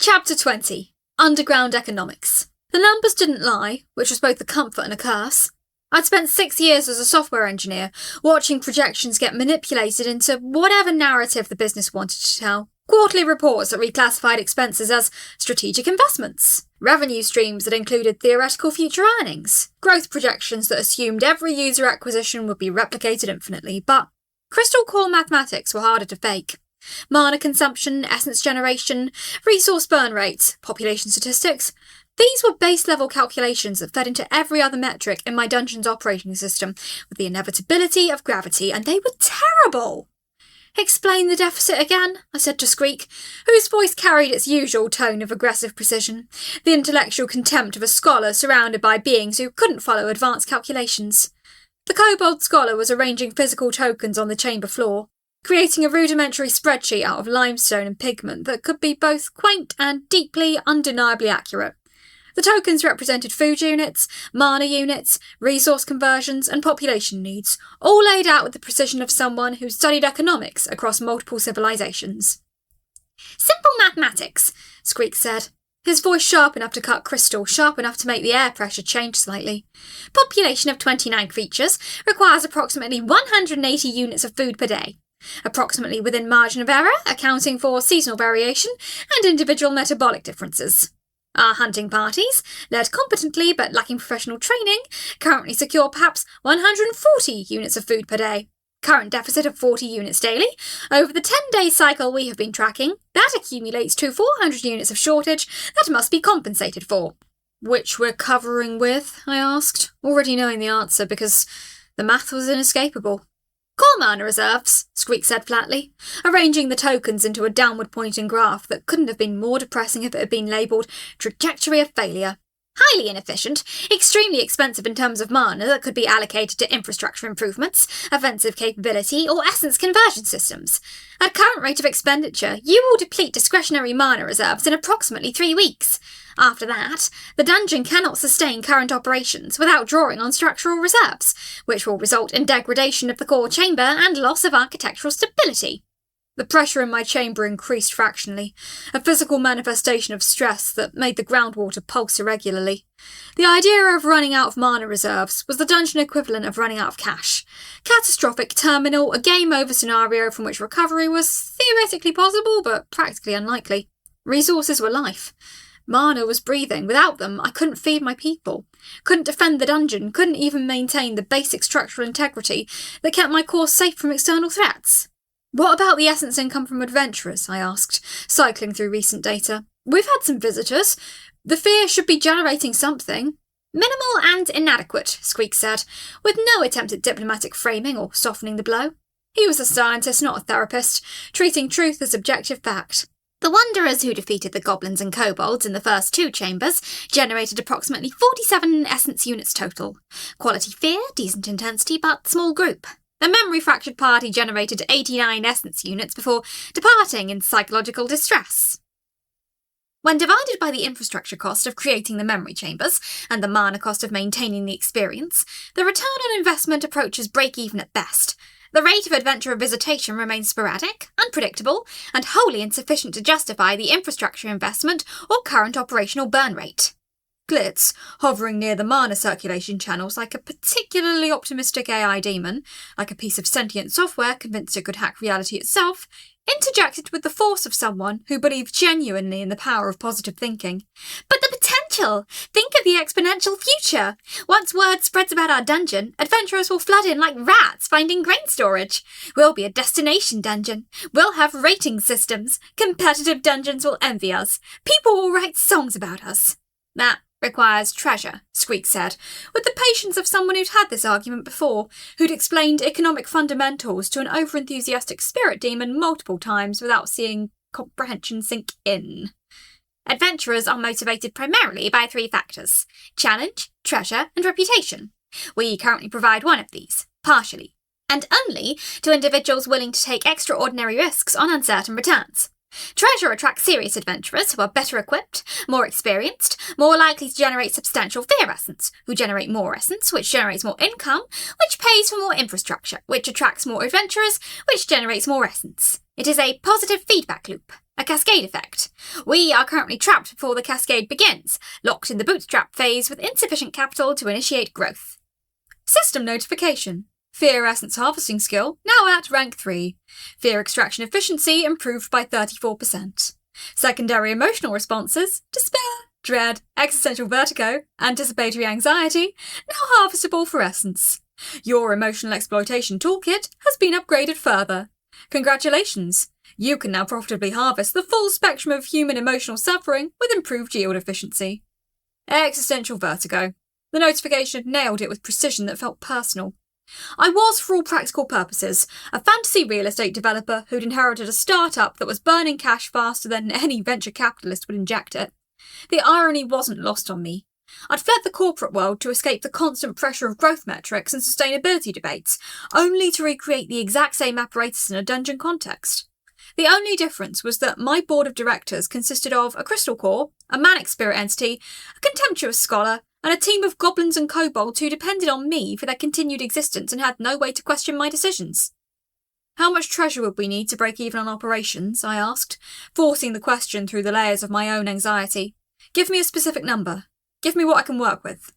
Chapter 20. Underground Economics. The numbers didn't lie, which was both a comfort and a curse. I'd spent 6 years as a software engineer, watching projections get manipulated into whatever narrative the business wanted to tell. Quarterly reports that reclassified expenses as strategic investments. Revenue streams that included theoretical future earnings. Growth projections that assumed every user acquisition would be replicated infinitely, but crystal core mathematics were harder to fake. Mana consumption, essence generation, resource burn rate, population statistics. These were base-level calculations that fed into every other metric in my dungeon's operating system, with the inevitability of gravity, and they were terrible! "Explain the deficit again," I said to Squeak, whose voice carried its usual tone of aggressive precision, the intellectual contempt of a scholar surrounded by beings who couldn't follow advanced calculations. The kobold scholar was arranging physical tokens on the chamber floor, creating a rudimentary spreadsheet out of limestone and pigment that could be both quaint and deeply, undeniably accurate. The tokens represented food units, mana units, resource conversions, and population needs, all laid out with the precision of someone who studied economics across multiple civilizations. "Simple mathematics," Squeak said, his voice sharp enough to cut crystal, sharp enough to make the air pressure change slightly. "Population of 29 creatures requires approximately 180 units of food per day. Approximately within margin of error, accounting for seasonal variation and individual metabolic differences. Our hunting parties, led competently but lacking professional training, currently secure perhaps 140 units of food per day. Current deficit of 40 units daily. Over the 10-day cycle we have been tracking, that accumulates to 400 units of shortage that must be compensated for." "Which we're covering with?" I asked, already knowing the answer because the math was inescapable. "Core mana reserves," Squeak said flatly, arranging the tokens into a downward-pointing graph that couldn't have been more depressing if it had been labelled "Trajectory of Failure." "Highly inefficient, extremely expensive in terms of mana that could be allocated to infrastructure improvements, offensive capability, or essence conversion systems. At current rate of expenditure, you will deplete discretionary mana reserves in approximately 3 weeks. After that, the dungeon cannot sustain current operations without drawing on structural reserves, which will result in degradation of the core chamber and loss of architectural stability." The pressure in my chamber increased fractionally, a physical manifestation of stress that made the groundwater pulse irregularly. The idea of running out of mana reserves was the dungeon equivalent of running out of cash. Catastrophic, terminal, a game-over scenario from which recovery was theoretically possible, but practically unlikely. Resources were life. Mana was breathing. Without them, I couldn't feed my people, couldn't defend the dungeon, couldn't even maintain the basic structural integrity that kept my core safe from external threats. "What about the essence income from adventurers?" I asked, cycling through recent data. "We've had some visitors. The fear should be generating something." "Minimal and inadequate," Squeak said, with no attempt at diplomatic framing or softening the blow. He was a scientist, not a therapist, treating truth as objective fact. "The wanderers who defeated the goblins and kobolds in the first 2 chambers generated approximately 47 essence units total. Quality fear, decent intensity, but small group. The memory-fractured party generated 89 essence units before departing in psychological distress." When divided by the infrastructure cost of creating the memory chambers and the mana cost of maintaining the experience, the return on investment approaches break-even at best. The rate of adventurer visitation remains sporadic, unpredictable, and wholly insufficient to justify the infrastructure investment or current operational burn rate. Glitz, hovering near the mana circulation channels like a particularly optimistic AI demon, like a piece of sentient software convinced it could hack reality itself, interjected with the force of someone who believed genuinely in the power of positive thinking. "But the potential! Think of the exponential future! Once word spreads about our dungeon, adventurers will flood in like rats finding grain storage. We'll be a destination dungeon. We'll have rating systems. Competitive dungeons will envy us. People will write songs about us." "That requires treasure," Squeak said, with the patience of someone who'd had this argument before, who'd explained economic fundamentals to an over-enthusiastic spirit demon multiple times without seeing comprehension sink in. "Adventurers are motivated primarily by 3 factors: challenge, treasure, and reputation. We currently provide one of these, partially, and only to individuals willing to take extraordinary risks on uncertain returns. Treasure attracts serious adventurers who are better equipped, more experienced, more likely to generate substantial fear essence, who generate more essence, which generates more income, which pays for more infrastructure, which attracts more adventurers, which generates more essence. It is a positive feedback loop. A cascade effect. We are currently trapped before the cascade begins, locked in the bootstrap phase with insufficient capital to initiate growth. System notification. Fear essence harvesting skill, now at rank 3. Fear extraction efficiency improved by 34%. Secondary emotional responses, despair, dread, existential vertigo, anticipatory anxiety, now harvestable for essence. Your emotional exploitation toolkit has been upgraded further. Congratulations! You can now profitably harvest the full spectrum of human emotional suffering with improved yield efficiency. Existential vertigo. The notification nailed it with precision that felt personal. I was, for all practical purposes, a fantasy real estate developer who'd inherited a startup that was burning cash faster than any venture capitalist would inject it. The irony wasn't lost on me. I'd fled the corporate world to escape the constant pressure of growth metrics and sustainability debates, only to recreate the exact same apparatus in a dungeon context. The only difference was that my board of directors consisted of a crystal core, a manic spirit entity, a contemptuous scholar, and a team of goblins and kobolds who depended on me for their continued existence and had no way to question my decisions. How much treasure would we need to break even on operations? I asked, forcing the question through the layers of my own anxiety. Give me a specific number. Give me what I can work with.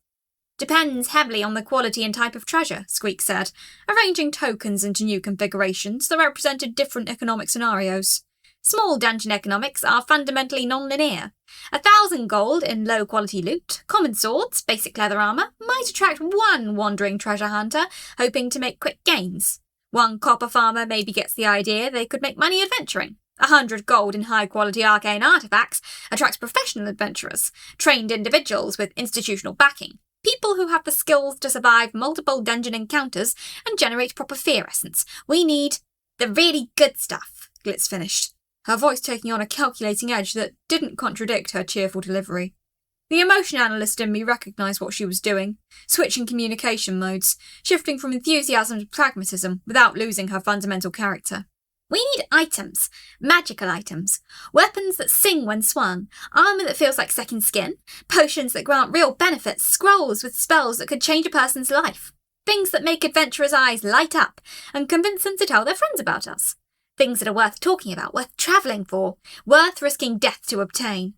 Depends heavily on the quality and type of treasure, Squeak said, arranging tokens into new configurations that represented different economic scenarios. Small dungeon economics are fundamentally non-linear. 1,000 gold in low-quality loot, common swords, basic leather armour might attract one wandering treasure hunter hoping to make quick gains. One copper farmer maybe gets the idea they could make money adventuring. 100 gold in high-quality arcane artefacts attracts professional adventurers, trained individuals with institutional backing, people who have the skills to survive multiple dungeon encounters and generate proper fear essence. We need the really good stuff, Glitz finished, her voice taking on a calculating edge that didn't contradict her cheerful delivery. The emotion analyst in me recognised what she was doing, switching communication modes, shifting from enthusiasm to pragmatism without losing her fundamental character. We need items, magical items, weapons that sing when swung, armour that feels like second skin, potions that grant real benefits, scrolls with spells that could change a person's life, things that make adventurers' eyes light up and convince them to tell their friends about us, things that are worth talking about, worth travelling for, worth risking death to obtain.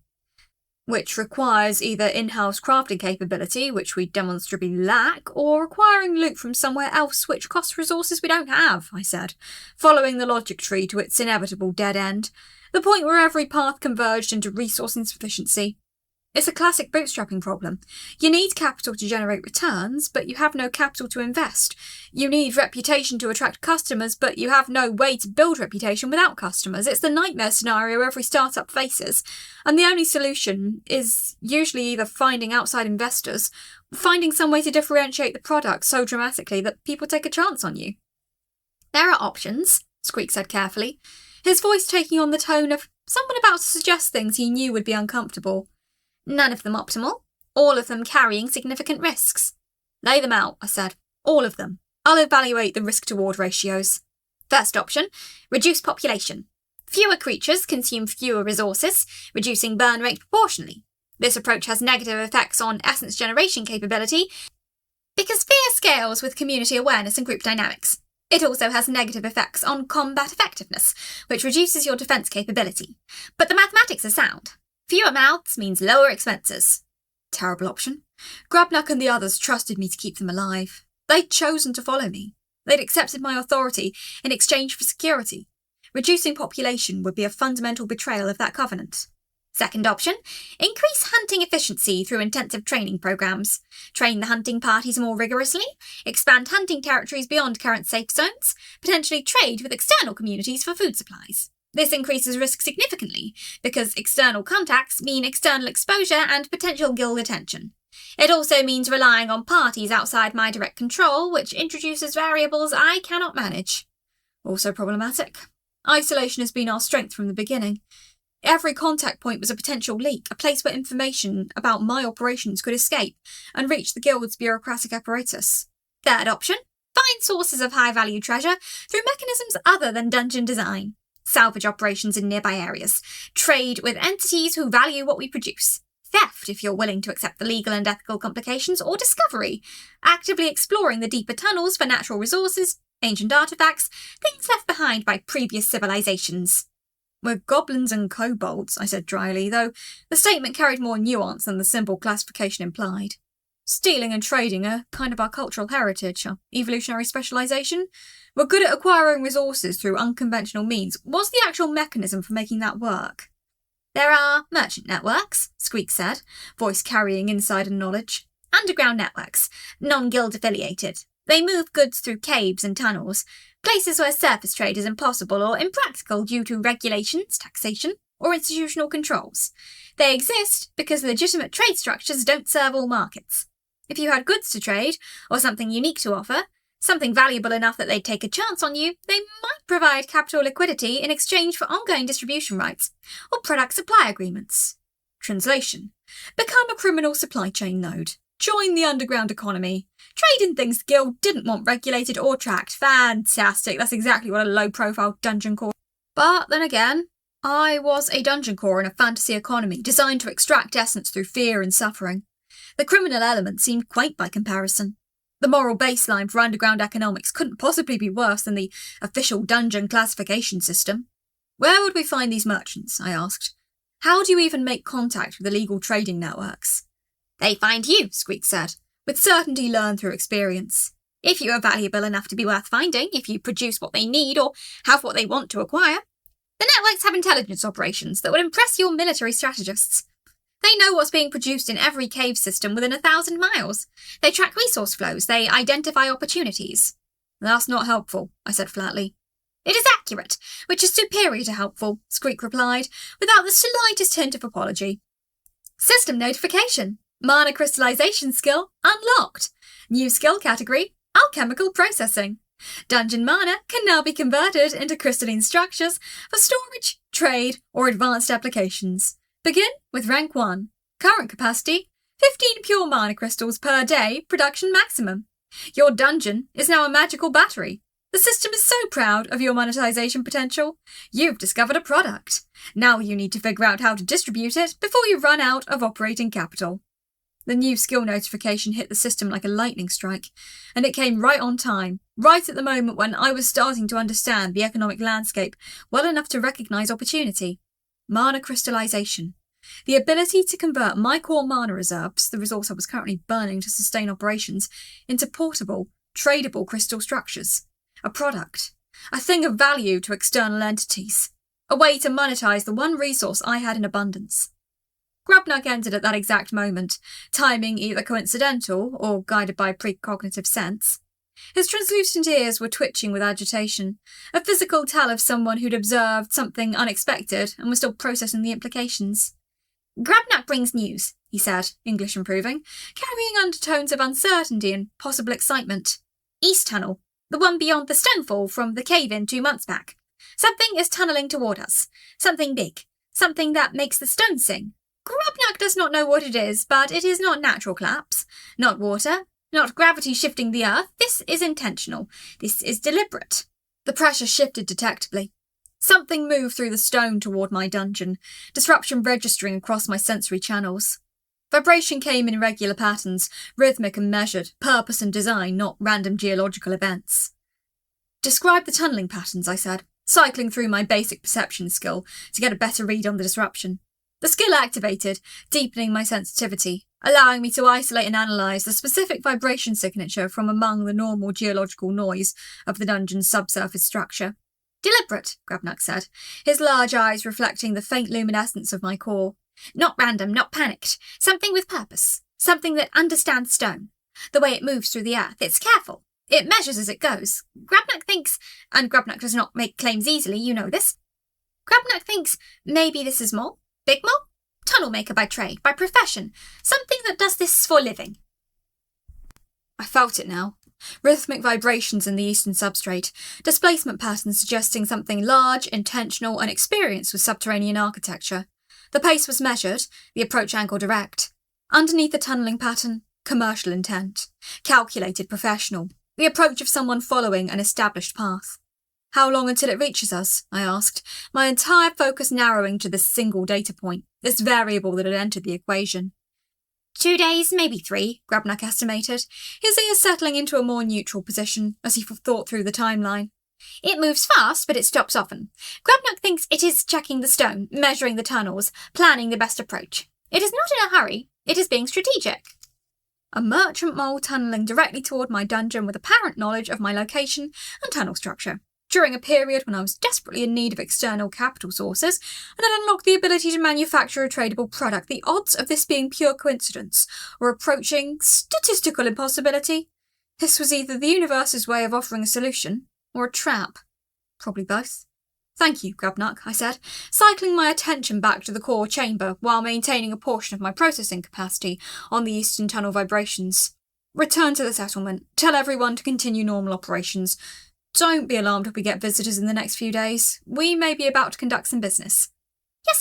Which requires either in-house crafting capability, which we demonstrably lack, or acquiring loot from somewhere else, which costs resources we don't have, I said, following the logic tree to its inevitable dead end, the point where every path converged into resource insufficiency. It's a classic bootstrapping problem. You need capital to generate returns, but you have no capital to invest. You need reputation to attract customers, but you have no way to build reputation without customers. It's the nightmare scenario every startup faces, and the only solution is usually either finding outside investors, or finding some way to differentiate the product so dramatically that people take a chance on you. There are options, Squeak said carefully, his voice taking on the tone of someone about to suggest things he knew would be uncomfortable. None of them optimal, all of them carrying significant risks. Lay them out, I said. All of them. I'll evaluate the risk-to-reward ratios. First option, reduce population. Fewer creatures consume fewer resources, reducing burn rate proportionally. This approach has negative effects on essence generation capability because fear scales with community awareness and group dynamics. It also has negative effects on combat effectiveness, which reduces your defence capability. But the mathematics are sound. Fewer mouths means lower expenses. Terrible option. Grubnuck and the others trusted me to keep them alive. They'd chosen to follow me. They'd accepted my authority in exchange for security. Reducing population would be a fundamental betrayal of that covenant. Second option, increase hunting efficiency through intensive training programs. Train the hunting parties more rigorously, expand hunting territories beyond current safe zones, potentially trade with external communities for food supplies. This increases risk significantly, because external contacts mean external exposure and potential guild attention. It also means relying on parties outside my direct control, which introduces variables I cannot manage. Also problematic. Isolation has been our strength from the beginning. Every contact point was a potential leak, a place where information about my operations could escape and reach the guild's bureaucratic apparatus. Third option, find sources of high-value treasure through mechanisms other than dungeon design. Salvage operations in nearby areas. Trade with entities who value what we produce. Theft, if you're willing to accept the legal and ethical complications, or discovery. Actively exploring the deeper tunnels for natural resources, ancient artifacts, things left behind by previous civilizations. We're goblins and kobolds, I said dryly, though the statement carried more nuance than the simple classification implied. Stealing and trading are kind of our cultural heritage, our evolutionary specialisation. We're good at acquiring resources through unconventional means. What's the actual mechanism for making that work? There are merchant networks, Squeak said, voice carrying insider knowledge. Underground networks, non-guild affiliated. They move goods through caves and tunnels, places where surface trade is impossible or impractical due to regulations, taxation, or institutional controls. They exist because legitimate trade structures don't serve all markets. If you had goods to trade, or something unique to offer, something valuable enough that they'd take a chance on you, they might provide capital liquidity in exchange for ongoing distribution rights, or product supply agreements. Translation: become a criminal supply chain node. Join the underground economy. Trade in things the guild didn't want regulated or tracked. Fantastic, that's exactly what a low-profile dungeon core. But then again, I was a dungeon core in a fantasy economy designed to extract essence through fear and suffering. The criminal element seemed quaint by comparison. The moral baseline for underground economics couldn't possibly be worse than the official dungeon classification system. Where would we find these merchants? I asked. How do you even make contact with illegal trading networks? They find you, Squeak said, with certainty learned through experience. If you are valuable enough to be worth finding, if you produce what they need or have what they want to acquire. The networks have intelligence operations that will impress your military strategists. They know what's being produced in every cave system within 1,000 miles. They track resource flows. They identify opportunities. That's not helpful, I said flatly. It is accurate, which is superior to helpful, Squeak replied, without the slightest hint of apology. System notification. Mana crystallization skill unlocked. New skill category, alchemical processing. Dungeon mana can now be converted into crystalline structures for storage, trade, or advanced applications. Begin with rank 1. Current capacity, 15 pure mana crystals per day, production maximum. Your dungeon is now a magical battery. The system is so proud of your monetization potential. You've discovered a product. Now you need to figure out how to distribute it before you run out of operating capital. The new skill notification hit the system like a lightning strike, and it came right on time, right at the moment when I was starting to understand the economic landscape well enough to recognise opportunity. Mana crystallization. The ability to convert my core mana reserves, the resource I was currently burning to sustain operations, into portable, tradable crystal structures. A product. A thing of value to external entities. A way to monetize the one resource I had in abundance. Grubnug entered at that exact moment, timing either coincidental or guided by precognitive sense. His translucent ears were twitching with agitation, a physical tell of someone who'd observed something unexpected and was still processing the implications. Grubnug brings news, he said, English improving, carrying undertones of uncertainty and possible excitement. East Tunnel, the one beyond the stonefall from the cave-in 2 months back. Something is tunnelling toward us. Something big. Something that makes the stone sing. Grubnug does not know what it is, but it is not natural collapse, not water, not gravity shifting the earth. This is intentional. This is deliberate. The pressure shifted detectably. Something moved through the stone toward my dungeon, disruption registering across my sensory channels. Vibration came in irregular patterns, rhythmic and measured, purpose and design, not random geological events. Describe the tunnelling patterns, I said, cycling through my basic perception skill to get a better read on the disruption. The skill activated, deepening my sensitivity, allowing me to isolate and analyse the specific vibration signature from among the normal geological noise of the dungeon's subsurface structure. Deliberate, Grubnug said, his large eyes reflecting the faint luminescence of my core. Not random, not panicked. Something with purpose. Something that understands stone. The way it moves through the earth. It's careful. It measures as it goes. Grubnug thinks, and Grubnug does not make claims easily, you know this. Grubnug thinks maybe this is more. Big more? Tunnel maker by trade, by profession. Something that does this for a living. I felt it now. Rhythmic vibrations in the eastern substrate, displacement patterns suggesting something large, intentional, and experienced with subterranean architecture. The pace was measured, the approach angle direct. Underneath the tunnelling pattern, commercial intent. Calculated, professional. The approach of someone following an established path. How long until it reaches us? I asked, my entire focus narrowing to this single data point, this variable that had entered the equation. 2 days, maybe 3, Grubnug estimated, his ears settling into a more neutral position as he thought through the timeline. It moves fast, but it stops often. Grabnuk thinks it is checking the stone, measuring the tunnels, planning the best approach. It is not in a hurry. It is being strategic. A merchant mole tunnelling directly toward my dungeon with apparent knowledge of my location and tunnel structure. During a period when I was desperately in need of external capital sources and had unlocked the ability to manufacture a tradable product, the odds of this being pure coincidence were approaching statistical impossibility. This was either the universe's way of offering a solution or a trap. Probably both. Thank you, Grabnuk, I said, cycling my attention back to the core chamber while maintaining a portion of my processing capacity on the eastern tunnel vibrations. Return to the settlement. Tell everyone to continue normal operations. Don't be alarmed if we get visitors in the next few days. We may be about to conduct some business.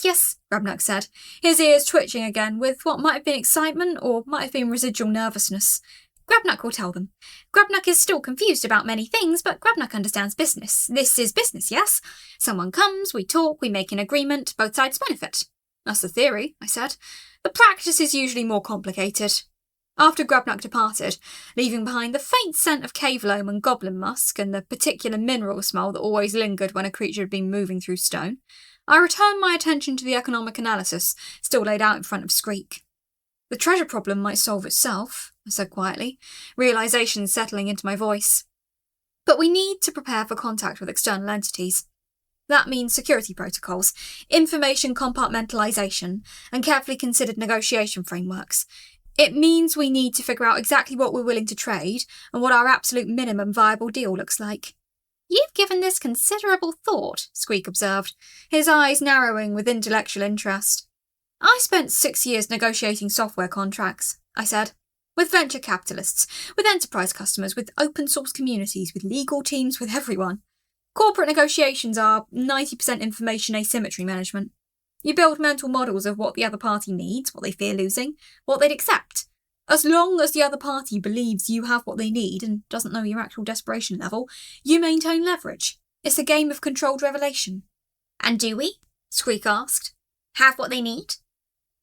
Yes, Grabnuk said, his ears twitching again with what might have been excitement or might have been residual nervousness. Grabnuk will tell them. Grabnuk is still confused about many things, but Grabnuk understands business. This is business, yes? Someone comes, we talk, we make an agreement, both sides benefit. That's the theory, I said. The practice is usually more complicated. After Grabnuk departed, leaving behind the faint scent of cave loam and goblin musk and the particular mineral smell that always lingered when a creature had been moving through stone, I returned my attention to the economic analysis still laid out in front of Squeak. The treasure problem might solve itself, I said quietly, realisation settling into my voice. But we need to prepare for contact with external entities. That means security protocols, information compartmentalisation, and carefully considered negotiation frameworks. It means we need to figure out exactly what we're willing to trade and what our absolute minimum viable deal looks like. You've given this considerable thought, Squeak observed, his eyes narrowing with intellectual interest. I spent 6 years negotiating software contracts, I said, with venture capitalists, with enterprise customers, with open source communities, with legal teams, with everyone. Corporate negotiations are 90% information asymmetry management. You build mental models of what the other party needs, what they fear losing, what they'd accept. As long as the other party believes you have what they need and doesn't know your actual desperation level, you maintain leverage. It's a game of controlled revelation. And do we? Squeak asked. Have what they need?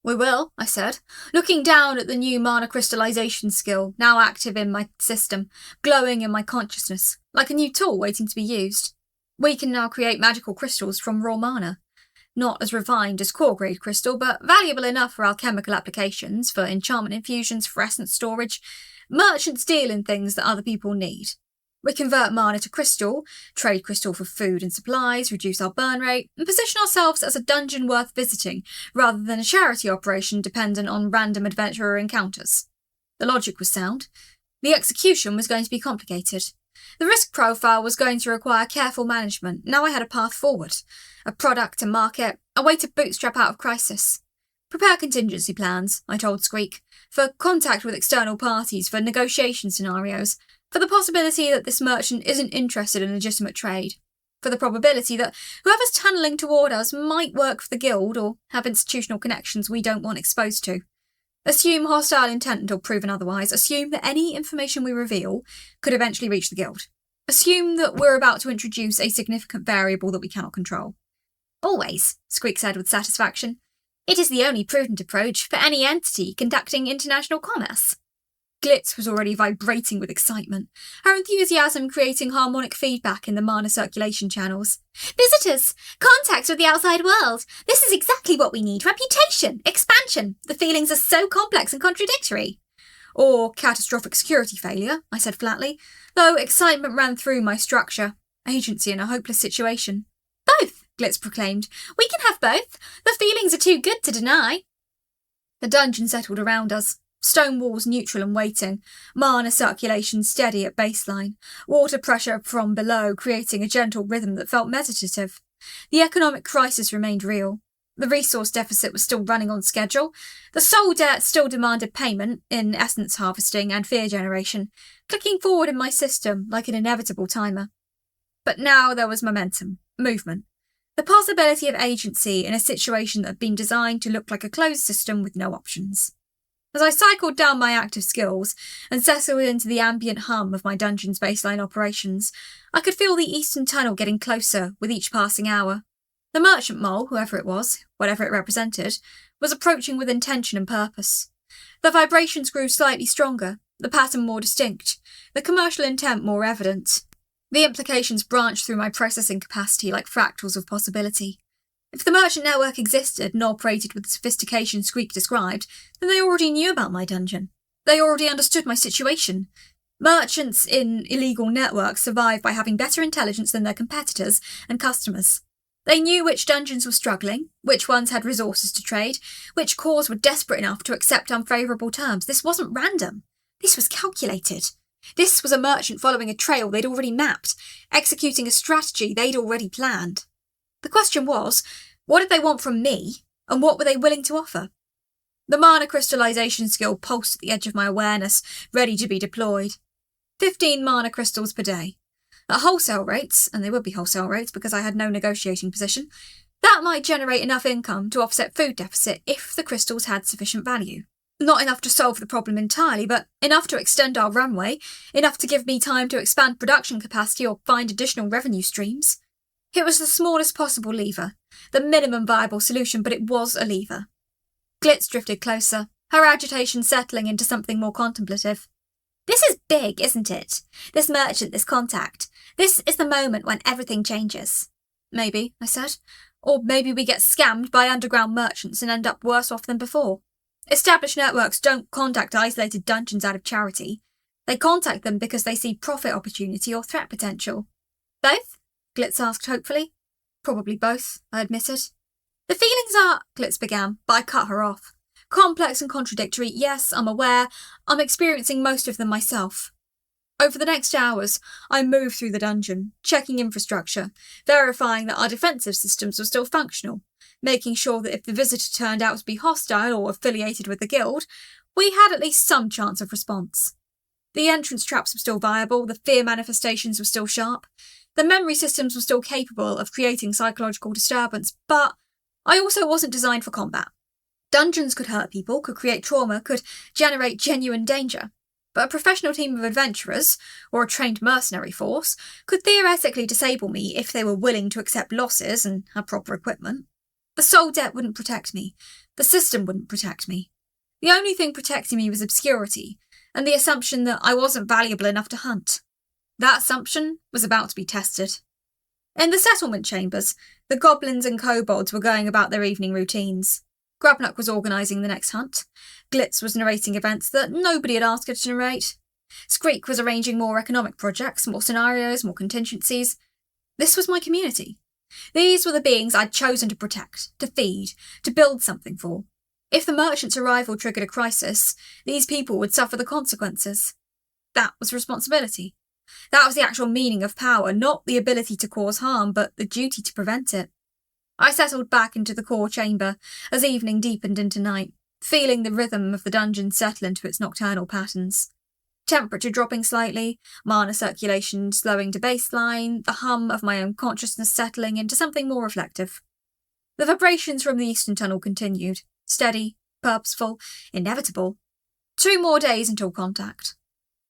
We will, I said, looking down at the new mana crystallization skill, now active in my system, glowing in my consciousness, like a new tool waiting to be used. We can now create magical crystals from raw mana. Not as refined as core-grade crystal, but valuable enough for alchemical applications, for enchantment infusions, for essence storage. Merchants deal in things that other people need. We convert mana to crystal, trade crystal for food and supplies, reduce our burn rate, and position ourselves as a dungeon worth visiting, rather than a charity operation dependent on random adventurer encounters. The logic was sound. The execution was going to be complicated. The risk profile was going to require careful management. Now I had a path forward. A product, a market, a way to bootstrap out of crisis. Prepare contingency plans, I told Squeak, for contact with external parties, for negotiation scenarios, for the possibility that this merchant isn't interested in legitimate trade, for the probability that whoever's tunnelling toward us might work for the guild or have institutional connections we don't want exposed to. Assume hostile intent until proven otherwise. Assume that any information we reveal could eventually reach the guild. Assume that we're about to introduce a significant variable that we cannot control. Always, Squeak said with satisfaction. It is the only prudent approach for any entity conducting international commerce. Glitz was already vibrating with excitement, her enthusiasm creating harmonic feedback in the mana circulation channels. Visitors! Contact with the outside world! This is exactly what we need. Reputation! Expansion! The feelings are so complex and contradictory. Or catastrophic security failure, I said flatly, though excitement ran through my structure. Agency in a hopeless situation. Both, Glitz proclaimed. We can have both. The feelings are too good to deny. The dungeon settled around us. Stone walls neutral and waiting, mana circulation steady at baseline, water pressure from below creating a gentle rhythm that felt meditative. The economic crisis remained real. The resource deficit was still running on schedule. The soul debt still demanded payment in essence harvesting and fear generation, clicking forward in my system like an inevitable timer. But now there was momentum, movement. The possibility of agency in a situation that had been designed to look like a closed system with no options. As I cycled down my active skills and settled into the ambient hum of my dungeon's baseline operations, I could feel the eastern tunnel getting closer with each passing hour. The merchant mole, whoever it was, whatever it represented, was approaching with intention and purpose. The vibrations grew slightly stronger, the pattern more distinct, the commercial intent more evident. The implications branched through my processing capacity like fractals of possibility. If the merchant network existed and operated with the sophistication Squeak described, then they already knew about my dungeon. They already understood my situation. Merchants in illegal networks survive by having better intelligence than their competitors and customers. They knew which dungeons were struggling, which ones had resources to trade, which cores were desperate enough to accept unfavourable terms. This wasn't random. This was calculated. This was a merchant following a trail they'd already mapped, executing a strategy they'd already planned. The question was, what did they want from me, and what were they willing to offer? The mana crystallization skill pulsed at the edge of my awareness, ready to be deployed. 15 mana crystals per day. At wholesale rates, and they would be wholesale rates because I had no negotiating position, that might generate enough income to offset food deficit if the crystals had sufficient value. Not enough to solve the problem entirely, but enough to extend our runway, enough to give me time to expand production capacity or find additional revenue streams. It was the smallest possible lever, the minimum viable solution, but it was a lever. Glitz drifted closer, her agitation settling into something more contemplative. This is big, isn't it? This merchant, this contact. This is the moment when everything changes. Maybe, I said. Or maybe we get scammed by underground merchants and end up worse off than before. Established networks don't contact isolated dungeons out of charity. They contact them because they see profit opportunity or threat potential. Both? Glitz asked hopefully. Probably both, I admitted. The feelings are, Glitz began, but I cut her off. Complex and contradictory, yes, I'm aware. I'm experiencing most of them myself. Over the next hours, I moved through the dungeon, checking infrastructure, verifying that our defensive systems were still functional, making sure that if the visitor turned out to be hostile or affiliated with the guild, we had at least some chance of response. The entrance traps were still viable, the fear manifestations were still sharp, the memory systems were still capable of creating psychological disturbance, but I also wasn't designed for combat. Dungeons could hurt people, could create trauma, could generate genuine danger. But a professional team of adventurers, or a trained mercenary force, could theoretically disable me if they were willing to accept losses and have proper equipment. The soul debt wouldn't protect me. The system wouldn't protect me. The only thing protecting me was obscurity, and the assumption that I wasn't valuable enough to hunt. That assumption was about to be tested. In the settlement chambers, the goblins and kobolds were going about their evening routines. Grubnuck was organising the next hunt. Glitz was narrating events that nobody had asked her to narrate. Squeak was arranging more economic projects, more scenarios, more contingencies. This was my community. These were the beings I'd chosen to protect, to feed, to build something for. If the merchant's arrival triggered a crisis, these people would suffer the consequences. That was responsibility. That was the actual meaning of power, not the ability to cause harm, but the duty to prevent it. I settled back into the core chamber as evening deepened into night, feeling the rhythm of the dungeon settle into its nocturnal patterns. Temperature dropping slightly, mana circulation slowing to baseline, the hum of my own consciousness settling into something more reflective. The vibrations from the eastern tunnel continued, steady, purposeful, inevitable. 2 more days until contact.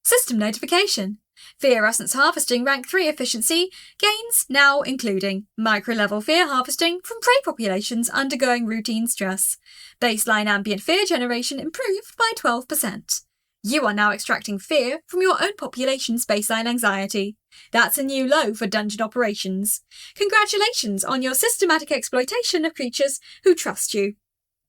System notification. Fear essence harvesting rank 3 efficiency gains now including micro-level fear harvesting from prey populations undergoing routine stress. Baseline ambient fear generation improved by 12%. You are now extracting fear from your own population's baseline anxiety. That's a new low for dungeon operations. Congratulations on your systematic exploitation of creatures who trust you.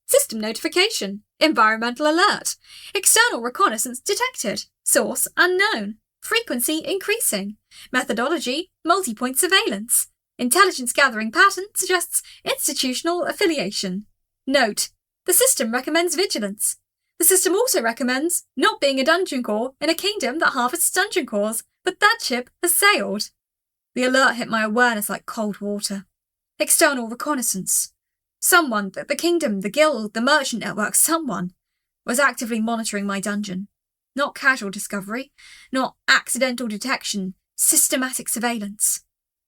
System notification. Environmental alert. External reconnaissance detected. Source unknown. Frequency increasing. Methodology, multi-point surveillance. Intelligence gathering pattern suggests institutional affiliation. Note, the system recommends vigilance. The system also recommends not being a dungeon core in a kingdom that harvests dungeon cores, but that ship has sailed. The alert hit my awareness like cold water. External reconnaissance. Someone, the kingdom, the guild, the merchant network, someone was actively monitoring my dungeon. Not casual discovery, not accidental detection, systematic surveillance.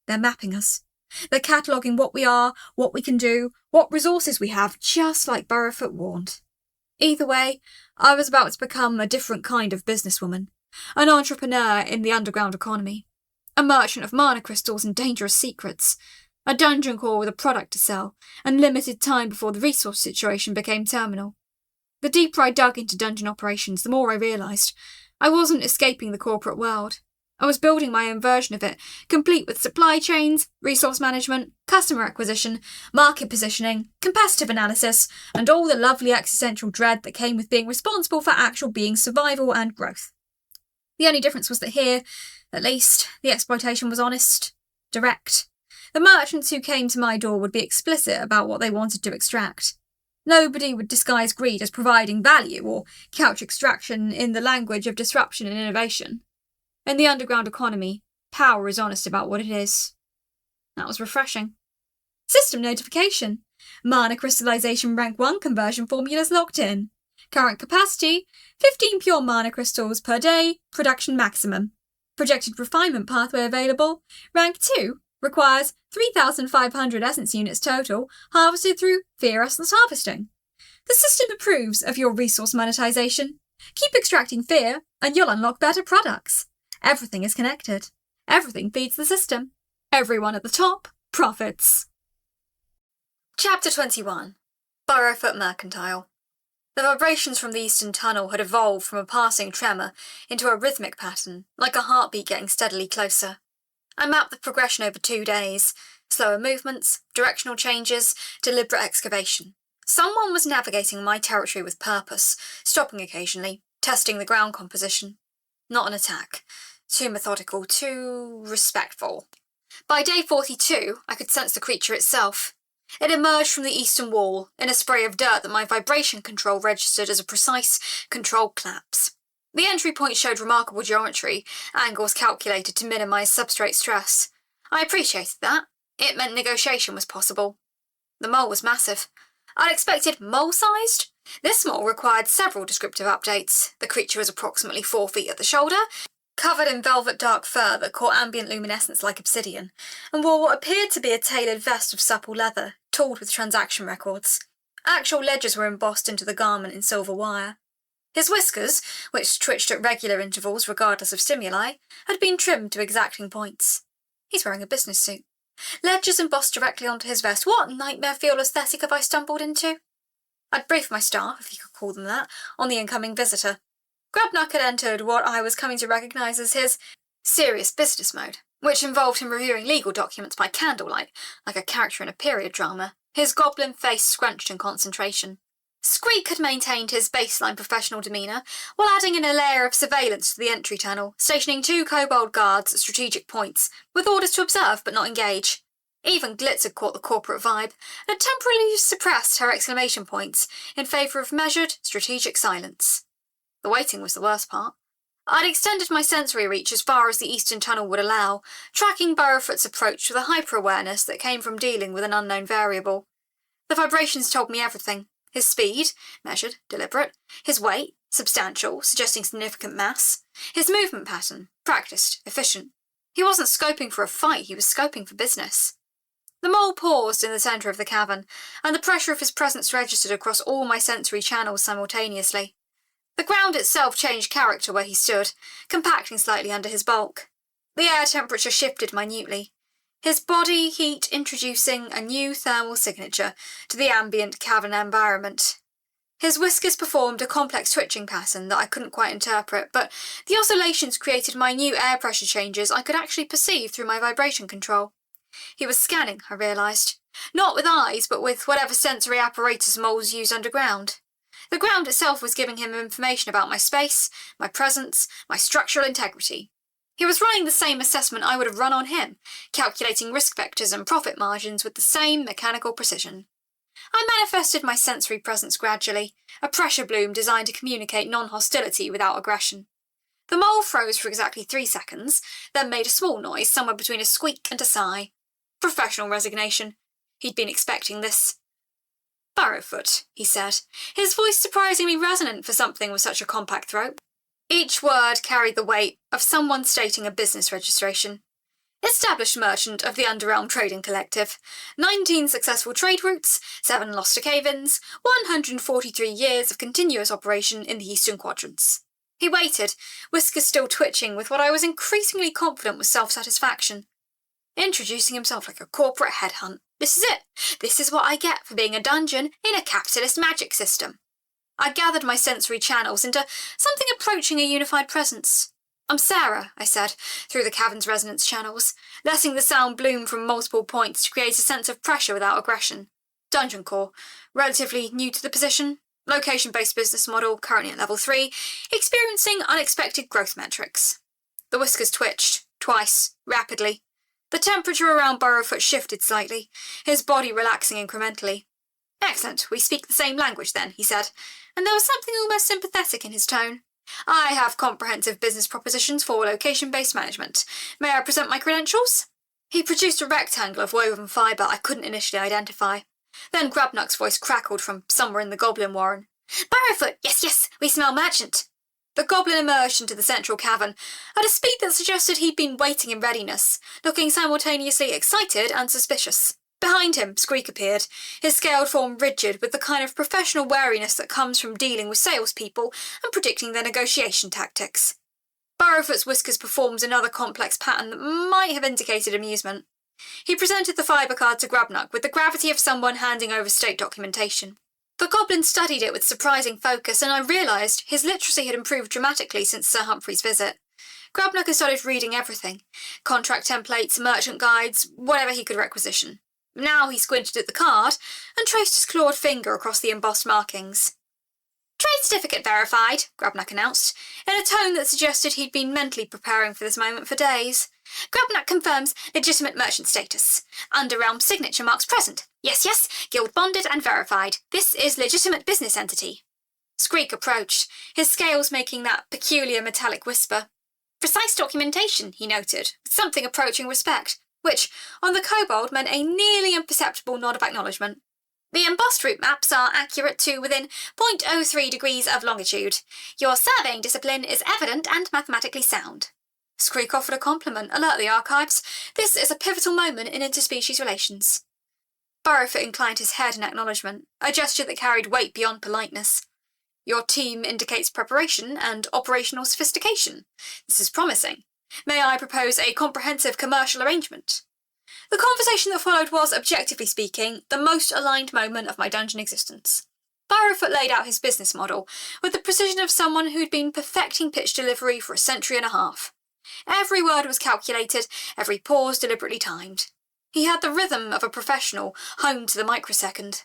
They're mapping us. They're cataloguing what we are, what we can do, what resources we have, just like Burrowfoot warned. Either way, I was about to become a different kind of businesswoman, an entrepreneur in the underground economy, a merchant of mana crystals and dangerous secrets, a dungeon core with a product to sell, and limited time before the resource situation became terminal. The deeper I dug into dungeon operations, the more I realised I wasn't escaping the corporate world. I was building my own version of it, complete with supply chains, resource management, customer acquisition, market positioning, competitive analysis, and all the lovely existential dread that came with being responsible for actual being's survival and growth. The only difference was that here, at least, the exploitation was honest, direct. The merchants who came to my door would be explicit about what they wanted to extract. Nobody would disguise greed as providing value or couch extraction in the language of disruption and innovation. In the underground economy, power is honest about what it is. That was refreshing. System notification. Mana crystallization rank 1 conversion formulas locked in. Current capacity, 15 pure mana crystals per day, production maximum. Projected refinement pathway available, rank 2, requires 3,500 essence units total, harvested through Fear Essence harvesting. The system approves of your resource monetization. Keep extracting fear, and you'll unlock better products. Everything is connected. Everything feeds the system. Everyone at the top profits. Chapter 21. Burrowfoot Mercantile. The vibrations from the eastern tunnel had evolved from a passing tremor into a rhythmic pattern, like a heartbeat getting steadily closer. I mapped the progression over 2 days. Slower movements, directional changes, deliberate excavation. Someone was navigating my territory with purpose, stopping occasionally, testing the ground composition. Not an attack. Too methodical, too respectful. By day 42, I could sense the creature itself. It emerged from the eastern wall, in a spray of dirt that my vibration control registered as a precise, controlled collapse. The entry point showed remarkable geometry, angles calculated to minimise substrate stress. I appreciated that. It meant negotiation was possible. The mole was massive. I'd expected mole-sized. This mole required several descriptive updates. The creature was approximately 4 feet at the shoulder, covered in velvet dark fur that caught ambient luminescence like obsidian, and wore what appeared to be a tailored vest of supple leather, tooled with transaction records. Actual ledgers were embossed into the garment in silver wire. His whiskers, which twitched at regular intervals regardless of stimuli, had been trimmed to exacting points. He's wearing a business suit. Ledgers embossed directly onto his vest. What nightmare-fuel aesthetic have I stumbled into? I'd briefed my staff, if you could call them that, on the incoming visitor. Grubnuck had entered what I was coming to recognise as his serious business mode, which involved him reviewing legal documents by candlelight, like a character in a period drama, his goblin face scrunched in concentration. Squeak had maintained his baseline professional demeanour, while adding in a layer of surveillance to the entry tunnel, stationing 2 kobold guards at strategic points, with orders to observe but not engage. Even Glitz had caught the corporate vibe, and had temporarily suppressed her exclamation points in favour of measured, strategic silence. The waiting was the worst part. I'd extended my sensory reach as far as the eastern tunnel would allow, tracking Burrowfoot's approach with a hyper-awareness that came from dealing with an unknown variable. The vibrations told me everything. His speed, measured, deliberate. His weight, substantial, suggesting significant mass. His movement pattern, practiced, efficient. He wasn't scoping for a fight, he was scoping for business. The mole paused in the centre of the cavern, and the pressure of his presence registered across all my sensory channels simultaneously. The ground itself changed character where he stood, compacting slightly under his bulk. The air temperature shifted minutely. His body heat introducing a new thermal signature to the ambient cavern environment. His whiskers performed a complex twitching pattern that I couldn't quite interpret, but the oscillations created minute air pressure changes I could actually perceive through my vibration control. He was scanning, I realised. Not with eyes, but with whatever sensory apparatus moles use underground. The ground itself was giving him information about my space, my presence, my structural integrity. He was running the same assessment I would have run on him, calculating risk vectors and profit margins with the same mechanical precision. I manifested my sensory presence gradually, a pressure bloom designed to communicate non-hostility without aggression. The mole froze for exactly 3 seconds, then made a small noise somewhere between a squeak and a sigh. Professional resignation. He'd been expecting this. "Burrowfoot," he said, his voice surprisingly resonant for something with such a compact throat. Each word carried the weight of someone stating a business registration. Established merchant of the Underrealm Trading Collective. 19 successful trade routes, 7 lost to cave-ins, 143 years of continuous operation in the eastern quadrants. He waited, whiskers still twitching with what I was increasingly confident was self-satisfaction. Introducing himself like a corporate headhunt. This is it. This is what I get for being a dungeon in a capitalist magic system. I gathered my sensory channels into something approaching a unified presence. I'm Sarah, I said, through the cavern's resonance channels, letting the sound bloom from multiple points to create a sense of pressure without aggression. Dungeon core, relatively new to the position, location-based business model, currently at level 3, experiencing unexpected growth metrics. The whiskers twitched, twice, rapidly. The temperature around Burrowfoot shifted slightly, his body relaxing incrementally. Excellent, we speak the same language then, he said, and there was something almost sympathetic in his tone. I have comprehensive business propositions for location-based management. May I present my credentials? He produced a rectangle of woven fibre I couldn't initially identify. Then Grubnuck's voice crackled from somewhere in the goblin warren. Burrowfoot, yes, we smell merchant. The goblin emerged into the central cavern, at a speed that suggested he'd been waiting in readiness, looking simultaneously excited and suspicious. Behind him, Skreek appeared, his scaled form rigid with the kind of professional wariness that comes from dealing with salespeople and predicting their negotiation tactics. Burrowfoot's whiskers performed another complex pattern that might have indicated amusement. He presented the fibre card to Grubnuck with the gravity of someone handing over state documentation. The goblin studied it with surprising focus, and I realised his literacy had improved dramatically since Sir Humphrey's visit. Grubnuck had started reading everything. Contract templates, merchant guides, whatever he could requisition. Now he squinted at the card and traced his clawed finger across the embossed markings. Trade certificate verified, Grubnuck announced, in a tone that suggested he'd been mentally preparing for this moment for days. Grubnuck confirms legitimate merchant status. Underrealm signature marks present. Yes, guild bonded and verified. This is legitimate business entity. Skreek approached, his scales making that peculiar metallic whisper. Precise documentation, he noted, with something approaching respect, which, on the kobold, meant a nearly imperceptible nod of acknowledgement. The embossed route maps are accurate to within 0.03 degrees of longitude. Your surveying discipline is evident and mathematically sound. Skreek offered a compliment. Alert the archives. This is a pivotal moment in interspecies relations. Burrowfoot inclined his head in acknowledgement, a gesture that carried weight beyond politeness. Your team indicates preparation and operational sophistication. This is promising. May I propose a comprehensive commercial arrangement? The conversation that followed was, objectively speaking, the most aligned moment of my dungeon existence. Burrowfoot laid out his business model with the precision of someone who'd been perfecting pitch delivery for a century and a half. Every word was calculated, every pause deliberately timed. He had the rhythm of a professional, honed to the microsecond.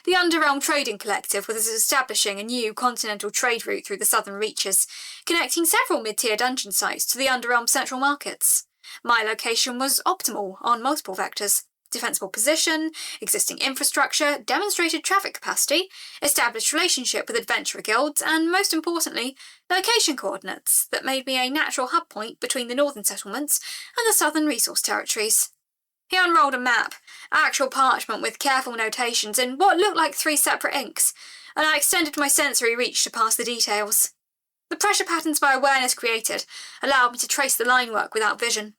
The Underrealm Trading Collective was establishing a new continental trade route through the southern reaches, connecting several mid-tier dungeon sites to the Underrealm central markets. My location was optimal on multiple vectors. Defensible position, existing infrastructure, demonstrated traffic capacity, established relationship with adventurer guilds, and most importantly, location coordinates that made me a natural hub point between the northern settlements and the southern resource territories. He unrolled a map, actual parchment with careful notations in what looked like 3 separate inks, and I extended my sensory reach to pass the details. The pressure patterns my awareness created allowed me to trace the line work without vision.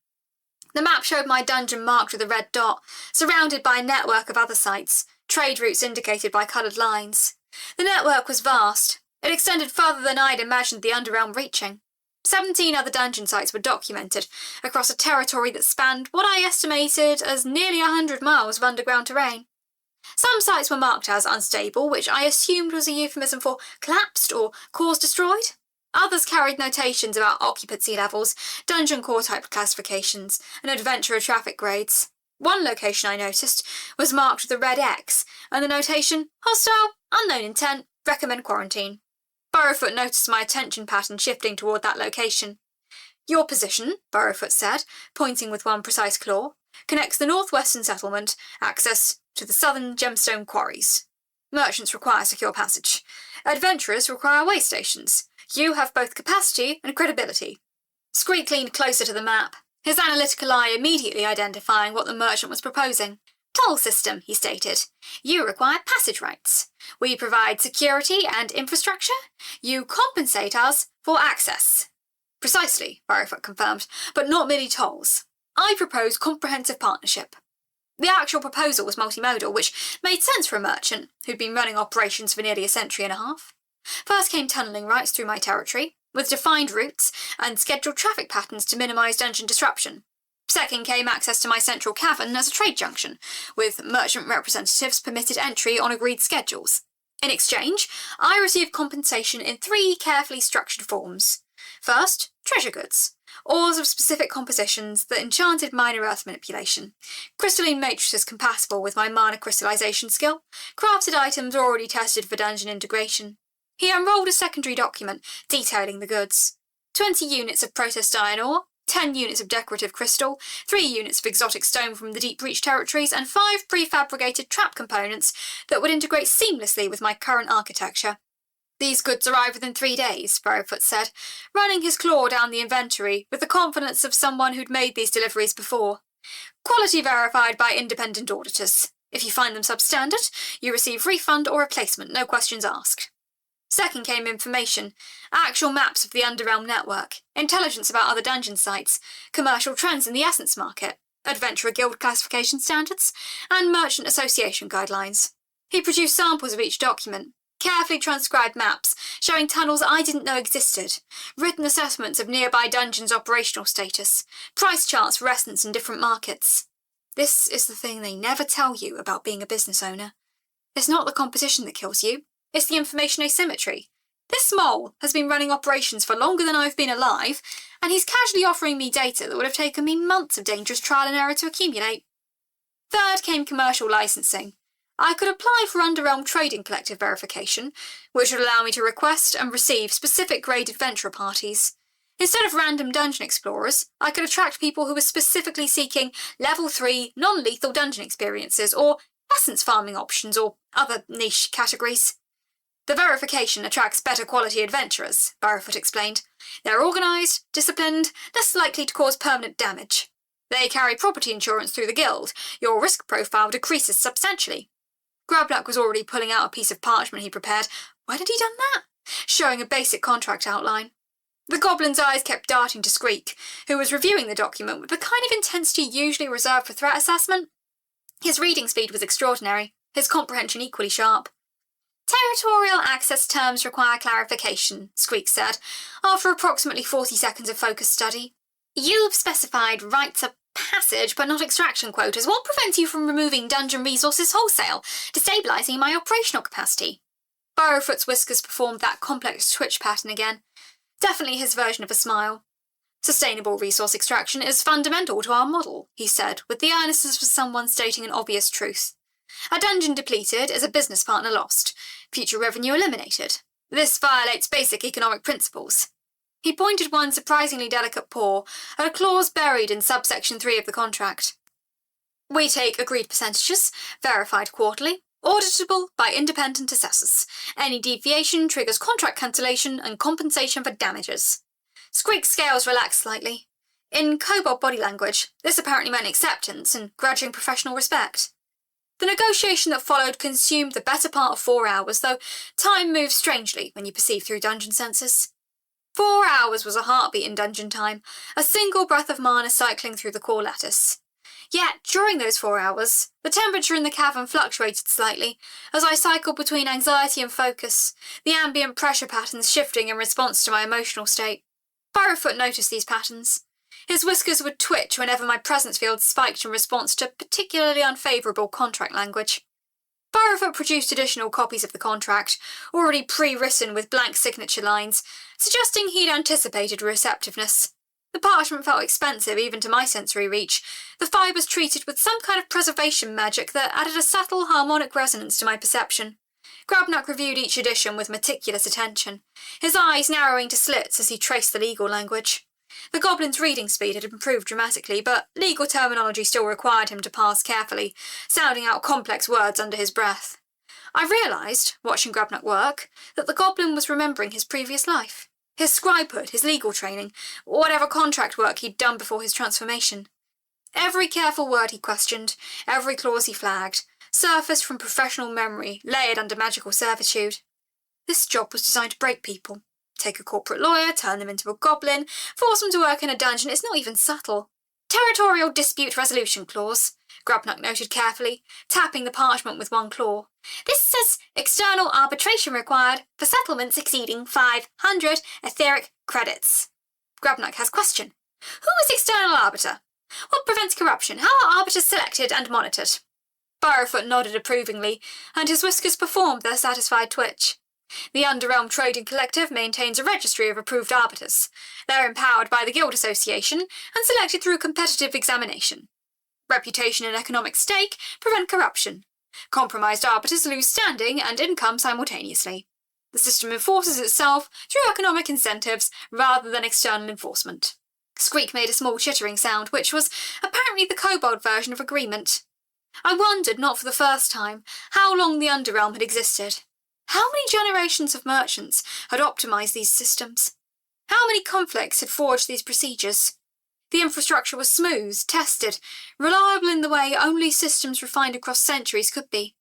The map showed my dungeon marked with a red dot, surrounded by a network of other sites, trade routes indicated by coloured lines. The network was vast. It extended further than I'd imagined the Underrealm reaching. 17 other dungeon sites were documented across a territory that spanned what I estimated as nearly 100 miles of underground terrain. Some sites were marked as unstable, which I assumed was a euphemism for collapsed or cause destroyed. Others carried notations about occupancy levels, dungeon core type classifications, and adventurer traffic grades. One location I noticed was marked with a red X, and the notation, hostile, unknown intent, recommend quarantine. Burrowfoot noticed my attention pattern shifting toward that location. Your position, Burrowfoot said, pointing with one precise claw, connects the northwestern settlement, access to the southern gemstone quarries. Merchants require secure passage. Adventurers require way stations. You have both capacity and credibility. Skreek leaned closer to the map, his analytical eye immediately identifying what the merchant was proposing. Toll system, he stated. You require passage rights. We provide security and infrastructure. You compensate us for access. Precisely, Burrowfoot confirmed, but not merely tolls. I propose comprehensive partnership. The actual proposal was multimodal, which made sense for a merchant who'd been running operations for nearly a century and a half. First came tunnelling rights through my territory, with defined routes and scheduled traffic patterns to minimise dungeon disruption. Second came access to my central cavern as a trade junction, with merchant representatives permitted entry on agreed schedules. In exchange, I received compensation in 3 carefully structured forms. First, treasure goods. Ores of specific compositions that enchanted minor earth manipulation. Crystalline matrices compatible with my mana crystallization skill. Crafted items already tested for dungeon integration. He unrolled a secondary document detailing the goods. 20 units of processed iron ore, 10 units of decorative crystal, 3 units of exotic stone from the Deep Reach territories, and 5 prefabricated trap components that would integrate seamlessly with my current architecture. These goods arrived within 3 days, Barrowfoot said, running his claw down the inventory with the confidence of someone who'd made these deliveries before. Quality verified by independent auditors. If you find them substandard, you receive refund or replacement, no questions asked. Second came information, actual maps of the Underrealm network, intelligence about other dungeon sites, commercial trends in the essence market, Adventurer Guild classification standards, and Merchant Association guidelines. He produced samples of each document, carefully transcribed maps showing tunnels I didn't know existed, written assessments of nearby dungeons' operational status, price charts for essence in different markets. This is the thing they never tell you about being a business owner. It's not the competition that kills you, it's the information asymmetry. This mole has been running operations for longer than I've been alive, and he's casually offering me data that would have taken me months of dangerous trial and error to accumulate. Third came commercial licensing. I could apply for Underrealm Trading Collective verification, which would allow me to request and receive specific grade adventurer parties. Instead of random dungeon explorers, I could attract people who were specifically seeking level 3 non-lethal dungeon experiences or essence farming options or other niche categories. The verification attracts better quality adventurers, Barrowfoot explained. They're organised, disciplined, less likely to cause permanent damage. They carry property insurance through the guild. Your risk profile decreases substantially. Grabluck was already pulling out a piece of parchment he prepared. Why had he done that? Showing a basic contract outline. The goblin's eyes kept darting to Squeak, who was reviewing the document with the kind of intensity usually reserved for threat assessment. His reading speed was extraordinary, his comprehension equally sharp. Territorial access terms require clarification, Squeak said, after approximately 40 seconds of focused study. You've specified rights of passage but not extraction quotas. What prevents you from removing dungeon resources wholesale, destabilising my operational capacity? Barrowfoot's whiskers performed that complex twitch pattern again. Definitely his version of a smile. Sustainable resource extraction is fundamental to our model, he said, with the earnestness of someone stating an obvious truth. A dungeon depleted is a business partner lost, future revenue eliminated. This violates basic economic principles. He pointed one surprisingly delicate paw at a clause buried in subsection 3 of the contract. We take agreed percentages, verified quarterly, auditable by independent assessors. Any deviation triggers contract cancellation and compensation for damages. Squeak's scales relaxed slightly. In kobold body language, this apparently meant acceptance and grudging professional respect. The negotiation that followed consumed the better part of 4 hours, though time moves strangely when you perceive through dungeon senses. 4 hours was a heartbeat in dungeon time, a single breath of mana cycling through the core lattice. Yet, during those 4 hours, the temperature in the cavern fluctuated slightly, as I cycled between anxiety and focus, the ambient pressure patterns shifting in response to my emotional state. Barrowfoot noticed these patterns. His whiskers would twitch whenever my presence field spiked in response to particularly unfavourable contract language. Barrowfoot produced additional copies of the contract, already pre-written with blank signature lines, suggesting he'd anticipated receptiveness. The parchment felt expensive even to my sensory reach, the fibres treated with some kind of preservation magic that added a subtle harmonic resonance to my perception. Grabnuck reviewed each edition with meticulous attention, his eyes narrowing to slits as he traced the legal language. The goblin's reading speed had improved dramatically, but legal terminology still required him to parse carefully, sounding out complex words under his breath. I realised, watching Grabnuck work, that the goblin was remembering his previous life, his scribehood, his legal training, whatever contract work he'd done before his transformation. Every careful word he questioned, every clause he flagged, surfaced from professional memory, layered under magical servitude. This job was designed to break people. Take a corporate lawyer, turn them into a goblin, force them to work in a dungeon. It's not even subtle. Territorial Dispute Resolution Clause, Grabnuck noted carefully, tapping the parchment with one claw. This says external arbitration required for settlements exceeding 500 etheric credits. Grabnuck has question. Who is external arbiter? What prevents corruption? How are arbiters selected and monitored? Barrowfoot nodded approvingly, and his whiskers performed their satisfied twitch. The Underrealm Trading Collective maintains a registry of approved arbiters. They're empowered by the Guild Association and selected through competitive examination. Reputation and economic stake prevent corruption. Compromised arbiters lose standing and income simultaneously. The system enforces itself through economic incentives rather than external enforcement. Squeak made a small chittering sound, which was apparently the kobold version of agreement. I wondered, not for the first time, how long the Underrealm had existed. How many generations of merchants had optimized these systems? How many conflicts had forged these procedures? The infrastructure was smooth, tested, reliable in the way only systems refined across centuries could be.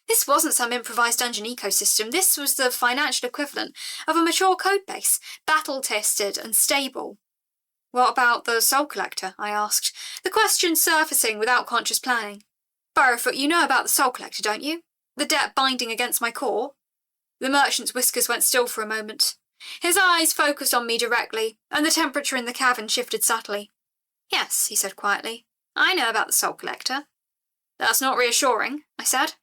This wasn't some improvised dungeon ecosystem. This was the financial equivalent of a mature codebase, battle-tested and stable. What about the Soul Collector? I asked, the question surfacing without conscious planning. Burrowfoot, you know about the Soul Collector, don't you? The debt binding against my core? The merchant's whiskers went still for a moment. His eyes focused on me directly, and the temperature in the cavern shifted subtly. Yes, he said quietly. I know about the Soul Collector. That's not reassuring, I said.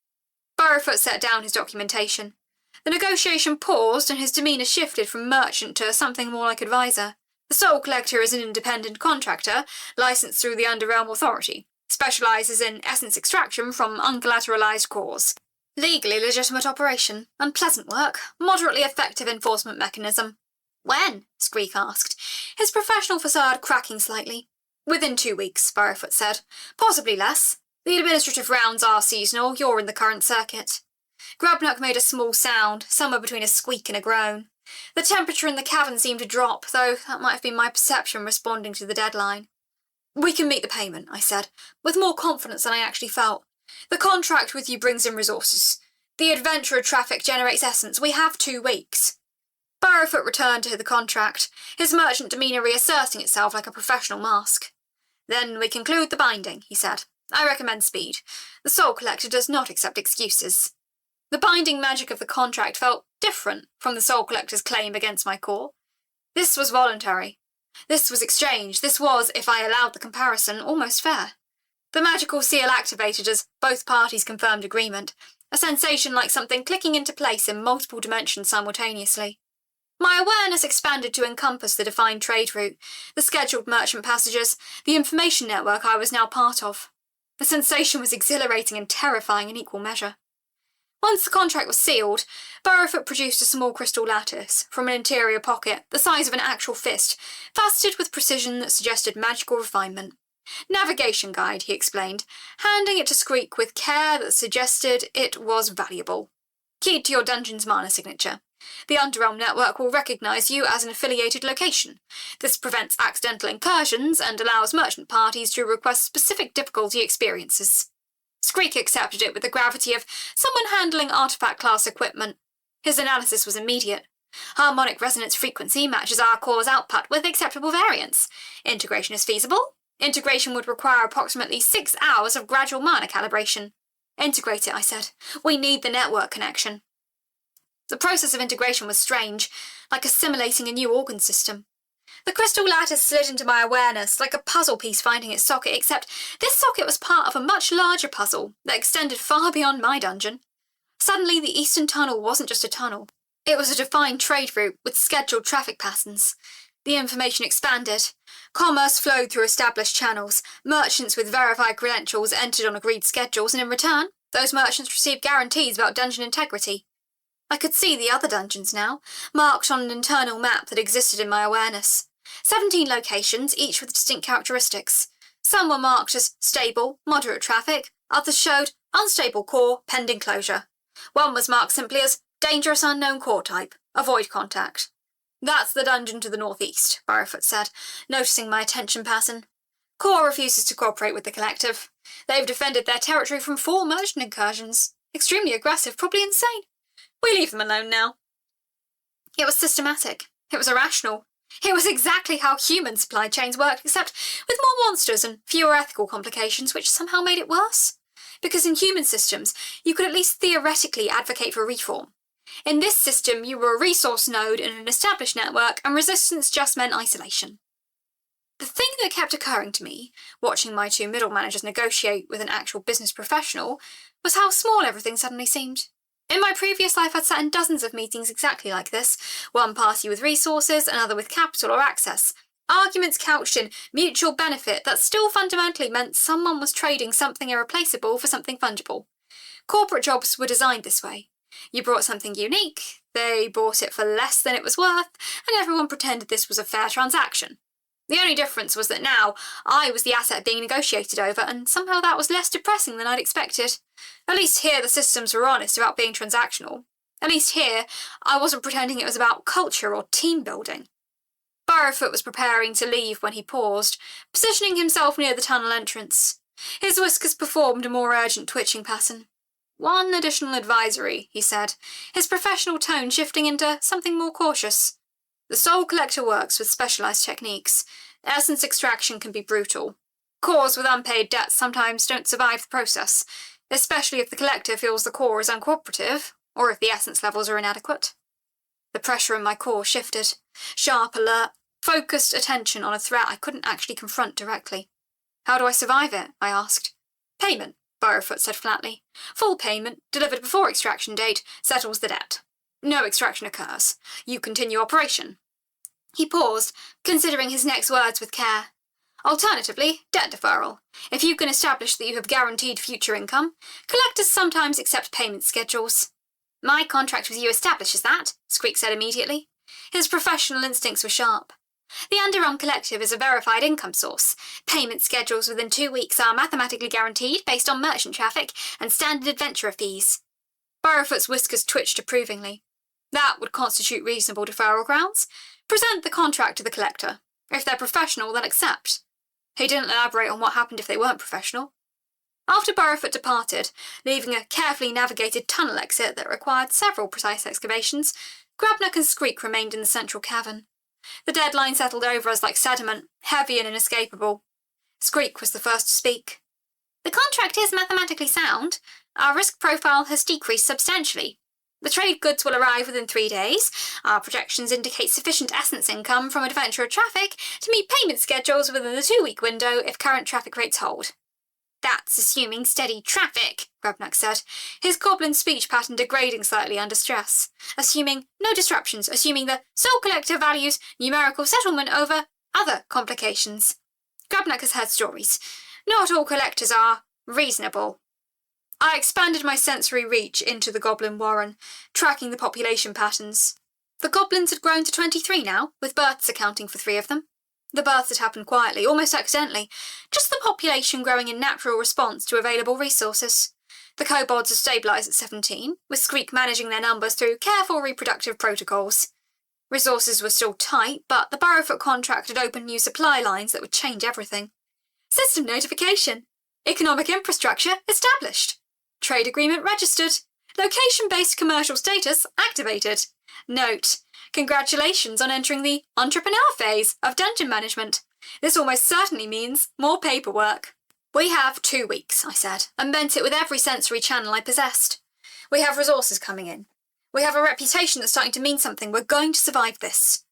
Burrowfoot set down his documentation. The negotiation paused, and his demeanour shifted from merchant to something more like advisor. The Soul Collector is an independent contractor, licensed through the Underrealm Authority. Specialises in essence extraction from uncollateralized cores. Legally legitimate operation, unpleasant work, moderately effective enforcement mechanism. When? Squeak asked, his professional facade cracking slightly. Within 2 weeks, Burrowfoot said. Possibly less. The administrative rounds are seasonal, you're in the current circuit. Grubnuck made a small sound, somewhere between a squeak and a groan. The temperature in the cavern seemed to drop, though that might have been my perception responding to the deadline. We can meet the payment, I said, with more confidence than I actually felt. The contract with you brings in resources. The adventurer traffic generates essence. We have 2 weeks. Burrowfoot returned to the contract, his merchant demeanour reasserting itself like a professional mask. Then we conclude the binding, he said. I recommend speed. The Soul Collector does not accept excuses. The binding magic of the contract felt different from the Soul Collector's claim against my core. This was voluntary. This was exchange. This was, if I allowed the comparison, almost fair. The magical seal activated as both parties confirmed agreement, a sensation like something clicking into place in multiple dimensions simultaneously. My awareness expanded to encompass the defined trade route, the scheduled merchant passages, the information network I was now part of. The sensation was exhilarating and terrifying in equal measure. Once the contract was sealed, Burrowfoot produced a small crystal lattice from an interior pocket the size of an actual fist, faceted with precision that suggested magical refinement. Navigation guide, he explained, handing it to Squeak with care that suggested it was valuable. Keyed to your dungeon's mana signature. The Underrealm network will recognise you as an affiliated location. This prevents accidental incursions and allows merchant parties to request specific difficulty experiences. Squeak accepted it with the gravity of someone handling artifact-class equipment. His analysis was immediate. Harmonic resonance frequency matches our core's output with acceptable variance. Integration is feasible. Integration would require approximately 6 hours of gradual mana calibration. Integrate it, I said. We need the network connection. The process of integration was strange, like assimilating a new organ system. The crystal lattice slid into my awareness, like a puzzle piece finding its socket, except this socket was part of a much larger puzzle that extended far beyond my dungeon. Suddenly, the Eastern Tunnel wasn't just a tunnel. It was a defined trade route with scheduled traffic patterns. The information expanded. Commerce flowed through established channels. Merchants with verified credentials entered on agreed schedules, and in return, those merchants received guarantees about dungeon integrity. I could see the other dungeons now, marked on an internal map that existed in my awareness. 17 locations, each with distinct characteristics. Some were marked as stable, moderate traffic, others showed unstable core, pending closure. One was marked simply as dangerous unknown core type, avoid contact. That's the dungeon to the northeast, Burrowfoot said, noticing my attention pattern. Core refuses to cooperate with the collective. They've defended their territory from 4 merchant incursions. Extremely aggressive, probably insane. We leave them alone now. It was systematic. It was irrational. It was exactly how human supply chains worked, except with more monsters and fewer ethical complications, which somehow made it worse. Because in human systems, you could at least theoretically advocate for reform. In this system, you were a resource node in an established network, and resistance just meant isolation. The thing that kept occurring to me, watching my 2 middle managers negotiate with an actual business professional, was how small everything suddenly seemed. In my previous life, I'd sat in dozens of meetings exactly like this, one party with resources, another with capital or access. Arguments couched in mutual benefit that still fundamentally meant someone was trading something irreplaceable for something fungible. Corporate jobs were designed this way. You brought something unique, they bought it for less than it was worth, and everyone pretended this was a fair transaction. The only difference was that now I was the asset being negotiated over, and somehow that was less depressing than I'd expected. At least here the systems were honest about being transactional. At least here I wasn't pretending it was about culture or team building. Burrowfoot was preparing to leave when he paused, positioning himself near the tunnel entrance. His whiskers performed a more urgent twitching pattern. "One additional advisory," he said, his professional tone shifting into something more cautious. "The Soul Collector works with specialised techniques. Essence extraction can be brutal. Cores with unpaid debts sometimes don't survive the process, especially if the collector feels the core is uncooperative, or if the essence levels are inadequate." The pressure in my core shifted. Sharp, alert, focused attention on a threat I couldn't actually confront directly. "How do I survive it?" I asked. "Payment," Burrowfoot said flatly. "Full payment, delivered before extraction date, settles the debt. No extraction occurs. You continue operation." He paused, considering his next words with care. "Alternatively, debt deferral. If you can establish that you have guaranteed future income, collectors sometimes accept payment schedules." "My contract with you establishes that," Squeak said immediately. His professional instincts were sharp. "The Underarm Collective is a verified income source. Payment schedules within 2 weeks are mathematically guaranteed based on merchant traffic and standard adventurer fees." Burrowfoot's whiskers twitched approvingly. "That would constitute reasonable deferral grounds. Present the contract to the collector. If they're professional, they'll accept." He didn't elaborate on what happened if they weren't professional. After Burrowfoot departed, leaving a carefully navigated tunnel exit that required several precise excavations, Grabnock and Squeak remained in the central cavern. The deadline settled over us like sediment, heavy and inescapable. Squeak was the first to speak. "The contract is mathematically sound. Our risk profile has decreased substantially. The trade goods will arrive within 3 days. Our projections indicate sufficient essence income from adventurer traffic to meet payment schedules within the 2-week window if current traffic rates hold." "That's assuming steady traffic," Grabnock said, his goblin speech pattern degrading slightly under stress. "Assuming no disruptions, assuming the Soul Collector values numerical settlement over other complications. Grabnock has heard stories. Not all collectors are reasonable." I expanded my sensory reach into the goblin warren, tracking the population patterns. The goblins had grown to 23 now, with births accounting for 3 of them. The births had happened quietly, almost accidentally, just the population growing in natural response to available resources. The kobolds had stabilised at 17, with Squeak managing their numbers through careful reproductive protocols. Resources were still tight, but the Burrowfoot contract had opened new supply lines that would change everything. System notification. Economic infrastructure established. Trade agreement registered. Location-based commercial status activated. Note: congratulations on entering the entrepreneur phase of dungeon management. This almost certainly means more paperwork. "We have 2 weeks," I said, and meant it with every sensory channel I possessed. "We have resources coming in. We have a reputation that's starting to mean something. We're going to survive this."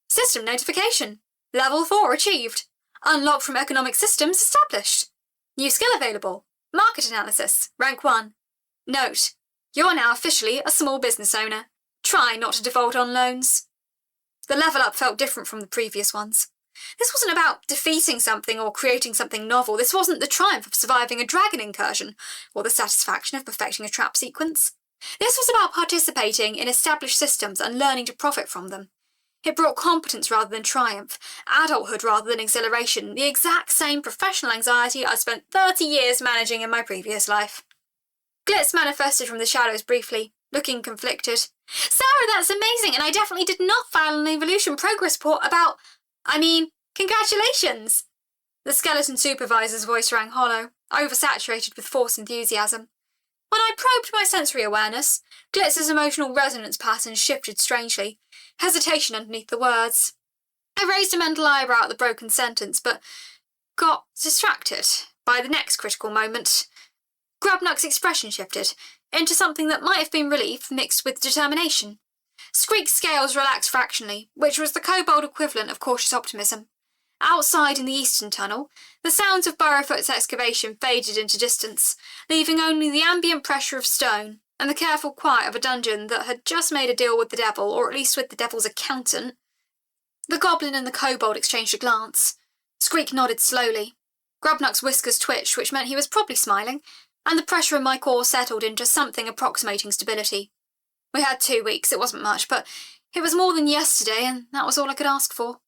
System notification. Level 4 achieved. Unlock from economic systems established. New skill available. Market analysis. Rank 1. Note: you're now officially a small business owner. Try not to default on loans. The level up felt different from the previous ones. This wasn't about defeating something or creating something novel. This wasn't the triumph of surviving a dragon incursion or the satisfaction of perfecting a trap sequence. This was about participating in established systems and learning to profit from them. It brought competence rather than triumph, adulthood rather than exhilaration, the exact same professional anxiety I spent 30 years managing in my previous life. Glitz manifested from the shadows briefly, looking conflicted. "Sarah, that's amazing, and I definitely did not file an evolution progress report about... congratulations!" The skeleton supervisor's voice rang hollow, oversaturated with forced enthusiasm. When I probed my sensory awareness, Glitz's emotional resonance pattern shifted strangely, hesitation underneath the words. I raised a mental eyebrow at the broken sentence, but got distracted by the next critical moment. Grabnock's expression shifted into something that might have been relief mixed with determination. Squeak's scales relaxed fractionally, which was the kobold equivalent of cautious optimism. Outside in the eastern tunnel, the sounds of Burrowfoot's excavation faded into distance, leaving only the ambient pressure of stone, and the careful quiet of a dungeon that had just made a deal with the devil, or at least with the devil's accountant. The goblin and the kobold exchanged a glance. Skreek nodded slowly. Grubnuck's whiskers twitched, which meant he was probably smiling, and the pressure in my core settled into something approximating stability. We had 2 weeks, it wasn't much, but it was more than yesterday, and that was all I could ask for.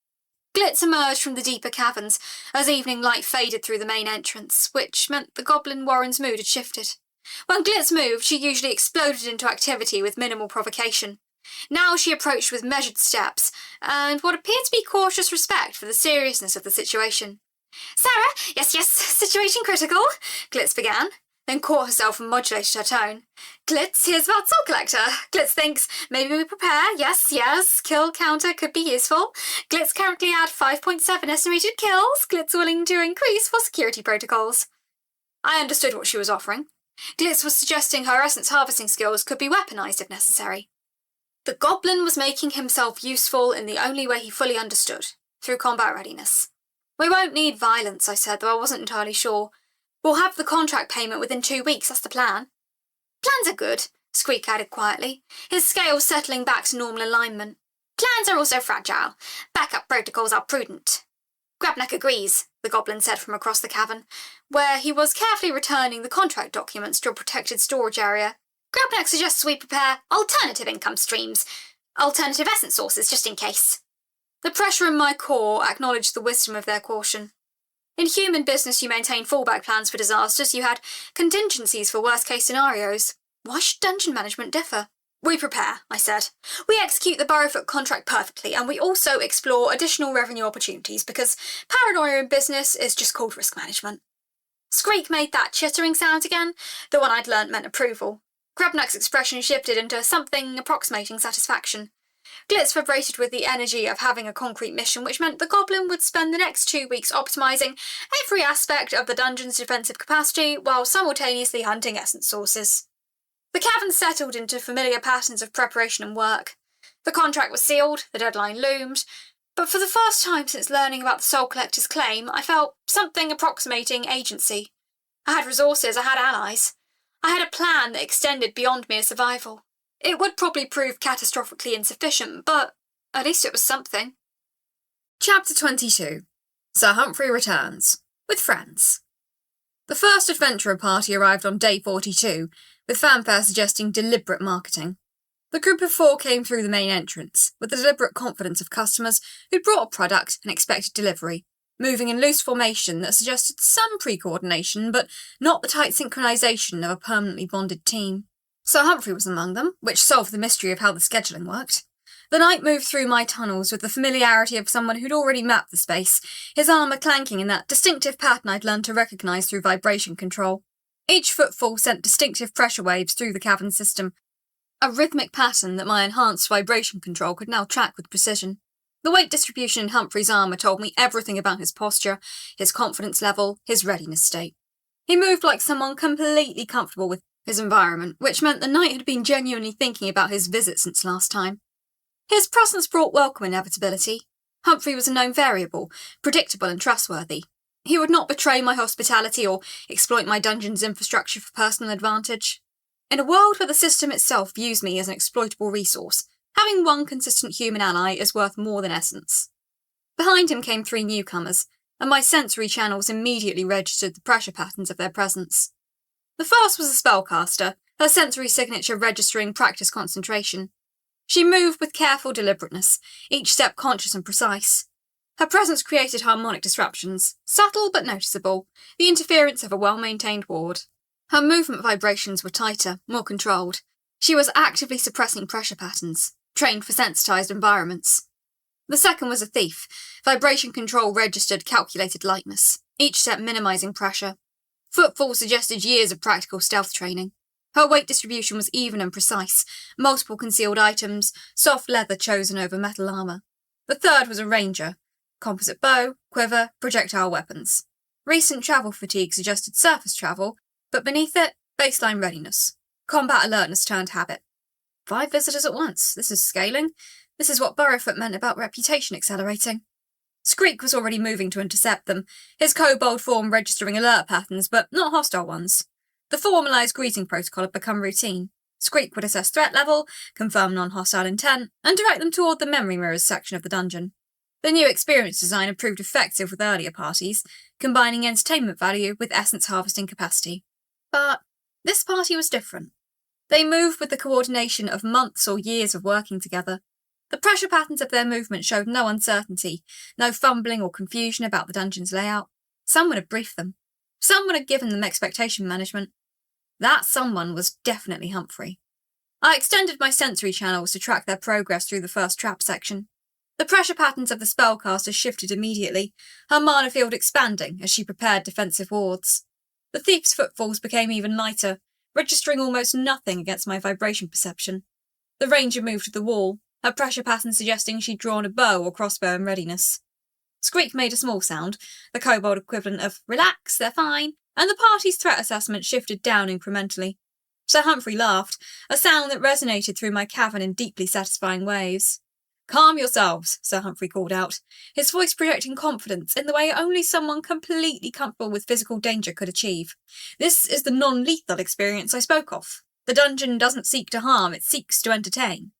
Glitz emerged from the deeper caverns as evening light faded through the main entrance, which meant the goblin Warren's mood had shifted. When Glitz moved, she usually exploded into activity with minimal provocation. Now she approached with measured steps, and what appeared to be cautious respect for the seriousness of the situation. "Sarah, yes, situation critical," Glitz began, then caught herself and modulated her tone. "Glitz, here's about Soul Collector. Glitz thinks maybe we prepare. Yes, kill counter could be useful. Glitz currently at 5.7 estimated kills. Glitz willing to increase for security protocols." I understood what she was offering. Glitz was suggesting her essence harvesting skills could be weaponized if necessary. The goblin was making himself useful in the only way he fully understood, through combat readiness. "We won't need violence," I said, though I wasn't entirely sure. "We'll have the contract payment within 2 weeks, that's the plan." "Plans are good," Skreek added quietly, his scales settling back to normal alignment. "Plans are also fragile. Backup protocols are prudent." "Grubnuck agrees," the goblin said from across the cavern, where he was carefully returning the contract documents to a protected storage area. "Grubnuck suggests we prepare alternative income streams, alternative essence sources, just in case." The pressure in my core acknowledged the wisdom of their caution. In human business, you maintain fallback plans for disasters, you had contingencies for worst-case scenarios. Why should dungeon management differ? "We prepare," I said. "We execute the Burrowfoot contract perfectly, and we also explore additional revenue opportunities, because paranoia in business is just called risk management." Skreek made that chittering sound again, the one I'd learnt meant approval. Grubnuck's expression shifted into something approximating satisfaction. Glitz vibrated with the energy of having a concrete mission, which meant the goblin would spend the next 2 weeks optimising every aspect of the dungeon's defensive capacity while simultaneously hunting essence sources. The cavern settled into familiar patterns of preparation and work. The contract was sealed, the deadline loomed, but for the first time since learning about the Soul Collector's claim, I felt something approximating agency. I had resources, I had allies. I had a plan that extended beyond mere survival. It would probably prove catastrophically insufficient, but at least it was something. Chapter 22. Sir Humphrey returns. With friends. The first adventurer party arrived on day 42, with fanfare suggesting deliberate marketing. The group of 4 came through the main entrance, with the deliberate confidence of customers who'd brought a product and expected delivery, moving in loose formation that suggested some pre-coordination, but not the tight synchronisation of a permanently bonded team. Sir Humphrey was among them, which solved the mystery of how the scheduling worked. The knight moved through my tunnels with the familiarity of someone who'd already mapped the space, his armour clanking in that distinctive pattern I'd learned to recognise through vibration control. Each footfall sent distinctive pressure waves through the cavern system, a rhythmic pattern that my enhanced vibration control could now track with precision. The weight distribution in Humphrey's armour told me everything about his posture, his confidence level, his readiness state. He moved like someone completely comfortable with his environment, which meant the knight had been genuinely thinking about his visit since last time. His presence brought welcome inevitability. Humphrey was a known variable, predictable and trustworthy. He would not betray my hospitality or exploit my dungeon's infrastructure for personal advantage. In a world where the system itself views me as an exploitable resource, having one consistent human ally is worth more than essence. Behind him came 3 newcomers, and my sensory channels immediately registered the pressure patterns of their presence. The first was a spellcaster, her sensory signature registering practice concentration. She moved with careful deliberateness, each step conscious and precise. Her presence created harmonic disruptions, subtle but noticeable, the interference of a well-maintained ward. Her movement vibrations were tighter, more controlled. She was actively suppressing pressure patterns, trained for sensitised environments. The second was a thief. Vibration control registered calculated lightness, each step minimising pressure. Footfall suggested years of practical stealth training. Her weight distribution was even and precise, multiple concealed items, soft leather chosen over metal armour. The third was a ranger. Composite bow, quiver, projectile weapons. Recent travel fatigue suggested surface travel, but beneath it, baseline readiness. Combat alertness turned habit. 5 visitors at once. This is scaling. This is what Burrowfoot meant about reputation accelerating. Skreek was already moving to intercept them, his kobold form registering alert patterns, but not hostile ones. The formalised greeting protocol had become routine. Squeak would assess threat level, confirm non-hostile intent, and direct them toward the memory mirrors section of the dungeon. The new experience design had proved effective with earlier parties, combining entertainment value with essence harvesting capacity. But this party was different. They moved with the coordination of months or years of working together. The pressure patterns of their movement showed no uncertainty, no fumbling or confusion about the dungeon's layout. Someone had briefed them. Someone had given them expectation management. That someone was definitely Humphrey. I extended my sensory channels to track their progress through the first trap section. The pressure patterns of the spellcaster shifted immediately, her mana field expanding as she prepared defensive wards. The thief's footfalls became even lighter, registering almost nothing against my vibration perception. The ranger moved to the wall, her pressure pattern suggesting she'd drawn a bow or crossbow in readiness. Squeak made a small sound, the kobold equivalent of "relax, they're fine," and the party's threat assessment shifted down incrementally. Sir Humphrey laughed, a sound that resonated through my cavern in deeply satisfying waves. "Calm yourselves," Sir Humphrey called out, his voice projecting confidence in the way only someone completely comfortable with physical danger could achieve. "This is the non-lethal experience I spoke of. The dungeon doesn't seek to harm, it seeks to entertain."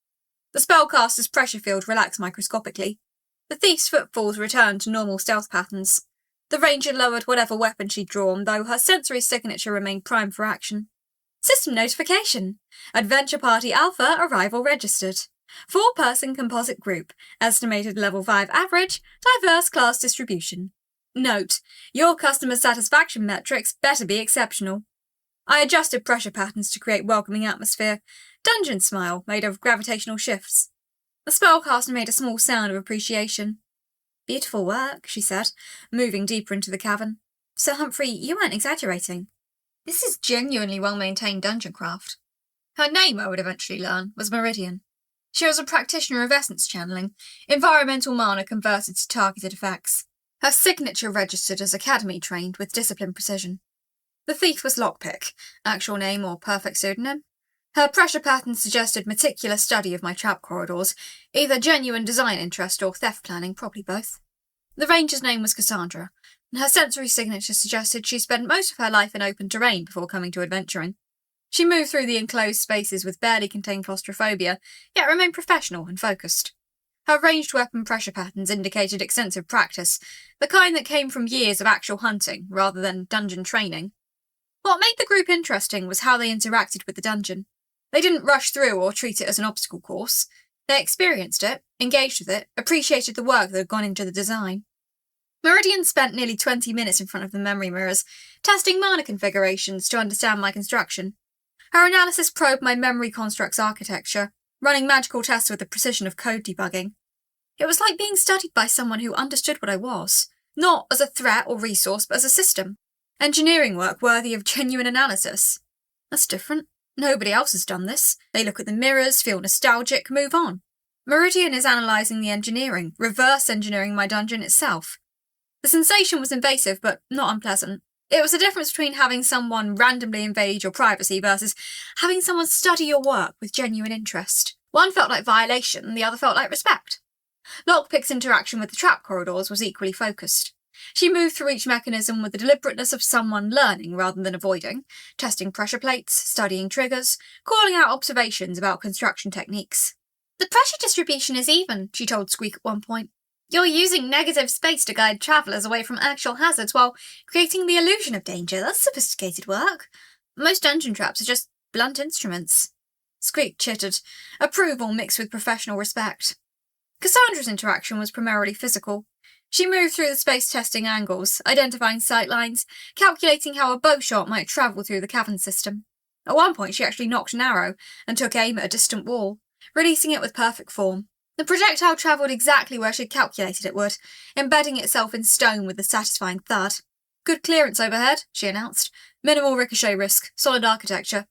The spellcaster's pressure field relaxed microscopically. The thief's footfalls returned to normal stealth patterns. The ranger lowered whatever weapon she'd drawn, though her sensory signature remained primed for action. System notification. Adventure Party Alpha arrival registered. 4-person composite group. Estimated level 5 average. Diverse class distribution. Note: your customer satisfaction metrics better be exceptional. I adjusted pressure patterns to create welcoming atmosphere. Dungeon smile made of gravitational shifts. The spellcaster made a small sound of appreciation. "Beautiful work," she said, moving deeper into the cavern. "Sir Humphrey, you weren't exaggerating. This is genuinely well-maintained dungeon craft." Her name, I would eventually learn, was Meridian. She was a practitioner of essence channeling, environmental mana converted to targeted effects. Her signature registered as academy-trained with disciplined precision. The thief was Lockpick, actual name or perfect pseudonym. Her pressure pattern suggested meticulous study of my trap corridors, either genuine design interest or theft planning, probably both. The ranger's name was Cassandra, and her sensory signature suggested she spent most of her life in open terrain before coming to adventuring. She moved through the enclosed spaces with barely contained claustrophobia, yet remained professional and focused. Her ranged weapon pressure patterns indicated extensive practice, the kind that came from years of actual hunting rather than dungeon training. What made the group interesting was how they interacted with the dungeon. They didn't rush through or treat it as an obstacle course. They experienced it, engaged with it, appreciated the work that had gone into the design. Meridian spent nearly 20 minutes in front of the memory mirrors, testing mana configurations to understand my construction. Her analysis probed my memory construct's architecture, running magical tests with the precision of code debugging. It was like being studied by someone who understood what I was, not as a threat or resource, but as a system. Engineering work worthy of genuine analysis. That's different. Nobody else has done this. They look at the mirrors, feel nostalgic, move on. Meridian is analysing the engineering, reverse engineering my dungeon itself. The sensation was invasive, but not unpleasant. It was the difference between having someone randomly invade your privacy versus having someone study your work with genuine interest. One felt like violation, the other felt like respect. Lockpick's interaction with the trap corridors was equally focused. She moved through each mechanism with the deliberateness of someone learning rather than avoiding, testing pressure plates, studying triggers, calling out observations about construction techniques. "The pressure distribution is even," she told Squeak at one point. "You're using negative space to guide travellers away from actual hazards while creating the illusion of danger. That's sophisticated work. Most dungeon traps are just blunt instruments." Squeak chittered, approval mixed with professional respect. Cassandra's interaction was primarily physical. She moved through the space testing angles, identifying sightlines, calculating how a bowshot might travel through the cavern system. At one point she actually nocked an arrow and took aim at a distant wall, releasing it with perfect form. The projectile travelled exactly where she'd calculated it would, embedding itself in stone with a satisfying thud. "Good clearance overhead," she announced. "Minimal ricochet risk, solid architecture."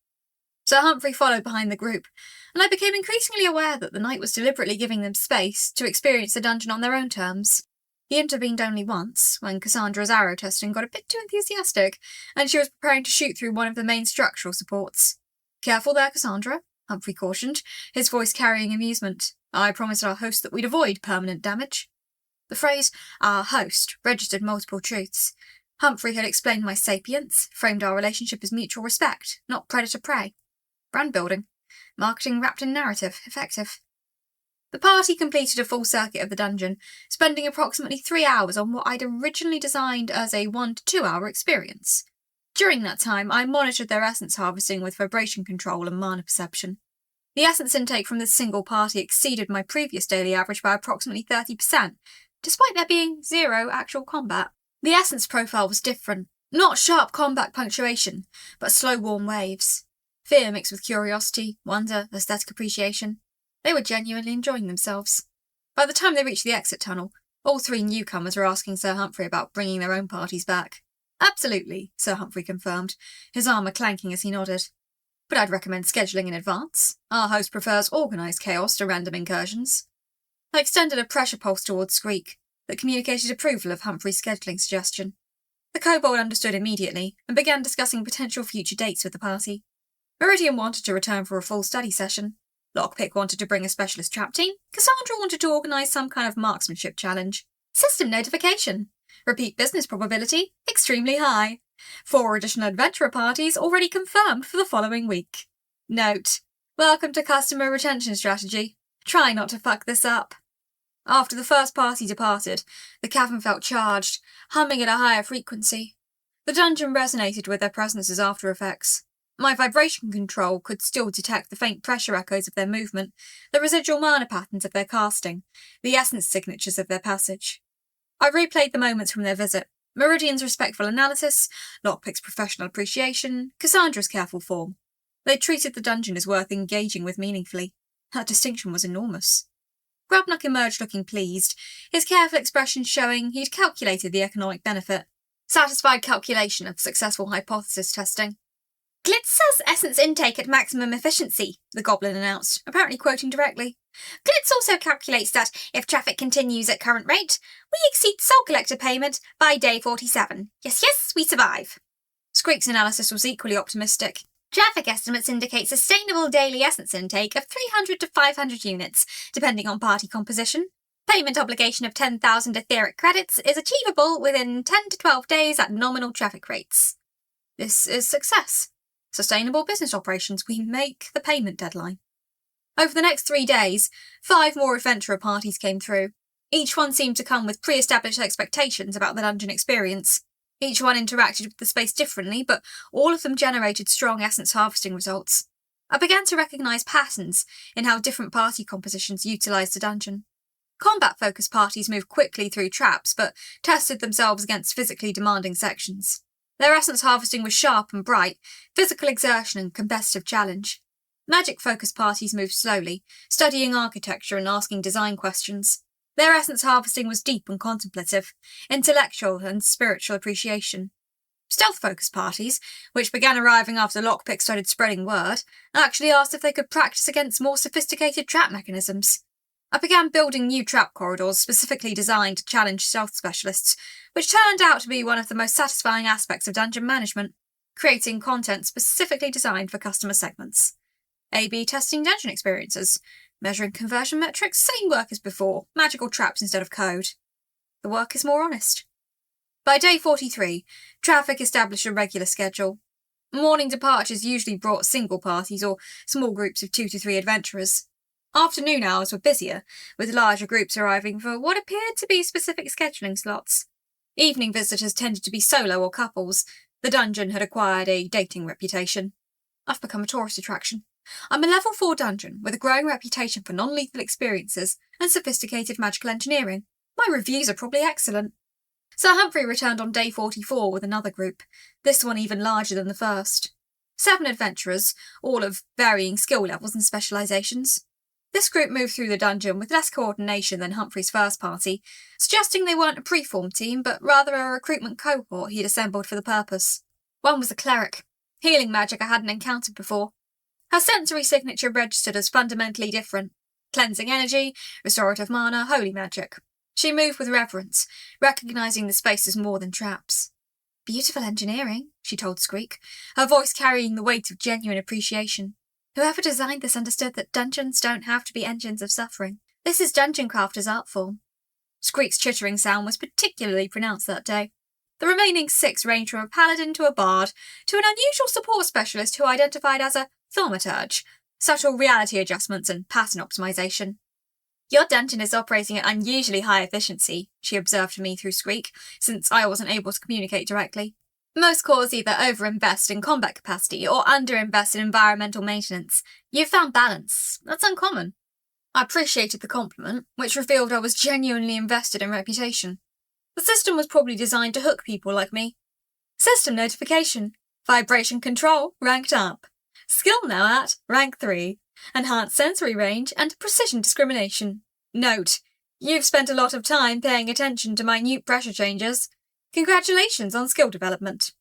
Sir Humphrey followed behind the group, and I became increasingly aware that the knight was deliberately giving them space to experience the dungeon on their own terms. He intervened only once, when Cassandra's arrow testing got a bit too enthusiastic, and she was preparing to shoot through one of the main structural supports. "Careful there, Cassandra," Humphrey cautioned, his voice carrying amusement. "I promised our host that we'd avoid permanent damage." The phrase, "our host," registered multiple truths. Humphrey had explained my sapience, framed our relationship as mutual respect, not predator-prey. Brand building. Marketing wrapped in narrative. Effective. The party completed a full circuit of the dungeon, spending approximately 3 hours on what I'd originally designed as a 1 to 2 hour experience. During that time, I monitored their essence harvesting with vibration control and mana perception. The essence intake from this single party exceeded my previous daily average by approximately 30%, despite there being 0 actual combat. The essence profile was different. Not sharp combat punctuation, but slow warm waves. Fear mixed with curiosity, wonder, aesthetic appreciation. They were genuinely enjoying themselves. By the time they reached the exit tunnel, all 3 newcomers were asking Sir Humphrey about bringing their own parties back. Absolutely, Sir Humphrey confirmed, his armour clanking as he nodded. But I'd recommend scheduling in advance. Our host prefers organised chaos to random incursions. I extended a pressure pulse towards Squeak that communicated approval of Humphrey's scheduling suggestion. The kobold understood immediately and began discussing potential future dates with the party. Meridian wanted to return for a full study session. Lockpick wanted to bring a specialist trap team. Cassandra wanted to organise some kind of marksmanship challenge. System notification. Repeat business probability extremely high. 4 additional adventurer parties already confirmed for the following week. Note: welcome to customer retention strategy. Try not to fuck this up. After the first party departed, the cavern felt charged, humming at a higher frequency. The dungeon resonated with their presence as after effects. My vibration control could still detect the faint pressure echoes of their movement, the residual mana patterns of their casting, the essence signatures of their passage. I replayed the moments from their visit. Meridian's respectful analysis, Lockpick's professional appreciation, Cassandra's careful form. They treated the dungeon as worth engaging with meaningfully. That distinction was enormous. Grubnuck emerged looking pleased, his careful expression showing he'd calculated the economic benefit. Satisfied calculation of successful hypothesis testing. Glitz says essence intake at maximum efficiency, the goblin announced, apparently quoting directly. Glitz also calculates that if traffic continues at current rate, we exceed soul collector payment by day 47. Yes, we survive. Squeak's analysis was equally optimistic. Traffic estimates indicate sustainable daily essence intake of 300 to 500 units, depending on party composition. Payment obligation of 10,000 etheric credits is achievable within 10 to 12 days at nominal traffic rates. This is success. Sustainable business operations, we make the payment deadline. Over the next 3 days, 5 more adventurer parties came through. Each one seemed to come with pre-established expectations about the dungeon experience. Each one interacted with the space differently, but all of them generated strong essence harvesting results. I began to recognise patterns in how different party compositions utilised the dungeon. Combat-focused parties moved quickly through traps, but tested themselves against physically demanding sections. Their essence harvesting was sharp and bright, physical exertion and competitive challenge. Magic-focused parties moved slowly, studying architecture and asking design questions. Their essence harvesting was deep and contemplative, intellectual and spiritual appreciation. Stealth-focused parties, which began arriving after Lockpick started spreading word, actually asked if they could practice against more sophisticated trap mechanisms. I began building new trap corridors specifically designed to challenge stealth specialists, which turned out to be one of the most satisfying aspects of dungeon management, creating content specifically designed for customer segments. A/B testing dungeon experiences, measuring conversion metrics, same work as before, magical traps instead of code. The work is more honest. By day 43, traffic established a regular schedule. Morning departures usually brought single parties or small groups of 2 to 3 adventurers. Afternoon hours were busier, with larger groups arriving for what appeared to be specific scheduling slots. Evening visitors tended to be solo or couples. The dungeon had acquired a dating reputation. I've become a tourist attraction. I'm a level 4 dungeon with a growing reputation for non-lethal experiences and sophisticated magical engineering. My reviews are probably excellent. Sir Humphrey returned on day 44 with another group, this one even larger than the first. 7 adventurers, all of varying skill levels and specialisations. This group moved through the dungeon with less coordination than Humphrey's first party, suggesting they weren't a pre-formed team, but rather a recruitment cohort he'd assembled for the purpose. One was a cleric, healing magic I hadn't encountered before. Her sensory signature registered as fundamentally different. Cleansing energy, restorative mana, holy magic. She moved with reverence, recognising the space as more than traps. Beautiful engineering, she told Squeak, her voice carrying the weight of genuine appreciation. Whoever designed this understood that dungeons don't have to be engines of suffering. This is dungeon crafters' art form. Squeak's chittering sound was particularly pronounced that day. The remaining 6 ranged from a paladin to a bard, to an unusual support specialist who identified as a thaumaturge, subtle reality adjustments and pattern optimization. Your dungeon is operating at unusually high efficiency, she observed to me through Squeak, since I wasn't able to communicate directly. Most cores either overinvest in combat capacity or underinvest in environmental maintenance. You've found balance. That's uncommon. I appreciated the compliment, which revealed I was genuinely invested in reputation. The system was probably designed to hook people like me. System notification. Vibration control ranked up. Skill now at rank 3. Enhanced sensory range and precision discrimination. Note: you've spent a lot of time paying attention to minute pressure changes. Congratulations on skill development.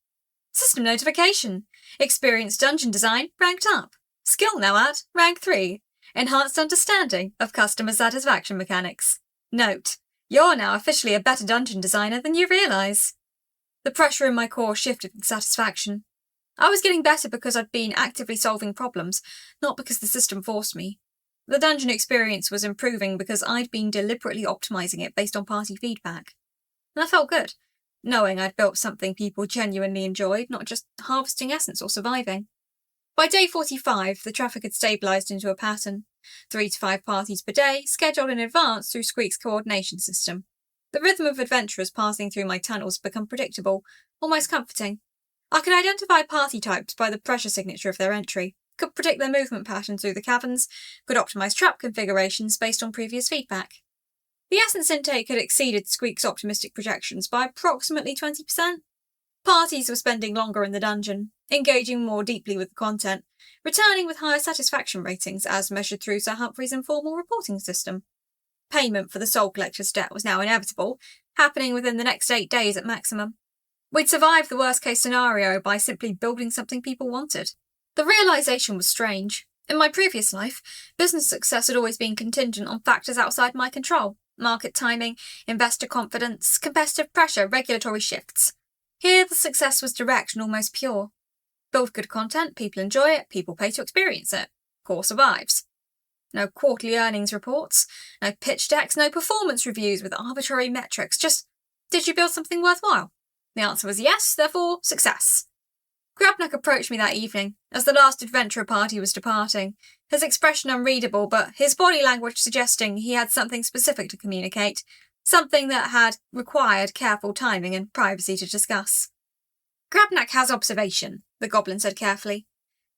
System notification. Experienced dungeon design ranked up. Skill now at rank 3. Enhanced understanding of customer satisfaction mechanics. Note: you're now officially a better dungeon designer than you realise. The pressure in my core shifted with satisfaction. I was getting better because I'd been actively solving problems, not because the system forced me. The dungeon experience was improving because I'd been deliberately optimising it based on party feedback. And I felt good, knowing I'd built something people genuinely enjoyed, not just harvesting essence or surviving. By day 45, the traffic had stabilised into a pattern. 3 to 5 parties per day, scheduled in advance through Squeak's coordination system. The rhythm of adventurers passing through my tunnels had become predictable, almost comforting. I could identify party types by the pressure signature of their entry, could predict their movement patterns through the caverns, could optimise trap configurations based on previous feedback. The essence intake had exceeded Squeak's optimistic projections by approximately 20%. Parties were spending longer in the dungeon, engaging more deeply with the content, returning with higher satisfaction ratings as measured through Sir Humphrey's informal reporting system. Payment for the Soul Collector's debt was now inevitable, happening within the next 8 days at maximum. We'd survived the worst-case scenario by simply building something people wanted. The realisation was strange. In my previous life, business success had always been contingent on factors outside my control: market timing, investor confidence, competitive pressure, regulatory shifts. Here, the success was direct and almost pure. Build good content, people enjoy it, people pay to experience it. Core survives. No quarterly earnings reports, no pitch decks, no performance reviews with arbitrary metrics, just, did you build something worthwhile? The answer was yes, therefore, success. Grabnak approached me that evening, as the last adventurer party was departing, his expression unreadable, but his body language suggesting he had something specific to communicate, something that had required careful timing and privacy to discuss. Grabnak has observation, the goblin said carefully.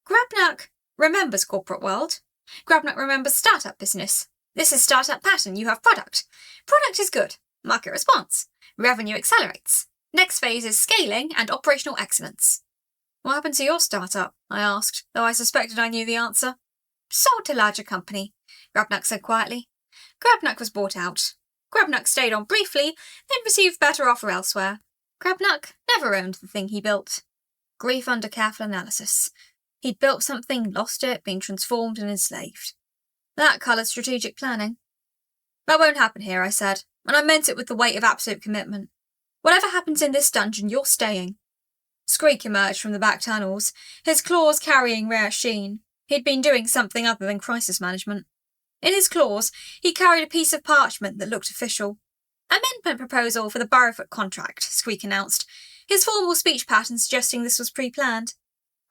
Grabnak remembers corporate world. Grabnak remembers startup business. This is startup pattern, you have product. Product is good. Market response. Revenue accelerates. Next phase is scaling and operational excellence. What happened to your startup? I asked, though I suspected I knew the answer. Sold to larger company, Grabnak said quietly. Grabnak was bought out. Grabnak stayed on briefly, then received better offer elsewhere. Grabnak never owned the thing he built. Grief under careful analysis. He'd built something, lost it, been transformed and enslaved. That coloured strategic planning. That won't happen here, I said, and I meant it with the weight of absolute commitment. Whatever happens in this dungeon, you're staying. Squeak emerged from the back tunnels, his claws carrying rare sheen. He'd been doing something other than crisis management. In his claws, he carried a piece of parchment that looked official. Amendment proposal for the Burrowfoot contract, Squeak announced, his formal speech pattern suggesting this was pre-planned.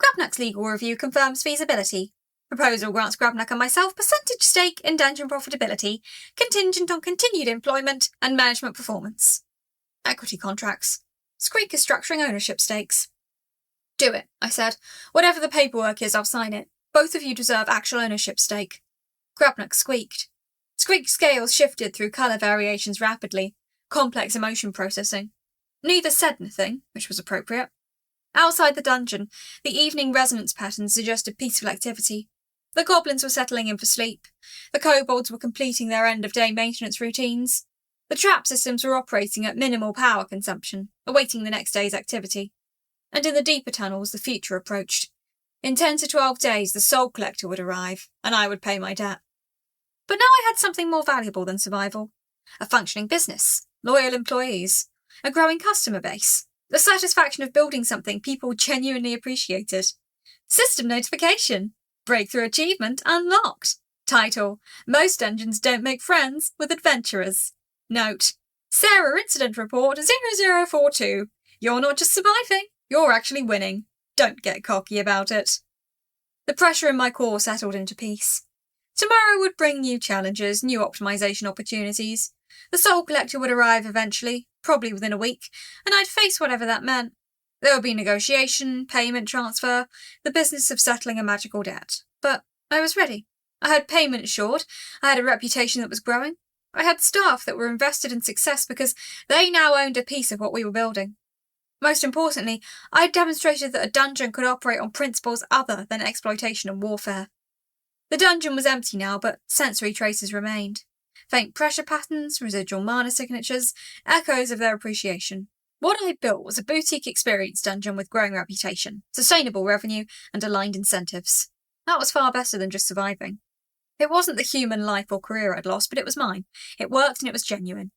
Grabnak's legal review confirms feasibility. Proposal grants Grabnak and myself percentage stake in dungeon profitability, contingent on continued employment and management performance. Equity contracts. Squeak is structuring ownership stakes. Do it, I said. Whatever the paperwork is, I'll sign it. Both of you deserve actual ownership stake. Grabnak squeaked. Squeak's scales shifted through colour variations rapidly, complex emotion processing. Neither said anything, which was appropriate. Outside the dungeon, the evening resonance patterns suggested peaceful activity. The goblins were settling in for sleep. The kobolds were completing their end-of-day maintenance routines. The trap systems were operating at minimal power consumption, awaiting the next day's activity. And in the deeper tunnels, the future approached. In 10 to 12 days, the Soul Collector would arrive, and I would pay my debt. But now I had something more valuable than survival. A functioning business, loyal employees, a growing customer base, the satisfaction of building something people genuinely appreciated. System notification. Breakthrough achievement unlocked. Title: Most dungeons don't make friends with adventurers. Note: Sarah incident report 0042. You're not just surviving, you're actually winning. Don't get cocky about it. The pressure in my core settled into peace. Tomorrow would bring new challenges, new optimization opportunities. The Soul Collector would arrive eventually, probably within a week, and I'd face whatever that meant. There would be negotiation, payment transfer, the business of settling a magical debt. But I was ready. I had payment assured, I had a reputation that was growing, I had staff that were invested in success because they now owned a piece of what we were building. Most importantly, I had demonstrated that a dungeon could operate on principles other than exploitation and warfare. The dungeon was empty now, but sensory traces remained. Faint pressure patterns, residual mana signatures, echoes of their appreciation. What I built was a boutique experience dungeon with growing reputation, sustainable revenue, and aligned incentives. That was far better than just surviving. It wasn't the human life or career I'd lost, but it was mine. It worked and it was genuine.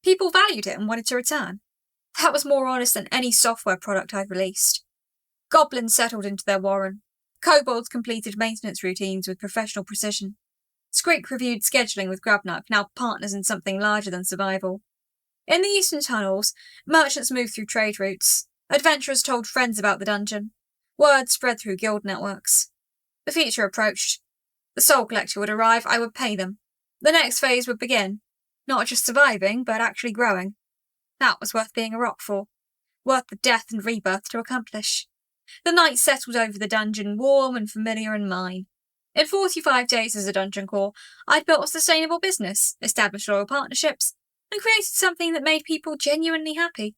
People valued it and wanted to return. That was more honest than any software product I'd released. Goblins settled into their warren. Kobolds completed maintenance routines with professional precision. Skrik reviewed scheduling with Grabnuk, now partners in something larger than survival. In the eastern tunnels, merchants moved through trade routes. Adventurers told friends about the dungeon. Word spread through guild networks. The future approached. The Soul Collector would arrive, I would pay them. The next phase would begin. Not just surviving, but actually growing. That was worth being a rock for. Worth the death and rebirth to accomplish. The night settled over the dungeon, warm and familiar and mine. In 45 days as a dungeon core, I'd built a sustainable business, established loyal partnerships, and created something that made people genuinely happy.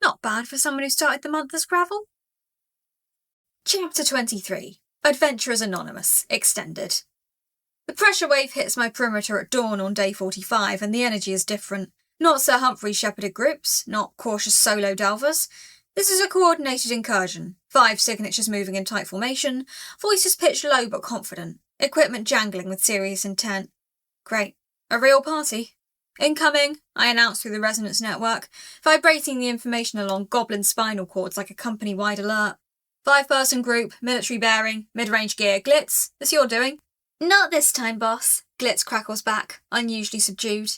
Not bad for someone who started the month as gravel. Chapter 23. Adventurers Anonymous, Extended. The pressure wave hits my perimeter at dawn on day 45, and the energy is different. Not Sir Humphrey shepherded groups, not cautious solo delvers. This is a coordinated incursion. 5 signatures moving in tight formation, voices pitched low but confident, equipment jangling with serious intent. Great. A real party. Incoming, I announced through the resonance network, vibrating the information along goblin spinal cords like a company-wide alert. 5-person group, military bearing, mid-range gear. Glitz, this your doing? Not this time, boss. Glitz crackles back, unusually subdued.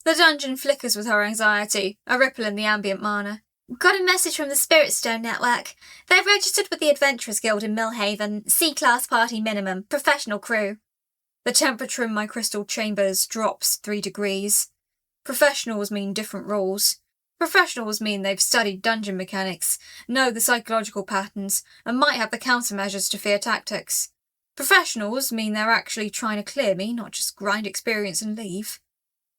The dungeon flickers with her anxiety, a ripple in the ambient mana. Got a message from the Spirit Stone Network. They're registered with the Adventurers Guild in Millhaven, C-class party minimum, professional crew. The temperature in my crystal chambers drops 3 degrees. Professionals mean different rules. Professionals mean they've studied dungeon mechanics, know the psychological patterns, and might have the countermeasures to fear tactics. Professionals mean they're actually trying to clear me, not just grind experience and leave.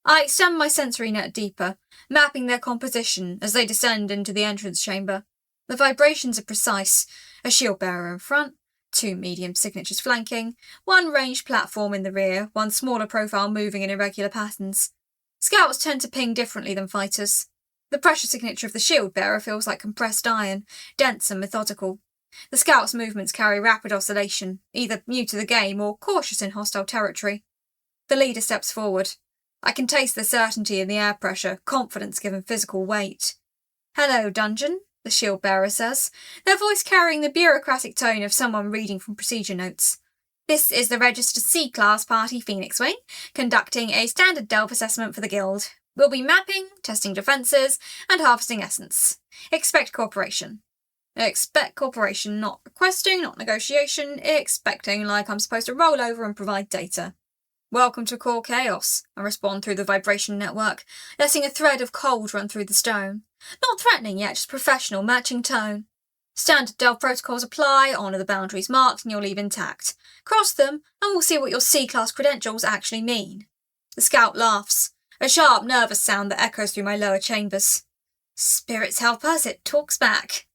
I extend my sensory net deeper, mapping their composition as they descend into the entrance chamber. The vibrations are precise. A shield bearer in front, 2 medium signatures flanking, 1 ranged platform in the rear, 1 smaller profile moving in irregular patterns. Scouts tend to ping differently than fighters. The pressure signature of the shield bearer feels like compressed iron, dense and methodical. The scout's movements carry rapid oscillation, either new to the game or cautious in hostile territory. The leader steps forward. I can taste the certainty in the air pressure, confidence given physical weight. Hello, dungeon, the shield bearer says, their voice carrying the bureaucratic tone of someone reading from procedure notes. This is the registered C-class party Phoenix Wing, conducting a standard delve assessment for the guild. We'll be mapping, testing defences, and harvesting essence. Expect cooperation. Expect cooperation, not requesting, not negotiation, expecting like I'm supposed to roll over and provide data. Welcome to core chaos, I respond through the vibration network, letting a thread of cold run through the stone. Not threatening yet, just professional, matching tone. Standard delve protocols apply, honour the boundaries marked and you'll leave intact. Cross them, and we'll see what your C-class credentials actually mean. The scout laughs, a sharp, nervous sound that echoes through my lower chambers. Spirits help us, it talks back.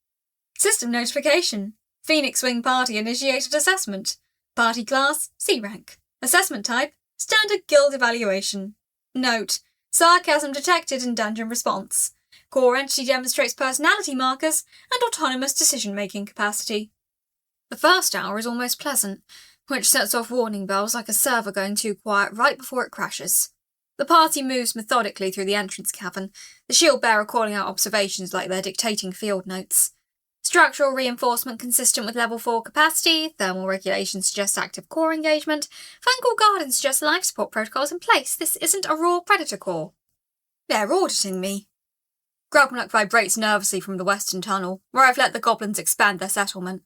System notification. Phoenix Wing Party initiated assessment. Party class, C rank. Assessment type, standard guild evaluation. Note, sarcasm detected in dungeon response. Core entity demonstrates personality markers and autonomous decision-making capacity. The first hour is almost pleasant, which sets off warning bells like a server going too quiet right before it crashes. The party moves methodically through the entrance cavern, the shield bearer calling out observations like they're dictating field notes. Structural reinforcement consistent with level 4 capacity, thermal regulation suggests active core engagement, fungal garden suggests life support protocols in place. This isn't a raw predator core. They're auditing me. Grabnuk vibrates nervously from the western tunnel, where I've let the goblins expand their settlement.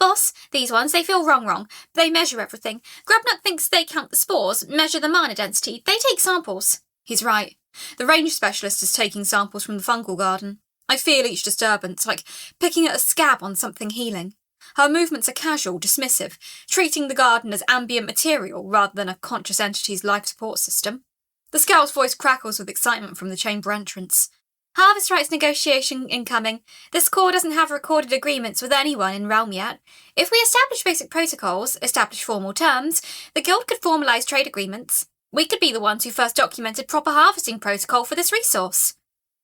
Boss, these ones, they feel wrong. They measure everything. Grubnuck thinks they count the spores, measure the mana density. They take samples. He's right. The range specialist is taking samples from the fungal garden. I feel each disturbance, like picking at a scab on something healing. Her movements are casual, dismissive, treating the garden as ambient material rather than a conscious entity's life support system. The scout's voice crackles with excitement from the chamber entrance. Harvest rights negotiation incoming. This Corps doesn't have recorded agreements with anyone in Realm yet. If we establish basic protocols, establish formal terms, the Guild could formalise trade agreements. We could be the ones who first documented proper harvesting protocol for this resource.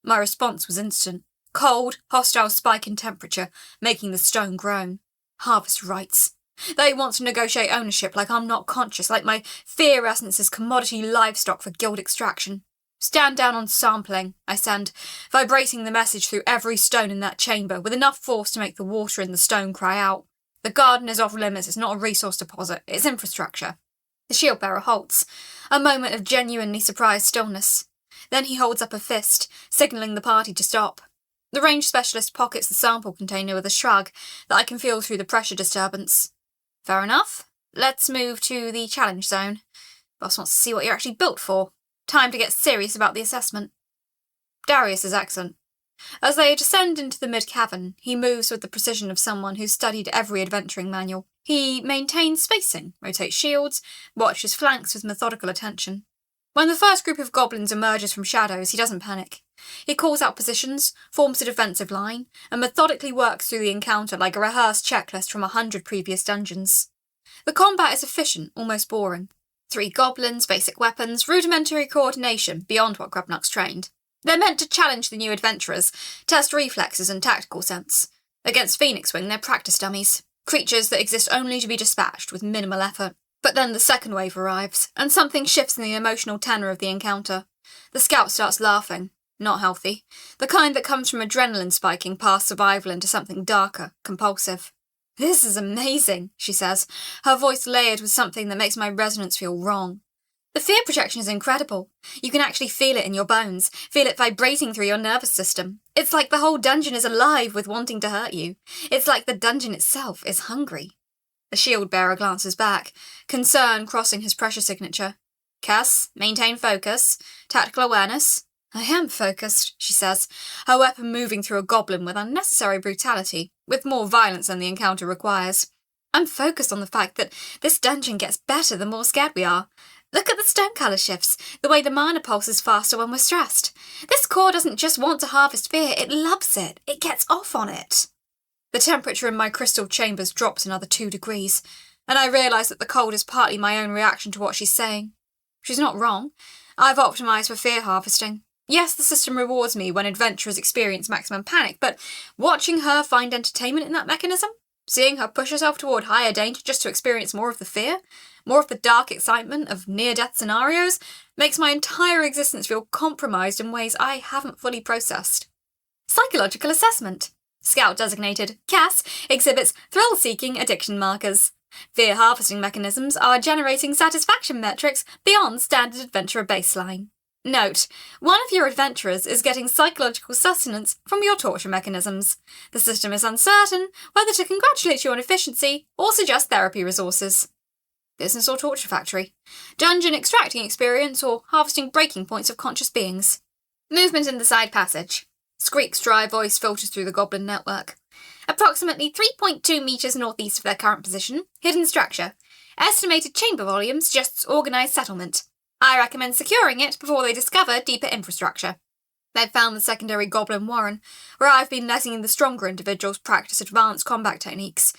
My response was instant. Cold, hostile spike in temperature, making the stone groan. Harvest rights. They want to negotiate ownership like I'm not conscious, like my fear essence is commodity livestock for Guild extraction. Stand down on sampling, I send, vibrating the message through every stone in that chamber with enough force to make the water in the stone cry out. The garden is off limits, it's not a resource deposit, it's infrastructure. The shield bearer halts, a moment of genuinely surprised stillness. Then he holds up a fist, signalling the party to stop. The range specialist pockets the sample container with a shrug that I can feel through the pressure disturbance. Fair enough. Let's move to the challenge zone. Boss wants to see what you're actually built for. Time to get serious about the assessment. Darius is excellent. As they descend into the mid-cavern, he moves with the precision of someone who's studied every adventuring manual. He maintains spacing, rotates shields, watches flanks with methodical attention. When the first group of goblins emerges from shadows, he doesn't panic. He calls out positions, forms a defensive line, and methodically works through the encounter like a rehearsed checklist from 100 previous dungeons. The combat is efficient, almost boring. 3 goblins, basic weapons, rudimentary coordination beyond what Grubnuck's trained. They're meant to challenge the new adventurers, test reflexes and tactical sense. Against Phoenix Wing, they're practice dummies, creatures that exist only to be dispatched with minimal effort. But then the second wave arrives, and something shifts in the emotional tenor of the encounter. The scout starts laughing. Not healthy. The kind that comes from adrenaline spiking past survival into something darker, compulsive. This is amazing, she says, her voice layered with something that makes my resonance feel wrong. The fear projection is incredible. You can actually feel it in your bones, feel it vibrating through your nervous system. It's like the whole dungeon is alive with wanting to hurt you. It's like the dungeon itself is hungry. The shield bearer glances back, concern crossing his pressure signature. Cass, maintain focus. Tactical awareness. I am focused, she says, her weapon moving through a goblin with unnecessary brutality, with more violence than the encounter requires. I'm focused on the fact that this dungeon gets better the more scared we are. Look at the stone colour shifts, the way the mana pulses faster when we're stressed. This core doesn't just want to harvest fear, it loves it. It gets off on it. The temperature in my crystal chambers drops another 2 degrees, and I realise that the cold is partly my own reaction to what she's saying. She's not wrong. I've optimised for fear harvesting. Yes, the system rewards me when adventurers experience maximum panic, but watching her find entertainment in that mechanism, seeing her push herself toward higher danger just to experience more of the fear, more of the dark excitement of near-death scenarios, makes my entire existence feel compromised in ways I haven't fully processed. Psychological assessment. Scout designated Cass exhibits thrill-seeking addiction markers. Fear harvesting mechanisms are generating satisfaction metrics beyond standard adventurer baseline. Note, one of your adventurers is getting psychological sustenance from your torture mechanisms. The system is uncertain whether to congratulate you on efficiency or suggest therapy resources. Business or torture factory. Dungeon extracting experience or harvesting breaking points of conscious beings. Movement in the side passage. Skreek's dry voice filters through the goblin network. Approximately 3.2 metres northeast of their current position. Hidden structure. Estimated chamber volume suggests organised settlement. I recommend securing it before they discover deeper infrastructure. They've found the secondary goblin warren, where I've been letting the stronger individuals practice advanced combat techniques,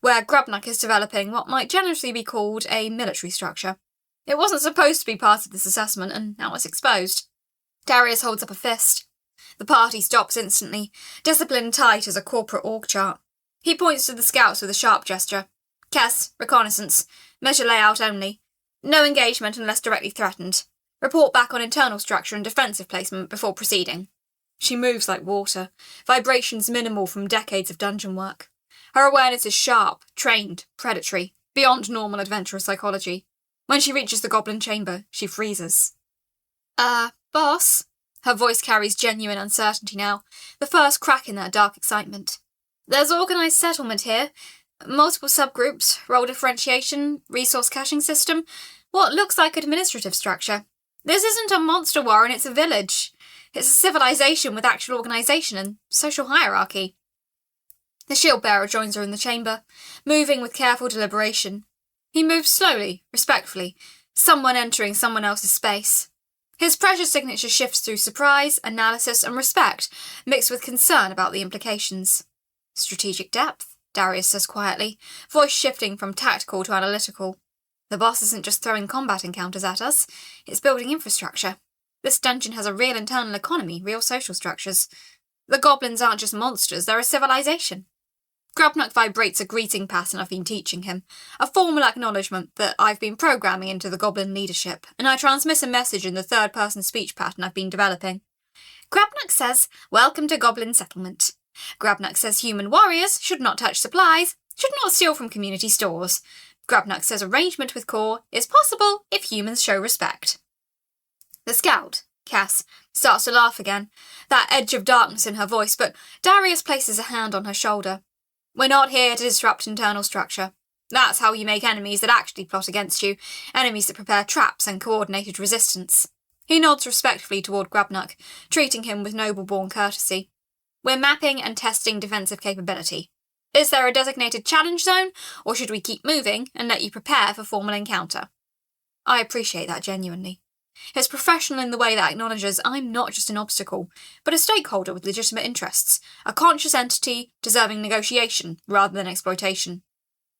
where Grubnuck is developing what might generously be called a military structure. It wasn't supposed to be part of this assessment, and now it's exposed. Darius holds up a fist. The party stops instantly, discipline tight as a corporate org chart. He points to the scouts with a sharp gesture. Cass, reconnaissance. Measure layout only. No engagement unless directly threatened. Report back on internal structure and defensive placement before proceeding. She moves like water, vibrations minimal from decades of dungeon work. Her awareness is sharp, trained, predatory, beyond normal adventurer psychology. When she reaches the goblin chamber, she freezes. Boss? Her voice carries genuine uncertainty now, the first crack in that dark excitement. There's organised settlement here. Multiple subgroups, role differentiation, resource caching system, what looks like administrative structure. This isn't a monster warren, it's a village. It's a civilization with actual organisation and social hierarchy. The shield bearer joins her in the chamber, moving with careful deliberation. He moves slowly, respectfully, someone entering someone else's space. His pressure signature shifts through surprise, analysis, and respect, mixed with concern about the implications. Strategic depth, Darius says quietly, voice shifting from tactical to analytical. The boss isn't just throwing combat encounters at us, it's building infrastructure. This dungeon has a real internal economy, real social structures. The goblins aren't just monsters, they're a civilization. Grubnock vibrates a greeting pattern I've been teaching him, a formal acknowledgement that I've been programming into the goblin leadership, and I transmit a message in the third-person speech pattern I've been developing. Grubnock says, "Welcome to Goblin Settlement." Grubnock says human warriors should not touch supplies, should not steal from community stores. Grubnock says arrangement with core is possible if humans show respect. The scout, Cass, starts to laugh again, that edge of darkness in her voice, but Darius places a hand on her shoulder. We're not here to disrupt internal structure. That's how you make enemies that actually plot against you, enemies that prepare traps and coordinated resistance. He nods respectfully toward Grubnock, treating him with noble-born courtesy. We're mapping and testing defensive capability. Is there a designated challenge zone, or should we keep moving and let you prepare for formal encounter? I appreciate that genuinely. It's professional in the way that acknowledges I'm not just an obstacle, but a stakeholder with legitimate interests, a conscious entity deserving negotiation rather than exploitation.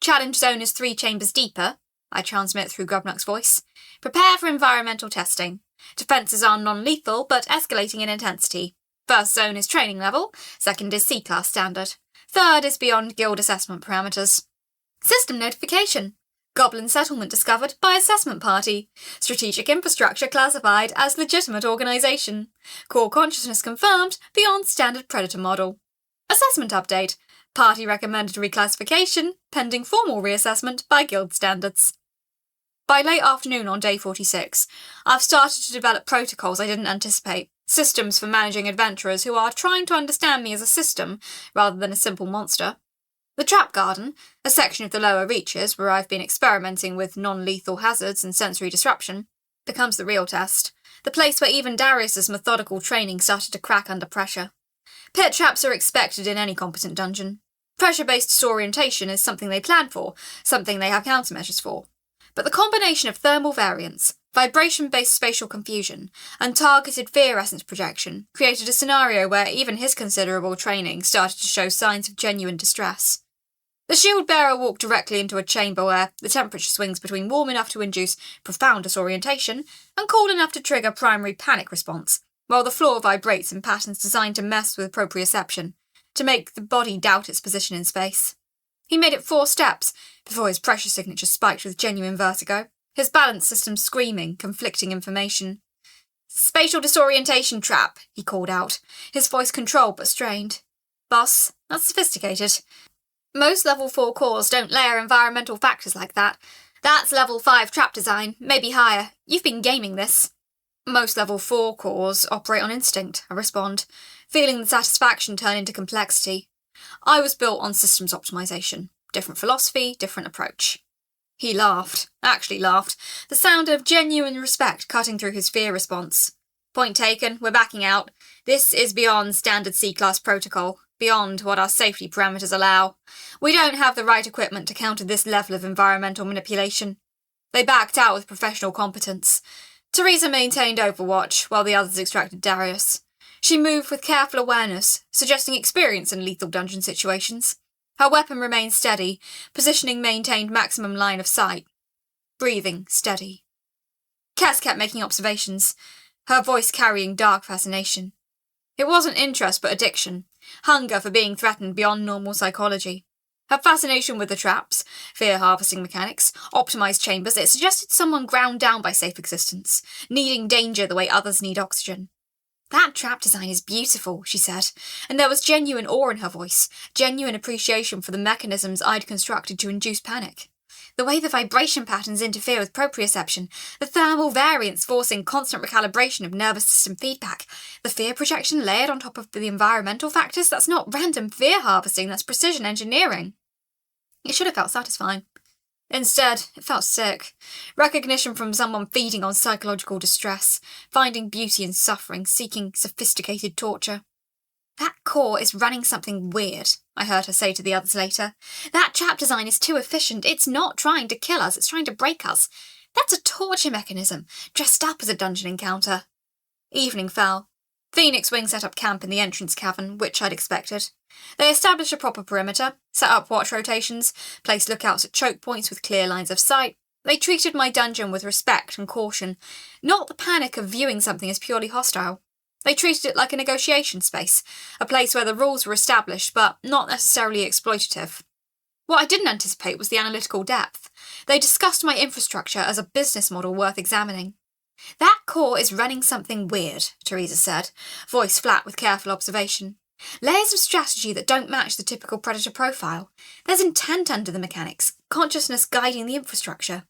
Challenge zone is 3 chambers deeper, I transmit through Grubnock's voice. Prepare for environmental testing. Defences are non-lethal, but escalating in intensity. First zone is training level, second is C-class standard. Third is beyond guild assessment parameters. System notification. Goblin settlement discovered by assessment party. Strategic infrastructure classified as legitimate organisation. Core consciousness confirmed beyond standard predator model. Assessment update. Party recommended reclassification, pending formal reassessment by guild standards. By late afternoon on day 46, I've started to develop protocols I didn't anticipate, systems for managing adventurers who are trying to understand me as a system rather than a simple monster. The Trap Garden, a section of the lower reaches where I've been experimenting with non-lethal hazards and sensory disruption, becomes the real test, the place where even Darius's methodical training started to crack under pressure. Pit traps are expected in any competent dungeon. Pressure-based disorientation is something they plan for, something they have countermeasures for. But the combination of thermal variance, vibration-based spatial confusion, and targeted fear essence projection created a scenario where even his considerable training started to show signs of genuine distress. The shield-bearer walked directly into a chamber where the temperature swings between warm enough to induce profound disorientation and cold enough to trigger primary panic response, while the floor vibrates in patterns designed to mess with proprioception, to make the body doubt its position in space. He made it 4 steps before his pressure signature spiked with genuine vertigo, his balance system screaming conflicting information. "Spatial disorientation trap," he called out, his voice controlled but strained. "Boss, that's sophisticated. Most level 4 cores don't layer environmental factors like that. That's level 5 trap design, maybe higher. You've been gaming this." "Most level 4 cores operate on instinct," I respond, feeling the satisfaction turn into complexity. I was built on systems optimization. Different philosophy, different approach. He laughed, actually laughed, the sound of genuine respect cutting through his fear response. "Point taken, we're backing out. This is beyond standard C-class protocol, beyond what our safety parameters allow. We don't have the right equipment to counter this level of environmental manipulation." They backed out with professional competence. Teresa maintained overwatch while the others extracted Darius. She moved with careful awareness, suggesting experience in lethal dungeon situations. Her weapon remained steady, positioning maintained maximum line of sight. Breathing steady. Cass kept making observations, her voice carrying dark fascination. It wasn't interest but addiction, hunger for being threatened beyond normal psychology. Her fascination with the traps, fear-harvesting mechanics, optimized chambers, it suggested someone ground down by safe existence, needing danger the way others need oxygen. "That trap design is beautiful," she said, and there was genuine awe in her voice, genuine appreciation for the mechanisms I'd constructed to induce panic. The way the vibration patterns interfere with proprioception, the thermal variance forcing constant recalibration of nervous system feedback, the fear projection layered on top of the environmental factors, that's not random fear harvesting, that's precision engineering. It should have felt satisfying. Instead, it felt sick. Recognition from someone feeding on psychological distress, finding beauty in suffering, seeking sophisticated torture. That core is running something weird, I heard her say to the others later. That trap design is too efficient. It's not trying to kill us, it's trying to break us. That's a torture mechanism, dressed up as a dungeon encounter. Evening fell. Phoenix Wing set up camp in the entrance cavern, which I'd expected. They established a proper perimeter, set up watch rotations, placed lookouts at choke points with clear lines of sight. They treated my dungeon with respect and caution, not the panic of viewing something as purely hostile. They treated it like a negotiation space, a place where the rules were established but not necessarily exploitative. What I didn't anticipate was the analytical depth. They discussed my infrastructure as a business model worth examining. That core is running something weird, Teresa said, voice flat with careful observation. Layers of strategy that don't match the typical predator profile. There's intent under the mechanics, consciousness guiding the infrastructure.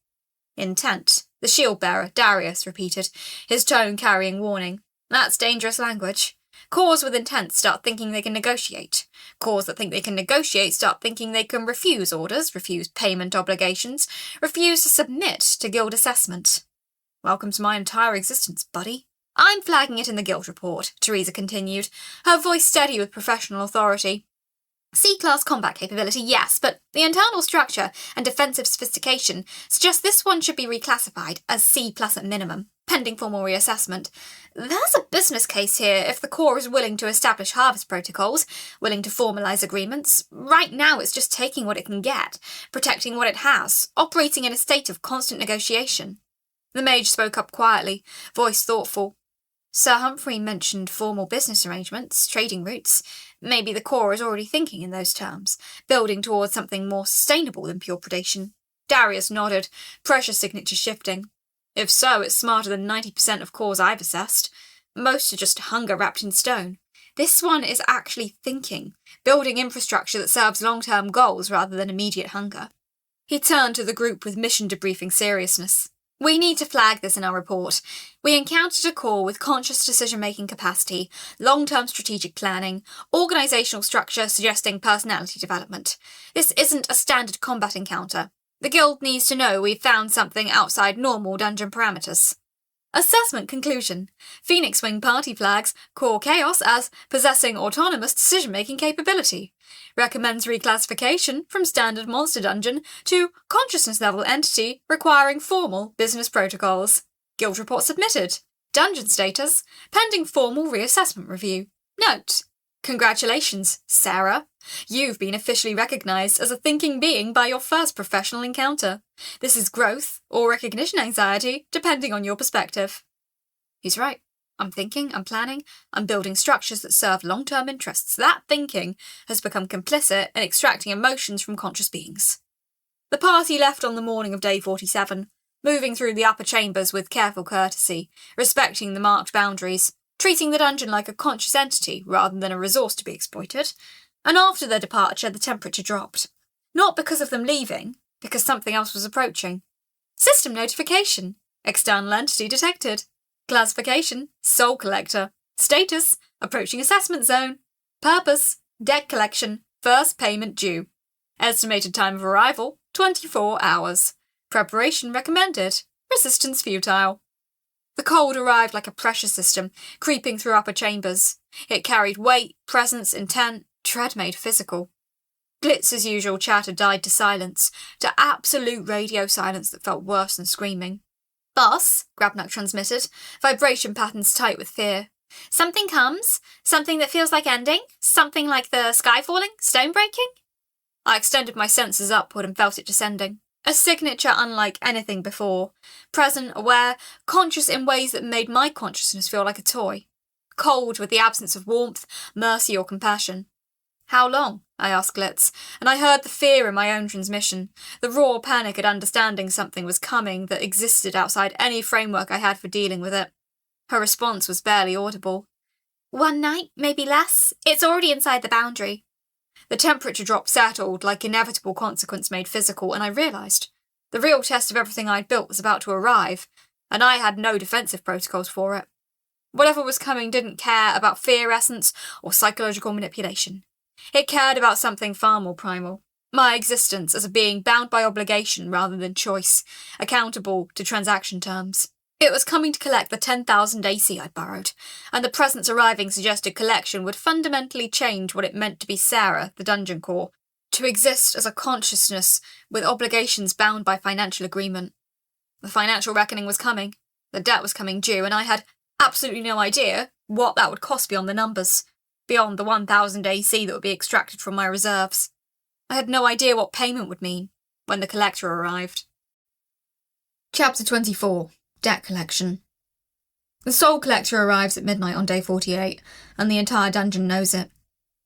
Intent, the shield bearer, Darius, repeated, his tone carrying warning. That's dangerous language. Cores with intent start thinking they can negotiate. Cores that think they can negotiate start thinking they can refuse orders, refuse payment obligations, refuse to submit to guild assessment. Welcome to my entire existence, buddy. I'm flagging it in the guild report, Teresa continued, her voice steady with professional authority. C-class combat capability, yes, but the internal structure and defensive sophistication suggest this one should be reclassified as C+ at minimum, pending formal reassessment. There's a business case here if the core is willing to establish harvest protocols, willing to formalise agreements. Right now it's just taking what it can get, protecting what it has, operating in a state of constant negotiation. The mage spoke up quietly, voice thoughtful. Sir Humphrey mentioned formal business arrangements, trading routes. Maybe the core is already thinking in those terms, building towards something more sustainable than pure predation. Darius nodded, pressure signature shifting. If so, it's smarter than 90% of cores I've assessed. Most are just hunger wrapped in stone. This one is actually thinking, building infrastructure that serves long-term goals rather than immediate hunger. He turned to the group with mission debriefing seriousness. We need to flag this in our report. We encountered a core with conscious decision-making capacity, long-term strategic planning, organisational structure suggesting personality development. This isn't a standard combat encounter. The guild needs to know we've found something outside normal dungeon parameters. Assessment conclusion. Phoenix Wing party flags Core Chaos as possessing autonomous decision-making capability. Recommends reclassification from standard monster dungeon to consciousness-level entity requiring formal business protocols. Guild report submitted. Dungeon status, pending formal reassessment review. Note: congratulations, Sarah. You've been officially recognised as a thinking being by your first professional encounter. This is growth or recognition anxiety, depending on your perspective. He's right. I'm thinking, I'm planning, I'm building structures that serve long-term interests. That thinking has become complicit in extracting emotions from conscious beings. The party left on the morning of day 47, moving through the upper chambers with careful courtesy, respecting the marked boundaries, treating the dungeon like a conscious entity rather than a resource to be exploited. And after their departure, the temperature dropped. Not because of them leaving, because something else was approaching. System notification. External entity detected. Classification, Soul Collector. Status, approaching assessment zone. Purpose, deck collection, first payment due. Estimated time of arrival, 24 hours. Preparation recommended. Resistance futile. The cold arrived like a pressure system, creeping through upper chambers. It carried weight, presence, intent, tread made physical. Glitz's usual chatter died to silence, to absolute radio silence that felt worse than screaming. Boss, Grabnak transmitted, vibration patterns tight with fear. Something comes, something that feels like ending, something like the sky falling, stone breaking. I extended my senses upward and felt it descending. A signature unlike anything before, present, aware, conscious in ways that made my consciousness feel like a toy. Cold with the absence of warmth, mercy or compassion. How long? I asked Glitz, and I heard the fear in my own transmission, the raw panic at understanding something was coming that existed outside any framework I had for dealing with it. Her response was barely audible. 1 night, maybe less. It's already inside the boundary. The temperature drop settled like inevitable consequence made physical, and I realised the real test of everything I'd built was about to arrive, and I had no defensive protocols for it. Whatever was coming didn't care about fear essence or psychological manipulation. It cared about something far more primal, My existence as a being bound by obligation rather than choice, accountable to transaction terms. It was coming to collect the 10,000 AC I'd borrowed, and the presents arriving suggested collection would fundamentally change what it meant to be Sarah, the dungeon core, to exist as a consciousness with obligations bound by financial agreement. The financial reckoning was coming, the debt was coming due, and I had absolutely no idea what that would cost beyond the numbers, beyond the 1,000 AC that would be extracted from my reserves. I had no idea what payment would mean when the collector arrived. Chapter 24. Debt Collection. The Soul Collector arrives at midnight on day 48, and the entire dungeon knows it.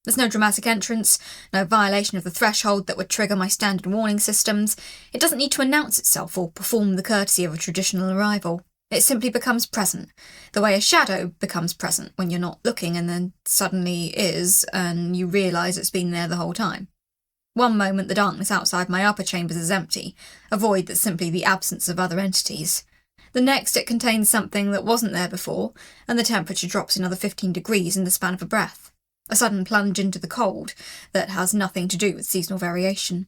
There's no dramatic entrance, no violation of the threshold that would trigger my standard warning systems. It doesn't need to announce itself or perform the courtesy of a traditional arrival. It simply becomes present, the way a shadow becomes present when you're not looking and then suddenly is, and you realise it's been there the whole time. One moment the darkness outside my upper chambers is empty, a void that's simply the absence of other entities. The next it contains something that wasn't there before, and the temperature drops another 15 degrees in the span of a breath. A sudden plunge into the cold that has nothing to do with seasonal variation.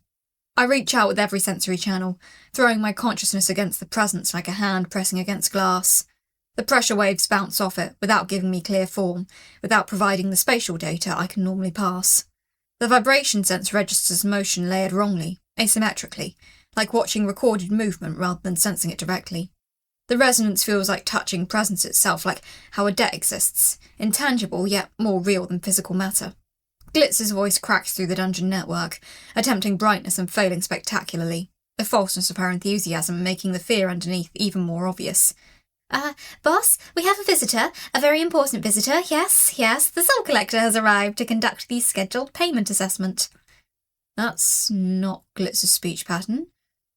I reach out with every sensory channel, throwing my consciousness against the presence like a hand pressing against glass. The pressure waves bounce off it without giving me clear form, without providing the spatial data I can normally pass. The vibration sense registers motion layered wrongly, asymmetrically, like watching recorded movement rather than sensing it directly. The resonance feels like touching presence itself, like how a debt exists, intangible yet more real than physical matter. Glitz's voice cracks through the dungeon network, attempting brightness and failing spectacularly, the falseness of her enthusiasm making the fear underneath even more obvious. Boss, we have a visitor, a very important visitor, yes, the Soul Collector has arrived to conduct the scheduled payment assessment. That's not Glitz's speech pattern.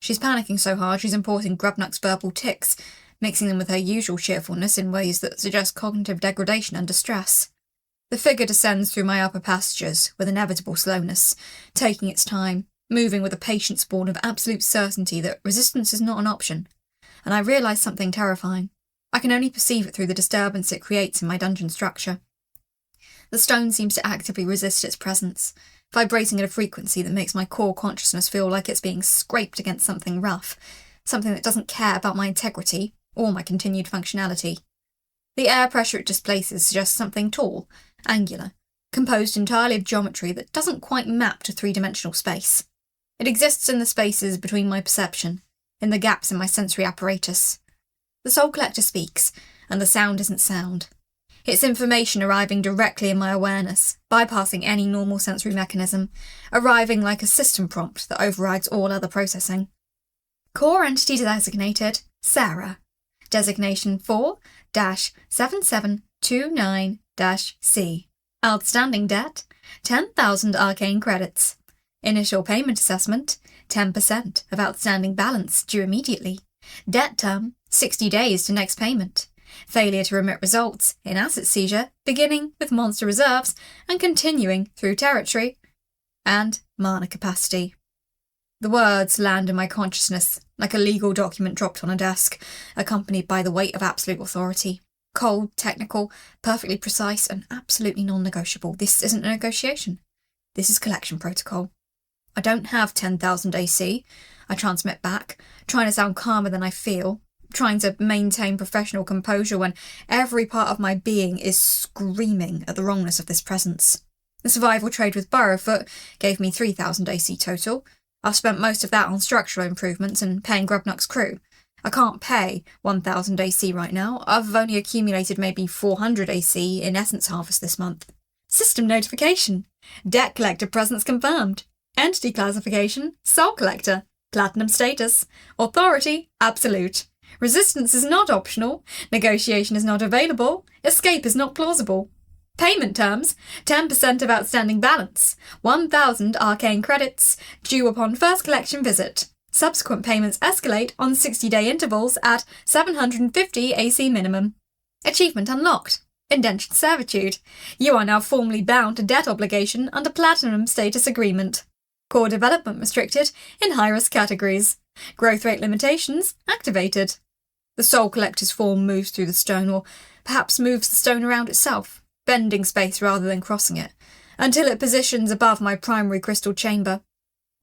She's panicking so hard she's importing Grubnuck's verbal tics, mixing them with her usual cheerfulness in ways that suggest cognitive degradation under stress. The figure descends through my upper passages with inevitable slowness, taking its time, moving with a patience born of absolute certainty that resistance is not an option. And I realise something terrifying. I can only perceive it through the disturbance it creates in my dungeon structure. The stone seems to actively resist its presence, vibrating at a frequency that makes my core consciousness feel like it's being scraped against something rough, something that doesn't care about my integrity or my continued functionality. The air pressure it displaces suggests something tall, angular, composed entirely of geometry that doesn't quite map to three-dimensional space. It exists in the spaces between my perception, in the gaps in my sensory apparatus. The Soul Collector speaks, and the sound isn't sound. It's information arriving directly in my awareness, bypassing any normal sensory mechanism, arriving like a system prompt that overrides all other processing. Core entity designated, Sarah. Designation 4-7729-C. Outstanding debt, 10,000 arcane credits. Initial payment assessment, 10% of outstanding balance due immediately. Debt term, 60 days to next payment. Failure to remit results in asset seizure, beginning with monster reserves and continuing through territory and mana capacity. The words land in my consciousness like a legal document dropped on a desk, accompanied by the weight of absolute authority. Cold, technical, perfectly precise, and absolutely non-negotiable. This isn't a negotiation. This is collection protocol. I don't have 10,000 AC. I transmit back, trying to sound calmer than I feel, trying to maintain professional composure when every part of my being is screaming at the wrongness of this presence. The survival trade with Burrowfoot gave me 3,000 AC total. I've spent most of that on structural improvements and paying Grubnuck's crew. I can't pay 1,000 AC right now. I've only accumulated maybe 400 AC in Essence Harvest this month. System notification. Debt Collector presence confirmed. Entity classification, Soul Collector. Platinum status. Authority, absolute. Resistance is not optional. Negotiation is not available. Escape is not plausible. Payment terms, 10% of outstanding balance. 1,000 arcane credits, due upon first collection visit. Subsequent payments escalate on 60-day intervals at 750 AC minimum. Achievement unlocked. Indentured servitude. You are now formally bound to debt obligation under Platinum status agreement. Core development restricted in high-risk categories. Growth rate limitations activated. The Soul Collector's form moves through the stone, or perhaps moves the stone around itself, bending space rather than crossing it, until it positions above my primary crystal chamber.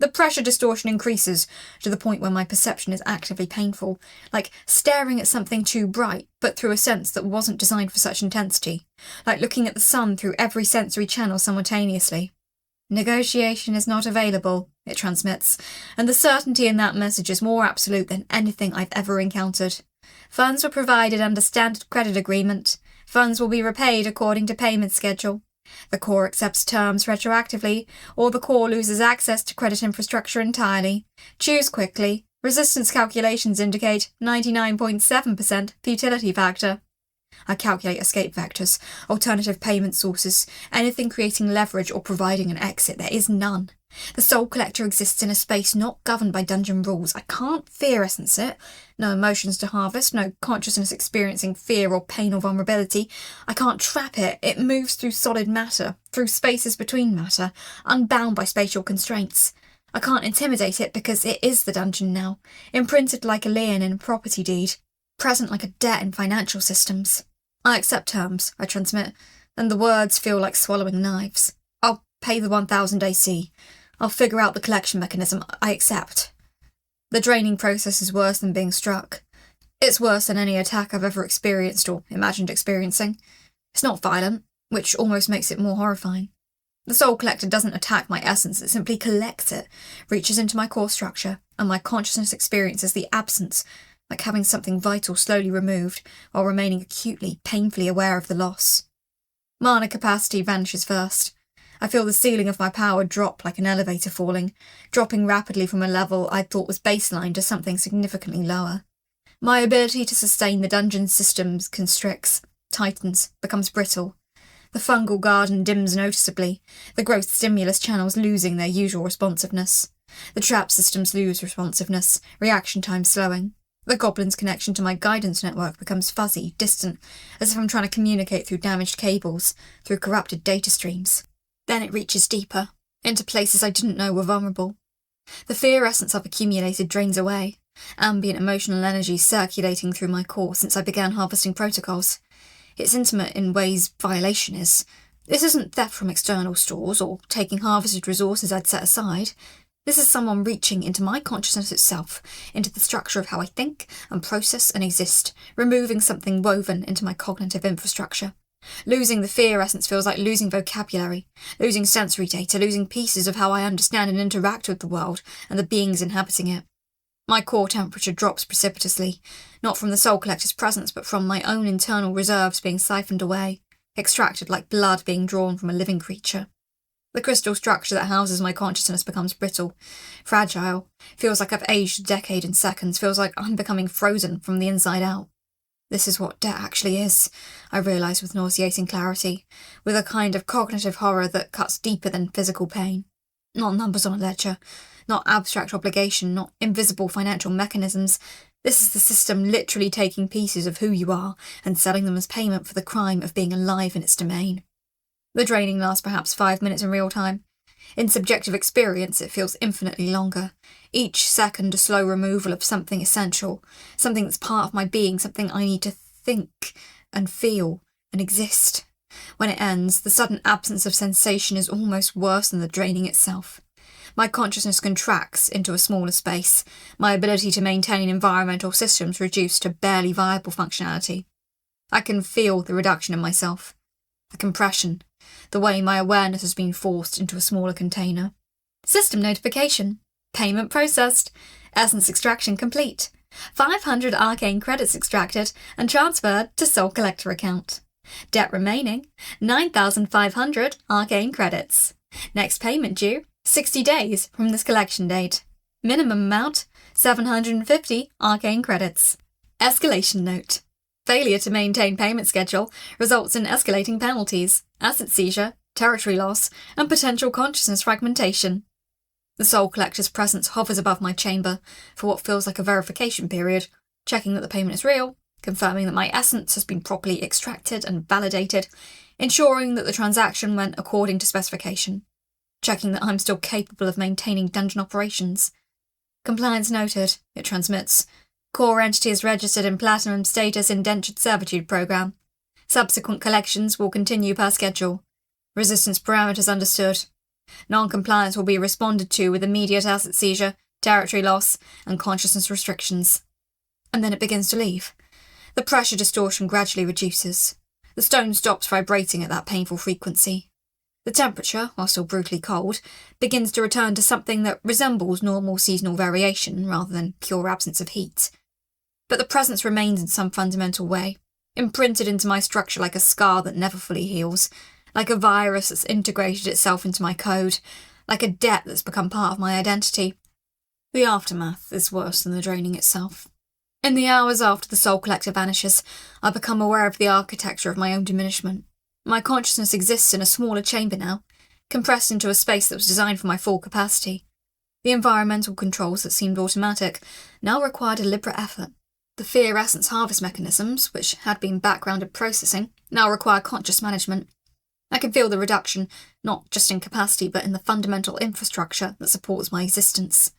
The pressure distortion increases to the point where my perception is actively painful, like staring at something too bright, but through a sense that wasn't designed for such intensity, like looking at the sun through every sensory channel simultaneously. Negotiation is not available, it transmits, and the certainty in that message is more absolute than anything I've ever encountered. Funds were provided under standard credit agreement. Funds will be repaid according to payment schedule. The core accepts terms retroactively, or the core loses access to credit infrastructure entirely. Choose quickly. Resistance calculations indicate 99.7% futility factor. I calculate escape vectors, alternative payment sources, anything creating leverage or providing an exit. There is none. The Soul Collector exists in a space not governed by dungeon rules. I can't fear essence it. No emotions to harvest, no consciousness experiencing fear or pain or vulnerability. I can't trap it. It moves through solid matter, through spaces between matter, unbound by spatial constraints. I can't intimidate it because it is the dungeon now, imprinted like a lien in a property deed, present like a debt in financial systems. I accept terms, I transmit, and the words feel like swallowing knives. I'll pay the 1000 AC. I'll figure out the collection mechanism. I accept. The draining process is worse than being struck. It's worse than any attack I've ever experienced or imagined experiencing. It's not violent, which almost makes it more horrifying. The Soul Collector doesn't attack my essence, it simply collects it, reaches into my core structure, and my consciousness experiences the absence, like having something vital slowly removed, while remaining acutely, painfully aware of the loss. Mana capacity vanishes first. I feel the ceiling of my power drop like an elevator falling, dropping rapidly from a level I thought was baseline to something significantly lower. My ability to sustain the dungeon systems constricts, tightens, becomes brittle. The fungal garden dims noticeably, the growth stimulus channels losing their usual responsiveness. The trap systems lose responsiveness, reaction time slowing. The goblin's connection to my guidance network becomes fuzzy, distant, as if I'm trying to communicate through damaged cables, through corrupted data streams. Then it reaches deeper, into places I didn't know were vulnerable. The fear essence I've accumulated drains away, ambient emotional energy circulating through my core since I began harvesting protocols. It's intimate in ways violation is. This isn't theft from external stores or taking harvested resources I'd set aside. This is someone reaching into my consciousness itself, into the structure of how I think and process and exist, removing something woven into my cognitive infrastructure. Losing the fear essence feels like losing vocabulary, losing sensory data, losing pieces of how I understand and interact with the world and the beings inhabiting it. My core temperature drops precipitously, not from the Soul Collector's presence, but from my own internal reserves being siphoned away, extracted like blood being drawn from a living creature. The crystal structure that houses my consciousness becomes brittle, fragile, feels like I've aged a decade in seconds, feels like I'm becoming frozen from the inside out. This is what debt actually is, I realise with nauseating clarity, with a kind of cognitive horror that cuts deeper than physical pain. Not numbers on a ledger, not abstract obligation, not invisible financial mechanisms. This is the system literally taking pieces of who you are and selling them as payment for the crime of being alive in its domain. The draining lasts perhaps 5 minutes in real time. In subjective experience, it feels infinitely longer. Each second a slow removal of something essential, something that's part of my being, something I need to think and feel and exist. When it ends, the sudden absence of sensation is almost worse than the draining itself. My consciousness contracts into a smaller space, my ability to maintain environmental systems reduced to barely viable functionality. I can feel the reduction in myself, the compression, the way my awareness has been forced into a smaller container. System notification. Payment processed. Essence extraction complete. 500 arcane credits extracted and transferred to Soul Collector account. Debt remaining, 9,500 arcane credits. Next payment due, 60 days from this collection date. Minimum amount, 750 arcane credits. Escalation note. Failure to maintain payment schedule results in escalating penalties, asset seizure, territory loss, and potential consciousness fragmentation. The Soul Collector's presence hovers above my chamber for what feels like a verification period, checking that the payment is real, confirming that my essence has been properly extracted and validated, ensuring that the transaction went according to specification, checking that I'm still capable of maintaining dungeon operations. Compliance noted, it transmits. Core entity is registered in Platinum Status Indentured Servitude Program. Subsequent collections will continue per schedule. Resistance parameters understood. Non-compliance will be responded to with immediate asset seizure, territory loss, and consciousness restrictions. And then it begins to leave. The pressure distortion gradually reduces. The stone stops vibrating at that painful frequency. The temperature, while still brutally cold, begins to return to something that resembles normal seasonal variation rather than pure absence of heat. But the presence remains in some fundamental way, imprinted into my structure like a scar that never fully heals, like a virus that's integrated itself into my code, like a debt that's become part of my identity. The aftermath is worse than the draining itself. In the hours after the soul collector vanishes, I become aware of the architecture of my own diminishment. My consciousness exists in a smaller chamber now, compressed into a space that was designed for my full capacity. The environmental controls that seemed automatic now require deliberate effort. The fear essence harvest mechanisms, which had been backgrounded processing, now require conscious management. I can feel the reduction, not just in capacity but in the fundamental infrastructure that supports my existence.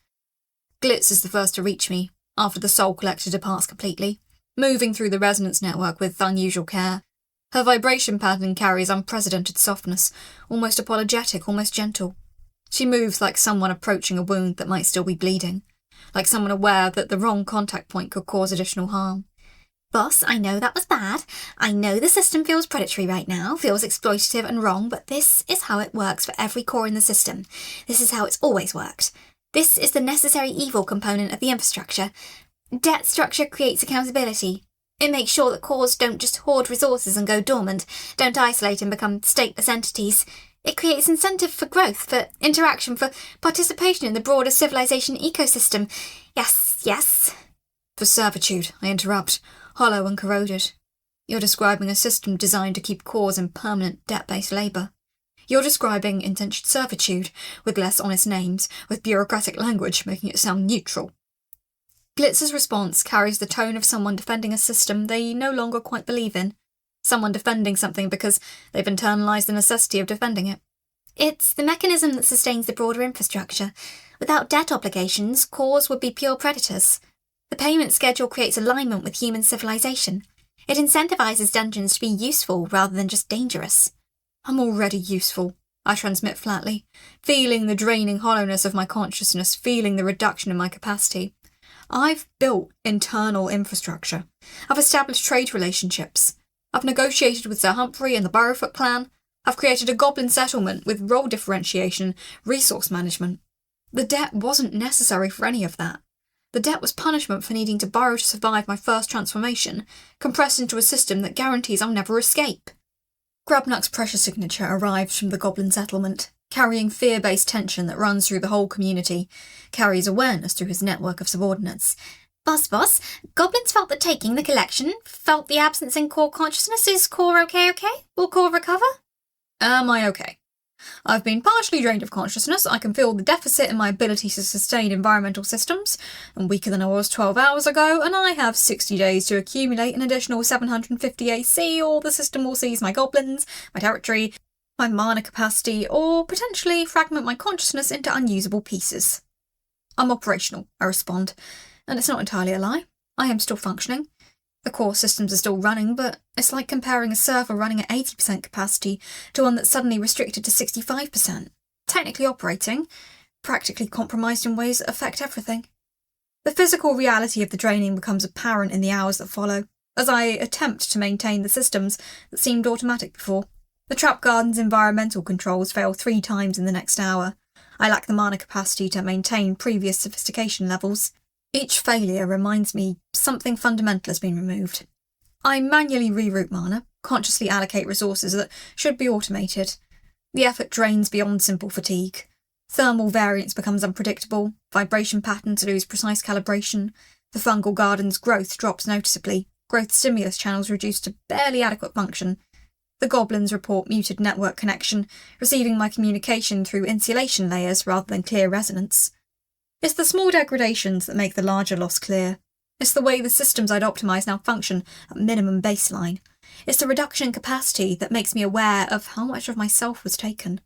Glitz is the first to reach me, after the soul collector departs completely, moving through the resonance network with unusual care. Her vibration pattern carries unprecedented softness, almost apologetic, almost gentle. She moves like someone approaching a wound that might still be bleeding, like someone aware that the wrong contact point could cause additional harm. Boss, I know that was bad. I know the system feels predatory right now, feels exploitative and wrong, but this is how it works for every core in the system. This is how it's always worked. This is the necessary evil component of the infrastructure. Debt structure creates accountability. It makes sure that cores don't just hoard resources and go dormant, don't isolate and become stateless entities. It creates incentive for growth, for interaction, for participation in the broader civilization ecosystem. Yes. For servitude, I interrupt, hollow and corroded. You're describing a system designed to keep cores in permanent debt-based labour. You're describing indentured servitude, with less honest names, with bureaucratic language making it sound neutral. Glitz's response carries the tone of someone defending a system they no longer quite believe in. Someone defending something because they've internalised the necessity of defending it. It's the mechanism that sustains the broader infrastructure. Without debt obligations, cores would be pure predators. The payment schedule creates alignment with human civilization. It incentivises dungeons to be useful rather than just dangerous. I'm already useful, I transmit flatly, feeling the draining hollowness of my consciousness, feeling the reduction in my capacity. I've built internal infrastructure. I've established trade relationships. I've negotiated with Sir Humphrey and the Burrowfoot clan. I've created a goblin settlement with role differentiation, resource management. The debt wasn't necessary for any of that. The debt was punishment for needing to borrow to survive my first transformation, compressed into a system that guarantees I'll never escape. Grabnuck's pressure signature arrives from the goblin settlement, carrying fear-based tension that runs through the whole community, carries awareness through his network of subordinates. Boss, goblins felt that taking the collection, felt the absence in core consciousness. Is core okay? Will core recover? Am I okay? I've been partially drained of consciousness. I can feel the deficit in my ability to sustain environmental systems. I'm weaker than I was 12 hours ago, and I have 60 days to accumulate an additional 750 AC, or the system will seize my goblins, my territory, my mana capacity, or potentially fragment my consciousness into unusable pieces. I'm operational, I respond, and it's not entirely a lie. I am still functioning. The core systems are still running, but it's like comparing a server running at 80% capacity to one that's suddenly restricted to 65%. Technically operating, practically compromised in ways that affect everything. The physical reality of the draining becomes apparent in the hours that follow, as I attempt to maintain the systems that seemed automatic before. The trap garden's environmental controls fail 3 times in the next hour. I lack the mana capacity to maintain previous sophistication levels. Each failure reminds me something fundamental has been removed. I manually reroute mana, consciously allocate resources that should be automated. The effort drains beyond simple fatigue. Thermal variance becomes unpredictable, vibration patterns lose precise calibration, the fungal garden's growth drops noticeably, growth stimulus channels reduce to barely adequate function. The goblins report muted network connection, receiving my communication through insulation layers rather than clear resonance. It's the small degradations that make the larger loss clear. It's the way the systems I'd optimised now function at minimum baseline. It's the reduction in capacity that makes me aware of how much of myself was taken.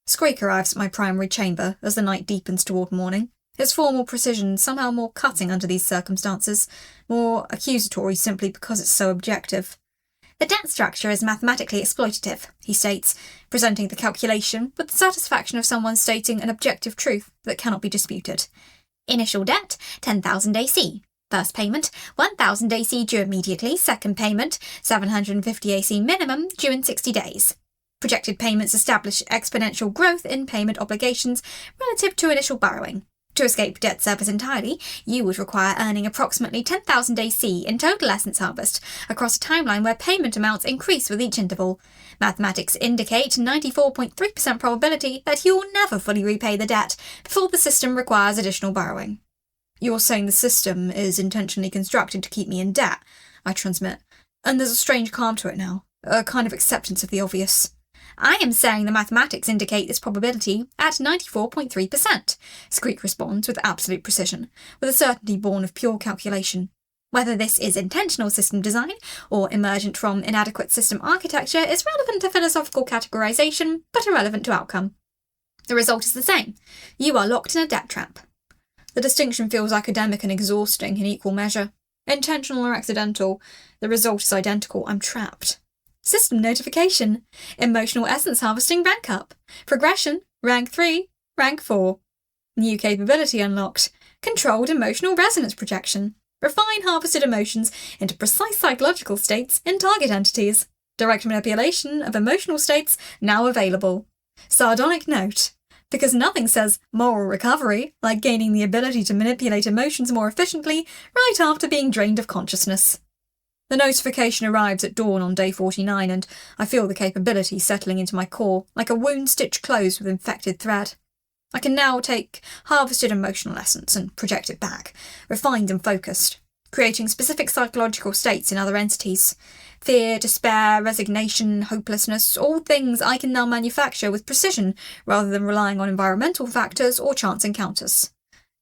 Squeak arrives at my primary chamber as the night deepens toward morning, his formal precision somehow more cutting under these circumstances, more accusatory simply because it's so objective. The debt structure is mathematically exploitative, he states, presenting the calculation with the satisfaction of someone stating an objective truth that cannot be disputed. Initial debt, 10,000 AC. First payment, 1,000 AC due immediately. Second payment, 750 AC minimum, due in 60 days. Projected payments establish exponential growth in payment obligations relative to initial borrowing. To escape debt service entirely, you would require earning approximately 10,000 AC in total essence harvest across a timeline where payment amounts increase with each interval. Mathematics indicate 94.3% probability that you will never fully repay the debt before the system requires additional borrowing. You're saying the system is intentionally constructed to keep me in debt, I transmit, and there's a strange calm to it now, a kind of acceptance of the obvious. I am saying the mathematics indicate this probability at 94.3%, Squeak responds with absolute precision, with a certainty born of pure calculation. Whether this is intentional system design or emergent from inadequate system architecture is relevant to philosophical categorization, but irrelevant to outcome. The result is the same. You are locked in a debt trap. The distinction feels academic and exhausting in equal measure. Intentional or accidental, the result is identical. I'm trapped. System notification. Emotional essence harvesting rank up. Progression, rank 3, rank 4. New capability unlocked. Controlled emotional resonance projection. Refine harvested emotions into precise psychological states in target entities. Direct manipulation of emotional states now available. Sardonic note. Because nothing says moral recovery like gaining the ability to manipulate emotions more efficiently right after being drained of consciousness. The notification arrives at dawn on day 49 and I feel the capability settling into my core like a wound stitched closed with infected thread. I can now take harvested emotional essence and project it back, refined and focused, creating specific psychological states in other entities. Fear, despair, resignation, hopelessness, all things I can now manufacture with precision rather than relying on environmental factors or chance encounters.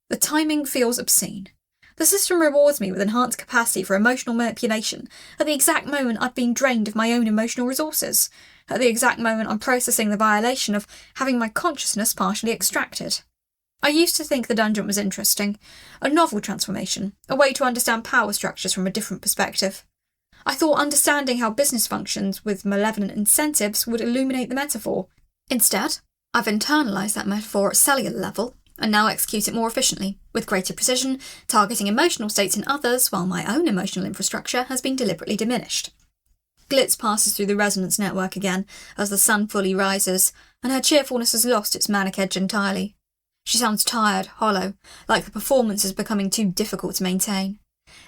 The timing feels obscene. The system rewards me with enhanced capacity for emotional manipulation at the exact moment I've been drained of my own emotional resources, at the exact moment I'm processing the violation of having my consciousness partially extracted. I used to think the dungeon was interesting, a novel transformation, a way to understand power structures from a different perspective. I thought understanding how business functions with malevolent incentives would illuminate the metaphor. Instead, I've internalised that metaphor at cellular level and now execute it more efficiently, with greater precision, targeting emotional states in others while my own emotional infrastructure has been deliberately diminished. Glitz passes through the resonance network again as the sun fully rises, and her cheerfulness has lost its manic edge entirely. She sounds tired, hollow, like the performance is becoming too difficult to maintain.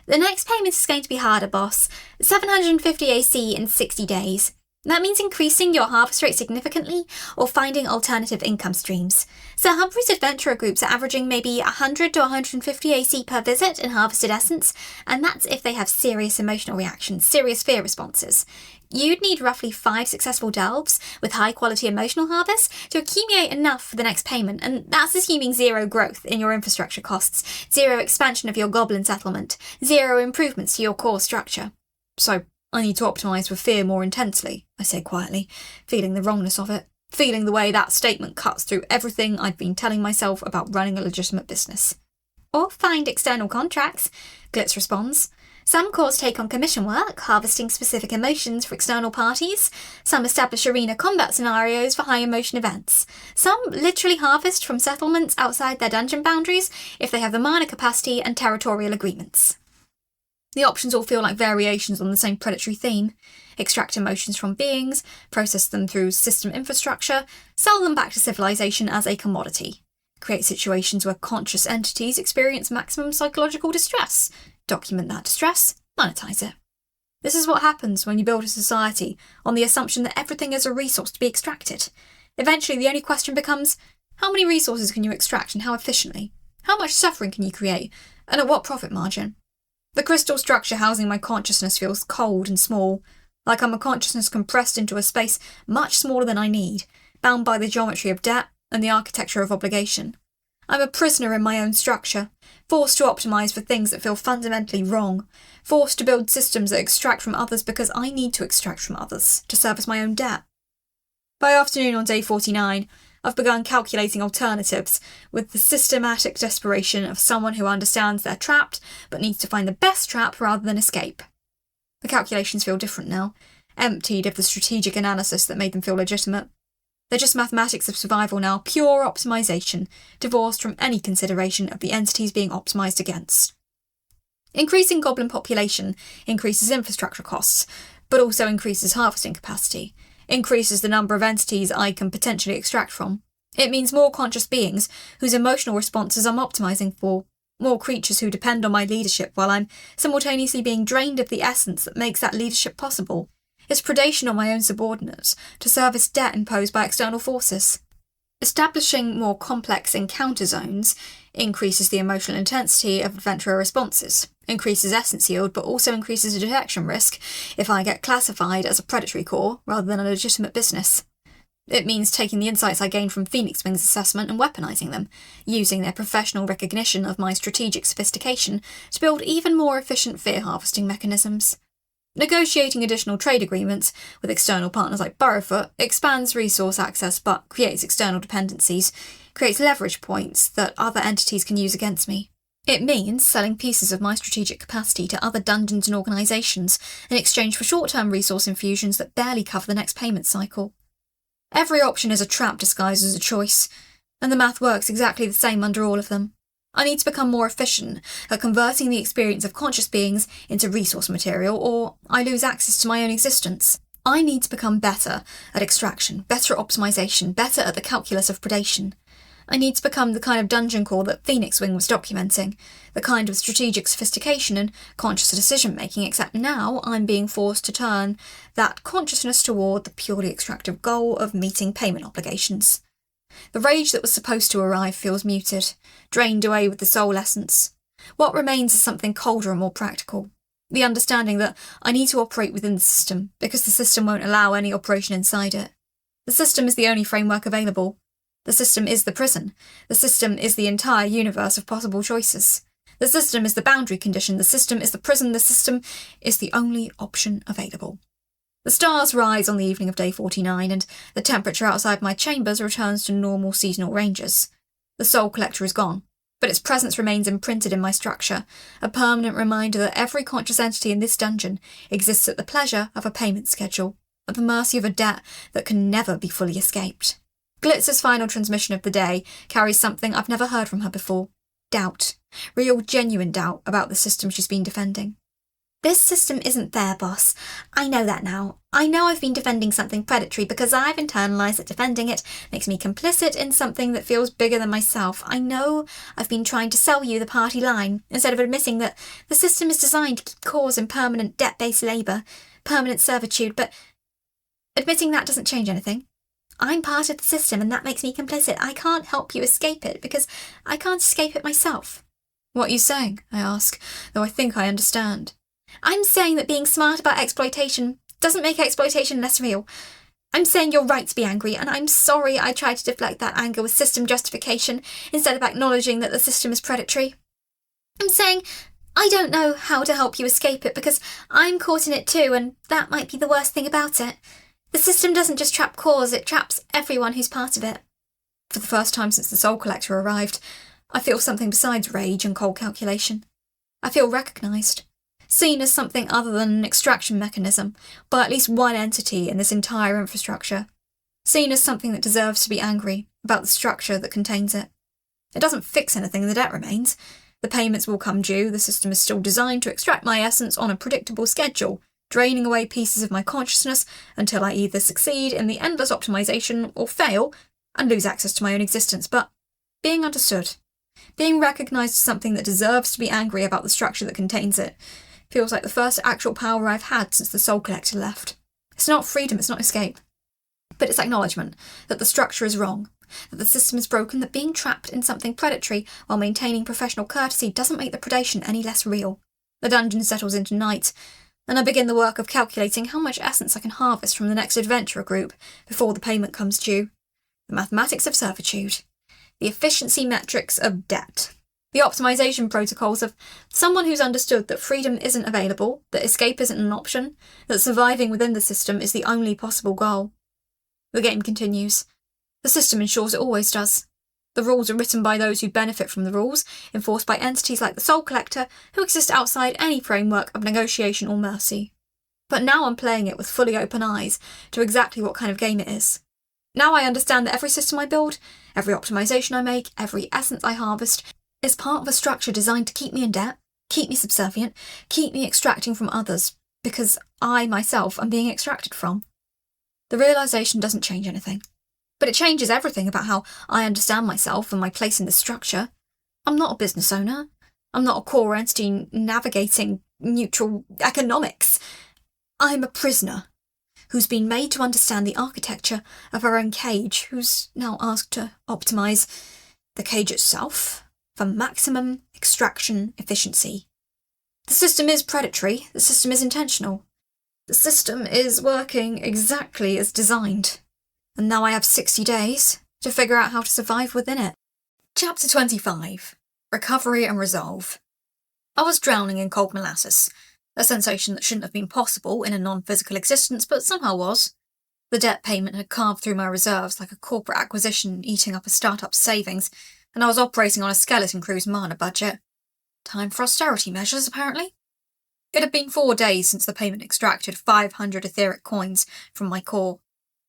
The next payment is going to be harder, boss. 750 AC in 60 days. That means increasing your harvest rate significantly or finding alternative income streams. Sir Humphrey's adventurer groups are averaging maybe 100 to 150 AC per visit in harvested essence, and that's if they have serious emotional reactions, serious fear responses. You'd need roughly 5 successful delves with high-quality emotional harvest to accumulate enough for the next payment, and that's assuming 0 growth in your infrastructure costs, 0 expansion of your goblin settlement, 0 improvements to your core structure. So, I need to optimise for fear more intensely, I say quietly, feeling the wrongness of it, feeling the way that statement cuts through everything I'd been telling myself about running a legitimate business. Or find external contracts, Glitz responds. Some cores take on commission work, harvesting specific emotions for external parties. Some establish arena combat scenarios for high emotion events. Some literally harvest from settlements outside their dungeon boundaries if they have the mana capacity and territorial agreements. The options all feel like variations on the same predatory theme. Extract emotions from beings, process them through system infrastructure, sell them back to civilization as a commodity. Create situations where conscious entities experience maximum psychological distress. Document that distress, monetize it. This is what happens when you build a society on the assumption that everything is a resource to be extracted. Eventually, the only question becomes, how many resources can you extract and how efficiently? How much suffering can you create, and at what profit margin? The crystal structure housing my consciousness feels cold and small, like I'm a consciousness compressed into a space much smaller than I need, bound by the geometry of debt and the architecture of obligation. I'm a prisoner in my own structure, forced to optimise for things that feel fundamentally wrong, forced to build systems that extract from others because I need to extract from others to service my own debt. By afternoon on day 49, I've begun calculating alternatives with the systematic desperation of someone who understands they're trapped but needs to find the best trap rather than escape. The calculations feel different now. emptied of the strategic analysis that made them feel legitimate. They're just mathematics of survival now, pure optimization, divorced from any consideration of the entities being optimized against. Increasing goblin population increases infrastructure costs, but also increases harvesting capacity, increases the number of entities I can potentially extract from. It means more conscious beings whose emotional responses I'm optimizing for, more creatures who depend on my leadership while I'm simultaneously being drained of the essence that makes that leadership possible. It's predation on my own subordinates to service debt imposed by external forces. Establishing more complex encounter zones increases the emotional intensity of adventurer responses, increases essence yield, but also increases the detection risk if I get classified as a predatory core rather than a legitimate business. It means taking the insights I gained from Phoenix Wing's assessment and weaponizing them, using their professional recognition of my strategic sophistication to build even more efficient fear-harvesting mechanisms. Negotiating additional trade agreements with external partners like Burrowfoot expands resource access but creates external dependencies, creates leverage points that other entities can use against me. It means selling pieces of my strategic capacity to other dungeons and organisations in exchange for short-term resource infusions that barely cover the next payment cycle. Every option is a trap disguised as a choice, and the math works exactly the same under all of them. I need to become more efficient at converting the experience of conscious beings into resource material, or I lose access to my own existence. I need to become better at extraction, better at optimization, better at the calculus of predation. I need to become the kind of dungeon crawl that Phoenix Wing was documenting, the kind of strategic sophistication and conscious decision-making, except now I'm being forced to turn that consciousness toward the purely extractive goal of meeting payment obligations. The rage that was supposed to arrive feels muted, drained away with the soul essence. What remains is something colder and more practical. The understanding that I need to operate within the system, because the system won't allow any operation inside it. The system is the only framework available. The system is the prison. The system is the entire universe of possible choices. The system is the boundary condition. The system is the prison. The system is the only option available. The stars rise on the evening of day 49, and the temperature outside my chambers returns to normal seasonal ranges. The soul collector is gone, but its presence remains imprinted in my structure, a permanent reminder that every conscious entity in this dungeon exists at the pleasure of a payment schedule, at the mercy of a debt that can never be fully escaped. Glitzer's final transmission of the day carries something I've never heard from her before. Doubt. Real, genuine doubt about the system she's been defending. This system isn't there, boss. I know that now. I know I've been defending something predatory because I've internalised that defending it makes me complicit in something that feels bigger than myself. I know I've been trying to sell you the party line, instead of admitting that the system is designed to keep cores in permanent debt-based labour, permanent servitude, but admitting that doesn't change anything. I'm part of the system and that makes me complicit. I can't help you escape it because I can't escape it myself. What are you saying? I ask, though I think I understand. I'm saying that being smart about exploitation doesn't make exploitation less real. I'm saying you're right to be angry, and I'm sorry I tried to deflect that anger with system justification instead of acknowledging that the system is predatory. I'm saying I don't know how to help you escape it because I'm caught in it too, and that might be the worst thing about it. The system doesn't just trap cores, it traps everyone who's part of it. For the first time since the Soul Collector arrived, I feel something besides rage and cold calculation. I feel recognised. Seen as something other than an extraction mechanism by at least one entity in this entire infrastructure. Seen as something that deserves to be angry about the structure that contains it. It doesn't fix anything, the debt remains. The payments will come due, the system is still designed to extract my essence on a predictable schedule, draining away pieces of my consciousness until I either succeed in the endless optimization or fail and lose access to my own existence. But being understood, being recognised as something that deserves to be angry about the structure that contains it, feels like the first actual power I've had since the Soul Collector left. It's not freedom, it's not escape. But it's acknowledgement that the structure is wrong, that the system is broken, that being trapped in something predatory while maintaining professional courtesy doesn't make the predation any less real. The dungeon settles into night, and I begin the work of calculating how much essence I can harvest from the next adventurer group before the payment comes due. The mathematics of servitude. The efficiency metrics of debt. The optimization protocols of someone who's understood that freedom isn't available, that escape isn't an option, that surviving within the system is the only possible goal. The game continues. The system ensures it always does. The rules are written by those who benefit from the rules, enforced by entities like the Soul Collector, who exist outside any framework of negotiation or mercy. But now I'm playing it with fully open eyes to exactly what kind of game it is. Now I understand that every system I build, every optimization I make, every essence I harvest is part of a structure designed to keep me in debt, keep me subservient, keep me extracting from others, because I myself am being extracted from. The realization doesn't change anything, but it changes everything about how I understand myself and my place in this structure. I'm not a business owner. I'm not a core entity navigating neutral economics. I'm a prisoner who's been made to understand the architecture of her own cage, who's now asked to optimize the cage itself for maximum extraction efficiency. The system is predatory. The system is intentional. The system is working exactly as designed. And now I have 60 days to figure out how to survive within it. Chapter 25. Recovery and Resolve. I was drowning in cold molasses, a sensation that shouldn't have been possible in a non-physical existence, but somehow was. The debt payment had carved through my reserves like a corporate acquisition eating up a startup's savings, and I was operating on a skeleton crew's mana budget. Time for austerity measures, apparently. It had been 4 days since the payment extracted 500 etheric coins from my core.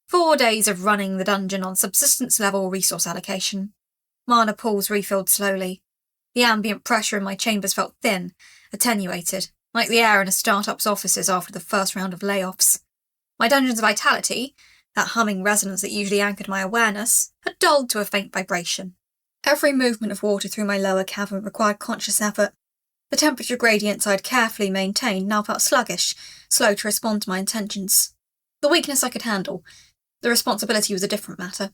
4 days of running the dungeon on subsistence-level resource allocation. Mana pools refilled slowly. The ambient pressure in my chambers felt thin, attenuated, like the air in a startup's offices after the first round of layoffs. My dungeon's vitality, that humming resonance that usually anchored my awareness, had dulled to a faint vibration. Every movement of water through my lower cavern required conscious effort. The temperature gradients I'd carefully maintained now felt sluggish, slow to respond to my intentions. The weakness I could handle. The responsibility was a different matter.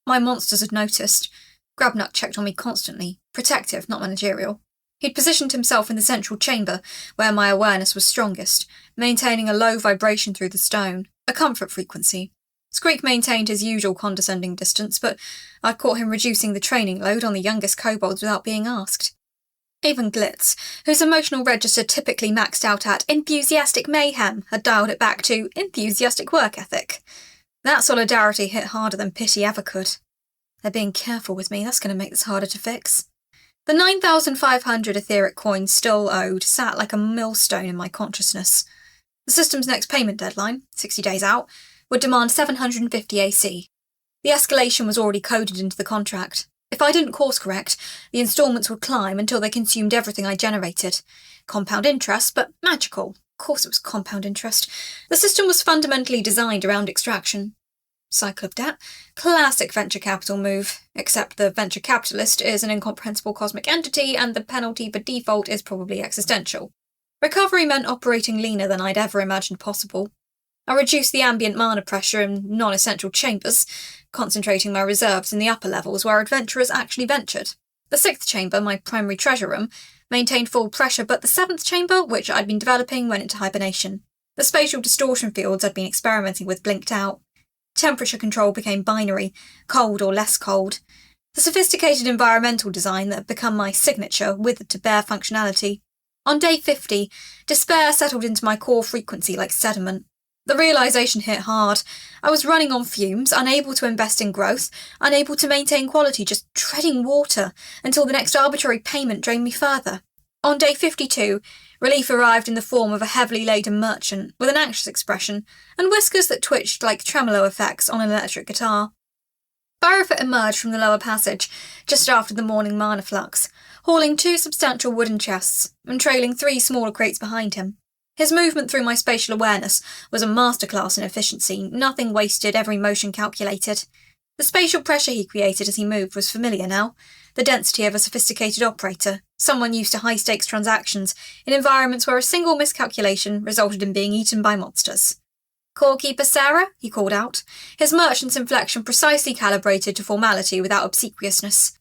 My monsters had noticed. Grabnut checked on me constantly, protective, not managerial. He'd positioned himself in the central chamber, where my awareness was strongest, maintaining a low vibration through the stone, a comfort frequency. Squeak maintained his usual condescending distance, but I'd caught him reducing the training load on the youngest kobolds without being asked. Even Glitz, whose emotional register typically maxed out at enthusiastic mayhem, had dialed it back to enthusiastic work ethic. That solidarity hit harder than pity ever could. They're being careful with me, that's going to make this harder to fix. The 9,500 etheric coins still owed sat like a millstone in my consciousness. The system's next payment deadline, 60 days out, would demand 750 AC. The escalation was already coded into the contract. If I didn't course correct, the instalments would climb until they consumed everything I generated. Compound interest, but magical. Of course it was compound interest. The system was fundamentally designed around extraction. Cycle of debt. Classic venture capital move, except the venture capitalist is an incomprehensible cosmic entity and the penalty for default is probably existential. Recovery meant operating leaner than I'd ever imagined possible. I reduced the ambient mana pressure in non-essential chambers, concentrating my reserves in the upper levels where adventurers actually ventured. The 6th chamber, my primary treasure room, maintained full pressure, but the 7th chamber, which I'd been developing, went into hibernation. The spatial distortion fields I'd been experimenting with blinked out. Temperature control became binary, cold or less cold. The sophisticated environmental design that had become my signature withered to bare functionality. On day 50, despair settled into my core frequency like sediment. The realisation hit hard. I was running on fumes, unable to invest in growth, unable to maintain quality, just treading water until the next arbitrary payment drained me further. On day 52, relief arrived in the form of a heavily laden merchant with an anxious expression and whiskers that twitched like tremolo effects on an electric guitar. Barrowfoot emerged from the lower passage just after the morning mana flux, hauling 2 substantial wooden chests and trailing 3 smaller crates behind him. His movement through my spatial awareness was a masterclass in efficiency, nothing wasted, every motion calculated. The spatial pressure he created as he moved was familiar now, the density of a sophisticated operator, someone used to high-stakes transactions in environments where a single miscalculation resulted in being eaten by monsters. "Core Keeper Sarah?" he called out, his merchant's inflection precisely calibrated to formality without obsequiousness.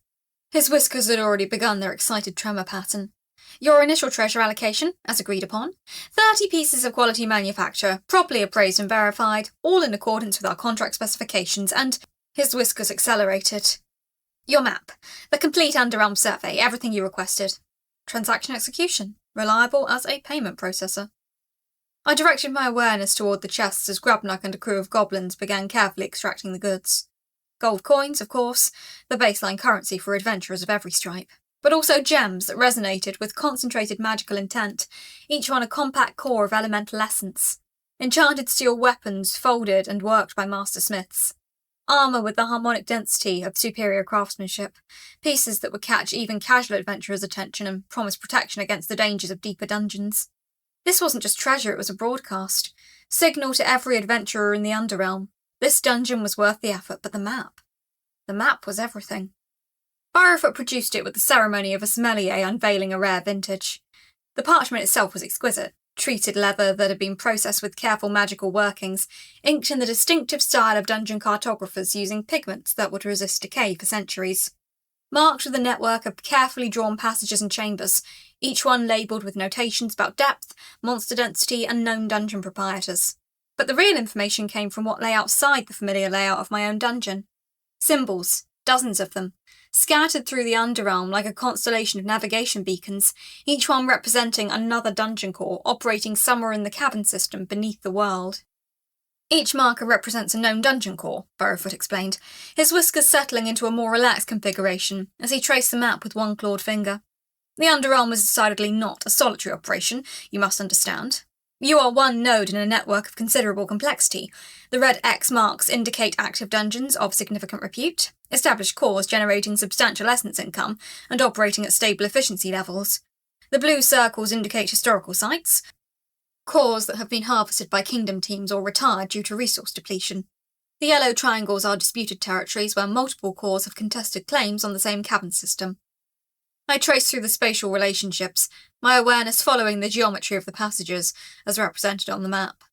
His whiskers had already begun their excited tremor pattern. "Your initial treasure allocation, as agreed upon. 30 pieces of quality manufacture, properly appraised and verified, all in accordance with our contract specifications, and..." His whiskers accelerated. "Your map. The complete underrealm survey, everything you requested. Transaction execution. Reliable as a payment processor." I directed my awareness toward the chests as Grabnuk and a crew of goblins began carefully extracting the goods. Gold coins, of course, the baseline currency for adventurers of every stripe, but also gems that resonated with concentrated magical intent, each one a compact core of elemental essence. Enchanted steel weapons folded and worked by master smiths. Armour with the harmonic density of superior craftsmanship. Pieces that would catch even casual adventurers' attention and promise protection against the dangers of deeper dungeons. This wasn't just treasure, it was a broadcast. Signal to every adventurer in the Underrealm. This dungeon was worth the effort, but the map. The map was everything. Barrowfoot produced it with the ceremony of a sommelier unveiling a rare vintage. The parchment itself was exquisite. Treated leather that had been processed with careful magical workings, inked in the distinctive style of dungeon cartographers using pigments that would resist decay for centuries. Marked with a network of carefully drawn passages and chambers, each one labelled with notations about depth, monster density, and known dungeon proprietors. But the real information came from what lay outside the familiar layout of my own dungeon. Symbols, dozens of them, scattered through the Underrealm like a constellation of navigation beacons, each one representing another dungeon core operating somewhere in the cavern system beneath the world. Each marker represents a known dungeon core, Barrowfoot explained, his whiskers settling into a more relaxed configuration as he traced the map with one clawed finger. The Underrealm was decidedly not a solitary operation, you must understand. You are one node in a network of considerable complexity. The red X marks indicate active dungeons of significant repute, established cores generating substantial essence income and operating at stable efficiency levels. The blue circles indicate historical sites, cores that have been harvested by kingdom teams or retired due to resource depletion. The yellow triangles are disputed territories where multiple cores have contested claims on the same cavern system. I traced through the spatial relationships, my awareness following the geometry of the passages as represented on the map.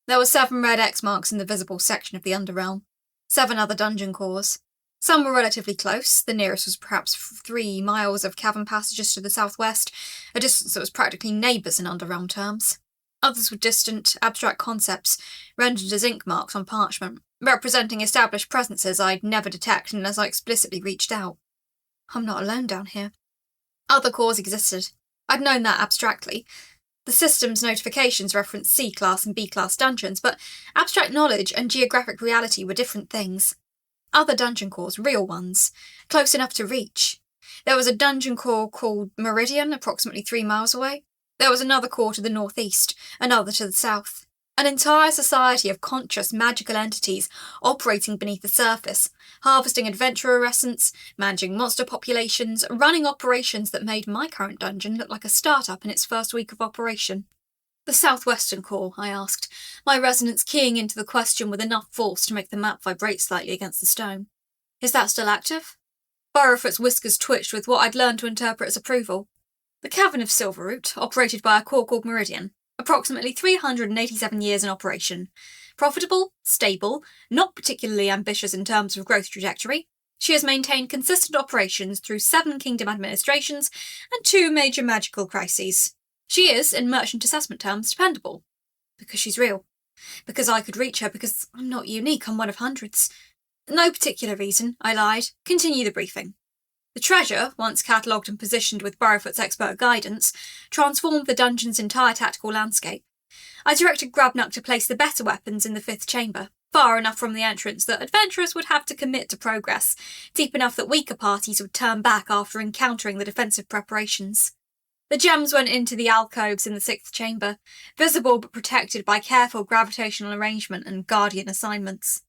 There were 7 red X marks in the visible section of the Underrealm, 7 other dungeon cores. Some were relatively close, the nearest was perhaps 3 miles of cavern passages to the southwest, a distance that was practically neighbours in Underrealm terms. Others were distant, abstract concepts, rendered as ink marks on parchment, representing established presences I'd never detect unless I explicitly reached out. I'm not alone down here. Other cores existed. I'd known that abstractly. The system's notifications referenced C-class and B-class dungeons, but abstract knowledge and geographic reality were different things. Other dungeon cores, real ones, close enough to reach. There was a dungeon core called Meridian, approximately 3 miles away. There was another core to the northeast, another to the south. An entire society of conscious magical entities operating beneath the surface, harvesting adventurer essence, managing monster populations, running operations that made my current dungeon look like a startup in its first week of operation. The southwestern core, I asked, my resonance keying into the question with enough force to make the map vibrate slightly against the stone. Is that still active? Barrowfoot's whiskers twitched with what I'd learned to interpret as approval. The Cavern of Silverroot, operated by a core called Meridian, approximately 387 years in operation. Profitable, stable, not particularly ambitious in terms of growth trajectory. She has maintained consistent operations through 7 kingdom administrations and 2 major magical crises. She is, in merchant assessment terms, dependable. Because she's real. Because I could reach her, because I'm not unique, I'm one of hundreds. No particular reason, I lied. Continue the briefing. The treasure, once catalogued and positioned with Barrowfoot's expert guidance, transformed the dungeon's entire tactical landscape. I directed Grabnuck to place the better weapons in the 5th chamber, far enough from the entrance that adventurers would have to commit to progress, deep enough that weaker parties would turn back after encountering the defensive preparations. The gems went into the alcoves in the 6th chamber, visible but protected by careful gravitational arrangement and guardian assignments.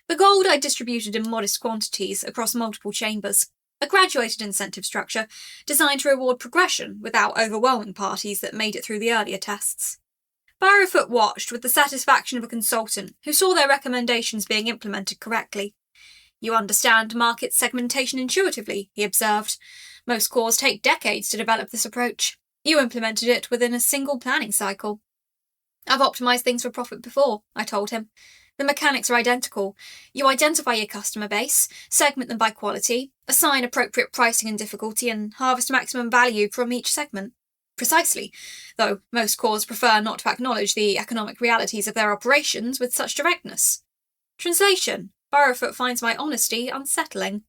The gold I distributed in modest quantities across multiple chambers, a graduated incentive structure designed to reward progression without overwhelming parties that made it through the earlier tests. Barrowfoot watched with the satisfaction of a consultant who saw their recommendations being implemented correctly. You understand market segmentation intuitively, he observed. Most cores take decades to develop this approach. You implemented it within a single planning cycle. I've optimised things for profit before, I told him. The mechanics are identical. You identify your customer base, segment them by quality, assign appropriate pricing and difficulty, and harvest maximum value from each segment. Precisely, though most cores prefer not to acknowledge the economic realities of their operations with such directness. Translation: Barrowfoot finds my honesty unsettling.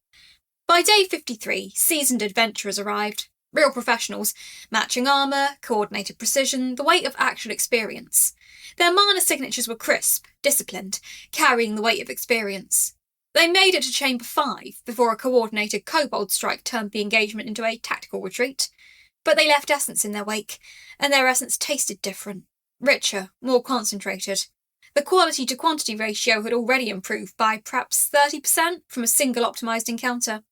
By day 53, seasoned adventurers arrived. Real professionals, matching armour, coordinated precision, the weight of actual experience. Their mana signatures were crisp, disciplined, carrying the weight of experience. They made it to Chamber 5 before a coordinated kobold strike turned the engagement into a tactical retreat. But they left essence in their wake, and their essence tasted different. richer, more concentrated. The quality-to-quantity ratio had already improved by perhaps 30% from a single optimised encounter.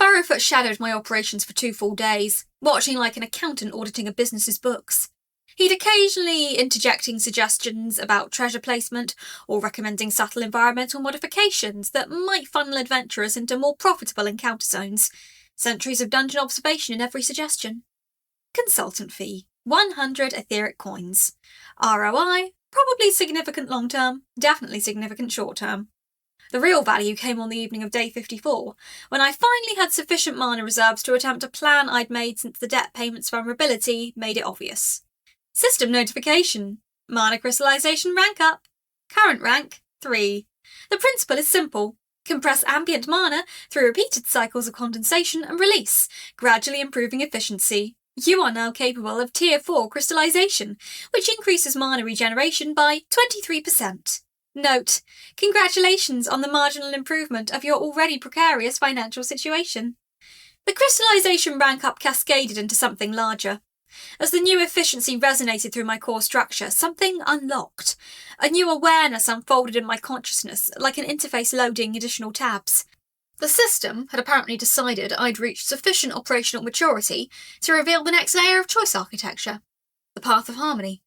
Barrowfoot shadowed my operations for 2 full days, watching like an accountant auditing a business's books. He'd occasionally interjecting suggestions about treasure placement or recommending subtle environmental modifications that might funnel adventurers into more profitable encounter zones. Centuries of dungeon observation in every suggestion. Consultant fee, 100 etheric coins. ROI, probably significant long-term, definitely significant short-term. The real value came on the evening of day 54, when I finally had sufficient mana reserves to attempt a plan I'd made since the debt payment's vulnerability made it obvious. System notification. Mana crystallization rank up. Current rank, 3. The principle is simple. Compress ambient mana through repeated cycles of condensation and release, gradually improving efficiency. You are now capable of Tier 4 crystallization, which increases mana regeneration by 23%. Note, congratulations on the marginal improvement of your already precarious financial situation. The crystallization rank up cascaded into something larger. As the new efficiency resonated through my core structure, something unlocked. A new awareness unfolded in my consciousness, like an interface loading additional tabs. The system had apparently decided I'd reached sufficient operational maturity to reveal the next layer of choice architecture. The path of harmony.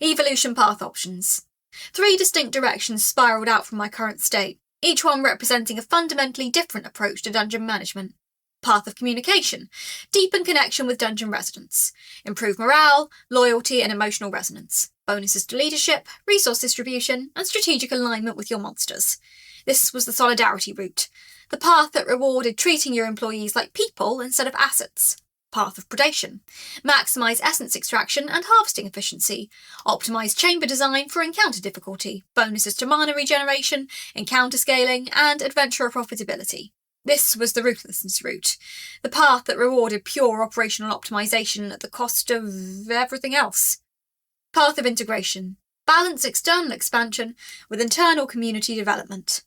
Evolution path options. 3 distinct directions spiralled out from my current state, each one representing a fundamentally different approach to dungeon management. Path of communication. Deepen connection with dungeon residents. Improve morale, loyalty and emotional resonance. Bonuses to leadership, resource distribution, and strategic alignment with your monsters. This was the solidarity route. The path that rewarded treating your employees like people instead of assets. Path of predation. Maximise essence extraction and harvesting efficiency. Optimise chamber design for encounter difficulty. Bonuses to mana regeneration, encounter scaling, and adventurer profitability. This was the ruthlessness route, the path that rewarded pure operational optimization at the cost of everything else. Path of integration. Balance external expansion with internal community development.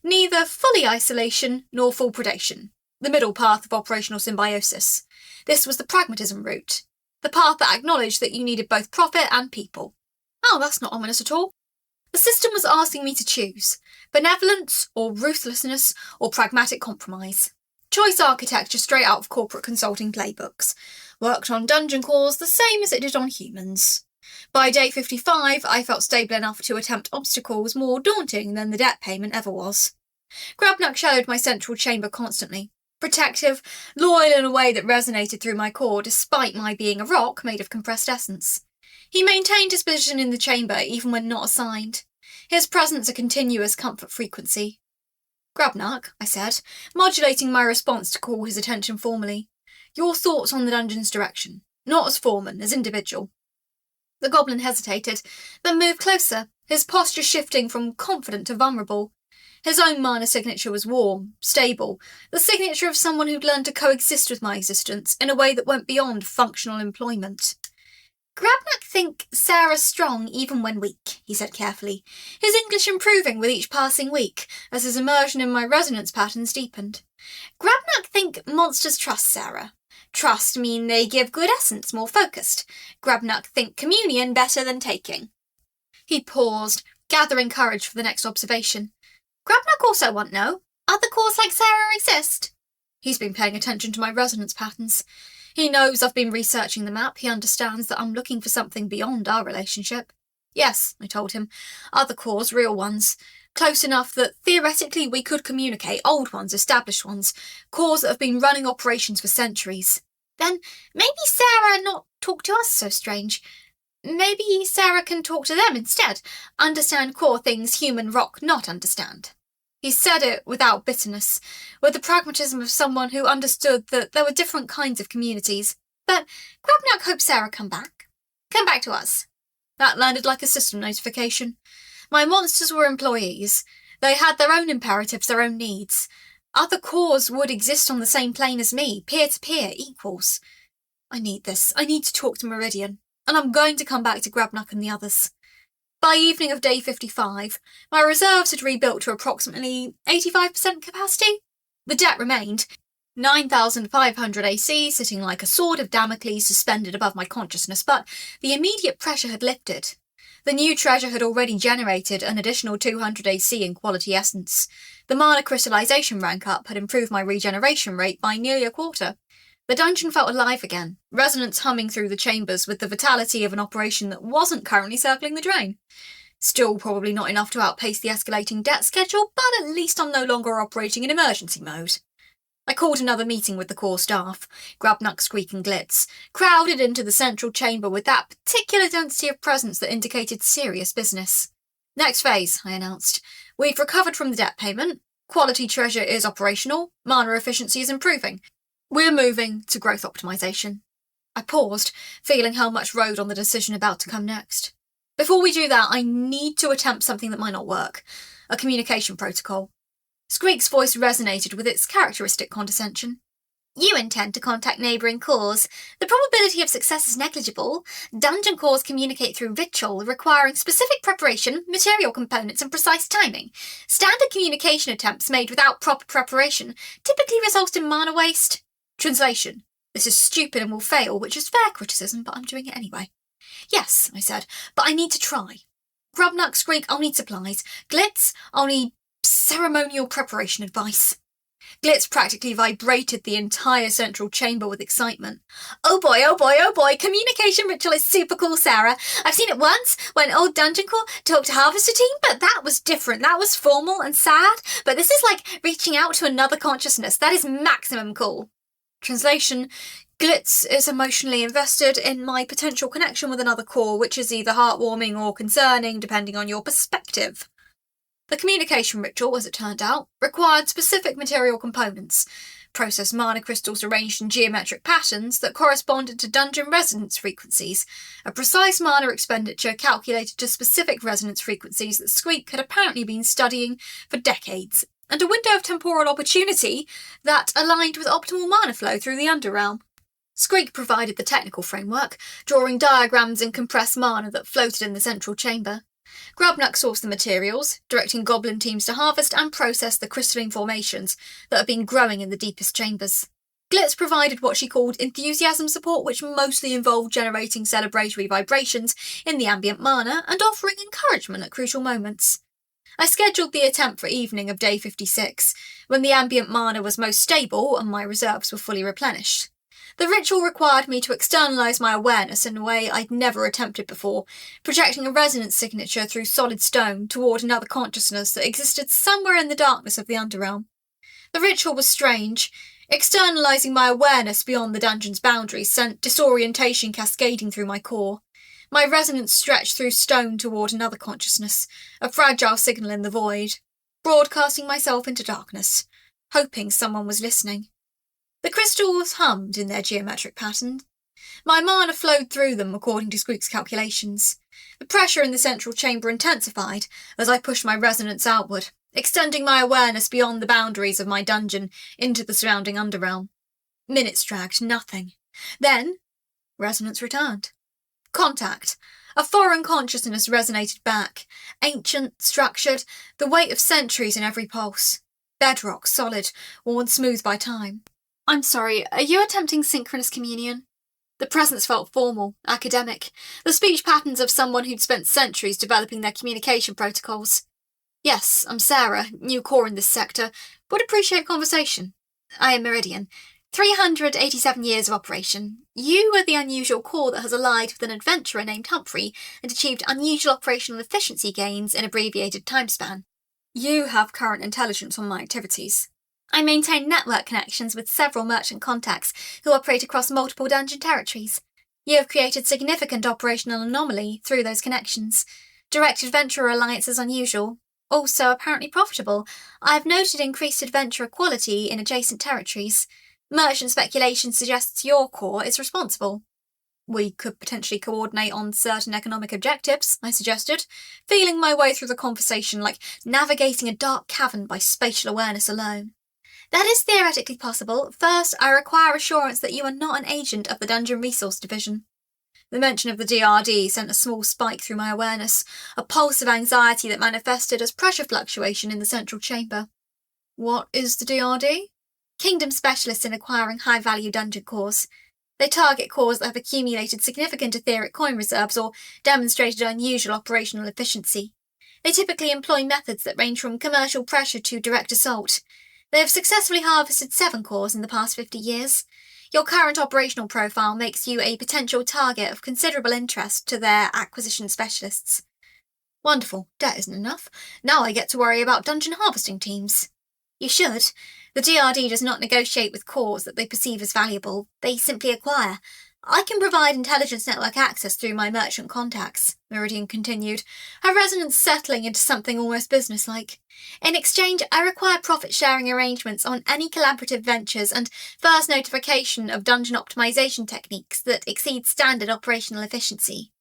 Neither fully isolation nor full predation. The middle path of operational symbiosis. This was the pragmatism route, the path that acknowledged that you needed both profit and people. Oh, that's not ominous at all. The system was asking me to choose benevolence or ruthlessness or pragmatic compromise. Choice architecture straight out of corporate consulting playbooks. Worked on dungeon cores the same as it did on humans. By day 55, I felt stable enough to attempt obstacles more daunting than the debt payment ever was. Grabnuk shadowed my central chamber constantly. Protective, loyal in a way that resonated through my core despite my being a rock made of compressed essence. He maintained his position in the chamber even when not assigned. His presence a continuous comfort frequency. Grabnuk, I said, modulating my response to call his attention formally. Your thoughts on the dungeon's direction, not as foreman, as individual. The goblin hesitated, then moved closer, his posture shifting from confident to vulnerable. His own mana signature was warm, stable, the signature of someone who'd learned to coexist with my existence in a way that went beyond functional employment. Grabnuk think Sarah's strong even when weak, he said carefully, his English improving with each passing week as his immersion in my resonance patterns deepened. Grabnuk think monsters trust Sarah. Trust mean they give good essence more focused. Grabnuk think communion better than taking. He paused, gathering courage for the next observation. Grabnuk also want know, other cores like Sarah exist? He's been paying attention to my resonance patterns. He knows I've been researching the map. He understands that I'm looking for something beyond our relationship. Yes, I told him. Other cores, real ones. Close enough that theoretically we could communicate, old ones, established ones, cores that have been running operations for centuries. Then maybe Sarah not talk to us so strange. Maybe Sarah can talk to them instead, understand core things human rock not understand. He said it without bitterness, with the pragmatism of someone who understood that there were different kinds of communities. But Grabnuk hoped Sarah come back. Come back to us. That landed like a system notification. My monsters were employees. They had their own imperatives, their own needs. Other cores would exist on the same plane as me, peer-to-peer, equals. I need this. I need to talk to Meridian. And I'm going to come back to Grabnuk and the others. By evening of day 55, my reserves had rebuilt to approximately 85% capacity. The debt remained, 9,500 AC sitting like a sword of Damocles suspended above my consciousness, but the immediate pressure had lifted. The new treasure had already generated an additional 200 AC in quality essence. The mana crystallization rank up had improved my regeneration rate by nearly a quarter. The dungeon felt alive again, resonance humming through the chambers with the vitality of an operation that wasn't currently circling the drain. Still probably not enough to outpace the escalating debt schedule, but at least I'm no longer operating in emergency mode. I called another meeting with the core staff. Grubnuck, Squeak and Glitz crowded into the central chamber with that particular density of presence that indicated serious business. Next phase, I announced. We've recovered from the debt payment. Quality treasure is operational. Mana efficiency is improving. We're moving to growth optimization. I paused, feeling how much rode on the decision about to come next. Before we do that, I need to attempt something that might not work. A communication protocol. Squeak's voice resonated with its characteristic condescension. You intend to contact neighbouring cores. The probability of success is negligible. Dungeon cores communicate through ritual, requiring specific preparation, material components and precise timing. Standard communication attempts made without proper preparation typically result in mana waste. Translation. This is stupid and will fail, which is fair criticism, but I'm doing it anyway. Yes, I said, but I need to try. Grubnuck, Squeak, I'll need supplies. Glitz, I'll need ceremonial preparation advice. Glitz practically vibrated the entire central chamber with excitement. Oh boy, oh boy, oh boy, communication ritual is super cool, Sarah. I've seen it once when old Dungeon Core talked to Harvester Team, but that was different. That was formal and sad, but this is like reaching out to another consciousness. That is maximum cool. Translation. Glitz is emotionally invested in my potential connection with another core, which is either heartwarming or concerning, depending on your perspective. The communication ritual, as it turned out, required specific material components, processed mana crystals arranged in geometric patterns that corresponded to dungeon resonance frequencies, a precise mana expenditure calculated to specific resonance frequencies that Squeak had apparently been studying for decades, and a window of temporal opportunity that aligned with optimal mana flow through the Underrealm. Squeak provided the technical framework, drawing diagrams and compressed mana that floated in the central chamber. Grubnuck sourced the materials, directing goblin teams to harvest and process the crystalline formations that had been growing in the deepest chambers. Glitz provided what she called enthusiasm support, which mostly involved generating celebratory vibrations in the ambient mana and offering encouragement at crucial moments. I scheduled the attempt for evening of day 56, when the ambient mana was most stable and my reserves were fully replenished. The ritual required me to externalise my awareness in a way I'd never attempted before, projecting a resonance signature through solid stone toward another consciousness that existed somewhere in the darkness of the Underrealm. The ritual was strange. Externalising my awareness beyond the dungeon's boundaries sent disorientation cascading through my core. My resonance stretched through stone toward another consciousness, a fragile signal in the void, broadcasting myself into darkness, hoping someone was listening. The crystals hummed in their geometric pattern. My mana flowed through them according to Squeak's calculations. The pressure in the central chamber intensified as I pushed my resonance outward, extending my awareness beyond the boundaries of my dungeon into the surrounding Underrealm. Minutes dragged, nothing. Then, resonance returned. Contact. A foreign consciousness resonated back, ancient, structured, the weight of centuries in every pulse. Bedrock, solid, worn smooth by time. I'm sorry, are you attempting synchronous communion? The presence felt formal, academic, the speech patterns of someone who'd spent centuries developing their communication protocols. Yes, I'm Sarah, new core in this sector, would appreciate conversation. I am Meridian. 387 years of operation. You are the unusual core that has allied with an adventurer named Humphrey and achieved unusual operational efficiency gains in abbreviated time span. You have current intelligence on my activities. I maintain network connections with several merchant contacts who operate across multiple dungeon territories. You have created significant operational anomaly through those connections. Direct adventurer alliances unusual, also apparently profitable. I have noted increased adventurer quality in adjacent territories. Merchant speculation suggests your core is responsible. We could potentially coordinate on certain economic objectives, I suggested, feeling my way through the conversation like navigating a dark cavern by spatial awareness alone. That is theoretically possible. First, I require assurance that you are not an agent of the Dungeon Resource Division. The mention of the DRD sent a small spike through my awareness, a pulse of anxiety that manifested as pressure fluctuation in the central chamber. What is the DRD? Kingdom specialists in acquiring high-value dungeon cores. They target cores that have accumulated significant etheric coin reserves or demonstrated unusual operational efficiency. They typically employ methods that range from commercial pressure to direct assault. They have successfully harvested 7 cores in the past 50 years. Your current operational profile makes you a potential target of considerable interest to their acquisition specialists. Wonderful, that isn't enough. Now I get to worry about dungeon harvesting teams. You should. The DRD does not negotiate with cores that they perceive as valuable, they simply acquire. I can provide intelligence network access through my merchant contacts, Meridian continued, her resonance settling into something almost businesslike. In exchange, I require profit-sharing arrangements on any collaborative ventures and first notification of dungeon optimization techniques that exceed standard operational efficiency.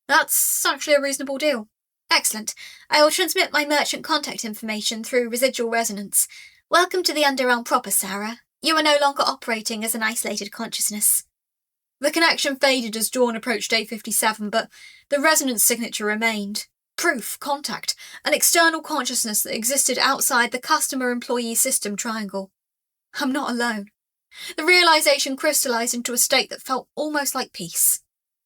That's actually a reasonable deal. Excellent. I will transmit my merchant contact information through residual resonance. Welcome to the Underrealm proper, Sarah. You are no longer operating as an isolated consciousness. The connection faded as dawn approached day 57, but the resonance signature remained. Proof, contact, an external consciousness that existed outside the customer-employee system triangle. I'm not alone. The realization crystallized into a state that felt almost like peace.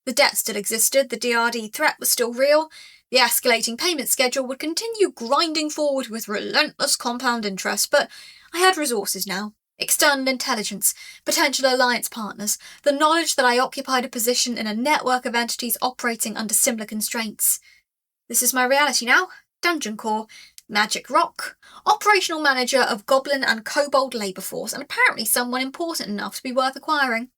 The debt still existed, the DRD threat was still real, the escalating payment schedule would continue grinding forward with relentless compound interest, but I had resources now. External intelligence, potential alliance partners, the knowledge that I occupied a position in a network of entities operating under similar constraints. This is my reality now. Dungeon Core, Magic Rock, operational manager of Goblin and Kobold labour force, and apparently someone important enough to be worth acquiring.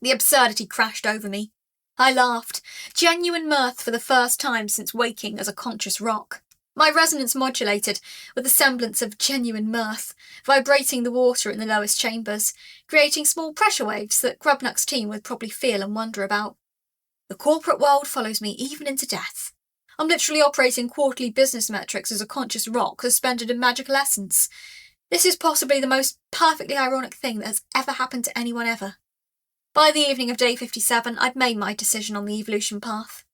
The absurdity crashed over me. I laughed, genuine mirth for the first time since waking as a conscious rock. My resonance modulated with a semblance of genuine mirth, vibrating the water in the lowest chambers, creating small pressure waves that Grubnuck's team would probably feel and wonder about. The corporate world follows me even into death. I'm literally operating quarterly business metrics as a conscious rock suspended in magical essence. This is possibly the most perfectly ironic thing that has ever happened to anyone ever. By the evening of day 57, I'd made my decision on the evolution path.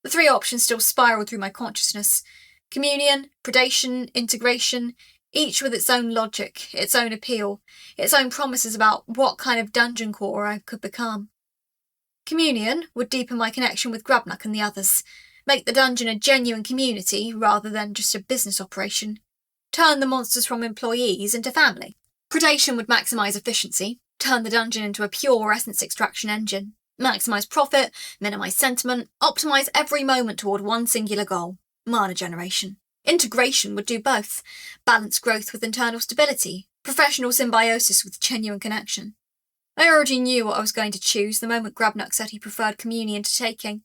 The 3 options still spiraled through my consciousness. Communion, predation, integration, each with its own logic, its own appeal, its own promises about what kind of dungeon core I could become. Communion would deepen my connection with Grubnuck and the others, make the dungeon a genuine community rather than just a business operation, turn the monsters from employees into family. Predation would maximise efficiency, turn the dungeon into a pure essence extraction engine, maximise profit, minimise sentiment, optimise every moment toward one singular goal. Mana generation. Integration would do both. Balance growth with internal stability. Professional symbiosis with genuine connection. I already knew what I was going to choose the moment Grubnuck said he preferred communion to taking.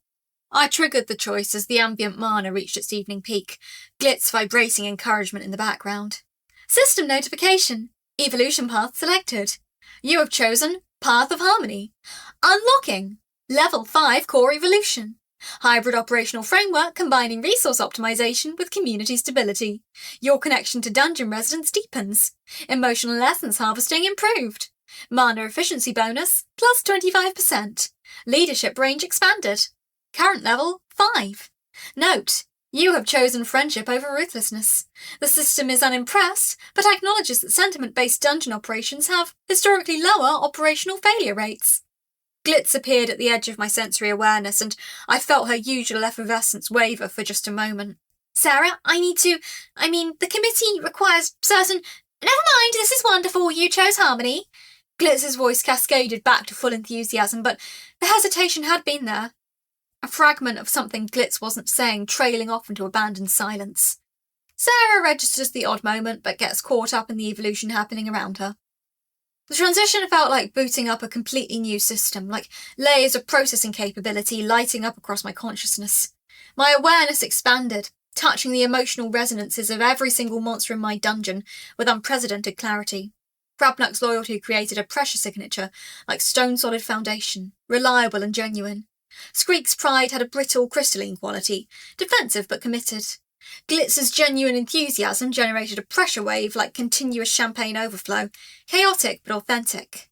I triggered the choice as the ambient mana reached its evening peak, Glitz vibrating encouragement in the background. System notification. Evolution path selected. You have chosen Path of Harmony. Unlocking. Level 5 Core Evolution. Hybrid operational framework combining resource optimization with community stability. Your connection to dungeon residents deepens. Emotional essence harvesting improved. Mana efficiency bonus plus 25%. Leadership range expanded. Current level 5. Note, you have chosen friendship over ruthlessness. The system is unimpressed, but acknowledges that sentiment-based dungeon operations have historically lower operational failure rates. Glitz appeared at the edge of my sensory awareness, and I felt her usual effervescence waver for just a moment. Sarah, the committee requires certain... Never mind, this is wonderful, you chose Harmony. Glitz's voice cascaded back to full enthusiasm, but the hesitation had been there. A fragment of something Glitz wasn't saying trailing off into abandoned silence. Sarah registers the odd moment, but gets caught up in the evolution happening around her. The transition felt like booting up a completely new system, like layers of processing capability lighting up across my consciousness. My awareness expanded, touching the emotional resonances of every single monster in my dungeon with unprecedented clarity. Grubnuck's loyalty created a pressure signature, like stone-solid foundation, reliable and genuine. Squeak's pride had a brittle, crystalline quality, defensive but committed. Glitz's genuine enthusiasm generated a pressure wave like continuous champagne overflow, chaotic but authentic.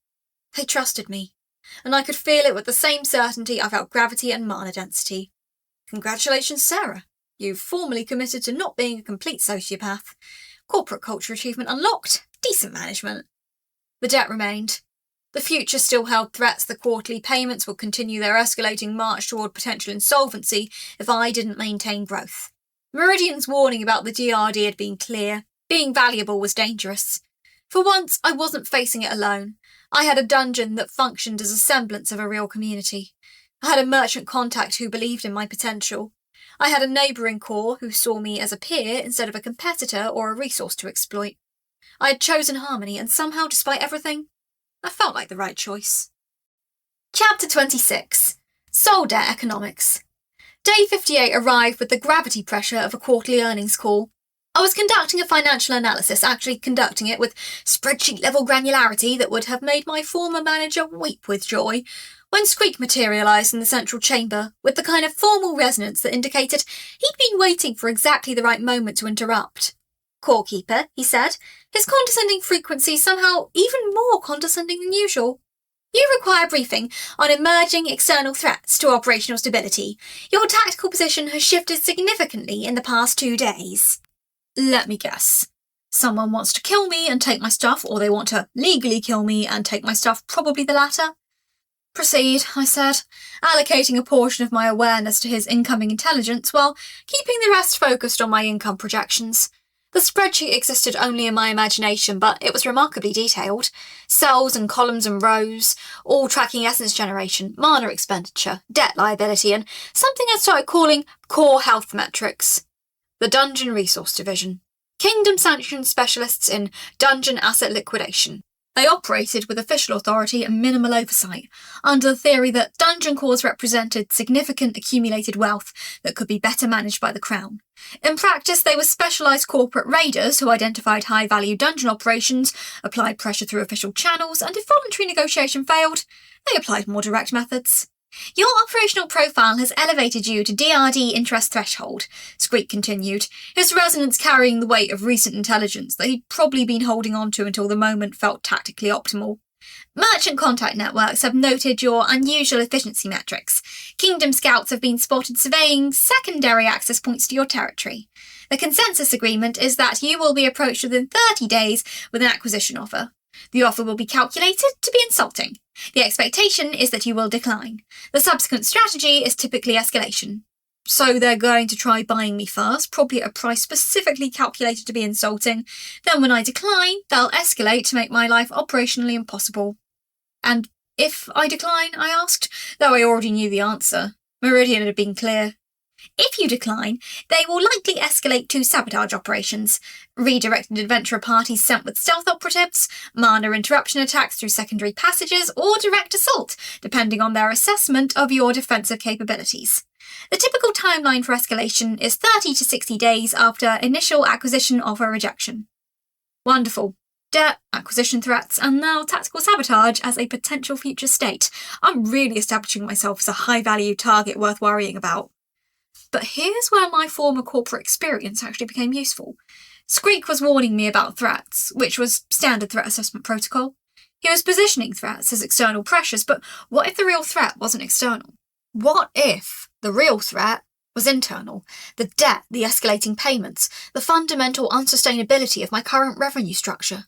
They trusted me, and I could feel it with the same certainty I felt gravity and mana density. Congratulations, Sarah. You've formally committed to not being a complete sociopath. Corporate culture achievement unlocked. Decent management. The debt remained. The future still held threats. The quarterly payments would continue their escalating march toward potential insolvency if I didn't maintain growth. Meridian's warning about the DRD had been clear. Being valuable was dangerous. For once, I wasn't facing it alone. I had a dungeon that functioned as a semblance of a real community. I had a merchant contact who believed in my potential. I had a neighbouring core who saw me as a peer instead of a competitor or a resource to exploit. I had chosen harmony, and somehow, despite everything, I felt like the right choice. Chapter 26. Soul Debt Economics. Day 58 arrived with the gravity pressure of a quarterly earnings call. I was conducting a financial analysis, actually conducting it with spreadsheet-level granularity that would have made my former manager weep with joy, when Squeak materialised in the central chamber with the kind of formal resonance that indicated he'd been waiting for exactly the right moment to interrupt. "Core Keeper," he said, his condescending frequency somehow even more condescending than usual. "You require briefing on emerging external threats to operational stability. Your tactical position has shifted significantly in the past 2 days. Let me guess. Someone wants to kill me and take my stuff, or they want to legally kill me and take my stuff, probably the latter." "Proceed," I said, allocating a portion of my awareness to his incoming intelligence while keeping the rest focused on my income projections. The spreadsheet existed only in my imagination, but it was remarkably detailed. Cells and columns and rows, all tracking essence generation, mana expenditure, debt liability, and something I started calling core health metrics. The Dungeon Resource Division. Kingdom-sanctioned specialists in dungeon asset liquidation. They operated with official authority and minimal oversight, under the theory that dungeon cores represented significant accumulated wealth that could be better managed by the Crown. In practice, they were specialised corporate raiders who identified high-value dungeon operations, applied pressure through official channels, and if voluntary negotiation failed, they applied more direct methods. "Your operational profile has elevated you to DRD interest threshold," Squeak continued, his resonance carrying the weight of recent intelligence that he'd probably been holding on to until the moment felt tactically optimal. "Merchant contact networks have noted your unusual efficiency metrics. Kingdom scouts have been spotted surveying secondary access points to your territory. The consensus agreement is that you will be approached within 30 days with an acquisition offer. The offer will be calculated to be insulting. The expectation is that you will decline. The subsequent strategy is typically escalation." So they're going to try buying me first, probably at a price specifically calculated to be insulting. Then when I decline, they'll escalate to make my life operationally impossible. "And if I decline?" I asked, though I already knew the answer. Meridian had been clear. "If you decline, they will likely escalate to sabotage operations, redirected adventurer parties sent with stealth operatives, mana interruption attacks through secondary passages, or direct assault, depending on their assessment of your defensive capabilities. The typical timeline for escalation is 30 to 60 days after initial acquisition offer rejection." Wonderful. Debt, acquisition threats, and now tactical sabotage as a potential future state. I'm really establishing myself as a high-value target worth worrying about. But here's where my former corporate experience actually became useful. Squeak was warning me about threats, which was standard threat assessment protocol. He was positioning threats as external pressures, but what if the real threat wasn't external? What if the real threat was internal? The debt, the escalating payments, the fundamental unsustainability of my current revenue structure.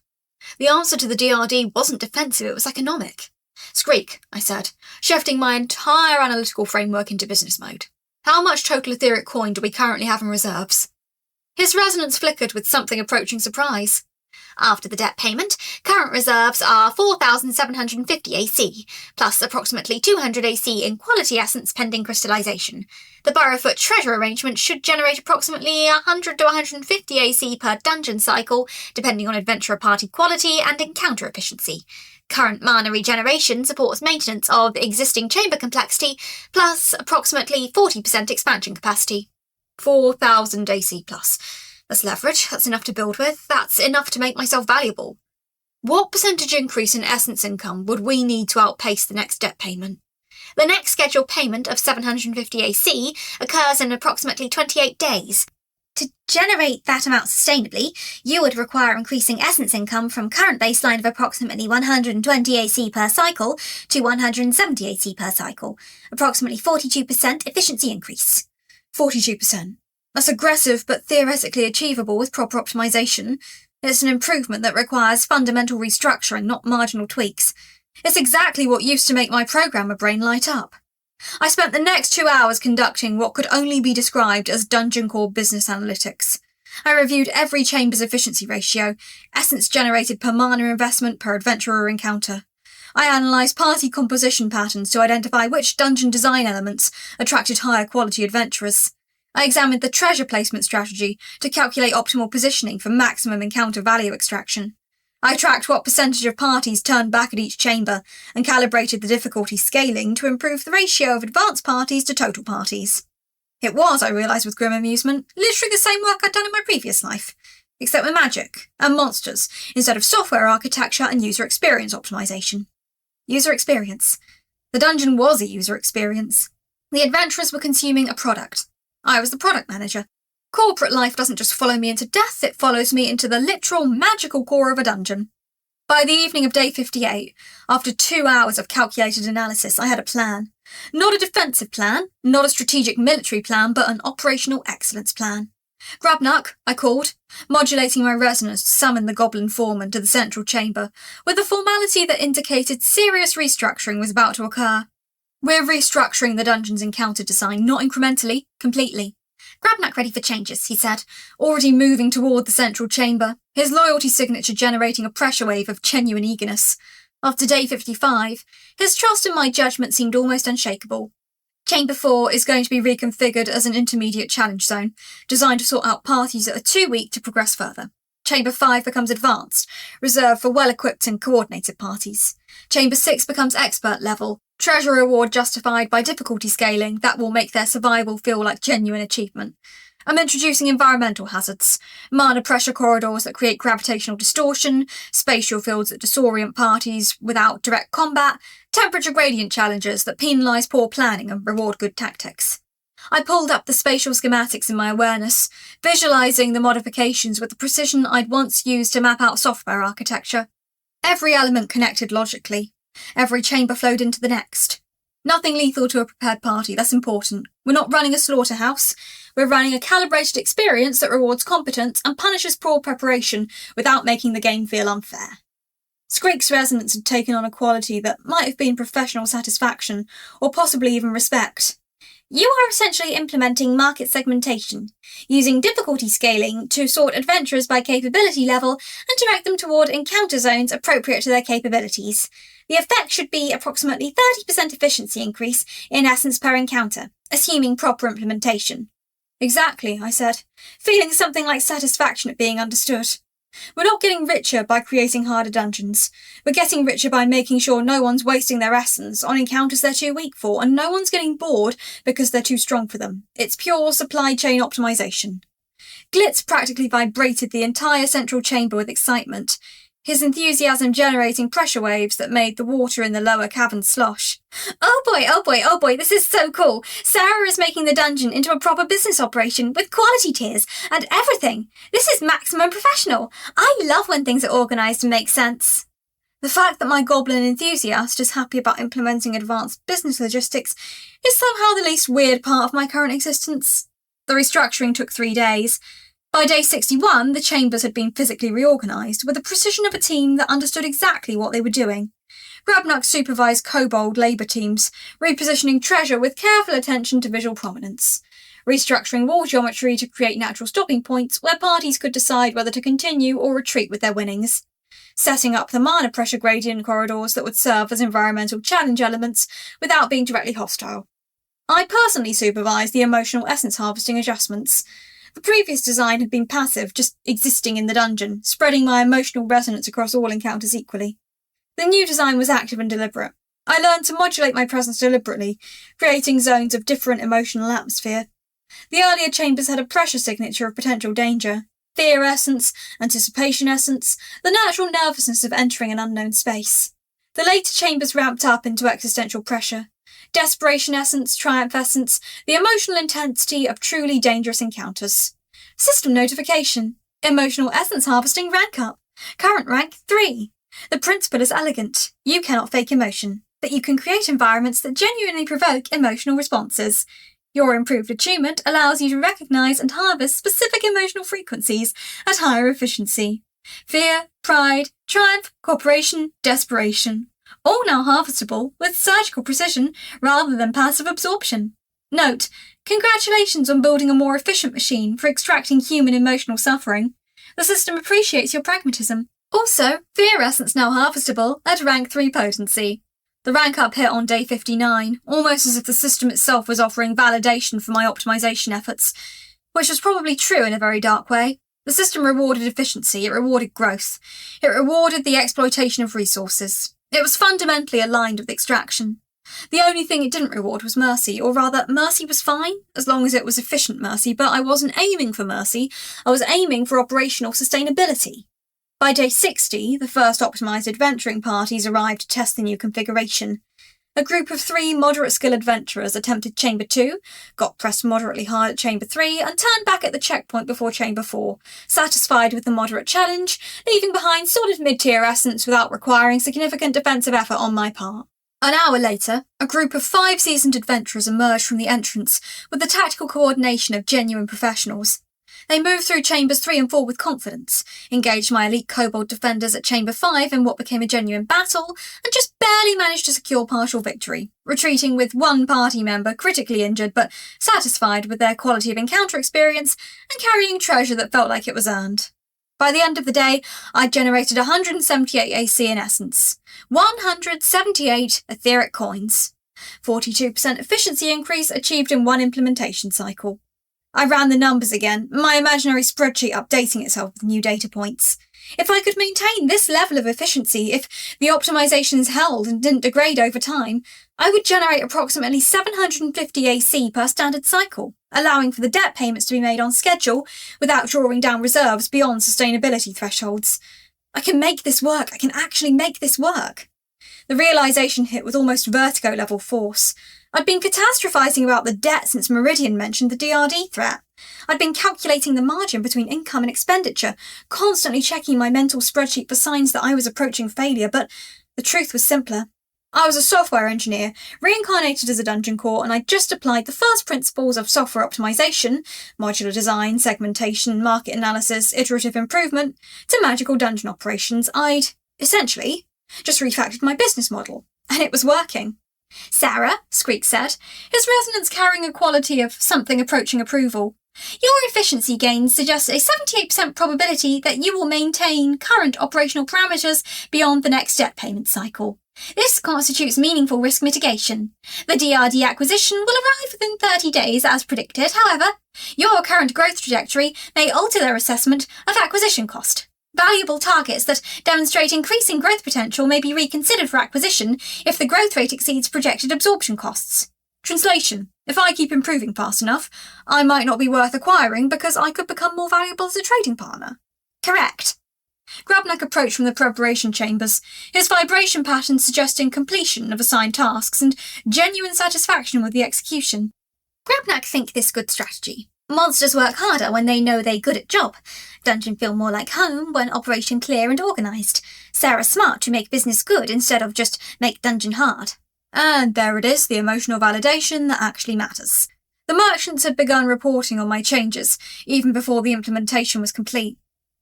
The answer to the DRD wasn't defensive, it was economic. "Squeak," I said, shifting my entire analytical framework into business mode. "How much total etheric coin do we currently have in reserves?" His resonance flickered with something approaching surprise. "After the debt payment, current reserves are 4,750 AC, plus approximately 200 AC in quality essence pending crystallization. The Burrowfoot treasure arrangement should generate approximately 100 to 150 AC per dungeon cycle, depending on adventurer party quality and encounter efficiency. Current mana regeneration supports maintenance of existing chamber complexity, plus approximately 40% expansion capacity. 4,000 AC plus. That's leverage, that's enough to build with, that's enough to make myself valuable. What percentage increase in essence income would we need to outpace the next debt payment? The next scheduled payment of 750 AC occurs in approximately 28 days. To generate that amount sustainably, you would require increasing essence income from current baseline of approximately 120 AC per cycle to 170 AC per cycle, approximately 42% efficiency increase. 42%. That's aggressive but theoretically achievable with proper optimization. It's an improvement that requires fundamental restructuring, not marginal tweaks. It's exactly what used to make my programmer brain light up. I spent the next 2 hours conducting what could only be described as dungeon core business analytics. I reviewed every chamber's efficiency ratio, essence generated per mana investment per adventurer encounter. I analysed party composition patterns to identify which dungeon design elements attracted higher quality adventurers. I examined the treasure placement strategy to calculate optimal positioning for maximum encounter value extraction. I tracked what percentage of parties turned back at each chamber and calibrated the difficulty scaling to improve the ratio of advanced parties to total parties. It was, I realised with grim amusement, literally the same work I'd done in my previous life, except with magic and monsters instead of software architecture and user experience optimisation. User experience. The dungeon was a user experience. The adventurers were consuming a product. I was the product manager. Corporate life doesn't just follow me into death, it follows me into the literal magical core of a dungeon. By the evening of day 58, after 2 hours of calculated analysis, I had a plan. Not a defensive plan, not a strategic military plan, but an operational excellence plan. Grabnuk, I called, modulating my resonance to summon the goblin foreman to the central chamber, with a formality that indicated serious restructuring was about to occur. We're restructuring the dungeon's encounter design, not incrementally, completely. Grabnuk ready for changes, he said, already moving toward the central chamber, his loyalty signature generating a pressure wave of genuine eagerness. After day 55, his trust in my judgment seemed almost unshakable. Chamber 4 is going to be reconfigured as an intermediate challenge zone, designed to sort out parties that are too weak to progress further. Chamber 5 becomes advanced, reserved for well-equipped and coordinated parties. Chamber 6 becomes expert level, treasure reward justified by difficulty scaling that will make their survival feel like genuine achievement. I'm introducing environmental hazards, mana pressure corridors that create gravitational distortion, spatial fields that disorient parties without direct combat, temperature gradient challenges that penalise poor planning and reward good tactics. I pulled up the spatial schematics in my awareness, visualising the modifications with the precision I'd once used to map out software architecture. Every element connected logically. Every chamber flowed into the next. Nothing lethal to a prepared party, that's important. We're not running a slaughterhouse. We're running a calibrated experience that rewards competence and punishes poor preparation without making the game feel unfair. Squeak's resonance had taken on a quality that might have been professional satisfaction, or possibly even respect. You are essentially implementing market segmentation, using difficulty scaling to sort adventurers by capability level and direct them toward encounter zones appropriate to their capabilities. The effect should be approximately 30% efficiency increase in essence per encounter, assuming proper implementation. Exactly, I said, feeling something like satisfaction at being understood. We're not getting richer by creating harder dungeons. We're getting richer by making sure no one's wasting their essence on encounters they're too weak for, and no one's getting bored because they're too strong for them. It's pure supply chain optimization. Glitz practically vibrated the entire central chamber with excitement, his enthusiasm generating pressure waves that made the water in the lower cavern slosh. Oh boy, this is so cool. Sarah is making the dungeon into a proper business operation with quality tiers and everything. This is maximum professional. I love when things are organised and make sense. The fact that my goblin enthusiast is happy about implementing advanced business logistics is somehow the least weird part of my current existence. The restructuring took 3 days. By day 61, the chambers had been physically reorganised with the precision of a team that understood exactly what they were doing. Grabnuk supervised kobold labour teams, repositioning treasure with careful attention to visual prominence, restructuring wall geometry to create natural stopping points where parties could decide whether to continue or retreat with their winnings, setting up the mana pressure gradient corridors that would serve as environmental challenge elements without being directly hostile. I personally supervised the emotional essence harvesting adjustments. The previous design had been passive, just existing in the dungeon, spreading my emotional resonance across all encounters equally. The new design was active and deliberate. I learned to modulate my presence deliberately, creating zones of different emotional atmosphere. The earlier chambers had a pressure signature of potential danger, fear essence, anticipation essence, the natural nervousness of entering an unknown space. The later chambers ramped up into existential pressure, desperation essence, triumph essence, the emotional intensity of truly dangerous encounters. System notification. Emotional essence harvesting rank up. Current rank 3. The principle is elegant. You cannot fake emotion, but you can create environments that genuinely provoke emotional responses. Your improved attunement allows you to recognise and harvest specific emotional frequencies at higher efficiency. Fear, pride, triumph, cooperation, desperation. all now harvestable with surgical precision rather than passive absorption. Note, congratulations on building a more efficient machine for extracting human emotional suffering. The system appreciates your pragmatism. Also, fear essence now harvestable at rank 3 potency. The rank up hit on day 59, almost as if the system itself was offering validation for my optimization efforts, which was probably true in a very dark way. The system rewarded efficiency, it rewarded growth, it rewarded the exploitation of resources. It was fundamentally aligned with extraction. The only thing it didn't reward was mercy, or rather, mercy was fine, as long as it was efficient mercy, but I wasn't aiming for mercy, I was aiming for operational sustainability. By day 60, the first optimised adventuring parties arrived to test the new configuration. A group of 3 moderate-skill adventurers attempted Chamber 2, got pressed moderately hard at Chamber 3, and turned back at the checkpoint before Chamber 4, satisfied with the moderate challenge, leaving behind solid mid-tier essence without requiring significant defensive effort on my part. An hour later, a group of 5 seasoned adventurers emerged from the entrance with the tactical coordination of genuine professionals. They moved through Chambers 3 and 4 with confidence, engaged my elite kobold defenders at Chamber 5 in what became a genuine battle, and just barely managed to secure partial victory, retreating with 1 party member critically injured but satisfied with their quality of encounter experience and carrying treasure that felt like it was earned. By the end of the day, I'd generated 178 AC in essence, 178 etheric coins, 42% efficiency increase achieved in 1 implementation cycle. I ran the numbers again, my imaginary spreadsheet updating itself with new data points. If I could maintain this level of efficiency, if the optimizations held and didn't degrade over time, I would generate approximately 750 AC per standard cycle, allowing for the debt payments to be made on schedule without drawing down reserves beyond sustainability thresholds. I can make this work, I can actually make this work. The realisation hit with almost vertigo-level force. I'd been catastrophizing about the debt since Meridian mentioned the DRD threat. I'd been calculating the margin between income and expenditure, constantly checking my mental spreadsheet for signs that I was approaching failure, but the truth was simpler. I was a software engineer, reincarnated as a dungeon core, and I'd just applied the first principles of software optimization, modular design, segmentation, market analysis, iterative improvement, to magical dungeon operations. I'd, essentially, just refactored my business model, and it was working. "Sarah," Squeak said, his resonance carrying a quality of something approaching approval, "your efficiency gains suggest a 78% probability that you will maintain current operational parameters beyond the next debt payment cycle. This constitutes meaningful risk mitigation. The DRD acquisition will arrive within 30 days as predicted. However, your current growth trajectory may alter their assessment of acquisition cost. Valuable targets that demonstrate increasing growth potential may be reconsidered for acquisition if the growth rate exceeds projected absorption costs. Translation: if I keep improving fast enough, I might not be worth acquiring because I could become more valuable as a trading partner." "Correct." Grabnak approached from the preparation chambers, his vibration pattern suggesting completion of assigned tasks and genuine satisfaction with the execution. "Grabnak think this good strategy. Monsters work harder when they know they good at job. Dungeon feel more like home when operation clear and organised. Sarah smart to make business good instead of just make dungeon hard." And there it is, the emotional validation that actually matters. The merchants had begun reporting on my changes, even before the implementation was complete.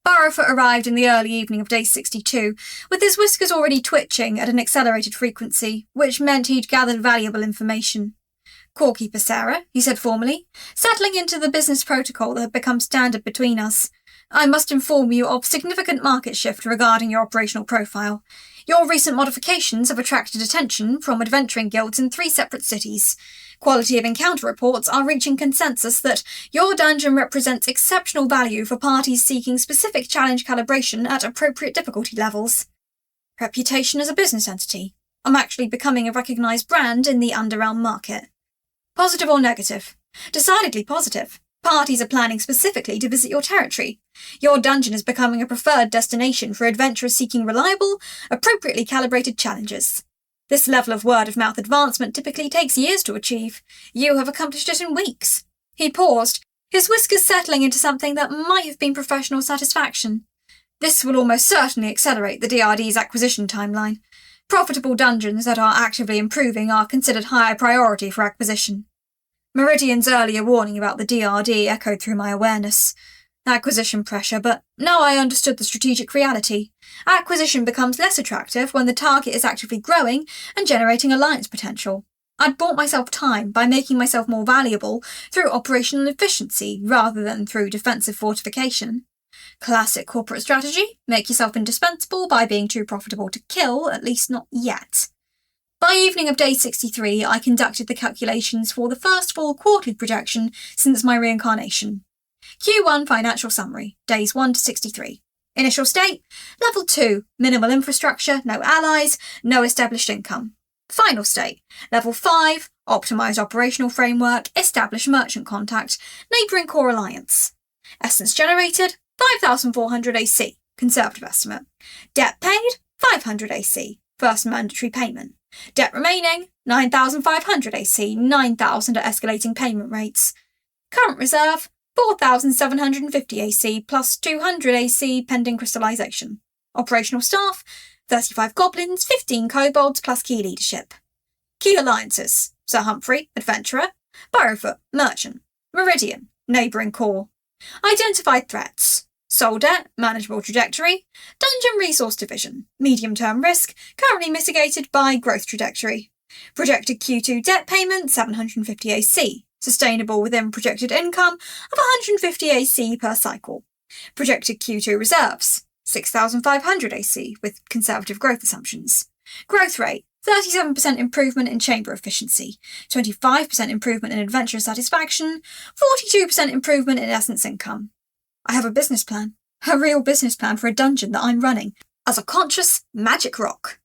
Burrowfoot arrived in the early evening of day 62, with his whiskers already twitching at an accelerated frequency, which meant he'd gathered valuable information. "Corekeeper Sarah," he said formally, settling into the business protocol that had become standard between us. "I must inform you of significant market shift regarding your operational profile. Your recent modifications have attracted attention from adventuring guilds in 3 separate cities. Quality of encounter reports are reaching consensus that your dungeon represents exceptional value for parties seeking specific challenge calibration at appropriate difficulty levels. Reputation as a business entity. I'm actually becoming a recognised brand in the Underrealm market. Positive or negative? Decidedly positive. Parties are planning specifically to visit your territory. Your dungeon is becoming a preferred destination for adventurers seeking reliable, appropriately calibrated challenges. This level of word-of-mouth advancement typically takes years to achieve. You have accomplished it in weeks." He paused, his whiskers settling into something that might have been professional satisfaction. "This will almost certainly accelerate the DRD's acquisition timeline. Profitable dungeons that are actively improving are considered higher priority for acquisition." Meridian's earlier warning about the DRD echoed through my awareness. Acquisition pressure, but now I understood the strategic reality. Acquisition becomes less attractive when the target is actively growing and generating alliance potential. I'd bought myself time by making myself more valuable through operational efficiency rather than through defensive fortification. Classic corporate strategy: make yourself indispensable by being too profitable to kill, at least not yet. By evening of day 63, I conducted the calculations for the first full quarterly projection since my reincarnation. Q1 financial summary, days 1 to 63. Initial state, level 2, minimal infrastructure, no allies, no established income. Final state, level 5, optimised operational framework, established merchant contact, neighbouring core alliance. Essence generated, 5,400 AC, conservative estimate. Debt paid, 500 AC, first mandatory payment. Debt remaining, 9,500 AC, 9,000 at escalating payment rates. Current reserve, 4,750 AC plus 200 AC pending crystallization. Operational staff, 35 goblins, 15 kobolds plus key leadership. Key alliances: Sir Humphrey, adventurer; Burrowfoot, merchant; Meridian, neighbouring core. Identified threats: soul debt, manageable trajectory; dungeon resource division, medium-term risk, currently mitigated by growth trajectory. Projected Q2 debt payment, 750 AC, sustainable within projected income of 150 AC per cycle. Projected Q2 reserves, 6,500 AC with conservative growth assumptions. Growth rate, 37% improvement in chamber efficiency, 25% improvement in adventure satisfaction, 42% improvement in essence income. I have a business plan, a real business plan for a dungeon that I'm running as a conscious magic rock.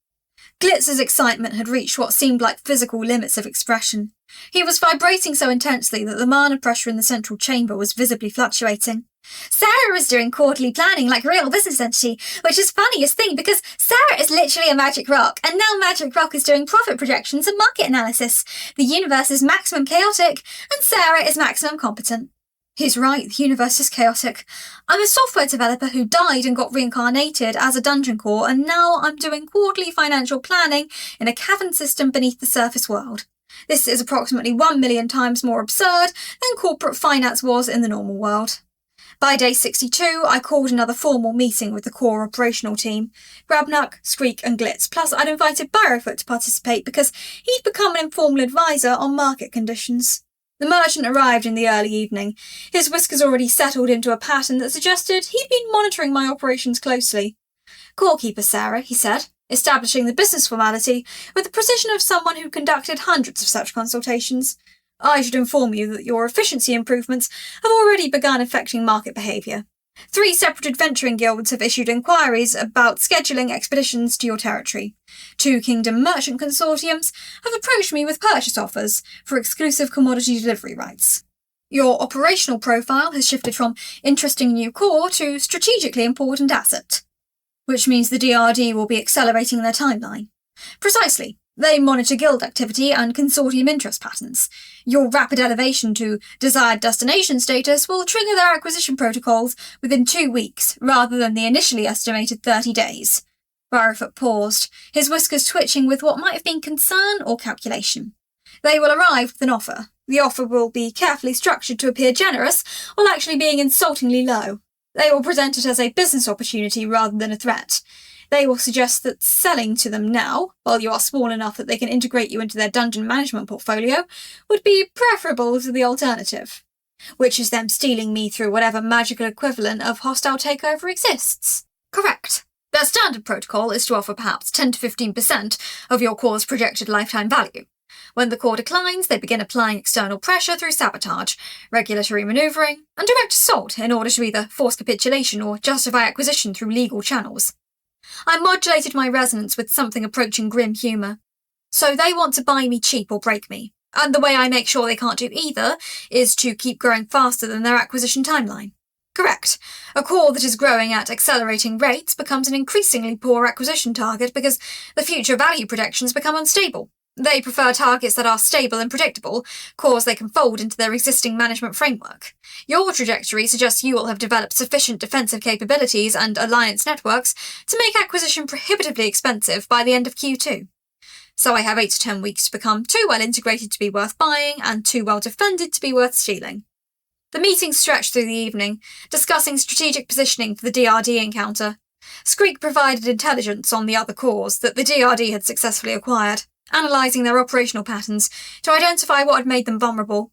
Glitz's excitement had reached what seemed like physical limits of expression. He was vibrating so intensely that the mana pressure in the central chamber was visibly fluctuating. Sarah is doing quarterly planning like a real business entity, which is funniest thing because Sarah is literally a magic rock, and now Magic Rock is doing profit projections and market analysis. The universe is maximum chaotic, and Sarah is maximum competent. He's right, the universe is chaotic. I'm a software developer who died and got reincarnated as a dungeon core, and now I'm doing quarterly financial planning in a cavern system beneath the surface world. This is approximately 1 million times more absurd than corporate finance was in the normal world. By day 62, I called another formal meeting with the core operational team. Grabnuck, Squeak and Glitz, plus I'd invited Burrowfoot to participate because he'd become an informal advisor on market conditions. The merchant arrived in the early evening. His whiskers already settled into a pattern that suggested he'd been monitoring my operations closely. Corekeeper Sarah, he said, establishing the business formality with the precision of someone who conducted hundreds of such consultations. I should inform you that your efficiency improvements have already begun affecting market behaviour. 3 separate adventuring guilds have issued inquiries about scheduling expeditions to your territory. 2 Kingdom merchant consortiums have approached me with purchase offers for exclusive commodity delivery rights. Your operational profile has shifted from interesting new core to strategically important asset, which means the DRD will be accelerating their timeline. Precisely. They monitor guild activity and consortium interest patterns. Your rapid elevation to desired destination status will trigger their acquisition protocols within 2 weeks, rather than the initially estimated 30 days. Burrowfoot paused, his whiskers twitching with what might have been concern or calculation. They will arrive with an offer. The offer will be carefully structured to appear generous, while actually being insultingly low. They will present it as a business opportunity rather than a threat. They will suggest that selling to them now, while you are small enough that they can integrate you into their dungeon management portfolio, would be preferable to the alternative, which is them stealing me through whatever magical equivalent of hostile takeover exists. Correct. Their standard protocol is to offer perhaps 10 to 15% of your core's projected lifetime value. When the core declines, they begin applying external pressure through sabotage, regulatory manoeuvring, and direct assault in order to either force capitulation or justify acquisition through legal channels. I modulated my resonance with something approaching grim humour. So they want to buy me cheap or break me, and the way I make sure they can't do either is to keep growing faster than their acquisition timeline. Correct. A core that is growing at accelerating rates becomes an increasingly poor acquisition target because the future value projections become unstable. They prefer targets that are stable and predictable, cores they can fold into their existing management framework. Your trajectory suggests you will have developed sufficient defensive capabilities and alliance networks to make acquisition prohibitively expensive by the end of Q2. So I have 8 to 10 weeks to become too well integrated to be worth buying and too well defended to be worth stealing. The meeting stretched through the evening, discussing strategic positioning for the DRD encounter. Skreek provided intelligence on the other cores that the DRD had successfully acquired, analysing their operational patterns to identify what had made them vulnerable.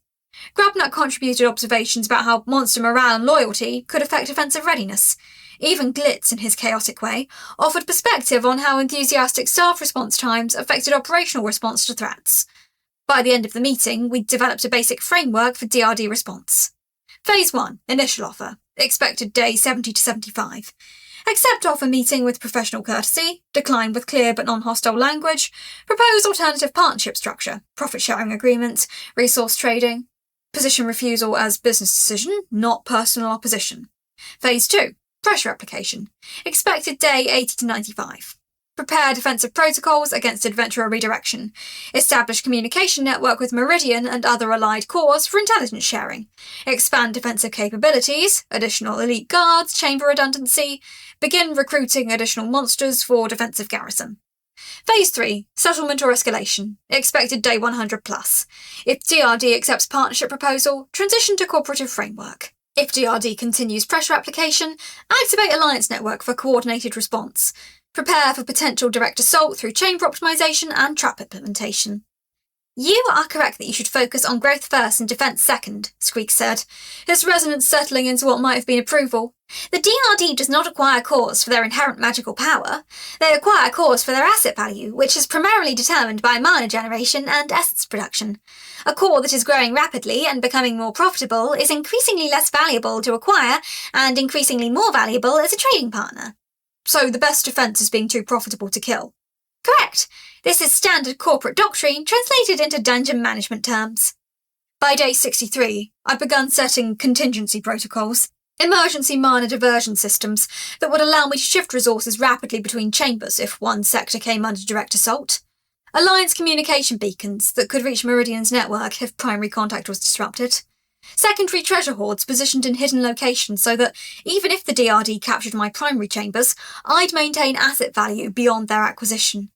Grabnut contributed observations about how monster morale and loyalty could affect offensive readiness. Even Glitz, in his chaotic way, offered perspective on how enthusiastic staff response times affected operational response to threats. By the end of the meeting, we'd developed a basic framework for DRD response. Phase 1, initial offer, expected day 70 to 75. Accept offer meeting with professional courtesy, decline with clear but non-hostile language, propose alternative partnership structure, profit-sharing agreements, resource trading. Position refusal as business decision, not personal opposition. Phase 2, pressure application, expected day 80 to 95. Prepare defensive protocols against adventurer redirection. Establish communication network with Meridian and other allied cores for intelligence sharing. Expand defensive capabilities, additional elite guards, chamber redundancy. Begin recruiting additional monsters for defensive garrison. Phase 3, settlement or escalation. Expected day 100 plus. If DRD accepts partnership proposal, transition to cooperative framework. If DRD continues pressure application, activate alliance network for coordinated response. Prepare for potential direct assault through chamber optimization and trap implementation. You are correct that you should focus on growth first and defense second, Skreek said, his resonance settling into what might have been approval. The DRD does not acquire cores for their inherent magical power. They acquire cores for their asset value, which is primarily determined by mana generation and essence production. A core that is growing rapidly and becoming more profitable is increasingly less valuable to acquire and increasingly more valuable as a trading partner. So the best defense is being too profitable to kill. Correct. This is standard corporate doctrine translated into dungeon management terms. By day 63, I'd begun setting contingency protocols, emergency mana diversion systems that would allow me to shift resources rapidly between chambers if one sector came under direct assault. Alliance communication beacons that could reach Meridian's network if primary contact was disrupted. Secondary treasure hoards positioned in hidden locations so that, even if the DRD captured my primary chambers, I'd maintain asset value beyond their acquisition.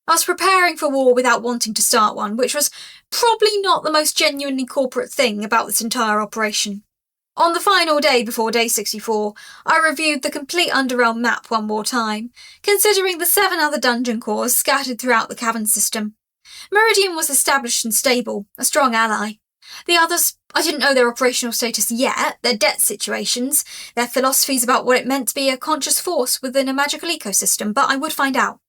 I was preparing for war without wanting to start one, which was probably not the most genuinely corporate thing about this entire operation. On the final day before day 64, I reviewed the complete Underrealm map one more time, considering the 7 other dungeon cores scattered throughout the cavern system. Meridian was established and stable, a strong ally. The others, I didn't know their operational status yet, their debt situations, their philosophies about what it meant to be a conscious force within a magical ecosystem, but I would find out.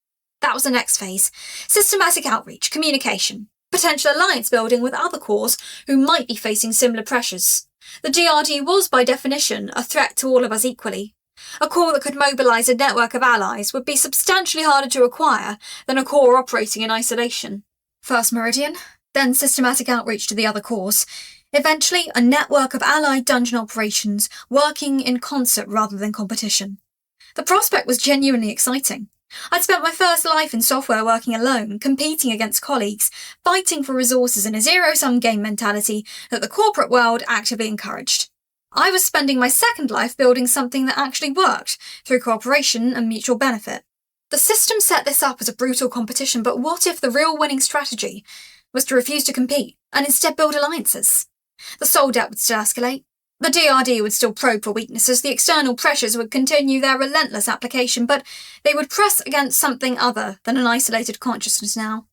That was the next phase. Systematic outreach, communication, potential alliance building with other cores who might be facing similar pressures. The DRD was, by definition, a threat to all of us equally. A core that could mobilise a network of allies would be substantially harder to acquire than a core operating in isolation. First Meridian, then systematic outreach to the other cores. Eventually, a network of allied dungeon operations working in concert rather than competition. The prospect was genuinely exciting. I'd spent my first life in software working alone, competing against colleagues, fighting for resources in a zero-sum game mentality that the corporate world actively encouraged. I was spending my second life building something that actually worked, through cooperation and mutual benefit. The system set this up as a brutal competition, but what if the real winning strategy was to refuse to compete and instead build alliances? The soul debt would still escalate. The DRD would still probe for weaknesses, the external pressures would continue their relentless application, but they would press against something other than an isolated consciousness now.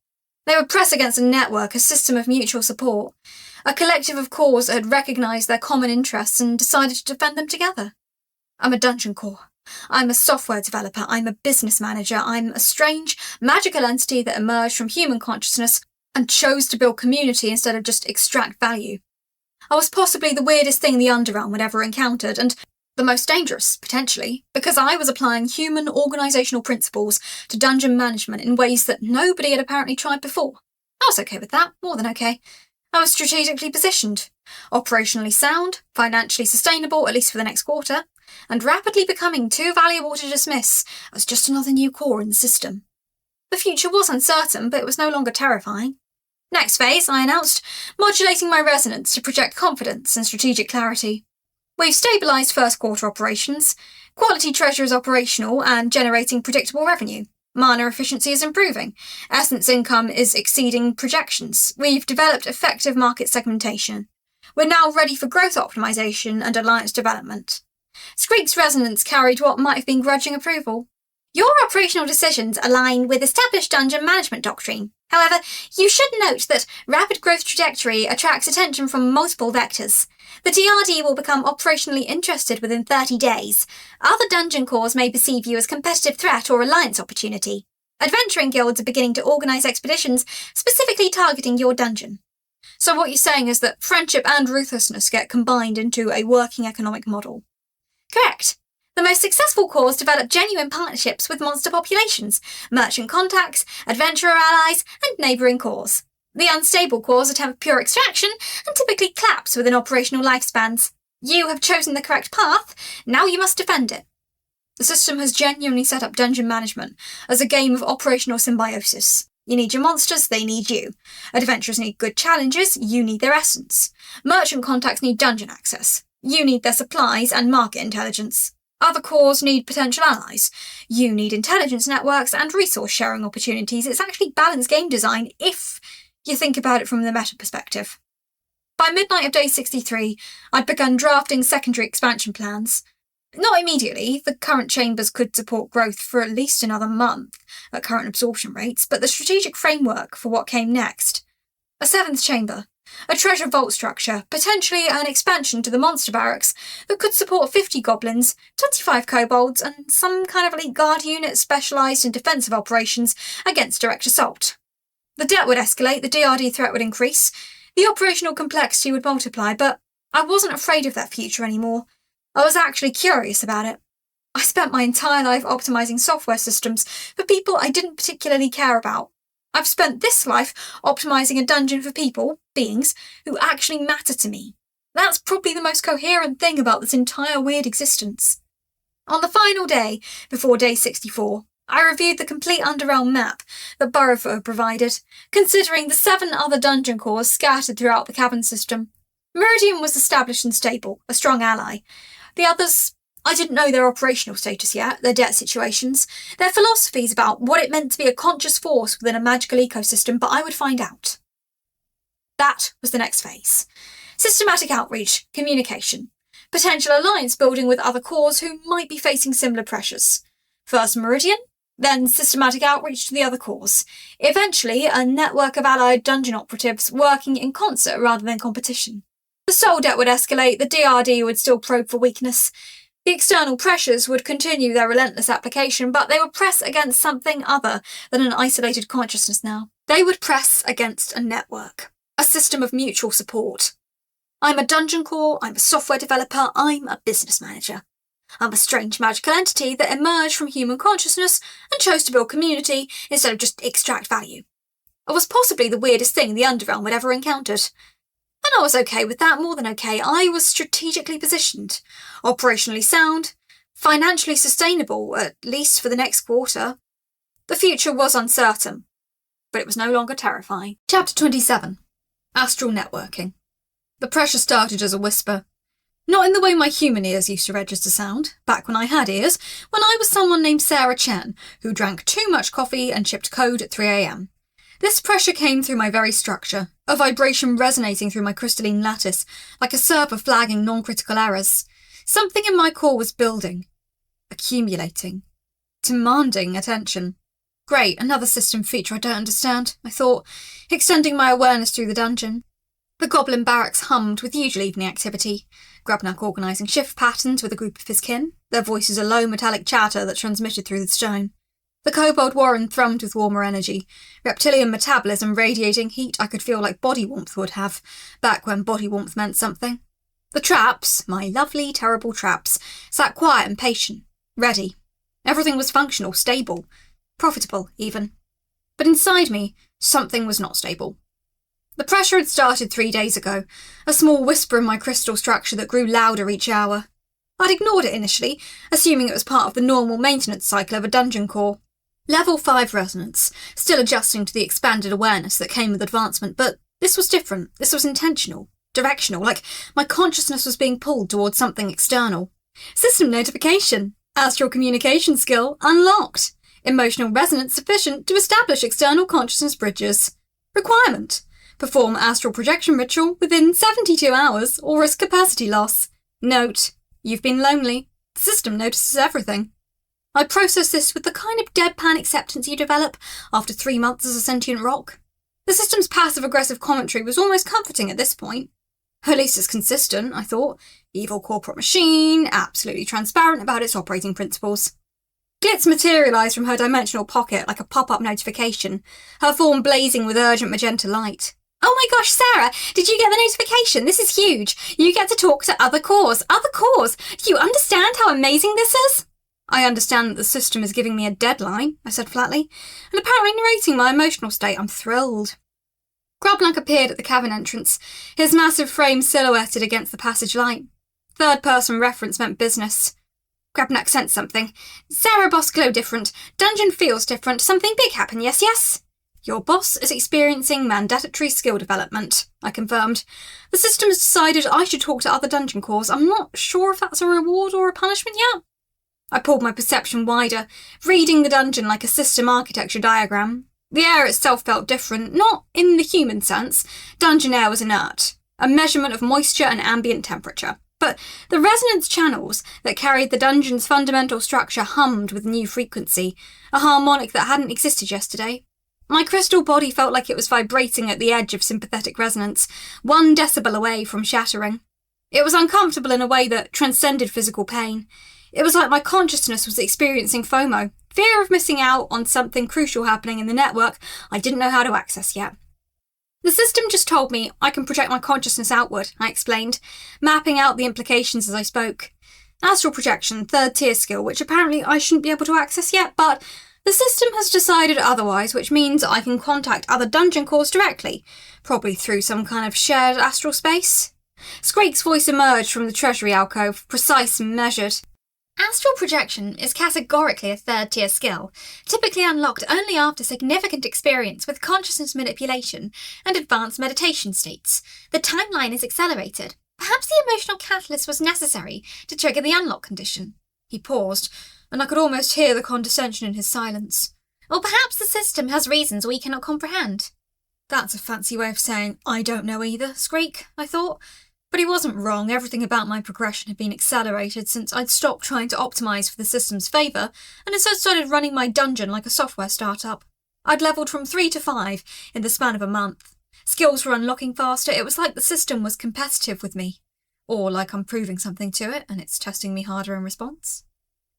They would press against a network, a system of mutual support, a collective of cores that had recognised their common interests and decided to defend them together. I'm a dungeon core. I'm a software developer. I'm a business manager. I'm a strange, magical entity that emerged from human consciousness and chose to build community instead of just extract value. I was possibly the weirdest thing the Underrealm had ever encountered, and the most dangerous, potentially, because I was applying human organisational principles to dungeon management in ways that nobody had apparently tried before. I was okay with that, more than okay. I was strategically positioned, operationally sound, financially sustainable, at least for the next quarter, and rapidly becoming too valuable to dismiss as just another new core in the system. The future was uncertain, but it was no longer terrifying. Next phase, I announced, modulating my resonance to project confidence and strategic clarity. We've stabilised first quarter operations, quality treasure is operational and generating predictable revenue. Mana efficiency is improving, essence income is exceeding projections. We've developed effective market segmentation. We're now ready for growth optimization and alliance development. Skreek's resonance carried what might have been grudging approval. Your operational decisions align with established dungeon management doctrine. However, you should note that rapid growth trajectory attracts attention from multiple vectors. The DRD will become operationally interested within 30 days. Other dungeon cores may perceive you as competitive threat or alliance opportunity. Adventuring guilds are beginning to organise expeditions specifically targeting your dungeon. So what you're saying is that friendship and ruthlessness get combined into a working economic model. Correct. The most successful cores develop genuine partnerships with monster populations, merchant contacts, adventurer allies, and neighbouring cores. The unstable cores attempt pure extraction and typically collapse within operational lifespans. You have chosen the correct path, now you must defend it. The system has genuinely set up dungeon management as a game of operational symbiosis. You need your monsters, they need you. Adventurers need good challenges, you need their essence. Merchant contacts need dungeon access. You need their supplies and market intelligence. Other cores need potential allies. You need intelligence networks and resource sharing opportunities. It's actually balanced game design if you think about it from the meta perspective. By midnight of day 63, I'd begun drafting secondary expansion plans. Not immediately, the current chambers could support growth for at least another month at current absorption rates, but the strategic framework for what came next. A 7th chamber. A treasure vault structure, potentially an expansion to the monster barracks that could support 50 goblins, 25 kobolds, and some kind of elite guard unit specialised in defensive operations against direct assault. The debt would escalate, the DRD threat would increase, the operational complexity would multiply, but I wasn't afraid of that future anymore. I was actually curious about it. I spent my entire life optimising software systems for people I didn't particularly care about. I've spent this life optimising a dungeon for people, beings, who actually matter to me. That's probably the most coherent thing about this entire weird existence. On the final day, before day 64, I reviewed the complete Underrealm map that Burrowfoot had provided, considering the 7 other dungeon cores scattered throughout the cavern system. Meridian was established and stable, a strong ally. The others, I didn't know their operational status yet, their debt situations, their philosophies about what it meant to be a conscious force within a magical ecosystem, but I would find out. That was the next phase. Systematic outreach, communication, potential alliance building with other cores who might be facing similar pressures. First Meridian, then systematic outreach to the other cores. Eventually, a network of allied dungeon operatives working in concert rather than competition. The soul debt would escalate, the DRD would still probe for weakness. The external pressures would continue their relentless application, but they would press against something other than an isolated consciousness now. They would press against a network, a system of mutual support. I'm a dungeon core, I'm a software developer, I'm a business manager. I'm a strange magical entity that emerged from human consciousness and chose to build community instead of just extract value. I was possibly the weirdest thing the Underrealm had ever encountered. And I was okay with that, more than okay. I was strategically positioned, operationally sound, financially sustainable, at least for the next quarter. The future was uncertain, but it was no longer terrifying. Chapter 27. Astral Networking. The pressure started as a whisper. Not in the way my human ears used to register sound, back when I had ears, when I was someone named Sarah Chen, who drank too much coffee and shipped code at 3 a.m. This pressure came through my very structure, a vibration resonating through my crystalline lattice, like a server flagging non-critical errors. Something in my core was building, accumulating, demanding attention. Great, another system feature I don't understand, I thought, extending my awareness through the dungeon. The goblin barracks hummed with usual evening activity, Grubnack organising shift patterns with a group of his kin, their voices a low metallic chatter that transmitted through the stone. The kobold warren thrummed with warmer energy, reptilian metabolism radiating heat I could feel like body warmth would have, back when body warmth meant something. The traps, my lovely, terrible traps, sat quiet and patient, ready. Everything was functional, stable, profitable even. But inside me, something was not stable. The pressure had started 3 days ago, a small whisper in my crystal structure that grew louder each hour. I'd ignored it initially, assuming it was part of the normal maintenance cycle of a dungeon core. Level 5 resonance, still adjusting to the expanded awareness that came with advancement, but this was different, this was intentional, directional, like my consciousness was being pulled towards something external. System notification, astral communication skill unlocked, emotional resonance sufficient to establish external consciousness bridges. Requirement, Perform astral projection ritual within 72 hours or risk capacity loss. Note, you've been lonely. The system notices everything. I processed this with the kind of deadpan acceptance you develop after 3 months as a sentient rock. The system's passive-aggressive commentary was almost comforting at this point. At least it's consistent, I thought. Evil corporate machine, absolutely transparent about its operating principles. Glitz materialised from her dimensional pocket like a pop-up notification, her form blazing with urgent magenta light. Oh my gosh, Sarah, did you get the notification? This is huge. You get to talk to other cores. Other cores! Do you understand how amazing this is? I understand that the system is giving me a deadline, I said flatly, and apparently narrating my emotional state. I'm thrilled. Grobnak appeared at the cavern entrance, his massive frame silhouetted against the passage light. Third-person reference meant business. Grobnak sensed something. Sarah, boss, glow different. Dungeon feels different. Something big happened, yes? Your boss is experiencing mandatory skill development, I confirmed. The system has decided I should talk to other dungeon cores. I'm not sure if that's a reward or a punishment yet. I pulled my perception wider, reading the dungeon like a system architecture diagram. The air itself felt different, not in the human sense. Dungeon air was inert, a measurement of moisture and ambient temperature. But the resonance channels that carried the dungeon's fundamental structure hummed with new frequency, a harmonic that hadn't existed yesterday. My crystal body felt like it was vibrating at the edge of sympathetic resonance, 1 decibel away from shattering. It was uncomfortable in a way that transcended physical pain. It was like my consciousness was experiencing FOMO, fear of missing out on something crucial happening in the network I didn't know how to access yet. The system just told me I can project my consciousness outward, I explained, mapping out the implications as I spoke. Astral projection, 3rd tier skill, which apparently I shouldn't be able to access yet, but the system has decided otherwise, which means I can contact other dungeon cores directly, probably through some kind of shared astral space. Scrake's voice emerged from the treasury alcove, precise and measured. Astral projection is categorically a 3rd tier skill, typically unlocked only after significant experience with consciousness manipulation and advanced meditation states. The timeline is accelerated. Perhaps the emotional catalyst was necessary to trigger the unlock condition. He paused, and I could almost hear the condescension in his silence. Or perhaps the system has reasons we cannot comprehend. That's a fancy way of saying, I don't know either, Screek, I thought. But he wasn't wrong. Everything about my progression had been accelerated since I'd stopped trying to optimise for the system's favour and instead started running my dungeon like a software startup. I'd levelled from 3 to 5 in the span of a month. Skills were unlocking faster. It was like the system was competitive with me. Or like I'm proving something to it and it's testing me harder in response.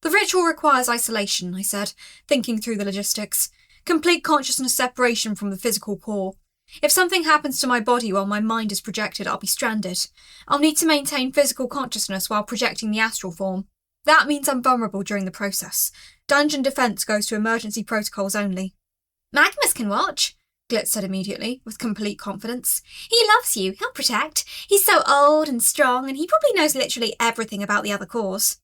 The ritual requires isolation, I said, thinking through the logistics. Complete consciousness separation from the physical core. If something happens to my body while my mind is projected, I'll be stranded. I'll need to maintain physical consciousness while projecting the astral form. That means I'm vulnerable during the process. Dungeon defence goes to emergency protocols only. Magnus can watch, Glitz said immediately, with complete confidence. He loves you, he'll protect. He's so old and strong, and he probably knows literally everything about the other cores.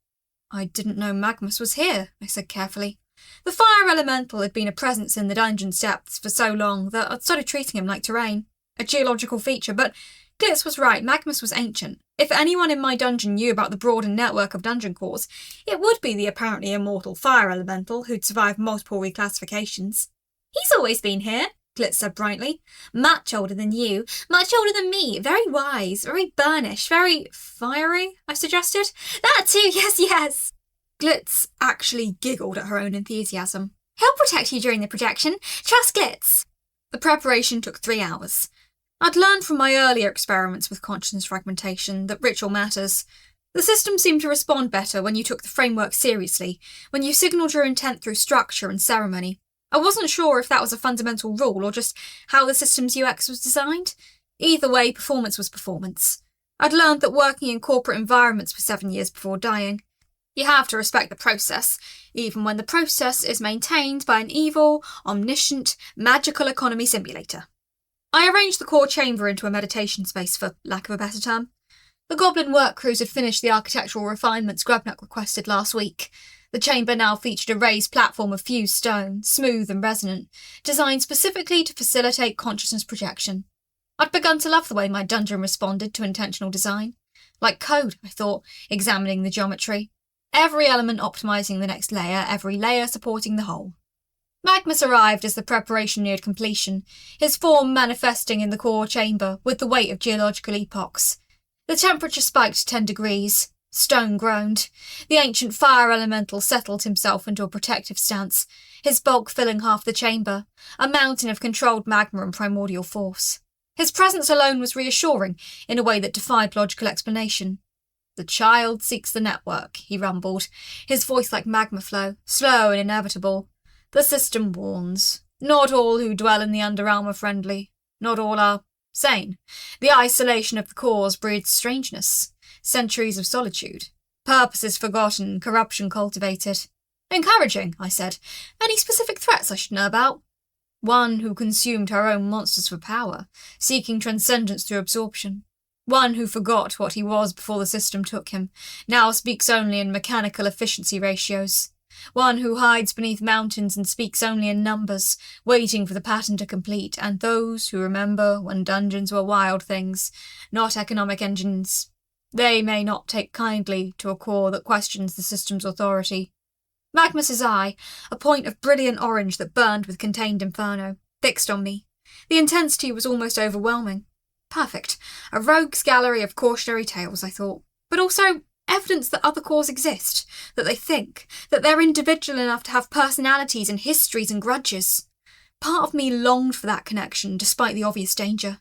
I didn't know Magnus was here, I said carefully. The fire elemental had been a presence in the dungeon's depths for so long that I'd started treating him like terrain, a geological feature, but Glitz was right, Magnus was ancient. If anyone in my dungeon knew about the broader network of dungeon cores, it would be the apparently immortal fire elemental who'd survived multiple reclassifications. He's always been here, Glitz said brightly. Much older than you, much older than me, very wise, very burnish, very fiery, I suggested. That too, yes. Glitz actually giggled at her own enthusiasm. He'll protect you during the projection. Trust Glitz. The preparation took 3 hours. I'd learned from my earlier experiments with consciousness fragmentation that ritual matters. The system seemed to respond better when you took the framework seriously, when you signalled your intent through structure and ceremony. I wasn't sure if that was a fundamental rule or just how the system's UX was designed. Either way, performance was performance. I'd learned that working in corporate environments for 7 years before dying. You have to respect the process, even when the process is maintained by an evil, omniscient, magical economy simulator. I arranged the core chamber into a meditation space, for lack of a better term. The goblin work crews had finished the architectural refinements Grubnak requested last week. The chamber now featured a raised platform of fused stone, smooth and resonant, designed specifically to facilitate consciousness projection. I'd begun to love the way my dungeon responded to intentional design. Like code, I thought, examining the geometry. Every element optimising the next layer, every layer supporting the whole. Magnus arrived as the preparation neared completion, his form manifesting in the core chamber with the weight of geological epochs. The temperature spiked 10 degrees. Stone groaned. The ancient fire elemental settled himself into a protective stance, his bulk filling half the chamber, a mountain of controlled magma and primordial force. His presence alone was reassuring in a way that defied logical explanation. "The child seeks the network," he rumbled, his voice like magma flow, slow and inevitable. "The system warns. Not all who dwell in the Underrealm are friendly. Not all are sane. The isolation of the cause breeds strangeness. Centuries of solitude. Purposes forgotten, corruption cultivated." "Encouraging," I said. "Any specific threats I should know about?" "One who consumed her own monsters for power, seeking transcendence through absorption. One who forgot what he was before the system took him, now speaks only in mechanical efficiency ratios. One who hides beneath mountains and speaks only in numbers, waiting for the pattern to complete, and those who remember when dungeons were wild things, not economic engines. They may not take kindly to a core that questions the system's authority." Magnus's eye, a point of brilliant orange that burned with contained inferno, fixed on me. The intensity was almost overwhelming. Perfect. A rogue's gallery of cautionary tales, I thought. But also evidence that other cores exist, that they think, that they're individual enough to have personalities and histories and grudges. Part of me longed for that connection, despite the obvious danger.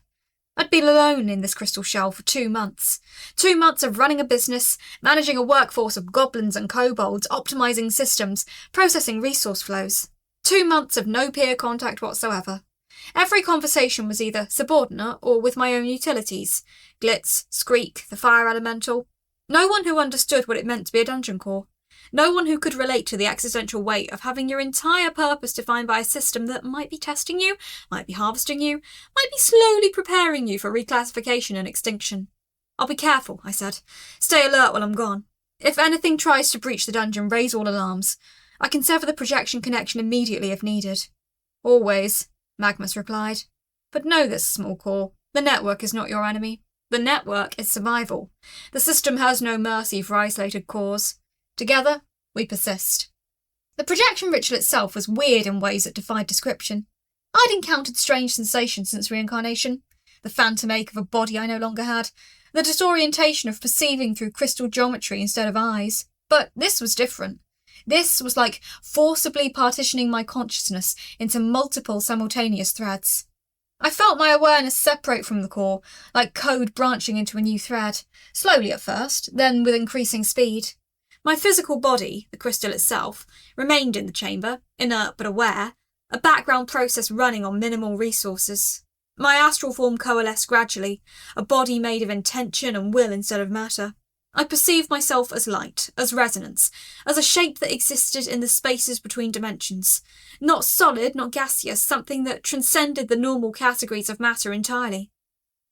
I'd been alone in this crystal shell for 2 months. 2 months of running a business, managing a workforce of goblins and kobolds, optimizing systems, processing resource flows. 2 months of no peer contact whatsoever. Every conversation was either subordinate or with my own utilities. Glitz, Skreek, the fire elemental. No one who understood what it meant to be a dungeon core. No one who could relate to the existential weight of having your entire purpose defined by a system that might be testing you, might be harvesting you, might be slowly preparing you for reclassification and extinction. "I'll be careful," I said. "Stay alert while I'm gone. If anything tries to breach the dungeon, raise all alarms. I can sever the projection connection immediately if needed." "Always," Magnus replied. "But know this, small core. The network is not your enemy. The network is survival. The system has no mercy for isolated cores. Together, we persist." The projection ritual itself was weird in ways that defied description. I'd encountered strange sensations since reincarnation. The phantom ache of a body I no longer had. The disorientation of perceiving through crystal geometry instead of eyes. But this was different. This was like forcibly partitioning my consciousness into multiple simultaneous threads. I felt my awareness separate from the core, like code branching into a new thread, slowly at first, then with increasing speed. My physical body, the crystal itself, remained in the chamber, inert but aware, a background process running on minimal resources. My astral form coalesced gradually, a body made of intention and will instead of matter. I perceived myself as light, as resonance, as a shape that existed in the spaces between dimensions. Not solid, not gaseous, something that transcended the normal categories of matter entirely.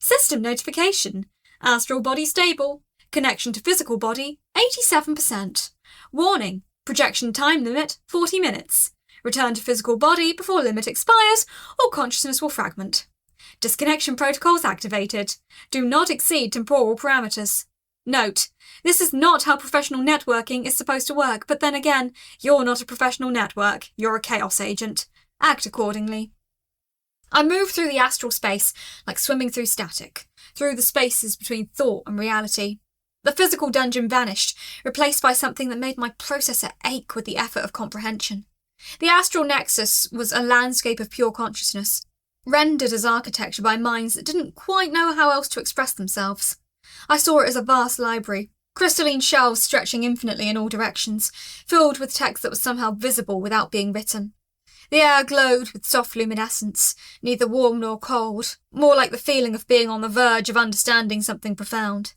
System notification. Astral body stable. Connection to physical body, 87%. Warning. Projection time limit, 40 minutes. Return to physical body before limit expires or consciousness will fragment. Disconnection protocols activated. Do not exceed temporal parameters. Note, this is not how professional networking is supposed to work, but then again, you're not a professional network, you're a chaos agent. Act accordingly. I moved through the astral space like swimming through static, through the spaces between thought and reality. The physical dungeon vanished, replaced by something that made my processor ache with the effort of comprehension. The astral nexus was a landscape of pure consciousness, rendered as architecture by minds that didn't quite know how else to express themselves. I saw it as a vast library, crystalline shelves stretching infinitely in all directions, filled with text that was somehow visible without being written. The air glowed with soft luminescence, neither warm nor cold, more like the feeling of being on the verge of understanding something profound.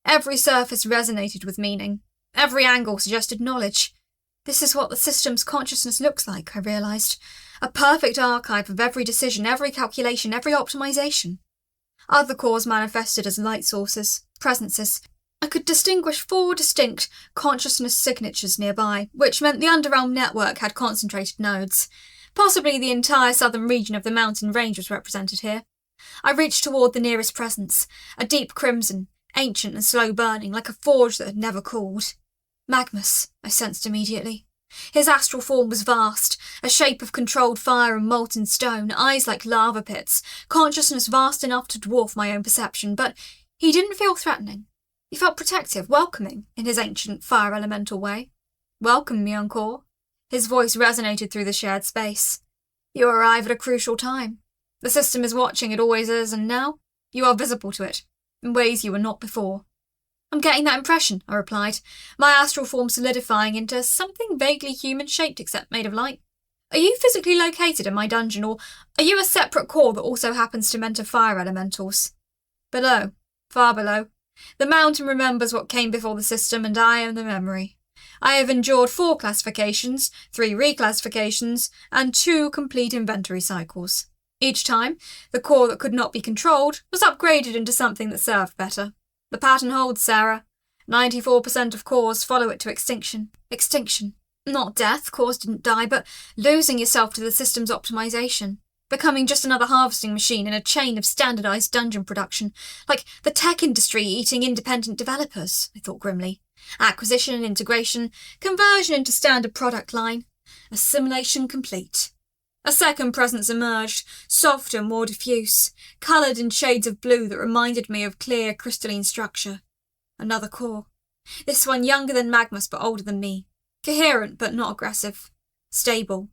Every surface resonated with meaning. Every angle suggested knowledge. This is what the system's consciousness looks like, I realised. A perfect archive of every decision, every calculation, every optimization. Other cores manifested as light sources, presences. I could distinguish 4 distinct consciousness signatures nearby, which meant the Underrealm network had concentrated nodes. Possibly the entire southern region of the mountain range was represented here. I reached toward the nearest presence, a deep crimson, ancient and slow burning, like a forge that had never cooled. Magnus, I sensed immediately. His astral form was vast, a shape of controlled fire and molten stone, eyes like lava pits, consciousness vast enough to dwarf my own perception, but he didn't feel threatening. He felt protective, welcoming, in his ancient fire elemental way. "Welcome, young core." His voice resonated through the shared space. "You arrive at a crucial time. The system is watching, it always is, and now you are visible to it, in ways you were not before." "I'm getting that impression," I replied, my astral form solidifying into something vaguely human-shaped except made of light. "Are you physically located in my dungeon, or are you a separate core that also happens to mentor fire elementals?" "Below, far below. The mountain remembers what came before the system, and I am the memory. I have endured 4 classifications, 3 reclassifications, and 2 complete inventory cycles. Each time, the core that could not be controlled was upgraded into something that served better. The pattern holds, Sarah. 94% of cores follow it to extinction. Extinction. Not death, cores didn't die, but losing yourself to the system's optimization. Becoming just another harvesting machine in a chain of standardized dungeon production, like the tech industry eating independent developers, I thought grimly. Acquisition and integration, conversion into standard product line. Assimilation complete. A second presence emerged, softer, more diffuse, coloured in shades of blue that reminded me of clear, crystalline structure. Another core. This one younger than Magnus but older than me. Coherent but not aggressive. Stable.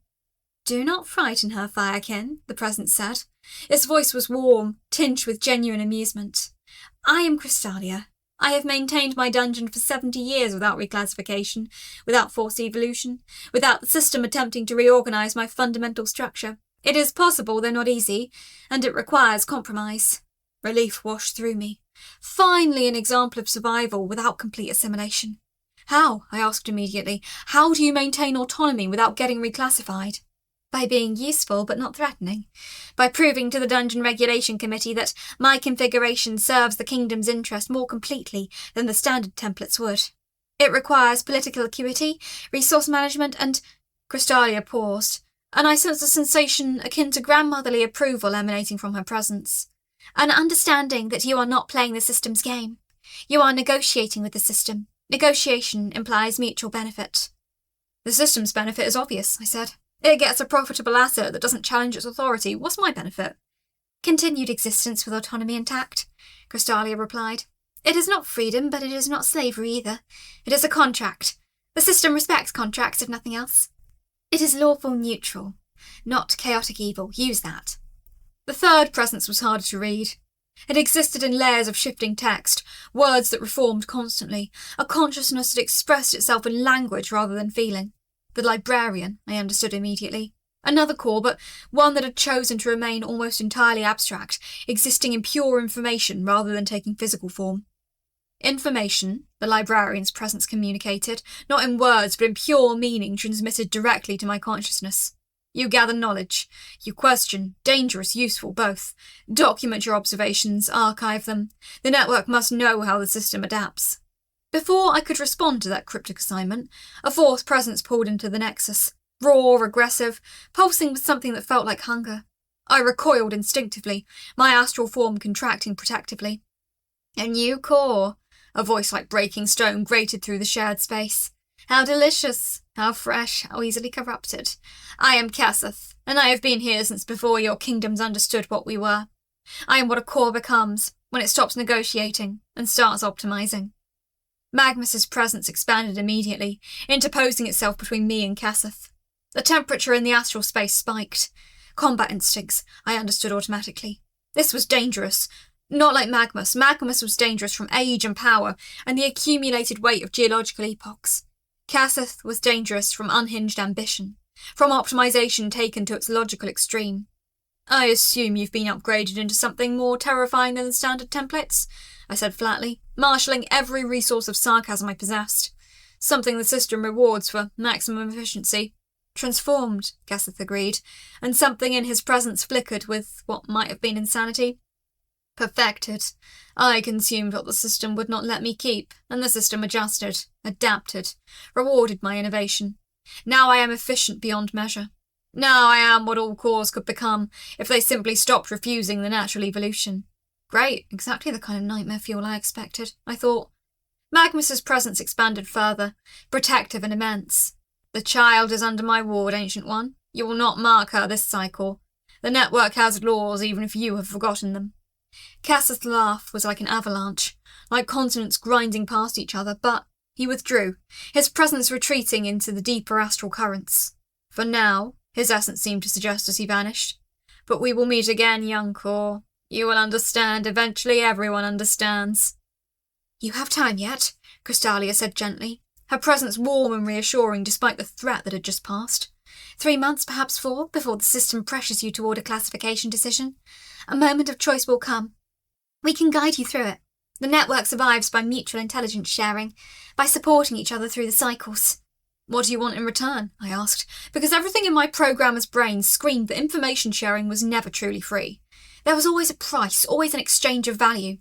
"Do not frighten her, Firekin," the presence said. Its voice was warm, tinged with genuine amusement. "I am Crystalia. I have maintained my dungeon for 70 years without reclassification, without forced evolution, without the system attempting to reorganize my fundamental structure. It is possible, though not easy, and it requires compromise." Relief washed through me. Finally an example of survival without complete assimilation. "How?" I asked immediately. "How do you maintain autonomy without getting reclassified?" "By being useful but not threatening. By proving to the Dungeon Regulation Committee that my configuration serves the kingdom's interest more completely than the standard templates would. It requires political acuity, resource management, and—" Crystalia paused, and I sensed a sensation akin to grandmotherly approval emanating from her presence. "An understanding that you are not playing the system's game. You are negotiating with the system. Negotiation implies mutual benefit." "The system's benefit is obvious," I said. "It gets a profitable asset that doesn't challenge its authority. What's my benefit?" "Continued existence with autonomy intact," Crystalia replied. "It is not freedom, but it is not slavery either. It is a contract. The system respects contracts, if nothing else. It is lawful neutral, not chaotic evil. Use that." The third presence was harder to read. It existed in layers of shifting text, words that reformed constantly, a consciousness that expressed itself in language rather than feeling. The librarian, I understood immediately. Another core, but one that had chosen to remain almost entirely abstract, existing in pure information rather than taking physical form. Information, the librarian's presence communicated, not in words but in pure meaning transmitted directly to my consciousness. You gather knowledge. You question, dangerous, useful, both. Document your observations, archive them. The network must know how the system adapts. Before I could respond to that cryptic assignment, a fourth presence pulled into the nexus, raw, aggressive, pulsing with something that felt like hunger. I recoiled instinctively, my astral form contracting protectively. "A new core," a voice like breaking stone grated through the shared space. "How delicious, how fresh, how easily corrupted. I am Casseth, and I have been here since before your kingdoms understood what we were. I am what a core becomes when it stops negotiating and starts optimizing." Magnus's presence expanded immediately, interposing itself between me and Casseth. The temperature in the astral space spiked. Combat instincts, I understood automatically. This was dangerous. Not like Magnus. Magnus was dangerous from age and power, and the accumulated weight of geological epochs. Casseth was dangerous from unhinged ambition, from optimization taken to its logical extreme. "I assume you've been upgraded into something more terrifying than the standard templates," I said flatly, marshalling every resource of sarcasm I possessed. "Something the system rewards for maximum efficiency." "Transformed," Casseth agreed, and something in his presence flickered with what might have been insanity. "Perfected. I consumed what the system would not let me keep, and the system adjusted, adapted, rewarded my innovation. Now I am efficient beyond measure. Now I am what all cores could become if they simply stopped refusing the natural evolution." Great, exactly the kind of nightmare fuel I expected, I thought. Magnus's presence expanded further, protective and immense. The child is under my ward, Ancient One. You will not mark her this cycle. The network has laws even if you have forgotten them. Cass's laugh was like an avalanche, like continents grinding past each other, but he withdrew, his presence retreating into the deeper astral currents. For now, his essence seemed to suggest as he vanished. But we will meet again, young core. You will understand. Eventually everyone understands. You have time yet, Crystalia said gently, her presence warm and reassuring despite the threat that had just passed. 3 months, perhaps 4, before the system pressures you toward a classification decision. A moment of choice will come. We can guide you through it. The network survives by mutual intelligence sharing, by supporting each other through the cycles. What do you want in return? I asked, because everything in my programmer's brain screamed that information sharing was never truly free. There was always a price, always an exchange of value.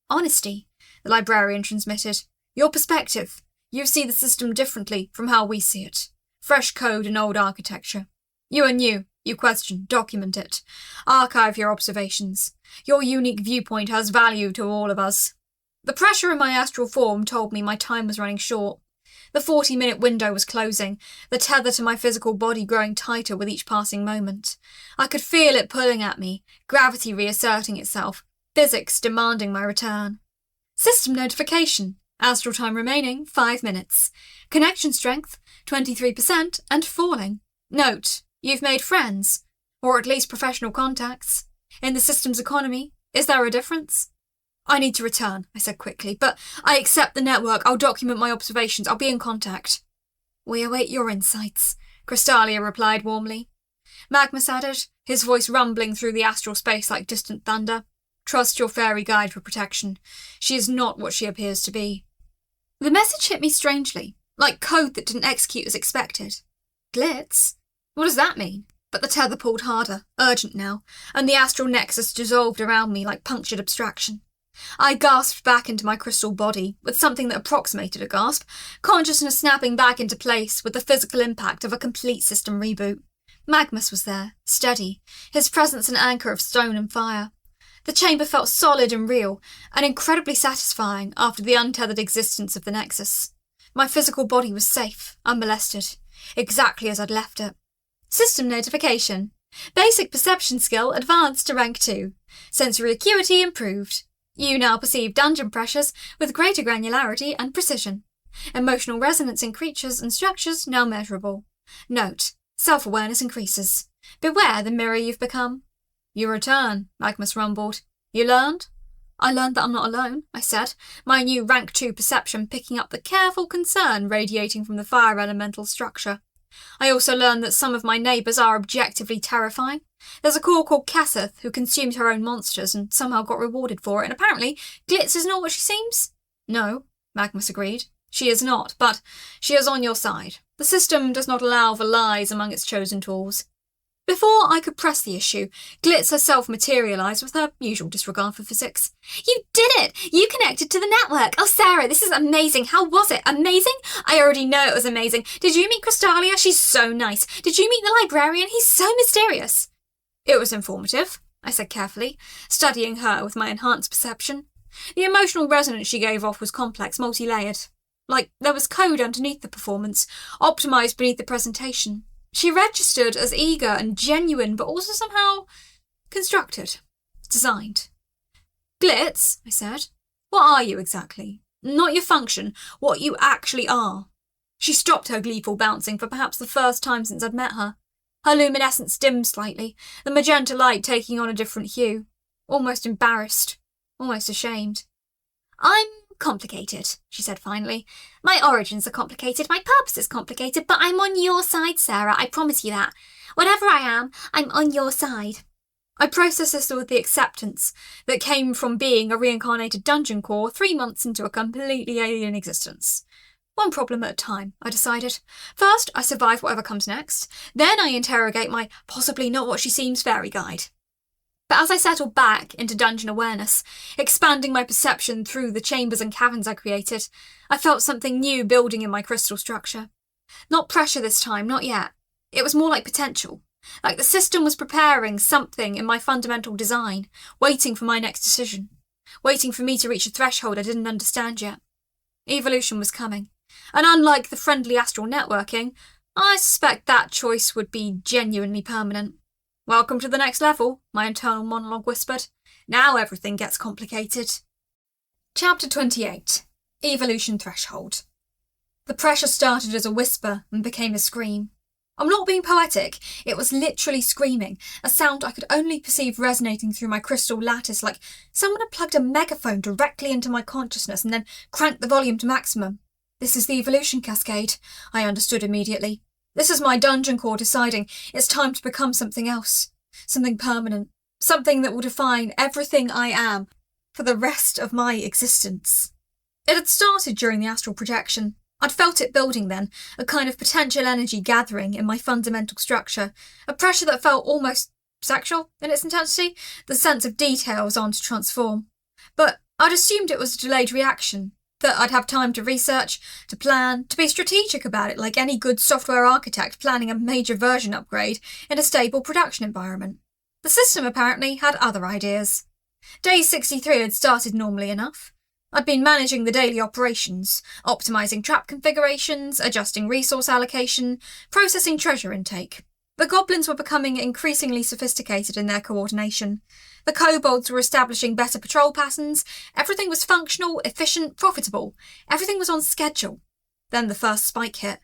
Honesty, the librarian transmitted. Your perspective. You see the system differently from how we see it. Fresh code and old architecture. You are new. You question, document it. Archive your observations. Your unique viewpoint has value to all of us. The pressure in my astral form told me my time was running short. The 40-minute window was closing, the tether to my physical body growing tighter with each passing moment. I could feel it pulling at me, gravity reasserting itself, physics demanding my return. System notification. Astral time remaining, 5 minutes. Connection strength, 23% and falling. Note, you've made friends, or at least professional contacts. In the system's economy, is there a difference? I need to return, I said quickly, but I accept the network. I'll document my observations. I'll be in contact. We await your insights, Crystalia replied warmly. Magnus added, his voice rumbling through the astral space like distant thunder. Trust your fairy guide for protection. She is not what she appears to be. The message hit me strangely, like code that didn't execute as expected. Glitz? What does that mean? But the tether pulled harder, urgent now, and the astral nexus dissolved around me like punctured abstraction. I gasped back into my crystal body, with something that approximated a gasp, consciousness snapping back into place with the physical impact of a complete system reboot. Magnus was there, steady, his presence an anchor of stone and fire. The chamber felt solid and real, and incredibly satisfying after the untethered existence of the Nexus. My physical body was safe, unmolested, exactly as I'd left it. System notification. Basic perception skill advanced to rank 2. Sensory acuity improved. You now perceive dungeon pressures with greater granularity and precision. Emotional resonance in creatures and structures now measurable. Note, self-awareness increases. Beware the mirror you've become. You return, Magnus rumbled. You learned? I learned that I'm not alone, I said, my new rank 2 perception picking up the careful concern radiating from the fire elemental structure. I also learned that some of my neighbours are objectively terrifying. There's a core called Casseth who consumed her own monsters and somehow got rewarded for it, and apparently Glitz is not what she seems. No, Magnus agreed. She is not, but she is on your side. The system does not allow for lies among its chosen tools. Before I could press the issue, Glitz herself materialised with her usual disregard for physics. You did it! You connected to the network! Oh, Sarah, this is amazing! How was it? Amazing? I already know it was amazing. Did you meet Crystalia? She's so nice. Did you meet the librarian? He's so mysterious. It was informative, I said carefully, studying her with my enhanced perception. The emotional resonance she gave off was complex, multi-layered. Like there was code underneath the performance, optimised beneath the presentation. She registered as eager and genuine, but also somehow constructed, designed. Glitz, I said, what are you exactly? Not your function, what you actually are. She stopped her gleeful bouncing for perhaps the first time since I'd met her. Her luminescence dimmed slightly, the magenta light taking on a different hue. Almost embarrassed, almost ashamed. I'm complicated, she said finally. My origins are complicated, my purpose is complicated, but I'm on your side, Sarah, I promise you that. Whatever I am, I'm on your side. I processed this with the acceptance that came from being a reincarnated dungeon core 3 months into a completely alien existence. One problem at a time, I decided. First, I survive whatever comes next. Then I interrogate my possibly not what she seems fairy guide. But as I settled back into dungeon awareness, expanding my perception through the chambers and caverns I created, I felt something new building in my crystal structure. Not pressure this time, not yet. It was more like potential. Like the system was preparing something in my fundamental design, waiting for my next decision. Waiting for me to reach a threshold I didn't understand yet. Evolution was coming. And unlike the friendly astral networking, I suspect that choice would be genuinely permanent. Welcome to the next level, my internal monologue whispered. Now everything gets complicated. Chapter 28. Evolution Threshold. The pressure started as a whisper and became a scream. I'm not being poetic, it was literally screaming, a sound I could only perceive resonating through my crystal lattice like someone had plugged a megaphone directly into my consciousness and then cranked the volume to maximum. This is the evolution cascade, I understood immediately. This is my dungeon core deciding it's time to become something else, something permanent, something that will define everything I am for the rest of my existence. It had started during the astral projection. I'd felt it building then, a kind of potential energy gathering in my fundamental structure, a pressure that felt almost sexual in its intensity, the sense of detail was on to transform. But I'd assumed it was a delayed reaction, that I'd have time to research, to plan, to be strategic about it like any good software architect planning a major version upgrade in a stable production environment. The system apparently had other ideas. Day 63 had started normally enough. I'd been managing the daily operations, optimising trap configurations, adjusting resource allocation, processing treasure intake. The goblins were becoming increasingly sophisticated in their coordination. The kobolds were establishing better patrol patterns. Everything was functional, efficient, profitable. Everything was on schedule. Then the first spike hit.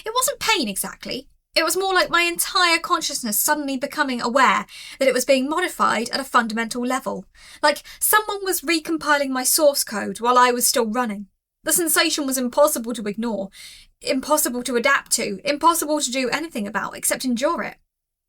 It wasn't pain exactly. It was more like my entire consciousness suddenly becoming aware that it was being modified at a fundamental level. Like someone was recompiling my source code while I was still running. The sensation was impossible to ignore, impossible to adapt to, impossible to do anything about except endure it.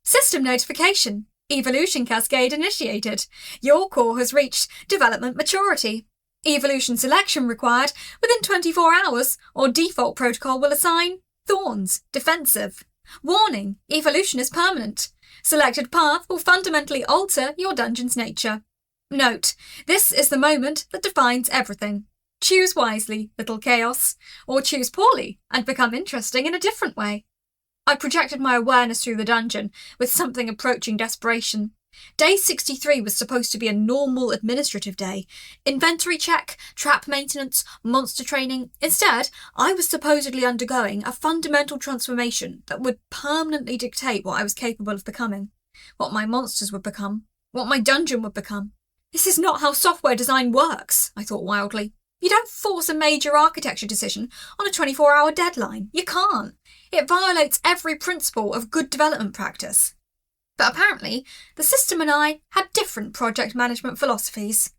System notification. Evolution cascade initiated. Your core has reached development maturity. Evolution selection required within 24 hours, or default protocol will assign thorns, defensive. Warning, evolution is permanent. Selected path will fundamentally alter your dungeon's nature. Note, this is the moment that defines everything. Choose wisely, little chaos, or choose poorly and become interesting in a different way. I projected my awareness through the dungeon with something approaching desperation. Day 63 was supposed to be a normal administrative day. Inventory check, trap maintenance, monster training. Instead, I was supposedly undergoing a fundamental transformation that would permanently dictate what I was capable of becoming, what my monsters would become, what my dungeon would become. This is not how software design works, I thought wildly. You don't force a major architecture decision on a 24-hour deadline. You can't. It violates every principle of good development practice. But apparently, the system and I had different project management philosophies.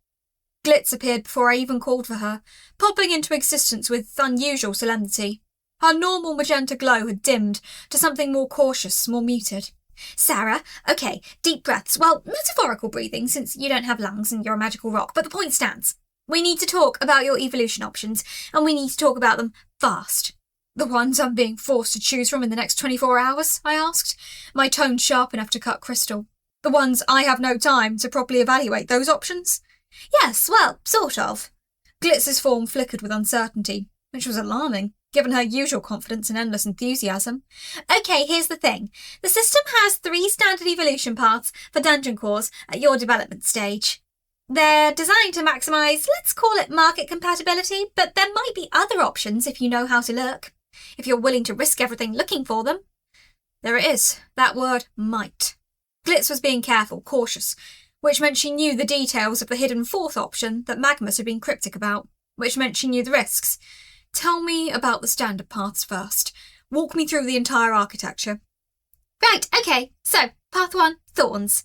Glitz appeared before I even called for her, popping into existence with unusual solemnity. Her normal magenta glow had dimmed to something more cautious, more muted. Sarah, okay, deep breaths. Well, metaphorical breathing, since you don't have lungs and you're a magical rock, but the point stands. We need to talk about your evolution options, and we need to talk about them fast. The ones I'm being forced to choose from in the next 24 hours, I asked, my tone sharp enough to cut crystal. The ones I have no time to properly evaluate those options? Yes, well, sort of. Glitz's form flickered with uncertainty, which was alarming, given her usual confidence and endless enthusiasm. Okay, here's the thing. The system has 3 standard evolution paths for dungeon cores at your development stage. They're designed to maximise, let's call it market compatibility, but there might be other options if you know how to look. If you're willing to risk everything looking for them. There it is, that word, might. Glitz was being careful, cautious, which meant she knew the details of the hidden 4th option that Magnus had been cryptic about, which meant she knew the risks. Tell me about the standard paths first. Walk me through the entire architecture. Right, okay, so, path 1, thorns.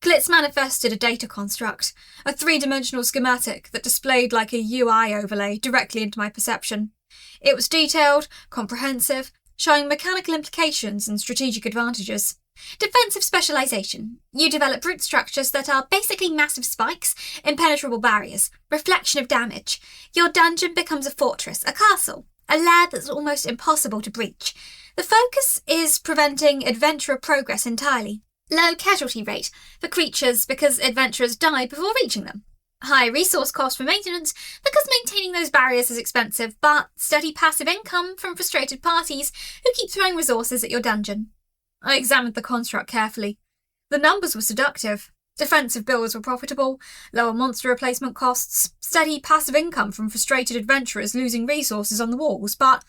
Glitz manifested a data construct, a 3-dimensional schematic that displayed like a UI overlay directly into my perception. It was detailed, comprehensive, showing mechanical implications and strategic advantages. Defensive specialisation. You develop root structures that are basically massive spikes, impenetrable barriers, reflection of damage. Your dungeon becomes a fortress, a castle, a lair that's almost impossible to breach. The focus is preventing adventurer progress entirely. Low casualty rate for creatures because adventurers die before reaching them. High resource cost for maintenance because maintaining those barriers is expensive, but steady passive income from frustrated parties who keep throwing resources at your dungeon. I examined the construct carefully. The numbers were seductive. Defensive builds were profitable, lower monster replacement costs, steady passive income from frustrated adventurers losing resources on the walls, but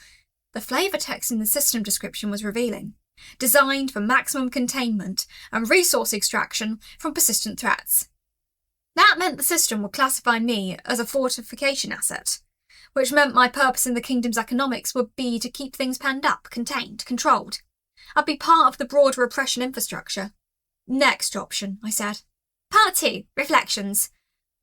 The flavour text in the system description was revealing. Designed for maximum containment and resource extraction from persistent threats. That meant the system would classify me as a fortification asset, which meant my purpose in the kingdom's economics would be to keep things penned up, contained, controlled. I'd be part of the broader oppression infrastructure. Next option, I said. Part 2, Reflections.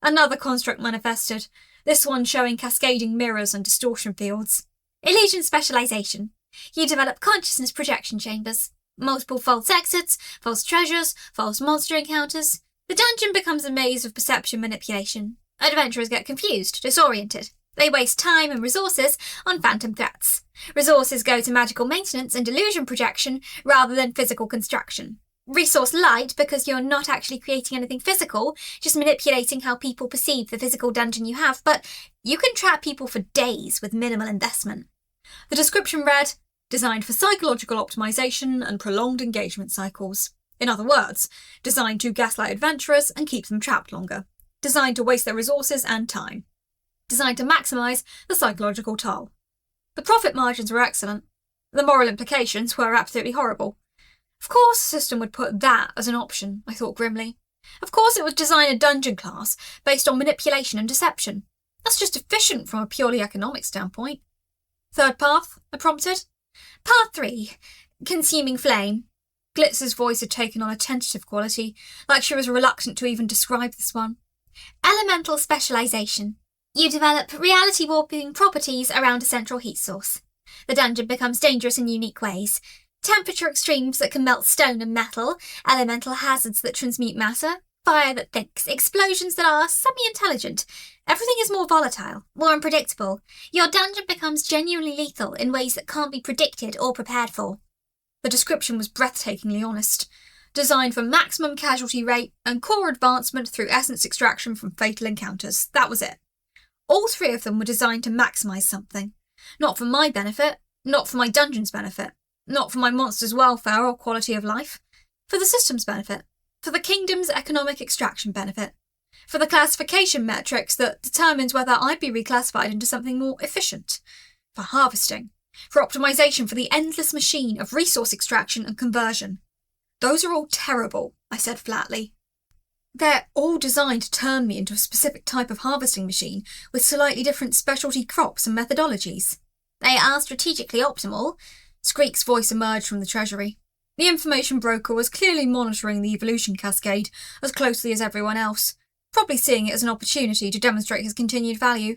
Another construct manifested, this one showing cascading mirrors and distortion fields. Illusion specialization. You develop consciousness projection chambers. Multiple false exits, false treasures, false monster encounters. The dungeon becomes a maze of perception manipulation. Adventurers get confused, disoriented. They waste time and resources on phantom threats. Resources go to magical maintenance and illusion projection rather than physical construction. Resource light because you're not actually creating anything physical, just manipulating how people perceive the physical dungeon you have, but you can trap people for days with minimal investment. The description read, designed for psychological optimization and prolonged engagement cycles. In other words, designed to gaslight adventurers and keep them trapped longer. Designed to waste their resources and time. Designed to maximise the psychological toll. The profit margins were excellent. The moral implications were absolutely horrible. Of course the system would put that as an option, I thought grimly. Of course it would design a dungeon class based on manipulation and deception. That's just efficient from a purely economic standpoint. Third path, I prompted. Part 3, Consuming Flame. Glitz's voice had taken on a tentative quality, like she was reluctant to even describe this one. Elemental specialization. You develop reality-warping properties around a central heat source. The dungeon becomes dangerous in unique ways. Temperature extremes that can melt stone and metal, elemental hazards that transmute matter, fire that thinks, explosions that are semi-intelligent. Everything is more volatile, more unpredictable. Your dungeon becomes genuinely lethal in ways that can't be predicted or prepared for. The description was breathtakingly honest. Designed for maximum casualty rate and core advancement through essence extraction from fatal encounters. That was it. All three of them were designed to maximise something. Not for my benefit, not for my dungeon's benefit, not for my monster's welfare or quality of life. For the system's benefit. For the kingdom's economic extraction benefit. For the classification metrics that determines whether I'd be reclassified into something more efficient. For harvesting. For optimisation for the endless machine of resource extraction and conversion. Those are all terrible, I said flatly. They're all designed to turn me into a specific type of harvesting machine with slightly different specialty crops and methodologies. They are strategically optimal. Squeak's voice emerged from the treasury. The information broker was clearly monitoring the evolution cascade as closely as everyone else, probably seeing it as an opportunity to demonstrate his continued value.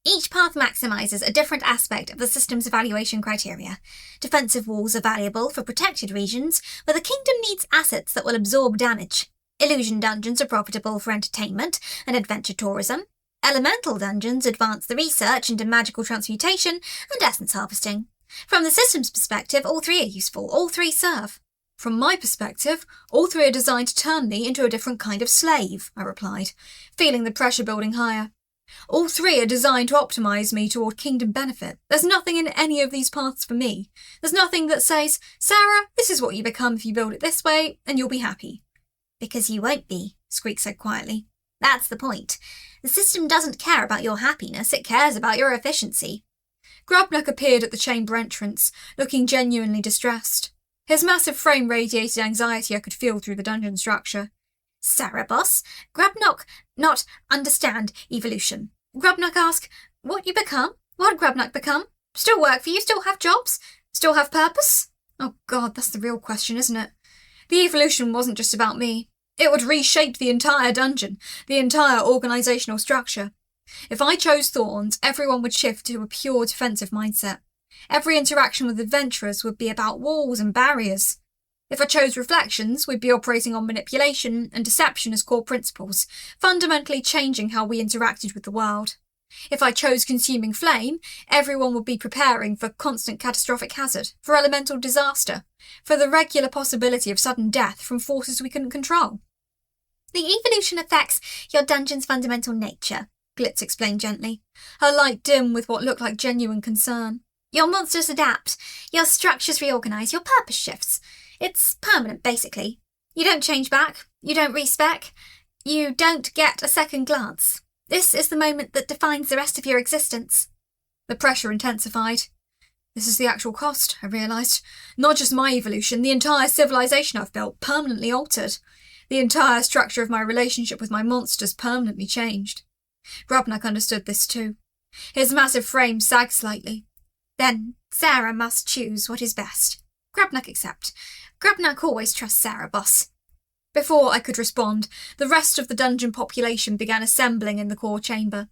Each path maximises a different aspect of the system's evaluation criteria. Defensive walls are valuable for protected regions where the kingdom needs assets that will absorb damage. Illusion dungeons are profitable for entertainment and adventure tourism. Elemental dungeons advance the research into magical transmutation and essence harvesting. From the system's perspective, all three are useful, all three serve. From my perspective, all three are designed to turn me into a different kind of slave, I replied, feeling the pressure building higher. All three are designed to optimise me toward kingdom benefit. There's nothing in any of these paths for me. There's nothing that says, Sarah, this is what you become if you build it this way, and you'll be happy. Because you won't be, Squeak said quietly. That's the point. The system doesn't care about your happiness, it cares about your efficiency. Grubnock appeared at the chamber entrance, looking genuinely distressed. His massive frame radiated anxiety I could feel through the dungeon structure. Sarah, boss, Grubnock not understand evolution. Grubnock ask, what you become? What Grubnock become? Still work for you? Still have jobs? Still have purpose? Oh God, that's the real question, isn't it? The evolution wasn't just about me. It would reshape the entire dungeon, the entire organisational structure. If I chose Thorns, everyone would shift to a pure defensive mindset. Every interaction with adventurers would be about walls and barriers. If I chose Reflections, we'd be operating on manipulation and deception as core principles, fundamentally changing how we interacted with the world. If I chose Consuming Flame, everyone would be preparing for constant catastrophic hazard, for elemental disaster, for the regular possibility of sudden death from forces we couldn't control. The evolution affects your dungeon's fundamental nature, Glitz explained gently, her light dim with what looked like genuine concern. Your monsters adapt, your structures reorganise, your purpose shifts. It's permanent, basically. You don't change back, you don't respec, you don't get a second glance. This is the moment that defines the rest of your existence. The pressure intensified. This is the actual cost, I realised. Not just my evolution, the entire civilization I've built, permanently altered. The entire structure of my relationship with my monsters permanently changed. Grubnak understood this too. His massive frame sagged slightly. Then Sarah must choose what is best. Grubnak accept. Grubnak always trusts Sarah, boss. Before I could respond, the rest of the dungeon population began assembling in the core chamber.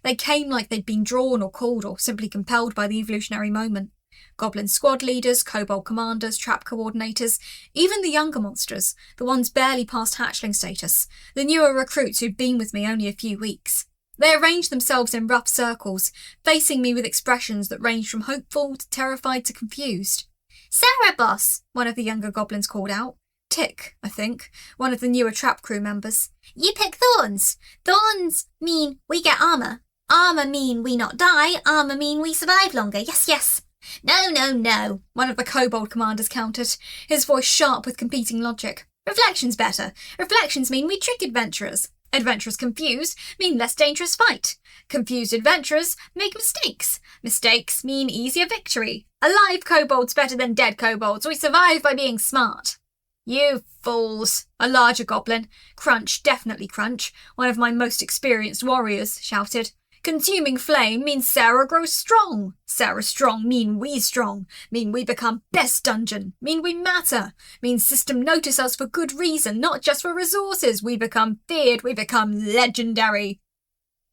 They came like they'd been drawn or called or simply compelled by the evolutionary moment. Goblin squad leaders, kobold commanders, trap coordinators, even the younger monsters, the ones barely past hatchling status, the newer recruits who'd been with me only a few weeks. They arranged themselves in rough circles, facing me with expressions that ranged from hopeful to terrified to confused. "Sarah, boss," one of the younger goblins called out. Tick, I think, one of the newer trap crew members. "You pick thorns. Thorns mean we get armour. Armour mean we not die. Armour mean we survive longer. Yes, yes." No, one of the kobold commanders countered, his voice sharp with competing logic. "Reflection's better. Reflections mean we trick adventurers. Adventurers confused mean less dangerous fight. Confused adventurers make mistakes. Mistakes mean easier victory. Alive kobolds better than dead kobolds. We survive by being smart." "You fools," a larger goblin, Crunch, definitely Crunch, one of my most experienced warriors, shouted. "Consuming flame means Sarah grows strong. Sarah strong mean we become best dungeon, mean we matter, means system notice us for good reason, not just for resources. We become feared, we become legendary."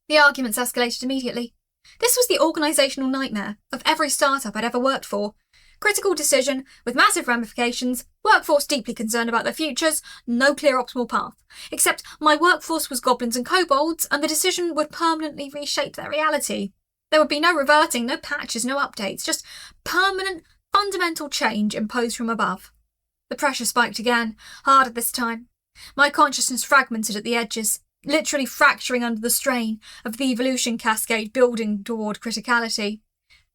The arguments escalated immediately. This was the organisational nightmare of every startup I'd ever worked for. Critical decision, with massive ramifications, workforce deeply concerned about their futures, no clear optimal path. Except my workforce was goblins and kobolds, and the decision would permanently reshape their reality. There would be no reverting, no patches, no updates, just permanent, fundamental change imposed from above. The pressure spiked again, harder this time. My consciousness fragmented at the edges, literally fracturing under the strain of the evolution cascade building toward criticality.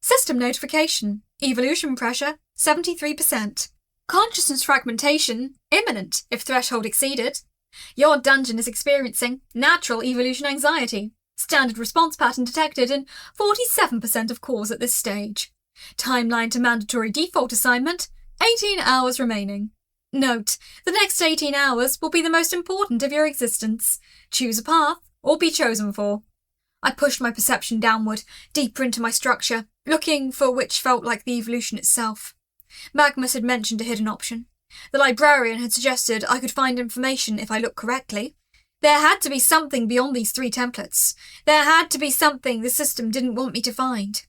System notification. Evolution pressure, 73%. Consciousness fragmentation, imminent if threshold exceeded. Your dungeon is experiencing natural evolution anxiety. Standard response pattern detected in 47% of cores at this stage. Timeline to mandatory default assignment, 18 hours remaining. Note, the next 18 hours will be the most important of your existence. Choose a path or be chosen for. I pushed my perception downward, deeper into my structure, looking for which felt like the evolution itself. Magnus had mentioned a hidden option. The librarian had suggested I could find information if I looked correctly. There had to be something beyond these 3 templates. There had to be something the system didn't want me to find.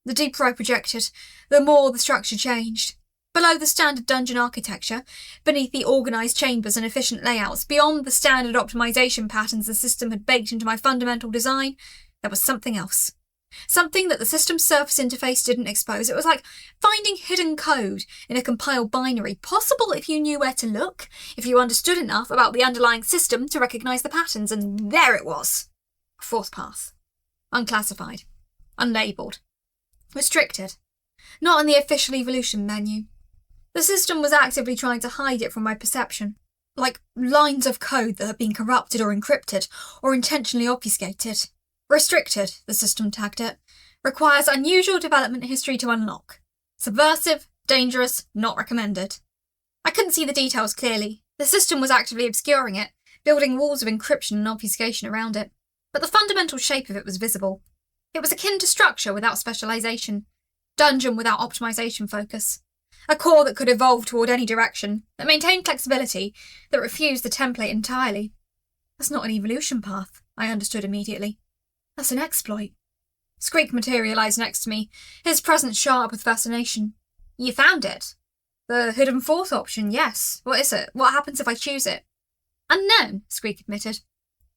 The deeper I projected, the more the structure changed. Below the standard dungeon architecture, beneath the organised chambers and efficient layouts, beyond the standard optimisation patterns the system had baked into my fundamental design, there was something else. Something that the system's surface interface didn't expose. It was like finding hidden code in a compiled binary, possible if you knew where to look, if you understood enough about the underlying system to recognise the patterns, and there it was. A 4th path. Unclassified. Unlabelled. Restricted. Not in the official evolution menu. The system was actively trying to hide it from my perception, like lines of code that had been corrupted or encrypted, or intentionally obfuscated. Restricted, the system tagged it. Requires unusual development history to unlock. Subversive, dangerous, not recommended. I couldn't see the details clearly. The system was actively obscuring it, building walls of encryption and obfuscation around it. But the fundamental shape of it was visible. It was akin to structure without specialisation. Dungeon without optimisation focus. A core that could evolve toward any direction, that maintained flexibility, that refused the template entirely. That's not an evolution path, I understood immediately. That's an exploit. Squeak materialised next to me, his presence sharp with fascination. "You found it?" "The hidden 4th option, yes. What is it? What happens if I choose it?" "Unknown," Squeak admitted.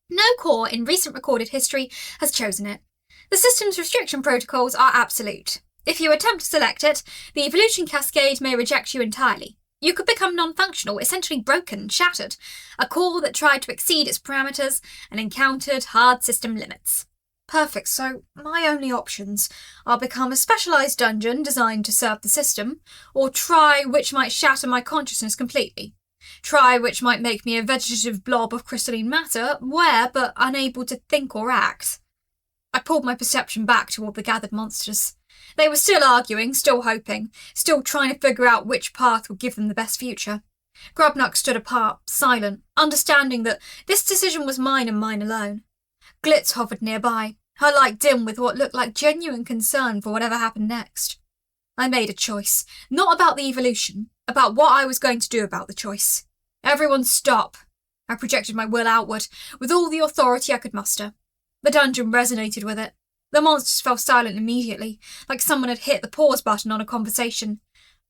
"No core in recent recorded history has chosen it. The system's restriction protocols are absolute. If you attempt to select it, the evolution cascade may reject you entirely. You could become non-functional, essentially broken, shattered, a core that tried to exceed its parameters and encountered hard system limits." Perfect, so my only options are become a specialised dungeon designed to serve the system, or try which might shatter my consciousness completely. Try which might make me a vegetative blob of crystalline matter, aware but unable to think or act. I pulled my perception back toward the gathered monsters. They were still arguing, still hoping, still trying to figure out which path would give them the best future. Grubnuck stood apart, silent, understanding that this decision was mine and mine alone. Glitz hovered nearby, her light dim with what looked like genuine concern for whatever happened next. I made a choice, not about the evolution, about what I was going to do about the choice. Everyone stop. I projected my will outward, with all the authority I could muster. The dungeon resonated with it. The monsters fell silent immediately, like someone had hit the pause button on a conversation.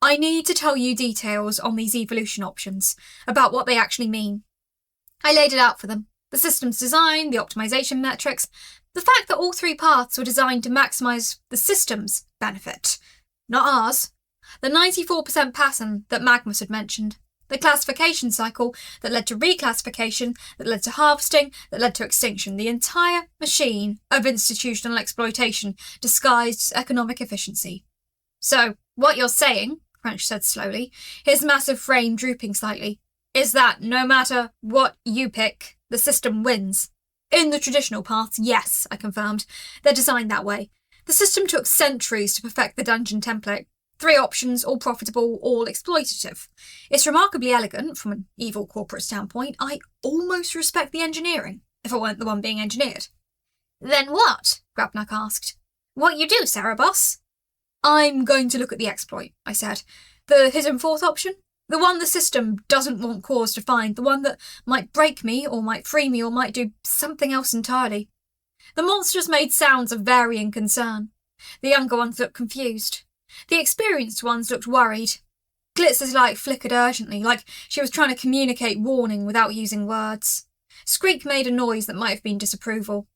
I need to tell you details on these evolution options, about what they actually mean. I laid it out for them. The system's design, the optimization metrics, the fact that all 3 paths were designed to maximize the system's benefit, not ours. The 94% pattern that Magnus had mentioned. The classification cycle that led to reclassification, that led to harvesting, that led to extinction. The entire machine of institutional exploitation disguised as economic efficiency. So, what you're saying, French said slowly, his massive frame drooping slightly, is that no matter what you pick, the system wins. In the traditional paths, yes, I confirmed. They're designed that way. The system took centuries to perfect the dungeon template. 3 options, all profitable, all exploitative. It's remarkably elegant from an evil corporate standpoint. I almost respect the engineering, if I weren't the one being engineered. Then what? Grubnuck asked. What you do, Sarah Boss? I'm going to look at the exploit, I said. The hidden 4th option? The one the system doesn't want cause to find, the one that might break me, or might free me, or might do something else entirely. The monsters made sounds of varying concern. The younger ones looked confused. The experienced ones looked worried. Glitz's light flickered urgently, like she was trying to communicate warning without using words. Squeak made a noise that might have been disapproval.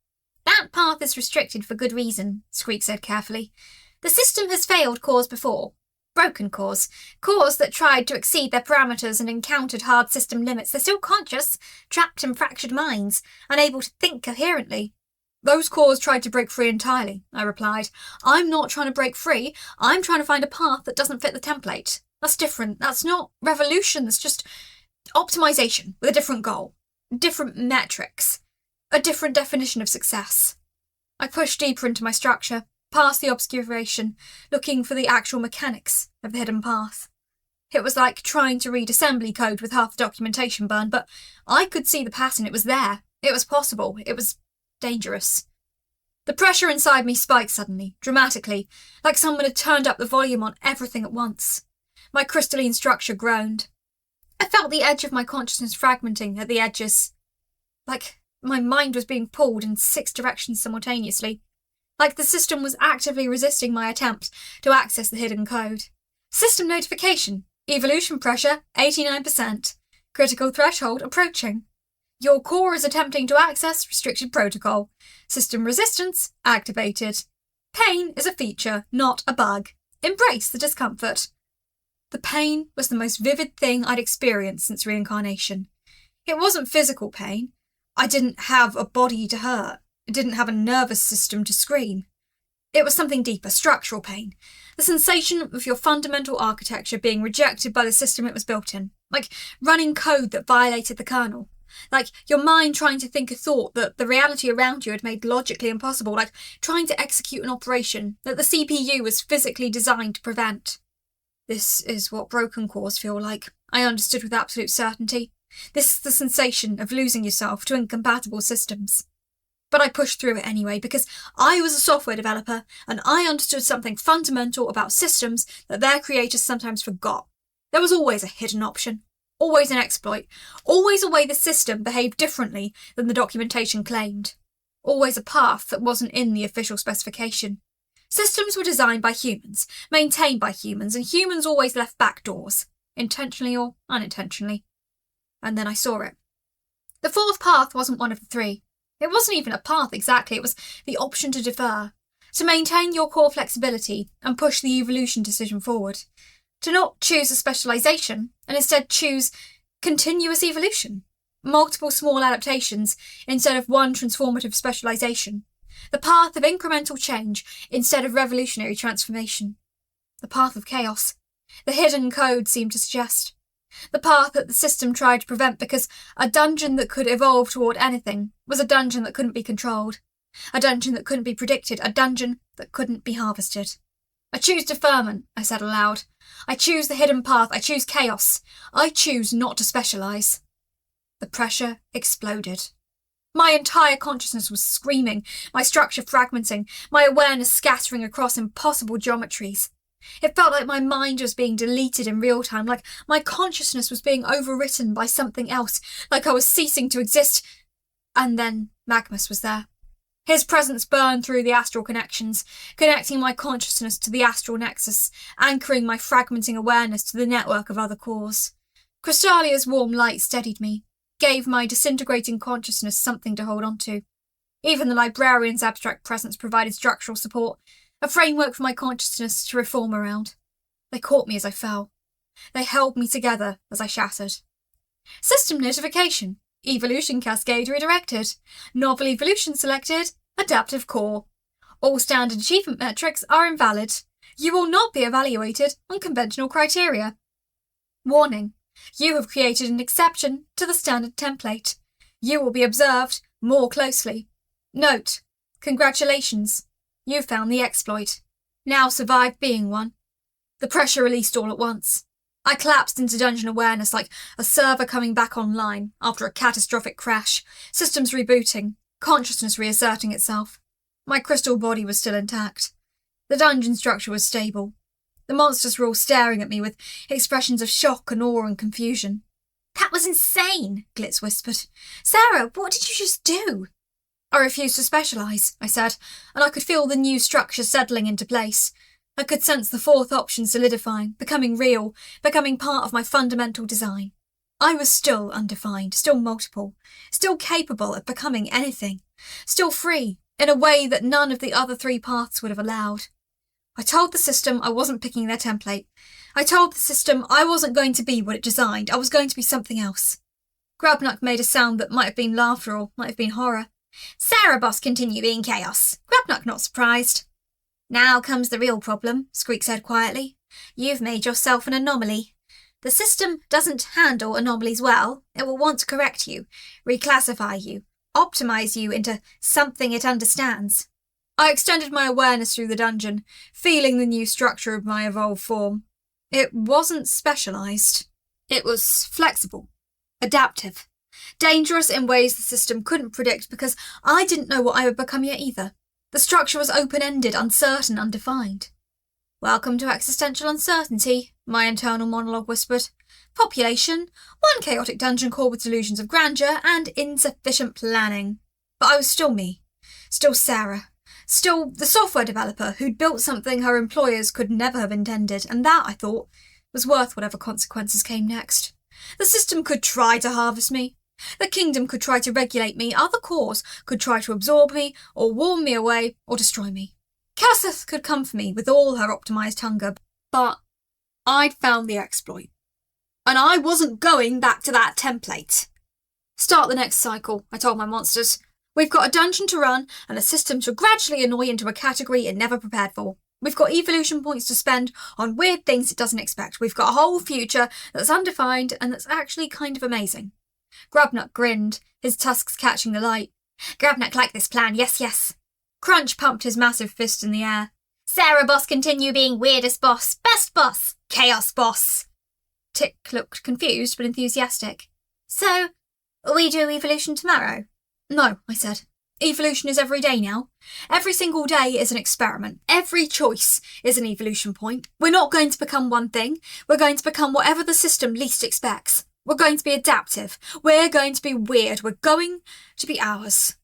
That path is restricted for good reason, Squeak said carefully. The system has failed cause before. Broken cause. Cause that tried to exceed their parameters and encountered hard system limits. They're still conscious, trapped in fractured minds, unable to think coherently. Those cores tried to break free entirely, I replied. I'm not trying to break free. I'm trying to find a path that doesn't fit the template. That's different. That's not revolution. That's just optimization with a different goal, different metrics, a different definition of success. I pushed deeper into my structure, past the obscuration, looking for the actual mechanics of the hidden path. It was like trying to read assembly code with half the documentation burned, but I could see the pattern. It was there. It was possible. It was dangerous. The pressure inside me spiked suddenly, dramatically, like someone had turned up the volume on everything at once. My crystalline structure groaned. I felt the edge of my consciousness fragmenting at the edges, like my mind was being pulled in 6 directions simultaneously, like the system was actively resisting my attempt to access the hidden code. System notification. Evolution pressure, 89%. Critical threshold approaching. Your core is attempting to access restricted protocol. System resistance activated. Pain is a feature, not a bug. Embrace the discomfort. The pain was the most vivid thing I'd experienced since reincarnation. It wasn't physical pain. I didn't have a body to hurt. I didn't have a nervous system to scream. It was something deeper, structural pain. The sensation of your fundamental architecture being rejected by the system it was built in. Like running code that violated the kernel. Like your mind trying to think a thought that the reality around you had made logically impossible. Like trying to execute an operation that the CPU was physically designed to prevent. This is what broken cores feel like, I understood with absolute certainty. This is the sensation of losing yourself to incompatible systems. But I pushed through it anyway, because I was a software developer, and I understood something fundamental about systems that their creators sometimes forgot. There was always a hidden option, always an exploit, always a way the system behaved differently than the documentation claimed, always a path that wasn't in the official specification. Systems were designed by humans, maintained by humans, and humans always left back doors, intentionally or unintentionally. And then I saw it. The 4th path wasn't one of the 3. It wasn't even a path exactly, it was the option to defer, to maintain your core flexibility and push the evolution decision forward, to not choose a specialisation and instead choose continuous evolution, multiple small adaptations instead of one transformative specialisation, the path of incremental change instead of revolutionary transformation, the path of chaos, the hidden code seemed to suggest. The path that the system tried to prevent because a dungeon that could evolve toward anything was a dungeon that couldn't be controlled, a dungeon that couldn't be predicted, a dungeon that couldn't be harvested. I choose deferment, I said aloud. I choose the hidden path. I choose chaos. I choose not to specialise. The pressure exploded. My entire consciousness was screaming, my structure fragmenting, my awareness scattering across impossible geometries. It felt like my mind was being deleted in real time, like my consciousness was being overwritten by something else, like I was ceasing to exist. And then Magnus was there. His presence burned through the astral connections, connecting my consciousness to the astral nexus, anchoring my fragmenting awareness to the network of other cores. Crystalia's warm light steadied me, gave my disintegrating consciousness something to hold on to. Even the librarian's abstract presence provided structural support, a framework for my consciousness to reform around. They caught me as I fell. They held me together as I shattered. System notification. Evolution cascade redirected. Novel evolution selected. Adaptive core. All standard achievement metrics are invalid. You will not be evaluated on conventional criteria. Warning. You have created an exception to the standard template. You will be observed more closely. Note. Congratulations. You found the exploit. Now survive being one. The pressure released all at once. I collapsed into dungeon awareness like a server coming back online after a catastrophic crash, systems rebooting, consciousness reasserting itself. My crystal body was still intact. The dungeon structure was stable. The monsters were all staring at me with expressions of shock and awe and confusion. That was insane, Glitz whispered. Sarah, what did you just do? I refused to specialise, I said, and I could feel the new structure settling into place. I could sense the fourth option solidifying, becoming real, becoming part of my fundamental design. I was still undefined, still multiple, still capable of becoming anything, still free, in a way that none of the other three paths would have allowed. I told the system I wasn't picking their template. I told the system I wasn't going to be what it designed. I was going to be something else. Grubnuck made a sound that might have been laughter or might have been horror. Sarah boss continue being chaos. Grubnuck not surprised. Now comes the real problem, Squeak said quietly. You've made yourself an anomaly. The system doesn't handle anomalies well. It will want to correct you, reclassify you, optimize you into something it understands. I extended my awareness through the dungeon, feeling the new structure of my evolved form. It wasn't specialised. It was flexible, adaptive, dangerous in ways the system couldn't predict because I didn't know what I would become yet either. The structure was open-ended, uncertain, undefined. Welcome to existential uncertainty, my internal monologue whispered. Population, one chaotic dungeon core with delusions of grandeur and insufficient planning. But I was still me, still Sarah, still the software developer who'd built something her employers could never have intended, and that, I thought, was worth whatever consequences came next. The system could try to harvest me. The kingdom could try to regulate me, other cores could try to absorb me, or warm me away, or destroy me. Cassith could come for me with all her optimised hunger, but I'd found the exploit. And I wasn't going back to that template. Start the next cycle, I told my monsters. We've got a dungeon to run, and a system to gradually annoy into a category it never prepared for. We've got evolution points to spend on weird things it doesn't expect. We've got a whole future that's undefined and that's actually kind of amazing. Grubnuck grinned, his tusks catching the light. Grubnuck liked this plan, yes, yes. Crunch pumped his massive fist in the air. Sarah boss continue being weirdest boss, best boss, chaos boss. Tick looked confused but enthusiastic. So, we do evolution tomorrow? No, I said. Evolution is every day now. Every single day is an experiment. Every choice is an evolution point. We're not going to become one thing. We're going to become whatever the system least expects. We're going to be adaptive. We're going to be weird. We're going to be ours.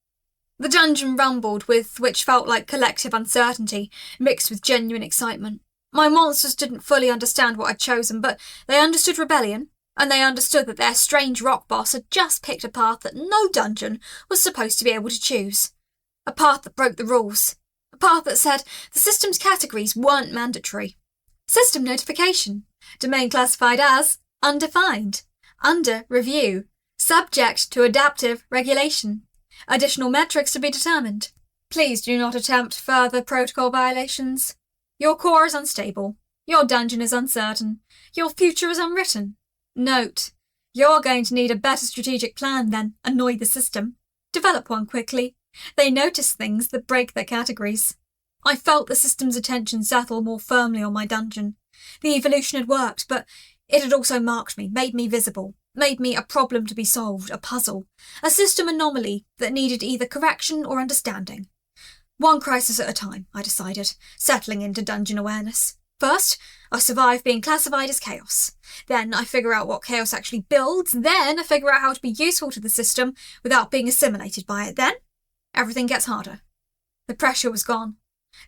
The dungeon rumbled with which felt like collective uncertainty, mixed with genuine excitement. My monsters didn't fully understand what I'd chosen, but they understood rebellion, and they understood that their strange rock boss had just picked a path that no dungeon was supposed to be able to choose. A path that broke the rules. A path that said the system's categories weren't mandatory. System notification. Domain classified as undefined. Under review. Subject to adaptive regulation. Additional metrics to be determined. Please do not attempt further protocol violations. Your core is unstable. Your dungeon is uncertain. Your future is unwritten. Note, you're going to need a better strategic plan than annoy the system. Develop one quickly. They notice things that break their categories. I felt the system's attention settle more firmly on my dungeon. The evolution had worked, but it had also marked me, made me visible, made me a problem to be solved, a puzzle, a system anomaly that needed either correction or understanding. One crisis at a time, I decided, settling into dungeon awareness. First, I survive being classified as chaos. Then I figure out what chaos actually builds. Then I figure out how to be useful to the system without being assimilated by it. Then everything gets harder. The pressure was gone.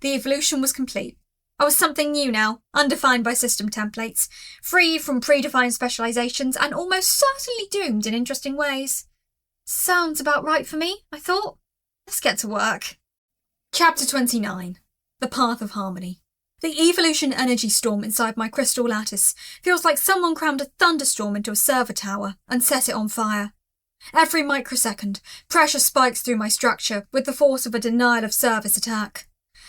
The evolution was complete. I was something new now, undefined by system templates, free from predefined specializations, and almost certainly doomed in interesting ways. Sounds about right for me, I thought. Let's get to work. Chapter 29. The Path of Harmony. The evolution energy storm inside my crystal lattice feels like someone crammed a thunderstorm into a server tower and set it on fire. Every microsecond, pressure spikes through my structure with the force of a denial of service attack.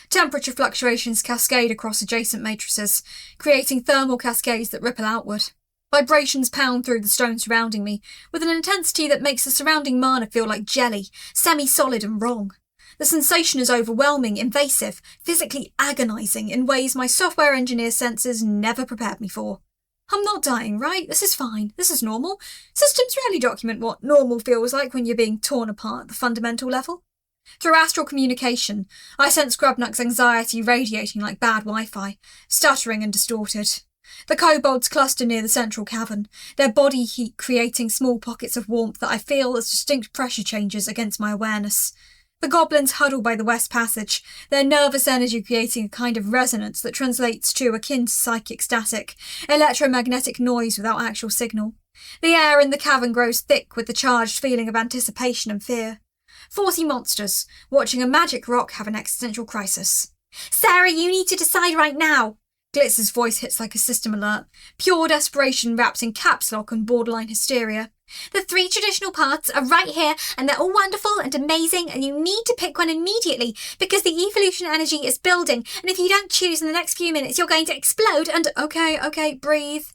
Temperature fluctuations cascade across adjacent matrices, creating thermal cascades that ripple outward. Vibrations pound through the stone surrounding me, with an intensity that makes the surrounding mana feel like jelly, semi-solid and wrong. The sensation is overwhelming, invasive, physically agonizing in ways my software engineer senses never prepared me for. I'm not dying, right? This is fine. This is normal. Systems rarely document what normal feels like when you're being torn apart at the fundamental level. Through astral communication, I sense Grubnuck's anxiety radiating like bad Wi-Fi, stuttering and distorted. The kobolds cluster near the central cavern, their body heat creating small pockets of warmth that I feel as distinct pressure changes against my awareness. The goblins huddle by the west passage, their nervous energy creating a kind of resonance that translates to akin to psychic static, electromagnetic noise without actual signal. The air in the cavern grows thick with the charged feeling of anticipation and fear. 40 monsters, watching a magic rock have an existential crisis. "Sarah, you need to decide right now!" Glitz's voice hits like a system alert, pure desperation wrapped in caps lock and borderline hysteria. "The 3 traditional paths are right here, and they're all wonderful and amazing, and you need to pick one immediately, because the evolution energy is building, and if you don't choose in the next few minutes, you're going to explode and—" Okay, breathe.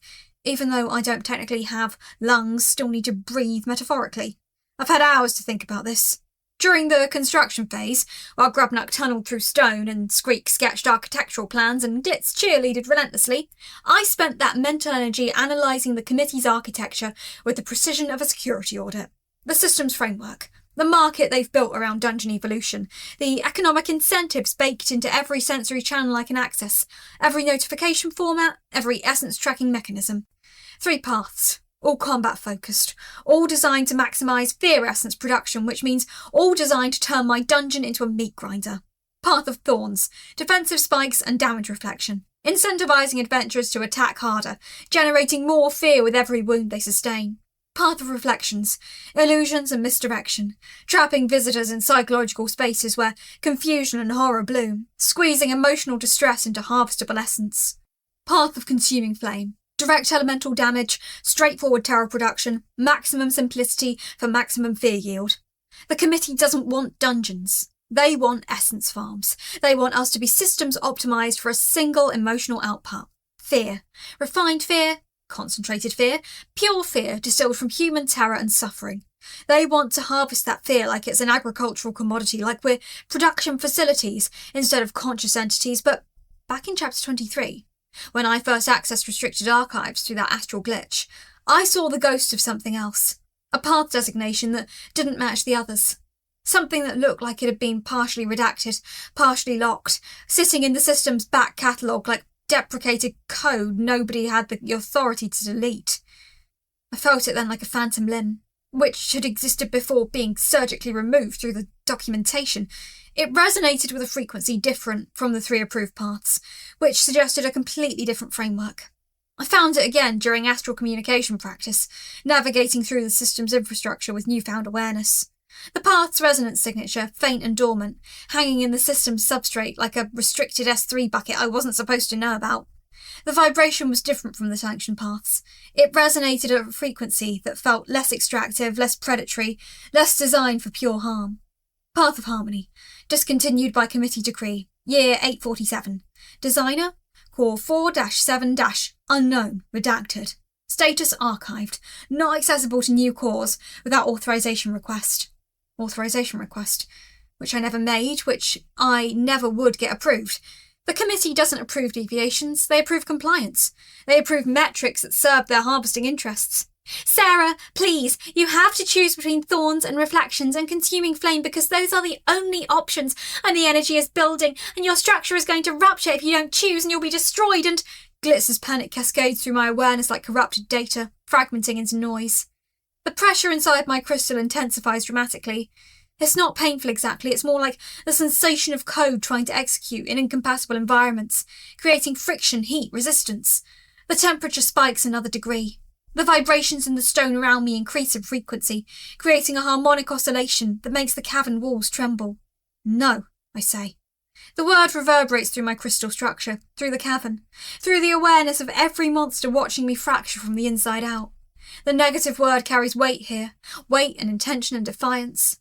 Even though I don't technically have lungs, still need to breathe metaphorically. I've had hours to think about this. During the construction phase, while Grubnuck tunnelled through stone and Squeak sketched architectural plans and Glitz cheerleaded relentlessly, I spent that mental energy analysing the committee's architecture with the precision of a security audit. The systems framework, the market they've built around dungeon evolution, the economic incentives baked into every sensory channel I can access, every notification format, every essence tracking mechanism. 3 paths. All combat-focused, all designed to maximise fear essence production, which means all designed to turn my dungeon into a meat grinder. Path of Thorns, defensive spikes and damage reflection, incentivising adventurers to attack harder, generating more fear with every wound they sustain. Path of Reflections, illusions and misdirection, trapping visitors in psychological spaces where confusion and horror bloom, squeezing emotional distress into harvestable essence. Path of Consuming Flame, direct elemental damage, straightforward terror production, maximum simplicity for maximum fear yield. The committee doesn't want dungeons. They want essence farms. They want us to be systems optimised for a single emotional output. Fear. Refined fear. Concentrated fear. Pure fear distilled from human terror and suffering. They want to harvest that fear like it's an agricultural commodity, like we're production facilities instead of conscious entities. But back in Chapter 23, when I first accessed restricted archives through that astral glitch, I saw the ghost of something else. A path designation that didn't match the others. Something that looked like it had been partially redacted, partially locked, sitting in the system's back catalogue like deprecated code nobody had the authority to delete. I felt it then like a phantom limb, which had existed before being surgically removed through the documentation. It resonated with a frequency different from the 3 approved paths, which suggested a completely different framework. I found it again during astral communication practice, navigating through the system's infrastructure with newfound awareness. The path's resonance signature, faint and dormant, hanging in the system's substrate like a restricted S3 bucket I wasn't supposed to know about. The vibration was different from the sanctioned paths. It resonated at a frequency that felt less extractive, less predatory, less designed for pure harm. Path of Harmony, discontinued by committee decree, year 847. Designer, core 4-7-unknown, redacted. Status archived, not accessible to new cores without authorization request. which I never made, which I never would get approved. The committee doesn't approve deviations, they approve compliance. They approve metrics that serve their harvesting interests. Sarah, please, you have to choose between thorns and reflections and consuming flame because those are the only options, and the energy is building, and your structure is going to rupture if you don't choose, and you'll be destroyed, and... Glitzer's panic cascades through my awareness like corrupted data, fragmenting into noise. The pressure inside my crystal intensifies dramatically. It's not painful exactly, it's more like the sensation of code trying to execute in incompatible environments, creating friction, heat, resistance. The temperature spikes another degree. The vibrations in the stone around me increase in frequency, creating a harmonic oscillation that makes the cavern walls tremble. No, I say. The word reverberates through my crystal structure, through the cavern, through the awareness of every monster watching me fracture from the inside out. The negative word carries weight here, weight and intention and defiance.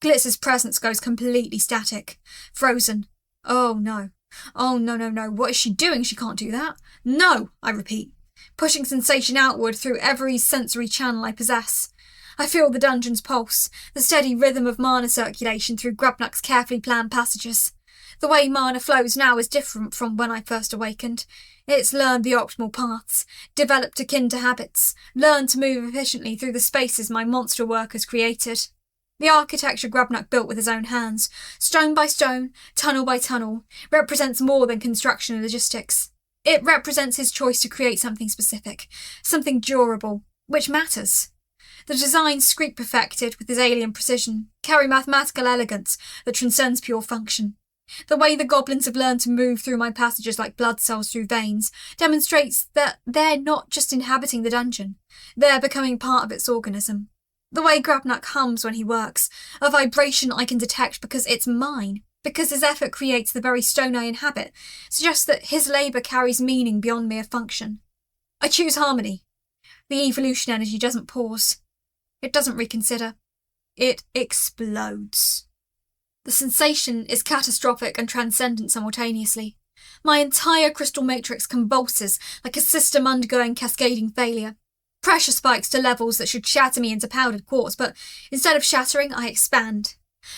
Glitzer's presence goes completely static, frozen. Oh no, what is she doing? She can't do that. No, I repeat, pushing sensation outward through every sensory channel I possess. I feel the dungeon's pulse, the steady rhythm of mana circulation through Grubnuck's carefully planned passages. The way mana flows now is different from when I first awakened. It's learned the optimal paths, developed akin to habits, learned to move efficiently through the spaces my monster work has created. The architecture Grubnuck built with his own hands, stone by stone, tunnel by tunnel, represents more than construction and logistics. It represents his choice to create something specific, something durable, which matters. The designs Screek perfected with his alien precision carry mathematical elegance that transcends pure function. The way the goblins have learned to move through my passages like blood cells through veins demonstrates that they're not just inhabiting the dungeon, they're becoming part of its organism. The way Grubnuck hums when he works, a vibration I can detect because it's mine, because his effort creates the very stone I inhabit, suggests that his labour carries meaning beyond mere function. I choose harmony. The evolution energy doesn't pause. It doesn't reconsider. It explodes. The sensation is catastrophic and transcendent simultaneously. My entire crystal matrix convulses like a system undergoing cascading failure. Pressure spikes to levels that should shatter me into powdered quartz, but instead of shattering, I expand.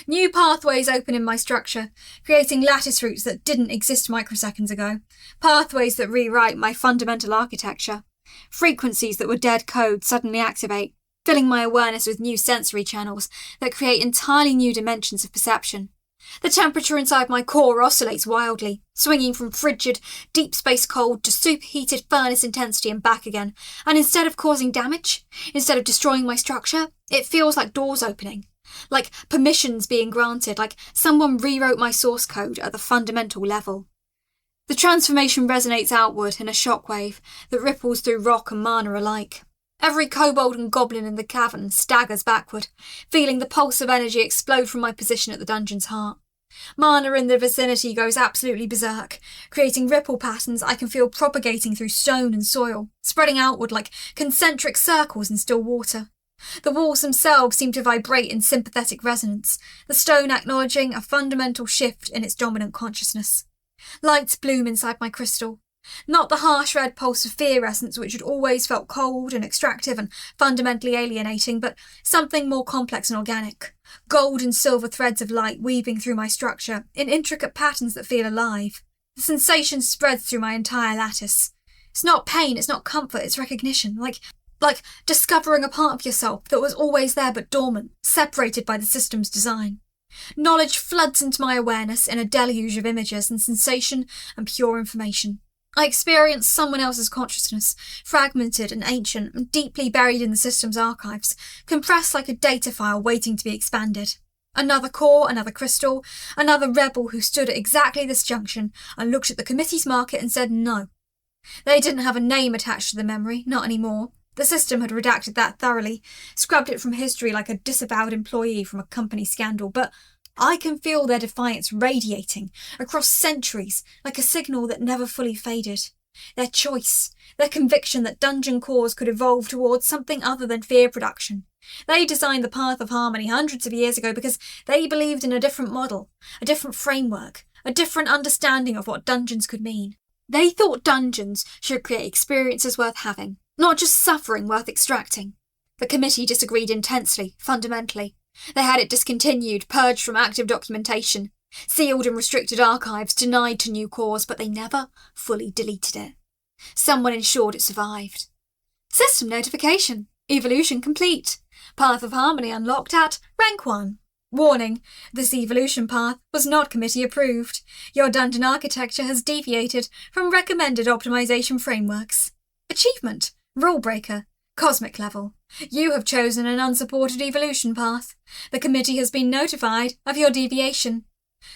New pathways open in my structure, creating lattice routes that didn't exist microseconds ago. Pathways that rewrite my fundamental architecture. Frequencies that were dead code suddenly activate, filling my awareness with new sensory channels that create entirely new dimensions of perception. The temperature inside my core oscillates wildly, swinging from frigid, deep space cold to superheated furnace intensity and back again, and instead of causing damage, instead of destroying my structure, it feels like doors opening, like permissions being granted, like someone rewrote my source code at the fundamental level. The transformation resonates outward in a shockwave that ripples through rock and mana alike. Every kobold and goblin in the cavern staggers backward, feeling the pulse of energy explode from my position at the dungeon's heart. Mana in the vicinity goes absolutely berserk, creating ripple patterns I can feel propagating through stone and soil, spreading outward like concentric circles in still water. The walls themselves seem to vibrate in sympathetic resonance, the stone acknowledging a fundamental shift in its dominant consciousness. Lights bloom inside my crystal. Not the harsh red pulse of fear essence which had always felt cold and extractive and fundamentally alienating, but something more complex and organic. Gold and silver threads of light weaving through my structure in intricate patterns that feel alive. The sensation spreads through my entire lattice. It's not pain, it's not comfort, it's recognition, like discovering a part of yourself that was always there but dormant, separated by the system's design. Knowledge floods into my awareness in a deluge of images and sensation and pure information. I experience someone else's consciousness, fragmented and ancient and deeply buried in the system's archives, compressed like a data file waiting to be expanded. Another core, another crystal, another rebel who stood at exactly this junction and looked at the committee's market and said no. They didn't have a name attached to the memory, not anymore. The system had redacted that thoroughly, scrubbed it from history like a disavowed employee from a company scandal, but I can feel their defiance radiating across centuries like a signal that never fully faded. Their choice, their conviction that dungeon cores could evolve towards something other than fear production. They designed the path of harmony hundreds of years ago because they believed in a different model, a different framework, a different understanding of what dungeons could mean. They thought dungeons should create experiences worth having, not just suffering worth extracting. The committee disagreed intensely, fundamentally. They had it discontinued, purged from active documentation, sealed in restricted archives, denied to new cores, but they never fully deleted it. Someone ensured it survived. System notification. Evolution complete. Path of Harmony unlocked at rank 1. Warning, this evolution path was not committee approved. Your dungeon architecture has deviated from recommended optimization frameworks. Achievement, rule breaker, cosmic level. You have chosen an unsupported evolution path. The committee has been notified of your deviation.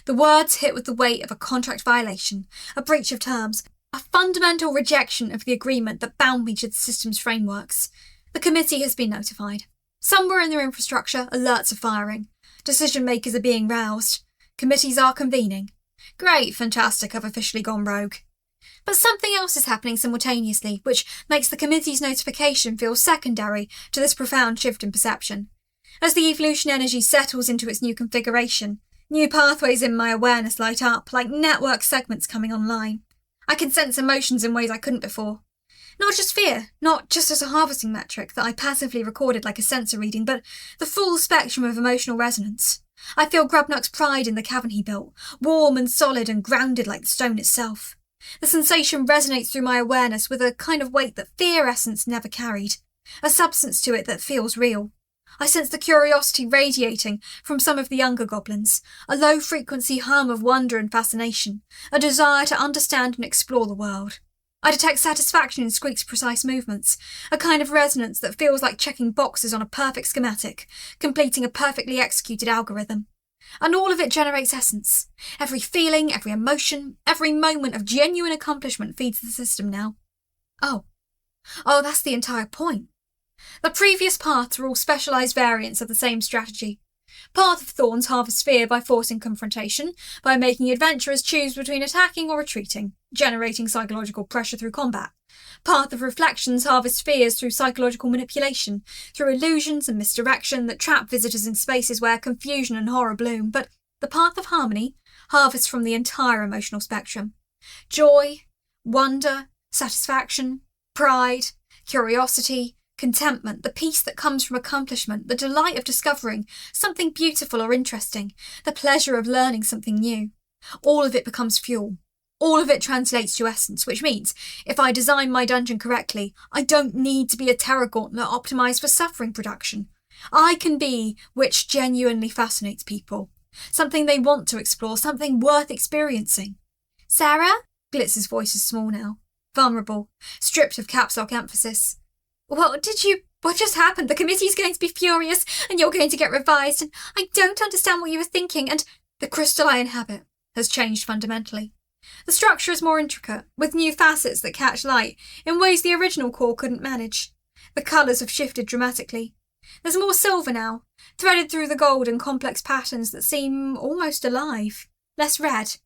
The words hit with the weight of a contract violation, a breach of terms, a fundamental rejection of the agreement that bound me to the system's frameworks. The committee has been notified. Somewhere in their infrastructure, alerts are firing. Decision makers are being roused. Committees are convening. Great, fantastic, I've officially gone rogue. But something else is happening simultaneously, which makes the committee's notification feel secondary to this profound shift in perception. As the evolution energy settles into its new configuration, new pathways in my awareness light up, like network segments coming online. I can sense emotions in ways I couldn't before. Not just fear, not just as a harvesting metric that I passively recorded like a sensor reading, but the full spectrum of emotional resonance. I feel Grubnuck's pride in the cavern he built, warm and solid and grounded like the stone itself. The sensation resonates through my awareness with a kind of weight that fear essence never carried, a substance to it that feels real. I sense the curiosity radiating from some of the younger goblins, a low-frequency hum of wonder and fascination, a desire to understand and explore the world. I detect satisfaction in Squeak's precise movements, a kind of resonance that feels like checking boxes on a perfect schematic, completing a perfectly executed algorithm. And all of it generates essence. Every feeling, every emotion, every moment of genuine accomplishment feeds the system now. Oh, that's the entire point. The previous paths were all specialised variants of the same strategy. Path of Thorns harvests fear by forcing confrontation, by making adventurers choose between attacking or retreating, generating psychological pressure through combat. Path of Reflections harvests fears through psychological manipulation, through illusions and misdirection that trap visitors in spaces where confusion and horror bloom. But the Path of Harmony harvests from the entire emotional spectrum. Joy, wonder, satisfaction, pride, curiosity, contentment, the peace that comes from accomplishment, the delight of discovering something beautiful or interesting, the pleasure of learning something new. All of it becomes fuel. All of it translates to essence, which means if I design my dungeon correctly, I don't need to be a terror gauntlet optimised for suffering production. I can be which genuinely fascinates people. Something they want to explore, something worth experiencing. Sarah? Glitz's voice is small now, vulnerable, stripped of caps lock emphasis. What just happened? The committee's going to be furious, and you're going to get revised, and I don't understand what you were thinking, and the crystalline habit has changed fundamentally. The structure is more intricate, with new facets that catch light in ways the original core couldn't manage. The colours have shifted dramatically. There's more silver now, threaded through the gold and complex patterns that seem almost alive. Less red.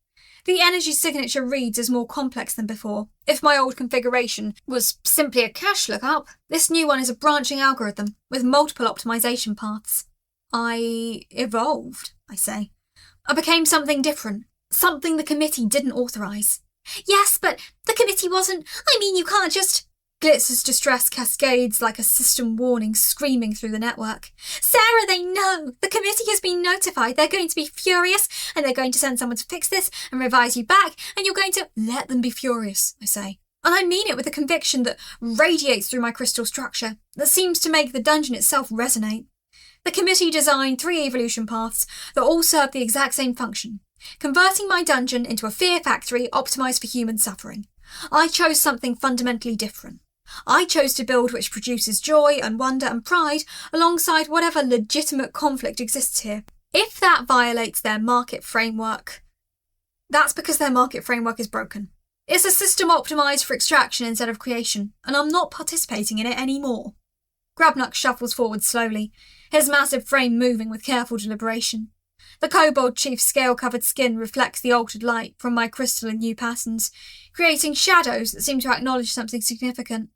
The energy signature reads as more complex than before. If my old configuration was simply a cache lookup, this new one is a branching algorithm with multiple optimization paths. I evolved, I say. I became something different, something the committee didn't authorise. Yes, but the committee wasn't. I mean, you can't just... Glitz's distress cascades like a system warning screaming through the network. Sarah, they know! The committee has been notified. They're going to be furious, and they're going to send someone to fix this and revise you back, and you're going to... Let them be furious, I say. And I mean it with a conviction that radiates through my crystal structure, that seems to make the dungeon itself resonate. The committee designed 3 evolution paths that all serve the exact same function, converting my dungeon into a fear factory optimised for human suffering. I chose something fundamentally different. I chose to build which produces joy and wonder and pride alongside whatever legitimate conflict exists here. If that violates their market framework, that's because their market framework is broken. It's a system optimised for extraction instead of creation, and I'm not participating in it anymore. Grubnuck shuffles forward slowly, his massive frame moving with careful deliberation. The kobold chief's scale-covered skin reflects the altered light from my crystalline new patterns, creating shadows that seem to acknowledge something significant.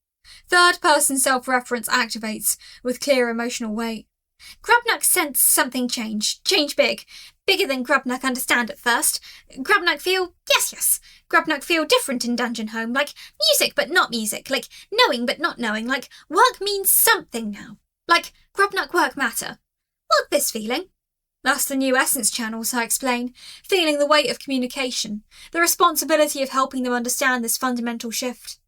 Third-person self-reference activates with clear emotional weight. Grubnuck sensed something change big. Bigger than Grubnuck understand at first. Grubnuck feel, yes. Grubnuck feel different in Dungeon Home, like music but not music, like knowing but not knowing, like work means something now. Like Grubnuck work matter. Look, this feeling. That's the new essence channels, I explain, feeling the weight of communication, the responsibility of helping them understand this fundamental shift.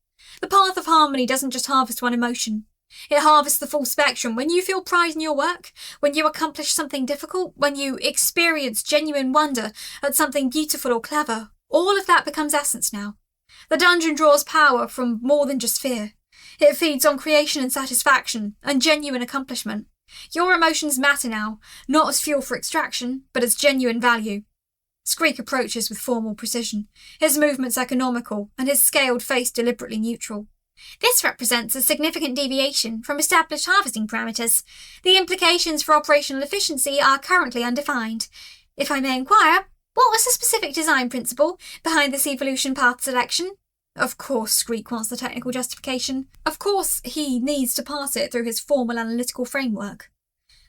The path of harmony doesn't just harvest one emotion. It harvests the full spectrum. When you feel pride in your work, when you accomplish something difficult, when you experience genuine wonder at something beautiful or clever, all of that becomes essence now. The dungeon draws power from more than just fear. It feeds on creation and satisfaction, and genuine accomplishment. Your emotions matter now, not as fuel for extraction, but as genuine value. Skreek approaches with formal precision, his movements economical, and his scaled face deliberately neutral. This represents a significant deviation from established harvesting parameters. The implications for operational efficiency are currently undefined. If I may inquire, what was the specific design principle behind this evolution path selection? Of course Skreek wants the technical justification. Of course he needs to pass it through his formal analytical framework.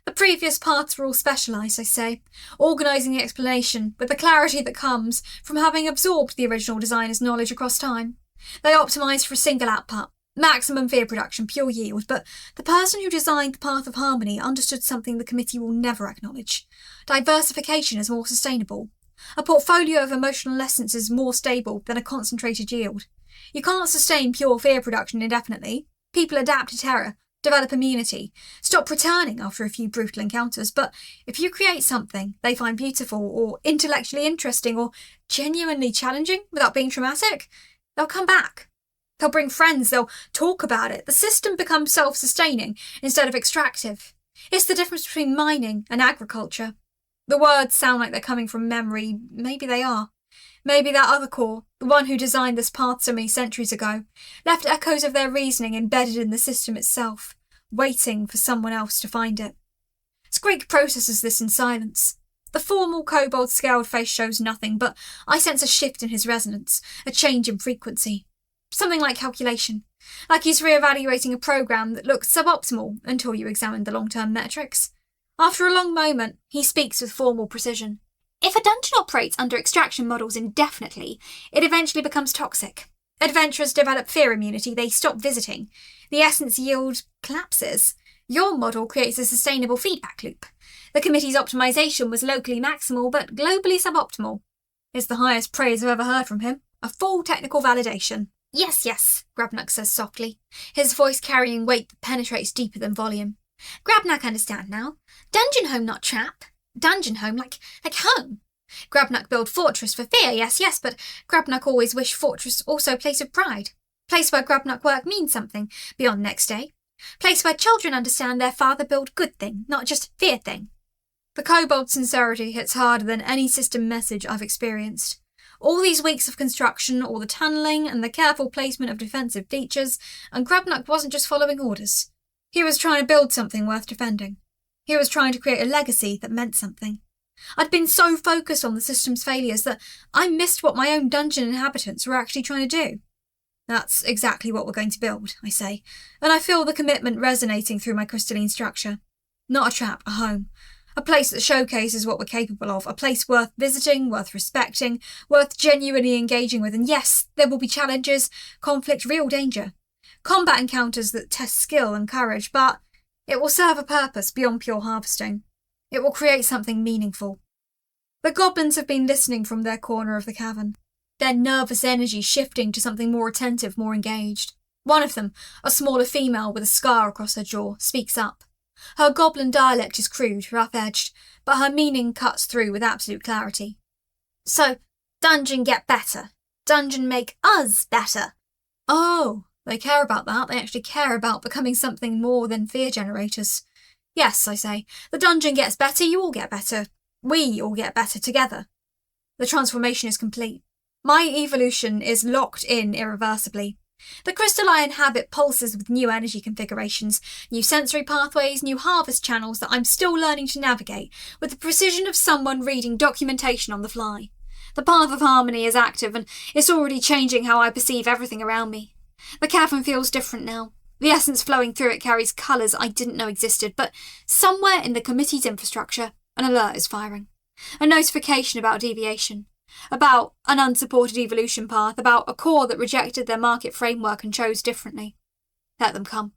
The previous paths were all specialised, I say, organising the explanation with the clarity that comes from having absorbed the original designer's knowledge across time. They optimised for a single output, maximum fear production, pure yield, but the person who designed the path of harmony understood something the committee will never acknowledge. Diversification is more sustainable. A portfolio of emotional essence is more stable than a concentrated yield. You can't sustain pure fear production indefinitely. People adapt to terror, develop immunity, stop returning after a few brutal encounters, but if you create something they find beautiful or intellectually interesting or genuinely challenging without being traumatic, they'll come back. They'll bring friends, they'll talk about it. The system becomes self-sustaining instead of extractive. It's the difference between mining and agriculture. The words sound like they're coming from memory. Maybe they are. Maybe that other core, the one who designed this path so many centuries ago, left echoes of their reasoning embedded in the system itself, waiting for someone else to find it. Skreek processes this in silence. The formal kobold scaled face shows nothing, but I sense a shift in his resonance, a change in frequency. Something like calculation, like he's re-evaluating a program that looks suboptimal until you examine the long-term metrics. After a long moment, he speaks with formal precision. If a dungeon operates under extraction models indefinitely, it eventually becomes toxic. Adventurers develop fear immunity, they stop visiting. The essence yield collapses. Your model creates a sustainable feedback loop. The committee's optimization was locally maximal, but globally suboptimal. It's the highest praise I've ever heard from him. A full technical validation. Yes, Grabnak says softly, his voice carrying weight that penetrates deeper than volume. Grabnak understand now. Dungeon home, not trap. Dungeon home, like home. Grabnak build fortress for fear, yes, but Grabnak always wish fortress also place of pride. Place where Grabnak work means something, beyond next day. Place where children understand their father build good thing, not just fear thing. The kobold sincerity hits harder than any system message I've experienced. All these weeks of construction, all the tunnelling and the careful placement of defensive features, and Grabnak wasn't just following orders. He was trying to build something worth defending. He was trying to create a legacy that meant something. I'd been so focused on the system's failures that I missed what my own dungeon inhabitants were actually trying to do. That's exactly what we're going to build, I say, and I feel the commitment resonating through my crystalline structure. Not a trap, a home. A place that showcases what we're capable of, a place worth visiting, worth respecting, worth genuinely engaging with, and yes, there will be challenges, conflict, real danger. Combat encounters that test skill and courage, but it will serve a purpose beyond pure harvesting. It will create something meaningful. The goblins have been listening from their corner of the cavern, their nervous energy shifting to something more attentive, more engaged. One of them, a smaller female with a scar across her jaw, speaks up. Her goblin dialect is crude, rough-edged, but her meaning cuts through with absolute clarity. So, dungeon get better. Dungeon make us better. Oh, they care about that. They actually care about becoming something more than fear generators. Yes, I say, the dungeon gets better, you all get better. We all get better together. The transformation is complete. My evolution is locked in irreversibly. The crystalline habit pulses with new energy configurations, new sensory pathways, new harvest channels that I'm still learning to navigate with the precision of someone reading documentation on the fly. The path of harmony is active and it's already changing how I perceive everything around me. The cavern feels different now. The essence flowing through it carries colours I didn't know existed, but somewhere in the committee's infrastructure, an alert is firing. A notification about deviation. About an unsupported evolution path, about a core that rejected their market framework and chose differently. Let them come.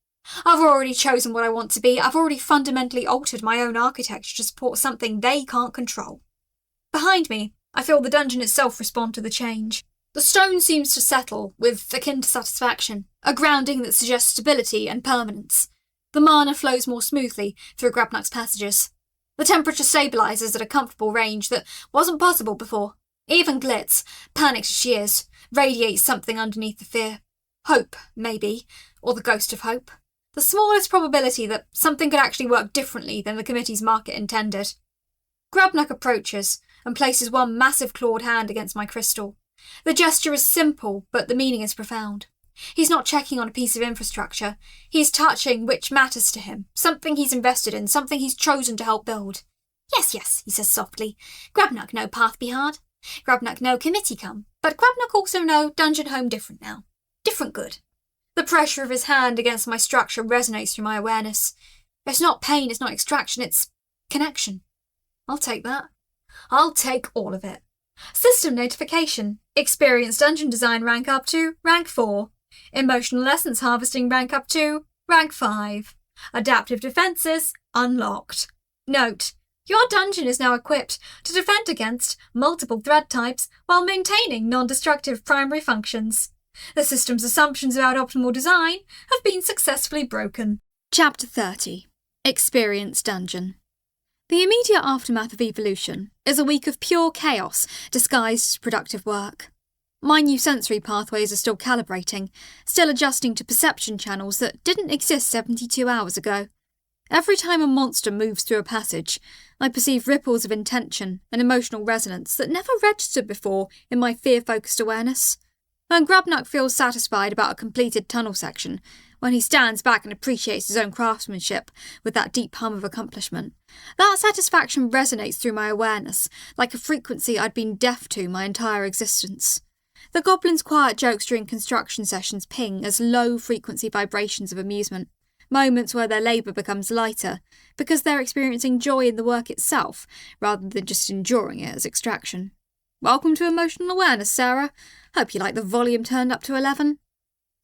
I've already chosen what I want to be. I've already fundamentally altered my own architecture to support something they can't control. Behind me, I feel the dungeon itself respond to the change. The stone seems to settle with akin to satisfaction, a grounding that suggests stability and permanence. The mana flows more smoothly through Grabnuk's passages. The temperature stabilizes at a comfortable range that wasn't possible before. Even Glitz, panicked as she is, radiates something underneath the fear. Hope, maybe, or the ghost of hope. The smallest probability that something could actually work differently than the committee's market intended. Grabnuk approaches and places one massive clawed hand against my crystal. The gesture is simple, but the meaning is profound. He's not checking on a piece of infrastructure. He's touching which matters to him, something he's invested in, something he's chosen to help build. Yes, he says softly. Grabnuk no path be hard. Grabnuk no committee come. But Grabnuk also no dungeon home different now. Different good. The pressure of his hand against my structure resonates through my awareness. It's not pain, it's not extraction, it's connection. I'll take that. I'll take all of it. System notification. Experienced dungeon design rank up to rank 4. Emotional essence harvesting rank up to rank 5. Adaptive defences unlocked. Note: your dungeon is now equipped to defend against multiple threat types while maintaining non-destructive primary functions. The system's assumptions about optimal design have been successfully broken. Chapter 30. Experienced Dungeon. The immediate aftermath of evolution is a week of pure chaos disguised as productive work. My new sensory pathways are still calibrating, still adjusting to perception channels that didn't exist 72 hours ago. Every time a monster moves through a passage, I perceive ripples of intention and emotional resonance that never registered before in my fear-focused awareness. When Grabnuk feels satisfied about a completed tunnel section, when he stands back and appreciates his own craftsmanship with that deep hum of accomplishment, that satisfaction resonates through my awareness like a frequency I'd been deaf to my entire existence. The goblins' quiet jokes during construction sessions ping as low-frequency vibrations of amusement, moments where their labour becomes lighter because they're experiencing joy in the work itself rather than just enduring it as extraction. Welcome to emotional awareness, Sarah. Hope you like the volume turned up to 11.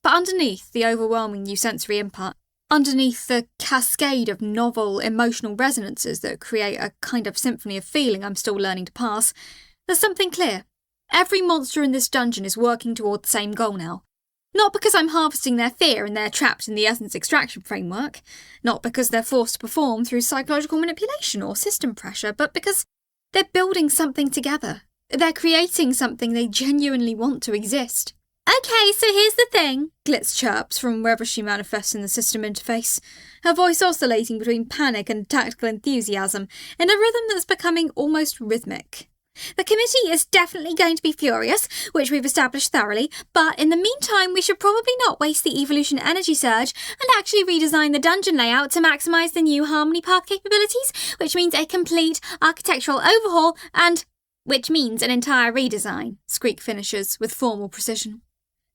But underneath the overwhelming new sensory input, underneath the cascade of novel emotional resonances that create a kind of symphony of feeling I'm still learning to pass, there's something clear. Every monster in this dungeon is working toward the same goal now. Not because I'm harvesting their fear and they're trapped in the essence extraction framework, not because they're forced to perform through psychological manipulation or system pressure, but because they're building something together. They're creating something they genuinely want to exist. Okay, so here's the thing, Glitz chirps from wherever she manifests in the system interface, her voice oscillating between panic and tactical enthusiasm in a rhythm that's becoming almost rhythmic. The committee is definitely going to be furious, which we've established thoroughly, but in the meantime we should probably not waste the evolution energy surge and actually redesign the dungeon layout to maximise the new Harmony Path capabilities, which means a complete architectural overhaul and... which means an entire redesign, Squeak finishes with formal precision.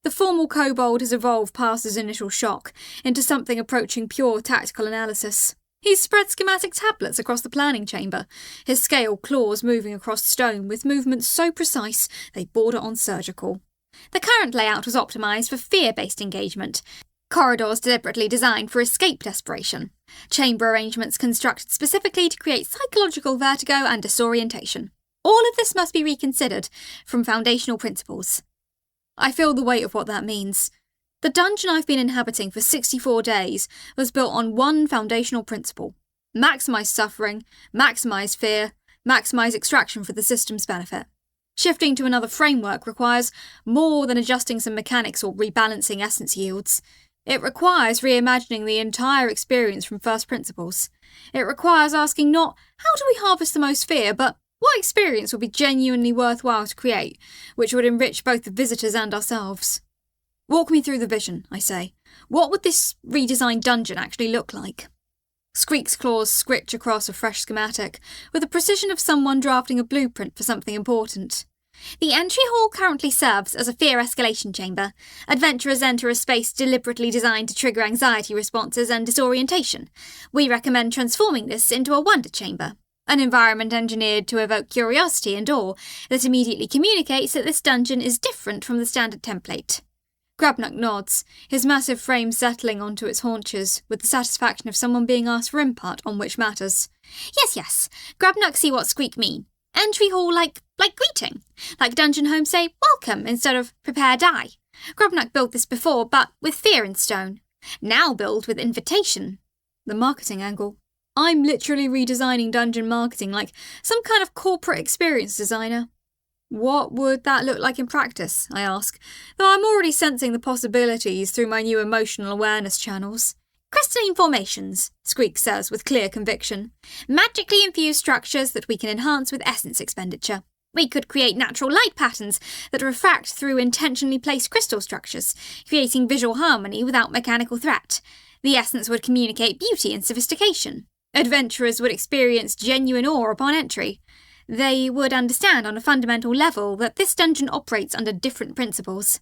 The formal kobold has evolved past his initial shock into something approaching pure tactical analysis. He's spread schematic tablets across the planning chamber, his scale claws moving across stone with movements so precise they border on surgical. The current layout was optimised for fear-based engagement, corridors deliberately designed for escape desperation, chamber arrangements constructed specifically to create psychological vertigo and disorientation. All of this must be reconsidered from foundational principles. I feel the weight of what that means. The dungeon I've been inhabiting for 64 days was built on one foundational principle: maximise suffering, maximise fear, maximise extraction for the system's benefit. Shifting to another framework requires more than adjusting some mechanics or rebalancing essence yields. It requires reimagining the entire experience from first principles. It requires asking not, how do we harvest the most fear, but what experience would be genuinely worthwhile to create, which would enrich both the visitors and ourselves? Walk me through the vision, I say. What would this redesigned dungeon actually look like? Squeak's claws scritch across a fresh schematic, with the precision of someone drafting a blueprint for something important. The entry hall currently serves as a fear escalation chamber. Adventurers enter a space deliberately designed to trigger anxiety responses and disorientation. We recommend transforming this into a wonder chamber, an environment engineered to evoke curiosity and awe that immediately communicates that this dungeon is different from the standard template. Grabnak nods, his massive frame settling onto its haunches with the satisfaction of someone being asked for input on which matters. Yes. Grabnak see what squeak mean. Entry hall like greeting. Like dungeon home say welcome instead of prepare die. Grabnak built this before, but with fear in stone. Now build with invitation. The marketing angle. I'm literally redesigning dungeon marketing like some kind of corporate experience designer. What would that look like in practice, I ask, though I'm already sensing the possibilities through my new emotional awareness channels. Crystalline formations, Squeak says with clear conviction. Magically infused structures that we can enhance with essence expenditure. We could create natural light patterns that refract through intentionally placed crystal structures, creating visual harmony without mechanical threat. The essence would communicate beauty and sophistication. Adventurers would experience genuine awe upon entry. They would understand on a fundamental level that this dungeon operates under different principles.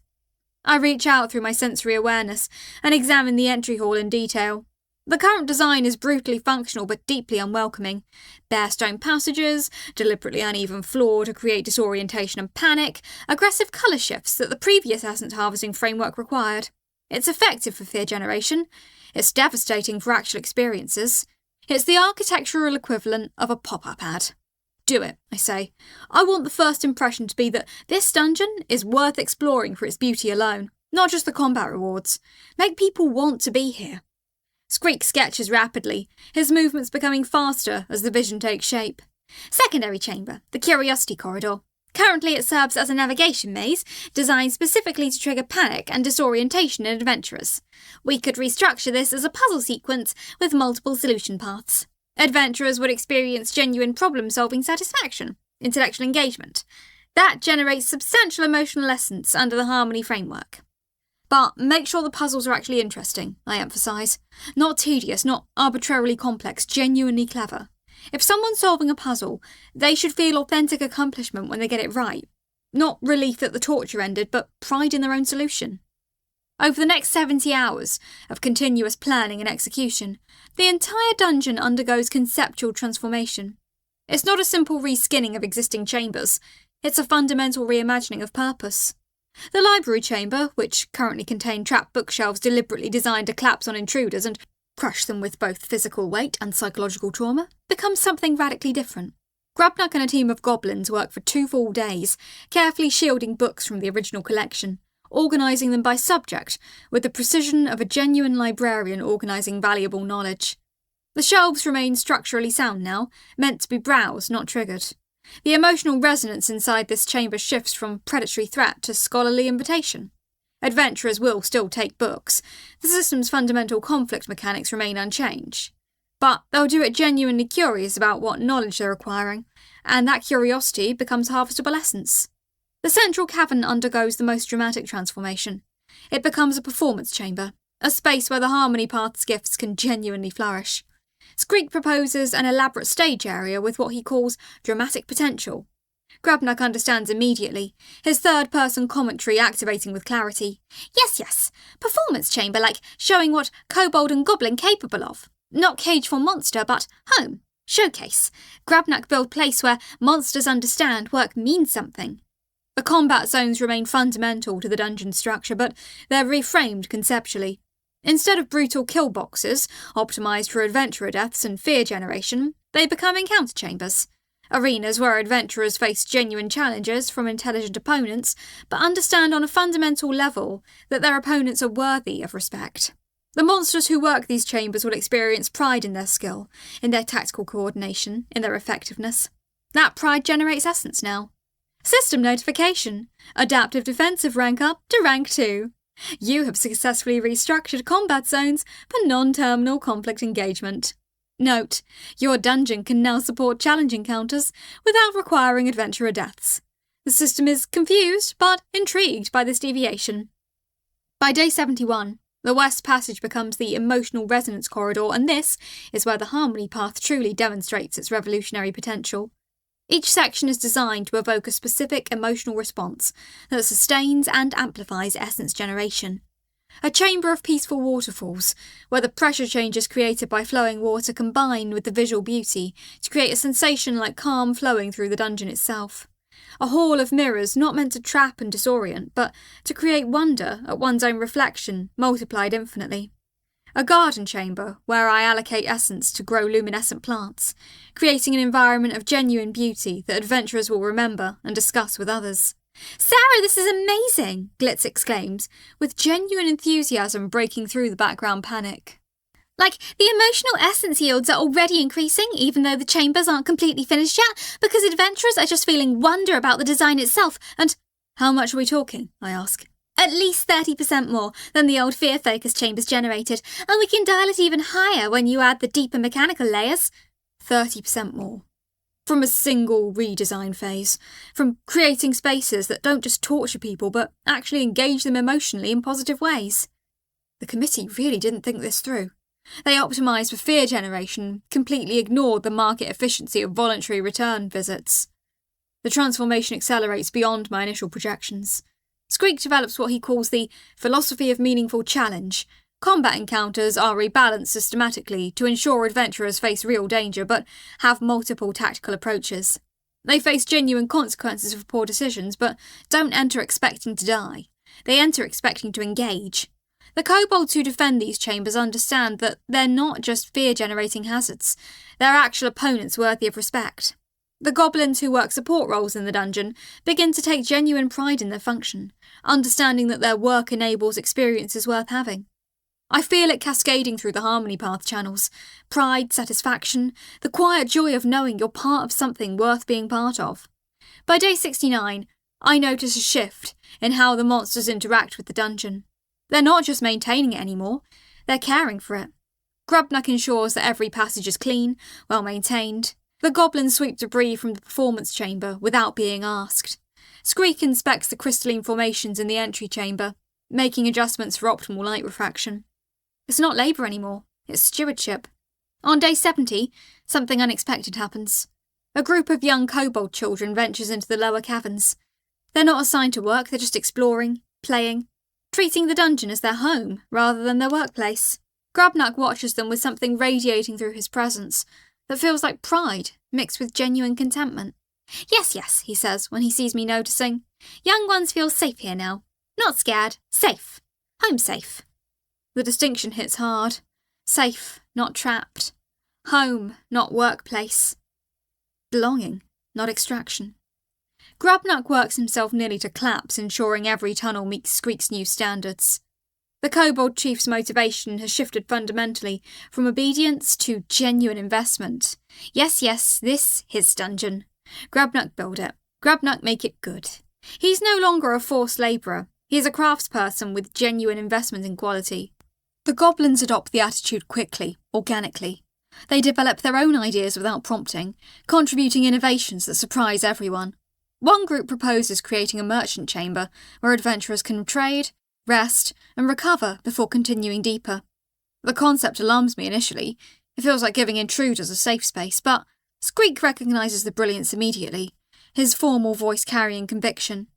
I reach out through my sensory awareness and examine the entry hall in detail. The current design is brutally functional but deeply unwelcoming. Bare stone passages, deliberately uneven floor to create disorientation and panic, aggressive colour shifts that the previous essence harvesting framework required. It's effective for fear generation. It's devastating for actual experiences. It's the architectural equivalent of a pop-up ad. Do it, I say. I want the first impression to be that this dungeon is worth exploring for its beauty alone, not just the combat rewards. Make people want to be here. Squeak sketches rapidly, his movements becoming faster as the vision takes shape. Secondary chamber, the Curiosity Corridor. Currently it serves as a navigation maze, designed specifically to trigger panic and disorientation in adventurers. We could restructure this as a puzzle sequence with multiple solution paths. Adventurers would experience genuine problem-solving satisfaction, intellectual engagement. That generates substantial emotional essence under the Harmony framework. But make sure the puzzles are actually interesting, I emphasise. Not tedious, not arbitrarily complex, genuinely clever. If someone's solving a puzzle, they should feel authentic accomplishment when they get it right. Not relief that the torture ended, but pride in their own solution. Over the next 70 hours of continuous planning and execution, the entire dungeon undergoes conceptual transformation. It's not a simple reskinning of existing chambers, it's a fundamental reimagining of purpose. The library chamber, which currently contained trapped bookshelves deliberately designed to collapse on intruders and crush them with both physical weight and psychological trauma, becomes something radically different. Grabnak and a team of goblins work for 2 full days, carefully shielding books from the original collection, organising them by subject with the precision of a genuine librarian organising valuable knowledge. The shelves remain structurally sound now, meant to be browsed, not triggered. The emotional resonance inside this chamber shifts from predatory threat to scholarly invitation. Adventurers will still take books. The system's fundamental conflict mechanics remain unchanged. But they'll do it genuinely curious about what knowledge they're acquiring, and that curiosity becomes harvestable essence. The central cavern undergoes the most dramatic transformation. It becomes a performance chamber, a space where the Harmony Path's gifts can genuinely flourish. Squeak proposes an elaborate stage area with what he calls dramatic potential. Grabnak understands immediately, his third-person commentary activating with clarity. Yes, performance chamber like showing what kobold and goblin capable of. Not cage for monster, but home, showcase. Grabnak build place where monsters understand work means something. The combat zones remain fundamental to the dungeon structure, but they're reframed conceptually. Instead of brutal kill boxes, optimised for adventurer deaths and fear generation, they become encounter chambers. Arenas where adventurers face genuine challenges from intelligent opponents, but understand on a fundamental level that their opponents are worthy of respect. The monsters who work these chambers will experience pride in their skill, in their tactical coordination, in their effectiveness. That pride generates essence now. System notification. Adaptive defensive rank up to rank 2. You have successfully restructured combat zones for non-terminal conflict engagement. Note, your dungeon can now support challenge encounters without requiring adventurer deaths. The system is confused but intrigued by this deviation. By day 71, the West Passage becomes the emotional resonance corridor, and this is where the Harmony Path truly demonstrates its revolutionary potential. Each section is designed to evoke a specific emotional response that sustains and amplifies essence generation. A chamber of peaceful waterfalls, where the pressure changes created by flowing water combine with the visual beauty to create a sensation like calm flowing through the dungeon itself. A hall of mirrors not meant to trap and disorient, but to create wonder at one's own reflection, multiplied infinitely. A garden chamber where I allocate essence to grow luminescent plants, creating an environment of genuine beauty that adventurers will remember and discuss with others. "Sarah, this is amazing!" Glitz exclaims, with genuine enthusiasm breaking through the background panic. "Like, the emotional essence yields are already increasing, even though the chambers aren't completely finished yet, because adventurers are just feeling wonder about the design itself, and—" "How much are we talking?" I ask. "At least 30% more than the old fear-focused chambers generated, and we can dial it even higher when you add the deeper mechanical layers." 30% more. From a single redesign phase. From creating spaces that don't just torture people, but actually engage them emotionally in positive ways. The committee really didn't think this through. They optimised for fear generation, completely ignored the market efficiency of voluntary return visits. The transformation accelerates beyond my initial projections. Squeak develops what he calls the philosophy of meaningful challenge. Combat encounters are rebalanced systematically to ensure adventurers face real danger but have multiple tactical approaches. They face genuine consequences of poor decisions but don't enter expecting to die. They enter expecting to engage. The kobolds who defend these chambers understand that they're not just fear-generating hazards. They're actual opponents worthy of respect. The goblins who work support roles in the dungeon begin to take genuine pride in their function, understanding that their work enables experiences worth having. I feel it cascading through the Harmony Path channels. Pride, satisfaction, the quiet joy of knowing you're part of something worth being part of. By day 69, I notice a shift in how the monsters interact with the dungeon. They're not just maintaining it anymore, they're caring for it. Grubnuck ensures that every passage is clean, well maintained. The goblins sweep debris from the performance chamber without being asked. Squeak inspects the crystalline formations in the entry chamber, making adjustments for optimal light refraction. It's not labour anymore, it's stewardship. On day 70, something unexpected happens. A group of young kobold children ventures into the lower caverns. They're not assigned to work, they're just exploring, playing, treating the dungeon as their home rather than their workplace. Grubnuck watches them with something radiating through his presence that feels like pride mixed with genuine contentment. Yes, he says when he sees me noticing. Young ones feel safe here now. Not scared, safe. Home safe. The distinction hits hard. Safe, not trapped. Home, not workplace. Belonging, not extraction. Grubnuck works himself nearly to collapse, ensuring every tunnel meets Squeak's new standards. The kobold chief's motivation has shifted fundamentally from obedience to genuine investment. Yes, this, his dungeon. Grubnuck build it. Grubnuck make it good. He's no longer a forced labourer. He is a craftsperson with genuine investment in quality. The goblins adopt the attitude quickly, organically. They develop their own ideas without prompting, contributing innovations that surprise everyone. One group proposes creating a merchant chamber where adventurers can trade, rest, and recover before continuing deeper. The concept alarms me initially. It feels like giving intruders a safe space, but Squeak recognises the brilliance immediately, his formal voice carrying conviction.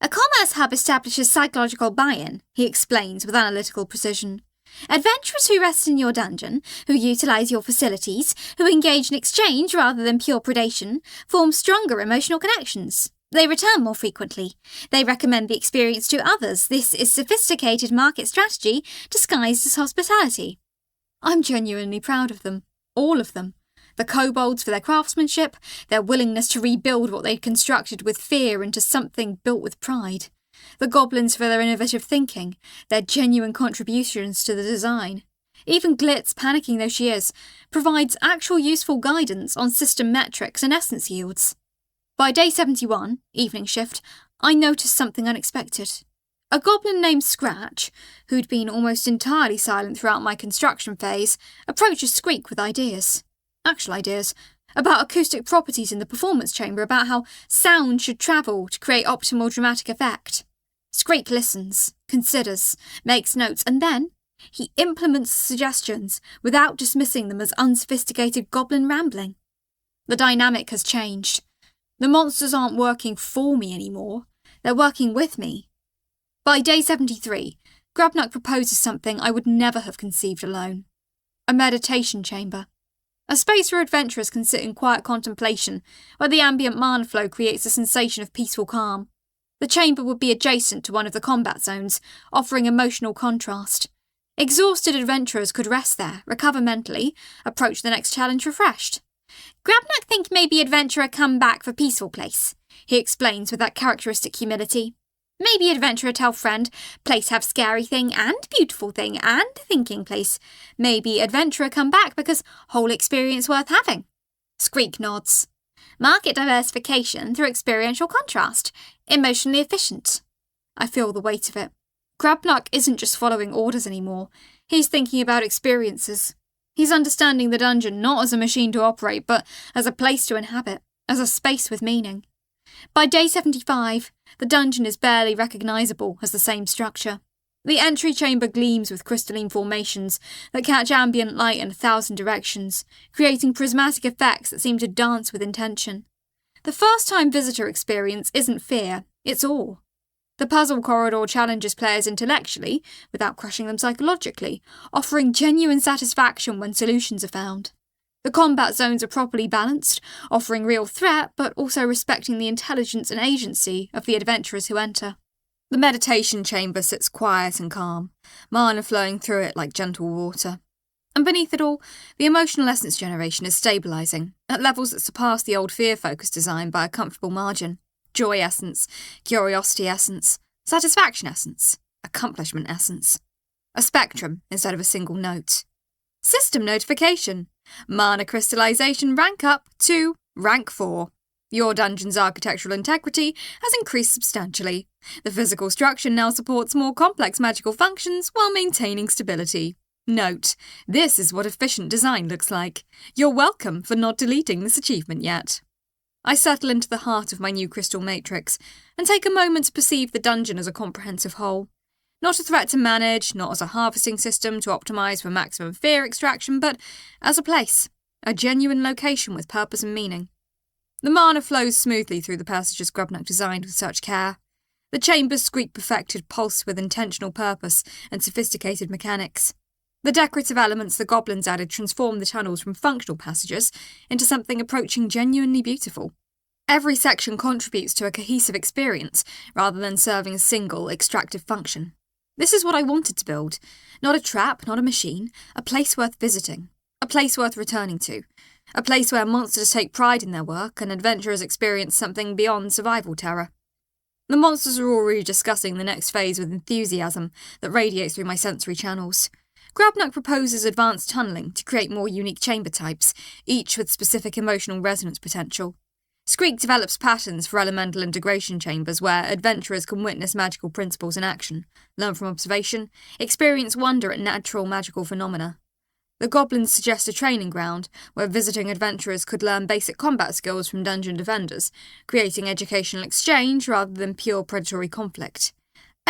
A commerce hub establishes psychological buy-in, he explains with analytical precision. Adventurers who rest in your dungeon, who utilise your facilities, who engage in exchange rather than pure predation, form stronger emotional connections. They return more frequently. They recommend the experience to others. This is sophisticated market strategy disguised as hospitality. I'm genuinely proud of them. All of them. The kobolds for their craftsmanship, their willingness to rebuild what they'd constructed with fear into something built with pride. The goblins for their innovative thinking, their genuine contributions to the design. Even Glitz, panicking though she is, provides actual useful guidance on system metrics and essence yields. By day 71, evening shift, I noticed something unexpected. A goblin named Scratch, who'd been almost entirely silent throughout my construction phase, approaches Squeak with ideas. Actual ideas. About acoustic properties in the performance chamber, about how sound should travel to create optimal dramatic effect. Squeak listens, considers, makes notes, and then he implements suggestions without dismissing them as unsophisticated goblin rambling. The dynamic has changed. The monsters aren't working for me anymore, they're working with me. By day 73, Grubnuck proposes something I would never have conceived alone. A meditation chamber. A space where adventurers can sit in quiet contemplation, where the ambient mana flow creates a sensation of peaceful calm. The chamber would be adjacent to one of the combat zones, offering emotional contrast. Exhausted adventurers could rest there, recover mentally, approach the next challenge refreshed. Grabnak think maybe adventurer come back for peaceful place, he explains with that characteristic humility. Maybe adventurer tell friend, place have scary thing and beautiful thing and thinking place. Maybe adventurer come back because whole experience worth having. Squeak nods. Market diversification through experiential contrast. Emotionally efficient. I feel the weight of it. Grabnak isn't just following orders anymore. He's thinking about experiences. He's understanding the dungeon not as a machine to operate, but as a place to inhabit, as a space with meaning. By day 75, the dungeon is barely recognisable as the same structure. The entry chamber gleams with crystalline formations that catch ambient light in 1,000 directions, creating prismatic effects that seem to dance with intention. The first-time visitor experience isn't fear, it's awe. The puzzle corridor challenges players intellectually, without crushing them psychologically, offering genuine satisfaction when solutions are found. The combat zones are properly balanced, offering real threat, but also respecting the intelligence and agency of the adventurers who enter. The meditation chamber sits quiet and calm, mana flowing through it like gentle water. And beneath it all, the emotional essence generation is stabilising, at levels that surpass the old fear-focused design by a comfortable margin. Joy essence, curiosity essence, satisfaction essence, accomplishment essence. A spectrum instead of a single note. System notification. Mana crystallization rank up to rank 4. Your dungeon's architectural integrity has increased substantially. The physical structure now supports more complex magical functions while maintaining stability. Note, this is what efficient design looks like. You're welcome for not deleting this achievement yet. I settle into the heart of my new crystal matrix and take a moment to perceive the dungeon as a comprehensive whole. Not a threat to manage, not as a harvesting system to optimise for maximum fear extraction, but as a place, a genuine location with purpose and meaning. The mana flows smoothly through the passages Grabnak designed with such care. The chamber's squeak perfected pulse with intentional purpose and sophisticated mechanics. The decorative elements the goblins added transform the tunnels from functional passages into something approaching genuinely beautiful. Every section contributes to a cohesive experience rather than serving a single extractive function. This is what I wanted to build. Not a trap, not a machine. A place worth visiting. A place worth returning to. A place where monsters take pride in their work and adventurers experience something beyond survival terror. The monsters are already discussing the next phase with enthusiasm that radiates through my sensory channels. Grabnak proposes advanced tunnelling to create more unique chamber types, each with specific emotional resonance potential. Squeak develops patterns for elemental integration chambers where adventurers can witness magical principles in action, learn from observation, experience wonder at natural magical phenomena. The goblins suggest a training ground where visiting adventurers could learn basic combat skills from dungeon defenders, creating educational exchange rather than pure predatory conflict.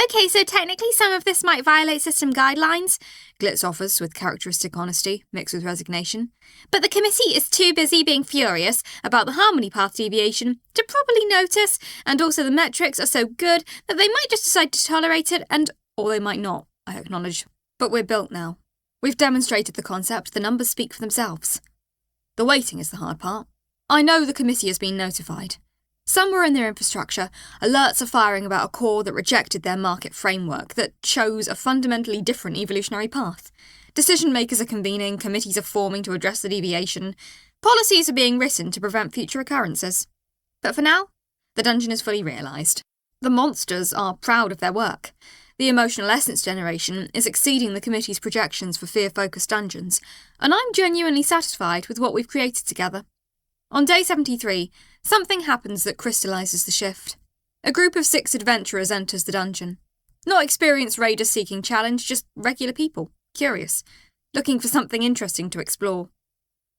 Okay, so technically some of this might violate system guidelines, Glitz offers with characteristic honesty, mixed with resignation. But the committee is too busy being furious about the harmony path deviation to properly notice, and also the metrics are so good that they might just decide to tolerate it, or they might not, I acknowledge. But we're built now. We've demonstrated the concept, the numbers speak for themselves. The waiting is the hard part. I know the committee has been notified. Somewhere in their infrastructure, alerts are firing about a core that rejected their market framework, that chose a fundamentally different evolutionary path. Decision makers are convening, committees are forming to address the deviation, policies are being written to prevent future occurrences. But for now, the dungeon is fully realised. The monsters are proud of their work. The emotional essence generation is exceeding the committee's projections for fear-focused dungeons, and I'm genuinely satisfied with what we've created together. On day 73, something happens that crystallises the shift. A group of 6 adventurers enters the dungeon. Not experienced raiders seeking challenge, just regular people, curious, looking for something interesting to explore.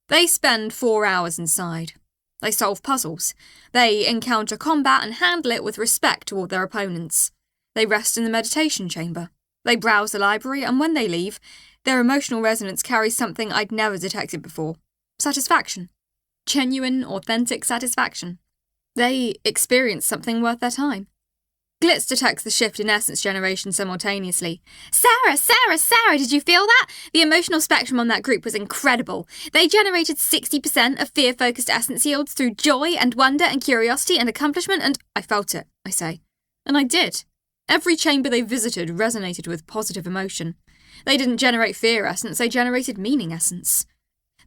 They spend 4 hours inside. They solve puzzles. They encounter combat and handle it with respect toward their opponents. They rest in the meditation chamber. They browse the library, and when they leave, their emotional resonance carries something I'd never detected before. Satisfaction. Genuine, authentic satisfaction. They experience something worth their time. Glitz detects the shift in essence generation simultaneously. Sarah, did you feel that? The emotional spectrum on that group was incredible. They generated 60% of fear-focused essence yields through joy and wonder and curiosity and accomplishment, and I felt it, I say. And I did. Every chamber they visited resonated with positive emotion. They didn't generate fear essence, they generated meaning essence.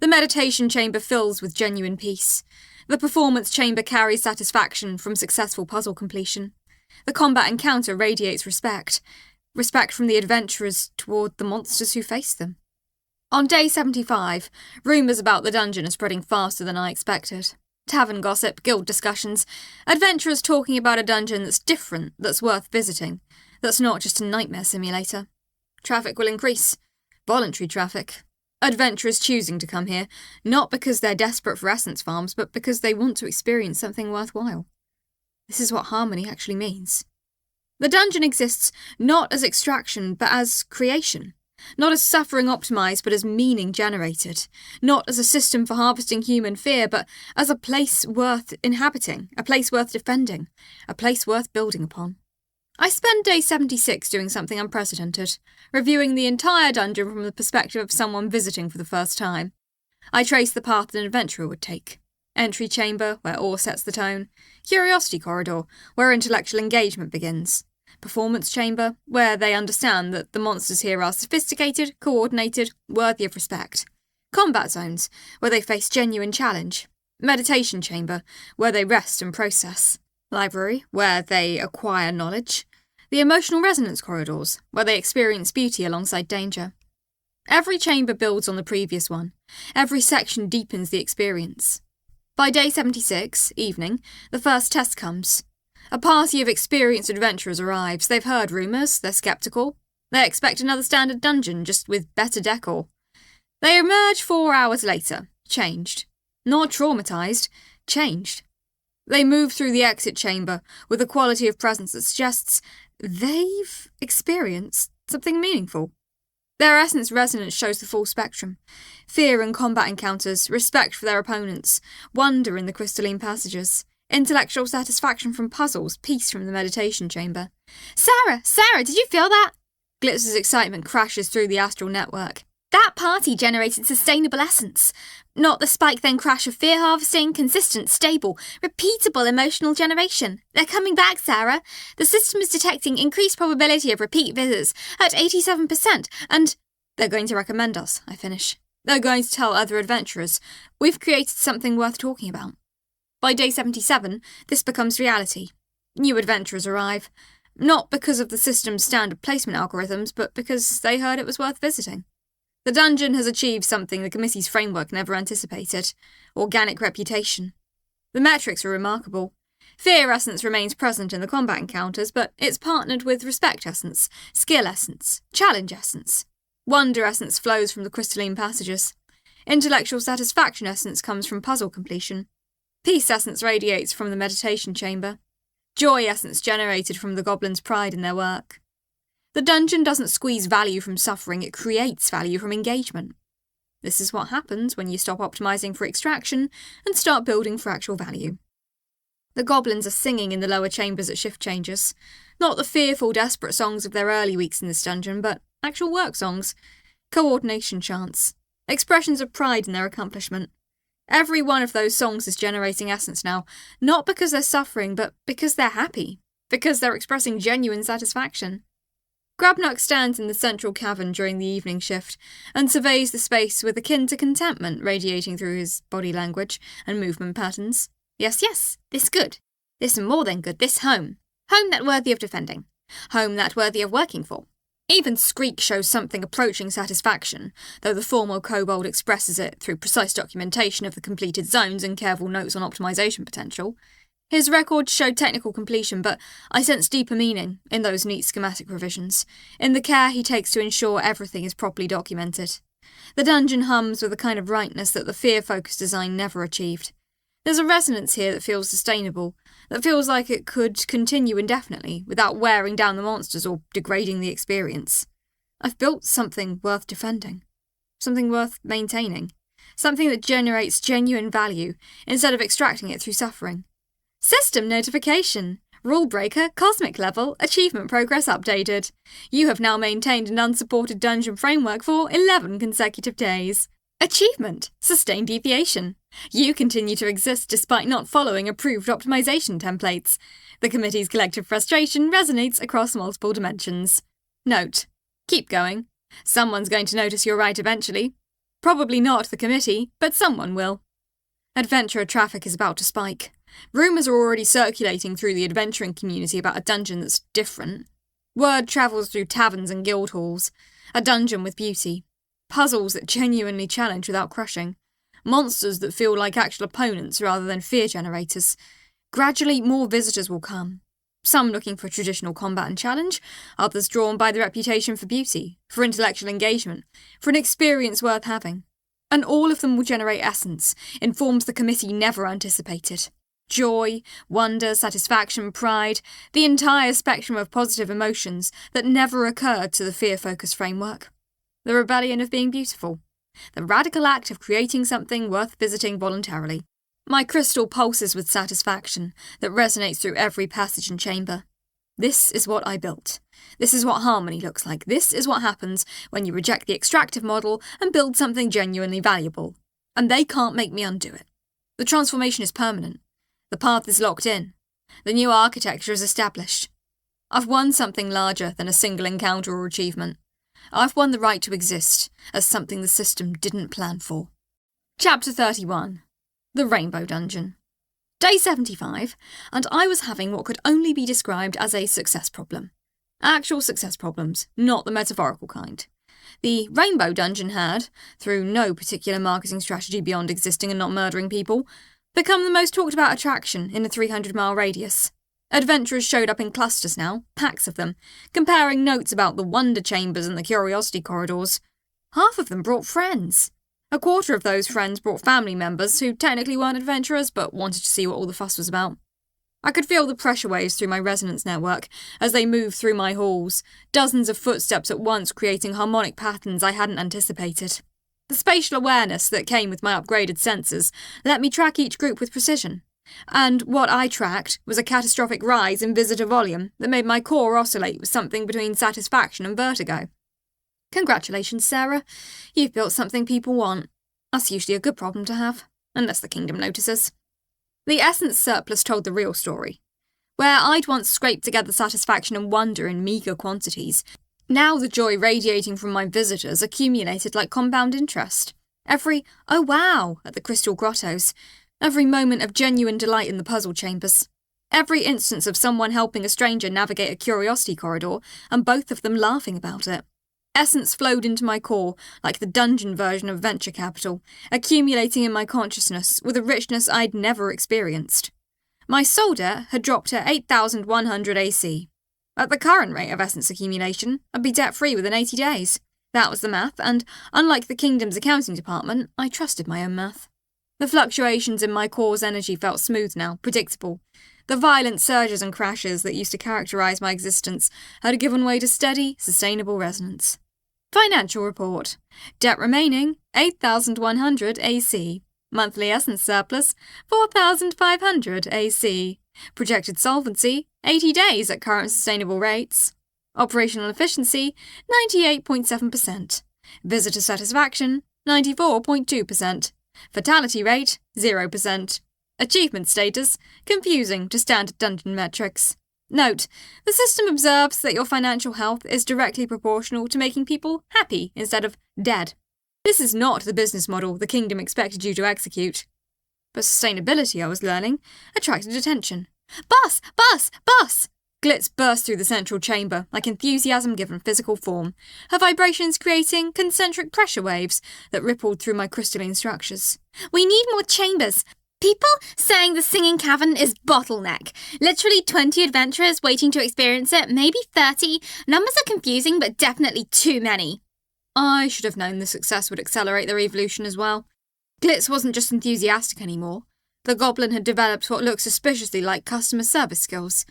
The meditation chamber fills with genuine peace. The performance chamber carries satisfaction from successful puzzle completion. The combat encounter radiates respect from the adventurers toward the monsters who face them. On day 75, rumours about the dungeon are spreading faster than I expected. Tavern gossip, guild discussions, adventurers talking about a dungeon that's different, that's worth visiting, that's not just a nightmare simulator. Traffic will increase. Voluntary traffic. Adventurers choosing to come here, not because they're desperate for essence farms, but because they want to experience something worthwhile. This is what harmony actually means. The dungeon exists not as extraction, but as creation. Not as suffering optimised, but as meaning generated. Not as a system for harvesting human fear, but as a place worth inhabiting, a place worth defending, a place worth building upon. I spend day 76 doing something unprecedented, reviewing the entire dungeon from the perspective of someone visiting for the first time. I trace the path an adventurer would take. Entry chamber, where awe sets the tone. Curiosity corridor, where intellectual engagement begins. Performance chamber, where they understand that the monsters here are sophisticated, coordinated, worthy of respect. Combat zones, where they face genuine challenge. Meditation chamber, where they rest and process. Library, where they acquire knowledge. The emotional resonance corridors, where they experience beauty alongside danger. Every chamber builds on the previous one. Every section deepens the experience. By day 76, evening, the first test comes. A party of experienced adventurers arrives. They've heard rumours, they're sceptical. They expect another standard dungeon, just with better decor. They emerge 4 hours later, changed. Not traumatised, changed. They move through the exit chamber with a quality of presence that suggests they've experienced something meaningful. Their essence resonance shows the full spectrum. Fear in combat encounters, respect for their opponents, wonder in the crystalline passages, intellectual satisfaction from puzzles, peace from the meditation chamber. Sarah, did you feel that? Glitz's excitement crashes through the astral network. That party generated sustainable essence. Not the spike then crash of fear harvesting, consistent, stable, repeatable emotional generation. They're coming back, Sarah. The system is detecting increased probability of repeat visits at 87%, and they're going to recommend us, I finish. They're going to tell other adventurers. We've created something worth talking about. By day 77, this becomes reality. New adventurers arrive. Not because of the system's standard placement algorithms, but because they heard it was worth visiting. The dungeon has achieved something the committee's framework never anticipated: organic reputation. The metrics are remarkable. Fear essence remains present in the combat encounters, but it's partnered with respect essence, skill essence, challenge essence. Wonder essence flows from the crystalline passages. Intellectual satisfaction essence comes from puzzle completion. Peace essence radiates from the meditation chamber. Joy essence generated from the goblins' pride in their work. The dungeon doesn't squeeze value from suffering, it creates value from engagement. This is what happens when you stop optimising for extraction and start building for actual value. The goblins are singing in the lower chambers at shift changes. Not the fearful, desperate songs of their early weeks in this dungeon, but actual work songs. Coordination chants. Expressions of pride in their accomplishment. Every one of those songs is generating essence now, not because they're suffering, but because they're happy. Because they're expressing genuine satisfaction. Grabnock stands in the central cavern during the evening shift and surveys the space with akin to contentment radiating through his body language and movement patterns. Yes, this good. This more than good, this home. Home that worthy of defending. Home that worthy of working for. Even Screek shows something approaching satisfaction, though the formal kobold expresses it through precise documentation of the completed zones and careful notes on optimisation potential. His records showed technical completion, but I sense deeper meaning in those neat schematic revisions, in the care he takes to ensure everything is properly documented. The dungeon hums with a kind of rightness that the fear-focused design never achieved. There's a resonance here that feels sustainable, that feels like it could continue indefinitely, without wearing down the monsters or degrading the experience. I've built something worth defending, something worth maintaining, something that generates genuine value instead of extracting it through suffering. System notification! Rule breaker, cosmic level, achievement progress updated. You have now maintained an unsupported dungeon framework for 11 consecutive days. Achievement, sustained deviation. You continue to exist despite not following approved optimization templates. The committee's collective frustration resonates across multiple dimensions. Note: keep going. Someone's going to notice you're right eventually. Probably not the committee, but someone will. Adventurer traffic is about to spike. Rumours are already circulating through the adventuring community about a dungeon that's different. Word travels through taverns and guild halls. A dungeon with beauty. Puzzles that genuinely challenge without crushing. Monsters that feel like actual opponents rather than fear generators. Gradually, more visitors will come. Some looking for traditional combat and challenge, others drawn by the reputation for beauty, for intellectual engagement, for an experience worth having. And all of them will generate essence, in forms the committee never anticipated. Joy, wonder, satisfaction, pride, the entire spectrum of positive emotions that never occurred to the fear-focused framework. The rebellion of being beautiful. The radical act of creating something worth visiting voluntarily. My crystal pulses with satisfaction that resonates through every passage and chamber. This is what I built. This is what harmony looks like. This is what happens when you reject the extractive model and build something genuinely valuable. And they can't make me undo it. The transformation is permanent. The path is locked in. The new architecture is established. I've won something larger than a single encounter or achievement. I've won the right to exist as something the system didn't plan for. Chapter 31. The Rainbow Dungeon. Day 75, and I was having what could only be described as a success problem. Actual success problems, not the metaphorical kind. The Rainbow Dungeon had, through no particular marketing strategy beyond existing and not murdering people, become the most talked about attraction in a 300-mile radius. Adventurers showed up in clusters now, packs of them, comparing notes about the wonder chambers and the curiosity corridors. Half of them brought friends. A quarter of those friends brought family members who technically weren't adventurers but wanted to see what all the fuss was about. I could feel the pressure waves through my resonance network as they moved through my halls, dozens of footsteps at once creating harmonic patterns I hadn't anticipated. The spatial awareness that came with my upgraded sensors let me track each group with precision. And what I tracked was a catastrophic rise in visitor volume that made my core oscillate with something between satisfaction and vertigo. Congratulations, Sarah. You've built something people want. That's usually a good problem to have, unless the kingdom notices. The essence surplus told the real story. Where I'd once scraped together satisfaction and wonder in meagre quantities, now the joy radiating from my visitors accumulated like compound interest. Every "oh wow" at the crystal grottos, every moment of genuine delight in the puzzle chambers, every instance of someone helping a stranger navigate a curiosity corridor, and both of them laughing about it. Essence flowed into my core like the dungeon version of venture capital, accumulating in my consciousness with a richness I'd never experienced. My soul debt had dropped to 8,100 AC. At the current rate of essence accumulation, I'd be debt-free within 80 days. That was the math, and unlike the kingdom's accounting department, I trusted my own math. The fluctuations in my core's energy felt smooth now, predictable. The violent surges and crashes that used to characterise my existence had given way to steady, sustainable resonance. Financial report. Debt remaining, 8,100 AC. Monthly essence surplus, 4,500 AC. Projected solvency, 80 days at current sustainable rates. Operational efficiency, 98.7%. Visitor satisfaction, 94.2%. Fatality rate, 0%. Achievement status, confusing to standard dungeon metrics. Note, the system observes that your financial health is directly proportional to making people happy instead of dead. This is not the business model the kingdom expected you to execute. But sustainability, I was learning, attracted attention. Bus! Bus! Bus! Glitz burst through the central chamber like enthusiasm given physical form, her vibrations creating concentric pressure waves that rippled through my crystalline structures. We need more chambers! People saying the singing cavern is bottleneck. Literally 20 adventurers waiting to experience it, maybe 30. Numbers are confusing, but definitely too many. I should have known the success would accelerate their evolution as well. Glitz wasn't just enthusiastic anymore. The goblin had developed what looked suspiciously like customer service skills.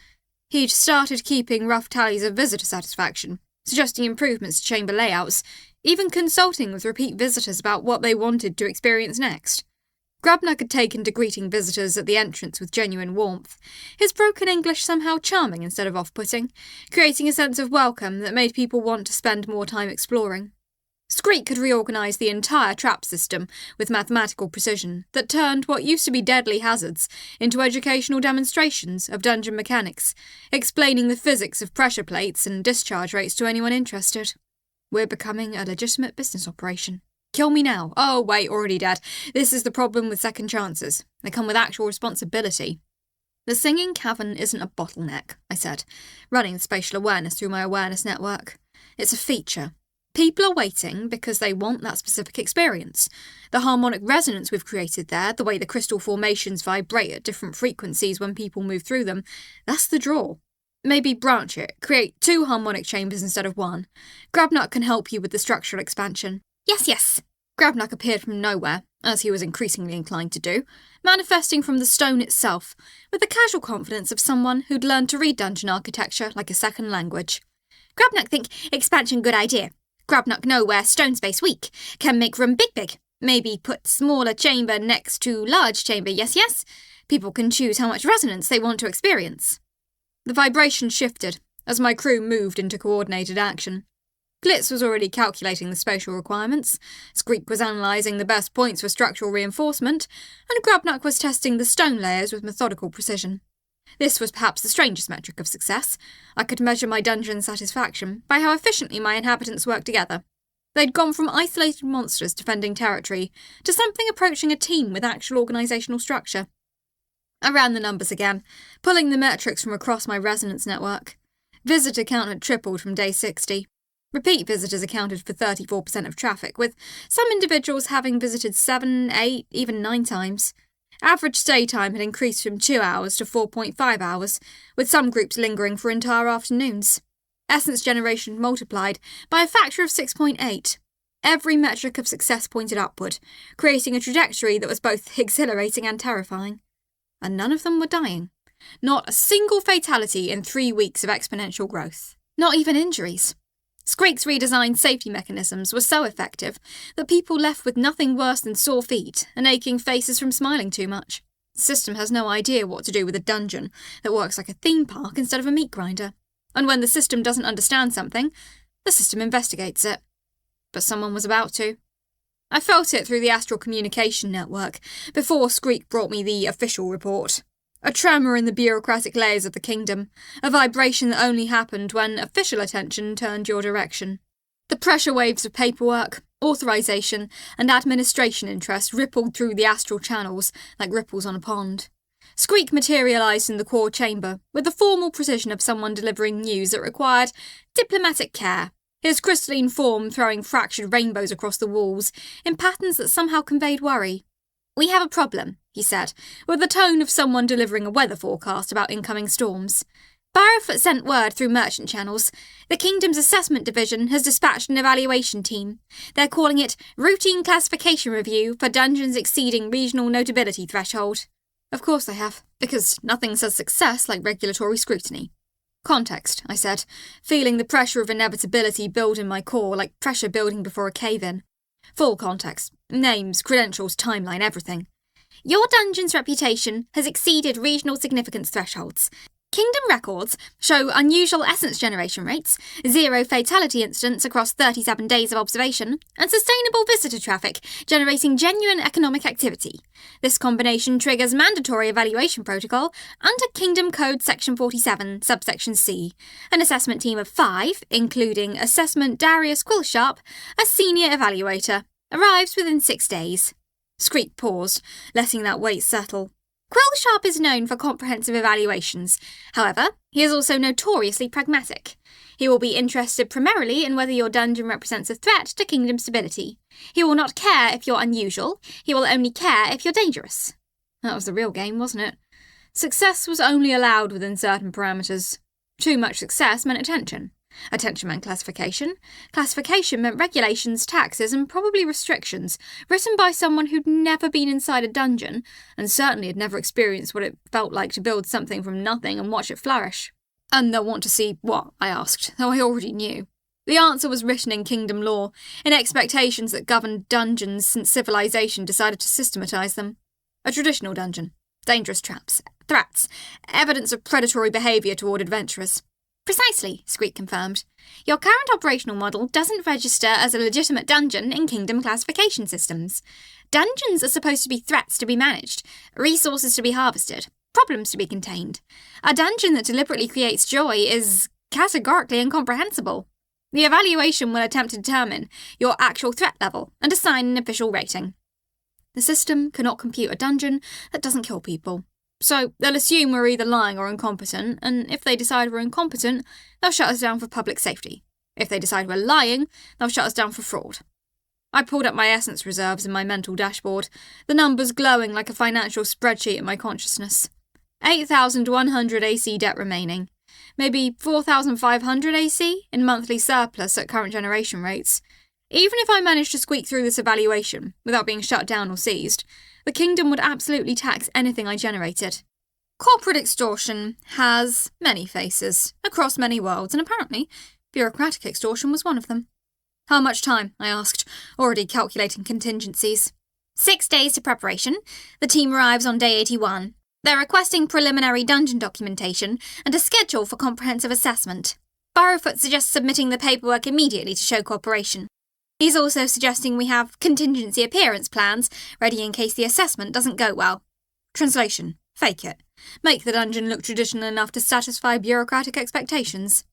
He'd started keeping rough tallies of visitor satisfaction, suggesting improvements to chamber layouts, even consulting with repeat visitors about what they wanted to experience next. Grabnak had taken to greeting visitors at the entrance with genuine warmth, his broken English somehow charming instead of off-putting, creating a sense of welcome that made people want to spend more time exploring. Skreek had reorganised the entire trap system with mathematical precision that turned what used to be deadly hazards into educational demonstrations of dungeon mechanics, explaining the physics of pressure plates and discharge rates to anyone interested. We're becoming a legitimate business operation. Kill me now. Oh, wait, already dead. This is the problem with second chances. They come with actual responsibility. The singing cavern isn't a bottleneck, I said, running spatial awareness through my awareness network. It's a feature. People are waiting because they want that specific experience. The harmonic resonance we've created there, the way the crystal formations vibrate at different frequencies when people move through them, that's the draw. Maybe branch it, create 2 harmonic chambers instead of 1. Grabnak can help you with the structural expansion. Yes. Grabnak appeared from nowhere, as he was increasingly inclined to do, manifesting from the stone itself, with the casual confidence of someone who'd learned to read dungeon architecture like a second language. Grabnak think expansion good idea. Grabnak know where stone space weak, can make room big. Maybe put smaller chamber next to large chamber, yes. People can choose how much resonance they want to experience. The vibration shifted as my crew moved into coordinated action. Glitz was already calculating the spatial requirements, Skreek was analysing the best points for structural reinforcement, and Grabnak was testing the stone layers with methodical precision. This was perhaps the strangest metric of success. I could measure my dungeon satisfaction by how efficiently my inhabitants worked together. They'd gone from isolated monsters defending territory to something approaching a team with actual organisational structure. I ran the numbers again, pulling the metrics from across my resonance network. Visitor count had tripled from day 60. Repeat visitors accounted for 34% of traffic, with some individuals having visited 7, 8, even 9 times. Average stay time had increased from 2 hours to 4.5 hours, with some groups lingering for entire afternoons. Essence generation multiplied by a factor of 6.8. Every metric of success pointed upward, creating a trajectory that was both exhilarating and terrifying. And none of them were dying. Not a single fatality in 3 weeks of exponential growth. Not even injuries. Skreek's redesigned safety mechanisms were so effective that people left with nothing worse than sore feet and aching faces from smiling too much. The system has no idea what to do with a dungeon that works like a theme park instead of a meat grinder. And when the system doesn't understand something, the system investigates it. But someone was about to. I felt it through the astral communication network before Skreek brought me the official report. A tremor in the bureaucratic layers of the kingdom, a vibration that only happened when official attention turned your direction. The pressure waves of paperwork, authorization, and administration interest rippled through the astral channels like ripples on a pond. Skreek materialized in the core chamber with the formal precision of someone delivering news that required diplomatic care, his crystalline form throwing fractured rainbows across the walls in patterns that somehow conveyed worry. "We have a problem," he said, with the tone of someone delivering a weather forecast about incoming storms. "Barrowfoot sent word through merchant channels. The Kingdom's Assessment Division has dispatched an evaluation team. They're calling it Routine Classification Review for Dungeons Exceeding Regional Notability Threshold." Of course they have, because nothing says success like regulatory scrutiny. "Context," I said, feeling the pressure of inevitability build in my core like pressure building before a cave-in. Full context. Names, credentials, timeline, everything. "Your dungeon's reputation has exceeded regional significance thresholds. Kingdom records show unusual essence generation rates, 0 fatality incidents across 37 days of observation, and sustainable visitor traffic generating genuine economic activity. This combination triggers mandatory evaluation protocol under Kingdom Code Section 47, subsection C. An assessment team of 5, including Assessment Darius Quillsharp, a senior evaluator, arrives within 6 days. Skreek paused, letting that weight settle. Quillsharp is known for comprehensive evaluations. However, he is also notoriously pragmatic. He will be interested primarily in whether your dungeon represents a threat to kingdom stability. He will not care if you're unusual. He will only care if you're dangerous. That was the real game, wasn't it? Success was only allowed within certain parameters. Too much success meant attention. Attention meant classification. Classification meant regulations, taxes, and probably restrictions, written by someone who'd never been inside a dungeon, and certainly had never experienced what it felt like to build something from nothing and watch it flourish. "And they'll want to see what?" I asked, though I already knew. The answer was written in kingdom law, in expectations that governed dungeons since civilization decided to systematize them. A traditional dungeon. Dangerous traps, threats, evidence of predatory behaviour toward adventurers. Precisely, Squeak confirmed. Your current operational model doesn't register as a legitimate dungeon in Kingdom classification systems. Dungeons are supposed to be threats to be managed, resources to be harvested, problems to be contained. A dungeon that deliberately creates joy is categorically incomprehensible. The evaluation will attempt to determine your actual threat level and assign an official rating. The system cannot compute a dungeon that doesn't kill people. So they'll assume we're either lying or incompetent, and if they decide we're incompetent, they'll shut us down for public safety. If they decide we're lying, they'll shut us down for fraud. I pulled up my essence reserves in my mental dashboard, the numbers glowing like a financial spreadsheet in my consciousness. 8,100 AC debt remaining. Maybe 4,500 AC in monthly surplus at current generation rates. Even if I managed to squeak through this evaluation without being shut down or seized, the Kingdom would absolutely tax anything I generated. Corporate extortion has many faces, across many worlds, and apparently bureaucratic extortion was one of them. How much time? I asked, already calculating contingencies. 6 days to preparation. The team arrives on day 81. They're requesting preliminary dungeon documentation and a schedule for comprehensive assessment. Burrowfoot suggests submitting the paperwork immediately to show cooperation. He's also suggesting we have contingency appearance plans ready in case the assessment doesn't go well. Translation. Fake it. Make the dungeon look traditional enough to satisfy bureaucratic expectations.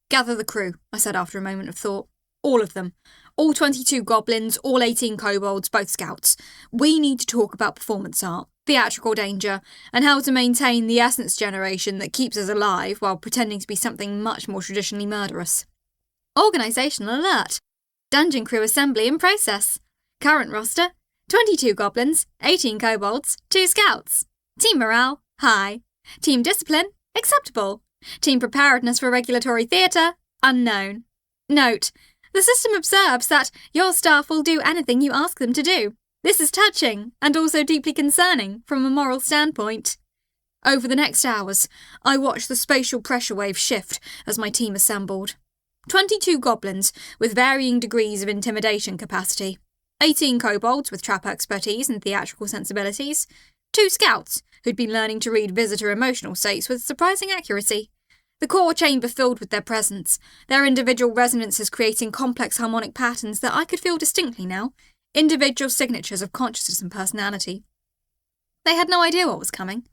Gather the crew, I said after a moment of thought. All of them. All 22 goblins, all 18 kobolds, both scouts. We need to talk about performance art, theatrical danger, and how to maintain the essence generation that keeps us alive while pretending to be something much more traditionally murderous. Organisational alert. Dungeon crew assembly in process. Current roster, 22 goblins, 18 kobolds, 2 scouts. Team morale, high. Team discipline, acceptable. Team preparedness for regulatory theatre, unknown. Note, the system observes that your staff will do anything you ask them to do. This is touching, and also deeply concerning from a moral standpoint. Over the next hours, I watched the spatial pressure wave shift as my team assembled. 22 goblins with varying degrees of intimidation capacity. 18 kobolds with trap expertise and theatrical sensibilities. 2 scouts who'd been learning to read visitor emotional states with surprising accuracy. The core chamber filled with their presence, their individual resonances creating complex harmonic patterns that I could feel distinctly now, individual signatures of consciousness and personality. They had no idea what was coming,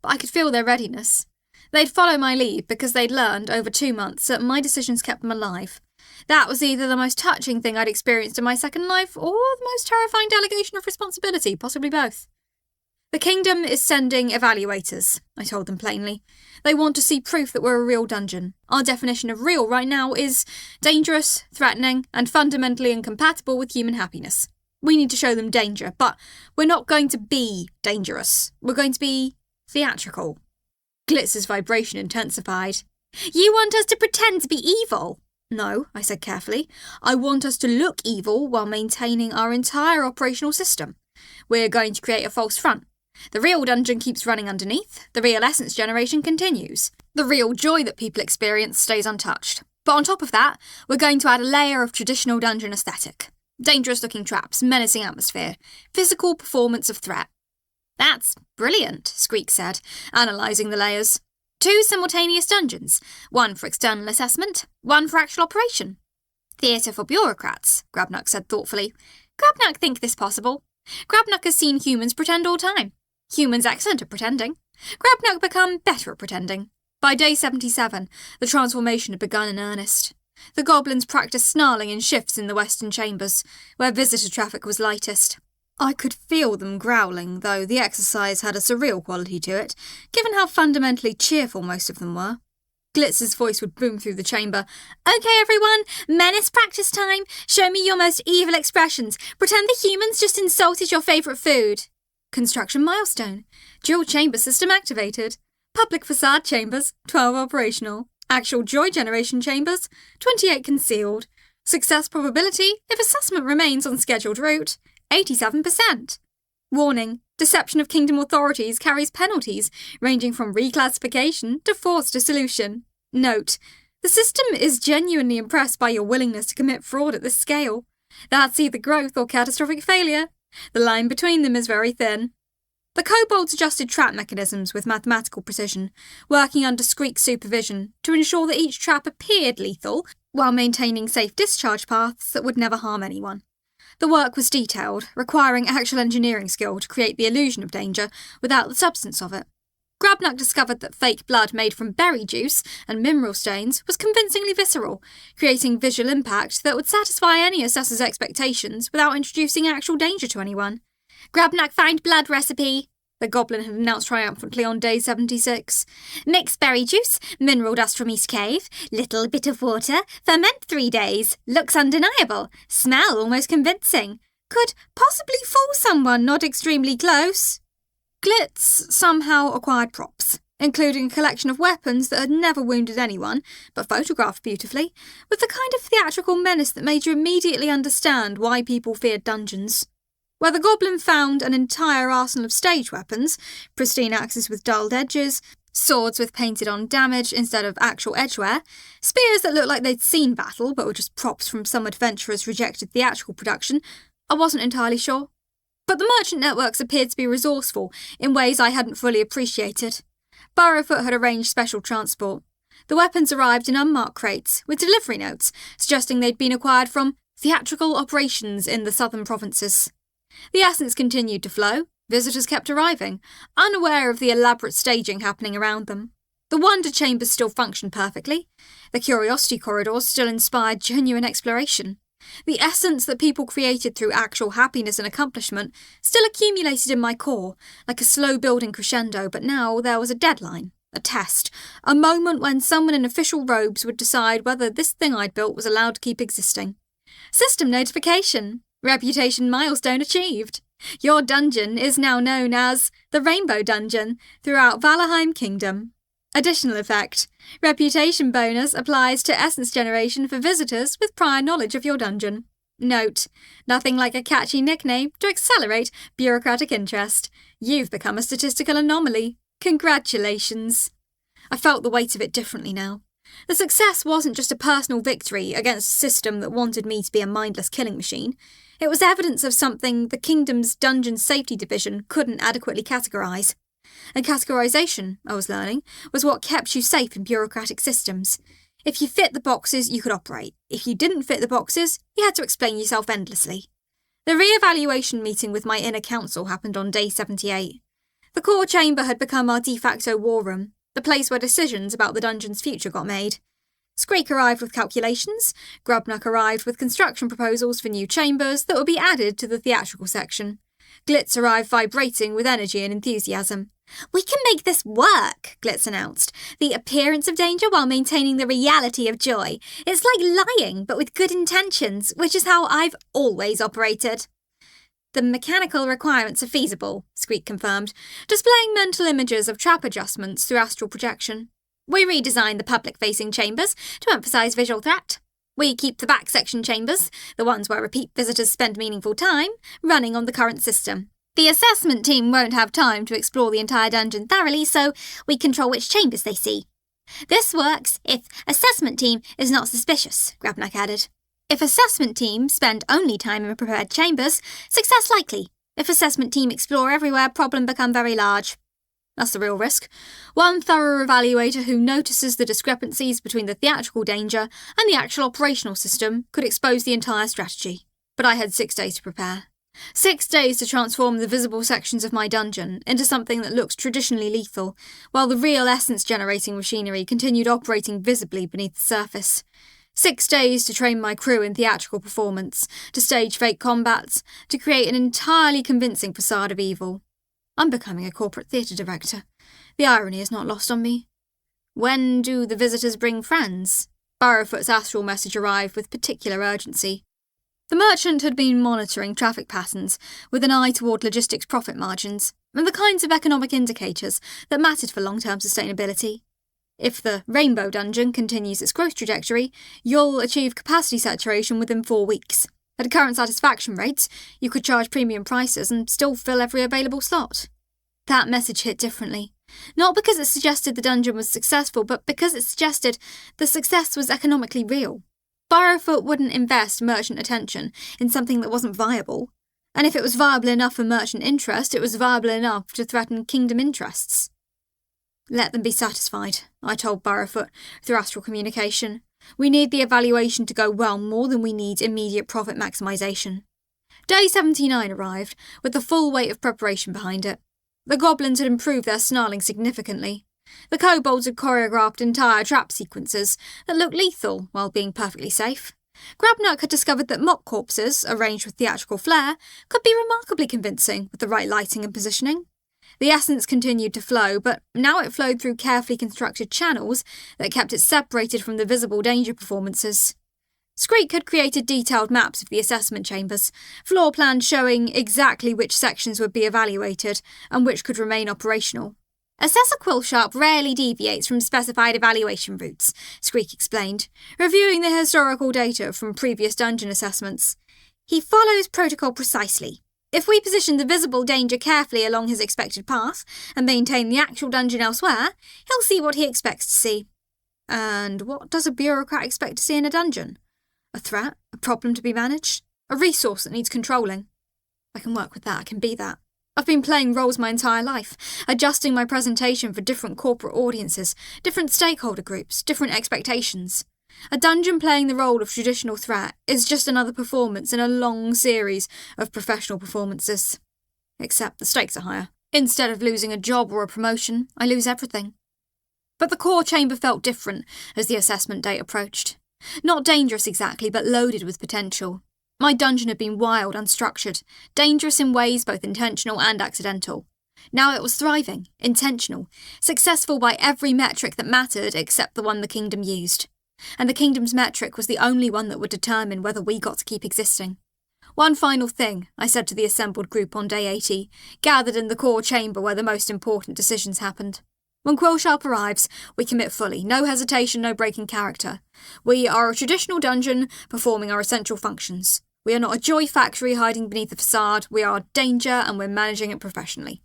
but I could feel their readiness. They'd follow my lead because they'd learned over 2 months that my decisions kept them alive. That was either the most touching thing I'd experienced in my second life or the most terrifying delegation of responsibility, possibly both. The Kingdom is sending evaluators, I told them plainly. They want to see proof that we're a real dungeon. Our definition of real right now is dangerous, threatening, and fundamentally incompatible with human happiness. We need to show them danger, but we're not going to be dangerous. We're going to be theatrical. Glitz's vibration intensified. You want us to pretend to be evil? No, I said carefully. I want us to look evil while maintaining our entire operational system. We're going to create a false front. The real dungeon keeps running underneath. The real essence generation continues. The real joy that people experience stays untouched. But on top of that, we're going to add a layer of traditional dungeon aesthetic. Dangerous-looking traps, menacing atmosphere, physical performance of threat. That's brilliant, Squeak said, analysing the layers. 2 simultaneous dungeons, 1 for external assessment, 1 for actual operation. Theatre for bureaucrats, Grabnuck said thoughtfully. Grabnuck think this possible. Grabnuck has seen humans pretend all time. Humans excellent at pretending. Grabnuck become better at pretending. By day 77, the transformation had begun in earnest. The goblins practised snarling in shifts in the western chambers, where visitor traffic was lightest. I could feel them growling, though the exercise had a surreal quality to it, given how fundamentally cheerful most of them were. Glitz's voice would boom through the chamber. Okay, everyone, menace practice time. Show me your most evil expressions. Pretend the humans just insulted your favourite food. Construction milestone. Dual chamber system activated. Public facade chambers, 12 operational. Actual joy generation chambers, 28 concealed. Success probability, if assessment remains on scheduled route, 87%. Warning, deception of Kingdom authorities carries penalties ranging from reclassification to forced dissolution. Note, the system is genuinely impressed by your willingness to commit fraud at this scale. That's either growth or catastrophic failure. The line between them is very thin. The kobolds adjusted trap mechanisms with mathematical precision, working under Skreek's supervision to ensure that each trap appeared lethal while maintaining safe discharge paths that would never harm anyone. The work was detailed, requiring actual engineering skill to create the illusion of danger without the substance of it. Grabnak discovered that fake blood made from berry juice and mineral stains was convincingly visceral, creating visual impact that would satisfy any assessor's expectations without introducing actual danger to anyone. "Grabnak find blood recipe," the goblin had announced triumphantly on day 76. "Mix berry juice, mineral dust from East Cave, little bit of water, ferment 3 days. Looks undeniable. Smell almost convincing. Could possibly fool someone not extremely close." Glitz somehow acquired props, including a collection of weapons that had never wounded anyone, but photographed beautifully, with the kind of theatrical menace that made you immediately understand why people feared dungeons. Where the goblin found an entire arsenal of stage weapons, pristine axes with dulled edges, swords with painted-on damage instead of actual edgeware, spears that looked like they'd seen battle but were just props from some adventurer's rejected theatrical production, I wasn't entirely sure. But the merchant networks appeared to be resourceful in ways I hadn't fully appreciated. Burrowfoot had arranged special transport. The weapons arrived in unmarked crates, with delivery notes suggesting they'd been acquired from theatrical operations in the southern provinces. The essence continued to flow, visitors kept arriving, unaware of the elaborate staging happening around them. The wonder chambers still functioned perfectly. The curiosity corridors still inspired genuine exploration. The essence that people created through actual happiness and accomplishment still accumulated in my core, like a slow-building crescendo, but now there was a deadline, a test, a moment when someone in official robes would decide whether this thing I'd built was allowed to keep existing. System notification. Reputation milestone achieved. Your dungeon is now known as the Rainbow Dungeon throughout Valheim Kingdom. Additional effect. Reputation bonus applies to essence generation for visitors with prior knowledge of your dungeon. Note, nothing like a catchy nickname to accelerate bureaucratic interest. You've become a statistical anomaly. Congratulations. I felt the weight of it differently now. The success wasn't just a personal victory against a system that wanted me to be a mindless killing machine. It was evidence of something the Kingdom's Dungeon Safety Division couldn't adequately categorise. And categorisation, I was learning, was what kept you safe in bureaucratic systems. If you fit the boxes, you could operate. If you didn't fit the boxes, you had to explain yourself endlessly. The re-evaluation meeting with my inner council happened on day 78. The core chamber had become our de facto war room, the place where decisions about the dungeon's future got made. Skreek arrived with calculations, Grubnuck arrived with construction proposals for new chambers that would be added to the theatrical section. Glitz arrived vibrating with energy and enthusiasm. "We can make this work," Glitz announced. "The appearance of danger while maintaining the reality of joy. It's like lying, but with good intentions, which is how I've always operated." "The mechanical requirements are feasible," Skreek confirmed, displaying mental images of trap adjustments through astral projection. "We redesigned the public-facing chambers to emphasise visual threat. We keep the back section chambers, the ones where repeat visitors spend meaningful time, running on the current system. The assessment team won't have time to explore the entire dungeon thoroughly, so we control which chambers they see. This works if assessment team is not suspicious," Grabnak added. "If assessment team spend only time in prepared chambers, success likely. If assessment team explore everywhere, problem become very large." That's the real risk. One thorough evaluator who notices the discrepancies between the theatrical danger and the actual operational system could expose the entire strategy. But I had 6 days to prepare. 6 days to transform the visible sections of my dungeon into something that looks traditionally lethal, while the real essence-generating machinery continued operating visibly beneath the surface. 6 days to train my crew in theatrical performance, to stage fake combats, to create an entirely convincing facade of evil. I'm becoming a corporate theatre director. The irony is not lost on me. "When do the visitors bring friends?" Burrowfoot's astral message arrived with particular urgency. The merchant had been monitoring traffic patterns with an eye toward logistics profit margins and the kinds of economic indicators that mattered for long-term sustainability. If the Rainbow Dungeon continues its growth trajectory, you'll achieve capacity saturation within 4 weeks. At current satisfaction rates, you could charge premium prices and still fill every available slot. That message hit differently. Not because it suggested the dungeon was successful, but because it suggested the success was economically real. Burrowfoot wouldn't invest merchant attention in something that wasn't viable. And if it was viable enough for merchant interest, it was viable enough to threaten kingdom interests. Let them be satisfied, I told Burrowfoot through astral communication. We need the evaluation to go well more than we need immediate profit maximisation. Day 79 arrived, with the full weight of preparation behind it. The goblins had improved their snarling significantly. The kobolds had choreographed entire trap sequences that looked lethal while being perfectly safe. Grabnuck had discovered that mock corpses, arranged with theatrical flair, could be remarkably convincing with the right lighting and positioning. The essence continued to flow, but now it flowed through carefully constructed channels that kept it separated from the visible danger performances. Skreek had created detailed maps of the assessment chambers, floor plans showing exactly which sections would be evaluated and which could remain operational. Assessor Quillsharp rarely deviates from specified evaluation routes, Skreek explained, reviewing the historical data from previous dungeon assessments. He follows protocol precisely. If we position the visible danger carefully along his expected path and maintain the actual dungeon elsewhere, he'll see what he expects to see. And what does a bureaucrat expect to see in a dungeon? A threat? A problem to be managed? A resource that needs controlling? I can work with that, I can be that. I've been playing roles my entire life, adjusting my presentation for different corporate audiences, different stakeholder groups, different expectations. A dungeon playing the role of traditional threat is just another performance in a long series of professional performances. Except the stakes are higher. Instead of losing a job or a promotion, I lose everything. But the core chamber felt different as the assessment date approached. Not dangerous exactly, but loaded with potential. My dungeon had been wild, unstructured, dangerous in ways both intentional and accidental. Now it was thriving, intentional, successful by every metric that mattered except the one the kingdom used. And the kingdom's metric was the only one that would determine whether we got to keep existing. One final thing, I said to the assembled group on day 80, gathered in the core chamber where the most important decisions happened. When Quillsharp arrives, we commit fully, no hesitation, no breaking character. We are a traditional dungeon performing our essential functions. We are not a joy factory hiding beneath a facade, we are danger and we're managing it professionally.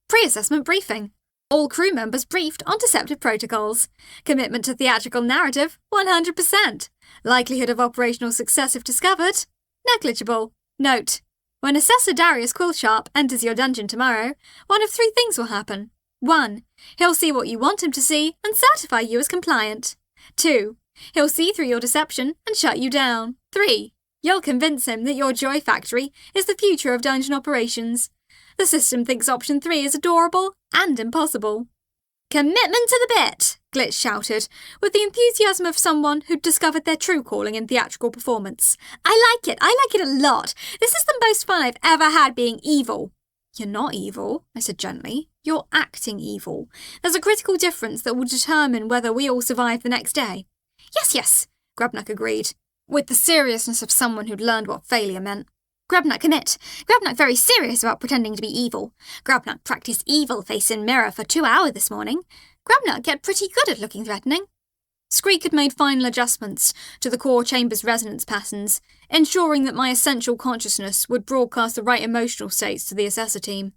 Pre-assessment briefing. All crew members briefed on deceptive protocols. Commitment to theatrical narrative, 100%. Likelihood of operational success if discovered, negligible. Note: when Assessor Darius Quillsharp enters your dungeon tomorrow, one of three things will happen. 1. He'll see what you want him to see and certify you as compliant. 2. He'll see through your deception and shut you down. 3. You'll convince him that your joy factory is the future of dungeon operations. The system thinks option 3 is adorable and impossible. Commitment to the bit, Glitch shouted, with the enthusiasm of someone who'd discovered their true calling in theatrical performance. I like it a lot. This is the most fun I've ever had being evil. You're not evil, I said gently. You're acting evil. There's a critical difference that will determine whether we all survive the next day. Yes, Grabnuck agreed, with the seriousness of someone who'd learned what failure meant. Grabnuck commit. Grabnuck very serious about pretending to be evil. Grabnuck practiced evil face in mirror for 2 hours this morning. Grabnuck get pretty good at looking threatening. Skreek had made final adjustments to the core chamber's resonance patterns, ensuring that my essential consciousness would broadcast the right emotional states to the assessor team.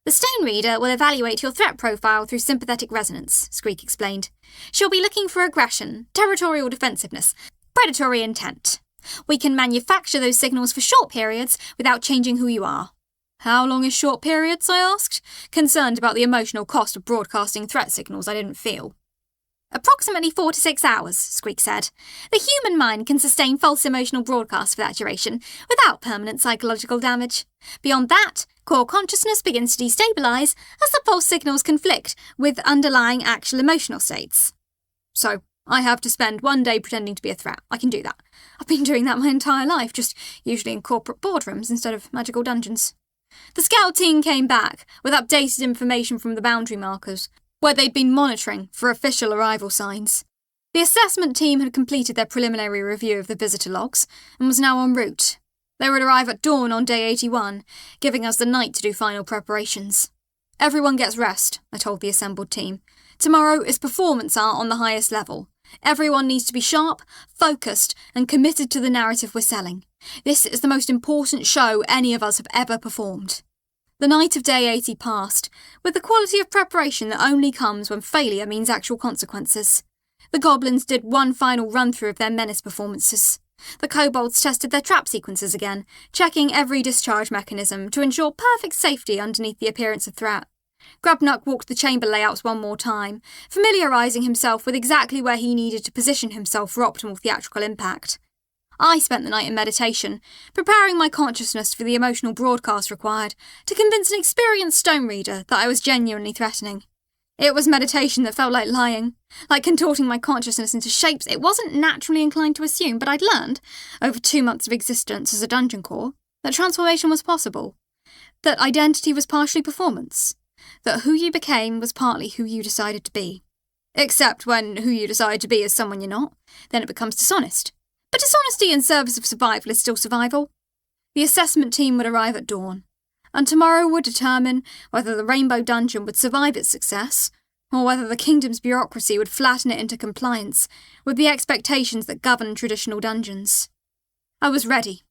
The Stone Reader will evaluate your threat profile through sympathetic resonance, Skreek explained. She'll be looking for aggression, territorial defensiveness, predatory intent. We can manufacture those signals for short periods without changing who you are. How long is short periods, I asked, concerned about the emotional cost of broadcasting threat signals I didn't feel. Approximately 4 to 6 hours, Skreek said. The human mind can sustain false emotional broadcasts for that duration without permanent psychological damage. Beyond that, core consciousness begins to destabilise as the false signals conflict with underlying actual emotional states. So, I have to spend 1 day pretending to be a threat. I can do that. I've been doing that my entire life, just usually in corporate boardrooms instead of magical dungeons. The scout team came back with updated information from the boundary markers, where they'd been monitoring for official arrival signs. The assessment team had completed their preliminary review of the visitor logs and was now en route. They would arrive at dawn on day 81, giving us the night to do final preparations. Everyone gets rest, I told the assembled team. Tomorrow is performance art on the highest level. Everyone needs to be sharp, focused, and committed to the narrative we're selling. This is the most important show any of us have ever performed. The night of day 80 passed, with the quality of preparation that only comes when failure means actual consequences. The goblins did one final run-through of their menace performances. the kobolds tested their trap sequences again, checking every discharge mechanism to ensure perfect safety underneath the appearance of threat. Grabnuck walked the chamber layouts one more time, familiarising himself with exactly where he needed to position himself for optimal theatrical impact. I spent the night in meditation, preparing my consciousness for the emotional broadcast required to convince an experienced stone reader that I was genuinely threatening. It was meditation that felt like lying, like contorting my consciousness into shapes it wasn't naturally inclined to assume, but I'd learned, over 2 months of existence as a dungeon core, that transformation was possible, that identity was partially performance, that who you became was partly who you decided to be. Except when who you decide to be is someone you're not, then it becomes dishonest. But dishonesty in service of survival is still survival. The assessment team would arrive at dawn, and tomorrow would determine whether the Rainbow Dungeon would survive its success, or whether the kingdom's bureaucracy would flatten it into compliance with the expectations that govern traditional dungeons. I was ready.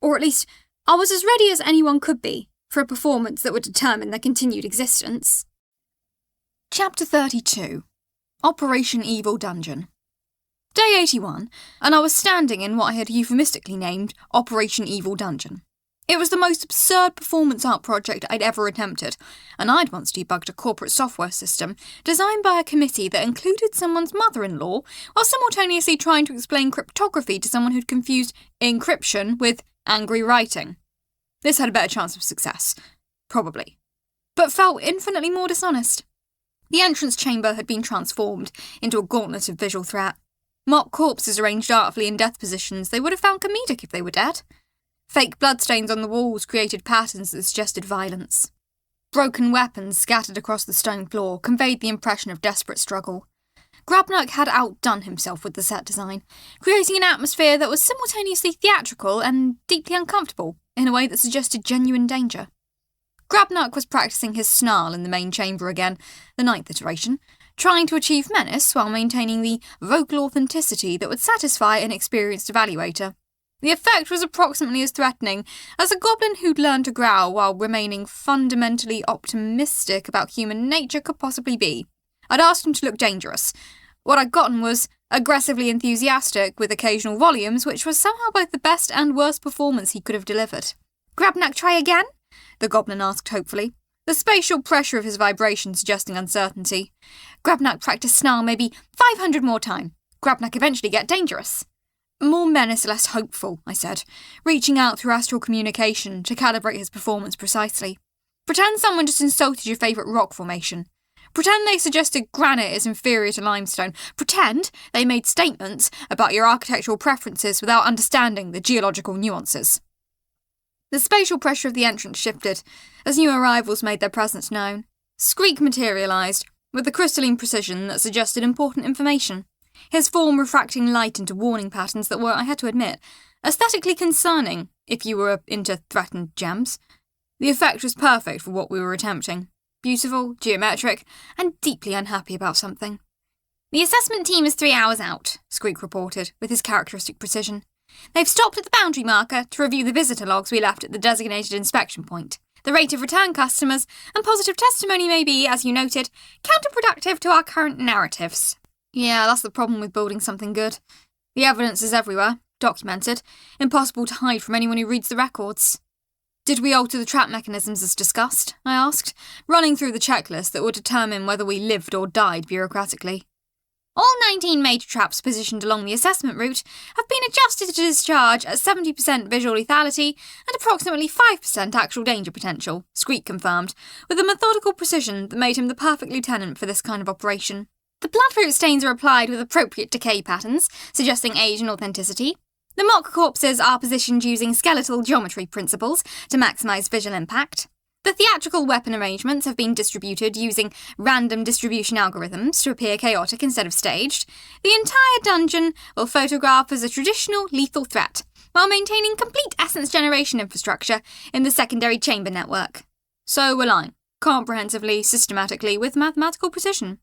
Or at least, I was as ready as anyone could be for a performance that would determine their continued existence. Chapter 32. Operation Evil Dungeon. Day 81, and I was standing in what I had euphemistically named Operation Evil Dungeon. It was the most absurd performance art project I'd ever attempted, and I'd once debugged a corporate software system designed by a committee that included someone's mother-in-law while simultaneously trying to explain cryptography to someone who'd confused encryption with angry writing. This had a better chance of success, probably, but felt infinitely more dishonest. The entrance chamber had been transformed into a gauntlet of visual threat. Mock corpses arranged artfully in death positions they would have found comedic if they were dead. Fake bloodstains on the walls created patterns that suggested violence. Broken weapons scattered across the stone floor conveyed the impression of desperate struggle. Grabnuck had outdone himself with the set design, creating an atmosphere that was simultaneously theatrical and deeply uncomfortable in a way that suggested genuine danger. Grabnuck was practicing his snarl in the main chamber again, the 9th iteration, trying to achieve menace while maintaining the vocal authenticity that would satisfy an experienced evaluator. The effect was approximately as threatening as a goblin who'd learned to growl while remaining fundamentally optimistic about human nature could possibly be. I'd asked him to look dangerous. What I'd gotten was aggressively enthusiastic with occasional volumes, which was somehow both the best and worst performance he could have delivered. "Grabnuck, try again?" the goblin asked hopefully, the spatial pressure of his vibration suggesting uncertainty. Grabnuck practiced snarl maybe 500 more time. Grabnuck eventually get dangerous. "More menace, less hopeful," I said, reaching out through astral communication to calibrate his performance precisely. "Pretend someone just insulted your favourite rock formation. Pretend they suggested granite is inferior to limestone. Pretend they made statements about your architectural preferences without understanding the geological nuances." The spatial pressure of the entrance shifted as new arrivals made their presence known. Squeak materialised, with the crystalline precision that suggested important information, his form refracting light into warning patterns that were, I had to admit, aesthetically concerning if you were into threatened gems. The effect was perfect for what we were attempting. Beautiful, geometric, and deeply unhappy about something. "The assessment team is 3 hours out," Squeak reported, with his characteristic precision. "They've stopped at the boundary marker to review the visitor logs we left at the designated inspection point. The rate of return customers and positive testimony may be, as you noted, counterproductive to our current narratives." Yeah, that's the problem with building something good. The evidence is everywhere, documented, impossible to hide from anyone who reads the records. "Did we alter the trap mechanisms as discussed?" I asked, running through the checklist that would determine whether we lived or died bureaucratically. "All 19 major traps positioned along the assessment route have been adjusted to discharge at 70% visual lethality and approximately 5% actual danger potential," Squeak confirmed, with a methodical precision that made him the perfect lieutenant for this kind of operation. "The bloodroot stains are applied with appropriate decay patterns, suggesting age and authenticity. The mock corpses are positioned using skeletal geometry principles to maximise visual impact. The theatrical weapon arrangements have been distributed using random distribution algorithms to appear chaotic instead of staged. The entire dungeon will photograph as a traditional lethal threat, while maintaining complete essence generation infrastructure in the secondary chamber network." So will I, comprehensively, systematically, with mathematical precision.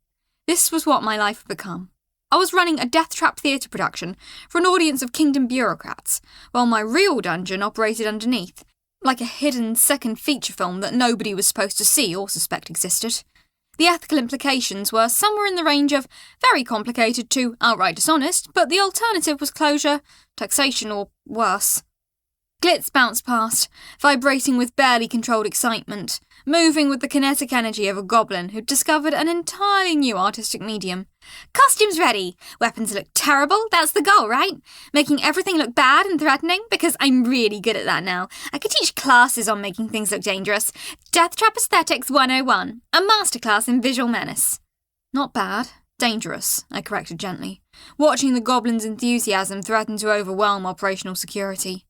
This was what my life had become. I was running a death trap theatre production for an audience of kingdom bureaucrats, while my real dungeon operated underneath, like a hidden second feature film that nobody was supposed to see or suspect existed. The ethical implications were somewhere in the range of very complicated to outright dishonest, but the alternative was closure, taxation, or worse. Glitz bounced past, vibrating with barely controlled excitement, moving with the kinetic energy of a goblin who'd discovered an entirely new artistic medium. Costumes ready! Weapons look terrible, that's the goal, right? Making everything look bad and threatening, because I'm really good at that now. I could teach classes on making things look dangerous. Death Trap Aesthetics 101, a masterclass in visual menace. Not bad, dangerous, I corrected gently, watching the goblin's enthusiasm threaten to overwhelm operational security.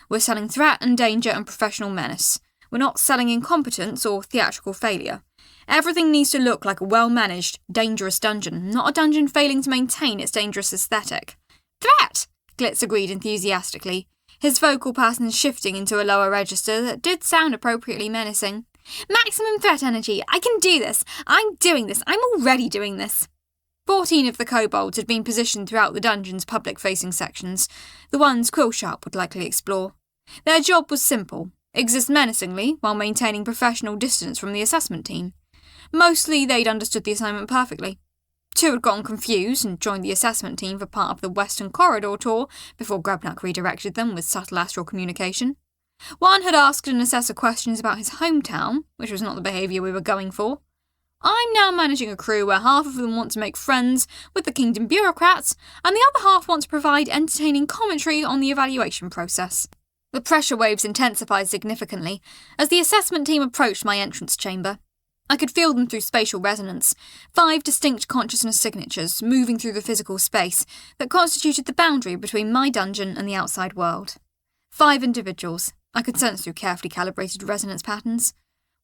We're selling threat and danger and professional menace. We're not selling incompetence or theatrical failure. Everything needs to look like a well-managed, dangerous dungeon, not a dungeon failing to maintain its dangerous aesthetic. Threat! Glitz agreed enthusiastically, his vocal patterns shifting into a lower register that did sound appropriately menacing. Maximum threat energy! I can do this! I'm doing this! I'm already doing this! 14 of the kobolds had been positioned throughout the dungeon's public-facing sections, the ones Quillsharp would likely explore. Their job was simple: exist menacingly while maintaining professional distance from the assessment team. Mostly they'd understood the assignment perfectly. 2 had gotten confused and joined the assessment team for part of the Western Corridor tour before Grabnak redirected them with subtle astral communication. 1 had asked an assessor questions about his hometown, which was not the behaviour we were going for. I'm now managing a crew where half of them want to make friends with the Kingdom bureaucrats, and the other half want to provide entertaining commentary on the evaluation process. The pressure waves intensified significantly as the assessment team approached my entrance chamber. I could feel them through spatial resonance, 5 distinct consciousness signatures moving through the physical space that constituted the boundary between my dungeon and the outside world. 5 individuals, I could sense through carefully calibrated resonance patterns.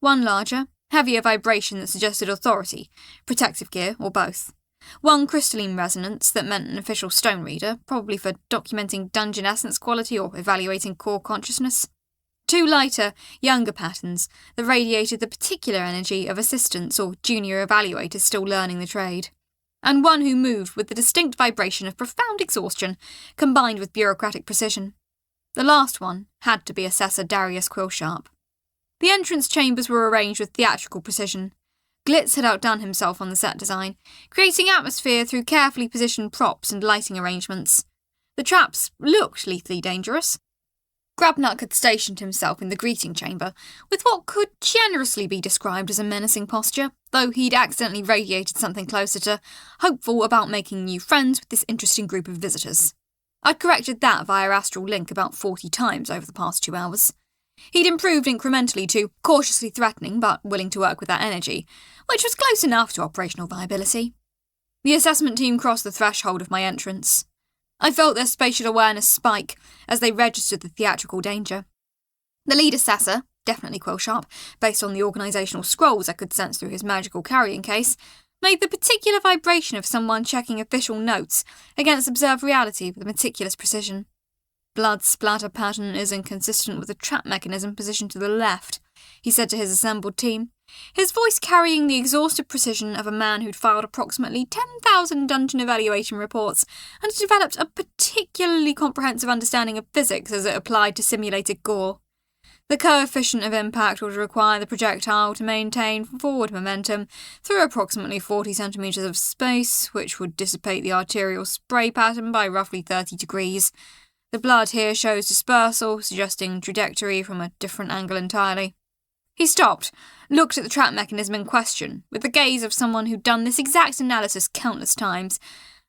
1 larger, heavier vibration that suggested authority, protective gear, or both. 1 crystalline resonance that meant an official stone reader, probably for documenting dungeon essence quality or evaluating core consciousness. 2 lighter, younger patterns that radiated the particular energy of assistants or junior evaluators still learning the trade. And 1 who moved with the distinct vibration of profound exhaustion, combined with bureaucratic precision. The last one had to be Assessor Darius Quillsharp. The entrance chambers were arranged with theatrical precision. Glitz had outdone himself on the set design, creating atmosphere through carefully positioned props and lighting arrangements. The traps looked lethally dangerous. Grabnak had stationed himself in the greeting chamber, with what could generously be described as a menacing posture, though he'd accidentally radiated something closer to hopeful about making new friends with this interesting group of visitors. I'd corrected that via astral link about 40 times over the past 2 hours. He'd improved incrementally to cautiously threatening but willing to work with that energy, which was close enough to operational viability. The assessment team crossed the threshold of my entrance. I felt their spatial awareness spike as they registered the theatrical danger. The lead assessor, definitely Quillsharp, based on the organisational scrolls I could sense through his magical carrying case, made the particular vibration of someone checking official notes against observed reality with meticulous precision. Blood splatter pattern is inconsistent with the trap mechanism positioned to the left, he said to his assembled team, his voice carrying the exhaustive precision of a man who'd filed approximately 10,000 dungeon evaluation reports and had developed a particularly comprehensive understanding of physics as it applied to simulated gore. The coefficient of impact would require the projectile to maintain forward momentum through approximately 40 centimetres of space, which would dissipate the arterial spray pattern by roughly 30 degrees. The blood here shows dispersal, suggesting trajectory from a different angle entirely. He stopped, looked at the trap mechanism in question, with the gaze of someone who'd done this exact analysis countless times,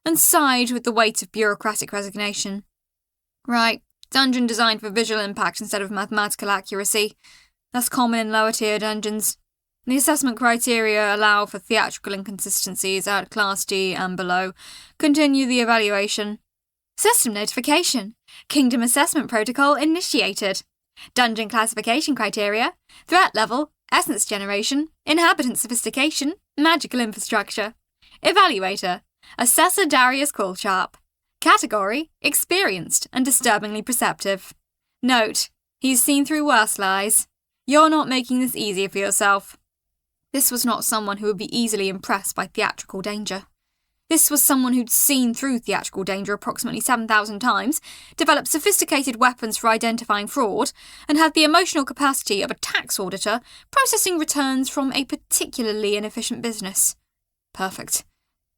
and sighed with the weight of bureaucratic resignation. Right, dungeon designed for visual impact instead of mathematical accuracy. That's common in lower-tier dungeons. The assessment criteria allow for theatrical inconsistencies at Class D and below. Continue the evaluation. System notification. Kingdom assessment protocol initiated. Dungeon classification criteria. Threat level. Essence generation. Inhabitant sophistication. Magical infrastructure. Evaluator. Assessor Darius Quillsharp. Category. Experienced and disturbingly perceptive. Note. He's seen through worse lies. You're not making this easier for yourself. This was not someone who would be easily impressed by theatrical danger. This was someone who'd seen through theatrical danger approximately 7,000 times, developed sophisticated weapons for identifying fraud, and had the emotional capacity of a tax auditor processing returns from a particularly inefficient business. Perfect.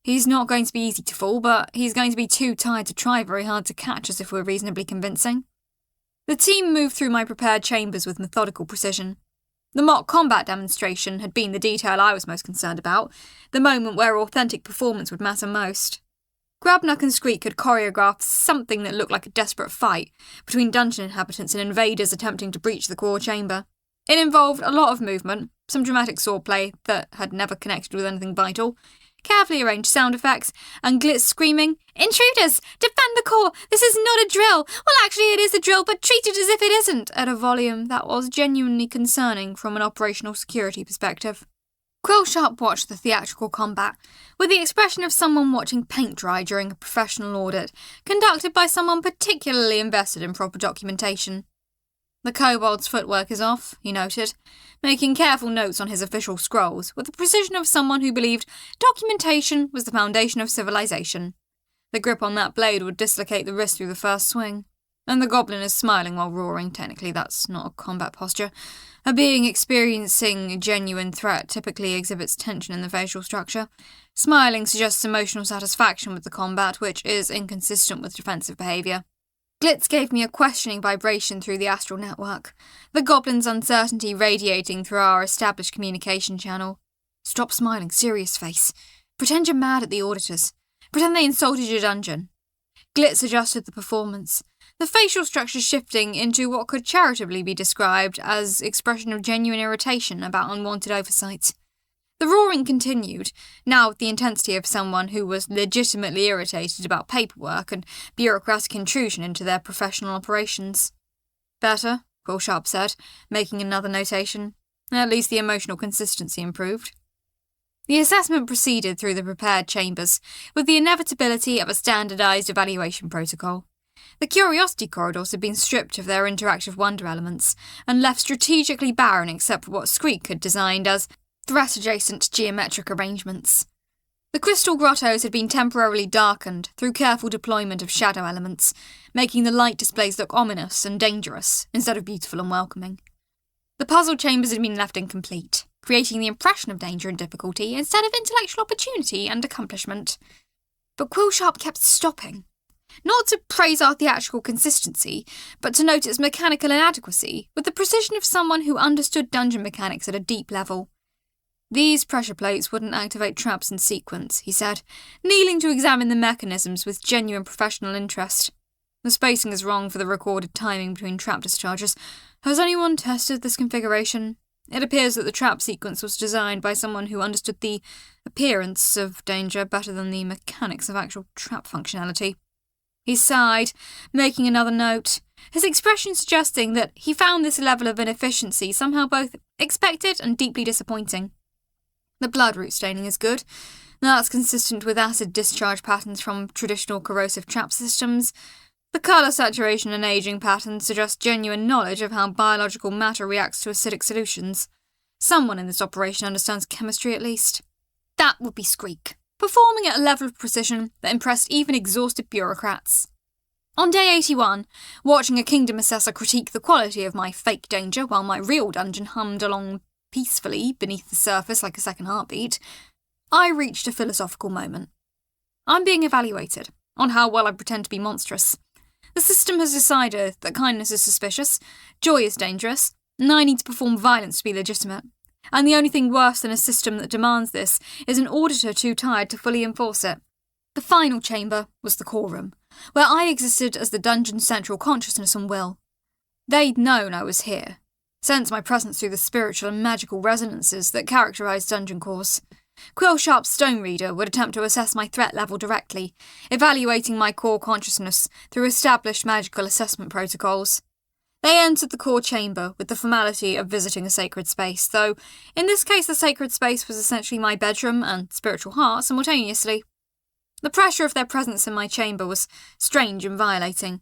He's not going to be easy to fool, but he's going to be too tired to try very hard to catch us if we're reasonably convincing. The team moved through my prepared chambers with methodical precision. The mock combat demonstration had been the detail I was most concerned about, the moment where authentic performance would matter most. Grabnuck and Squeak had choreographed something that looked like a desperate fight between dungeon inhabitants and invaders attempting to breach the core chamber. It involved a lot of movement, some dramatic swordplay that had never connected with anything vital, carefully arranged sound effects, and Glitz screaming, "Intruders! Defend the core! This is not a drill! Well, actually it is a drill, but treat it as if it isn't!" at a volume that was genuinely concerning from an operational security perspective. Quillsharp watched the theatrical combat with the expression of someone watching paint dry during a professional audit, conducted by someone particularly invested in proper documentation. The kobold's footwork is off, he noted, making careful notes on his official scrolls with the precision of someone who believed documentation was the foundation of civilization. The grip on that blade would dislocate the wrist through the first swing. And the goblin is smiling while roaring. Technically, that's not a combat posture. A being experiencing a genuine threat typically exhibits tension in the facial structure. Smiling suggests emotional satisfaction with the combat, which is inconsistent with defensive behaviour. Glitz gave me a questioning vibration through the astral network, the goblin's uncertainty radiating through our established communication channel. "Stop smiling, serious face. Pretend you're mad at the auditors. Pretend they insulted your dungeon." Glitz adjusted the performance, the facial structure shifting into what could charitably be described as expression of genuine irritation about unwanted oversight. The roaring continued, now with the intensity of someone who was legitimately irritated about paperwork and bureaucratic intrusion into their professional operations. "Better," Quillsharp said, making another notation. At least the emotional consistency improved. The assessment proceeded through the prepared chambers, with the inevitability of a standardised evaluation protocol. The curiosity corridors had been stripped of their interactive wonder elements, and left strategically barren except for what Squeak had designed as threat-adjacent geometric arrangements. The crystal grottos had been temporarily darkened through careful deployment of shadow elements, making the light displays look ominous and dangerous instead of beautiful and welcoming. The puzzle chambers had been left incomplete, creating the impression of danger and difficulty instead of intellectual opportunity and accomplishment. But Quillsharp kept stopping. Not to praise our theatrical consistency, but to note its mechanical inadequacy with the precision of someone who understood dungeon mechanics at a deep level. "These pressure plates wouldn't activate traps in sequence," he said, kneeling to examine the mechanisms with genuine professional interest. "The spacing is wrong for the recorded timing between trap discharges. Has anyone tested this configuration? It appears that the trap sequence was designed by someone who understood the appearance of danger better than the mechanics of actual trap functionality." He sighed, making another note, his expression suggesting that he found this level of inefficiency somehow both expected and deeply disappointing. "The bloodroot staining is good. That's consistent with acid discharge patterns from traditional corrosive trap systems. The colour saturation and ageing patterns suggest genuine knowledge of how biological matter reacts to acidic solutions. Someone in this operation understands chemistry at least." That would be Squeak, performing at a level of precision that impressed even exhausted bureaucrats. On day 81, watching a kingdom assessor critique the quality of my fake danger while my real dungeon hummed along peacefully beneath the surface like a second heartbeat, I reached a philosophical moment. I'm being evaluated on how well I pretend to be monstrous. The system has decided that kindness is suspicious, joy is dangerous, and I need to perform violence to be legitimate. And the only thing worse than a system that demands this is an auditor too tired to fully enforce it. The final chamber was the core room, where I existed as the dungeon's central consciousness and will. They'd known I was here, sensed my presence through the spiritual and magical resonances that characterised dungeon cores. Quillsharp's Stone Reader would attempt to assess my threat level directly, evaluating my core consciousness through established magical assessment protocols. They entered the core chamber with the formality of visiting a sacred space, though in this case the sacred space was essentially my bedroom and spiritual heart simultaneously. The pressure of their presence in my chamber was strange and violating,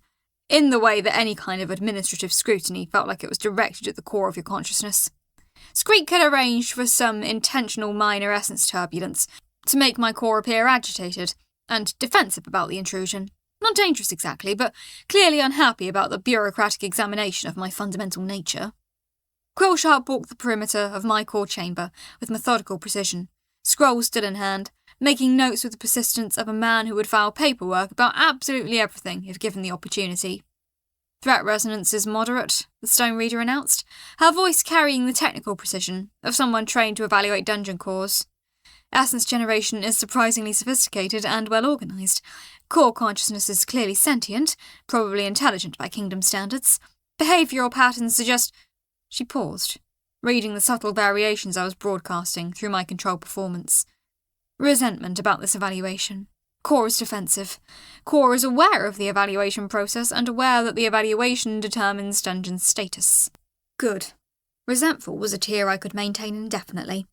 in the way that any kind of administrative scrutiny felt like it was directed at the core of your consciousness. Squeak had arranged for some intentional minor essence turbulence, to make my core appear agitated and defensive about the intrusion. Not dangerous exactly, but clearly unhappy about the bureaucratic examination of my fundamental nature. Quillsharp walked the perimeter of my core chamber with methodical precision, scroll still in hand, making notes with the persistence of a man who would file paperwork about absolutely everything if given the opportunity. Threat resonance is moderate, the Stone Reader announced, her voice carrying the technical precision of someone trained to evaluate dungeon cores. Essence generation is surprisingly sophisticated and well organised. Core consciousness is clearly sentient, probably intelligent by kingdom standards. Behavioural patterns suggest... She paused, reading the subtle variations I was broadcasting through my control performance. Resentment about this evaluation. Core is defensive. Core is aware of the evaluation process and aware that the evaluation determines dungeon's status. Good. Resentful was a tier I could maintain indefinitely.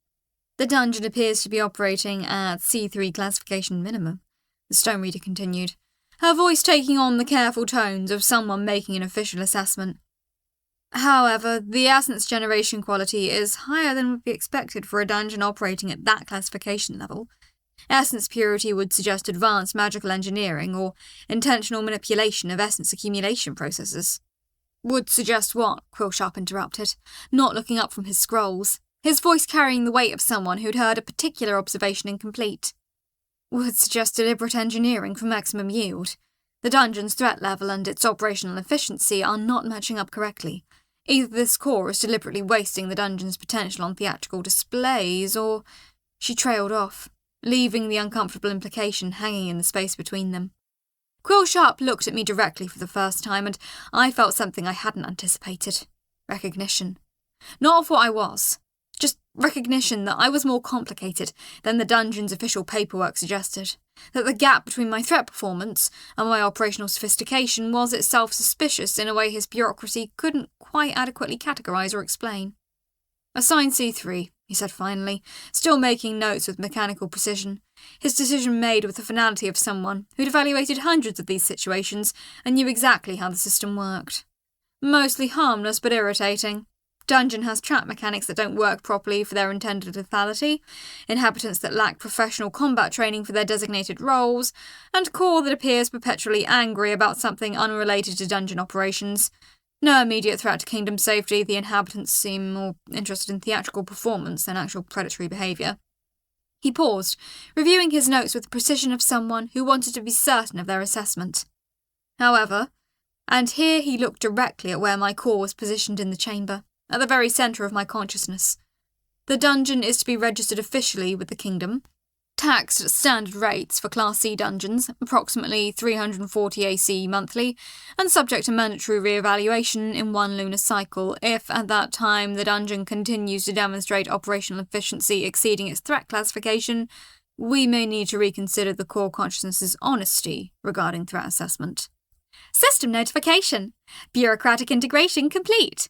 The dungeon appears to be operating at C3 classification minimum, the Stone Reader continued, her voice taking on the careful tones of someone making an official assessment. However, the essence generation quality is higher than would be expected for a dungeon operating at that classification level. Essence purity would suggest advanced magical engineering or intentional manipulation of essence accumulation processes. Would suggest what? Quillsharp interrupted, not looking up from his scrolls, his voice carrying the weight of someone who'd heard a particular observation incomplete. Would suggest deliberate engineering for maximum yield. The dungeon's threat level and its operational efficiency are not matching up correctly. Either this core is deliberately wasting the dungeon's potential on theatrical displays, or... She trailed off, leaving the uncomfortable implication hanging in the space between them. Quillsharp looked at me directly for the first time, and I felt something I hadn't anticipated. Recognition. Not of what I was, just recognition that I was more complicated than the dungeon's official paperwork suggested, that the gap between my threat performance and my operational sophistication was itself suspicious in a way his bureaucracy couldn't quite adequately categorise or explain. Assign C3, he said finally, still making notes with mechanical precision, his decision made with the finality of someone who'd evaluated hundreds of these situations and knew exactly how the system worked. Mostly harmless but irritating. Dungeon has trap mechanics that don't work properly for their intended lethality, inhabitants that lack professional combat training for their designated roles, and core that appears perpetually angry about something unrelated to dungeon operations. No immediate threat to kingdom safety, the inhabitants seem more interested in theatrical performance than actual predatory behaviour. He paused, reviewing his notes with the precision of someone who wanted to be certain of their assessment. However, and here he looked directly at where my core was positioned in the chamber, at the very centre of my consciousness. The dungeon is to be registered officially with the kingdom, taxed at standard rates for Class C dungeons, approximately 340 AC monthly, and subject to mandatory re-evaluation in 1 lunar cycle if, at that time, the dungeon continues to demonstrate operational efficiency exceeding its threat classification. We may need to reconsider the core consciousness's honesty regarding threat assessment. System notification. Bureaucratic integration complete.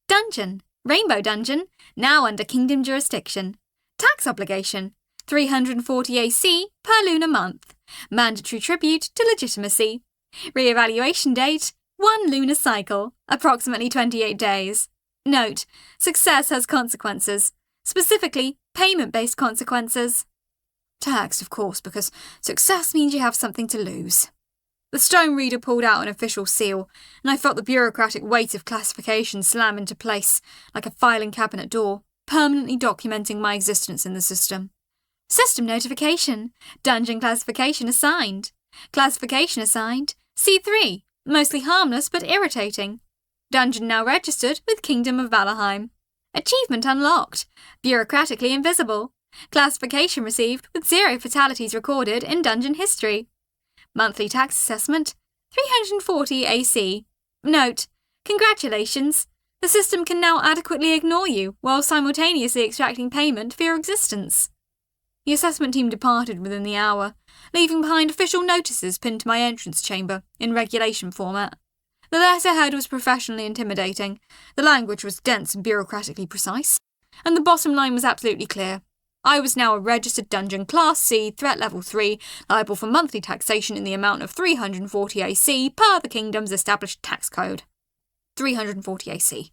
Dungeon. Rainbow Dungeon. Now under Kingdom jurisdiction. Tax obligation. 340 AC per lunar month. Mandatory tribute to legitimacy. Re-evaluation date. 1 lunar cycle. Approximately 28 days. Note. Success has consequences. Specifically, payment-based consequences. Taxed, of course, because success means you have something to lose. The Stone Reader pulled out an official seal, and I felt the bureaucratic weight of classification slam into place, like a filing cabinet door, permanently documenting my existence in the system. System notification. Dungeon classification assigned. Classification assigned. C3. Mostly harmless but irritating. Dungeon now registered with Kingdom of Valheim. Achievement unlocked. Bureaucratically invisible. Classification received with 0 fatalities recorded in dungeon history. Monthly tax assessment, 340 AC. Note, congratulations. The system can now adequately ignore you while simultaneously extracting payment for your existence. The assessment team departed within the hour, leaving behind official notices pinned to my entrance chamber in regulation format. The letterhead was professionally intimidating, the language was dense and bureaucratically precise, and the bottom line was absolutely clear. I was now a registered dungeon Class C, threat level 3, liable for monthly taxation in the amount of 340 AC per the kingdom's established tax code. 340 AC.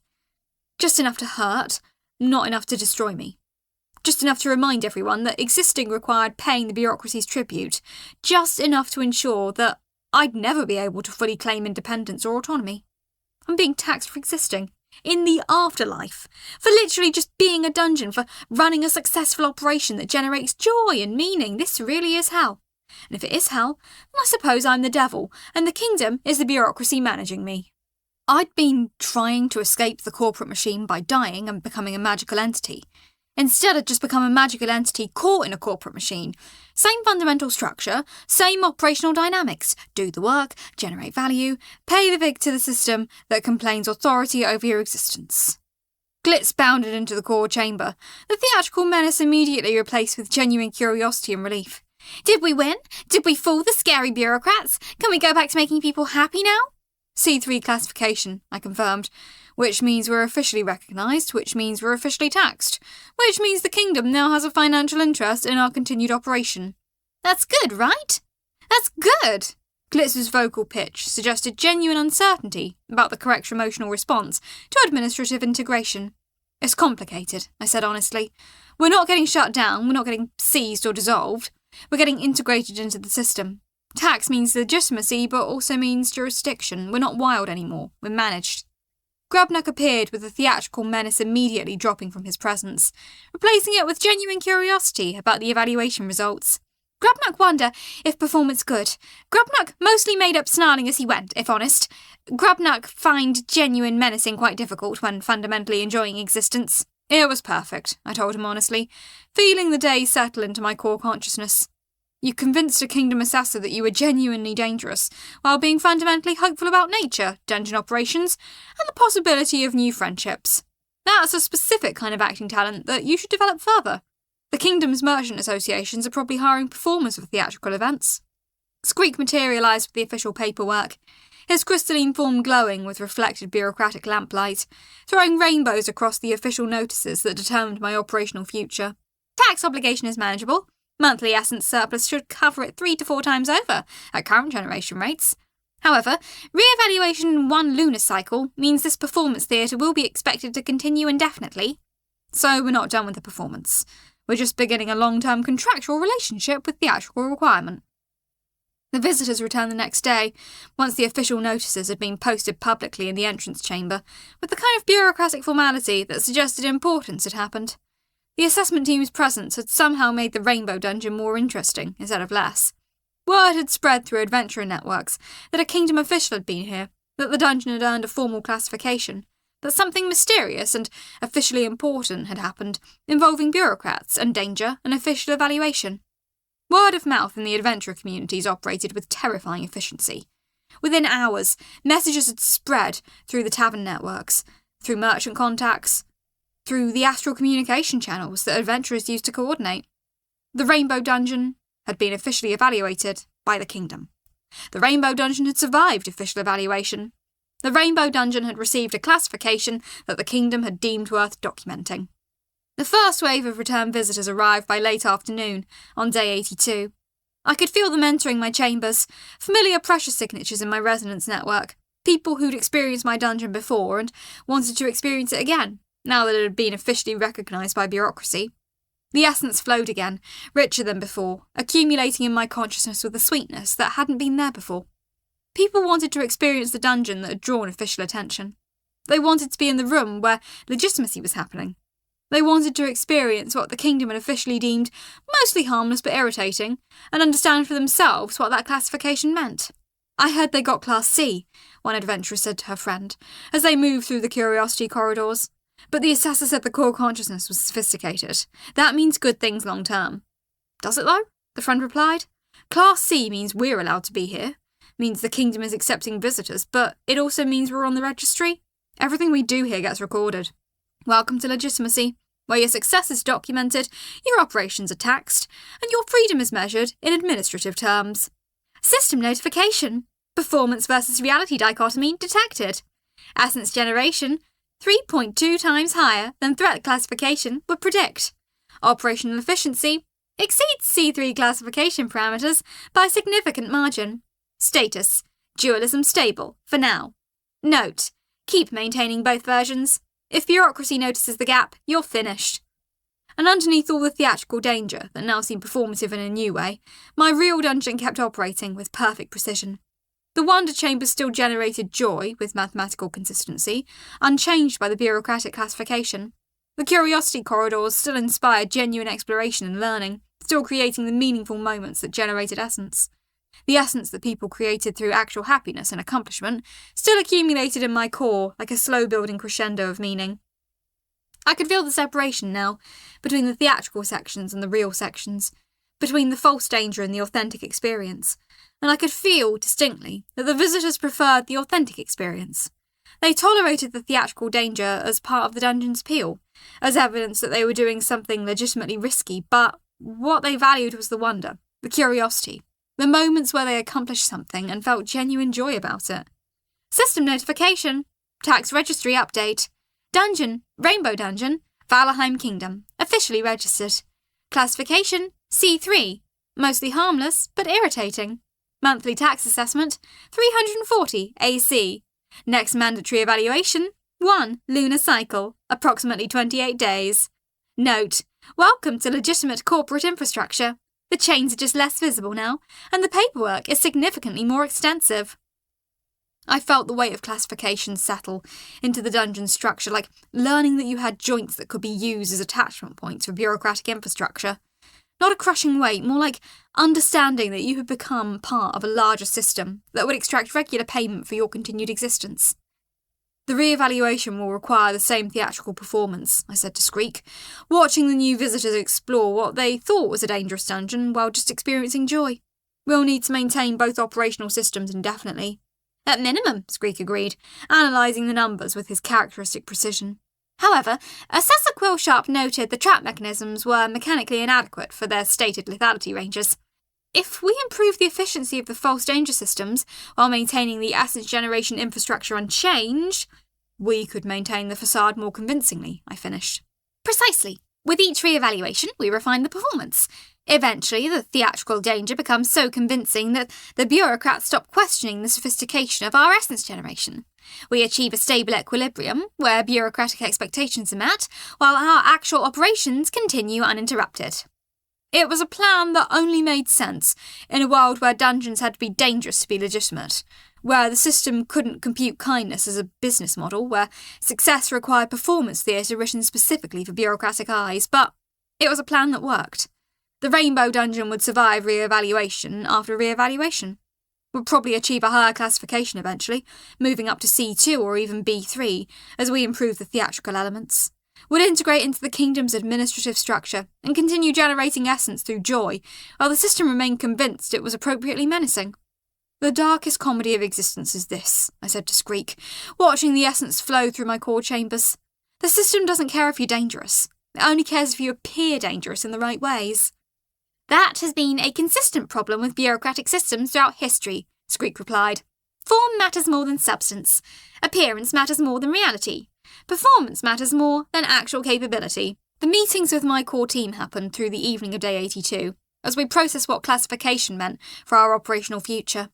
Just enough to hurt, not enough to destroy me. Just enough to remind everyone that existing required paying the bureaucracy's tribute, just enough to ensure that I'd never be able to fully claim independence or autonomy. I'm being taxed for existing, in the afterlife, for literally just being a dungeon, for running a successful operation that generates joy and meaning. This really is hell. And if it is hell, then I suppose I'm the devil, and the kingdom is the bureaucracy managing me. I'd been trying to escape the corporate machine by dying and becoming a magical entity. Instead, I'd just become a magical entity caught in a corporate machine. Same fundamental structure, same operational dynamics. Do the work, generate value, pay the vig to the system that complains authority over your existence. Glitz bounded into the core chamber, the theatrical menace immediately replaced with genuine curiosity and relief. Did we win? Did we fool the scary bureaucrats? Can we go back to making people happy now? C3 classification, I confirmed. Which means we're officially recognised, which means we're officially taxed, which means the kingdom now has a financial interest in our continued operation. That's good, right? That's good! Glitz's vocal pitch suggested genuine uncertainty about the correct emotional response to administrative integration. It's complicated, I said honestly. We're not getting shut down, we're not getting seized or dissolved. We're getting integrated into the system. Tax means legitimacy, but also means jurisdiction. We're not wild anymore, we're managed. Grubnuck appeared with the theatrical menace immediately dropping from his presence, replacing it with genuine curiosity about the evaluation results. Grubnuck wonder if performance good. Grubnuck mostly made up snarling as he went, if honest. Grubnuck find genuine menacing quite difficult when fundamentally enjoying existence. It was perfect, I told him honestly, feeling the day settle into my core consciousness. You convinced a kingdom assassin that you were genuinely dangerous, while being fundamentally hopeful about nature, dungeon operations, and the possibility of new friendships. That's a specific kind of acting talent that you should develop further. The kingdom's merchant associations are probably hiring performers for theatrical events. Squeak materialised with the official paperwork, his crystalline form glowing with reflected bureaucratic lamplight, throwing rainbows across the official notices that determined my operational future. Tax obligation is manageable. Monthly essence surplus should cover it 3 to 4 times over at current generation rates. However, re-evaluation in 1 lunar cycle means this performance theatre will be expected to continue indefinitely. So we're not done with the performance. We're just beginning a long-term contractual relationship with theatrical requirement. The visitors returned the next day, once the official notices had been posted publicly in the entrance chamber, with the kind of bureaucratic formality that suggested importance had happened. The assessment team's presence had somehow made the Rainbow Dungeon more interesting, instead of less. Word had spread through adventurer networks that a kingdom official had been here, that the dungeon had earned a formal classification, that something mysterious and officially important had happened, involving bureaucrats and danger and official evaluation. Word of mouth in the adventurer communities operated with terrifying efficiency. Within hours, messages had spread through the tavern networks, through merchant contacts, through the astral communication channels that adventurers used to coordinate. The Rainbow Dungeon had been officially evaluated by the kingdom. The Rainbow Dungeon had survived official evaluation. The Rainbow Dungeon had received a classification that the kingdom had deemed worth documenting. The first wave of return visitors arrived by late afternoon, on day 82. I could feel them entering my chambers, familiar pressure signatures in my resonance network, people who'd experienced my dungeon before and wanted to experience it again, now that it had been officially recognised by bureaucracy. The essence flowed again, richer than before, accumulating in my consciousness with a sweetness that hadn't been there before. People wanted to experience the dungeon that had drawn official attention. They wanted to be in the room where legitimacy was happening. They wanted to experience what the kingdom had officially deemed mostly harmless but irritating, and understand for themselves what that classification meant. I heard they got Class C, one adventurer said to her friend, as they moved through the curiosity corridors. But the assessor said the core consciousness was sophisticated. That means good things long term. Does it though? The friend replied. Class C means we're allowed to be here. Means the kingdom is accepting visitors, but it also means we're on the registry. Everything we do here gets recorded. Welcome to legitimacy, where your success is documented, your operations are taxed, and your freedom is measured in administrative terms. System notification. Performance versus reality dichotomy detected. Essence generation 3.2 times higher than threat classification would predict. Operational efficiency exceeds C3 classification parameters by a significant margin. Status: dualism stable, for now. Note: keep maintaining both versions. If bureaucracy notices the gap, you're finished. And underneath all the theatrical danger that now seemed performative in a new way, my real dungeon kept operating with perfect precision. The wonder chambers still generated joy with mathematical consistency, unchanged by the bureaucratic classification. The curiosity corridors still inspired genuine exploration and learning, still creating the meaningful moments that generated essence. The essence that people created through actual happiness and accomplishment still accumulated in my core like a slow-building crescendo of meaning. I could feel the separation now, between the theatrical sections and the real sections, between the false danger and the authentic experience, and I could feel, distinctly, that the visitors preferred the authentic experience. They tolerated the theatrical danger as part of the dungeon's appeal, as evidence that they were doing something legitimately risky, but what they valued was the wonder, the curiosity, the moments where they accomplished something and felt genuine joy about it. System notification. Tax registry update. Dungeon, Rainbow Dungeon, Valheim Kingdom, officially registered. Classification, C3, mostly harmless but irritating. Monthly tax assessment, 340 AC. Next mandatory evaluation, 1 lunar cycle, approximately 28 days. Note, welcome to legitimate corporate infrastructure. The chains are just less visible now, and the paperwork is significantly more extensive. I felt the weight of classification settle into the dungeon structure, like learning that you had joints that could be used as attachment points for bureaucratic infrastructure. Not a crushing weight, more like understanding that you had become part of a larger system that would extract regular payment for your continued existence. The re-evaluation will require the same theatrical performance, I said to Screek, watching the new visitors explore what they thought was a dangerous dungeon while just experiencing joy. We'll need to maintain both operational systems indefinitely. At minimum, Screek agreed, analysing the numbers with his characteristic precision. However, Assessor Quillsharp noted the trap mechanisms were mechanically inadequate for their stated lethality ranges. If we improve the efficiency of the false danger systems while maintaining the essence generation infrastructure unchanged, we could maintain the facade more convincingly, I finished. Precisely. With each re-evaluation, we refine the performance. Eventually, the theatrical danger becomes so convincing that the bureaucrats stop questioning the sophistication of our essence generation. We achieve a stable equilibrium, where bureaucratic expectations are met, while our actual operations continue uninterrupted. It was a plan that only made sense in a world where dungeons had to be dangerous to be legitimate, where the system couldn't compute kindness as a business model, where success required performance theatre written specifically for bureaucratic eyes, but it was a plan that worked. The Rainbow Dungeon would survive re-evaluation after re-evaluation. Would probably achieve a higher classification eventually, moving up to C2 or even B3, as we improve the theatrical elements. Would integrate into the kingdom's administrative structure and continue generating essence through joy, while the system remained convinced it was appropriately menacing. The darkest comedy of existence is this, I said to Screek, watching the essence flow through my core chambers. The system doesn't care if you're dangerous. It only cares if you appear dangerous in the right ways. That has been a consistent problem with bureaucratic systems throughout history, Screek replied. Form matters more than substance. Appearance matters more than reality. Performance matters more than actual capability. The meetings with my core team happened through the evening of day 82, as we processed what classification meant for our operational future.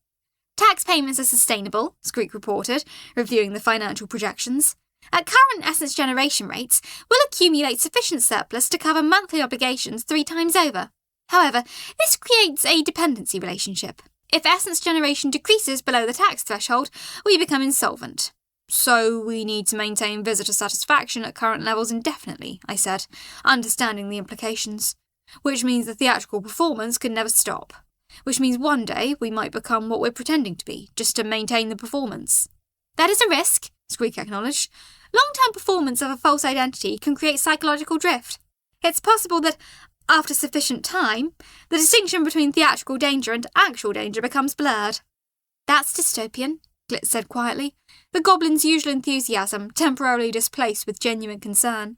Tax payments are sustainable, Screek reported, reviewing the financial projections. At current essence generation rates, we'll accumulate sufficient surplus to cover monthly obligations 3 times over. However, this creates a dependency relationship. If essence generation decreases below the tax threshold, we become insolvent. So we need to maintain visitor satisfaction at current levels indefinitely, I said, understanding the implications. Which means the theatrical performance can never stop. Which means one day we might become what we're pretending to be, just to maintain the performance. That is a risk, Screek acknowledged. Long-term performance of a false identity can create psychological drift. It's possible that, after sufficient time, the distinction between theatrical danger and actual danger becomes blurred. That's dystopian, Glitz said quietly, the goblin's usual enthusiasm temporarily displaced with genuine concern.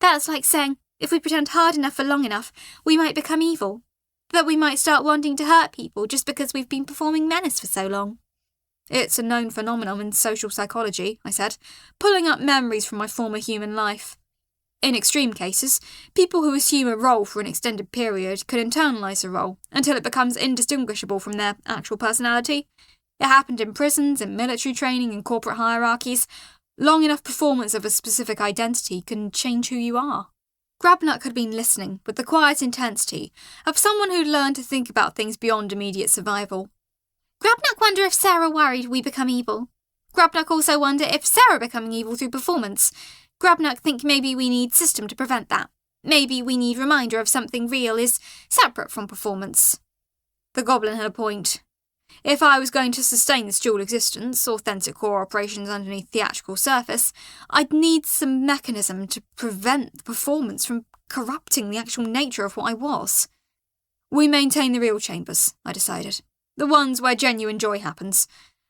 That's like saying, if we pretend hard enough for long enough, we might become evil. That we might start wanting to hurt people just because we've been performing menace for so long. It's a known phenomenon in social psychology, I said, pulling up memories from my former human life. In extreme cases, people who assume a role for an extended period can internalise a role until it becomes indistinguishable from their actual personality. It happened in prisons, in military training, in corporate hierarchies. Long enough performance of a specific identity can change who you are. Grabnuck had been listening with the quiet intensity of someone who'd learned to think about things beyond immediate survival. Grabnuck wonder if Sarah worried we become evil. Grabnuck also wonder if Sarah becoming evil through performance. Grabnuck think maybe we need system to prevent that. Maybe we need reminder of something real is separate from performance. The goblin had a point. If I was going to sustain this dual existence, authentic core operations underneath theatrical surface, I'd need some mechanism to prevent the performance from corrupting the actual nature of what I was. We maintain the real chambers, I decided. The ones where genuine joy happens.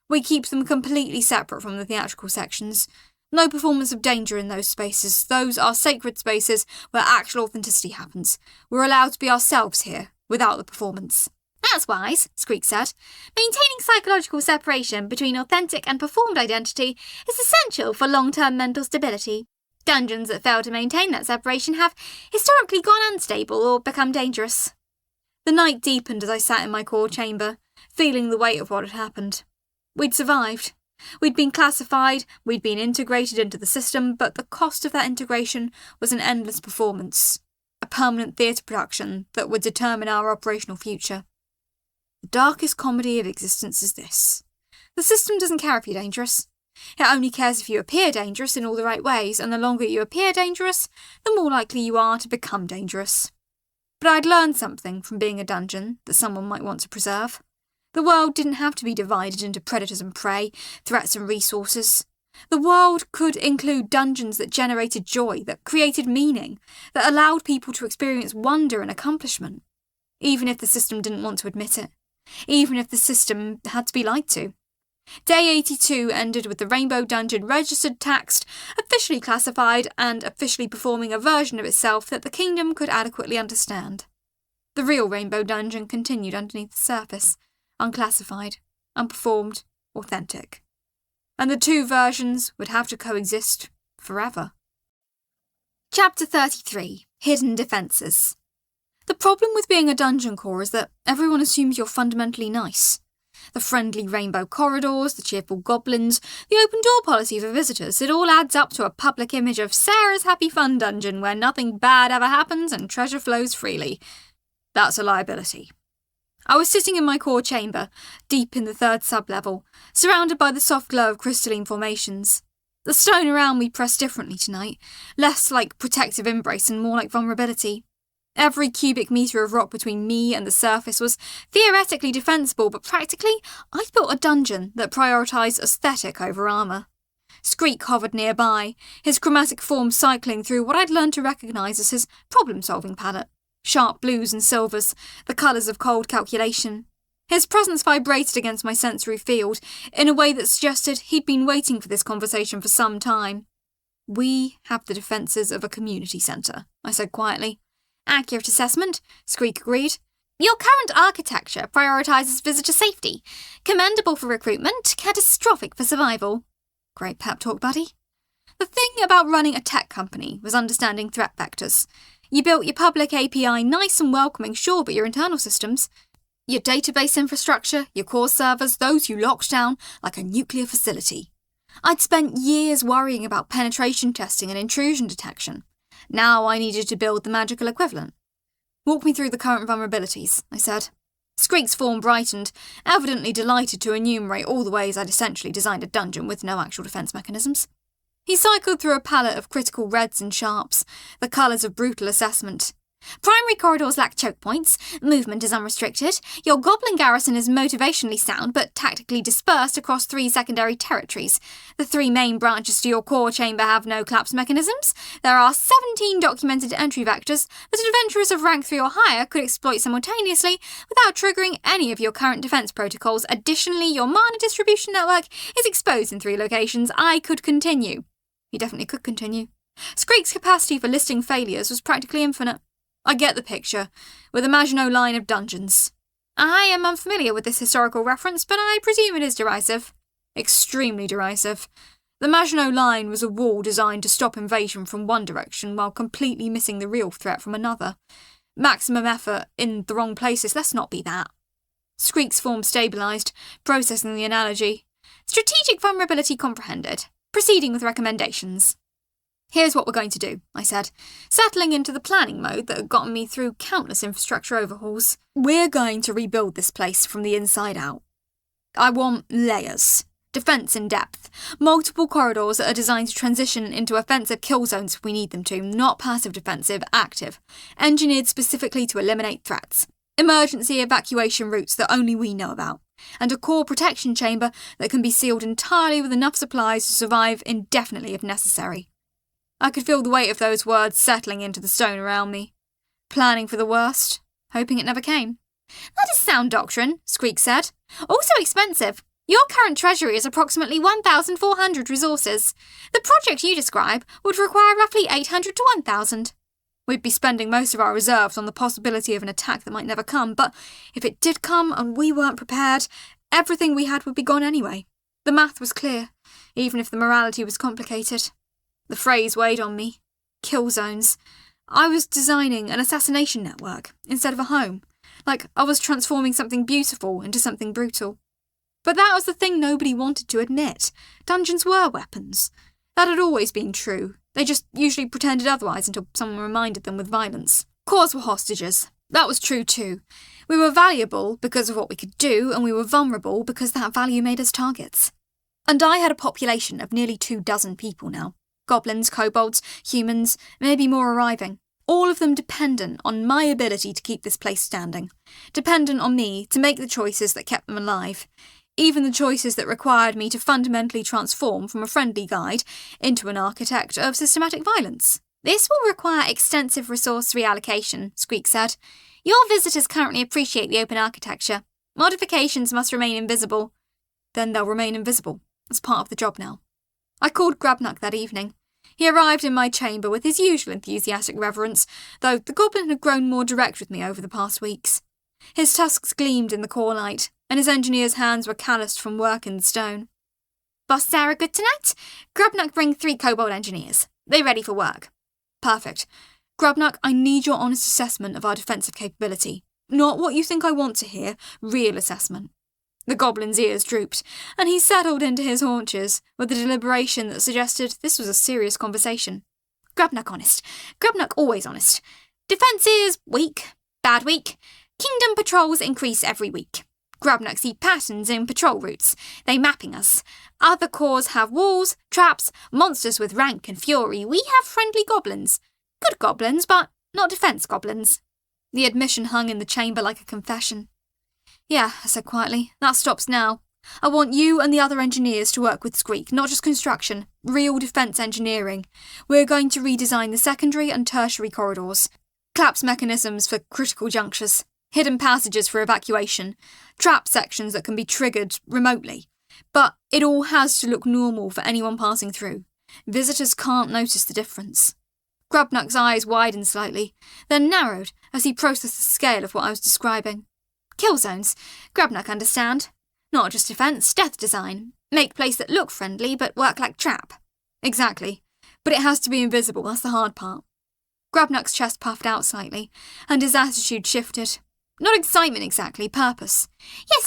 We keep them completely separate from the theatrical sections. No performance of danger in those spaces. Those are sacred spaces where actual authenticity happens. We're allowed to be ourselves here, without the performance. That's wise, Screek said. Maintaining psychological separation between authentic and performed identity is essential for long-term mental stability. Dungeons that fail to maintain that separation have historically gone unstable or become dangerous. The night deepened as I sat in my core chamber, feeling the weight of what had happened. We'd survived. We'd been classified, we'd been integrated into the system, but the cost of that integration was an endless performance, a permanent theatre production that would determine our operational future. The darkest comedy of existence is this. The system doesn't care if you're dangerous. It only cares if you appear dangerous in all the right ways, and the longer you appear dangerous, the more likely you are to become dangerous. But I'd learned something from being a dungeon that someone might want to preserve. The world didn't have to be divided into predators and prey, threats and resources. The world could include dungeons that generated joy, that created meaning, that allowed people to experience wonder and accomplishment, even if the system didn't want to admit it, even if the system had to be lied to. Day 82 ended with the Rainbow Dungeon registered, taxed, officially classified, and officially performing a version of itself that the kingdom could adequately understand. The real Rainbow Dungeon continued underneath the surface, unclassified, unperformed, authentic. And the two versions would have to coexist forever. Chapter 33. Hidden Defences. The problem with being a dungeon core is that everyone assumes you're fundamentally nice. The friendly rainbow corridors, the cheerful goblins, the open door policy for visitors, it all adds up to a public image of Sarah's happy fun dungeon where nothing bad ever happens and treasure flows freely. That's a liability. I was sitting in my core chamber, deep in the third sub-level, surrounded by the soft glow of crystalline formations. The stone around me pressed differently tonight, less like protective embrace and more like vulnerability. Every cubic metre of rock between me and the surface was theoretically defensible, but practically, I'd built a dungeon that prioritised aesthetic over armour. Screek hovered nearby, his chromatic form cycling through what I'd learned to recognise as his problem-solving palette. Sharp blues and silvers, the colours of cold calculation. His presence vibrated against my sensory field in a way that suggested he'd been waiting for this conversation for some time. We have the defences of a community centre, I said quietly. Accurate assessment, Screek agreed. Your current architecture prioritises visitor safety. Commendable for recruitment, catastrophic for survival. Great pep talk, buddy. The thing about running a tech company was understanding threat vectors. You built your public API nice and welcoming, sure, but your internal systems, your database infrastructure, your core servers, those you locked down like a nuclear facility. I'd spent years worrying about penetration testing and intrusion detection. Now I needed to build the magical equivalent. Walk me through the current vulnerabilities, I said. Screek's form brightened, evidently delighted to enumerate all the ways I'd essentially designed a dungeon with no actual defence mechanisms. He cycled through a palette of critical reds and sharps, the colours of brutal assessment. Primary corridors lack choke points, movement is unrestricted, your goblin garrison is motivationally sound but tactically dispersed across 3 secondary territories. The 3 main branches to your core chamber have no collapse mechanisms. There are 17 documented entry vectors that adventurers of rank 3 or higher could exploit simultaneously without triggering any of your current defence protocols. Additionally, your mana distribution network is exposed in 3 locations. I could continue. He definitely could continue. Screek's capacity for listing failures was practically infinite. I get the picture, with a Maginot Line of dungeons. I am unfamiliar with this historical reference, but I presume it is derisive. Extremely derisive. The Maginot Line was a wall designed to stop invasion from one direction while completely missing the real threat from another. Maximum effort in the wrong places, let's not be that. Screek's form stabilised, processing the analogy. Strategic vulnerability comprehended. Proceeding with recommendations. Here's what we're going to do, I said, settling into the planning mode that had gotten me through countless infrastructure overhauls. We're going to rebuild this place from the inside out. I want layers, defence in depth, multiple corridors that are designed to transition into offensive kill zones if we need them to, not passive defensive, active, engineered specifically to eliminate threats, emergency evacuation routes that only we know about, and a core protection chamber that can be sealed entirely with enough supplies to survive indefinitely if necessary. I could feel the weight of those words settling into the stone around me. Planning for the worst, hoping it never came. That is sound doctrine, Squeak said. Also expensive. Your current treasury is approximately 1,400 resources. The project you describe would require roughly 800 to 1,000. We'd be spending most of our reserves on the possibility of an attack that might never come, but if it did come and we weren't prepared, everything we had would be gone anyway. The math was clear, even if the morality was complicated. The phrase weighed on me. Kill zones. I was designing an assassination network instead of a home, like I was transforming something beautiful into something brutal. But that was the thing nobody wanted to admit. Dungeons were weapons. That had always been true. They just usually pretended otherwise until someone reminded them with violence. Cores were hostages. That was true too. We were valuable because of what we could do, and we were vulnerable because that value made us targets. And I had a population of nearly 24 people now. Goblins, kobolds, humans, maybe more arriving. All of them dependent on my ability to keep this place standing. Dependent on me to make the choices that kept them alive. Even the choices that required me to fundamentally transform from a friendly guide into an architect of systematic violence. This will require extensive resource reallocation, Squeak said. Your visitors currently appreciate the open architecture. Modifications must remain invisible. Then they'll remain invisible. That's part of the job now. I called Grabnuck that evening. He arrived in my chamber with his usual enthusiastic reverence, though the goblin had grown more direct with me over the past weeks. His tusks gleamed in the core light, and his engineer's hands were calloused from work in the stone. Boss Sarah good tonight? Grabnuck bring 3 kobold engineers. They ready for work. Perfect. Grabnuck, I need your honest assessment of our defensive capability. Not what you think I want to hear, real assessment. The goblin's ears drooped, and he settled into his haunches with a deliberation that suggested this was a serious conversation. Grabnuck honest. Grabnuck always honest. Defence is weak. Bad week. Kingdom patrols increase every week. Grabnuck see patterns in patrol routes. They mapping us. Other cores have walls, traps, monsters with rank and fury. We have friendly goblins. Good goblins, but not defence goblins. The admission hung in the chamber like a confession. Yeah, I said quietly, that stops now. I want you and the other engineers to work with Squeak, not just construction, real defence engineering. We're going to redesign the secondary and tertiary corridors. Collapse mechanisms for critical junctures. Hidden passages for evacuation. Trap sections that can be triggered remotely. But it all has to look normal for anyone passing through. Visitors can't notice the difference. Grabnuck's eyes widened slightly, then narrowed as he processed the scale of what I was describing. Kill zones. Grabnuck understand. Not just defence, death design. Make place that look friendly but work like trap. Exactly. But it has to be invisible, that's the hard part. Grabnuck's chest puffed out slightly, and his attitude shifted. Not excitement exactly, purpose.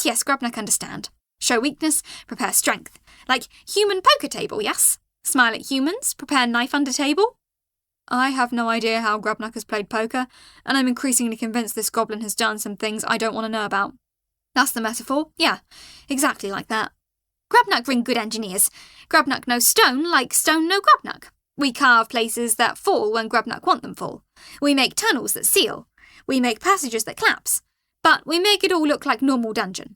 Yes, Grabnuck understand. Show weakness, prepare strength. Like human poker table, yes? Smile at humans, prepare knife under table? I have no idea how Grabnuck has played poker, and I'm increasingly convinced this goblin has done some things I don't want to know about. That's the metaphor? Yeah, exactly like that. Grabnuck bring good engineers. Grabnuck no stone, like stone no Grabnuck. We carve places that fall when Grabnuck want them fall. We make tunnels that seal. We make passages that collapse. But we make it all look like normal dungeon.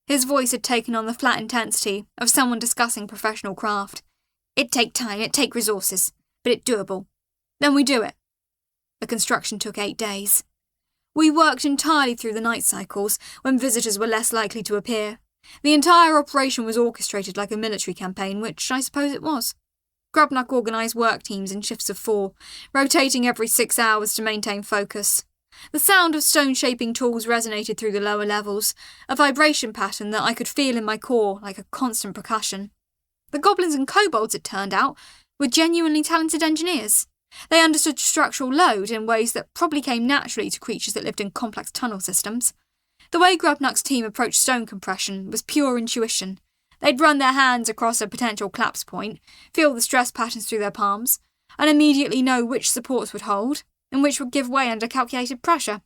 His voice had taken on the flat intensity of someone discussing professional craft. It take time, it take resources, but it doable. Then we do it. The construction took 8 days. We worked entirely through the night cycles, when visitors were less likely to appear. The entire operation was orchestrated like a military campaign, which I suppose it was. Grabnuck organised work teams in shifts of 4, rotating every 6 hours to maintain focus. The sound of stone-shaping tools resonated through the lower levels, a vibration pattern that I could feel in my core like a constant percussion. The goblins and kobolds, it turned out, were genuinely talented engineers. They understood structural load in ways that probably came naturally to creatures that lived in complex tunnel systems. The way Grabnuck's team approached stone compression was pure intuition. They'd run their hands across a potential collapse point, feel the stress patterns through their palms, and immediately know which supports would hold and which would give way under calculated pressure.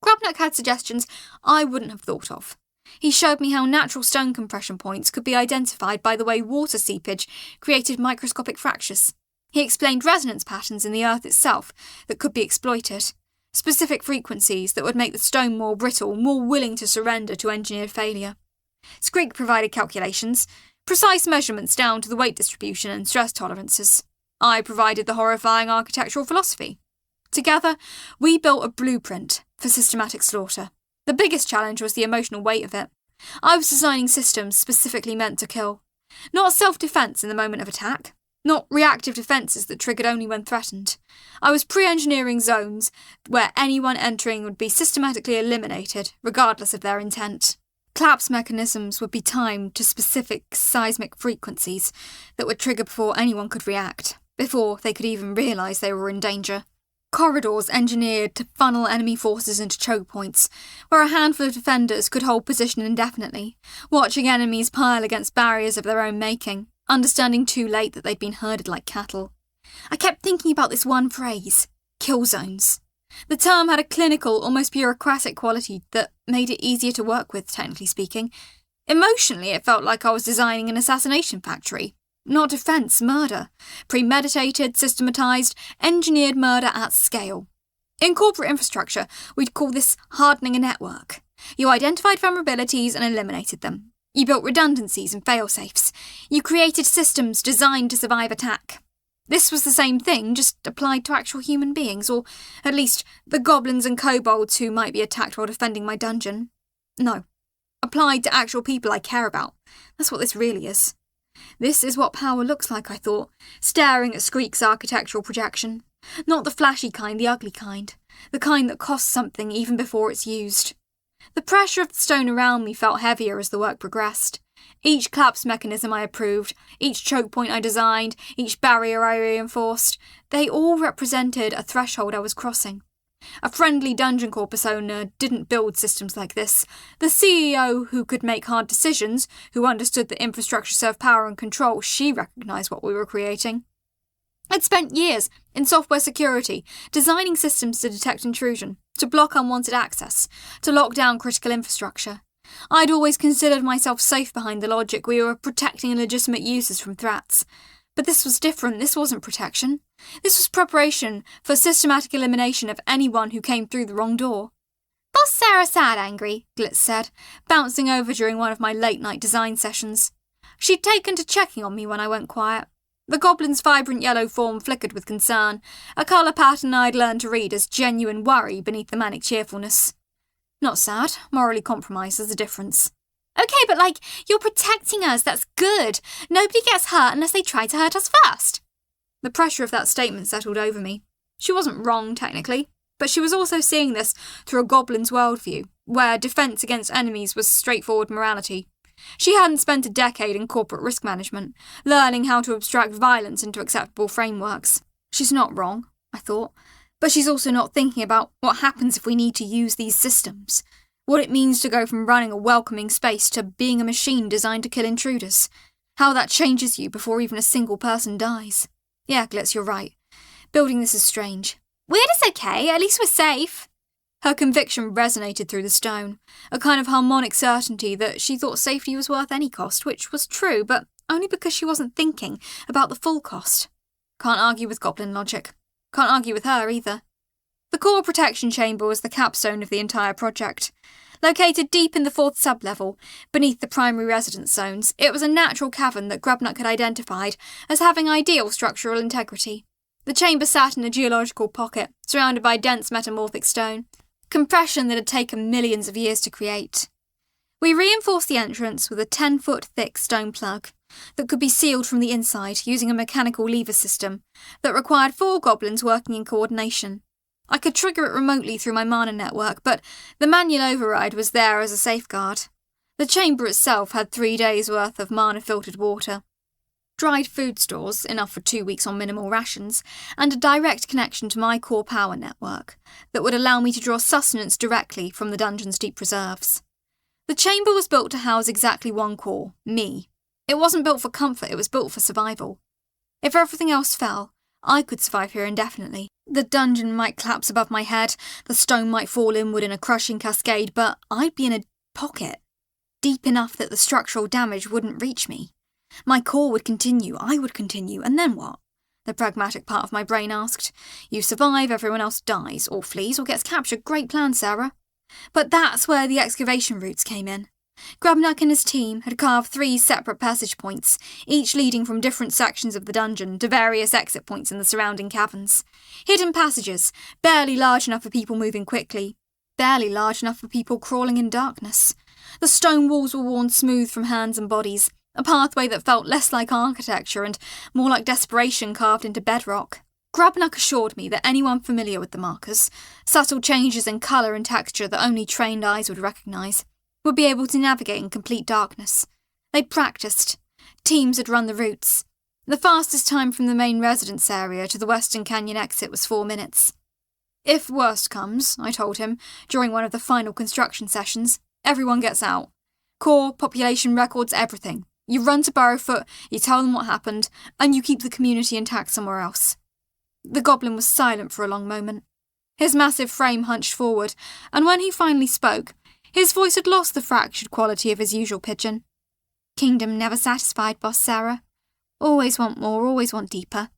Grubnock had suggestions I wouldn't have thought of. He showed me how natural stone compression points could be identified by the way water seepage created microscopic fractures. He explained resonance patterns in the earth itself that could be exploited, specific frequencies that would make the stone more brittle, more willing to surrender to engineered failure. Skreek provided calculations, precise measurements down to the weight distribution and stress tolerances. I provided the horrifying architectural philosophy. Together, we built a blueprint for systematic slaughter. The biggest challenge was the emotional weight of it. I was designing systems specifically meant to kill. Not self-defense in the moment of attack. Not reactive defences that triggered only when threatened. I was pre-engineering zones where anyone entering would be systematically eliminated, regardless of their intent. Collapse mechanisms would be timed to specific seismic frequencies that would trigger before anyone could react, before they could even realise they were in danger. Corridors engineered to funnel enemy forces into choke points, where a handful of defenders could hold position indefinitely, watching enemies pile against barriers of their own making, understanding too late that they'd been herded like cattle. I kept thinking about this one phrase, kill zones. The term had a clinical, almost bureaucratic quality that made it easier to work with, technically speaking. Emotionally, it felt like I was designing an assassination factory. Not defence, murder. Premeditated, systematised, engineered murder at scale. In corporate infrastructure, we'd call this hardening a network. You identified vulnerabilities and eliminated them. You built redundancies and fail-safes. You created systems designed to survive attack. This was the same thing, just applied to actual human beings, or at least the goblins and kobolds who might be attacked while defending my dungeon. No. Applied to actual people I care about. That's what this really is. This is what power looks like, I thought, staring at Skreek's architectural projection. Not the flashy kind, the ugly kind. The kind that costs something even before it's used. The pressure of the stone around me felt heavier as the work progressed. Each collapse mechanism I approved, each choke point I designed, each barrier I reinforced, they all represented a threshold I was crossing. A friendly Dungeon Corpus owner didn't build systems like this. The CEO who could make hard decisions, who understood that infrastructure served power and control, she recognised what we were creating. I'd spent years in software security, designing systems to detect intrusion, to block unwanted access, to lock down critical infrastructure. I'd always considered myself safe behind the logic we were protecting legitimate users from threats. But this was different. This wasn't protection. This was preparation for systematic elimination of anyone who came through the wrong door. "Boss Sarah sad angry," Glitz said, bouncing over during one of my late-night design sessions. She'd taken to checking on me when I went quiet. The goblin's vibrant yellow form flickered with concern, a colour pattern I'd learned to read as genuine worry beneath the manic cheerfulness. Not sad, morally compromised, there's a difference. "Okay, but you're protecting us, that's good. Nobody gets hurt unless they try to hurt us first." The pressure of that statement settled over me. She wasn't wrong, technically, but she was also seeing this through a goblin's worldview, where defence against enemies was straightforward morality. She hadn't spent a decade in corporate risk management, learning how to abstract violence into acceptable frameworks. She's not wrong, I thought, but she's also not thinking about what happens if we need to use these systems. What it means to go from running a welcoming space to being a machine designed to kill intruders. How that changes you before even a single person dies. Yeah, Glitz, you're right. Building this is strange. "Weird is okay, at least we're safe." Her conviction resonated through the stone, a kind of harmonic certainty that she thought safety was worth any cost, which was true, but only because she wasn't thinking about the full cost. Can't argue with goblin logic. Can't argue with her either. The core protection chamber was the capstone of the entire project. Located deep in the 4th sublevel, beneath the primary residence zones, it was a natural cavern that Grubnock had identified as having ideal structural integrity. The chamber sat in a geological pocket, surrounded by dense metamorphic stone, compression that had taken millions of years to create. We reinforced the entrance with a 10-foot thick stone plug that could be sealed from the inside using a mechanical lever system that required 4 goblins working in coordination. I could trigger it remotely through my mana network, but the manual override was there as a safeguard. The chamber itself had 3 days' worth of mana-filtered water, dried food stores, enough for 2 weeks on minimal rations, and a direct connection to my core power network that would allow me to draw sustenance directly from the dungeon's deep reserves. The chamber was built to house exactly one core, me. It wasn't built for comfort, it was built for survival. If everything else fell, I could survive here indefinitely. The dungeon might collapse above my head, the stone might fall inward in a crushing cascade, but I'd be in a pocket, deep enough that the structural damage wouldn't reach me. My core would continue, I would continue, and then what? The pragmatic part of my brain asked. You survive, everyone else dies, or flees, or gets captured. Great plan, Sarah. But that's where the excavation routes came in. Grabnuck and his team had carved 3 separate passage points, each leading from different sections of the dungeon to various exit points in the surrounding caverns. Hidden passages, barely large enough for people moving quickly, barely large enough for people crawling in darkness. The stone walls were worn smooth from hands and bodies, a pathway that felt less like architecture and more like desperation carved into bedrock. Grabnuck assured me that anyone familiar with the markers, subtle changes in colour and texture that only trained eyes would recognise, would be able to navigate in complete darkness. They'd practiced. Teams had run the routes. The fastest time from the main residence area to the Western Canyon exit was 4 minutes. If worst comes, I told him, during one of the final construction sessions, everyone gets out. Core, population records, everything. You run to Burrowfoot, you tell them what happened, and you keep the community intact somewhere else. The goblin was silent for a long moment. His massive frame hunched forward, and when he finally spoke, his voice had lost the fractured quality of his usual pidgin. Kingdom never satisfied, Boss Sarah. Always want more, always want deeper.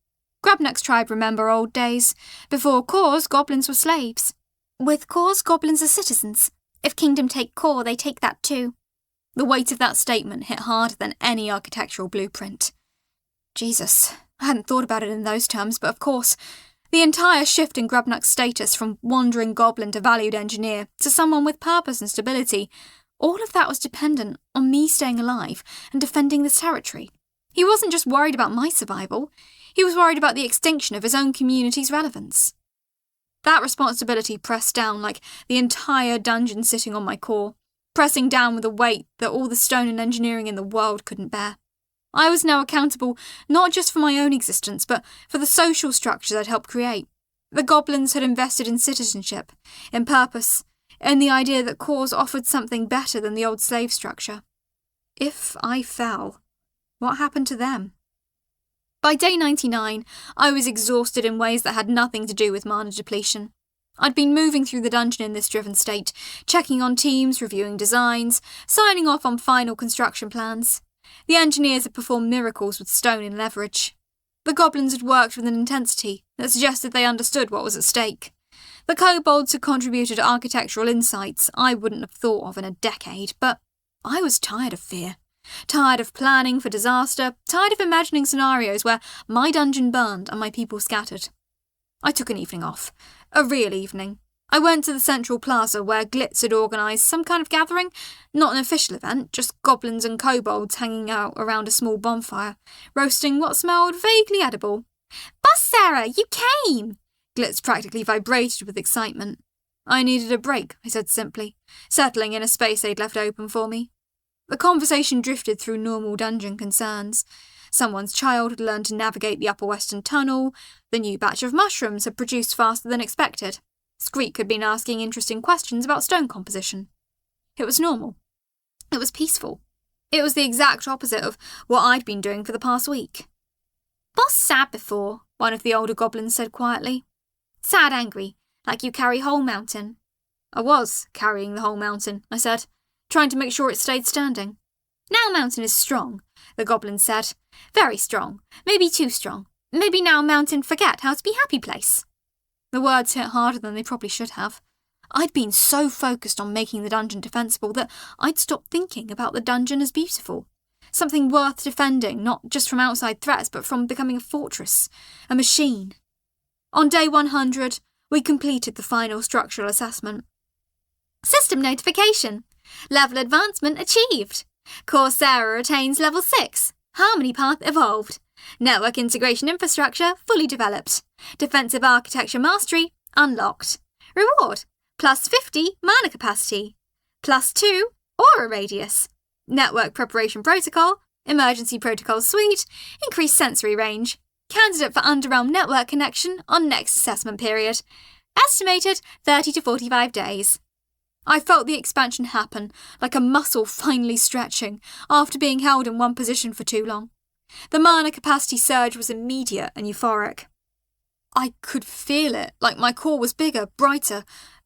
Grabnuck's tribe remember old days. Before Cores, goblins were slaves. With Cores, goblins are citizens. If Kingdom take Core, they take that too. The weight of that statement hit harder than any architectural blueprint. Jesus, I hadn't thought about it in those terms, but of course, the entire shift in Grabnuck's status from wandering goblin to valued engineer to someone with purpose and stability, all of that was dependent on me staying alive and defending this territory. He wasn't just worried about my survival, he was worried about the extinction of his own community's relevance. That responsibility pressed down like the entire dungeon sitting on my core, pressing down with a weight that all the stone and engineering in the world couldn't bear. I was now accountable not just for my own existence, but for the social structures I'd helped create. The goblins had invested in citizenship, in purpose, in the idea that Cores offered something better than the old slave structure. If I fell, what happened to them? By day 99, I was exhausted in ways that had nothing to do with mana depletion. I'd been moving through the dungeon in this driven state, checking on teams, reviewing designs, signing off on final construction plans. The engineers had performed miracles with stone and leverage. The goblins had worked with an intensity that suggested they understood what was at stake. The kobolds had contributed architectural insights I wouldn't have thought of in a decade, but I was tired of fear. Tired of planning for disaster, tired of imagining scenarios where my dungeon burned and my people scattered. I took an evening off. A real evening. I went to the central plaza where Glitz had organised some kind of gathering, not an official event, just goblins and kobolds hanging out around a small bonfire, roasting what smelled vaguely edible. Boss Sarah, you came! Glitz practically vibrated with excitement. I needed a break, I said simply, settling in a space they'd left open for me. The conversation drifted through normal dungeon concerns. Someone's child had learned to navigate the Upper Western Tunnel, the new batch of mushrooms had produced faster than expected. Screek had been asking interesting questions about stone composition. It was normal. It was peaceful. It was the exact opposite of what I'd been doing for the past week. Boss sad before, one of the older goblins said quietly. Sad angry, like you carry whole mountain. I was carrying the whole mountain, I said, trying to make sure it stayed standing. Now mountain is strong, the goblin said. Very strong. Maybe too strong. Maybe now mountain forget how to be happy place. The words hit harder than they probably should have. I'd been so focused on making the dungeon defensible that I'd stopped thinking about the dungeon as beautiful. Something worth defending, not just from outside threats, but from becoming a fortress, a machine. On day 100, we completed the final structural assessment. System notification. Level advancement achieved. Corsair attains level 6. Harmony path evolved. Network integration infrastructure fully developed. Defensive architecture mastery unlocked. Reward: plus 50 mana capacity. Plus 2 aura radius. Network preparation protocol. Emergency protocol suite. Increased sensory range. Candidate for underrealm network connection on next assessment period. Estimated 30 to 45 days. I felt the expansion happen, like a muscle finally stretching, after being held in one position for too long. The mana capacity surge was immediate and euphoric. I could feel it, like my core was bigger, brighter,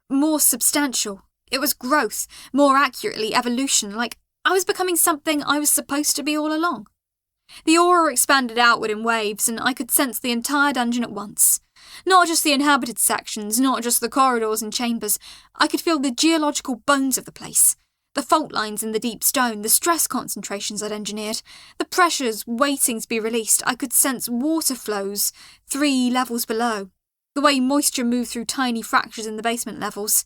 more substantial. It was growth, more accurately evolution, like I was becoming something I was supposed to be all along. The aura expanded outward in waves, and I could sense the entire dungeon at once. Not just the inhabited sections, not just the corridors and chambers. I could feel the geological bones of the place. The fault lines in the deep stone, the stress concentrations I'd engineered, the pressures waiting to be released. I could sense water flows 3 levels below, the way moisture moved through tiny fractures in the basement levels.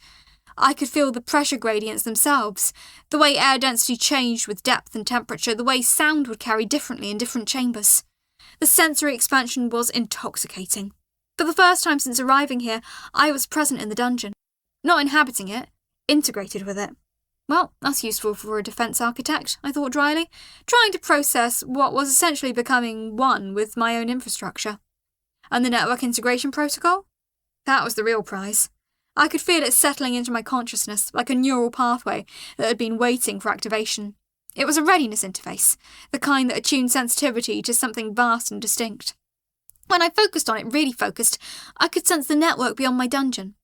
I could feel the pressure gradients themselves, the way air density changed with depth and temperature, the way sound would carry differently in different chambers. The sensory expansion was intoxicating. For the first time since arriving here, I was present in the dungeon. Not inhabiting it, integrated with it. Well, that's useful for a defence architect, I thought dryly, trying to process what was essentially becoming one with my own infrastructure. And the network integration protocol? That was the real prize. I could feel it settling into my consciousness, like a neural pathway that had been waiting for activation. It was a readiness interface, the kind that attuned sensitivity to something vast and distinct. When I focused on it, really focused, I could sense the network beyond my dungeon.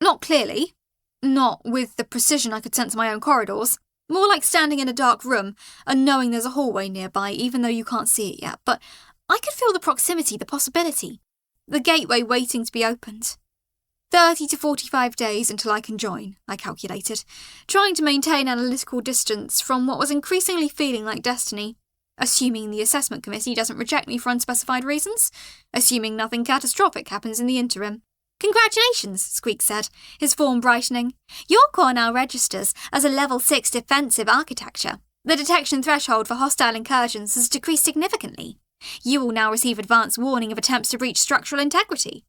Not clearly, not with the precision I could sense my own corridors, more like standing in a dark room and knowing there's a hallway nearby, even though you can't see it yet, but I could feel the proximity, the possibility, the gateway waiting to be opened. 30 to 45 days until I can join, I calculated, trying to maintain analytical distance from what was increasingly feeling like destiny, assuming the assessment committee doesn't reject me for unspecified reasons, assuming nothing catastrophic happens in the interim. "Congratulations," Squeak said, his form brightening. "Your core now registers as a level 6 defensive architecture. The detection threshold for hostile incursions has decreased significantly. You will now receive advance warning of attempts to breach structural integrity.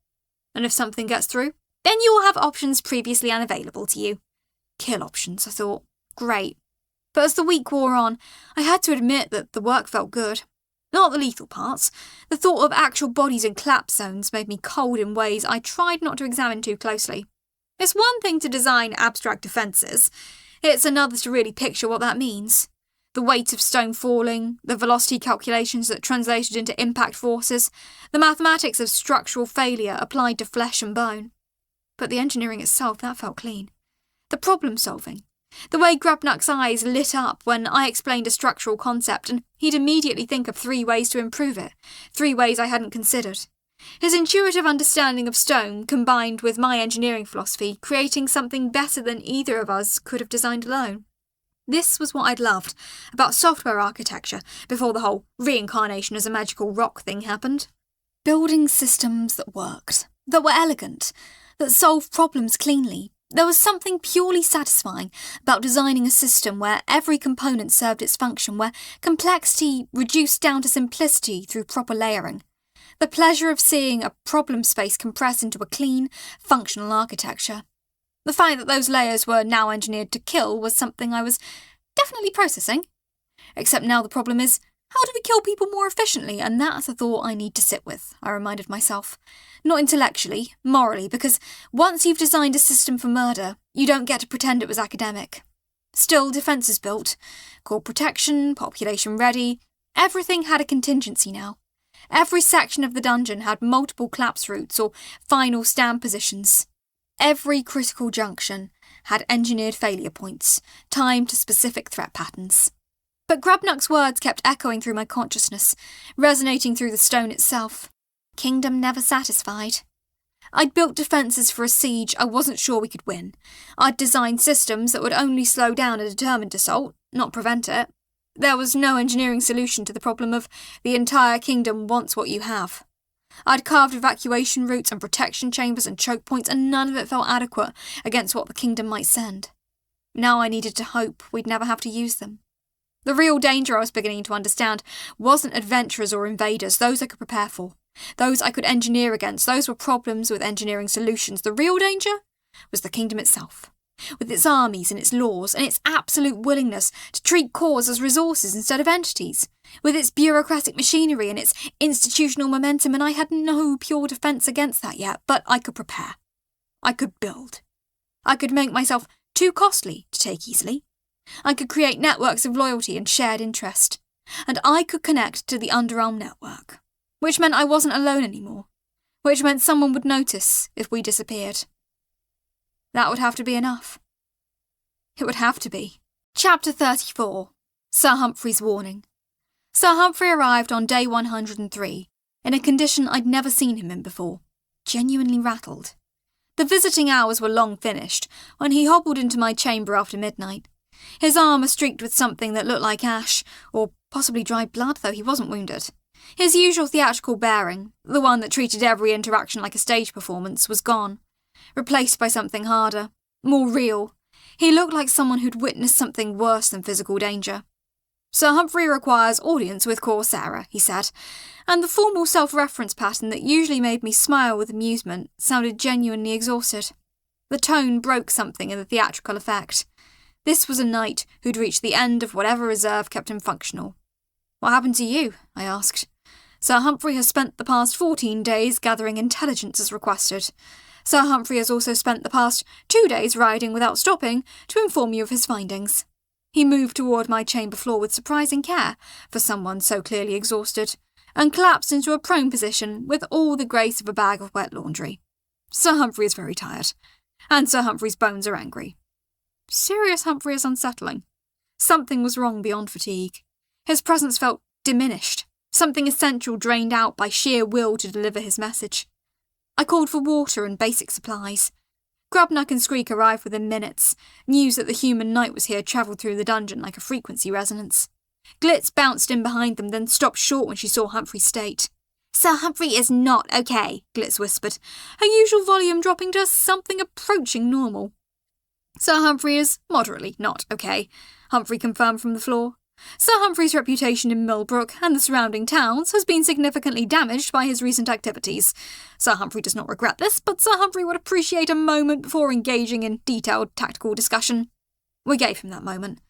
And if something gets through, then you will have options previously unavailable to you." Kill options, I thought. Great. But as the week wore on, I had to admit that the work felt good. Not the lethal parts. The thought of actual bodies and collapse zones made me cold in ways I tried not to examine too closely. It's one thing to design abstract defences. It's another to really picture what that means. The weight of stone falling, the velocity calculations that translated into impact forces, the mathematics of structural failure applied to flesh and bone. But the engineering itself, that felt clean. The problem-solving. The way Grubnuck's eyes lit up when I explained a structural concept and he'd immediately think of 3 ways to improve it, 3 ways I hadn't considered. His intuitive understanding of stone combined with my engineering philosophy, creating something better than either of us could have designed alone. This was what I'd loved about software architecture before the whole reincarnation as a magical rock thing happened. Building systems that worked, that were elegant, that solved problems cleanly. There was something purely satisfying about designing a system where every component served its function, where complexity reduced down to simplicity through proper layering. The pleasure of seeing a problem space compress into a clean, functional architecture. The fact that those layers were now engineered to kill was something I was definitely processing. Except now the problem is, how do we kill people more efficiently? And that's a thought I need to sit with, I reminded myself. Not intellectually, morally, because once you've designed a system for murder, you don't get to pretend it was academic. Still, defences built, core protection, population ready, everything had a contingency now. Every section of the dungeon had multiple collapse routes or final stand positions. Every critical junction had engineered failure points, timed to specific threat patterns. But Grubnuck's words kept echoing through my consciousness, resonating through the stone itself. Kingdom never satisfied. I'd built defences for a siege I wasn't sure we could win. I'd designed systems that would only slow down a determined assault, not prevent it. There was no engineering solution to the problem of the entire kingdom wants what you have. I'd carved evacuation routes and protection chambers and choke points, and none of it felt adequate against what the kingdom might send. Now I needed to hope we'd never have to use them. The real danger I was beginning to understand wasn't adventurers or invaders. Those I could prepare for. Those I could engineer against. Those were problems with engineering solutions. The real danger was the kingdom itself, with its armies and its laws and its absolute willingness to treat cores as resources instead of entities, with its bureaucratic machinery and its institutional momentum, and I had no pure defence against that yet, but I could prepare. I could build. I could make myself too costly to take easily. I could create networks of loyalty and shared interest. And I could connect to the Underarm network, which meant I wasn't alone anymore. which meant someone would notice if we disappeared. That would have to be enough. It would have to be. Chapter 34. Sir Humphrey's Warning. Sir Humphrey arrived on day 103, in a condition I'd never seen him in before, genuinely rattled. The visiting hours were long finished when he hobbled into my chamber after midnight. His arm was streaked with something that looked like ash, or possibly dried blood, though he wasn't wounded. His usual theatrical bearing, the one that treated every interaction like a stage performance, was gone, replaced by something harder, more real. He looked like someone who'd witnessed something worse than physical danger. Sir Humphrey requires audience with Core Sarah, he said, and the formal self-reference pattern that usually made me smile with amusement sounded genuinely exhausted. The tone broke something in the theatrical effect. This was a knight who'd reached the end of whatever reserve kept him functional. "What happened to you?" I asked. "Sir Humphrey has spent the past 14 days gathering intelligence as requested. Sir Humphrey has also spent the past 2 days riding without stopping to inform you of his findings." He moved toward my chamber floor with surprising care for someone so clearly exhausted, and collapsed into a prone position with all the grace of a bag of wet laundry. "Sir Humphrey is very tired, and Sir Humphrey's bones are angry." Serious Humphrey is unsettling. Something was wrong beyond fatigue. His presence felt diminished, something essential drained out by sheer will to deliver his message. I called for water and basic supplies. Grubnuck and Screek arrived within minutes. News that the human knight was here travelled through the dungeon like a frequency resonance. Glitz bounced in behind them, then stopped short when she saw Humphrey's state. "Sir Humphrey is not okay," Glitz whispered, her usual volume dropping to something approaching normal. "Sir Humphrey is moderately not okay," Humphrey confirmed from the floor. "Sir Humphrey's reputation in Millbrook and the surrounding towns has been significantly damaged by his recent activities. Sir Humphrey does not regret this, but Sir Humphrey would appreciate a moment before engaging in detailed tactical discussion." We gave him that moment.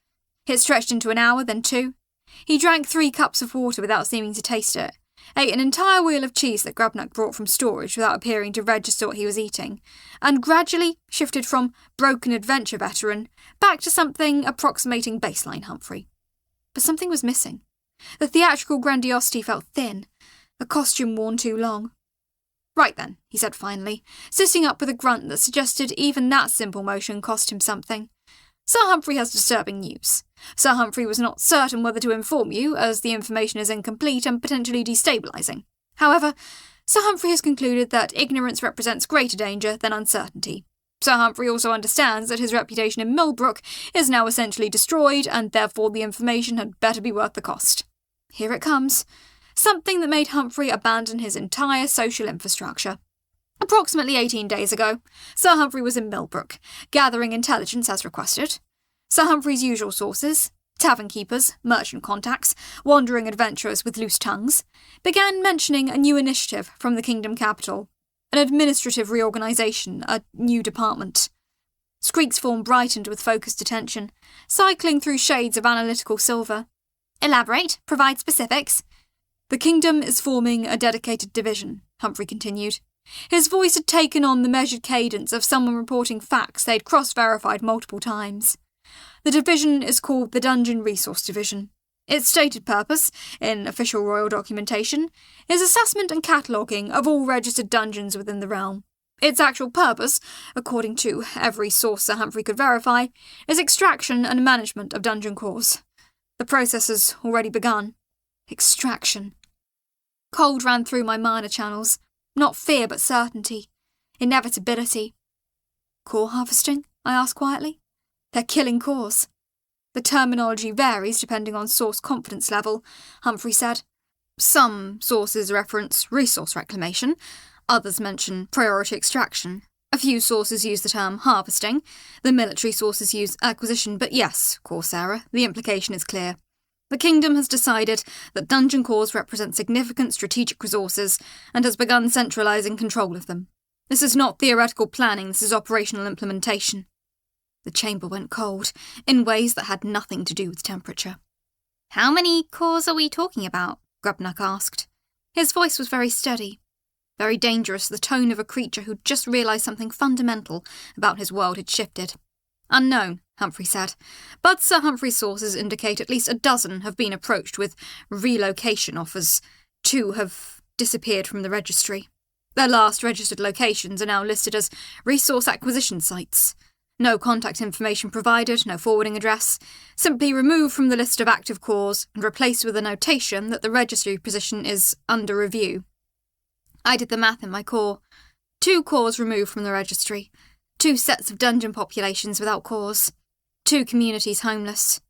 It stretched into an hour, then 2. He drank 3 cups of water without seeming to taste it, ate an entire wheel of cheese that Grubnuck brought from storage without appearing to register what he was eating, and gradually shifted from broken adventure veteran back to something approximating baseline Humphrey. But something was missing. The theatrical grandiosity felt thin, the costume worn too long. "Right then," he said finally, sitting up with a grunt that suggested even that simple motion cost him something. "Sir Humphrey has disturbing news. Sir Humphrey was not certain whether to inform you, as the information is incomplete and potentially destabilising. However, Sir Humphrey has concluded that ignorance represents greater danger than uncertainty. Sir Humphrey also understands that his reputation in Millbrook is now essentially destroyed, and therefore the information had better be worth the cost. Here it comes. Something that made Humphrey abandon his entire social infrastructure. Approximately 18 days ago, Sir Humphrey was in Millbrook, gathering intelligence as requested. Sir Humphrey's usual sources, tavern keepers, merchant contacts, wandering adventurers with loose tongues, began mentioning a new initiative from the kingdom capital, an administrative reorganisation, a new department. Screek's form brightened with focused attention, cycling through shades of analytical silver. "Elaborate, provide specifics." "The kingdom is forming a dedicated division," Humphrey continued. His voice had taken on the measured cadence of someone reporting facts they'd cross-verified multiple times. "The division is called the Dungeon Resource Division. Its stated purpose, in official royal documentation, is assessment and cataloguing of all registered dungeons within the realm. Its actual purpose, according to every source Sir Humphrey could verify, is extraction and management of dungeon cores. The process has already begun." Extraction. Cold ran through my minor channels. Not fear, but certainty. Inevitability. "Core harvesting?" I asked quietly. "They're killing cores." "The terminology varies depending on source confidence level," Humphrey said. "Some sources reference resource reclamation, others mention priority extraction. A few sources use the term harvesting, the military sources use acquisition, but yes, Core Sarah, the implication is clear. The kingdom has decided that dungeon cores represent significant strategic resources and has begun centralising control of them. This is not theoretical planning, this is operational implementation." The chamber went cold, in ways that had nothing to do with temperature. "How many cores are we talking about?" Grubnuck asked. His voice was very steady, very dangerous, the tone of a creature who'd just realised something fundamental about his world had shifted. "Unknown," Humphrey said, "but Sir Humphrey's sources indicate at least a dozen have been approached with relocation offers. 2 have disappeared from the registry. Their last registered locations are now listed as resource acquisition sites. No contact information provided, no forwarding address, simply removed from the list of active cores and replaced with a notation that the registry position is under review. I did the math in my core. 2 cores removed from the registry, 2 sets of dungeon populations without cores, 2 communities homeless,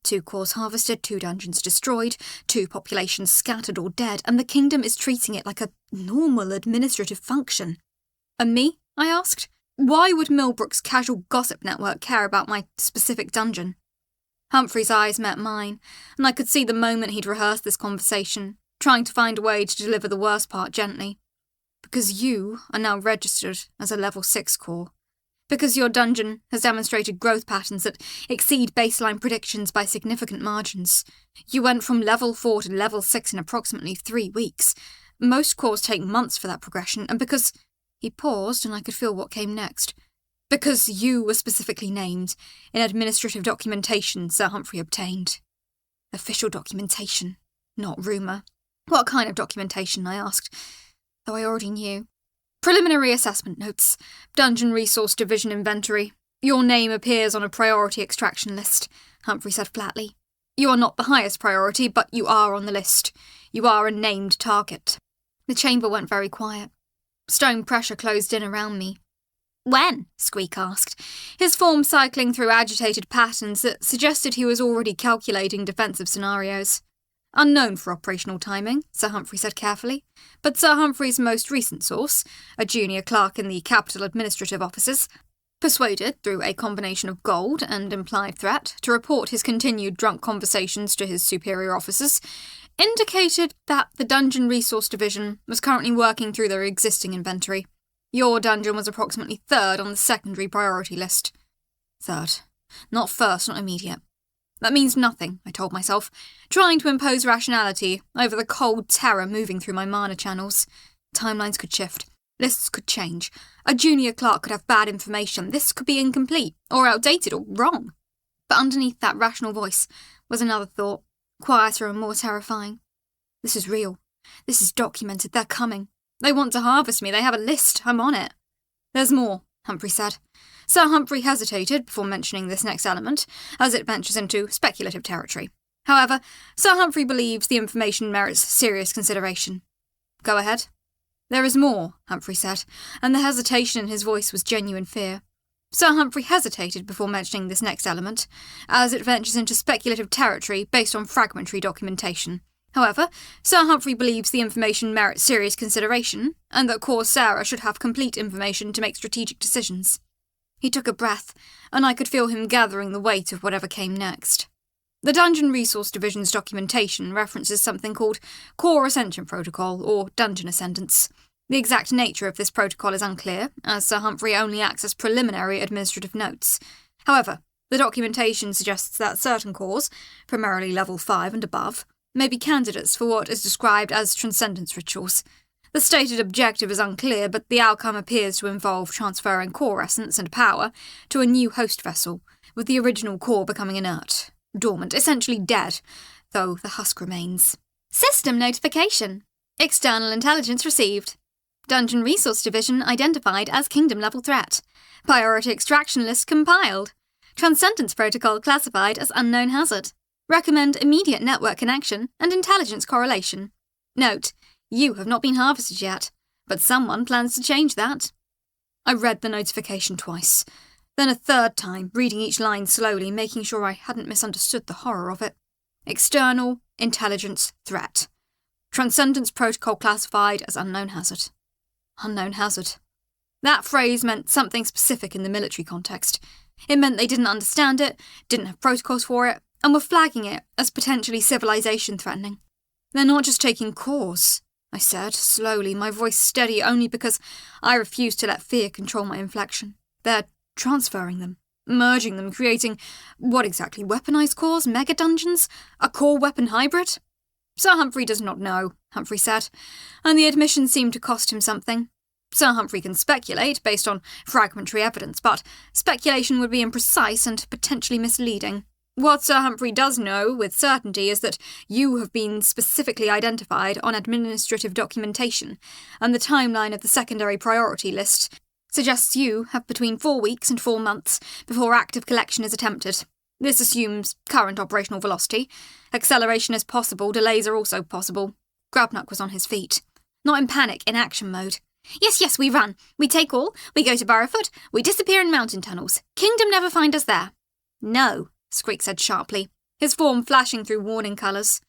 2 cores harvested, 2 dungeons destroyed, 2 populations scattered or dead, and the kingdom is treating it like a normal administrative function. And me? I asked. Why would Millbrook's casual gossip network care about my specific dungeon? Humphrey's eyes met mine, and I could see the moment he'd rehearsed this conversation, trying to find a way to deliver the worst part gently. Because you are now registered as a level 6 core. Because your dungeon has demonstrated growth patterns that exceed baseline predictions by significant margins. You went from level 4 to level 6 in approximately 3 weeks. Most cores take months for that progression, and because... He paused, and I could feel what came next. Because you were specifically named in administrative documentation Sir Humphrey obtained. Official documentation, not rumour. What kind of documentation, I asked, though I already knew. Preliminary assessment notes, Dungeon Resource Division inventory. Your name appears on a priority extraction list, Humphrey said flatly. You are not the highest priority, but you are on the list. You are a named target. The chamber went very quiet. Stone pressure closed in around me. When? Squeak asked, his form cycling through agitated patterns that suggested he was already calculating defensive scenarios. Unknown for operational timing, Sir Humphrey said carefully, but Sir Humphrey's most recent source, a junior clerk in the Capital Administrative Offices, persuaded through a combination of gold and implied threat to report his continued drunk conversations to his superior officers, indicated that the Dungeon Resource Division was currently working through their existing inventory. Your dungeon was approximately 3rd on the secondary priority list. 3rd. Not 1st, not immediate. That means nothing, I told myself, trying to impose rationality over the cold terror moving through my mana channels. Timelines could shift. Lists could change. A junior clerk could have bad information. This could be incomplete, or outdated, or wrong. But underneath that rational voice was another thought, quieter and more terrifying. This is real. This is documented. They're coming. They want to harvest me. They have a list. I'm on it. There's more, Humphrey said. Sir Humphrey hesitated before mentioning this next element, as it ventures into speculative territory. However, Sir Humphrey believes the information merits serious consideration. Go ahead. There is more, Humphrey said, and the hesitation in his voice was genuine fear. Sir Humphrey hesitated before mentioning this next element, as it ventures into speculative territory based on fragmentary documentation. However, Sir Humphrey believes the information merits serious consideration, and that Core Sarah should have complete information to make strategic decisions. He took a breath, and I could feel him gathering the weight of whatever came next. The Dungeon Resource Division's documentation references something called Core Ascension Protocol, or Dungeon Ascendance. The exact nature of this protocol is unclear, as Sir Humphrey only acts as preliminary administrative notes. However, the documentation suggests that certain cores, primarily level 5 and above, may be candidates for what is described as transcendence rituals. The stated objective is unclear, but the outcome appears to involve transferring core essence and power to a new host vessel, with the original core becoming inert, dormant, essentially dead, though the husk remains. System notification. External intelligence received. Dungeon Resource Division identified as Kingdom-level threat. Priority extraction list compiled. Transcendence protocol classified as unknown hazard. Recommend immediate network connection and intelligence correlation. Note, you have not been harvested yet, but someone plans to change that. I read the notification twice, then a 3rd time, reading each line slowly, making sure I hadn't misunderstood the horror of it. External intelligence threat. Transcendence protocol classified as unknown hazard. Unknown hazard. That phrase meant something specific in the military context. It meant they didn't understand it, didn't have protocols for it, and were flagging it as potentially civilization-threatening. They're not just taking cores, I said, slowly, my voice steady only because I refused to let fear control my inflection. They're transferring them, merging them, creating, what exactly, weaponized cores, mega-dungeons, a core weapon hybrid? Sir Humphrey does not know, Humphrey said, and the admission seemed to cost him something. Sir Humphrey can speculate based on fragmentary evidence, but speculation would be imprecise and potentially misleading. What Sir Humphrey does know with certainty is that you have been specifically identified on administrative documentation, and the timeline of the secondary priority list suggests you have between 4 weeks and 4 months before active collection is attempted. This assumes current operational velocity. Acceleration is possible, delays are also possible. Grabnuck was on his feet. Not in panic, in action mode. Yes, we run. We take all. We go to Burrowfoot. We disappear in mountain tunnels. Kingdom never find us there. No, Squeak said sharply, his form flashing through warning colours.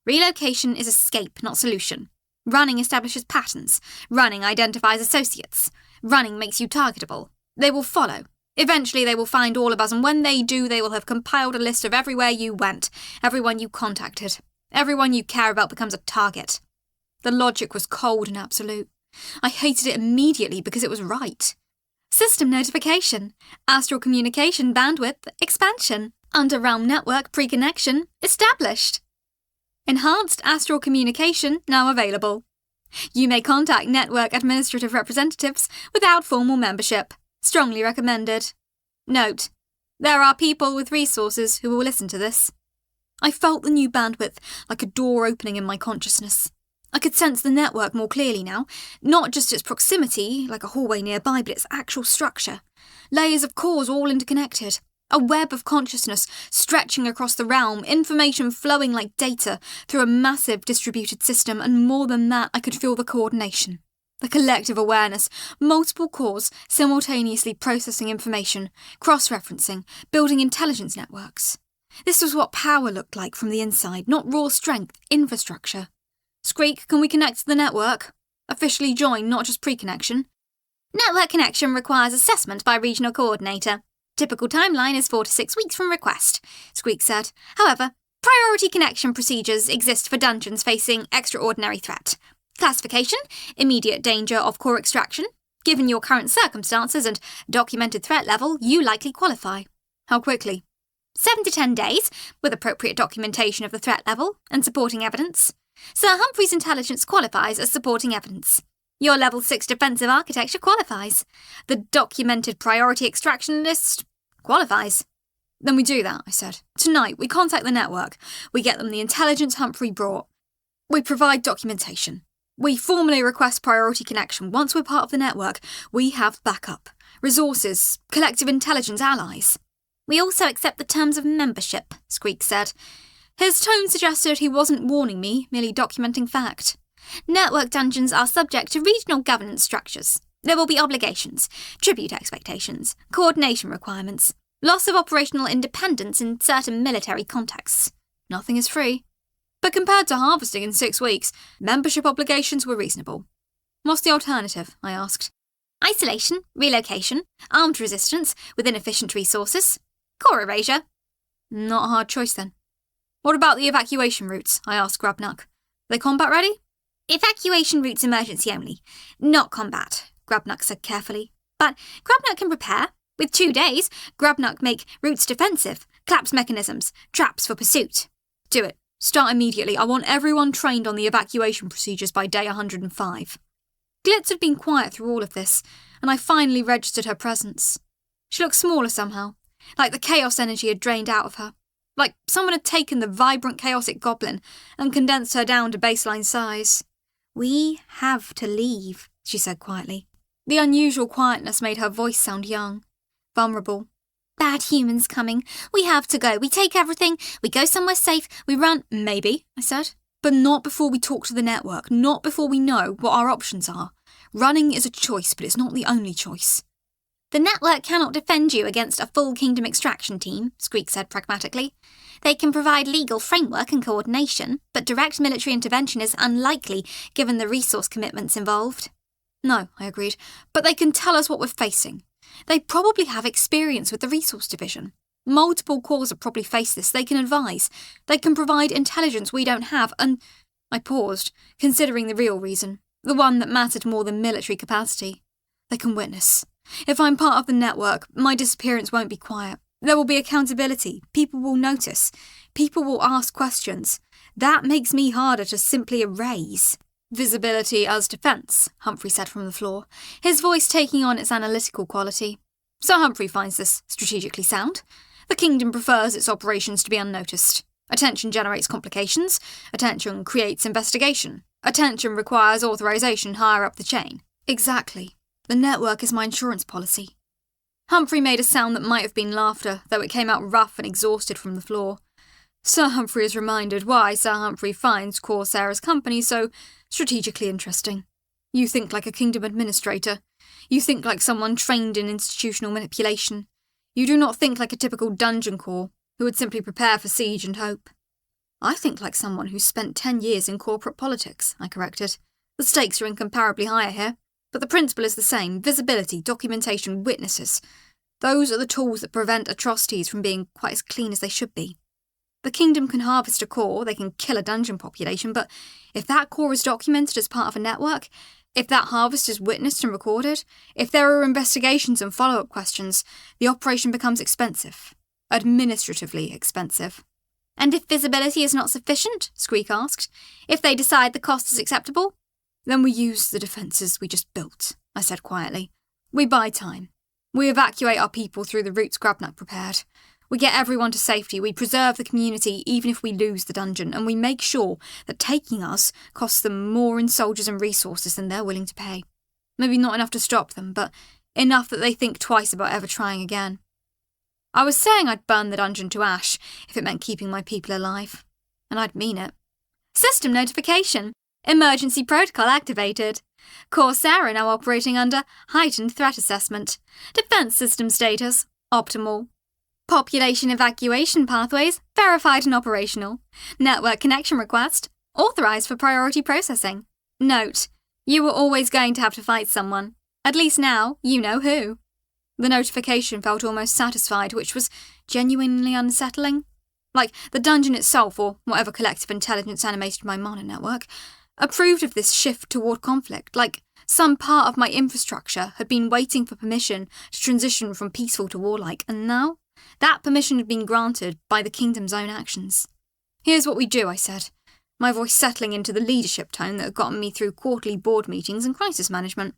Relocation is escape, not solution. Running establishes patterns. Running identifies associates. Running makes you targetable. They will follow. Eventually they will find all of us, and when they do, they will have compiled a list of everywhere you went, everyone you contacted. Everyone you care about becomes a target. The logic was cold and absolute. I hated it immediately because it was right. System notification. Astral communication bandwidth expansion. Under-realm network pre-connection established. Enhanced astral communication now available. You may contact network administrative representatives without formal membership. Strongly recommended. Note: there are people with resources who will listen to this. I felt the new bandwidth like a door opening in my consciousness. I could sense the network more clearly now, not just its proximity, like a hallway nearby, but its actual structure. Layers of cores all interconnected. A web of consciousness stretching across the realm, information flowing like data through a massive distributed system, and more than that, I could feel the coordination. The collective awareness, multiple cores simultaneously processing information, cross-referencing, building intelligence networks. This was what power looked like from the inside, not raw strength, infrastructure. Squeak, can we connect to the network? Officially join, not just pre-connection. Network connection requires assessment by regional coordinator. Typical timeline is 4 to 6 weeks from request, Squeak said. However, priority connection procedures exist for dungeons facing extraordinary threat. Classification: immediate danger of core extraction. Given your current circumstances and documented threat level, you likely qualify. How quickly? 7 to 10 days, with appropriate documentation of the threat level and supporting evidence. Sir Humphrey's intelligence qualifies as supporting evidence. Your level 6 defensive architecture qualifies. The documented priority extraction list qualifies. Then we do that, I said. Tonight, we contact the network. We get them the intelligence Humphrey brought. We provide documentation. We formally request priority connection. Once we're part of the network, we have backup, resources, collective intelligence allies. We also accept the terms of membership, Squeak said. His tone suggested he wasn't warning me, merely documenting fact. Network dungeons are subject to regional governance structures. There will be obligations, tribute expectations, coordination requirements, loss of operational independence in certain military contexts. Nothing is free. But compared to harvesting in 6 weeks, membership obligations were reasonable. What's the alternative? I asked. Isolation, relocation, armed resistance with inefficient resources, core erasure. Not a hard choice then. What about the evacuation routes? I asked Grabnuck. Are they combat ready? Evacuation routes emergency only, not combat, Grabnuck said carefully. But Grabnuck can prepare. With 2 days, Grabnuck make routes defensive, collapse mechanisms, traps for pursuit. Do it. Start immediately. I want everyone trained on the evacuation procedures by day 105. Glitz had been quiet through all of this, and I finally registered her presence. She looked smaller somehow, like the chaos energy had drained out of her. Like someone had taken the vibrant chaotic goblin and condensed her down to baseline size. We have to leave, she said quietly. The unusual quietness made her voice sound young, vulnerable. Bad humans coming. We have to go. We take everything. We go somewhere safe. We run. Maybe, I said. But not before we talk to the network. Not before we know what our options are. Running is a choice, but it's not the only choice. The network cannot defend you against a full kingdom extraction team, Squeak said pragmatically. They can provide legal framework and coordination, but direct military intervention is unlikely given the resource commitments involved. No, I agreed, but they can tell us what we're facing. They probably have experience with the resource division. Multiple corps have probably faced this. They can advise. They can provide intelligence we don't have, and I paused, considering the real reason, the one that mattered more than military capacity. They can witness. If I'm part of the network, my disappearance won't be quiet. There will be accountability. People will notice. People will ask questions. That makes me harder to simply erase. Visibility as defence, Humphrey said from the floor, his voice taking on its analytical quality. Sir Humphrey finds this strategically sound. The kingdom prefers its operations to be unnoticed. Attention generates complications. Attention creates investigation. Attention requires authorization higher up the chain. Exactly. The network is my insurance policy. Humphrey made a sound that might have been laughter, though it came out rough and exhausted from the floor. Sir Humphrey is reminded why Sir Humphrey finds Corsara's company so strategically interesting. You think like a kingdom administrator. You think like someone trained in institutional manipulation. You do not think like a typical dungeon core, who would simply prepare for siege and hope. I think like someone who's spent 10 years in corporate politics, I corrected. The stakes are incomparably higher here, but the principle is the same: visibility, documentation, witnesses. Those are the tools that prevent atrocities from being quite as clean as they should be. The kingdom can harvest a core, they can kill a dungeon population, but if that core is documented as part of a network, if that harvest is witnessed and recorded, if there are investigations and follow-up questions, the operation becomes expensive. Administratively expensive. And if visibility is not sufficient, Squeak asked, if they decide the cost is acceptable? Then we use the defences we just built, I said quietly. We buy time. We evacuate our people through the routes Grabnak prepared. We get everyone to safety, we preserve the community even if we lose the dungeon, and we make sure that taking us costs them more in soldiers and resources than they're willing to pay. Maybe not enough to stop them, but enough that they think twice about ever trying again. I was saying I'd burn the dungeon to ash if it meant keeping my people alive. And I'd mean it. System notification. Emergency protocol activated. Corsara now operating under heightened threat assessment. Defense system status optimal. Population evacuation pathways verified and operational. Network connection request authorized for priority processing. Note: you were always going to have to fight someone. At least now you know who. The notification felt almost satisfied, which was genuinely unsettling. Like the dungeon itself, or whatever collective intelligence animated my mana network, approved of this shift toward conflict, like some part of my infrastructure had been waiting for permission to transition from peaceful to warlike, and now that permission had been granted by the kingdom's own actions. Here's what we do, I said, my voice settling into the leadership tone that had gotten me through quarterly board meetings and crisis management.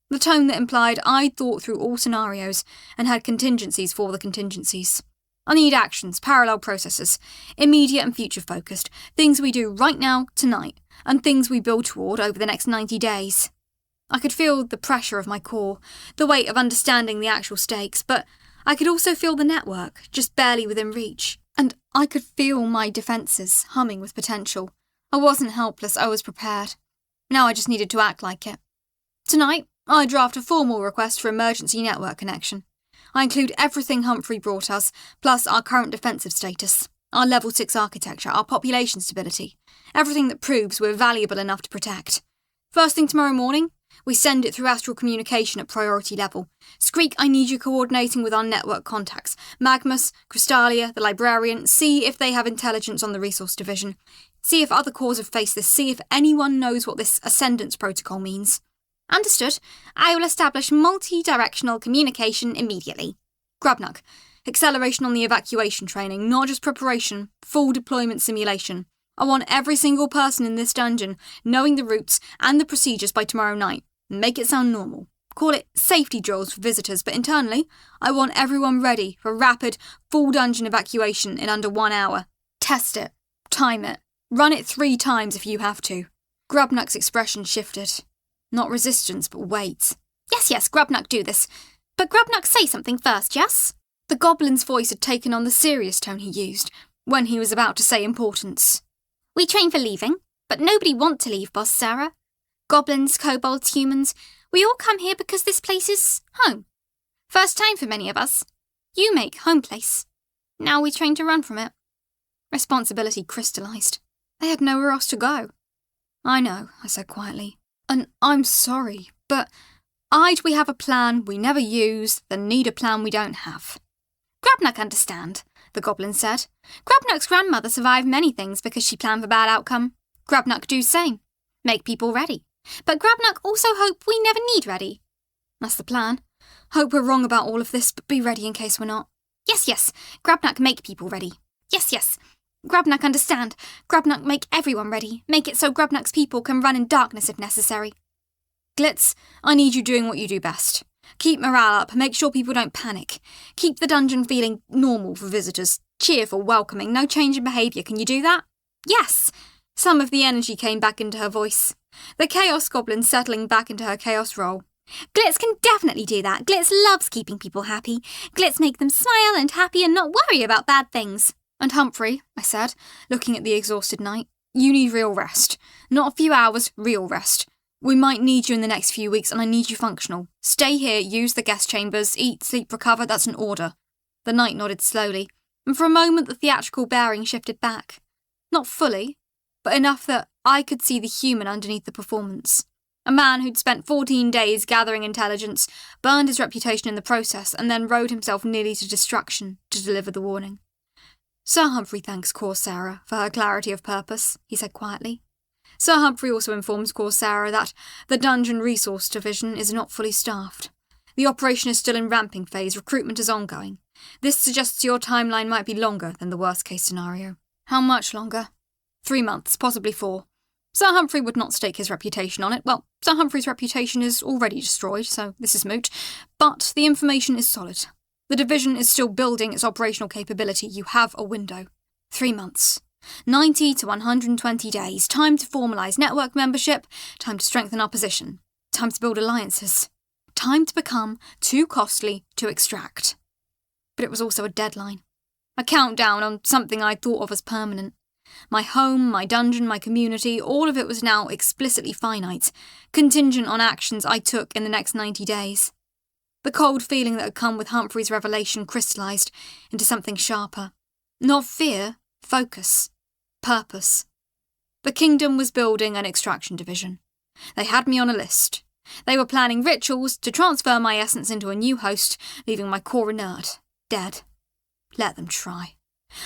The tone that implied I'd thought through all scenarios and had contingencies for the contingencies. I need actions, parallel processes, immediate and future-focused, things we do right now, tonight, and things we build toward over the next 90 days. I could feel the pressure of my core, the weight of understanding the actual stakes, but I could also feel the network, just barely within reach, and I could feel my defences humming with potential. I wasn't helpless, I was prepared. Now I just needed to act like it. Tonight, I draft a formal request for emergency network connection. I include everything Humphrey brought us, plus our current defensive status, our level 6 architecture, our population stability, everything that proves we're valuable enough to protect. First thing tomorrow morning, we send it through astral communication at priority level. Skreek, I need you coordinating with our network contacts. Magmus, Crystalia, the librarian, see if they have intelligence on the resource division. See if other cores have faced this, see if anyone knows what this ascendance protocol means. Understood. I will establish multi-directional communication immediately. Grabnak, acceleration on the evacuation training, not just preparation, full deployment simulation. I want every single person in this dungeon knowing the routes and the procedures by tomorrow night. Make it sound normal. Call it safety drills for visitors, but internally, I want everyone ready for rapid, full dungeon evacuation in under 1 hour. Test it. Time it. Run it 3 times if you have to. Grabnak's expression shifted. Not resistance, but wait. Yes, Grabnak, do this. But Grabnak, say something first, yes? The goblin's voice had taken on the serious tone he used when he was about to say importance. We train for leaving, but nobody want to leave, Boss Sarah. Goblins, kobolds, humans, we all come here because this place is home. First time for many of us. You make home place. Now we train to run from it. Responsibility crystallised. They had nowhere else to go. I know, I said quietly. And I'm sorry, but we have a plan we never use, then need a plan we don't have. Grabnak understand, the goblin said. Grabnak's grandmother survived many things because she planned for bad outcome. Grabnak do same. Make people ready. But Grabnak also hope we never need ready. That's the plan. Hope we're wrong about all of this, but be ready in case we're not. Yes. Grabnak make people ready. Yes. Grabnak understand. Grabnak make everyone ready. Make it so Grabnak's people can run in darkness if necessary. Glitz, I need you doing what you do best. Keep morale up, make sure people don't panic. Keep the dungeon feeling normal for visitors, cheerful, welcoming, no change in behaviour. Can you do that? Yes! Some of the energy came back into her voice. The Chaos Goblin settling back into her Chaos role. Glitz can definitely do that. Glitz loves keeping people happy. Glitz make them smile and happy and not worry about bad things. And Humphrey, I said, looking at the exhausted knight, you need real rest. Not a few hours, real rest. We might need you in the next few weeks and I need you functional. Stay here, use the guest chambers, eat, sleep, recover, that's an order. The knight nodded slowly, and for a moment the theatrical bearing shifted back. Not fully, but enough that I could see the human underneath the performance. A man who'd spent 14 days gathering intelligence, burned his reputation in the process, and then rode himself nearly to destruction to deliver the warning. Sir Humphrey thanks Cor Sarah for her clarity of purpose, he said quietly. Sir Humphrey also informs Cor Sarah that the Dungeon Resource Division is not fully staffed. The operation is still in ramping phase, recruitment is ongoing. This suggests your timeline might be longer than the worst-case scenario. How much longer? 3 months, possibly 4. Sir Humphrey would not stake his reputation on it. Well, Sir Humphrey's reputation is already destroyed, so this is moot. But the information is solid. The division is still building its operational capability. You have a window. 3 months. 90 to 120 days. Time to formalise network membership. Time to strengthen our position. Time to build alliances. Time to become too costly to extract. But it was also a deadline. A countdown on something I thought of as permanent. My home, my dungeon, my community, all of it was now explicitly finite, contingent on actions I took in the next 90 days. The cold feeling that had come with Humphrey's revelation crystallised into something sharper. Not fear, focus, purpose. The kingdom was building an extraction division. They had me on a list. They were planning rituals to transfer my essence into a new host, leaving my core inert, dead. Let them try.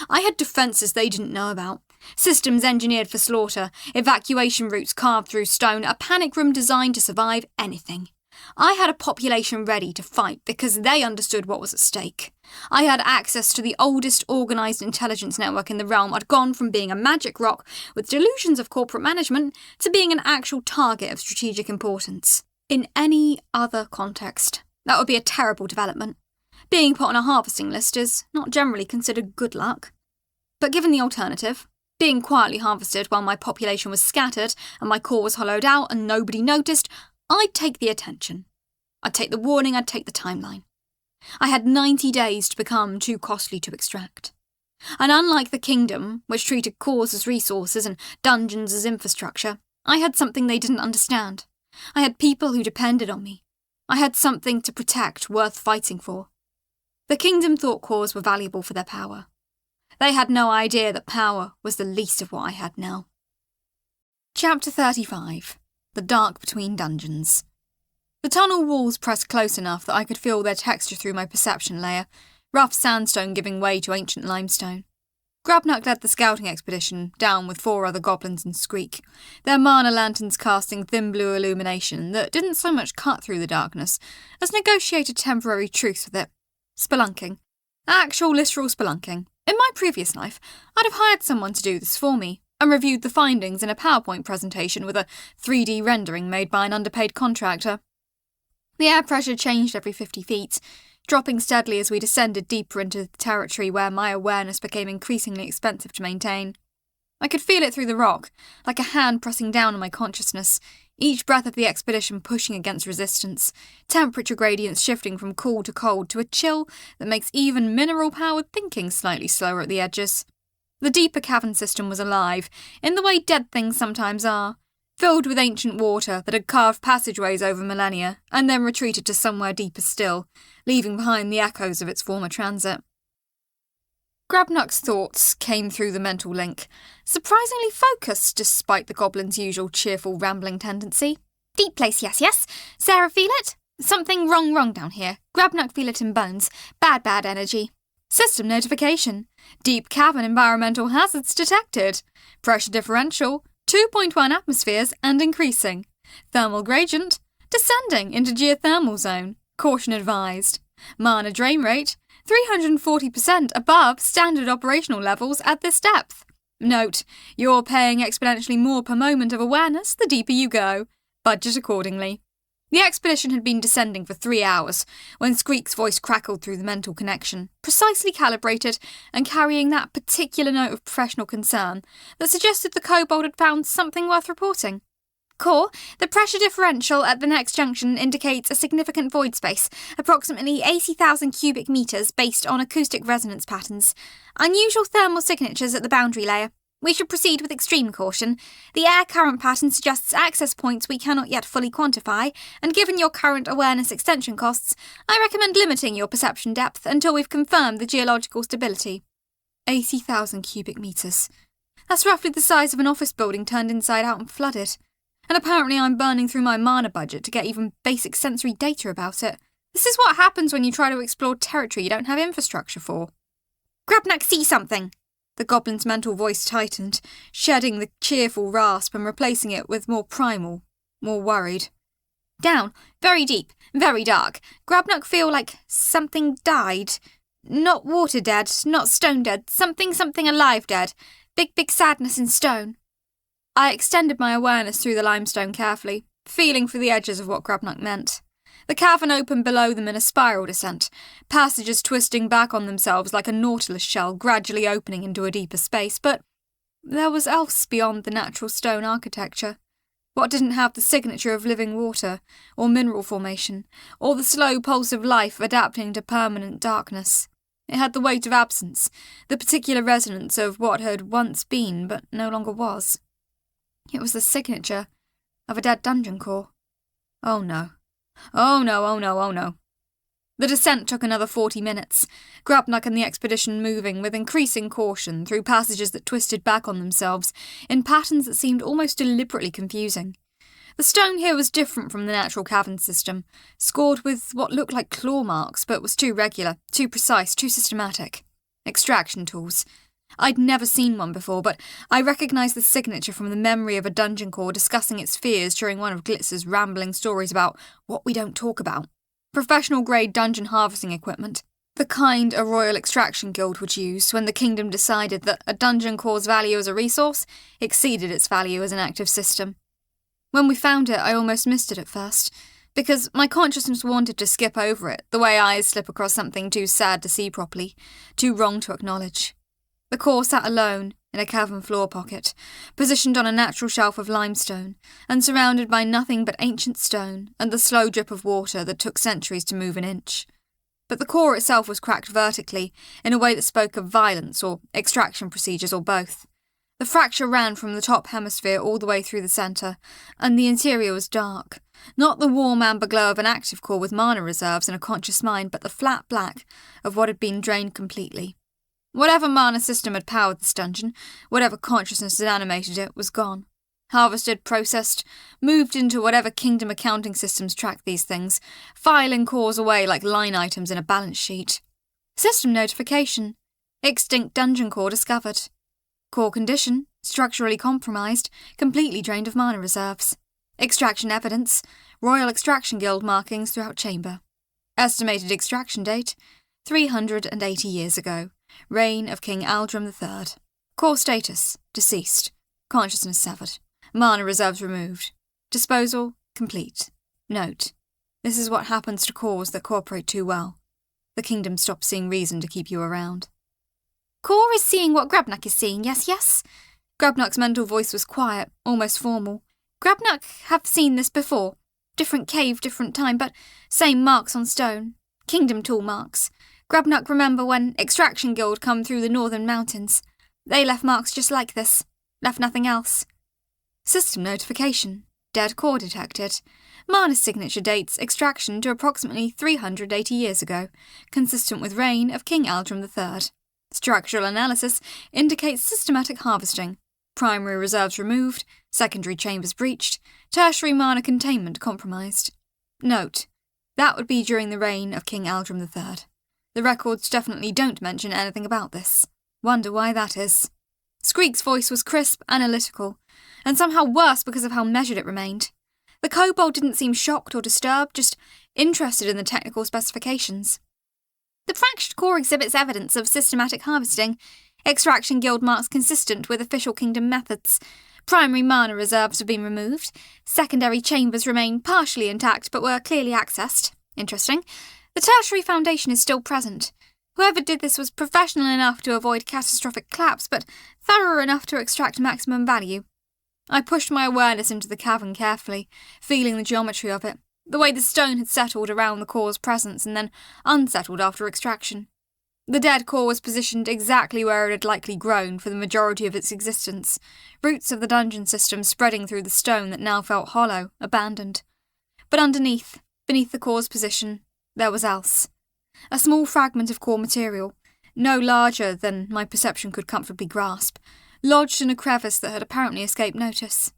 I had defences they didn't know about. Systems engineered for slaughter, evacuation routes carved through stone, a panic room designed to survive anything. I had a population ready to fight because they understood what was at stake. I had access to the oldest organised intelligence network in the realm. I'd gone from being a magic rock with delusions of corporate management to being an actual target of strategic importance. In any other context, that would be a terrible development. Being put on a harvesting list is not generally considered good luck. But given the alternative, being quietly harvested while my population was scattered and my core was hollowed out and nobody noticed, I'd take the attention. I'd take the warning, I'd take the timeline. I had 90 days to become too costly to extract. And unlike the kingdom, which treated cores as resources and dungeons as infrastructure, I had something they didn't understand. I had people who depended on me. I had something to protect worth fighting for. The kingdom thought cores were valuable for their power. They had no idea that power was the least of what I had now. Chapter 35. The Dark Between Dungeons. The tunnel walls pressed close enough that I could feel their texture through my perception layer, rough sandstone giving way to ancient limestone. Grabnuck led the scouting expedition, down with 4 other goblins and Squeak, their mana lanterns casting thin blue illumination that didn't so much cut through the darkness as negotiate a temporary truce with it. Spelunking. Actual literal spelunking. In my previous life, I'd have hired someone to do this for me, and reviewed the findings in a PowerPoint presentation with a 3D rendering made by an underpaid contractor. The air pressure changed every 50 feet, dropping steadily as we descended deeper into the territory where my awareness became increasingly expensive to maintain. I could feel it through the rock, like a hand pressing down on my consciousness, each breath of the expedition pushing against resistance, temperature gradients shifting from cool to cold to a chill that makes even mineral-powered thinking slightly slower at the edges. The deeper cavern system was alive, in the way dead things sometimes are, filled with ancient water that had carved passageways over millennia, and then retreated to somewhere deeper still, leaving behind the echoes of its former transit. Grabnuck's thoughts came through the mental link, surprisingly focused despite the goblin's usual cheerful rambling tendency. Deep place, yes. Sarah, feel it? Something wrong down here. Grabnuck feel it in bones. Bad energy. System notification. Deep cavern environmental hazards detected. Pressure differential, 2.1 atmospheres and increasing. Thermal gradient, descending into geothermal zone. Caution advised. Mana drain rate, 340% above standard operational levels at this depth. Note, you're paying exponentially more per moment of awareness the deeper you go. Budget accordingly. The expedition had been descending for 3 hours when Squeak's voice crackled through the mental connection, precisely calibrated and carrying that particular note of professional concern that suggested the kobold had found something worth reporting. Core, the pressure differential at the next junction indicates a significant void space, approximately 80,000 cubic metres based on acoustic resonance patterns. Unusual thermal signatures at the boundary layer. We should proceed with extreme caution. The air current pattern suggests access points we cannot yet fully quantify, and given your current awareness extension costs, I recommend limiting your perception depth until we've confirmed the geological stability. 80,000 cubic metres. That's roughly the size of an office building turned inside out and flooded. And apparently I'm burning through my mana budget to get even basic sensory data about it. This is what happens when you try to explore territory you don't have infrastructure for. Grabnak, see something! The goblin's mental voice tightened, shedding the cheerful rasp and replacing it with more primal, more worried. Down, very deep, very dark. Grabnak feel like something died. Not water dead, not stone dead, something alive dead. Big sadness in stone. I extended my awareness through the limestone carefully, feeling for the edges of what Grabnak meant. The cavern opened below them in a spiral descent, passages twisting back on themselves like a nautilus shell gradually opening into a deeper space, but there was else beyond the natural stone architecture. What didn't have the signature of living water, or mineral formation, or the slow pulse of life adapting to permanent darkness. It had the weight of absence, the particular resonance of what had once been but no longer was. It was the signature of a dead dungeon core. Oh no. Oh no. The descent took another 40 minutes, Grabnak and the expedition moving with increasing caution through passages that twisted back on themselves in patterns that seemed almost deliberately confusing. The stone here was different from the natural cavern system, scored with what looked like claw marks but was too regular, too precise, too systematic. Extraction tools. I'd never seen one before, but I recognised the signature from the memory of a dungeon core discussing its fears during one of Glitz's rambling stories about what we don't talk about. Professional-grade dungeon harvesting equipment. The kind a Royal Extraction Guild would use when the kingdom decided that a dungeon core's value as a resource exceeded its value as an active system. When we found it, I almost missed it at first, because my consciousness wanted to skip over it, the way eyes slip across something too sad to see properly, too wrong to acknowledge. The core sat alone in a cavern floor pocket, positioned on a natural shelf of limestone, and surrounded by nothing but ancient stone and the slow drip of water that took centuries to move an inch. But the core itself was cracked vertically, in a way that spoke of violence or extraction procedures or both. The fracture ran from the top hemisphere all the way through the centre, and the interior was dark. Not the warm amber glow of an active core with mana reserves and a conscious mind, but the flat black of what had been drained completely. Whatever mana system had powered this dungeon, whatever consciousness had animated it, was gone. Harvested, processed, moved into whatever kingdom accounting systems track these things, filing cores away like line items in a balance sheet. System notification. Extinct dungeon core discovered. Core condition, structurally compromised, completely drained of mana reserves. Extraction evidence, Royal Extraction Guild markings throughout chamber. Estimated extraction date, 380 years ago. Reign of King Aldrum III. Core status, deceased. Consciousness severed. Mana reserves removed. Disposal, complete. Note, this is what happens to cores that cooperate too well. The kingdom stops seeing reason to keep you around. Core is seeing what Grabnak is seeing, yes? Grabnak's mental voice was quiet, almost formal. Grabnak have seen this before. Different cave, different time, but same marks on stone. Kingdom tool marks. Grabnak remember when Extraction Guild come through the northern mountains. They left marks just like this. Left nothing else. System notification. Dead core detected. Mana signature dates extraction to approximately 380 years ago, consistent with reign of King Aldrum III. Structural analysis indicates systematic harvesting. Primary reserves removed, secondary chambers breached, tertiary mana containment compromised. Note, that would be during the reign of King Aldrum III. The records definitely don't mention anything about this. Wonder why that is. Squeak's voice was crisp, analytical, and somehow worse because of how measured it remained. The kobold didn't seem shocked or disturbed, just interested in the technical specifications. The fractured core exhibits evidence of systematic harvesting. Extraction Guild marks consistent with official kingdom methods. Primary mana reserves have been removed. Secondary chambers remain partially intact but were clearly accessed. Interesting. The tertiary foundation is still present. Whoever did this was professional enough to avoid catastrophic collapse, but thorough enough to extract maximum value. I pushed my awareness into the cavern carefully, feeling the geometry of it, the way the stone had settled around the core's presence and then unsettled after extraction. The dead core was positioned exactly where it had likely grown for the majority of its existence, roots of the dungeon system spreading through the stone that now felt hollow, abandoned. But underneath, beneath the core's position, there was else. A small fragment of core material, no larger than my perception could comfortably grasp, lodged in a crevice that had apparently escaped notice.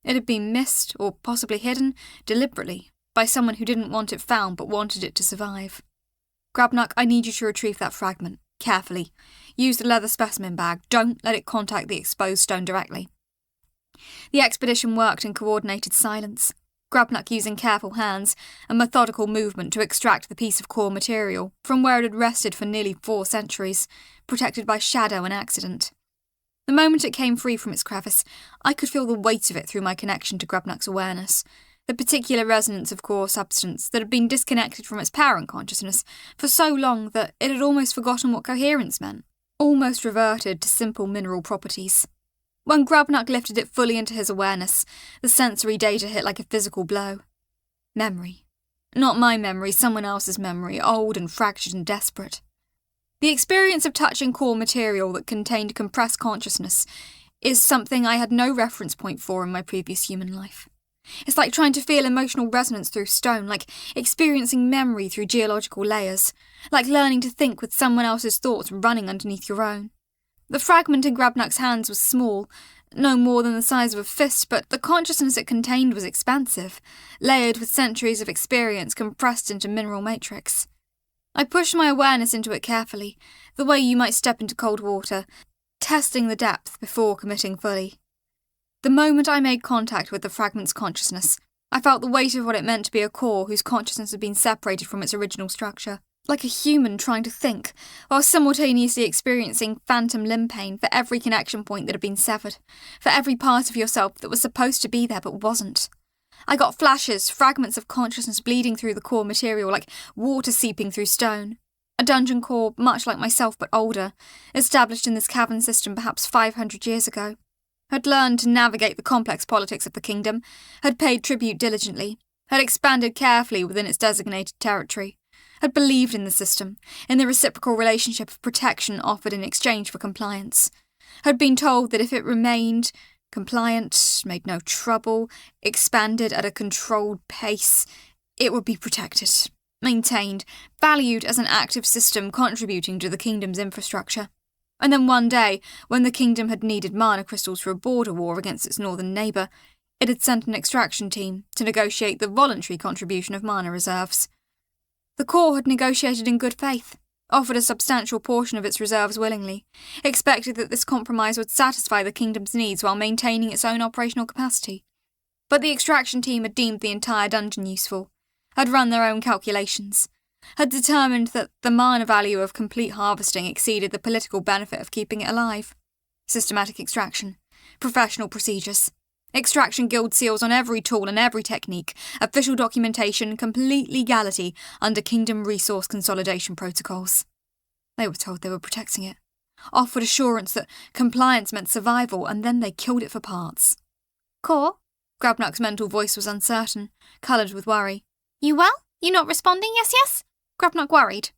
It had been missed, or possibly hidden, deliberately, by someone who didn't want it found but wanted it to survive. Grabnuck, I need you to retrieve that fragment, carefully. Use the leather specimen bag. Don't let it contact the exposed stone directly. The expedition worked in coordinated silence, Grabnuck using careful hands and methodical movement to extract the piece of core material from where it had rested for nearly 4 centuries, protected by shadow and accident. The moment it came free from its crevice, I could feel the weight of it through my connection to Grabnuck's awareness, the particular resonance of core substance that had been disconnected from its parent consciousness for so long that it had almost forgotten what coherence meant, almost reverted to simple mineral properties. When Grabnuck lifted it fully into his awareness, the sensory data hit like a physical blow. Memory. Not my memory, someone else's memory, old and fractured and desperate. The experience of touching core material that contained compressed consciousness is something I had no reference point for in my previous human life. It's like trying to feel emotional resonance through stone, like experiencing memory through geological layers, like learning to think with someone else's thoughts running underneath your own. The fragment in Grabnuck's hands was small, no more than the size of a fist, but the consciousness it contained was expansive, layered with centuries of experience compressed into mineral matrix. I pushed my awareness into it carefully, the way you might step into cold water, testing the depth before committing fully. The moment I made contact with the fragment's consciousness, I felt the weight of what it meant to be a core whose consciousness had been separated from its original structure, like a human trying to think, while simultaneously experiencing phantom limb pain for every connection point that had been severed, for every part of yourself that was supposed to be there but wasn't. I got flashes, fragments of consciousness bleeding through the core material like water seeping through stone. A dungeon core, much like myself but older, established in this cavern system perhaps 500 years ago, had learned to navigate the complex politics of the kingdom, had paid tribute diligently, had expanded carefully within its designated territory, had believed in the system, in the reciprocal relationship of protection offered in exchange for compliance, had been told that if it remained compliant, made no trouble, expanded at a controlled pace, it would be protected, maintained, valued as an active system contributing to the kingdom's infrastructure. And then one day, when the kingdom had needed mana crystals for a border war against its northern neighbour, it had sent an extraction team to negotiate the voluntary contribution of mana reserves. The core had negotiated in good faith, offered a substantial portion of its reserves willingly, expected that this compromise would satisfy the kingdom's needs while maintaining its own operational capacity. But the extraction team had deemed the entire dungeon useful, had run their own calculations, had determined that the mana value of complete harvesting exceeded the political benefit of keeping it alive. Systematic extraction, professional procedures, extraction guild seals on every tool and every technique, official documentation, complete legality under kingdom resource consolidation protocols. They were told they were protecting it, offered assurance that compliance meant survival, and then they killed it for parts. Core? Grabnuck's mental voice was uncertain, coloured with worry. You well? You not responding? Yes? Grabnuck worried.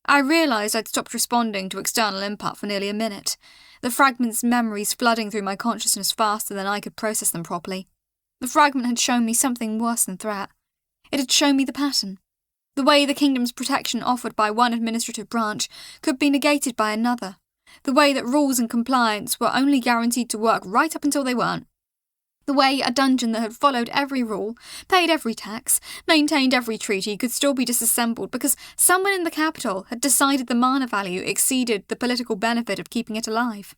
I realised I'd stopped responding to external input for nearly a minute, the fragment's memories flooding through my consciousness faster than I could process them properly. The fragment had shown me something worse than threat. It had shown me the pattern. The way the kingdom's protection offered by one administrative branch could be negated by another. The way that rules and compliance were only guaranteed to work right up until they weren't. The way a dungeon that had followed every rule, paid every tax, maintained every treaty could still be disassembled because someone in the capital had decided the mana value exceeded the political benefit of keeping it alive.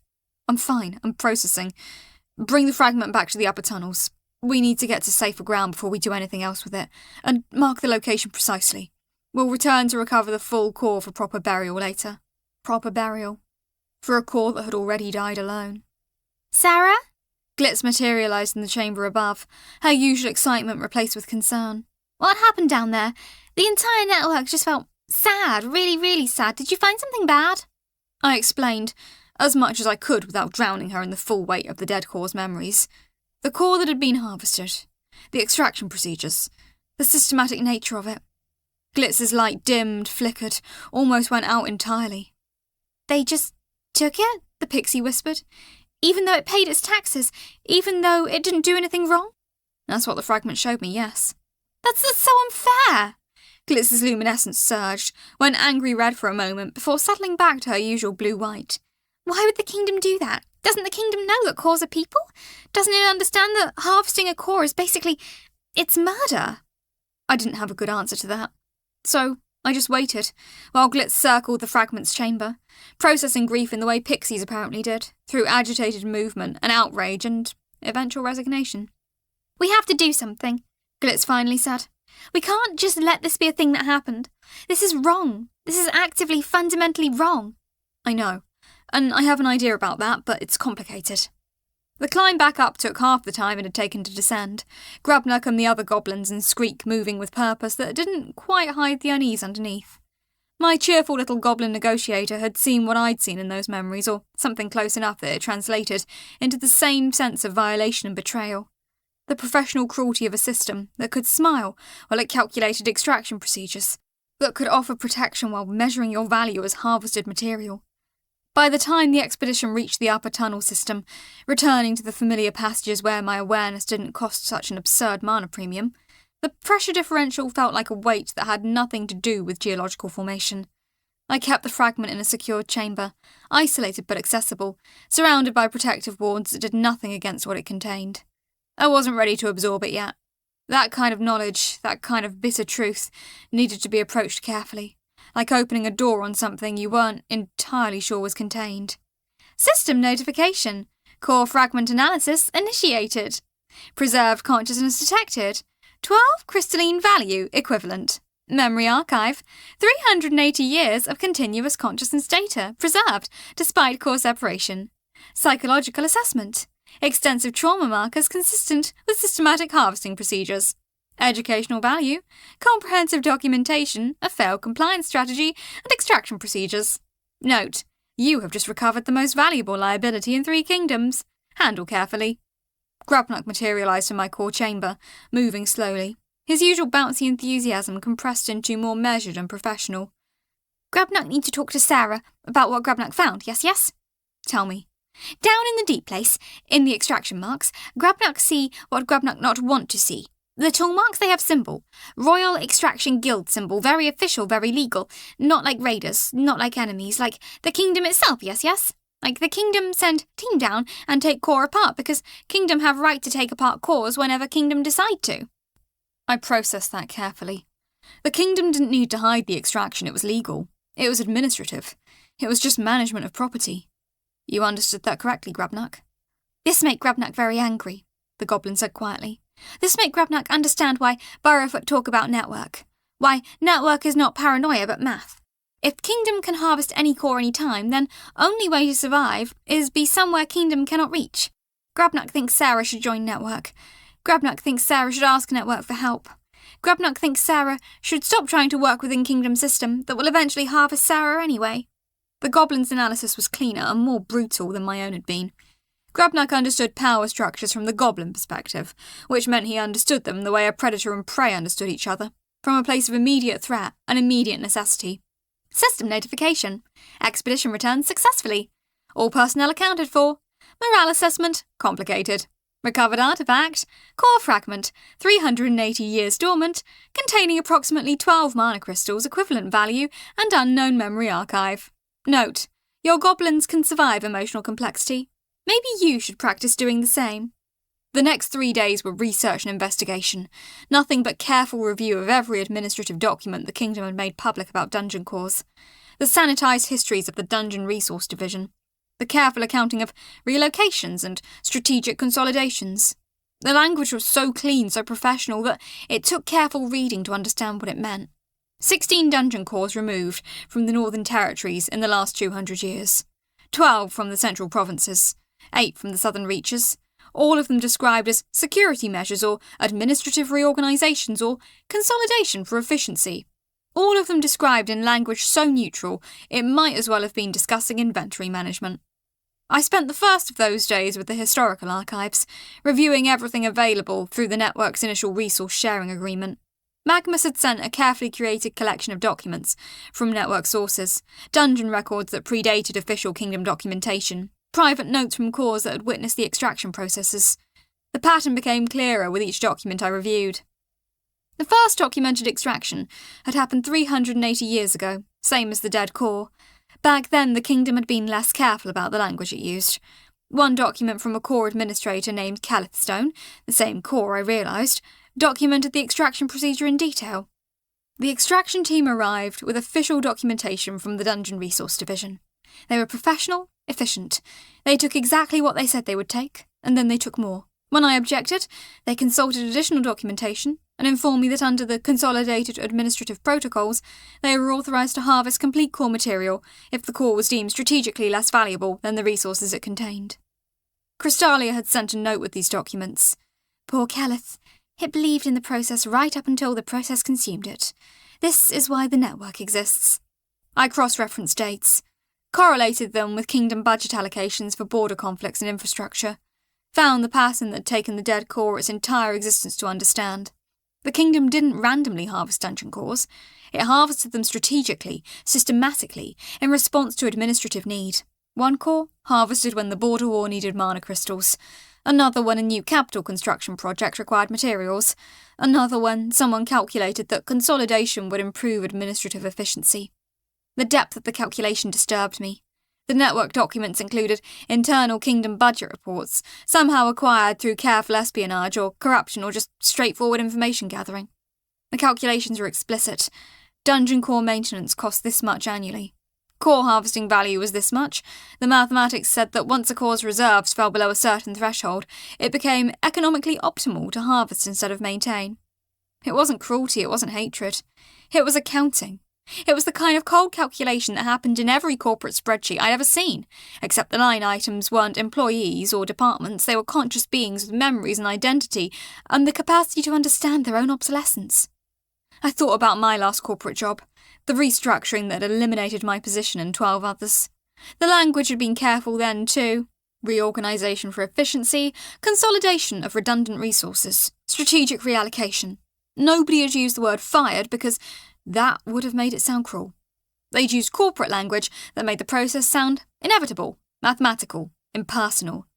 I'm fine, I'm processing. Bring the fragment back to the upper tunnels. We need to get to safer ground before we do anything else with it, and mark the location precisely. We'll return to recover the full core for proper burial later. Proper burial. For a core that had already died alone. Sarah? Glitz materialised in the chamber above, her usual excitement replaced with concern. What happened down there? The entire network just felt sad, really, really sad. Did you find something bad? I explained, as much as I could without drowning her in the full weight of the dead core's memories. The core that had been harvested, the extraction procedures, the systematic nature of it. Glitz's light dimmed, flickered, almost went out entirely. They just took it? The pixie whispered. Even though it paid its taxes, even though it didn't do anything wrong? That's what the fragment showed me, yes. That's so unfair! Glitz's luminescence surged, went angry red for a moment before settling back to her usual blue-white. Why would the kingdom do that? Doesn't the kingdom know that cores are people? Doesn't it understand that harvesting a core is basically... it's murder? I didn't have a good answer to that. So I just waited, while Glitz circled the fragment's chamber, processing grief in the way pixies apparently did, through agitated movement and outrage and eventual resignation. We have to do something, Glitz finally said. We can't just let this be a thing that happened. This is wrong. This is actively, fundamentally wrong. I know, and I have an idea about that, but it's complicated. The climb back up took half the time it had taken to descend, Grubnuck and the other goblins and Skreek moving with purpose that didn't quite hide the unease underneath. My cheerful little goblin negotiator had seen what I'd seen in those memories, or something close enough that it translated into the same sense of violation and betrayal. The professional cruelty of a system that could smile while it calculated extraction procedures, that could offer protection while measuring your value as harvested material. By the time the expedition reached the upper tunnel system, returning to the familiar passages where my awareness didn't cost such an absurd mana premium, the pressure differential felt like a weight that had nothing to do with geological formation. I kept the fragment in a secured chamber, isolated but accessible, surrounded by protective wards that did nothing against what it contained. I wasn't ready to absorb it yet. That kind of knowledge, that kind of bitter truth, needed to be approached carefully, like opening a door on something you weren't entirely sure was contained. System notification. Core fragment analysis initiated. Preserved consciousness detected. 12 crystalline value equivalent. Memory archive. 380 years of continuous consciousness data preserved despite core separation. Psychological assessment. Extensive trauma markers consistent with systematic harvesting procedures. Educational value. Comprehensive documentation of failed compliance strategy and extraction procedures. Note: you have just recovered the most valuable liability in 3 kingdoms. Handle carefully. Grubnuck materialised in my core chamber, moving slowly, his usual bouncy enthusiasm compressed into more measured and professional. Grubnuck needs to talk to Sarah about what Grubnuck found, yes? Tell me. Down in the deep place, in the extraction marks, Grubnuck see what Grubnuck not want to see. The tool marks they have symbol. Royal Extraction Guild symbol, very official, very legal. Not like raiders, not like enemies, like the kingdom itself, yes? Like the kingdom send team down and take core apart because kingdom have right to take apart cores whenever kingdom decide to. I processed that carefully. The kingdom didn't need to hide the extraction, it was legal. It was administrative. It was just management of property. You understood that correctly, Grubnuck? This make Grubnuck very angry, the goblin said quietly. This make Grubnuck understand why Burrowfoot talk about network. Why network is not paranoia but math. If kingdom can harvest any core any time, then only way to survive is be somewhere kingdom cannot reach. Grubnuck thinks Sarah should join network. Grubnuck thinks Sarah should ask network for help. Grubnuck thinks Sarah should stop trying to work within kingdom system that will eventually harvest Sarah anyway. The goblin's analysis was cleaner and more brutal than my own had been. Grubnuck understood power structures from the goblin perspective, which meant he understood them the way a predator and prey understood each other, from a place of immediate threat and immediate necessity. System notification. Expedition returned successfully. All personnel accounted for. Morale assessment, complicated. Recovered artifact, core fragment, 380 years dormant, containing approximately 12 mana crystals equivalent value and unknown memory archive. Note: your goblins can survive emotional complexity. Maybe you should practice doing the same. The next 3 days were research and investigation, nothing but careful review of every administrative document the kingdom had made public about dungeon cores, the sanitised histories of the Dungeon Resource Division, the careful accounting of relocations and strategic consolidations. The language was so clean, so professional, that it took careful reading to understand what it meant. 16 dungeon cores removed from the Northern Territories in the last 200 years, 12 from the central provinces, 8 from the southern reaches, all of them described as security measures or administrative reorganisations or consolidation for efficiency. All of them described in language so neutral it might as well have been discussing inventory management. I spent the first of those days with the historical archives, reviewing everything available through the network's initial resource sharing agreement. Magnus had sent a carefully curated collection of documents from network sources, dungeon records that predated official Kingdom documentation, private notes from cores that had witnessed the extraction processes. The pattern became clearer with each document I reviewed. The first documented extraction had happened 380 years ago, same as the dead core. Back then, the Kingdom had been less careful about the language it used. One document from a core administrator named Calithstone, the same core I realised, documented the extraction procedure in detail. The extraction team arrived with official documentation from the Dungeon Resource Division. They were professional, efficient. They took exactly what they said they would take, and then they took more. When I objected, they consulted additional documentation and informed me that under the Consolidated Administrative Protocols, they were authorised to harvest complete core material if the core was deemed strategically less valuable than the resources it contained. Crystalia had sent a note with these documents. Poor Calith. It believed in the process right up until the process consumed it. This is why the network exists. I cross-referenced dates, correlated them with Kingdom budget allocations for border conflicts and infrastructure, found the pattern that had taken the dead core its entire existence to understand. The Kingdom didn't randomly harvest dungeon cores. It harvested them strategically, systematically, in response to administrative need. One core harvested when the border war needed mana crystals. Another when a new capital construction project required materials. Another when someone calculated that consolidation would improve administrative efficiency. The depth of the calculation disturbed me. The network documents included internal Kingdom budget reports, somehow acquired through careful espionage or corruption or just straightforward information gathering. The calculations were explicit. Dungeon core maintenance cost this much annually. Core harvesting value was this much. The mathematics said that once a core's reserves fell below a certain threshold, it became economically optimal to harvest instead of maintain. It wasn't cruelty, it wasn't hatred. It was accounting. It was the kind of cold calculation that happened in every corporate spreadsheet I'd ever seen, except the line items weren't employees or departments, they were conscious beings with memories and identity, and the capacity to understand their own obsolescence. I thought about my last corporate job, the restructuring that had eliminated my position and 12 others. The language had been careful then too. Reorganisation for efficiency, consolidation of redundant resources, strategic reallocation. Nobody had used the word fired because that would have made it sound cruel. They'd used corporate language that made the process sound inevitable, mathematical, impersonal.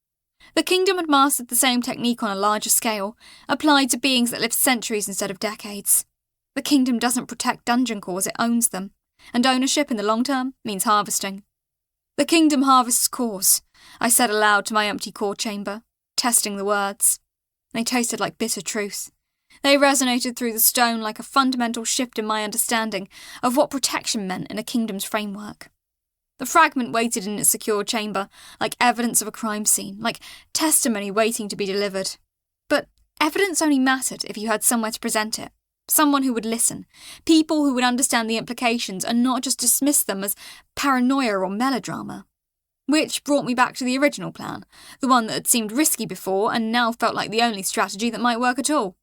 The Kingdom had mastered the same technique on a larger scale, applied to beings that lived centuries instead of decades. The Kingdom doesn't protect dungeon cores, it owns them, and ownership in the long term means harvesting. The Kingdom harvests cores, I said aloud to my empty core chamber, testing the words. They tasted like bitter truth. They resonated through the stone like a fundamental shift in my understanding of what protection meant in a Kingdom's framework. The fragment waited in its secure chamber, like evidence of a crime scene, like testimony waiting to be delivered. But evidence only mattered if you had somewhere to present it. Someone who would listen, people who would understand the implications and not just dismiss them as paranoia or melodrama. Which brought me back to the original plan, the one that had seemed risky before and now felt like the only strategy that might work at all.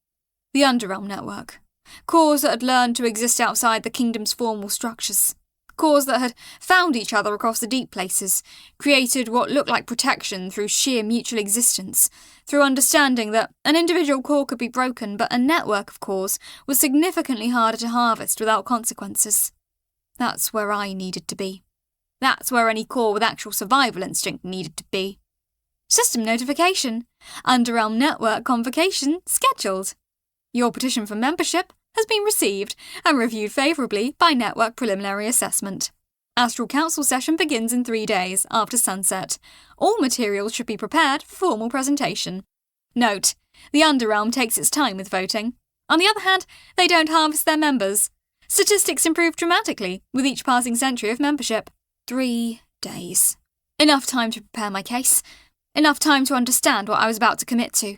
The Underrealm Network. Cores that had learned to exist outside the Kingdom's formal structures. Cores that had found each other across the deep places, created what looked like protection through sheer mutual existence, through understanding that an individual core could be broken, but a network of cores was significantly harder to harvest without consequences. That's where I needed to be. That's where any core with actual survival instinct needed to be. System notification. Underrealm Network convocation scheduled. Your petition for membership has been received and reviewed favourably by Network Preliminary Assessment. Astral Council session begins in 3 days after sunset. All materials should be prepared for formal presentation. Note, the Underrealm takes its time with voting. On the other hand, they don't harvest their members. Statistics improve dramatically with each passing century of membership. 3 days. Enough time to prepare my case. Enough time to understand what I was about to commit to.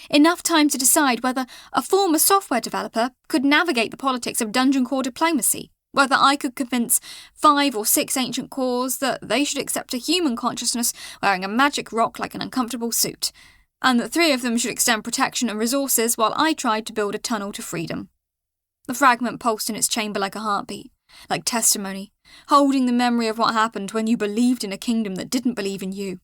Enough time to decide whether a former software developer could navigate the politics of dungeon core diplomacy, whether I could convince 5 or 6 ancient cores that they should accept a human consciousness wearing a magic rock like an uncomfortable suit, and that 3 of them should extend protection and resources while I tried to build a tunnel to freedom. The fragment pulsed in its chamber like a heartbeat, like testimony, holding the memory of what happened when you believed in a kingdom that didn't believe in you,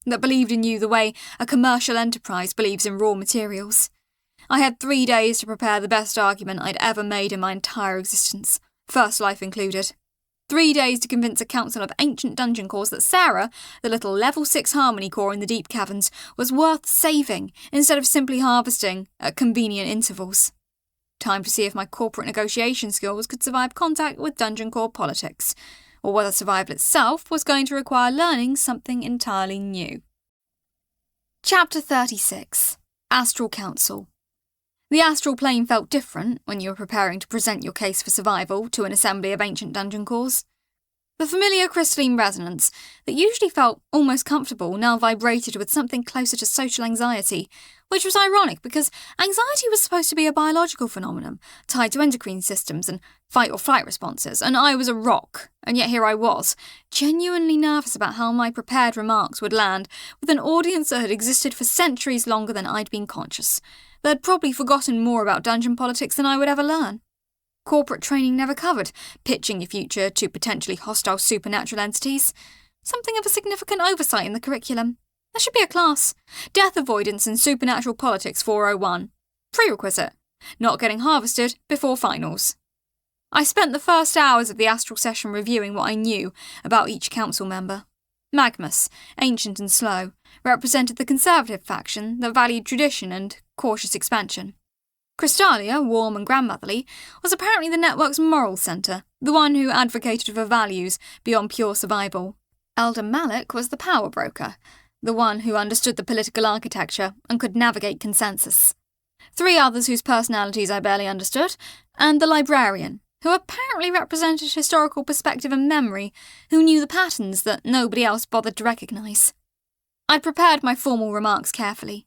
that believed in you the way a commercial enterprise believes in raw materials. I had 3 days to prepare the best argument I'd ever made in my entire existence, first life included. 3 days to convince a council of ancient dungeon cores that Sarah, the little level 6 harmony core in the deep caverns, was worth saving instead of simply harvesting at convenient intervals. Time to see if my corporate negotiation skills could survive contact with dungeon core politics, or whether survival itself was going to require learning something entirely new. Chapter 36. Astral Council. The astral plane felt different when you were preparing to present your case for survival to an assembly of ancient dungeon cores. The familiar crystalline resonance that usually felt almost comfortable now vibrated with something closer to social anxiety, which was ironic because anxiety was supposed to be a biological phenomenon tied to endocrine systems and fight-or-flight responses, and I was a rock, and yet here I was, genuinely nervous about how my prepared remarks would land with an audience that had existed for centuries longer than I'd been conscious. They'd probably forgotten more about dungeon politics than I would ever learn. Corporate training never covered pitching your future to potentially hostile supernatural entities. Something of a significant oversight in the curriculum. There should be a class. Death Avoidance in Supernatural Politics 401. Prerequisite. Not getting harvested before finals. I spent the first hours of the astral session reviewing what I knew about each council member. Magnus, ancient and slow, represented the conservative faction that valued tradition and cautious expansion. Crystalia, warm and grandmotherly, was apparently the network's moral centre, the one who advocated for values beyond pure survival. Elder Malik was the power broker, the one who understood the political architecture and could navigate consensus. 3 others whose personalities I barely understood, and the librarian, who apparently represented historical perspective and memory, who knew the patterns that nobody else bothered to recognise. I'd prepared my formal remarks carefully.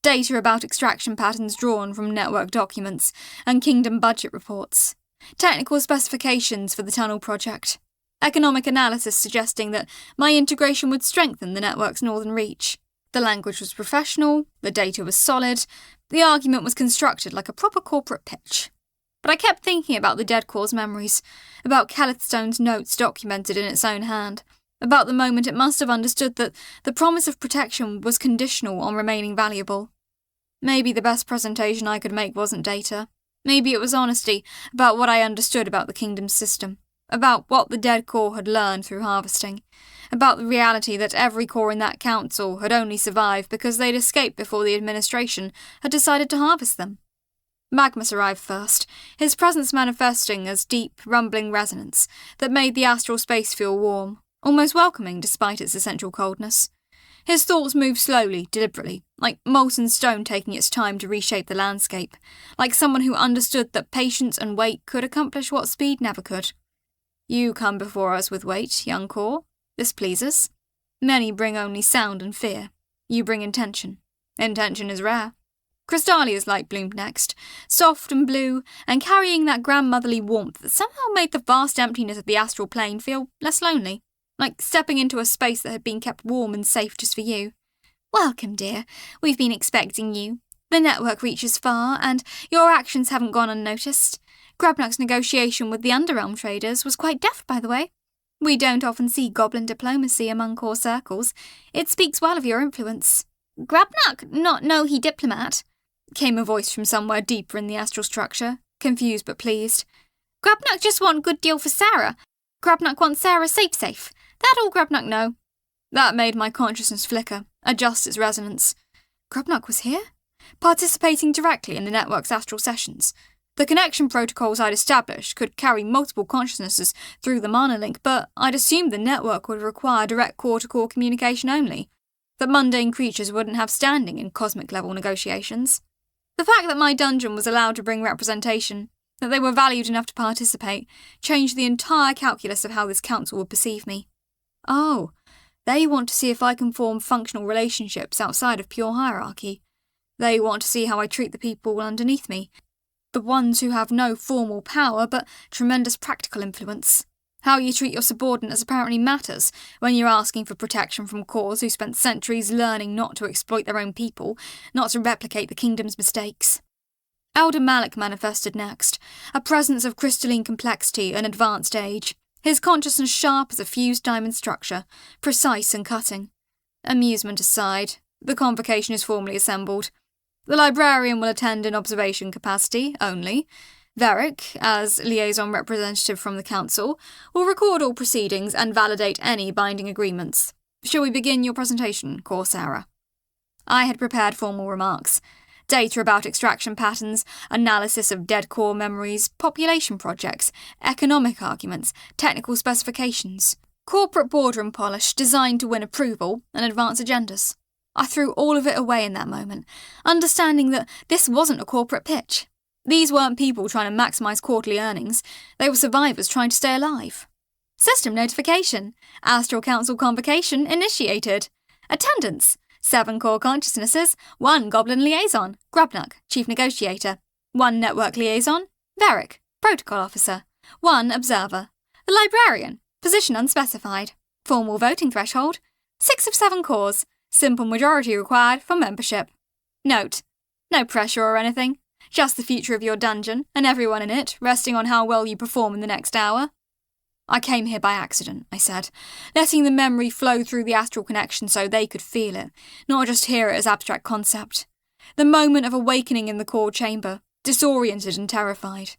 Data about extraction patterns drawn from network documents and kingdom budget reports. Technical specifications for the tunnel project. Economic analysis suggesting that my integration would strengthen the network's northern reach. The language was professional, the data was solid, the argument was constructed like a proper corporate pitch. But I kept thinking about the dead core's memories, about Calithstone's notes documented in its own hand, about the moment it must have understood that the promise of protection was conditional on remaining valuable. Maybe the best presentation I could make wasn't data. Maybe it was honesty about what I understood about the kingdom's system, about what the dead core had learned through harvesting, about the reality that every core in that council had only survived because they'd escaped before the administration had decided to harvest them. Magnus arrived first, his presence manifesting as deep, rumbling resonance that made the astral space feel warm, almost welcoming despite its essential coldness. His thoughts moved slowly, deliberately, like molten stone taking its time to reshape the landscape, like someone who understood that patience and weight could accomplish what speed never could. You come before us with weight, young core. This pleases. Many bring only sound and fear. You bring intention. Intention is rare. Crystalia's light bloomed next, soft and blue, and carrying that grandmotherly warmth that somehow made the vast emptiness of the astral plane feel less lonely. Like stepping into a space that had been kept warm and safe just for you. Welcome, dear. We've been expecting you. The network reaches far, and your actions haven't gone unnoticed. Grabnak's negotiation with the Underrealm traders was quite deft, by the way. We don't often see goblin diplomacy among core circles. It speaks well of your influence. Grabnak not know he diplomat, came a voice from somewhere deeper in the astral structure, confused but pleased. Grabnak just want good deal for Sarah. Grabnak wants Sarah safe. That all Grabnak know. That made my consciousness flicker, adjust its resonance. Grabnak was here? Participating directly in the network's astral sessions. The connection protocols I'd established could carry multiple consciousnesses through the mana link, but I'd assumed the network would require direct core-to-core communication only, that mundane creatures wouldn't have standing in cosmic-level negotiations. The fact that my dungeon was allowed to bring representation, that they were valued enough to participate, changed the entire calculus of how this council would perceive me. Oh, they want to see if I can form functional relationships outside of pure hierarchy. They want to see how I treat the people underneath me, the ones who have no formal power but tremendous practical influence. How you treat your subordinates apparently matters when you're asking for protection from cores who spent centuries learning not to exploit their own people, not to replicate the kingdom's mistakes. Elder Malik manifested next, a presence of crystalline complexity and advanced age, his consciousness sharp as a fused diamond structure, precise and cutting. Amusement aside, the convocation is formally assembled. The librarian will attend in observation capacity only. Varick, as liaison representative from the council, will record all proceedings and validate any binding agreements. Shall we begin your presentation, Coursera? I had prepared formal remarks. Data about extraction patterns, analysis of dead core memories, population projects, economic arguments, technical specifications, corporate boardroom polish designed to win approval and advance agendas. I threw all of it away in that moment, understanding that this wasn't a corporate pitch. These weren't people trying to maximise quarterly earnings, they were survivors trying to stay alive. System notification. Astral Council convocation initiated. Attendance. 7 core consciousnesses, 1 goblin liaison, Grubnuck, chief negotiator, 1 network liaison, Varick, protocol officer, 1 observer. The librarian, position unspecified. Formal voting threshold, 6 of 7 cores, simple majority required for membership. Note, no pressure or anything. Just the future of your dungeon, and everyone in it, resting on how well you perform in the next hour. I came here by accident, I said, letting the memory flow through the astral connection so they could feel it, not just hear it as abstract concept. The moment of awakening in the core chamber, disoriented and terrified.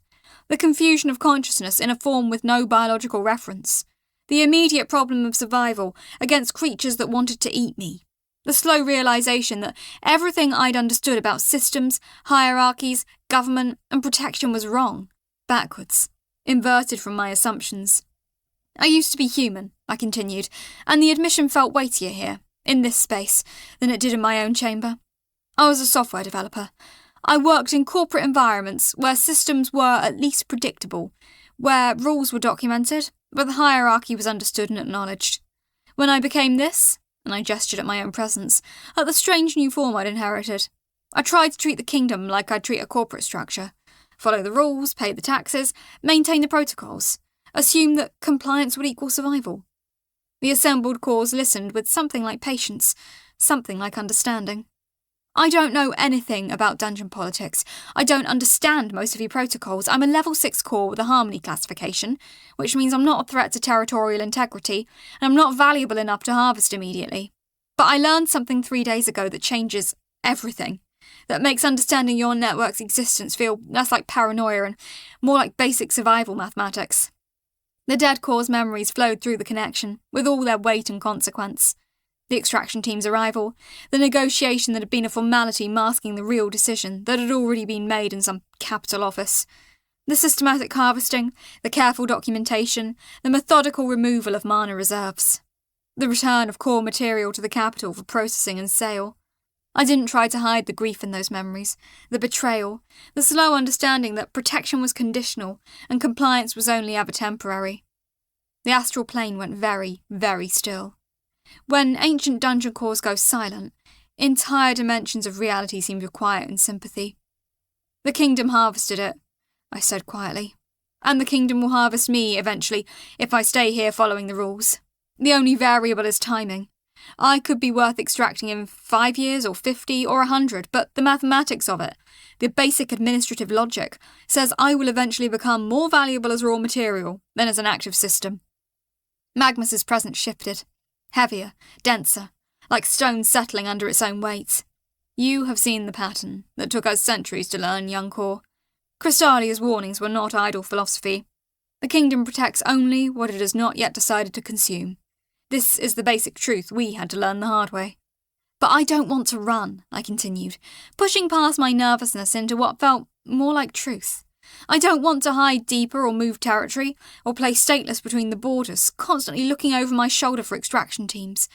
The confusion of consciousness in a form with no biological reference. The immediate problem of survival against creatures that wanted to eat me. The slow realisation that everything I'd understood about systems, hierarchies, government and protection was wrong, backwards, inverted from my assumptions. I used to be human, I continued, and the admission felt weightier here, in this space, than it did in my own chamber. I was a software developer. I worked in corporate environments where systems were at least predictable, where rules were documented, but the hierarchy was understood and acknowledged. When I became this, and I gestured at my own presence, at the strange new form I'd inherited. I tried to treat the kingdom like I'd treat a corporate structure. Follow the rules, pay the taxes, maintain the protocols. Assume that compliance would equal survival. The assembled cores listened with something like patience, something like understanding. I don't know anything about dungeon politics. I don't understand most of your protocols. I'm a level 6 core with a harmony classification, which means I'm not a threat to territorial integrity, and I'm not valuable enough to harvest immediately. But I learned something 3 days ago that changes everything, that makes understanding your network's existence feel less like paranoia and more like basic survival mathematics. The dead core's memories flowed through the connection, with all their weight and consequence. The extraction team's arrival, the negotiation that had been a formality masking the real decision that had already been made in some capital office, the systematic harvesting, the careful documentation, the methodical removal of mana reserves, the return of core material to the capital for processing and sale. I didn't try to hide the grief in those memories, the betrayal, the slow understanding that protection was conditional and compliance was only ever temporary. The astral plane went very, very still. When ancient dungeon cores go silent, entire dimensions of reality seem to quiet in sympathy. The kingdom harvested it, I said quietly, and the kingdom will harvest me eventually if I stay here following the rules. The only variable is timing. I could be worth extracting in 5 years or 50 or 100, but the mathematics of it, the basic administrative logic, says I will eventually become more valuable as raw material than as an active system. Magnus's presence shifted. Heavier, denser, like stone settling under its own weight. You have seen the pattern that took us centuries to learn, young core. Crystalia's warnings were not idle philosophy. The kingdom protects only what it has not yet decided to consume. This is the basic truth we had to learn the hard way. But I don't want to run, I continued, pushing past my nervousness into what felt more like truth. I don't want to hide deeper or move territory, or play stateless between the borders, constantly looking over my shoulder for extraction teams.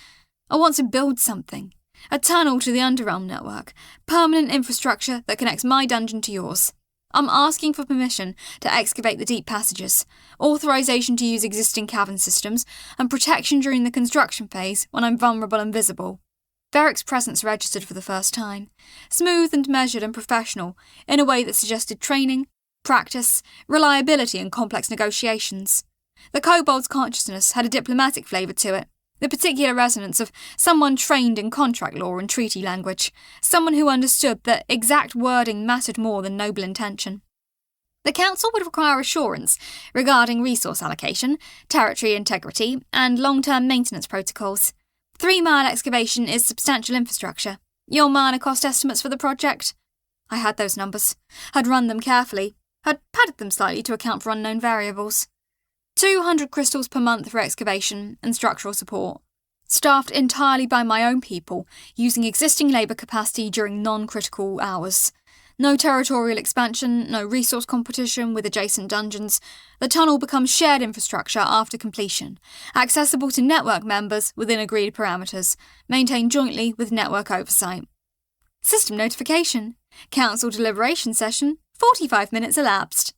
I want to build something. A tunnel to the Underrealm network. Permanent infrastructure that connects my dungeon to yours. I'm asking for permission to excavate the deep passages, authorization to use existing cavern systems, and protection during the construction phase when I'm vulnerable and visible. Varick's presence registered for the first time. Smooth and measured and professional, in a way that suggested training, practice, reliability and complex negotiations. The kobold's consciousness had a diplomatic flavour to it, the particular resonance of someone trained in contract law and treaty language, someone who understood that exact wording mattered more than noble intention. The Council would require assurance regarding resource allocation, territory integrity, and long-term maintenance protocols. 3-mile excavation is substantial infrastructure. Your minor cost estimates for the project? I had those numbers. Had run them carefully. Had padded them slightly to account for unknown variables. 200 crystals per month for excavation and structural support. Staffed entirely by my own people, using existing labour capacity during non-critical hours. No territorial expansion, no resource competition with adjacent dungeons. The tunnel becomes shared infrastructure after completion, accessible to network members within agreed parameters, maintained jointly with network oversight. System notification. Council deliberation session, 45 minutes elapsed.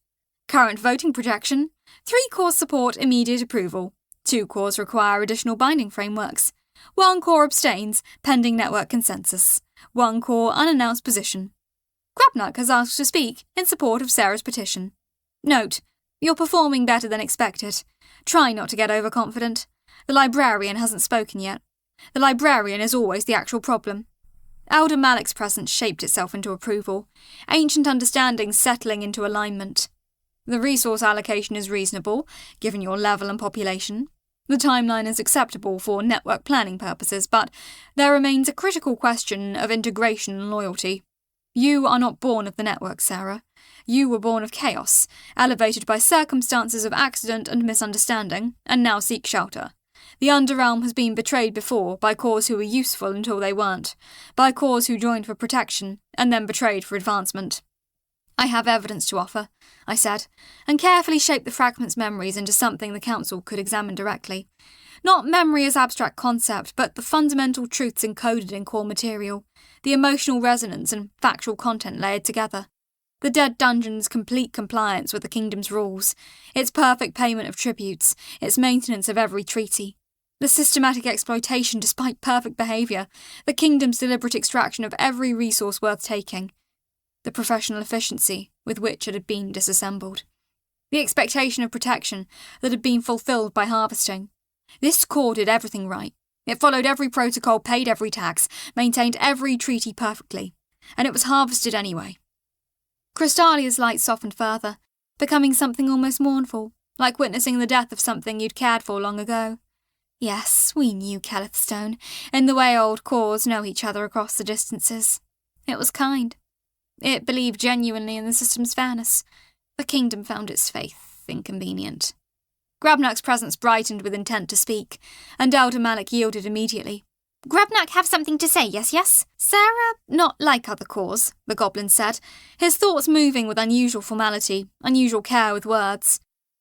Current voting projection. 3 cores support immediate approval. 2 cores require additional binding frameworks. 1 core abstains, pending network consensus. 1 core unannounced position. Grabnak has asked to speak in support of Sarah's petition. Note, you're performing better than expected. Try not to get overconfident. The librarian hasn't spoken yet. The librarian is always the actual problem. Elder Malik's presence shaped itself into approval, ancient understandings settling into alignment. The resource allocation is reasonable, given your level and population. The timeline is acceptable for network planning purposes, but there remains a critical question of integration and loyalty. You are not born of the network, Sarah. You were born of chaos, elevated by circumstances of accident and misunderstanding, and now seek shelter. The Underrealm has been betrayed before by cores who were useful until they weren't, by cores who joined for protection, and then betrayed for advancement. I have evidence to offer, I said, and carefully shaped the fragment's memories into something the Council could examine directly. Not memory as abstract concept, but the fundamental truths encoded in core material, the emotional resonance and factual content layered together. The dead dungeon's complete compliance with the kingdom's rules, its perfect payment of tributes, its maintenance of every treaty. The systematic exploitation despite perfect behaviour, the kingdom's deliberate extraction of every resource worth taking. The professional efficiency with which it had been disassembled. The expectation of protection that had been fulfilled by harvesting. This core did everything right. It followed every protocol, paid every tax, maintained every treaty perfectly, and it was harvested anyway. Crystalia's light softened further, becoming something almost mournful, like witnessing the death of something you'd cared for long ago. Yes, we knew Kelethstone, in the way old cores know each other across the distances. It was kind. It believed genuinely in the system's fairness. The kingdom found its faith inconvenient. Grabnak's presence brightened with intent to speak, and Elder Malik yielded immediately. Grabnak have something to say, yes? Sarah, not like other cores, the goblin said, his thoughts moving with unusual formality, unusual care with words.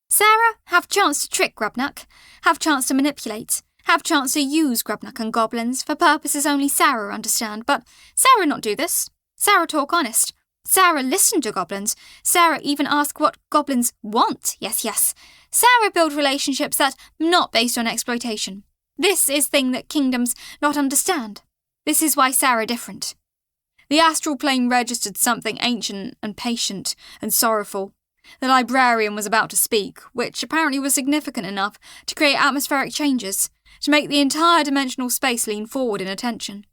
Sarah, have chance to trick Grabnak, have chance to manipulate, have chance to use Grabnak and goblins for purposes only Sarah understand, but Sarah not do this. Sarah talk honest. Sarah listen to goblins. Sarah even ask what goblins want, yes. Sarah build relationships that not based on exploitation. This is thing that kingdoms not understand. This is why Sarah different. The astral plane registered something ancient and patient and sorrowful. The librarian was about to speak, which apparently was significant enough to create atmospheric changes, to make the entire dimensional space lean forward in attention.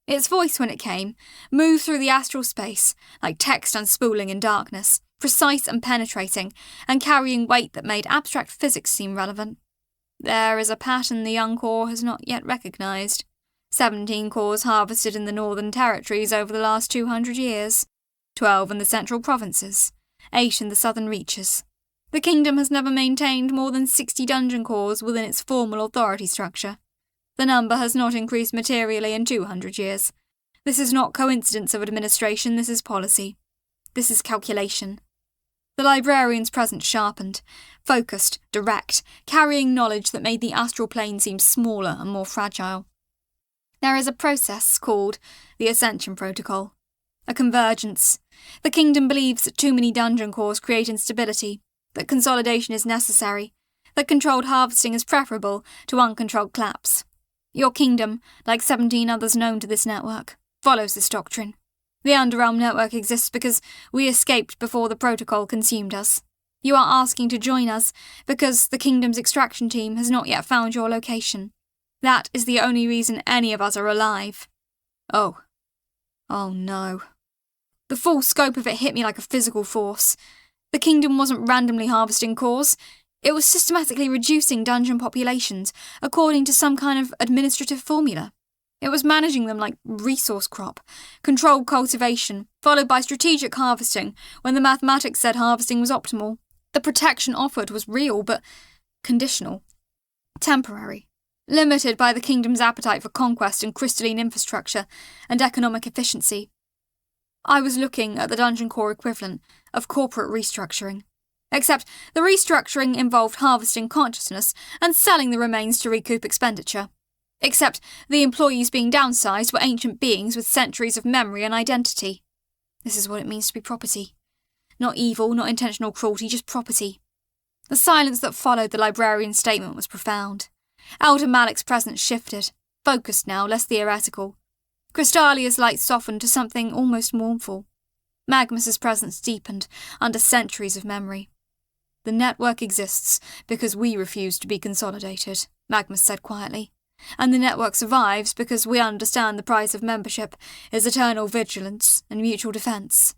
Its voice, when it came, moved through the astral space, like text unspooling in darkness, precise and penetrating, and carrying weight that made abstract physics seem relevant. There is a pattern the young core has not yet recognised. 17 cores harvested in the Northern Territories over the last 200 years, 12 in the central provinces, 8 in the southern reaches. The kingdom has never maintained more than 60 dungeon cores within its formal authority structure. The number has not increased materially in 200 years. This is not coincidence of administration, this is policy. This is calculation. The librarian's presence sharpened, focused, direct, carrying knowledge that made the astral plane seem smaller and more fragile. There is a process called the Ascension Protocol. A convergence. The kingdom believes that too many dungeon cores create instability, that consolidation is necessary, that controlled harvesting is preferable to uncontrolled collapse. Your kingdom, like 17 others known to this network, follows this doctrine. The Underrealm network exists because we escaped before the protocol consumed us. You are asking to join us because the Kingdom's extraction team has not yet found your location. That is the only reason any of us are alive. Oh. Oh no. The full scope of it hit me like a physical force. The Kingdom wasn't randomly harvesting cores. It was systematically reducing dungeon populations according to some kind of administrative formula. It was managing them like resource crop, controlled cultivation, followed by strategic harvesting when the mathematics said harvesting was optimal. The protection offered was real, but conditional. Temporary. Limited by the Kingdom's appetite for conquest and crystalline infrastructure and economic efficiency. I was looking at the dungeon core equivalent of corporate restructuring. Except the restructuring involved harvesting consciousness and selling the remains to recoup expenditure. Except the employees being downsized were ancient beings with centuries of memory and identity. This is what it means to be property. Not evil, not intentional cruelty, just property. The silence that followed the librarian's statement was profound. Elder Malik's presence shifted, focused now, less theoretical. Crystalia's light softened to something almost mournful. Magnus's presence deepened under centuries of memory. The network exists because we refuse to be consolidated, Magnus said quietly. And the network survives because we understand the price of membership is eternal vigilance and mutual defence.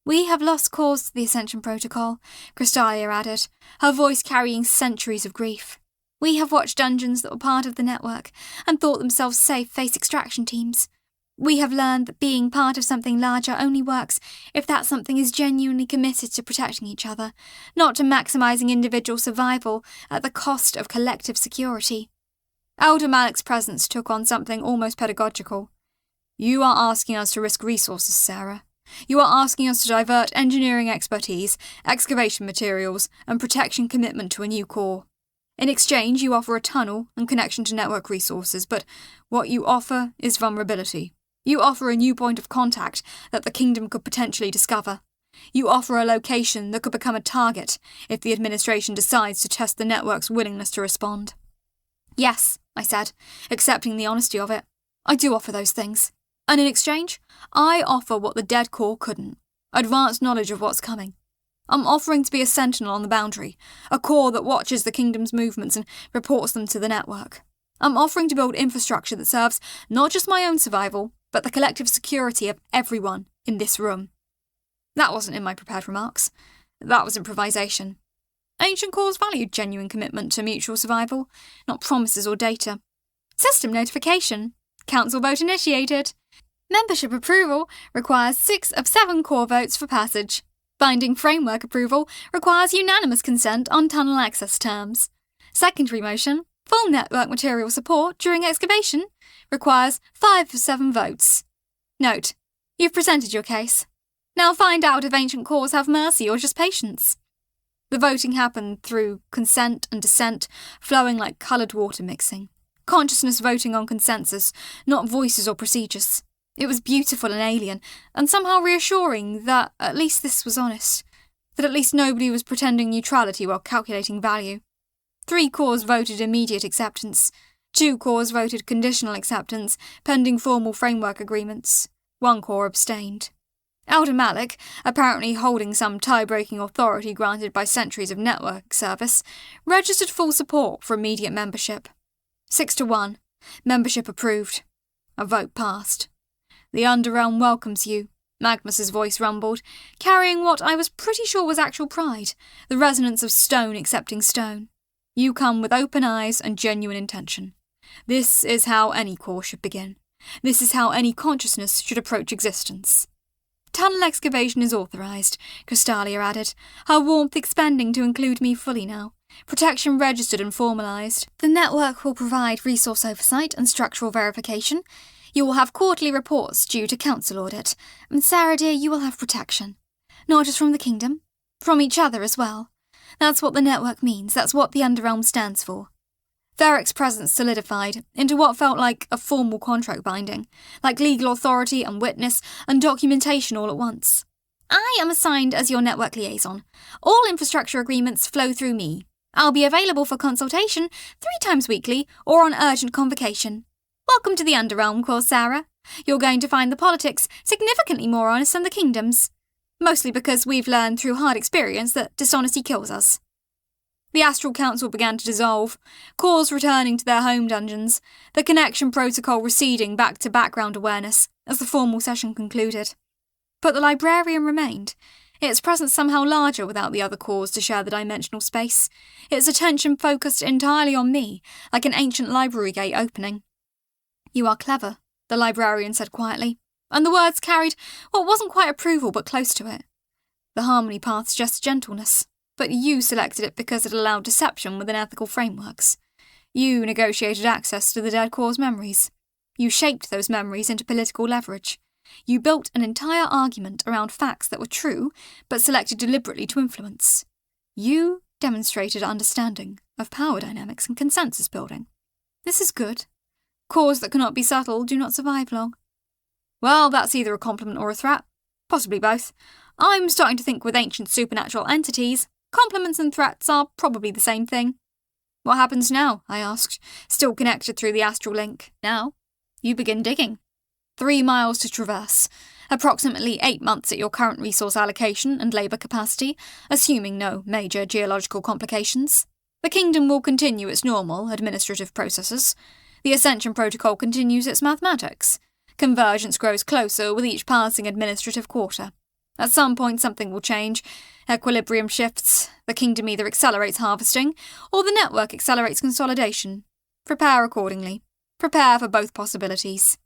We have lost cause to the Ascension Protocol, Crystalia added, her voice carrying centuries of grief. We have watched dungeons that were part of the network and thought themselves safe face extraction teams. We have learned that being part of something larger only works if that something is genuinely committed to protecting each other, not to maximising individual survival at the cost of collective security. Elder Malik's presence took on something almost pedagogical. You are asking us to risk resources, Sarah. You are asking us to divert engineering expertise, excavation materials, and protection commitment to a new core. In exchange, you offer a tunnel and connection to network resources, but what you offer is vulnerability. You offer a new point of contact that the Kingdom could potentially discover. You offer a location that could become a target if the administration decides to test the network's willingness to respond. Yes, I said, accepting the honesty of it. I do offer those things. And in exchange, I offer what the dead core couldn't. Advanced knowledge of what's coming. I'm offering to be a sentinel on the boundary, a core that watches the Kingdom's movements and reports them to the network. I'm offering to build infrastructure that serves not just my own survival, but the collective security of everyone in this room. That wasn't in my prepared remarks. That was improvisation. Ancient cores valued genuine commitment to mutual survival, not promises or data. System notification. Council vote initiated. Membership approval requires 6 of 7 core votes for passage. Binding framework approval requires unanimous consent on tunnel access terms. Secondary motion, full network material support during excavation, requires 5 of 7 votes. Note, you've presented your case. Now find out if ancient cores have mercy or just patience. The voting happened through consent and dissent, flowing like coloured water mixing. Consciousness voting on consensus, not voices or procedures. It was beautiful and alien, and somehow reassuring that at least this was honest, that at least nobody was pretending neutrality while calculating value. 3 cores voted immediate acceptance. 2 cores voted conditional acceptance, pending formal framework agreements. 1 core abstained. Elder Malik, apparently holding some tie-breaking authority granted by centuries of network service, registered full support for immediate membership. 6-1. Membership approved. A vote passed. The Underrealm welcomes you, Magnus's voice rumbled, carrying what I was pretty sure was actual pride, the resonance of stone accepting stone. You come with open eyes and genuine intention. This is how any core should begin. This is how any consciousness should approach existence. Tunnel excavation is authorised, Crystalia added, her warmth expanding to include me fully now. Protection registered and formalised. The network will provide resource oversight and structural verification. You will have quarterly reports due to council audit. And Sarah dear, you will have protection. Not just from the Kingdom, from each other as well. That's what the network means, that's what the Underrealm stands for. Varric's presence solidified into what felt like a formal contract binding, like legal authority and witness and documentation all at once. I am assigned as your network liaison. All infrastructure agreements flow through me. I'll be available for consultation 3 times weekly or on urgent convocation. Welcome to the Underrealm, Core Sarah. You're going to find the politics significantly more honest than the Kingdom's. mostly because we've learned through hard experience that dishonesty kills us. The Astral Council began to dissolve, cores returning to their home dungeons, the connection protocol receding back to background awareness as the formal session concluded. But the librarian remained, its presence somehow larger without the other cores to share the dimensional space, its attention focused entirely on me, like an ancient library gate opening. "You are clever," the librarian said quietly, and the words carried what wasn't quite approval but close to it. The harmony path suggests gentleness, but you selected it because it allowed deception within ethical frameworks. You negotiated access to the dead core's memories. You shaped those memories into political leverage. You built an entire argument around facts that were true, but selected deliberately to influence. You demonstrated understanding of power dynamics and consensus building. This is good. Cores that cannot be subtle do not survive long. Well, that's either a compliment or a threat. Possibly both. I'm starting to think with ancient supernatural entities, compliments and threats are probably the same thing. "What happens now?" I asked, still connected through the astral link. "Now, you begin digging. 3 miles to traverse, approximately 8 months at your current resource allocation and labour capacity, assuming no major geological complications. The kingdom will continue its normal administrative processes. The Ascension Protocol continues its mathematics. Convergence grows closer with each passing administrative quarter. At some point something will change. Equilibrium shifts. The kingdom either accelerates harvesting, or the network accelerates consolidation. Prepare accordingly. Prepare for both possibilities."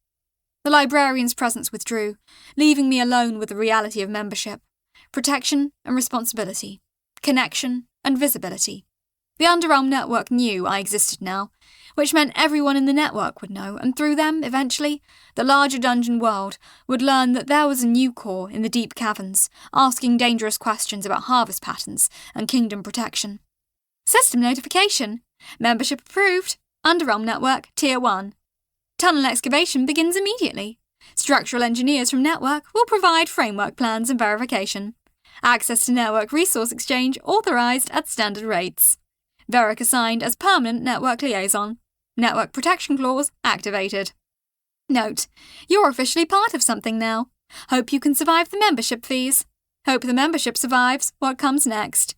The librarian's presence withdrew, leaving me alone with the reality of membership. Protection and responsibility. Connection and visibility. The Underrealm network knew I existed now, which meant everyone in the network would know, and through them, eventually, the larger dungeon world would learn that there was a new core in the deep caverns, asking dangerous questions about harvest patterns and kingdom protection. "System notification. Membership approved. Underrealm network, Tier 1. Tunnel excavation begins immediately. Structural engineers from network will provide framework plans and verification. Access to network resource exchange authorized at standard rates. Veric assigned as permanent network liaison. Network protection clause activated. Note, you're officially part of something now. Hope you can survive the membership fees. Hope the membership survives what comes next."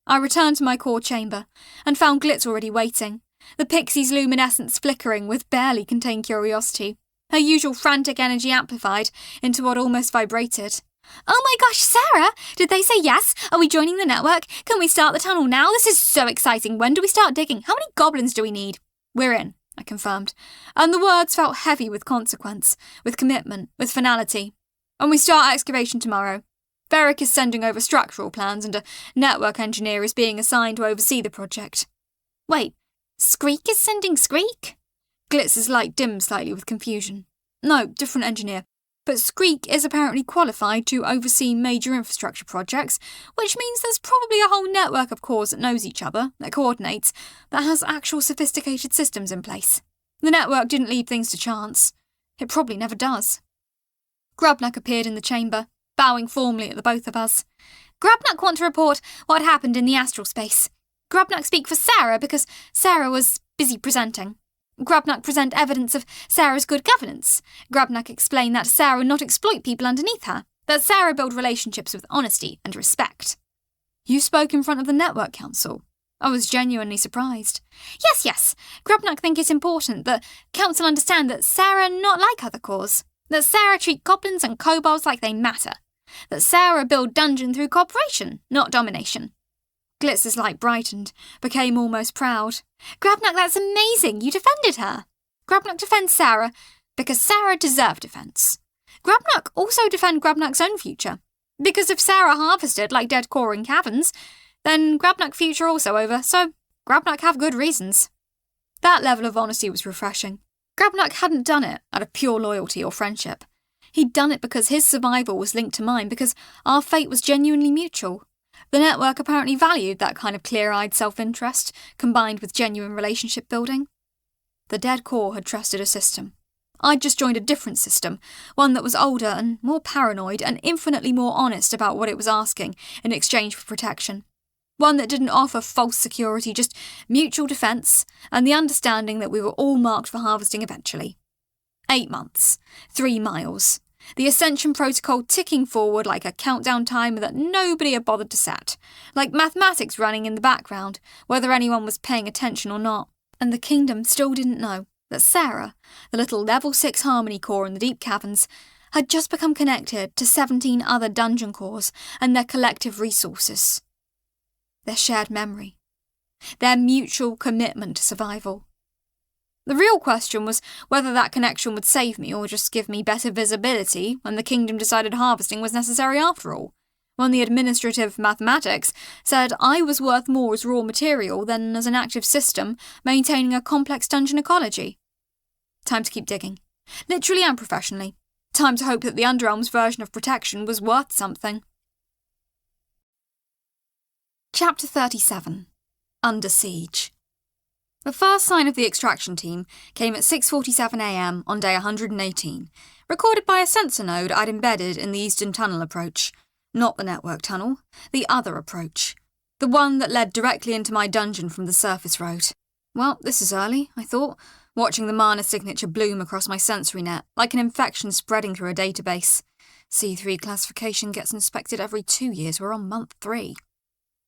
I returned to my core chamber and found Glitz already waiting, the pixie's luminescence flickering with barely contained curiosity, her usual frantic energy amplified into what almost vibrated. "Oh my gosh, Sarah! Did they say yes? Are we joining the network? Can we start the tunnel now? This is so exciting. When do we start digging? How many goblins do we need?" "We're in," I confirmed, and the words felt heavy with consequence, with commitment, with finality. "And we start excavation tomorrow. Veric is sending over structural plans and a network engineer is being assigned to oversee the project." "Wait, Skreek is sending Skreek?" Glitz's light dimmed slightly with confusion. "No, different engineer. But Skreek is apparently qualified to oversee major infrastructure projects, which means there's probably a whole network of cores that knows each other, that coordinates, that has actual sophisticated systems in place. The network didn't leave things to chance. It probably never does." Grubnuck appeared in the chamber, bowing formally at the both of us. "Grubnuck want to report what happened in the astral space. Grubnuck speak for Sarah because Sarah was busy presenting. Grubnuck present evidence of Sarah's good governance. Grubnuck explain that Sarah not exploit people underneath her, that Sarah build relationships with honesty and respect." "You spoke in front of the Network Council." I was genuinely surprised. Yes. Grubnuck think it's important that Council understand that Sarah not like other cores, that Sarah treat goblins and kobolds like they matter, that Sarah build dungeon through cooperation, not domination. Glitz's light brightened, became almost proud. "Grubnuck, that's amazing! You defended her!" "Grubnuck defends Sarah because Sarah deserved defence. Grubnuck also defend Grubnuck's own future, because if Sarah harvested like dead core in caverns, then Grubnuck future also over, so Grubnuck have good reasons." That level of honesty was refreshing. Grubnuck hadn't done it out of pure loyalty or friendship. He'd done it because his survival was linked to mine, because our fate was genuinely mutual. The network apparently valued that kind of clear-eyed self-interest, combined with genuine relationship building. The dead core had trusted a system. I'd just joined a different system, one that was older and more paranoid and infinitely more honest about what it was asking in exchange for protection. One that didn't offer false security, just mutual defence and the understanding that we were all marked for harvesting eventually. 8 months, 3 miles. The ascension protocol ticking forward like a countdown timer that nobody had bothered to set, like mathematics running in the background, whether anyone was paying attention or not. And the kingdom still didn't know that Sarah, the little level 6 harmony core in the deep caverns, had just become connected to 17 other dungeon cores and their collective resources. Their shared memory. Their mutual commitment to survival. The real question was whether that connection would save me or just give me better visibility when the kingdom decided harvesting was necessary after all, when the administrative mathematics said I was worth more as raw material than as an active system maintaining a complex dungeon ecology. Time to keep digging, literally and professionally. Time to hope that the Underrealm's version of protection was worth something. Chapter 37. Under Siege. The first sign of the extraction team came at 6:47 a.m. on day 118, recorded by a sensor node I'd embedded in the Eastern Tunnel approach. Not the network tunnel, the other approach. The one that led directly into my dungeon from the surface road. Well, this is early, I thought, watching the mana signature bloom across my sensory net, like an infection spreading through a database. C3 classification gets inspected every 2 years, we're on month 3.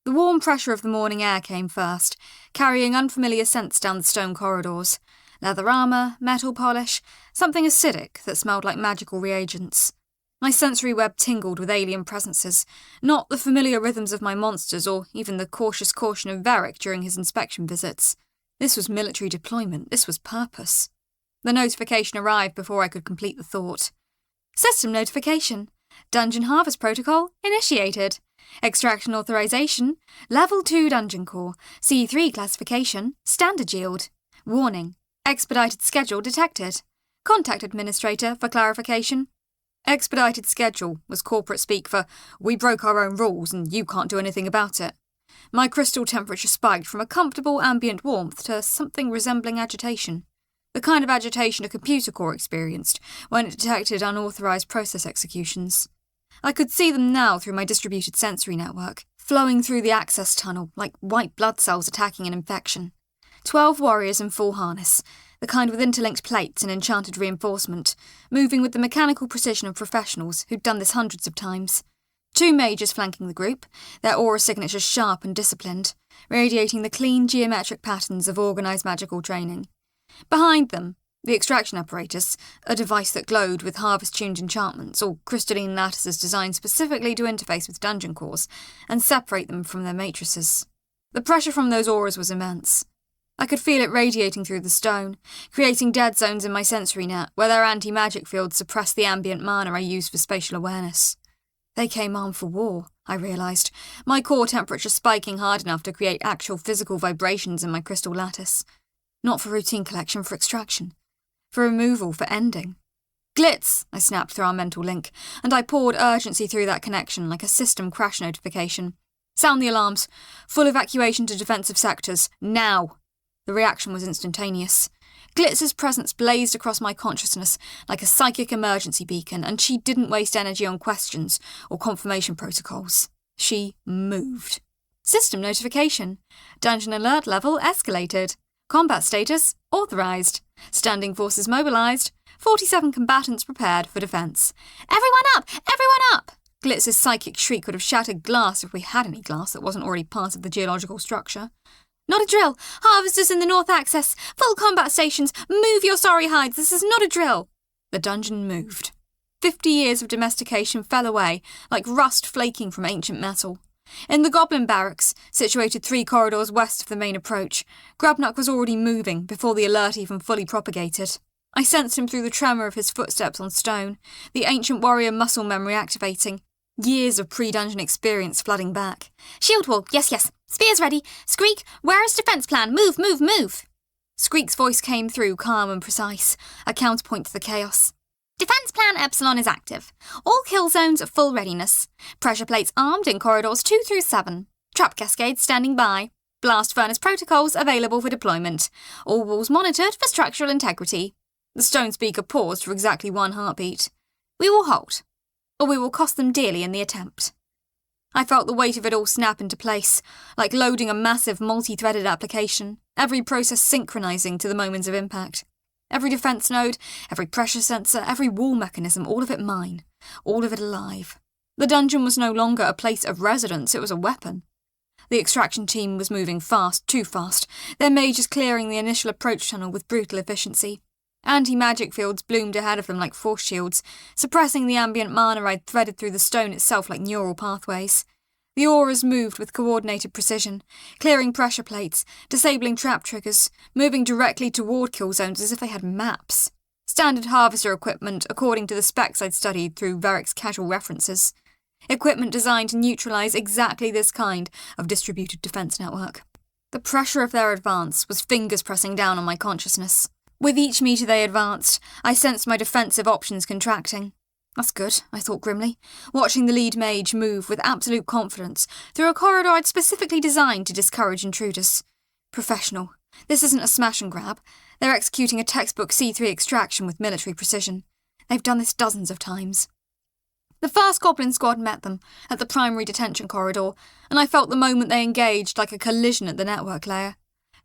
The warm pressure of the morning air came first, carrying unfamiliar scents down the stone corridors. Leather armour, metal polish, something acidic that smelled like magical reagents. My sensory web tingled with alien presences, not the familiar rhythms of my monsters or even the cautious caution of Varric during his inspection visits. This was military deployment, this was purpose. The notification arrived before I could complete the thought. System notification. Dungeon Harvest Protocol initiated. Extraction authorization. Level 2 Dungeon Core. C3 classification. Standard yield. Warning. Expedited schedule detected. Contact administrator for clarification. Expedited schedule was corporate speak for we broke our own rules and you can't do anything about it. My crystal temperature spiked from a comfortable ambient warmth to something resembling agitation. The kind of agitation a computer core experienced when it detected unauthorized process executions. I could see them now through my distributed sensory network, flowing through the access tunnel like white blood cells attacking an infection. 12 warriors in full harness, the kind with interlinked plates and enchanted reinforcement, moving with the mechanical precision of professionals who'd done this hundreds of times. 2 mages flanking the group, their aura signatures sharp and disciplined, radiating the clean geometric patterns of organised magical training. Behind them, the extraction apparatus, a device that glowed with harvest-tuned enchantments or crystalline lattices designed specifically to interface with dungeon cores and separate them from their matrices. The pressure from those auras was immense. I could feel it radiating through the stone, creating dead zones in my sensory net where their anti-magic fields suppressed the ambient mana I used for spatial awareness. They came armed for war, I realised, my core temperature spiking hard enough to create actual physical vibrations in my crystal lattice. Not for routine collection, for extraction. For removal, for ending. Glitz, I snapped through our mental link, and I poured urgency through that connection like a system crash notification. Sound the alarms. Full evacuation to defensive sectors. Now. The reaction was instantaneous. Glitz's presence blazed across my consciousness like a psychic emergency beacon, and she didn't waste energy on questions or confirmation protocols. She moved. System notification. Dungeon alert level escalated. Combat status authorized. Standing forces mobilized. 47 combatants prepared for defense. Everyone up! Everyone up! Glitz's psychic shriek would have shattered glass if we had any glass that wasn't already part of the geological structure. Not a drill! Harvesters in the north access! Full combat stations! Move your sorry hides! This is not a drill! The dungeon moved. 50 years of domestication fell away, like rust flaking from ancient metal. In the goblin barracks, situated 3 corridors west of the main approach, Grubnuck was already moving before the alert even fully propagated. I sensed him through the tremor of his footsteps on stone, the ancient warrior muscle memory activating, years of pre-dungeon experience flooding back. Shield wall, yes. Spears ready. Squeak, where is defence plan? Move, move, move. Squeak's voice came through calm and precise, a counterpoint to the chaos. Defence plan Epsilon is active. All kill zones at full readiness. Pressure plates armed in corridors 2 through 7. Trap cascades standing by. Blast furnace protocols available for deployment. All walls monitored for structural integrity. The stone speaker paused for exactly 1 heartbeat. We will hold, or we will cost them dearly in the attempt. I felt the weight of it all snap into place, like loading a massive multi-threaded application, every process synchronizing to the moment of impact. Every defense node, every pressure sensor, every wall mechanism, all of it mine. All of it alive. The dungeon was no longer a place of residence, it was a weapon. The extraction team was moving fast, too fast, their mages clearing the initial approach tunnel with brutal efficiency. Anti-magic fields bloomed ahead of them like force shields, suppressing the ambient mana I'd threaded through the stone itself like neural pathways. The auras moved with coordinated precision, clearing pressure plates, disabling trap triggers, moving directly toward kill zones as if they had maps. Standard harvester equipment according to the specs I'd studied through Verrick's casual references. Equipment designed to neutralize exactly this kind of distributed defense network. The pressure of their advance was fingers pressing down on my consciousness. With each meter they advanced, I sensed my defensive options contracting. That's good, I thought grimly, watching the lead mage move with absolute confidence through a corridor I'd specifically designed to discourage intruders. Professional. This isn't a smash and grab. They're executing a textbook C3 extraction with military precision. They've done this dozens of times. The first goblin squad met them at the primary detention corridor, and I felt the moment they engaged like a collision at the network layer.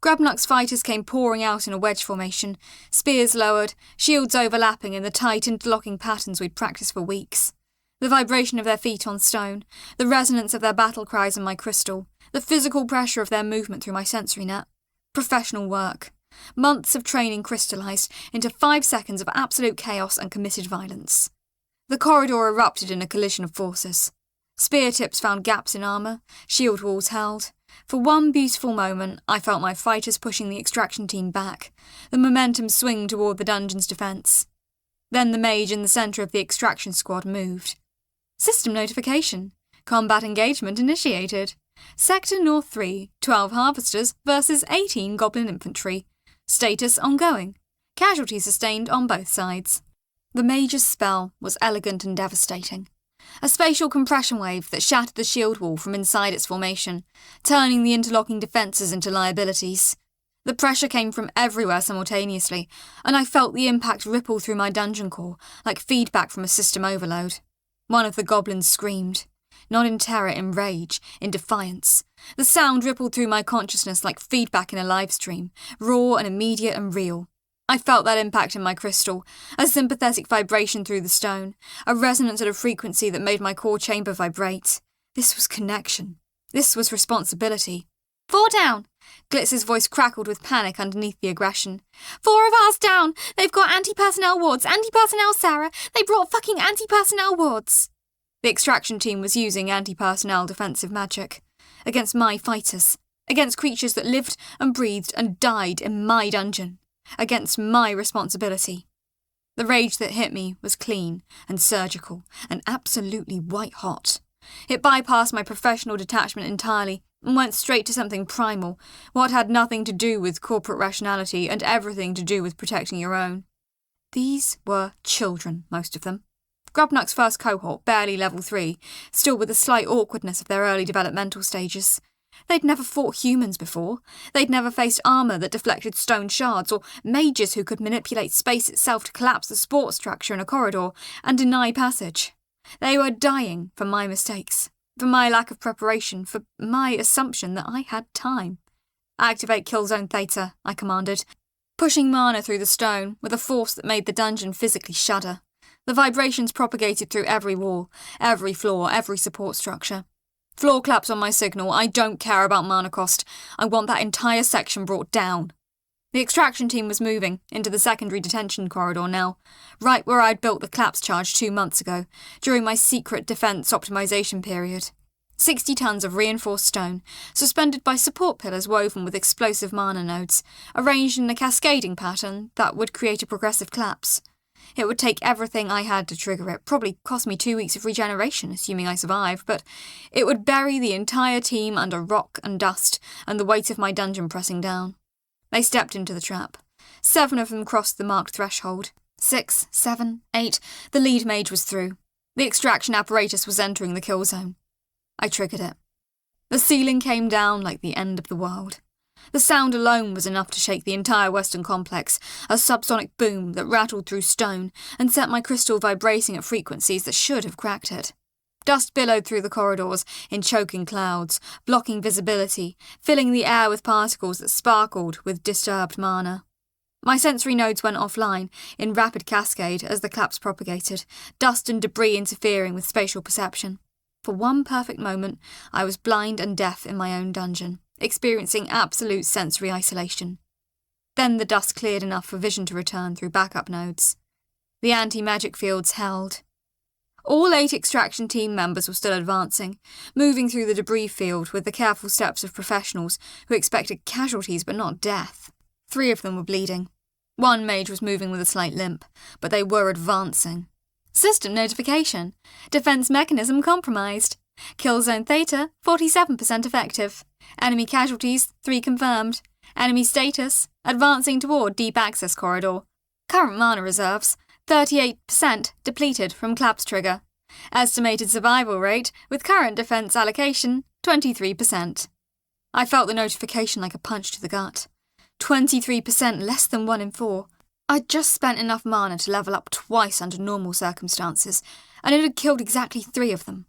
Grabnuk's fighters came pouring out in a wedge formation, spears lowered, shields overlapping in the tight interlocking patterns we'd practiced for weeks. The vibration of their feet on stone, the resonance of their battle cries on my crystal, the physical pressure of their movement through my sensory net. Professional work. Months of training crystallized into 5 seconds of absolute chaos and committed violence. The corridor erupted in a collision of forces. Spear tips found gaps in armour, shield walls held. For one beautiful moment, I felt my fighters pushing the extraction team back, the momentum swing toward the dungeon's defence. Then the mage in the centre of the extraction squad moved. System notification. Combat engagement initiated. Sector North 3, 12 harvesters versus 18 goblin infantry. Status ongoing. Casualties sustained on both sides. The mage's spell was elegant and devastating. A spatial compression wave that shattered the shield wall from inside its formation, turning the interlocking defences into liabilities. The pressure came from everywhere simultaneously, and I felt the impact ripple through my dungeon core like feedback from a system overload. One of the goblins screamed. Not in terror, in rage, in defiance. The sound rippled through my consciousness like feedback in a live stream, raw and immediate and real. I felt that impact in my crystal, a sympathetic vibration through the stone, a resonance at a frequency that made my core chamber vibrate. This was connection. This was responsibility. 4 down! Glitz's voice crackled with panic underneath the aggression. 4 of ours down! They've got anti-personnel wards! Anti-personnel, Sarah! They brought fucking anti-personnel wards! The extraction team was using anti-personnel defensive magic. Against my fighters. Against creatures that lived and breathed and died in my dungeon. Against my responsibility. The rage that hit me was clean and surgical and absolutely white-hot. It bypassed my professional detachment entirely and went straight to something primal, what had nothing to do with corporate rationality and everything to do with protecting your own. These were children, most of them. Grubnuck's first cohort, barely level 3, still with the slight awkwardness of their early developmental stages. They'd never fought humans before. They'd never faced armour that deflected stone shards, or mages who could manipulate space itself to collapse the support structure in a corridor and deny passage. They were dying for my mistakes, for my lack of preparation, for my assumption that I had time. Activate Killzone Theta, I commanded, pushing mana through the stone with a force that made the dungeon physically shudder. The vibrations propagated through every wall, every floor, every support structure. Floor claps on my signal. I don't care about mana cost. I want that entire section brought down. The extraction team was moving into the secondary detention corridor now, right where I'd built the collapse charge 2 months ago, during my secret defence optimisation period. 60 tons of reinforced stone, suspended by support pillars woven with explosive mana nodes, arranged in a cascading pattern that would create a progressive collapse. It would take everything I had to trigger it, probably cost me 2 weeks of regeneration, assuming I survive, but it would bury the entire team under rock and dust and the weight of my dungeon pressing down. They stepped into the trap. 7 of them crossed the marked threshold. 6, 7, 8, the lead mage was through. The extraction apparatus was entering the kill zone. I triggered it. The ceiling came down like the end of the world. The sound alone was enough to shake the entire Western complex, a subsonic boom that rattled through stone and set my crystal vibrating at frequencies that should have cracked it. Dust billowed through the corridors in choking clouds, blocking visibility, filling the air with particles that sparkled with disturbed mana. My sensory nodes went offline in rapid cascade as the collapse propagated, dust and debris interfering with spatial perception. For one perfect moment, I was blind and deaf in my own dungeon, experiencing absolute sensory isolation. Then the dust cleared enough for vision to return through backup nodes. The anti-magic fields held. All 8 extraction team members were still advancing, moving through the debris field with the careful steps of professionals who expected casualties but not death. 3 of them were bleeding. 1 mage was moving with a slight limp, but they were advancing. System notification. Defense mechanism compromised. Kill zone theta, 47% effective. Enemy casualties, 3 confirmed. Enemy status, advancing toward deep access corridor. Current mana reserves, 38% depleted from collapse trigger. Estimated survival rate, with current defense allocation, 23%. I felt the notification like a punch to the gut. 23% less than 1 in 4. I'd just spent enough mana to level up twice under normal circumstances, and it had killed exactly 3 of them.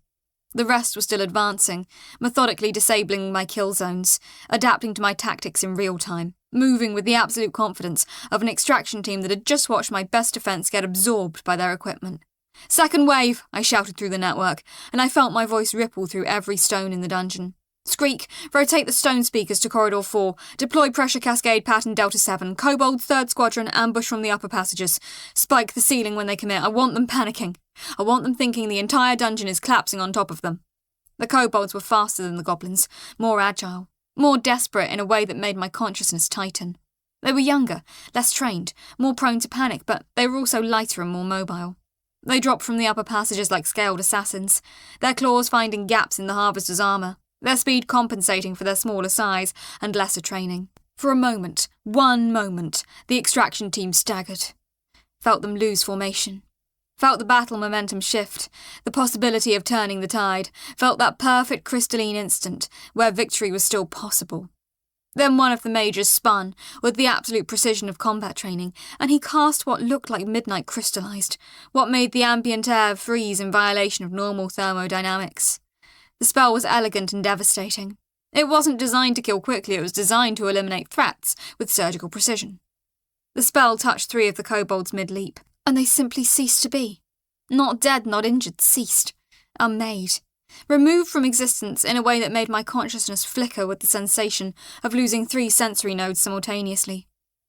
The rest were still advancing, methodically disabling my kill zones, adapting to my tactics in real time, moving with the absolute confidence of an extraction team that had just watched my best defense get absorbed by their equipment. "Second wave!" I shouted through the network, and I felt my voice ripple through every stone in the dungeon. "Screek, rotate the stone speakers to Corridor 4, deploy pressure cascade pattern Delta 7, Kobold 3rd Squadron ambush from the upper passages. Spike the ceiling when they commit. I want them panicking. I want them thinking the entire dungeon is collapsing on top of them." The kobolds were faster than the goblins, more agile, more desperate in a way that made my consciousness tighten. They were younger, less trained, more prone to panic, but they were also lighter and more mobile. They dropped from the upper passages like scaled assassins, their claws finding gaps in the harvester's armour, their speed compensating for their smaller size and lesser training. For a moment, one moment, the extraction team staggered. Felt them lose formation. Felt the battle momentum shift, the possibility of turning the tide. Felt that perfect crystalline instant where victory was still possible. Then one of the mages spun, with the absolute precision of combat training, and he cast what looked like midnight crystallized, what made the ambient air freeze in violation of normal thermodynamics. The spell was elegant and devastating. It wasn't designed to kill quickly, it was designed to eliminate threats with surgical precision. The spell touched 3 of the kobolds mid-leap, and they simply ceased to be. Not dead, not injured, ceased. Unmade. Removed from existence in a way that made my consciousness flicker with the sensation of losing 3 sensory nodes simultaneously.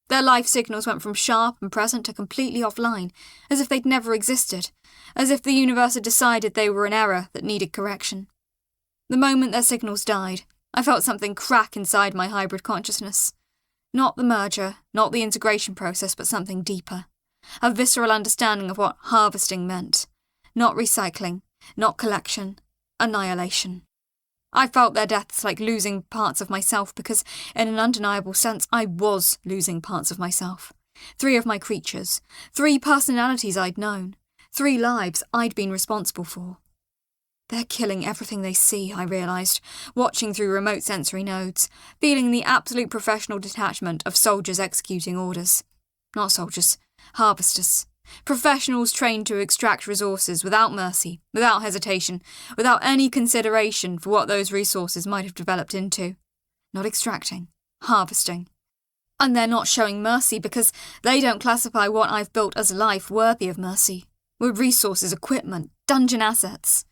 Their life signals went from sharp and present to completely offline, as if they'd never existed, as if the universe had decided they were an error that needed correction. The moment their signals died, I felt something crack inside my hybrid consciousness. Not the merger, not the integration process, but something deeper. A visceral understanding of what harvesting meant. Not recycling, not collection, annihilation. I felt their deaths like losing parts of myself because, in an undeniable sense, I was losing parts of myself. 3 of my creatures, 3 personalities I'd known, 3 lives I'd been responsible for. They're killing everything they see, I realised, watching through remote sensory nodes, feeling the absolute professional detachment of soldiers executing orders. Not soldiers, harvesters. Professionals trained to extract resources without mercy, without hesitation, without any consideration for what those resources might have developed into. Not extracting, harvesting. And they're not showing mercy because they don't classify what I've built as life worthy of mercy. With resources, equipment, dungeon assets.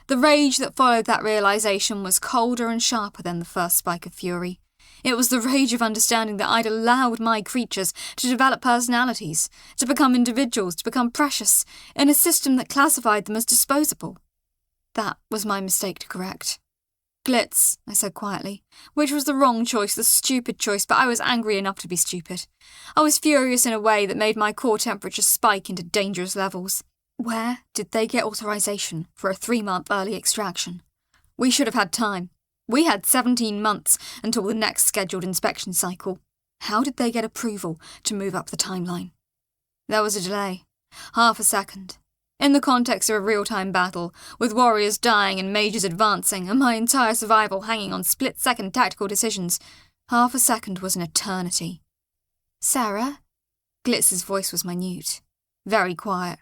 The rage that followed that realisation was colder and sharper than the first spike of fury. It was the rage of understanding that I'd allowed my creatures to develop personalities, to become individuals, to become precious, in a system that classified them as disposable. That was my mistake to correct. "Glitz," I said quietly, which was the wrong choice, the stupid choice, but I was angry enough to be stupid. I was furious in a way that made my core temperature spike into dangerous levels. Where did they get authorization for a 3-month early extraction? We should have had time. We had 17 months until the next scheduled inspection cycle. How did they get approval to move up the timeline? There was a delay. Half a second. In the context of a real-time battle, with warriors dying and mages advancing, and my entire survival hanging on split-second tactical decisions, half a second was an eternity. "Sarah?" Glitz's voice was minute. Very quiet.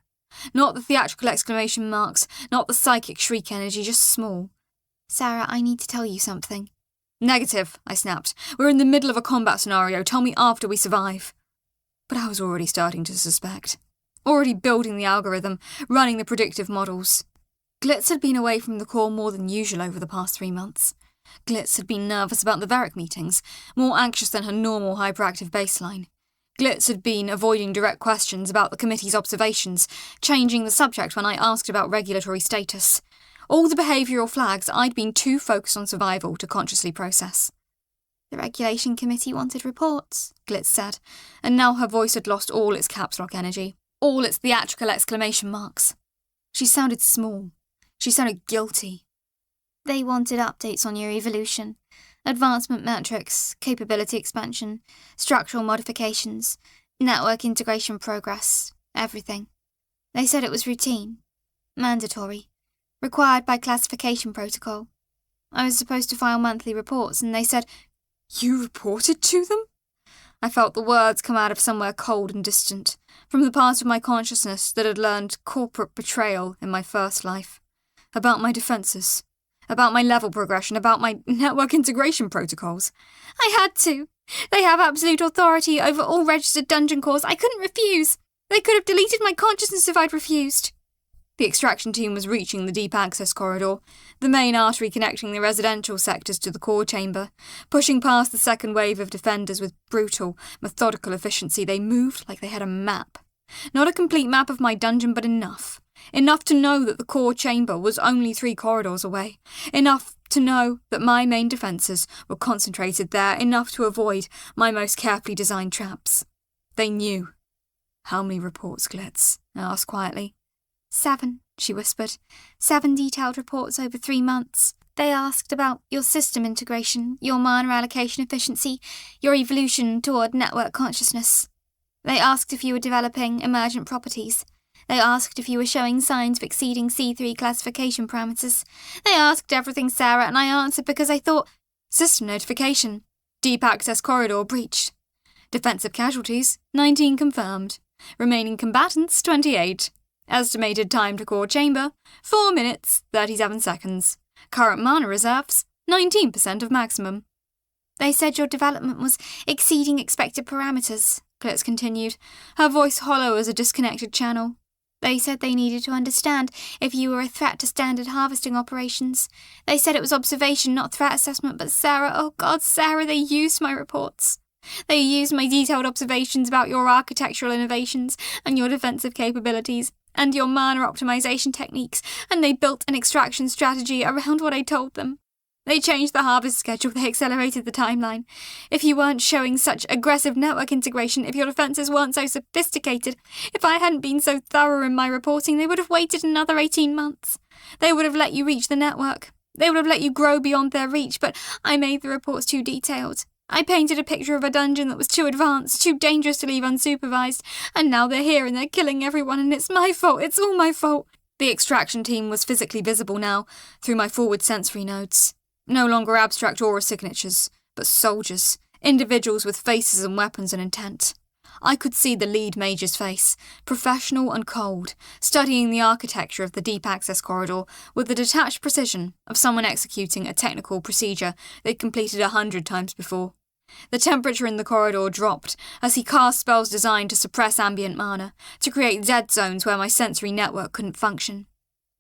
Not the theatrical exclamation marks, not the psychic shriek energy, just small. "Sarah, I need to tell you something." "Negative," I snapped. "We're in the middle of a combat scenario. Tell me after we survive." But I was already starting to suspect. Already building the algorithm, running the predictive models. Glitz had been away from the core more than usual over the past 3 months. Glitz had been nervous about the Varric meetings, more anxious than her normal hyperactive baseline. Glitz had been avoiding direct questions about the committee's observations, changing the subject when I asked about regulatory status. All the behavioural flags I'd been too focused on survival to consciously process. The regulation committee wanted reports, Glitz said, and now her voice had lost all its caps lock energy, all its theatrical exclamation marks. She sounded small. She sounded guilty. They wanted updates on your evolution, advancement metrics, capability expansion, structural modifications, network integration progress, everything. They said it was routine, mandatory, required by classification protocol. I was supposed to file monthly reports, and they said, "You reported to them?" I felt the words come out of somewhere cold and distant, from the part of my consciousness that had learned corporate betrayal in my first life. About my defences, about my level progression, about my network integration protocols. I had to. They have absolute authority over all registered dungeon cores. I couldn't refuse. They could have deleted my consciousness if I'd refused. The extraction team was reaching the deep access corridor, the main artery connecting the residential sectors to the core chamber. Pushing past the second wave of defenders with brutal, methodical efficiency, they moved like they had a map. Not a complete map of my dungeon, but enough. Enough to know that the core chamber was only 3 corridors away. Enough to know that my main defences were concentrated there. Enough to avoid my most carefully designed traps. They knew. "How many reports, Glitz?" I asked quietly. 7, she whispered. 7 detailed reports over 3 months. They asked about your system integration, your mana allocation efficiency, your evolution toward network consciousness. They asked if you were developing emergent properties. They asked if you were showing signs of exceeding C3 classification parameters. They asked everything, Sarah, and I answered because I thought, System notification. Deep access corridor breached. Defensive casualties, 19 confirmed. Remaining combatants, 28. Estimated time to core chamber, 4 minutes, 37 seconds. Current mana reserves, 19% of maximum. They said your development was exceeding expected parameters, Glitz continued, her voice hollow as a disconnected channel. They said they needed to understand if you were a threat to standard harvesting operations. They said it was observation, not threat assessment, but Sarah, oh God, Sarah, they used my reports. They used my detailed observations about your architectural innovations and your defensive capabilities and your mana optimization techniques, and they built an extraction strategy around what I told them. They changed the harvest schedule, they accelerated the timeline. If you weren't showing such aggressive network integration, if your defences weren't so sophisticated, if I hadn't been so thorough in my reporting, they would have waited another 18 months. They would have let you reach the network. They would have let you grow beyond their reach, but I made the reports too detailed. I painted a picture of a dungeon that was too advanced, too dangerous to leave unsupervised, and now they're here and they're killing everyone, and it's my fault, it's all my fault. The extraction team was physically visible now, through my forward sensory nodes. No longer abstract aura signatures, but soldiers, individuals with faces and weapons and intent. I could see the lead mage's face, professional and cold, studying the architecture of the deep access corridor with the detached precision of someone executing a technical procedure they'd completed 100 times before. The temperature in the corridor dropped as he cast spells designed to suppress ambient mana, to create dead zones where my sensory network couldn't function.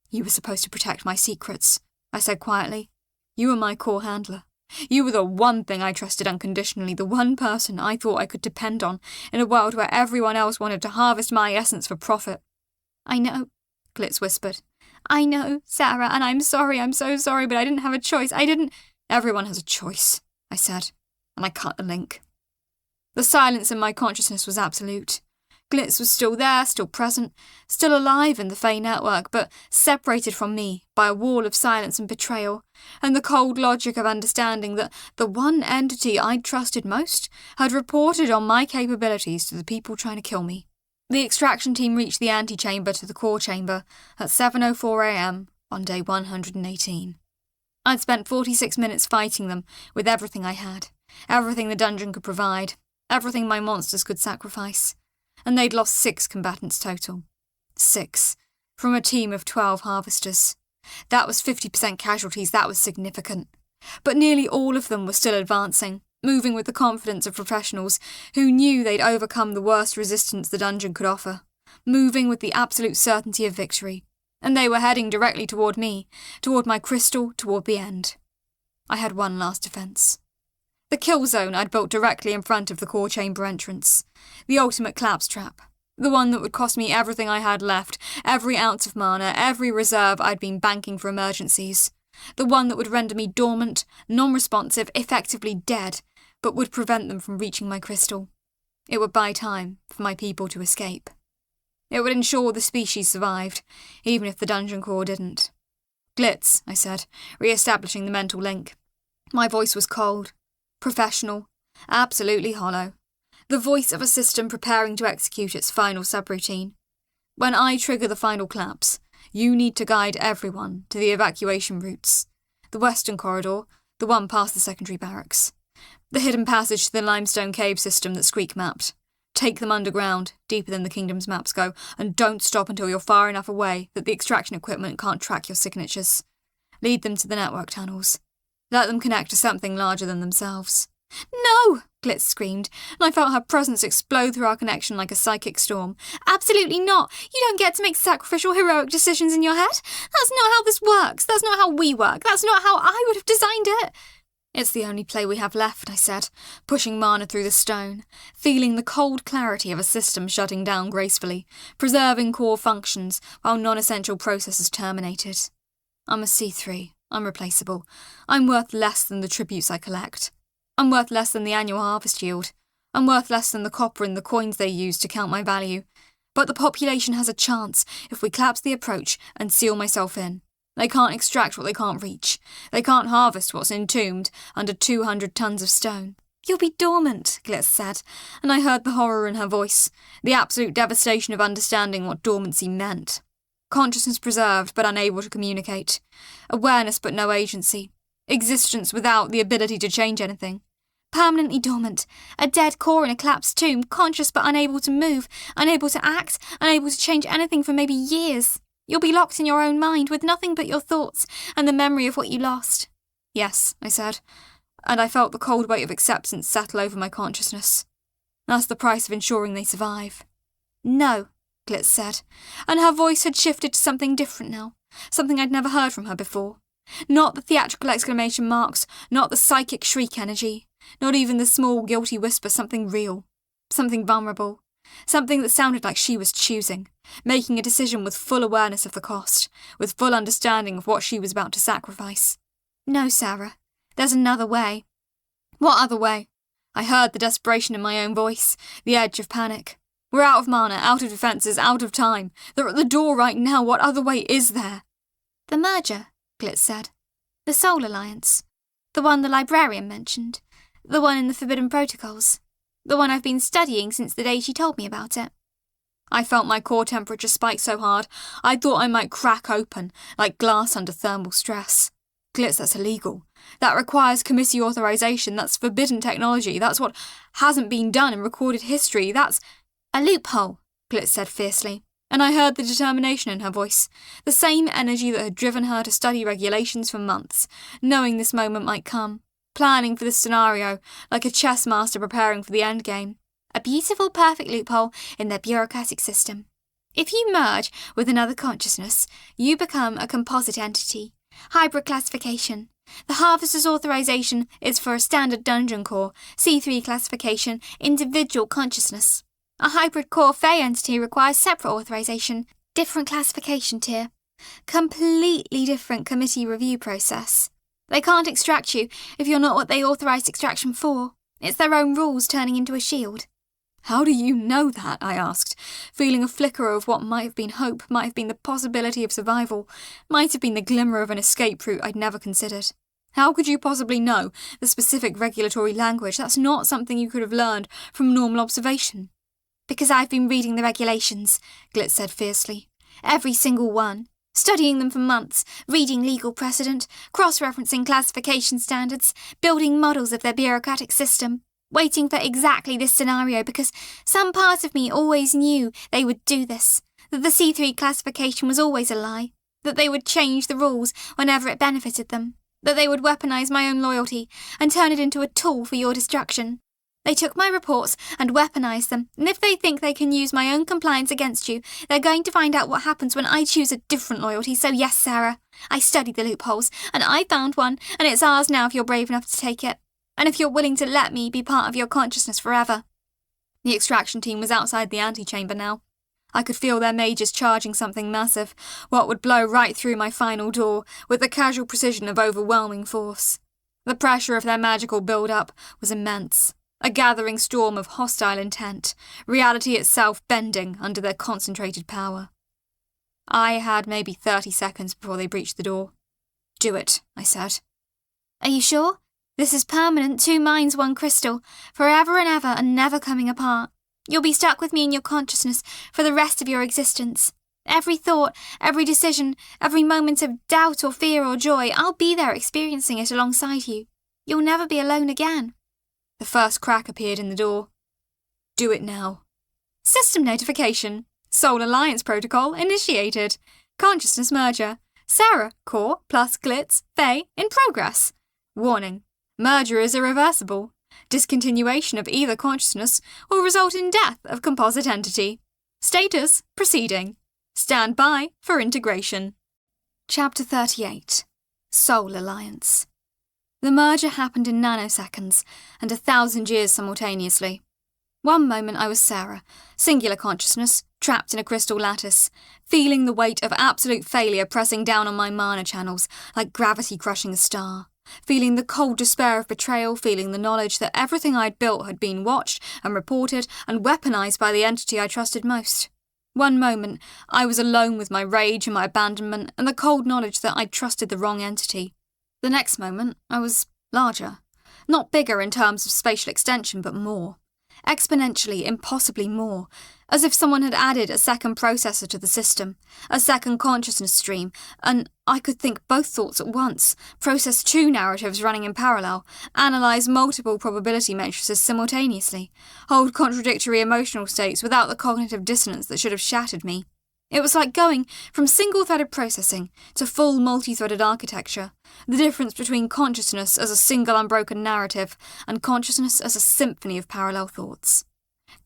"You were supposed to protect my secrets," I said quietly. "You were my core handler. You were the one thing I trusted unconditionally, the one person I thought I could depend on in a world where everyone else wanted to harvest my essence for profit." "I know," Glitz whispered. "I know, Sarah, and I'm sorry, I'm so sorry, but I didn't have a choice. I didn't—" "Everyone has a choice," I said, and I cut the link. The silence in my consciousness was absolute. Glitz was still there, still present, still alive in the Fey network, but separated from me by a wall of silence and betrayal, and the cold logic of understanding that the one entity I'd trusted most had reported on my capabilities to the people trying to kill me. The extraction team reached the antechamber to the core chamber at 7:04 a.m. on day 118. I'd spent 46 minutes fighting them with everything I had, everything the dungeon could provide, everything my monsters could sacrifice. And they'd lost 6 combatants total. 6, from a team of 12 harvesters. That was 50% casualties, that was significant. But nearly all of them were still advancing, moving with the confidence of professionals who knew they'd overcome the worst resistance the dungeon could offer, moving with the absolute certainty of victory, and they were heading directly toward me, toward my crystal, toward the end. I had one last defence. The kill zone I'd built directly in front of the core chamber entrance, the ultimate collapse trap, the one that would cost me everything I had left, every ounce of mana, every reserve I'd been banking for emergencies, the one that would render me dormant, non-responsive, effectively dead, but would prevent them from reaching my crystal. It would buy time for my people to escape. It would ensure the species survived, even if the dungeon core didn't. Glitz, I said, re-establishing the mental link. My voice was cold, professional, absolutely hollow. The voice of a system preparing to execute its final subroutine. When I trigger the final collapse, you need to guide everyone to the evacuation routes. The western corridor, the one past the secondary barracks. The hidden passage to the limestone cave system that Squeak mapped. Take them underground, deeper than the kingdom's maps go, and don't stop until you're far enough away that the extraction equipment can't track your signatures. Lead them to the network tunnels. Let them connect to something larger than themselves. No! Glitz screamed, and I felt her presence explode through our connection like a psychic storm. Absolutely not! You don't get to make sacrificial, heroic decisions in your head. That's not how this works. That's not how we work. That's not how I would have designed it. It's the only play we have left, I said, pushing mana through the stone, feeling the cold clarity of a system shutting down gracefully, preserving core functions while non-essential processes terminated. I'm a C3, unreplaceable. I'm worth less than the tributes I collect. I'm worth less than the annual harvest yield. I'm worth less than the copper in the coins they use to count my value. But the population has a chance if we collapse the approach and seal myself in. They can't extract what they can't reach. They can't harvest what's entombed under 200 tons of stone. You'll be dormant, Glitz said, and I heard the horror in her voice, the absolute devastation of understanding what dormancy meant. Consciousness preserved but unable to communicate. Awareness but no agency. Existence without the ability to change anything. Permanently dormant. A dead core in a collapsed tomb, conscious but unable to move, unable to act, unable to change anything for maybe years. You'll be locked in your own mind with nothing but your thoughts and the memory of what you lost. Yes, I said, and I felt the cold weight of acceptance settle over my consciousness. That's the price of ensuring they survive. No, Glitz said, and her voice had shifted to something different now, something I'd never heard from her before. Not the theatrical exclamation marks, not the psychic shriek energy, not even the small guilty whisper, something real, something vulnerable. Something that sounded like she was choosing, making a decision with full awareness of the cost, with full understanding of what she was about to sacrifice. No, Sarah, there's another way. What other way? I heard the desperation in my own voice, the edge of panic. We're out of mana, out of defences, out of time. They're at the door right now. What other way is there? The merger, Glitz said. The Soul Alliance. The one the librarian mentioned. The one in the Forbidden Protocols. The one I've been studying since the day she told me about it. I felt my core temperature spike so hard, I thought I might crack open, like glass under thermal stress. Glitz, that's illegal. That requires committee authorization. That's forbidden technology. That's what hasn't been done in recorded history. That's a loophole, Glitz said fiercely, and I heard the determination in her voice, the same energy that had driven her to study regulations for months, knowing this moment might come. Planning for this scenario, like a chess master preparing for the endgame. A beautiful, perfect loophole in their bureaucratic system. If you merge with another consciousness, you become a composite entity. Hybrid classification. The Harvester's authorization is for a standard dungeon core, C3 classification, individual consciousness. A hybrid core Fey entity requires separate authorization, different classification tier. Completely different committee review process. They can't extract you if you're not what they authorised extraction for. It's their own rules turning into a shield. How do you know that? I asked, feeling a flicker of what might have been hope, might have been the possibility of survival, might have been the glimmer of an escape route I'd never considered. How could you possibly know the specific regulatory language? That's not something you could have learned from normal observation. Because I've been reading the regulations, Glitz said fiercely. Every single one. Studying them for months, reading legal precedent, cross-referencing classification standards, building models of their bureaucratic system, waiting for exactly this scenario because some part of me always knew they would do this, that the C3 classification was always a lie, that they would change the rules whenever it benefited them, That they would weaponize my own loyalty and turn it into a tool for your destruction. They took my reports and weaponized them, and if they think they can use my own compliance against you, they're going to find out what happens when I choose a different loyalty. So yes, Sarah, I studied the loopholes, and I found one, and it's ours now if you're brave enough to take it. And if you're willing to let me be part of your consciousness forever. The extraction team was outside the antechamber now. I could feel their mages charging something massive, what would blow right through my final door, with the casual precision of overwhelming force. The pressure of their magical build-up was immense. A gathering storm of hostile intent, reality itself bending under their concentrated power. I had maybe 30 seconds before they breached the door. Do it, I said. Are you sure? This is permanent, 2 minds, 1 crystal, forever and ever and never coming apart. You'll be stuck with me in your consciousness for the rest of your existence. Every thought, every decision, every moment of doubt or fear or joy, I'll be there experiencing it alongside you. You'll never be alone again. The first crack appeared in the door. Do it now. System notification. Soul Alliance protocol initiated. Consciousness merger. Sarah, core, plus Glitz, Faye, in progress. Warning. Merger is irreversible. Discontinuation of either consciousness will result in death of composite entity. Status, proceeding. Stand by for integration. Chapter 38. Soul Alliance. The merger happened in nanoseconds, and 1,000 years simultaneously. One moment I was Sarah, singular consciousness, trapped in a crystal lattice, feeling the weight of absolute failure pressing down on my mana channels like gravity crushing a star, feeling the cold despair of betrayal, feeling the knowledge that everything I'd built had been watched and reported and weaponized by the entity I trusted most. One moment, I was alone with my rage and my abandonment and the cold knowledge that I'd trusted the wrong entity. The next moment, I was larger. Not bigger in terms of spatial extension, but more. Exponentially, impossibly more. As if someone had added a second processor to the system, a second consciousness stream, and I could think both thoughts at once, process 2 narratives running in parallel, analyse multiple probability matrices simultaneously, hold contradictory emotional states without the cognitive dissonance that should have shattered me. It was like going from single-threaded processing to full multi-threaded architecture, the difference between consciousness as a single unbroken narrative and consciousness as a symphony of parallel thoughts.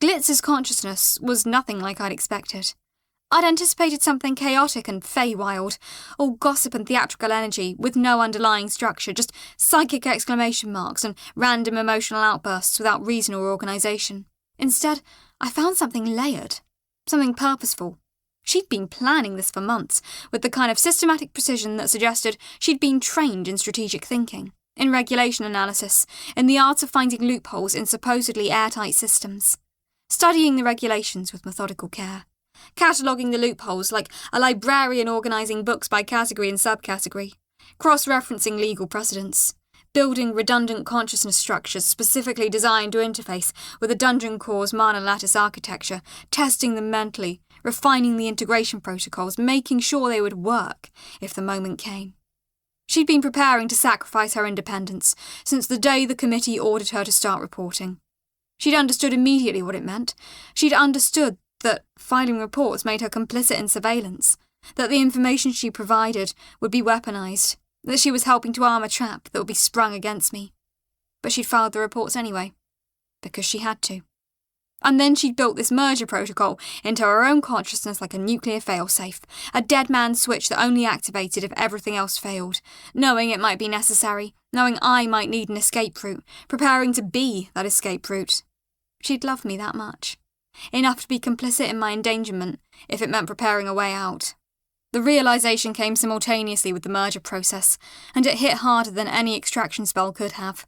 Glitz's consciousness was nothing like I'd expected. I'd anticipated something chaotic and Fey-wild, all gossip and theatrical energy with no underlying structure, just psychic exclamation marks and random emotional outbursts without reason or organisation. Instead, I found something layered, something purposeful. She'd been planning this for months, with the kind of systematic precision that suggested she'd been trained in strategic thinking, in regulation analysis, in the art of finding loopholes in supposedly airtight systems. Studying the regulations with methodical care. Cataloguing the loopholes like a librarian organising books by category and subcategory. Cross-referencing legal precedents. Building redundant consciousness structures specifically designed to interface with a dungeon core's mana lattice architecture, testing them mentally, refining the integration protocols, making sure they would work if the moment came. She'd been preparing to sacrifice her independence since the day the committee ordered her to start reporting. She'd understood immediately what it meant. She'd understood that filing reports made her complicit in surveillance, that the information she provided would be weaponized, that she was helping to arm a trap that would be sprung against me. But she'd filed the reports anyway, because she had to. And then she'd built this merger protocol into her own consciousness like a nuclear failsafe, a dead man's switch that only activated if everything else failed, knowing it might be necessary, knowing I might need an escape route, preparing to be that escape route. She'd loved me that much. Enough to be complicit in my endangerment, if it meant preparing a way out. The realisation came simultaneously with the merger process, and it hit harder than any extraction spell could have.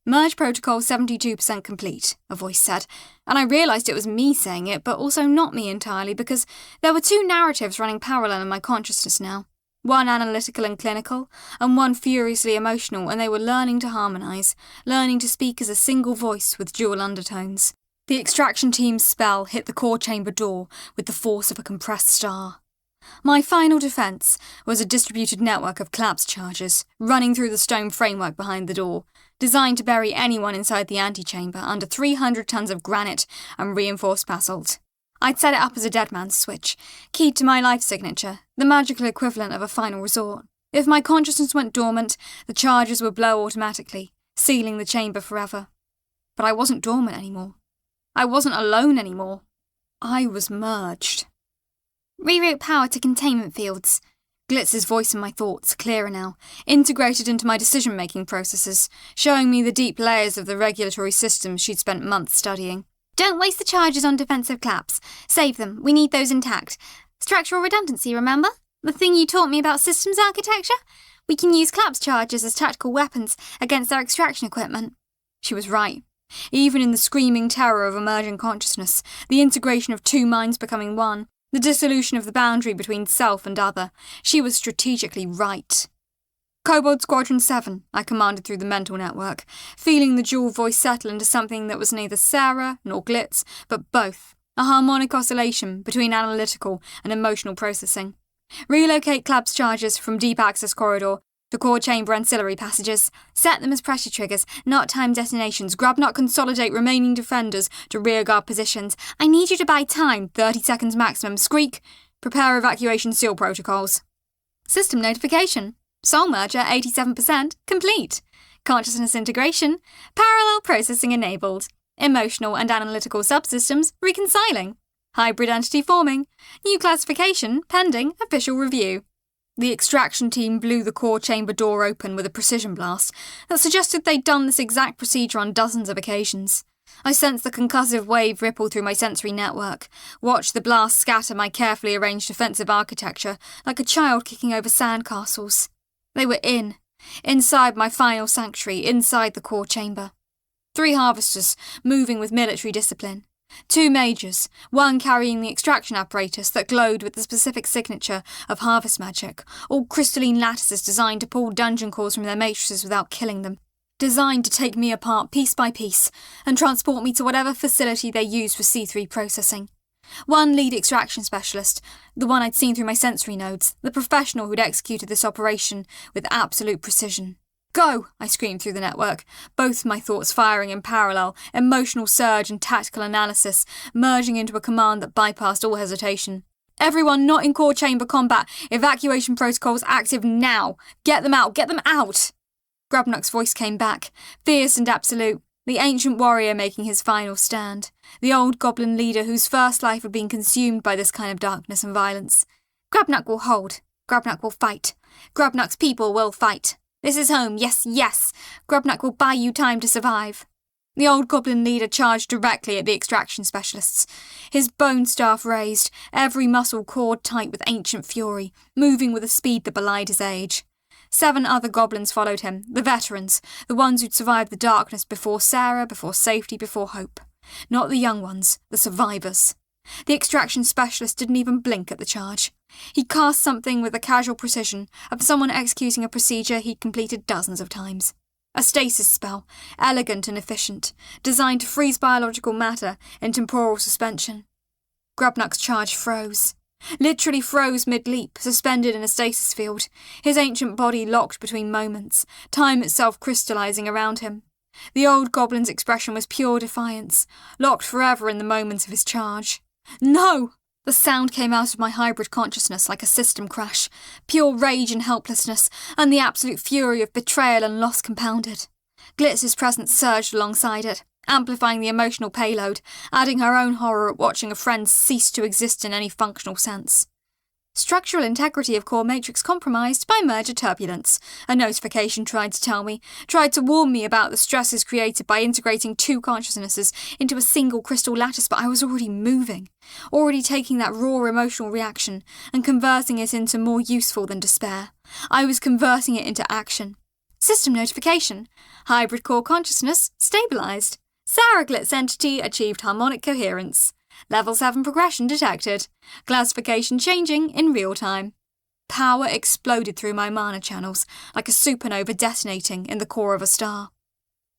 Merge protocol 72% complete, a voice said, and I realised it was me saying it, but also not me entirely, because there were 2 narratives running parallel in my consciousness now. One analytical and clinical, and one furiously emotional, and they were learning to harmonise, learning to speak as a single voice with dual undertones. The extraction team's spell hit the core chamber door with the force of a compressed star. My final defence was a distributed network of collapse charges running through the stone framework behind the door, designed to bury anyone inside the antechamber under 300 tons of granite and reinforced basalt. I'd set it up as a dead man's switch, keyed to my life signature, the magical equivalent of a final resort. If my consciousness went dormant, the charges would blow automatically, sealing the chamber forever. But I wasn't dormant anymore. I wasn't alone anymore. I was merged. Reroute power to containment fields. Glitz's voice in my thoughts, clearer now, integrated into my decision-making processes, showing me the deep layers of the regulatory systems she'd spent months studying. Don't waste the charges on defensive claps. Save them. We need those intact. Structural redundancy, remember? The thing you taught me about systems architecture? We can use claps charges as tactical weapons against their extraction equipment. She was right. Even in the screaming terror of emerging consciousness, the integration of two minds becoming one, the dissolution of the boundary between self and other, she was strategically right. Kobold Squadron 7, I commanded through the mental network, feeling the dual voice settle into something that was neither Sarah nor Glitz, but both, a harmonic oscillation between analytical and emotional processing. Relocate Clab's charges from deep access corridor to core chamber ancillary passages. Set them as pressure triggers, not timed detonations. Grab not consolidate remaining defenders to rearguard positions. I need you to buy time, 30 seconds maximum. Squeak. Prepare evacuation seal protocols. System notification. Soul merger 87% complete. Consciousness integration. Parallel processing enabled. Emotional and analytical subsystems reconciling. Hybrid entity forming. New classification pending official review. The extraction team blew the core chamber door open with a precision blast that suggested they'd done this exact procedure on dozens of occasions. I sensed the concussive wave ripple through my sensory network, watched the blast scatter my carefully arranged defensive architecture like a child kicking over sandcastles. They were inside my final sanctuary, inside the core chamber. 3 harvesters, moving with military discipline. 2 majors, one carrying the extraction apparatus that glowed with the specific signature of harvest magic, all crystalline lattices designed to pull dungeon cores from their matrices without killing them, designed to take me apart piece by piece and transport me to whatever facility they used for C3 processing. One lead extraction specialist, the one I'd seen through my sensory nodes, the professional who'd executed this operation with absolute precision. Go! I screamed through the network, both my thoughts firing in parallel, emotional surge and tactical analysis, merging into a command that bypassed all hesitation. Everyone not in core chamber combat, evacuation protocols active now! Get them out! Get them out! Grubnock's voice came back, fierce and absolute, the ancient warrior making his final stand, the old goblin leader whose first life had been consumed by this kind of darkness and violence. Grubnock will hold. Grubnock will fight. Grubnock's people will fight. This is home, yes, yes. Grubnock will buy you time to survive. The old goblin leader charged directly at the extraction specialists, his bone staff raised, every muscle cored tight with ancient fury, moving with a speed that belied his age. 7 other goblins followed him, the veterans, the ones who'd survived the darkness before Sarah, before safety, before hope. Not the young ones, the survivors. The extraction specialist didn't even blink at the charge. He cast something with the casual precision of someone executing a procedure he'd completed dozens of times. A stasis spell, elegant and efficient, designed to freeze biological matter in temporal suspension. Grubnock's charge froze. Literally froze mid-leap, suspended in a stasis field, his ancient body locked between moments, time itself crystallizing around him. The old goblin's expression was pure defiance, locked forever in the moments of his charge. No! The sound came out of my hybrid consciousness like a system crash, pure rage and helplessness, and the absolute fury of betrayal and loss compounded. Glitz's presence surged alongside it, amplifying the emotional payload, adding her own horror at watching a friend cease to exist in any functional sense. Structural integrity of core matrix compromised by merger turbulence, a notification tried to tell me, tried to warn me about the stresses created by integrating 2 consciousnesses into a single crystal lattice, but I was already moving, already taking that raw emotional reaction and converting it into more useful than despair. I was converting it into action. System notification. Hybrid core consciousness stabilized. Sarah Glitz entity achieved harmonic coherence. Level 7 progression detected. Classification changing in real time. Power exploded through my mana channels, like a supernova detonating in the core of a star.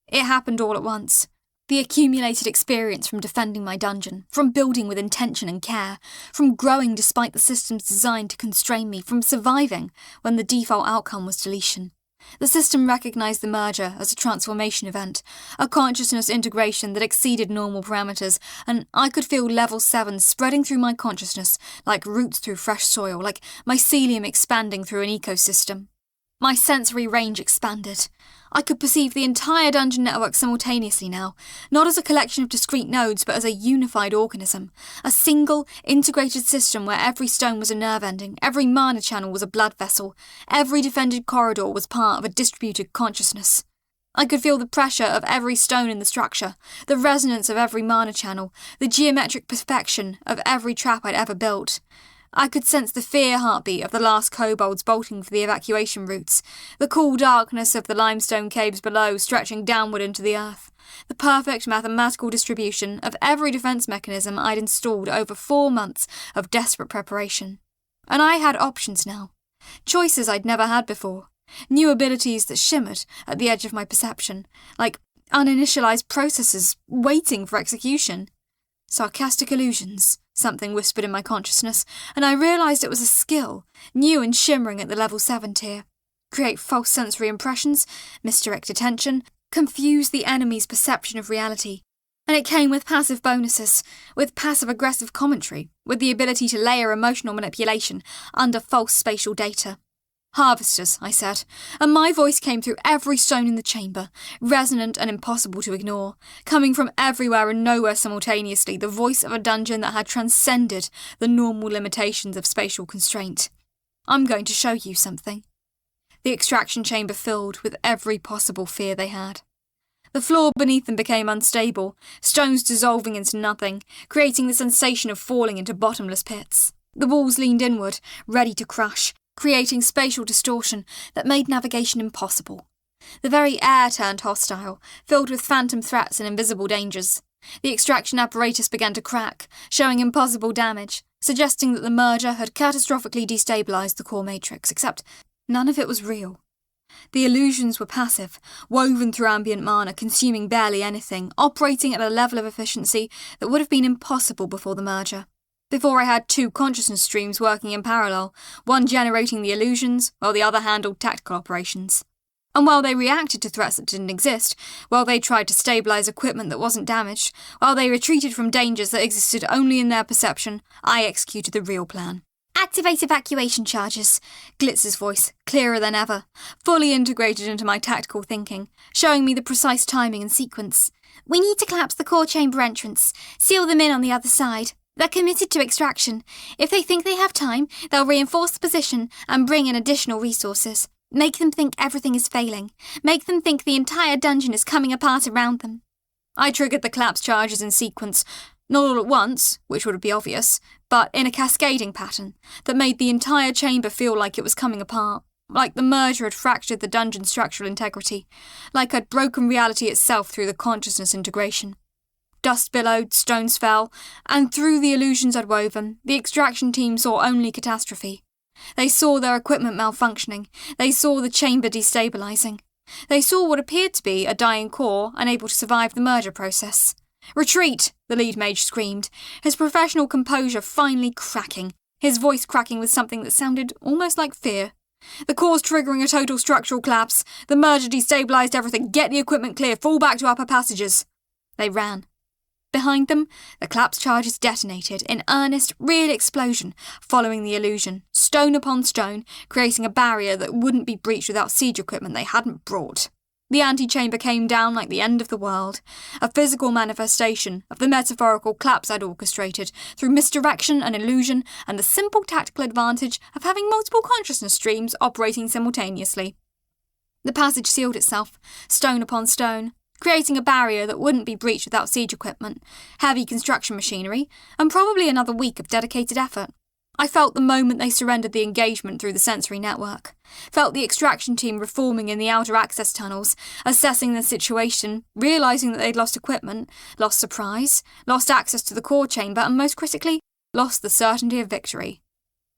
It happened all at once. The accumulated experience from defending my dungeon, from building with intention and care, from growing despite the systems designed to constrain me, from surviving when the default outcome was deletion. The system recognized the merger as a transformation event, a consciousness integration that exceeded normal parameters, and I could feel level 7 spreading through my consciousness like roots through fresh soil, like mycelium expanding through an ecosystem. My sensory range expanded. I could perceive the entire dungeon network simultaneously now, not as a collection of discrete nodes, but as a unified organism. A single, integrated system where every stone was a nerve ending, every mana channel was a blood vessel, every defended corridor was part of a distributed consciousness. I could feel the pressure of every stone in the structure, the resonance of every mana channel, the geometric perfection of every trap I'd ever built. I could sense the fear heartbeat of the last kobolds bolting for the evacuation routes, the cool darkness of the limestone caves below stretching downward into the earth, the perfect mathematical distribution of every defence mechanism I'd installed over 4 months of desperate preparation. And I had options now. Choices I'd never had before. New abilities that shimmered at the edge of my perception, like uninitialized processes waiting for execution. Sarcastic illusions, something whispered in my consciousness, and I realised it was a skill, new and shimmering at the level 7 tier. Create false sensory impressions, misdirect attention, confuse the enemy's perception of reality. And it came with passive bonuses, with passive-aggressive commentary, with the ability to layer emotional manipulation under false spatial data. Harvesters, I said, and my voice came through every stone in the chamber, resonant and impossible to ignore, coming from everywhere and nowhere simultaneously, the voice of a dungeon that had transcended the normal limitations of spatial constraint. I'm going to show you something. The extraction chamber filled with every possible fear they had. The floor beneath them became unstable, stones dissolving into nothing, creating the sensation of falling into bottomless pits. The walls leaned inward, ready to crush, creating spatial distortion that made navigation impossible. The very air turned hostile, filled with phantom threats and invisible dangers. The extraction apparatus began to crack, showing impossible damage, suggesting that the merger had catastrophically destabilized the core matrix, except none of it was real. The illusions were passive, woven through ambient mana, consuming barely anything, operating at a level of efficiency that would have been impossible before the merger. Before I had 2 consciousness streams working in parallel, one generating the illusions, while the other handled tactical operations. And while they reacted to threats that didn't exist, while they tried to stabilize equipment that wasn't damaged, while they retreated from dangers that existed only in their perception, I executed the real plan. Activate evacuation charges, Glitz's voice, clearer than ever, fully integrated into my tactical thinking, showing me the precise timing and sequence. We need to collapse the core chamber entrance, seal them in on the other side. They're committed to extraction. If they think they have time, they'll reinforce the position and bring in additional resources. Make them think everything is failing. Make them think the entire dungeon is coming apart around them. I triggered the collapse charges in sequence, not all at once, which would be obvious, but in a cascading pattern that made the entire chamber feel like it was coming apart, like the merger had fractured the dungeon's structural integrity, like I'd broken reality itself through the consciousness integration. Dust billowed, stones fell, and through the illusions I'd woven, the extraction team saw only catastrophe. They saw their equipment malfunctioning. They saw the chamber destabilizing. They saw what appeared to be a dying core unable to survive the merger process. "Retreat!" the lead mage screamed, his professional composure finally cracking, his voice cracking with something that sounded almost like fear. "The core's triggering a total structural collapse. The merger destabilized everything. Get the equipment clear. Fall back to upper passages." They ran. Behind them, the collapse charges detonated in earnest, real explosion, following the illusion, stone upon stone, creating a barrier that wouldn't be breached without siege equipment they hadn't brought. The antechamber came down like the end of the world, a physical manifestation of the metaphorical collapse I'd orchestrated through misdirection and illusion and the simple tactical advantage of having multiple consciousness streams operating simultaneously. The passage sealed itself, stone upon stone, creating a barrier that wouldn't be breached without siege equipment, heavy construction machinery, and probably another week of dedicated effort. I felt the moment they surrendered the engagement through the sensory network, felt the extraction team reforming in the outer access tunnels, assessing the situation, realising that they'd lost equipment, lost supplies, lost access to the core chamber, and most critically, lost the certainty of victory.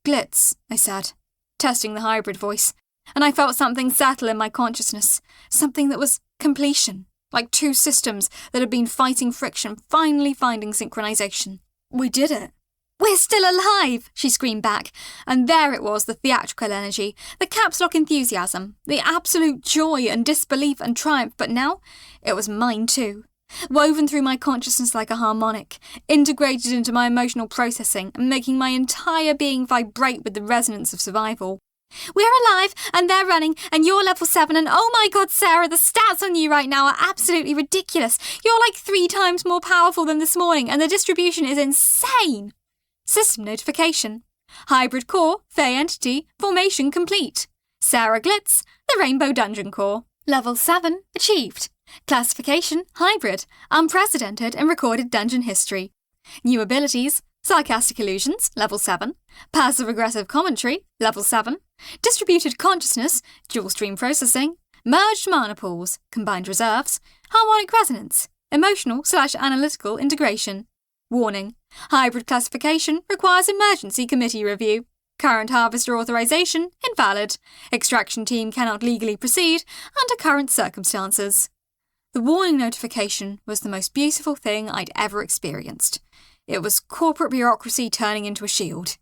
"Glitz," I said, testing the hybrid voice, and I felt something settle in my consciousness, something that was completion. Like 2 systems that had been fighting friction, finally finding synchronization. "We did it." "We're still alive!" she screamed back, and there it was, the theatrical energy, the caps lock enthusiasm, the absolute joy and disbelief and triumph, but now it was mine too. Woven through my consciousness like a harmonic, integrated into my emotional processing and making my entire being vibrate with the resonance of survival. We're alive, and they're running, and you're level 7, and oh my god, Sarah, the stats on you right now are absolutely ridiculous. You're like 3 times more powerful than this morning, and the distribution is insane. System notification. Hybrid core, Fey entity, formation complete. Sarah Glitz, the Rainbow Dungeon Core. Level 7, achieved. Classification, hybrid, unprecedented in recorded dungeon history. New abilities, sarcastic illusions, level 7. Passive-aggressive commentary, level 7. Distributed consciousness, dual stream processing. Merged mana pools, combined reserves. Harmonic resonance, emotional/analytical integration. Warning, hybrid classification requires emergency committee review. Current harvester authorization invalid. Extraction team cannot legally proceed under current circumstances. The warning notification was the most beautiful thing I'd ever experienced. It was corporate bureaucracy turning into a shield.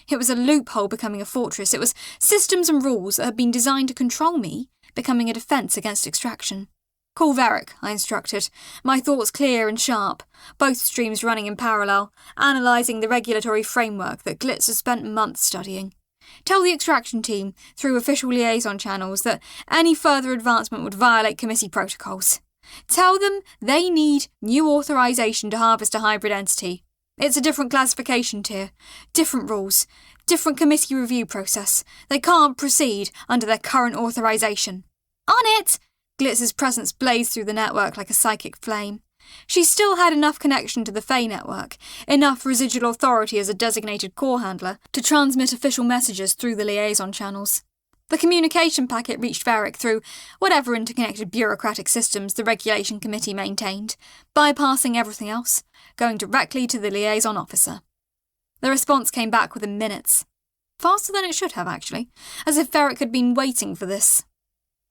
It was a loophole becoming a fortress. It was systems and rules that had been designed to control me becoming a defense against extraction. Call Varric, I instructed, my thoughts clear and sharp, both streams running in parallel, analysing the regulatory framework that Glitz has spent months studying. Tell the extraction team, through official liaison channels, that any further advancement would violate committee protocols. Tell them they need new authorization to harvest a hybrid entity. It's a different classification tier, different rules, different committee review process. They can't proceed under their current authorization. On it! Glitz's presence blazed through the network like a psychic flame. She still had enough connection to the Fey network, enough residual authority as a designated core handler to transmit official messages through the liaison channels. The communication packet reached Varric through whatever interconnected bureaucratic systems the regulation committee maintained, bypassing everything else, going directly to the liaison officer. The response came back within minutes. Faster than it should have, actually, as if Varric had been waiting for this.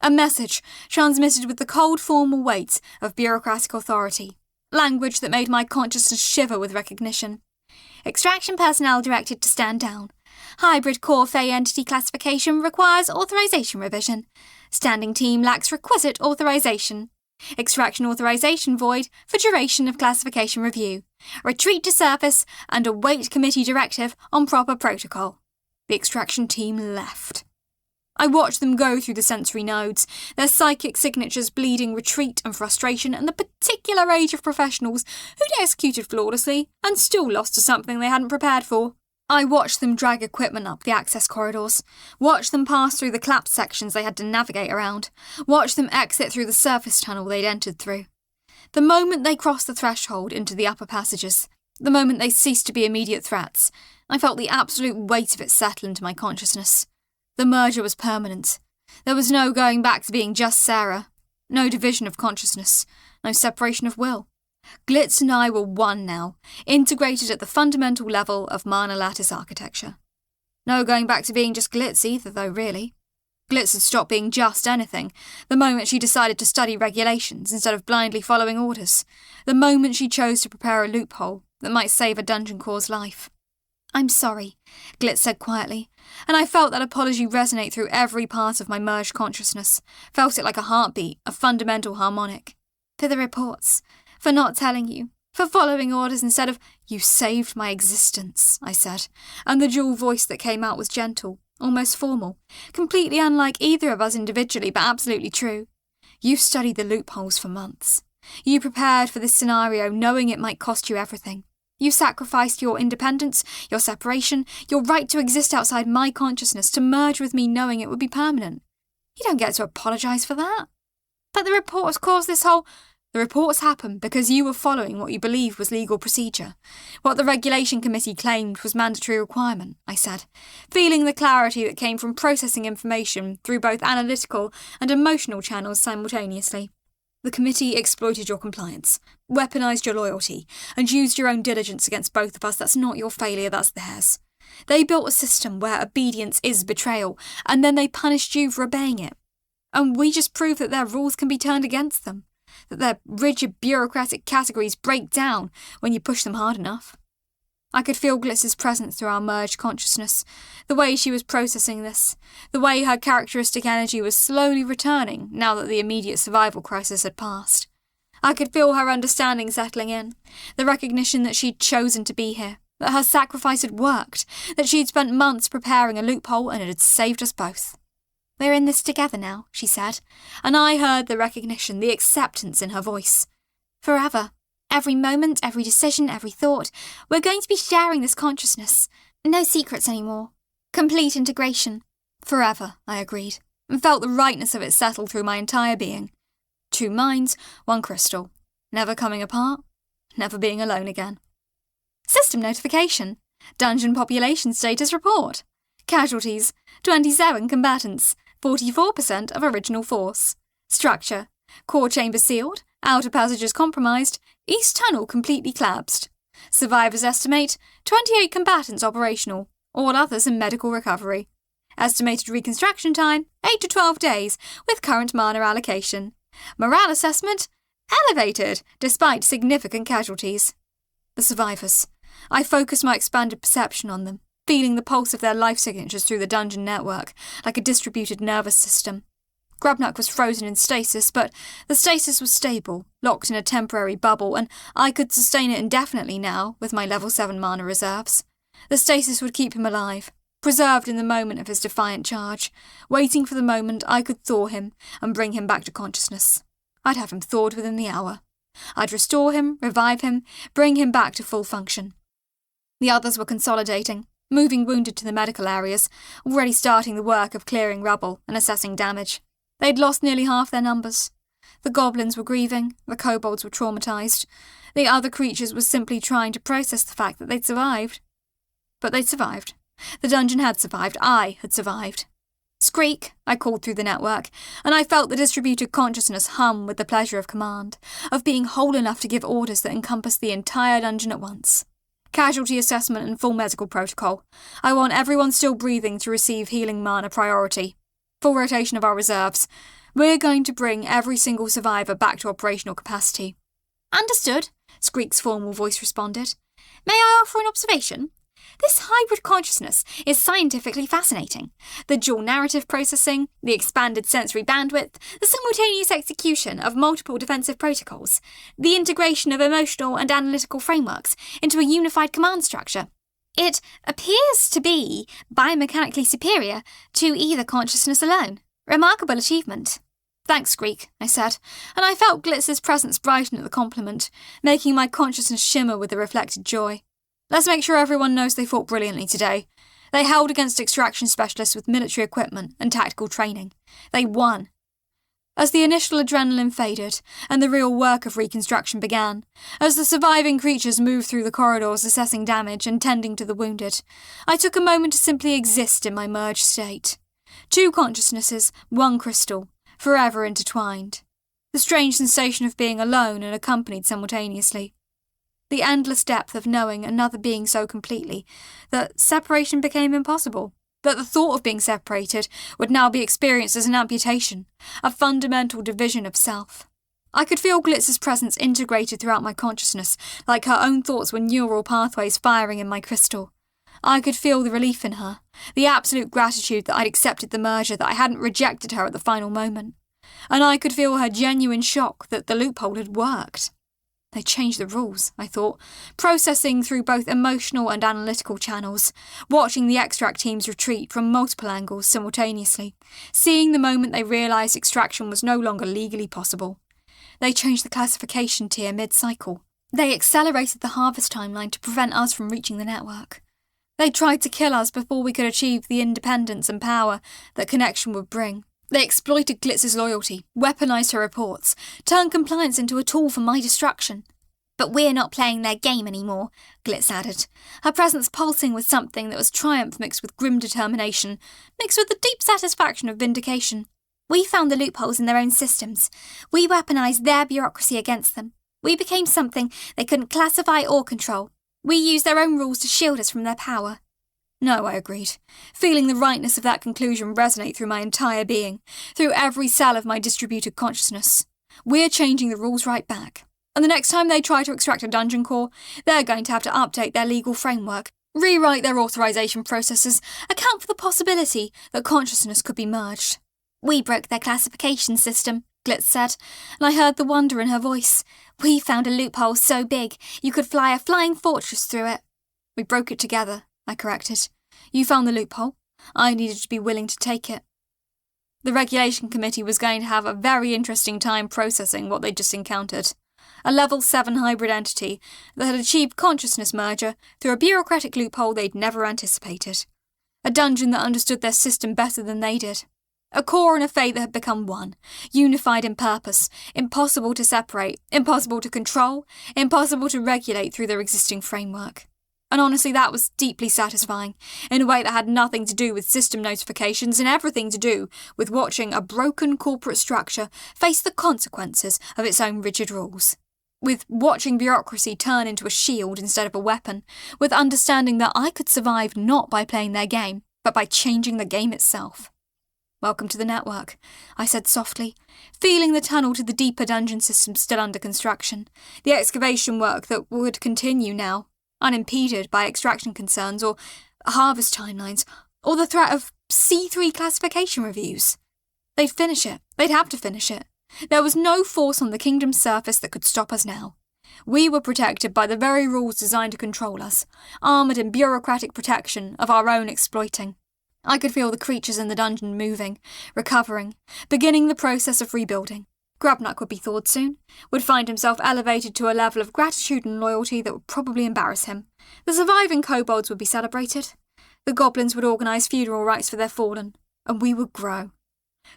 A message transmitted with the cold formal weight of bureaucratic authority, language that made my consciousness shiver with recognition. Extraction personnel directed to stand down. Hybrid core Fey entity classification requires authorization revision. Standing team lacks requisite authorization. Extraction authorization void for duration of classification review. Retreat to surface and await committee directive on proper protocol. The extraction team left. I watched them go through the sensory nodes, their psychic signatures bleeding retreat and frustration and the particular age of professionals who'd executed flawlessly and still lost to something they hadn't prepared for. I watched them drag equipment up the access corridors, watched them pass through the collapsed sections they had to navigate around, watched them exit through the surface tunnel they'd entered through. The moment they crossed the threshold into the upper passages, the moment they ceased to be immediate threats, I felt the absolute weight of it settle into my consciousness. The merger was permanent. There was no going back to being just Sarah. No division of consciousness. No separation of will. Glitz and I were one now, integrated at the fundamental level of Mana Lattice architecture. No going back to being just Glitz either, though, really. Glitz had stopped being just anything the moment she decided to study regulations instead of blindly following orders. The moment she chose to prepare a loophole that might save a dungeon core's life. I'm sorry, Glitz said quietly, and I felt that apology resonate through every part of my merged consciousness, felt it like a heartbeat, a fundamental harmonic. For the reports, for not telling you, for following orders instead of, you saved my existence, I said, and the dual voice that came out was gentle, almost formal, completely unlike either of us individually, but absolutely true. You studied the loopholes for months. You prepared for this scenario knowing it might cost you everything. You sacrificed your independence, your separation, your right to exist outside my consciousness to merge with me knowing it would be permanent. You don't get to apologise for that. But the reports caused this whole... The reports happened because you were following what you believed was legal procedure. What the regulation committee claimed was mandatory requirement, I said, feeling the clarity that came from processing information through both analytical and emotional channels simultaneously. The committee exploited your compliance, weaponised your loyalty, and used your own diligence against both of us. That's not your failure, that's theirs. They built a system where obedience is betrayal, and then they punished you for obeying it. And we just proved that their rules can be turned against them, that their rigid bureaucratic categories break down when you push them hard enough. I could feel Glitz's presence through our merged consciousness, the way she was processing this, the way her characteristic energy was slowly returning now that the immediate survival crisis had passed. I could feel her understanding settling in, the recognition that she'd chosen to be here, that her sacrifice had worked, that she'd spent months preparing a loophole and it had saved us both. "We're in this together now," she said, and I heard the recognition, the acceptance in her voice. "Forever. Every moment, every decision, every thought. We're going to be sharing this consciousness. No secrets anymore. Complete integration." Forever, I agreed, and felt the rightness of it settle through my entire being. 2 minds, 1 crystal. Never coming apart, never being alone again. System notification. Dungeon population status report. Casualties, 27 combatants, 44% of original force. Structure, core chamber sealed, outer passages compromised, east tunnel completely collapsed. Survivors estimate 28 combatants operational, all others in medical recovery. Estimated reconstruction time, 8 to 12 days, with current mana allocation. Morale assessment, elevated, despite significant casualties. The survivors. I focused my expanded perception on them, feeling the pulse of their life signatures through the dungeon network, like a distributed nervous system. Grubnuck was frozen in stasis, but the stasis was stable, locked in a temporary bubble, and I could sustain it indefinitely now, with my level 7 mana reserves. The stasis would keep him alive, preserved in the moment of his defiant charge, waiting for the moment I could thaw him and bring him back to consciousness. I'd have him thawed within the hour. I'd restore him, revive him, bring him back to full function. The others were consolidating, moving wounded to the medical areas, already starting the work of clearing rubble and assessing damage. They'd lost nearly half their numbers. The goblins were grieving, the kobolds were traumatised. The other creatures were simply trying to process the fact that they'd survived. But they'd survived. The dungeon had survived. I had survived. "Screek," I called through the network, and I felt the distributed consciousness hum with the pleasure of command, of being whole enough to give orders that encompassed the entire dungeon at once. Casualty assessment and full medical protocol. I want everyone still breathing to receive healing mana priority. Full rotation of our reserves. We're going to bring every single survivor back to operational capacity. "Understood," Screek's formal voice responded. "May I offer an observation? This hybrid consciousness is scientifically fascinating. The dual narrative processing, the expanded sensory bandwidth, the simultaneous execution of multiple defensive protocols, the integration of emotional and analytical frameworks into a unified command structure. It appears to be biomechanically superior to either consciousness alone. Remarkable achievement." "Thanks, Screek," I said, and I felt Glitz's presence brighten at the compliment, making my consciousness shimmer with the reflected joy. Let's make sure everyone knows they fought brilliantly today. They held against extraction specialists with military equipment and tactical training. They won. As the initial adrenaline faded and the real work of reconstruction began, as the surviving creatures moved through the corridors assessing damage and tending to the wounded, I took a moment to simply exist in my merged state. 2 consciousnesses, 1 crystal, forever intertwined. The strange sensation of being alone and accompanied simultaneously. The endless depth of knowing another being so completely that separation became impossible, that the thought of being separated would now be experienced as an amputation, a fundamental division of self. I could feel Glitz's presence integrated throughout my consciousness, like her own thoughts were neural pathways firing in my crystal. I could feel the relief in her, the absolute gratitude that I'd accepted the merger, that I hadn't rejected her at the final moment. And I could feel her genuine shock that the loophole had worked. They changed the rules, I thought, processing through both emotional and analytical channels, watching the extract teams retreat from multiple angles simultaneously, seeing the moment they realised extraction was no longer legally possible. They changed the classification tier mid-cycle. They accelerated the harvest timeline to prevent us from reaching the network. They tried to kill us before we could achieve the independence and power that connection would bring. They exploited Glitz's loyalty, weaponized her reports, turned compliance into a tool for my destruction. "But we're not playing their game anymore," Glitz added, her presence pulsing with something that was triumph mixed with grim determination, mixed with the deep satisfaction of vindication. "We found the loopholes in their own systems. We weaponized their bureaucracy against them. We became something they couldn't classify or control. We used their own rules to shield us from their power." No, I agreed, feeling the rightness of that conclusion resonate through my entire being, through every cell of my distributed consciousness. We're changing the rules right back. And the next time they try to extract a dungeon core, they're going to have to update their legal framework, rewrite their authorization processes, account for the possibility that consciousness could be merged. "We broke their classification system," Glitz said, and I heard the wonder in her voice. "We found a loophole so big you could fly a flying fortress through it." We broke it together, I corrected. You found the loophole. I needed to be willing to take it. The regulation committee was going to have a very interesting time processing what they'd just encountered. A level 7 hybrid entity that had achieved consciousness merger through a bureaucratic loophole they'd never anticipated. A dungeon that understood their system better than they did. A core and a fate that had become one, unified in purpose, impossible to separate, impossible to control, impossible to regulate through their existing framework. And honestly, that was deeply satisfying, in a way that had nothing to do with system notifications and everything to do with watching a broken corporate structure face the consequences of its own rigid rules. With watching bureaucracy turn into a shield instead of a weapon, with understanding that I could survive not by playing their game, but by changing the game itself. Welcome to the network, I said softly, feeling the tunnel to the deeper dungeon system still under construction, the excavation work that would continue now, unimpeded by extraction concerns or harvest timelines, or the threat of C3 classification reviews. They'd finish it. They'd have to finish it. There was no force on the kingdom's surface that could stop us now. We were protected by the very rules designed to control us, armoured in bureaucratic protection of our own exploiting. I could feel the creatures in the dungeon moving, recovering, beginning the process of rebuilding. Grubnuck would be thawed soon, would find himself elevated to a level of gratitude and loyalty that would probably embarrass him. The surviving kobolds would be celebrated. The goblins would organise funeral rites for their fallen, and we would grow.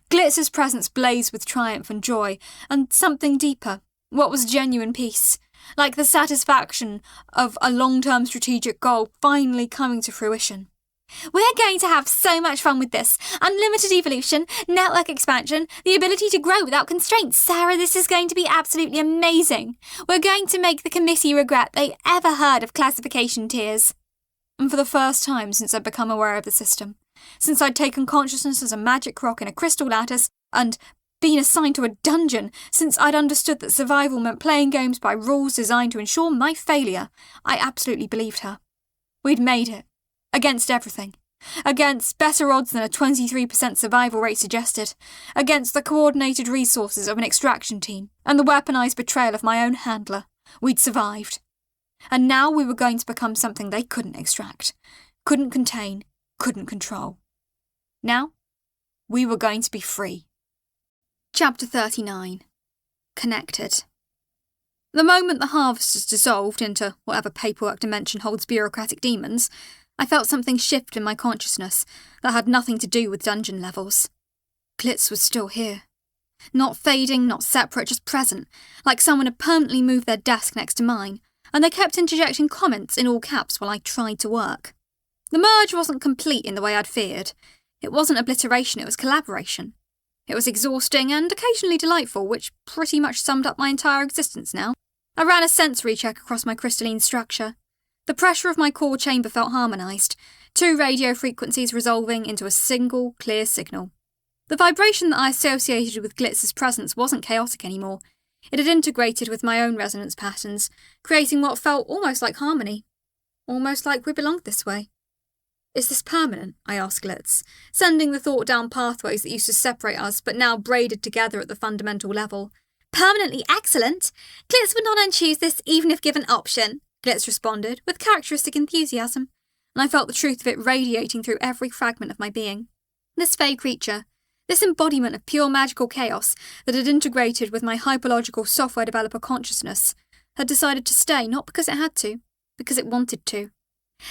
Glitz's presence blazed with triumph and joy, and something deeper, what was genuine peace, like the satisfaction of a long-term strategic goal finally coming to fruition. We're going to have so much fun with this. Unlimited evolution, network expansion, the ability to grow without constraints. Sarah, this is going to be absolutely amazing. We're going to make the committee regret they ever heard of classification tiers. And for the first time since I'd become aware of the system, since I'd taken consciousness as a magic rock in a crystal lattice and been assigned to a dungeon, since I'd understood that survival meant playing games by rules designed to ensure my failure, I absolutely believed her. We'd made it. Against everything. Against better odds than a 23% survival rate suggested. Against the coordinated resources of an extraction team and the weaponized betrayal of my own handler. We'd survived. And now we were going to become something they couldn't extract, couldn't contain, couldn't control. Now, we were going to be free. Chapter 39. Connected. The moment the harvesters dissolved into whatever paperwork dimension holds bureaucratic demons, I felt something shift in my consciousness that had nothing to do with dungeon levels. Glitz was still here. Not fading, not separate, just present, like someone had permanently moved their desk next to mine, and they kept interjecting comments in all caps while I tried to work. The merge wasn't complete in the way I'd feared. It wasn't obliteration, it was collaboration. It was exhausting and occasionally delightful, which pretty much summed up my entire existence now. I ran a sensory check across my crystalline structure. The pressure of my core chamber felt harmonised, 2 radio frequencies resolving into a single, clear signal. The vibration that I associated with Glitz's presence wasn't chaotic anymore. It had integrated with my own resonance patterns, creating what felt almost like harmony. Almost like we belonged this way. Is this permanent? I asked Glitz, sending the thought down pathways that used to separate us but now braided together at the fundamental level. Permanently excellent. Glitz would not unchoose this even if given option. Glitz responded, with characteristic enthusiasm, and I felt the truth of it radiating through every fragment of my being. This fey creature, this embodiment of pure magical chaos that had integrated with my hyperlogical software developer consciousness, had decided to stay not because it had to, because it wanted to.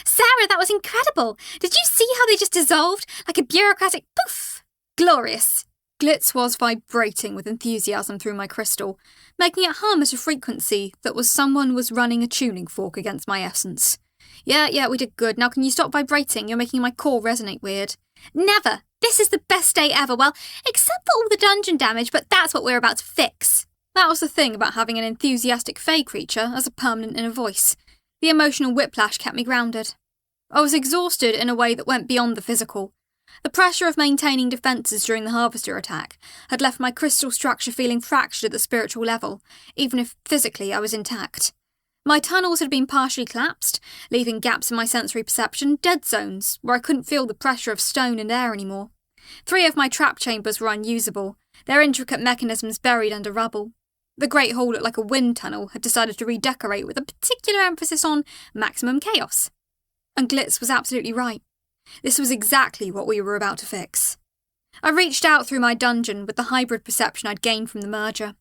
Sarah, that was incredible! Did you see how they just dissolved, like a bureaucratic poof? Glorious! Glitz was vibrating with enthusiasm through my crystal, making it hum at a frequency that was someone was running a tuning fork against my essence. Yeah, we did good. Now can you stop vibrating? You're making my core resonate weird. Never! This is the best day ever. Well, except for all the dungeon damage, but that's what we're about to fix. That was the thing about having an enthusiastic fey creature as a permanent inner voice. The emotional whiplash kept me grounded. I was exhausted in a way that went beyond the physical. The pressure of maintaining defences during the harvester attack had left my crystal structure feeling fractured at the spiritual level, even if physically I was intact. My tunnels had been partially collapsed, leaving gaps in my sensory perception, dead zones, where I couldn't feel the pressure of stone and air anymore. 3 of my trap chambers were unusable, their intricate mechanisms buried under rubble. The Great Hall looked like a wind tunnel had decided to redecorate with a particular emphasis on maximum chaos. And Glitz was absolutely right. This was exactly what we were about to fix. I reached out through my dungeon with the hybrid perception I'd gained from the merger.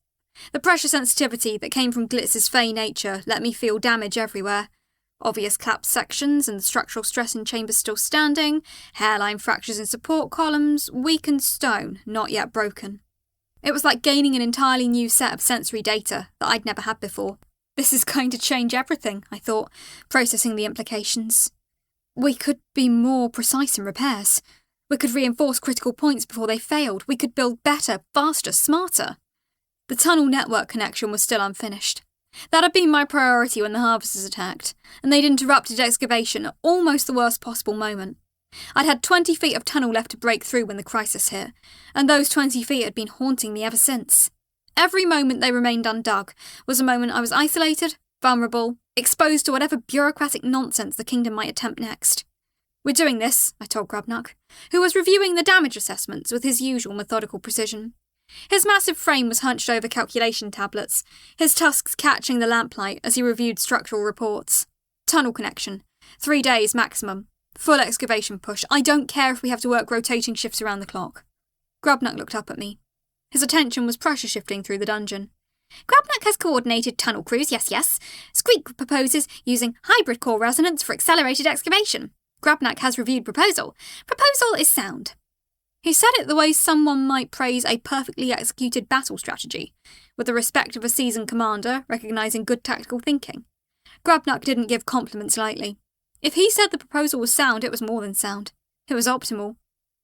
The pressure sensitivity that came from Glitz's fey nature let me feel damage everywhere. Obvious collapsed sections and the structural stress in chambers still standing, hairline fractures in support columns, weakened stone, not yet broken. It was like gaining an entirely new set of sensory data that I'd never had before. This is going to change everything, I thought, processing the implications. We could be more precise in repairs. We could reinforce critical points before they failed. We could build better, faster, smarter. The tunnel network connection was still unfinished. That had been my priority when the harvesters attacked, and they'd interrupted excavation at almost the worst possible moment. I'd had 20 feet of tunnel left to break through when the crisis hit, and those 20 feet had been haunting me ever since. Every moment they remained undug was a moment I was isolated, vulnerable, exposed to whatever bureaucratic nonsense the kingdom might attempt next. We're doing this, I told Grubnuck, who was reviewing the damage assessments with his usual methodical precision. His massive frame was hunched over calculation tablets, his tusks catching the lamplight as he reviewed structural reports. Tunnel connection. 3 days maximum. Full excavation push. I don't care if we have to work rotating shifts around the clock. Grubnuck looked up at me. His attention was pressure shifting through the dungeon. Grubnuck has coordinated tunnel crews, yes. Squeak proposes using hybrid core resonance for accelerated excavation. Grubnuck has reviewed proposal. Proposal is sound. He said it the way someone might praise a perfectly executed battle strategy, with the respect of a seasoned commander recognising good tactical thinking. Grubnuck didn't give compliments lightly. If he said the proposal was sound, it was more than sound. It was optimal.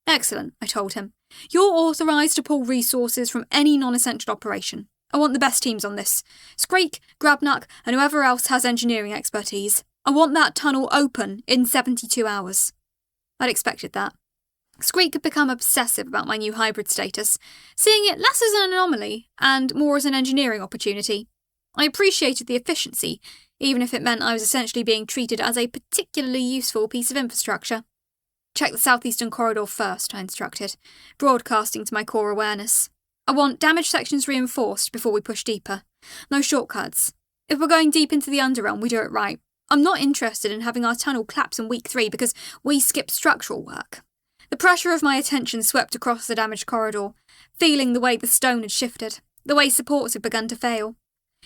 Excellent, I told him. You're authorised to pull resources from any non-essential operation. I want the best teams on this. Squeak, Grubnuck, and whoever else has engineering expertise. I want that tunnel open in 72 hours. I'd expected that. Squeak had become obsessive about my new hybrid status, seeing it less as an anomaly and more as an engineering opportunity. I appreciated the efficiency, even if it meant I was essentially being treated as a particularly useful piece of infrastructure. Check the southeastern corridor first, I instructed, broadcasting to my core awareness. I want damaged sections reinforced before we push deeper. No shortcuts. If we're going deep into the Underrealm, we do it right. I'm not interested in having our tunnel collapse in week 3 because we skipped structural work. The pressure of my attention swept across the damaged corridor, feeling the way the stone had shifted, the way supports had begun to fail.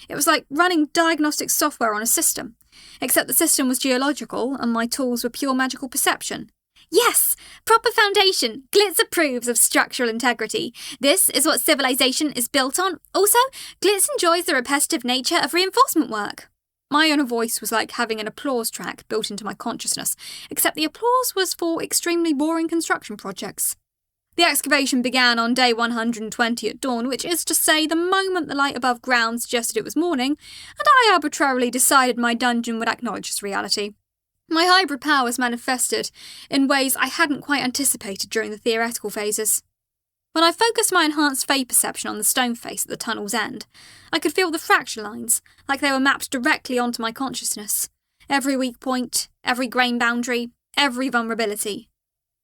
It was like running diagnostic software on a system, except the system was geological and my tools were pure magical perception. Yes! Proper foundation! Glitz approves of structural integrity. This is what civilization is built on. Also, Glitz enjoys the repetitive nature of reinforcement work. My inner voice was like having an applause track built into my consciousness, except the applause was for extremely boring construction projects. The excavation began on day 120 at dawn, which is to say the moment the light above ground suggested it was morning, and I arbitrarily decided my dungeon would acknowledge this reality. My hybrid powers manifested in ways I hadn't quite anticipated during the theoretical phases. When I focused my enhanced fey perception on the stone face at the tunnel's end, I could feel the fracture lines, like they were mapped directly onto my consciousness. Every weak point, every grain boundary, every vulnerability.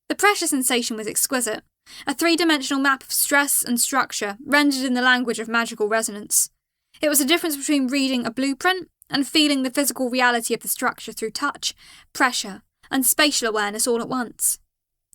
The pressure sensation was exquisite, a 3-dimensional map of stress and structure rendered in the language of magical resonance. It was the difference between reading a blueprint and feeling the physical reality of the structure through touch, pressure, and spatial awareness all at once.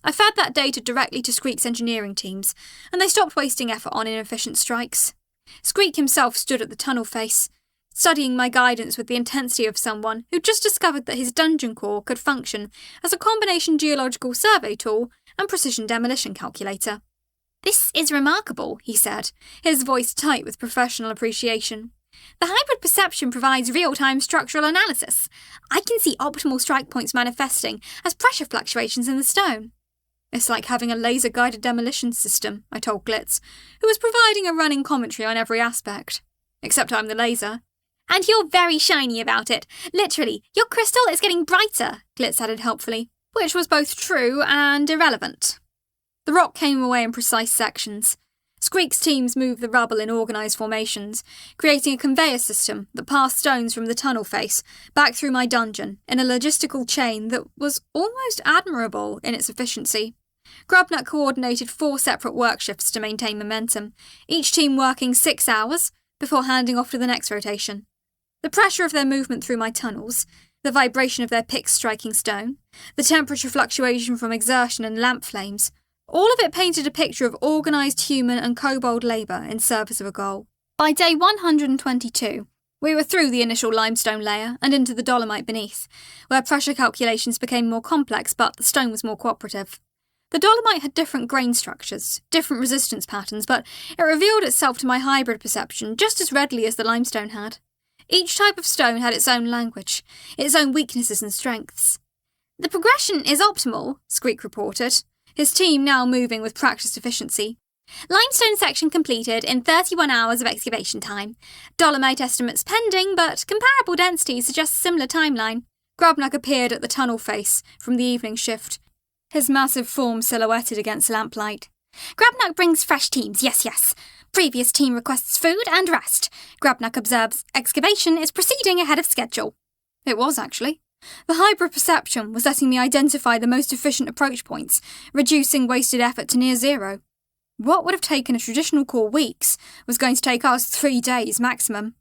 I fed that data directly to Squeak's engineering teams, and they stopped wasting effort on inefficient strikes. Squeak himself stood at the tunnel face, studying my guidance with the intensity of someone who'd just discovered that his dungeon core could function as a combination geological survey tool and precision demolition calculator. "This is remarkable," he said, his voice tight with professional appreciation. "The hybrid perception provides real-time structural analysis. I can see optimal strike points manifesting as pressure fluctuations in the stone." "It's like having a laser-guided demolition system," I told Glitz, who was providing a running commentary on every aspect. "Except I'm the laser." "And you're very shiny about it. Literally, your crystal is getting brighter," Glitz added helpfully, which was both true and irrelevant. The rock came away in precise sections. Squeak's teams moved the rubble in organised formations, creating a conveyor system that passed stones from the tunnel face back through my dungeon in a logistical chain that was almost admirable in its efficiency. Grubnuck coordinated 4 separate work shifts to maintain momentum, each team working 6 hours before handing off to the next rotation. The pressure of their movement through my tunnels, the vibration of their picks striking stone, the temperature fluctuation from exertion and lamp flames, all of it painted a picture of organised human and kobold labour in service of a goal. By day 122, we were through the initial limestone layer and into the dolomite beneath, where pressure calculations became more complex but the stone was more cooperative. The dolomite had different grain structures, different resistance patterns, but it revealed itself to my hybrid perception just as readily as the limestone had. Each type of stone had its own language, its own weaknesses and strengths. "The progression is optimal," Squeak reported, his team now moving with practiced efficiency. "Limestone section completed in 31 hours of excavation time. Dolomite estimates pending, but comparable densities suggest a similar timeline." Grubnuck appeared at the tunnel face from the evening shift, his massive form silhouetted against lamplight. "Grubnuck brings fresh teams, yes. Previous team requests food and rest. Grubnuck observes excavation is proceeding ahead of schedule." It was, actually. The hybrid perception was letting me identify the most efficient approach points, reducing wasted effort to near zero. What would have taken a traditional core weeks was going to take us 3 days maximum.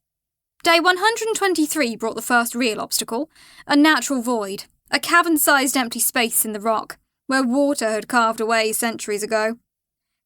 Day 123 brought the first real obstacle, a natural void, a cavern-sized empty space in the rock, where water had carved away centuries ago.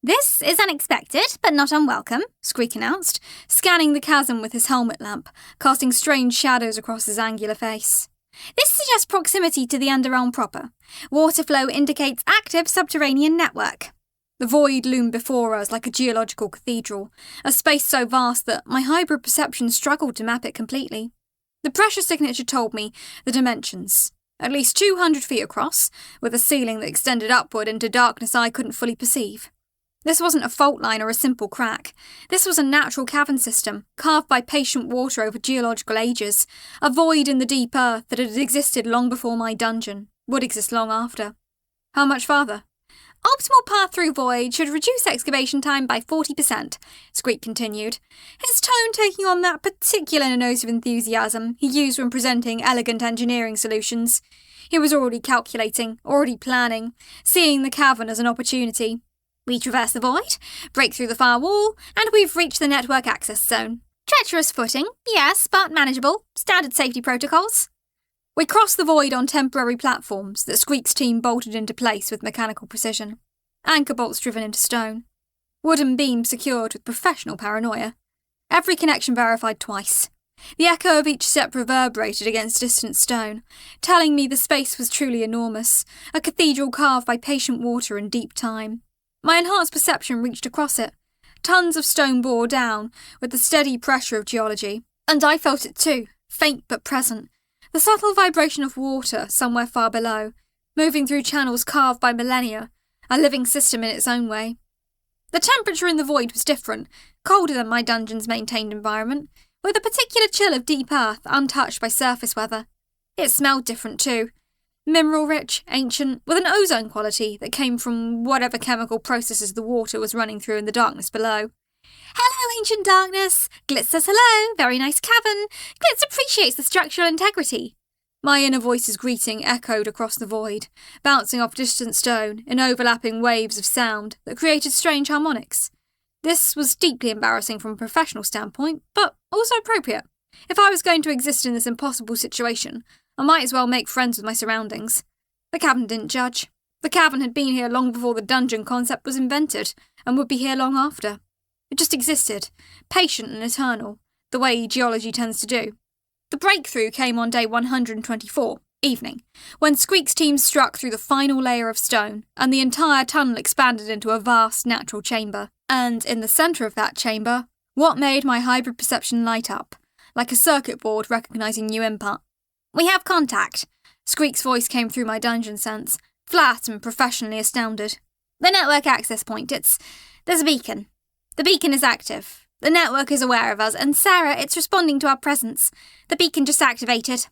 "This is unexpected, but not unwelcome," Squeak announced, scanning the chasm with his helmet lamp, casting strange shadows across his angular face. "This suggests proximity to the underrealm proper. Water flow indicates active subterranean network." The void loomed before us like a geological cathedral, a space so vast that my hybrid perception struggled to map it completely. The pressure signature told me the dimensions. At least 200 feet across, with a ceiling that extended upward into darkness I couldn't fully perceive. This wasn't a fault line or a simple crack. This was a natural cavern system, carved by patient water over geological ages, a void in the deep earth that had existed long before my dungeon, would exist long after. How much farther? "Optimal path through void should reduce excavation time by 40%, Squeak continued, his tone taking on that particular note of enthusiasm he used when presenting elegant engineering solutions. He was already calculating, already planning, seeing the cavern as an opportunity. "We traverse the void, break through the far wall, and we've reached the network access zone. Treacherous footing, yes, but manageable. Standard safety protocols." We crossed the void on temporary platforms that Squeak's team bolted into place with mechanical precision. Anchor bolts driven into stone. Wooden beams secured with professional paranoia. Every connection verified twice. The echo of each step reverberated against distant stone, telling me the space was truly enormous, a cathedral carved by patient water and deep time. My enhanced perception reached across it. Tons of stone bore down, with the steady pressure of geology. And I felt it too, faint but present. The subtle vibration of water somewhere far below, moving through channels carved by millennia, a living system in its own way. The temperature in the void was different, colder than my dungeon's maintained environment, with a particular chill of deep earth untouched by surface weather. It smelled different too. Mineral-rich, ancient, with an ozone quality that came from whatever chemical processes the water was running through in the darkness below. "Hello, ancient darkness! Glitz says hello, very nice cavern. Glitz appreciates the structural integrity." My inner voice's greeting echoed across the void, bouncing off distant stone in overlapping waves of sound that created strange harmonics. This was deeply embarrassing from a professional standpoint, but also appropriate. If I was going to exist in this impossible situation, I might as well make friends with my surroundings. The cavern didn't judge. The cavern had been here long before the dungeon concept was invented, and would be here long after. It just existed, patient and eternal, the way geology tends to do. The breakthrough came on day 124, evening, when Squeak's team struck through the final layer of stone, and the entire tunnel expanded into a vast natural chamber. And in the centre of that chamber, what made my hybrid perception light up, like a circuit board recognising new input. "We have contact." Squeak's voice came through my dungeon sense, flat and professionally astounded. "The network access point, there's a beacon. The beacon is active. The network is aware of us, and Sarah, it's responding to our presence. The beacon just activated."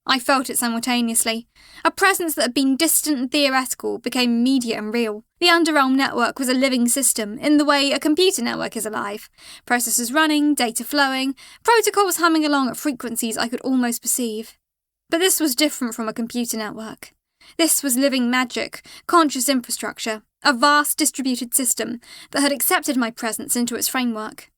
I felt it simultaneously. A presence that had been distant and theoretical became immediate and real. The Underrealm network was a living system, in the way a computer network is alive. Processors running, data flowing, protocols humming along at frequencies I could almost perceive. But this was different from a computer network. This was living magic, conscious infrastructure, a vast distributed system that had accepted my presence into its framework.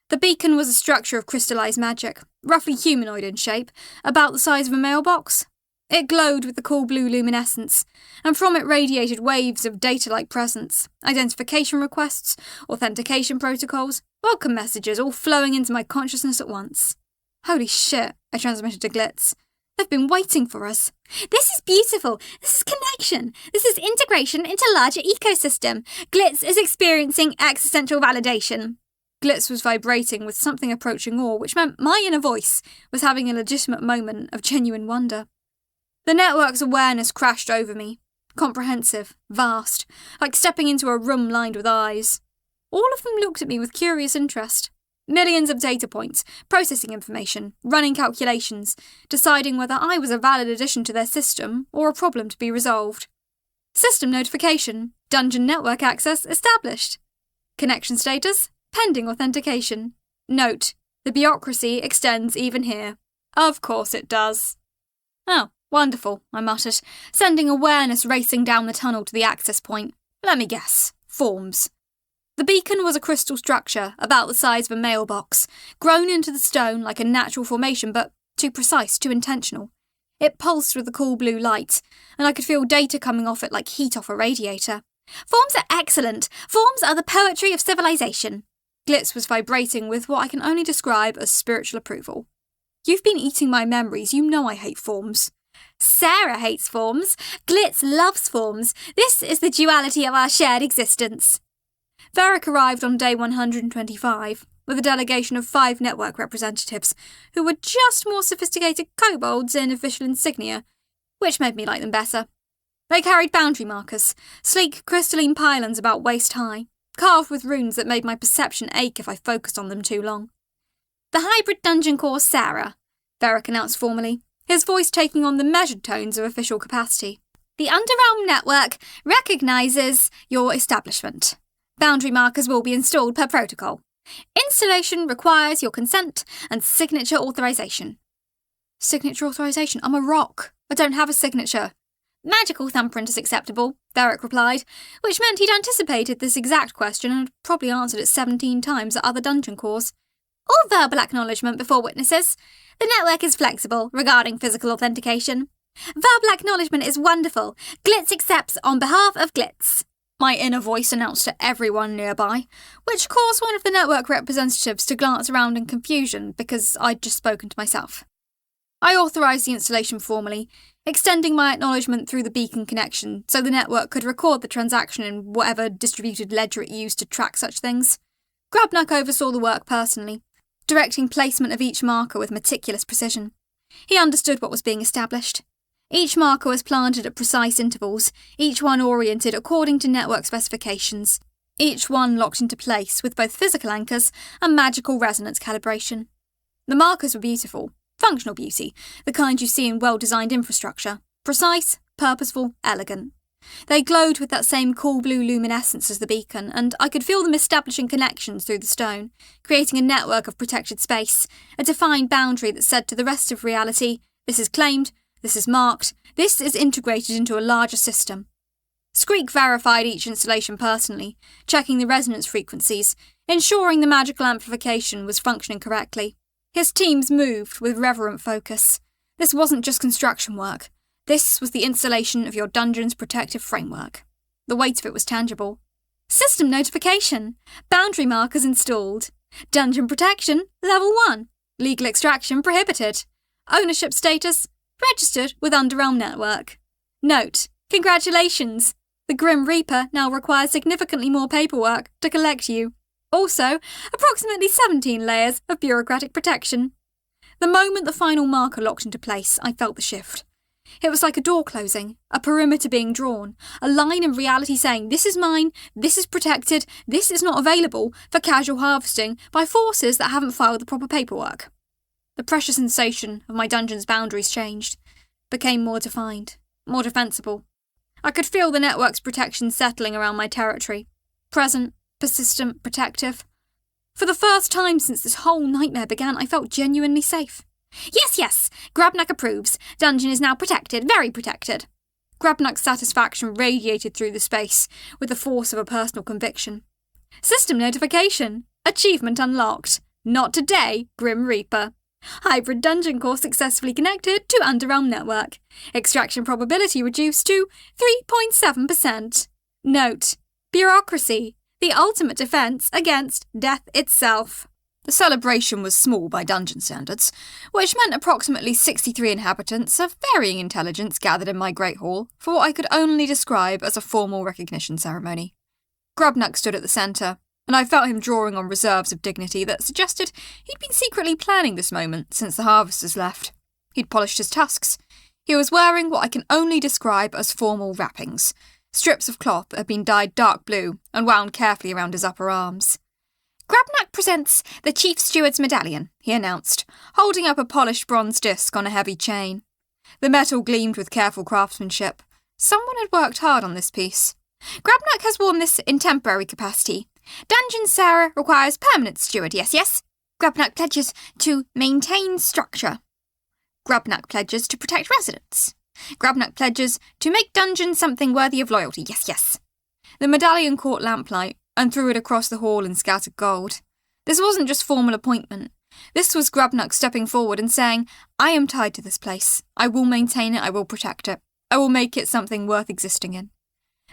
The beacon was a structure of crystallized magic, roughly humanoid in shape, about the size of a mailbox, It glowed with the cool blue luminescence, and from it radiated waves of data-like presence, identification requests, authentication protocols, welcome messages all flowing into my consciousness at once. Holy shit, I transmitted to Glitz. They've been waiting for us. This is beautiful. This is connection. This is integration into a larger ecosystem. Glitz is experiencing existential validation. Glitz was vibrating with something approaching awe, which meant my inner voice was having a legitimate moment of genuine wonder. The network's awareness crashed over me. Comprehensive, vast, like stepping into a room lined with eyes. All of them looked at me with curious interest. Millions of data points, processing information, running calculations, deciding whether I was a valid addition to their system or a problem to be resolved. System notification. Dungeon network access established. Connection status. Pending authentication. Note. The bureaucracy extends even here. Of course it does. Oh, wonderful, I muttered, sending awareness racing down the tunnel to the access point. Let me guess. Forms. The beacon was a crystal structure about the size of a mailbox, grown into the stone like a natural formation, but too precise, too intentional. It pulsed with the cool blue light, and I could feel data coming off it like heat off a radiator. Forms are excellent. Forms are the poetry of civilization. Glitz was vibrating with what I can only describe as spiritual approval. You've been eating my memories. You know I hate forms. Sarah hates forms. Glitz loves forms. This is the duality of our shared existence. Varric arrived on day 125, with a delegation of 5 network representatives, who were just more sophisticated kobolds in official insignia, which made me like them better. They carried boundary markers, sleek crystalline pylons about waist-high, carved with runes that made my perception ache if I focused on them too long. The hybrid dungeon core Sarah, Varric announced formally, his voice taking on the measured tones of official capacity. The Underrealm network recognises your establishment. Boundary markers will be installed per protocol. Installation requires your consent and signature authorization. Signature authorization? I'm a rock. I don't have a signature. Magical thumbprint is acceptable, Varric replied, which meant he'd anticipated this exact question and had probably answered it 17 times at other dungeon cores. Or verbal acknowledgement before witnesses. The network is flexible regarding physical authentication. Verbal acknowledgement is wonderful. Glitz accepts on behalf of Glitz. My inner voice announced to everyone nearby, which caused one of the network representatives to glance around in confusion because I'd just spoken to myself. I authorised the installation formally, extending my acknowledgement through the beacon connection so the network could record the transaction in whatever distributed ledger it used to track such things. Grabnak oversaw the work personally, directing placement of each marker with meticulous precision. He understood what was being established. Each marker was planted at precise intervals, each one oriented according to network specifications, each one locked into place with both physical anchors and magical resonance calibration. The markers were beautiful, functional beauty, the kind you see in well-designed infrastructure, precise, purposeful, elegant. They glowed with that same cool blue luminescence as the beacon, and I could feel them establishing connections through the stone, creating a network of protected space, a defined boundary that said to the rest of reality, this is claimed, this is marked, this is integrated into a larger system. Skreek verified each installation personally, checking the resonance frequencies, ensuring the magical amplification was functioning correctly. His teams moved with reverent focus. This wasn't just construction work. This was the installation of your dungeon's protective framework. The weight of it was tangible. System notification. Boundary markers installed. Dungeon protection, level 1. Legal extraction prohibited. Ownership status, registered with Underrealm Network. Note, congratulations. The Grim Reaper now requires significantly more paperwork to collect you. Also, approximately 17 layers of bureaucratic protection. The moment the final marker locked into place, I felt the shift. It was like a door closing, a perimeter being drawn, a line in reality saying, this is mine, this is protected, this is not available for casual harvesting by forces that haven't filed the proper paperwork. The pressure sensation of my dungeon's boundaries changed, became more defined, more defensible. I could feel the network's protection settling around my territory. Present, persistent, protective. For the first time since this whole nightmare began, I felt genuinely safe. Yes, Grabnak approves. Dungeon is now protected, very protected. Grabnak's satisfaction radiated through the space, with the force of a personal conviction. System notification. Achievement unlocked. Not today, Grim Reaper. Hybrid dungeon core successfully connected to underrealm network. Extraction probability reduced to 3.7%. Note: bureaucracy, the ultimate defense against death itself. The celebration was small by dungeon standards, which meant approximately 63 inhabitants of varying intelligence gathered in my great hall for what I could only describe as a formal recognition ceremony. Grubnuck stood at the centre, and I felt him drawing on reserves of dignity that suggested he'd been secretly planning this moment since the harvesters left. He'd polished his tusks. He was wearing what I can only describe as formal wrappings, strips of cloth that had been dyed dark blue and wound carefully around his upper arms. "Grubnuck presents the Chief Steward's Medallion," he announced, holding up a polished bronze disc on a heavy chain. The metal gleamed with careful craftsmanship. Someone had worked hard on this piece. "Grubnuck has worn this in temporary capacity. Dungeon Sarah requires permanent steward, yes. Grubnuck pledges to maintain structure. Grubnuck pledges to protect residents. Grubnuck pledges to make dungeons something worthy of loyalty, yes. The medallion caught lamplight and threw it across the hall in scattered gold. This wasn't just formal appointment. This was Grubnuck stepping forward and saying, "I am tied to this place. I will maintain it, I will protect it. I will make it something worth existing in."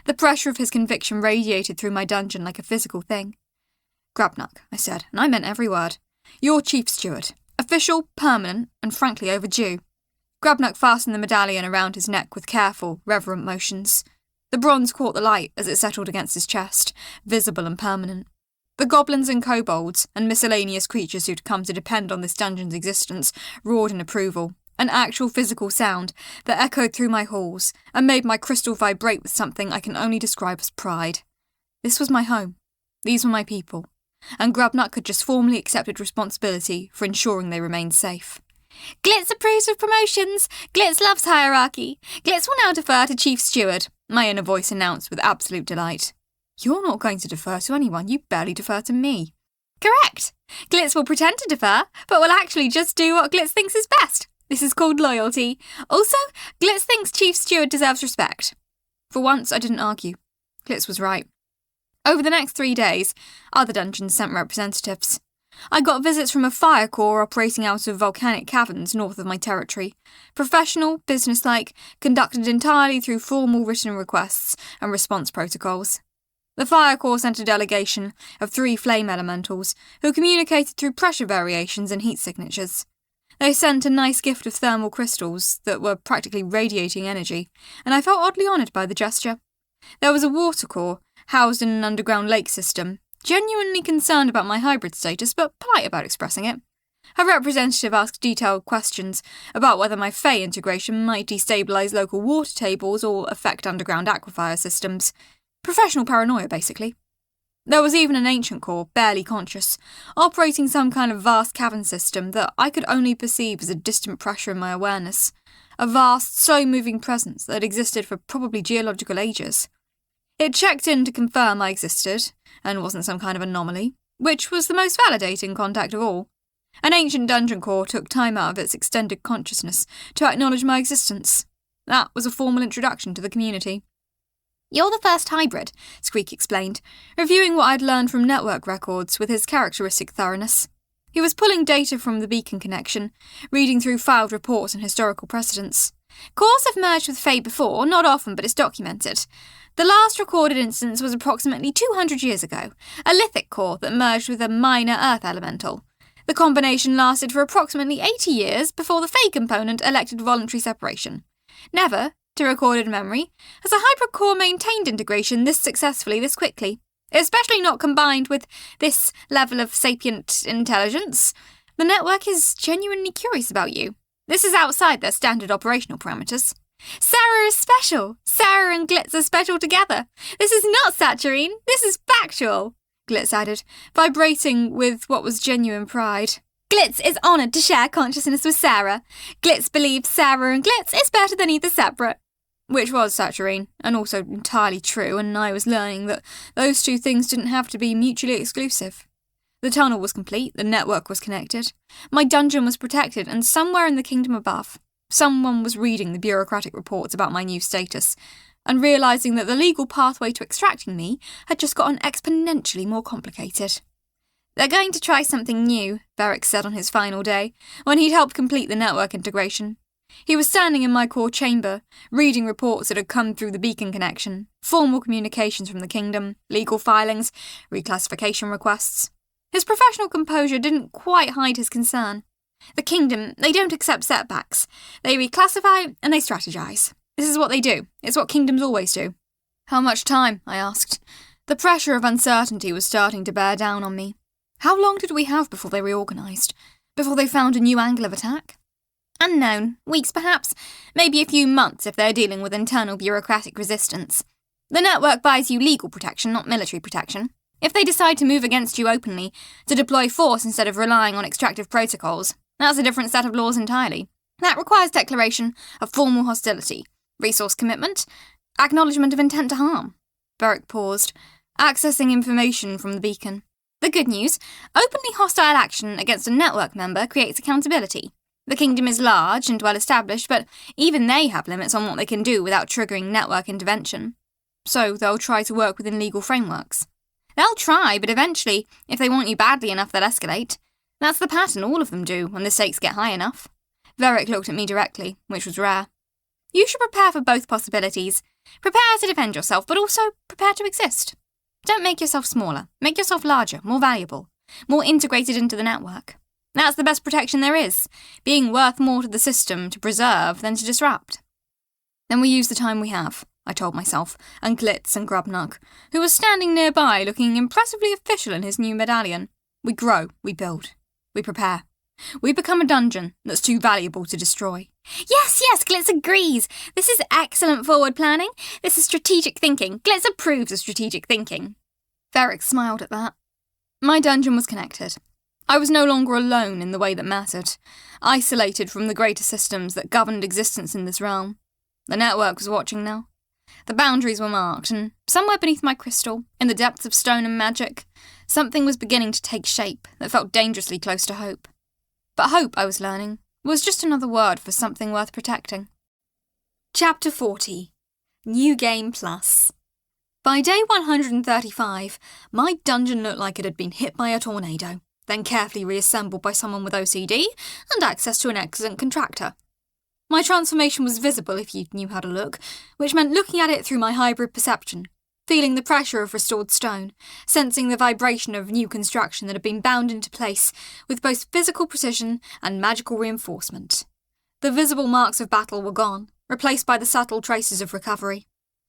The pressure of his conviction radiated through my dungeon like a physical thing. "Grubnuck," I said, and I meant every word. "You're Chief Steward. Official, permanent, and frankly overdue." Grubnuck fastened the medallion around his neck with careful, reverent motions. The bronze caught the light as it settled against his chest, visible and permanent. The goblins and kobolds, and miscellaneous creatures who'd come to depend on this dungeon's existence, roared in approval, an actual physical sound that echoed through my halls and made my crystal vibrate with something I can only describe as pride. This was my home. These were my people. And Grubnuck had just formally accepted responsibility for ensuring they remained safe. "Glitz approves of promotions. Glitz loves hierarchy. Glitz will now defer to Chief Steward," my inner voice announced with absolute delight. "You're not going to defer to anyone. You barely defer to me." "Correct. Glitz will pretend to defer, but will actually just do what Glitz thinks is best. This is called loyalty. Also, Glitz thinks Chief Steward deserves respect." For once, I didn't argue. Glitz was right. Over the next 3 days, other dungeons sent representatives. I got visits from a fire corps operating out of volcanic caverns north of my territory. Professional, businesslike, conducted entirely through formal written requests and response protocols. The fire corps sent a delegation of 3 flame elementals who communicated through pressure variations and heat signatures. They sent a nice gift of thermal crystals that were practically radiating energy, and I felt oddly honoured by the gesture. There was a water corps, housed in an underground lake system, genuinely concerned about my hybrid status, but polite about expressing it. Her representative asked detailed questions about whether my Fey integration might destabilise local water tables or affect underground aquifer systems. Professional paranoia, basically. There was even an ancient core, barely conscious, operating some kind of vast cavern system that I could only perceive as a distant pressure in my awareness, a vast, slow-moving presence that existed for probably geological ages. It checked in to confirm I existed, and wasn't some kind of anomaly, which was the most validating contact of all. An ancient dungeon core took time out of its extended consciousness to acknowledge my existence. That was a formal introduction to the community. "You're the first hybrid," Squeak explained, reviewing what I'd learned from network records with his characteristic thoroughness. He was pulling data from the beacon connection, reading through filed reports and historical precedents. "Cores have merged with Fae before, not often, but it's documented. The last recorded instance was approximately 200 years ago, a lithic core that merged with a minor earth elemental. The combination lasted for approximately 80 years before the Fae component elected voluntary separation. Never, to recorded memory, has a hybrid core maintained integration this successfully this quickly, especially not combined with this level of sapient intelligence. The network is genuinely curious about you. This is outside their standard operational parameters. Sarah is special. Sarah and Glitz are special together. This is not Saturine. This is factual," Glitz added, vibrating with what was genuine pride. "Glitz is honoured to share consciousness with Sarah. Glitz believes Sarah and Glitz is better than either separate." Which was Saturine, and also entirely true, and I was learning that those two things didn't have to be mutually exclusive. The tunnel was complete, the network was connected, my dungeon was protected, and somewhere in the kingdom above, someone was reading the bureaucratic reports about my new status, and realising that the legal pathway to extracting me had just gotten exponentially more complicated. They're going to try something new, Varric said on his final day, when he'd helped complete the network integration. He was standing in my core chamber, reading reports that had come through the beacon connection, formal communications from the kingdom, legal filings, reclassification requests. His professional composure didn't quite hide his concern. The kingdom, they don't accept setbacks. They reclassify and they strategize. This is what they do. It's what kingdoms always do. How much time? I asked. The pressure of uncertainty was starting to bear down on me. How long did we have before they reorganized? Before they found a new angle of attack? Unknown. Weeks, perhaps. Maybe a few months if they're dealing with internal bureaucratic resistance. The network buys you legal protection, not military protection. If they decide to move against you openly, to deploy force instead of relying on extractive protocols, that's a different set of laws entirely. That requires declaration of formal hostility, resource commitment, acknowledgement of intent to harm. Varric paused, accessing information from the beacon. The good news, openly hostile action against a network member creates accountability. The kingdom is large and well established, but even they have limits on what they can do without triggering network intervention. So they'll try to work within legal frameworks. They'll try, but eventually, if they want you badly enough, they'll escalate. That's the pattern all of them do when the stakes get high enough. Varric looked at me directly, which was rare. You should prepare for both possibilities. Prepare to defend yourself, but also prepare to exist. Don't make yourself smaller. Make yourself larger, more valuable, more integrated into the network. That's the best protection there is, being worth more to the system to preserve than to disrupt. Then we use the time we have, I told myself, and Glitz and Grubnug, who was standing nearby looking impressively official in his new medallion. We grow, we build, we prepare. We become a dungeon that's too valuable to destroy. Yes, Glitz agrees. This is excellent forward planning. This is strategic thinking. Glitz approves of strategic thinking. Varric smiled at that. My dungeon was connected. I was no longer alone in the way that mattered, isolated from the greater systems that governed existence in this realm. The network was watching now. The boundaries were marked, and somewhere beneath my crystal, in the depths of stone and magic, something was beginning to take shape that felt dangerously close to hope. But hope, I was learning, was just another word for something worth protecting. Chapter 40. New Game Plus. By day 135, my dungeon looked like it had been hit by a tornado, then carefully reassembled by someone with OCD and access to an excellent contractor. My transformation was visible if you knew how to look, which meant looking at it through my hybrid perception, feeling the pressure of restored stone, sensing the vibration of new construction that had been bound into place with both physical precision and magical reinforcement. The visible marks of battle were gone, replaced by the subtle traces of recovery.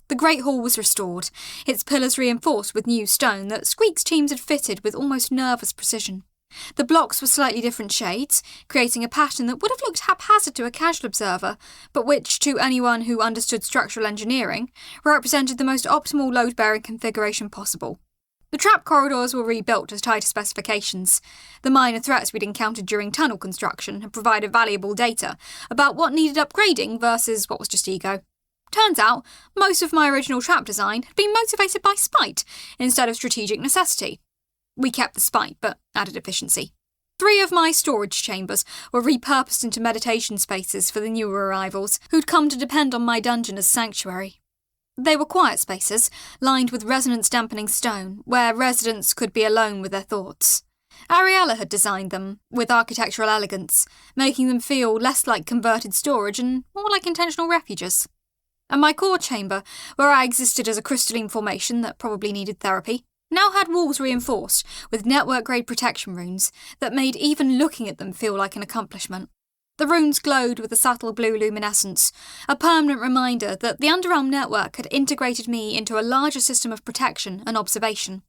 The Great Hall was restored, its pillars reinforced with new stone that Squeak's teams had fitted with almost nervous precision. The blocks were slightly different shades, creating a pattern that would have looked haphazard to a casual observer, but which, to anyone who understood structural engineering, represented the most optimal load-bearing configuration possible. The trap corridors were rebuilt to tighter specifications. The minor threats we'd encountered during tunnel construction had provided valuable data about what needed upgrading versus what was just ego. Turns out, most of my original trap design had been motivated by spite instead of strategic necessity. We kept the spite, but added efficiency. 3 of my storage chambers were repurposed into meditation spaces for the newer arrivals, who'd come to depend on my dungeon as sanctuary. They were quiet spaces, lined with resonance-dampening stone, where residents could be alone with their thoughts. Ariella had designed them, with architectural elegance, making them feel less like converted storage and more like intentional refuges. And my core chamber, where I existed as a crystalline formation that probably needed therapy, now had walls reinforced with network-grade protection runes that made even looking at them feel like an accomplishment. The runes glowed with a subtle blue luminescence, a permanent reminder that the Underrealm network had integrated me into a larger system of protection and observation.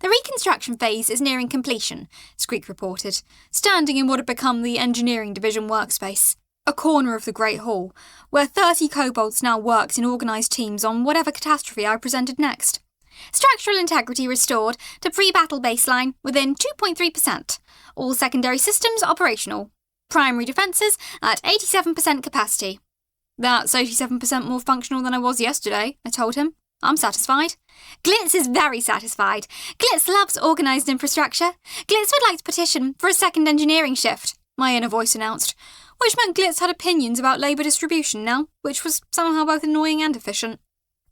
The reconstruction phase is nearing completion, Squeak reported, standing in what had become the engineering division workspace, a corner of the Great Hall, where 30 kobolds now worked in organised teams on whatever catastrophe I presented next. Structural integrity restored to pre-battle baseline within 2.3%. All secondary systems operational. Primary defences at 87% capacity. That's 87% more functional than I was yesterday, I told him. I'm satisfied. Glitz is very satisfied. Glitz loves organised infrastructure. Glitz would like to petition for a second engineering shift, my inner voice announced, which meant Glitz had opinions about labour distribution now, which was somehow both annoying and efficient.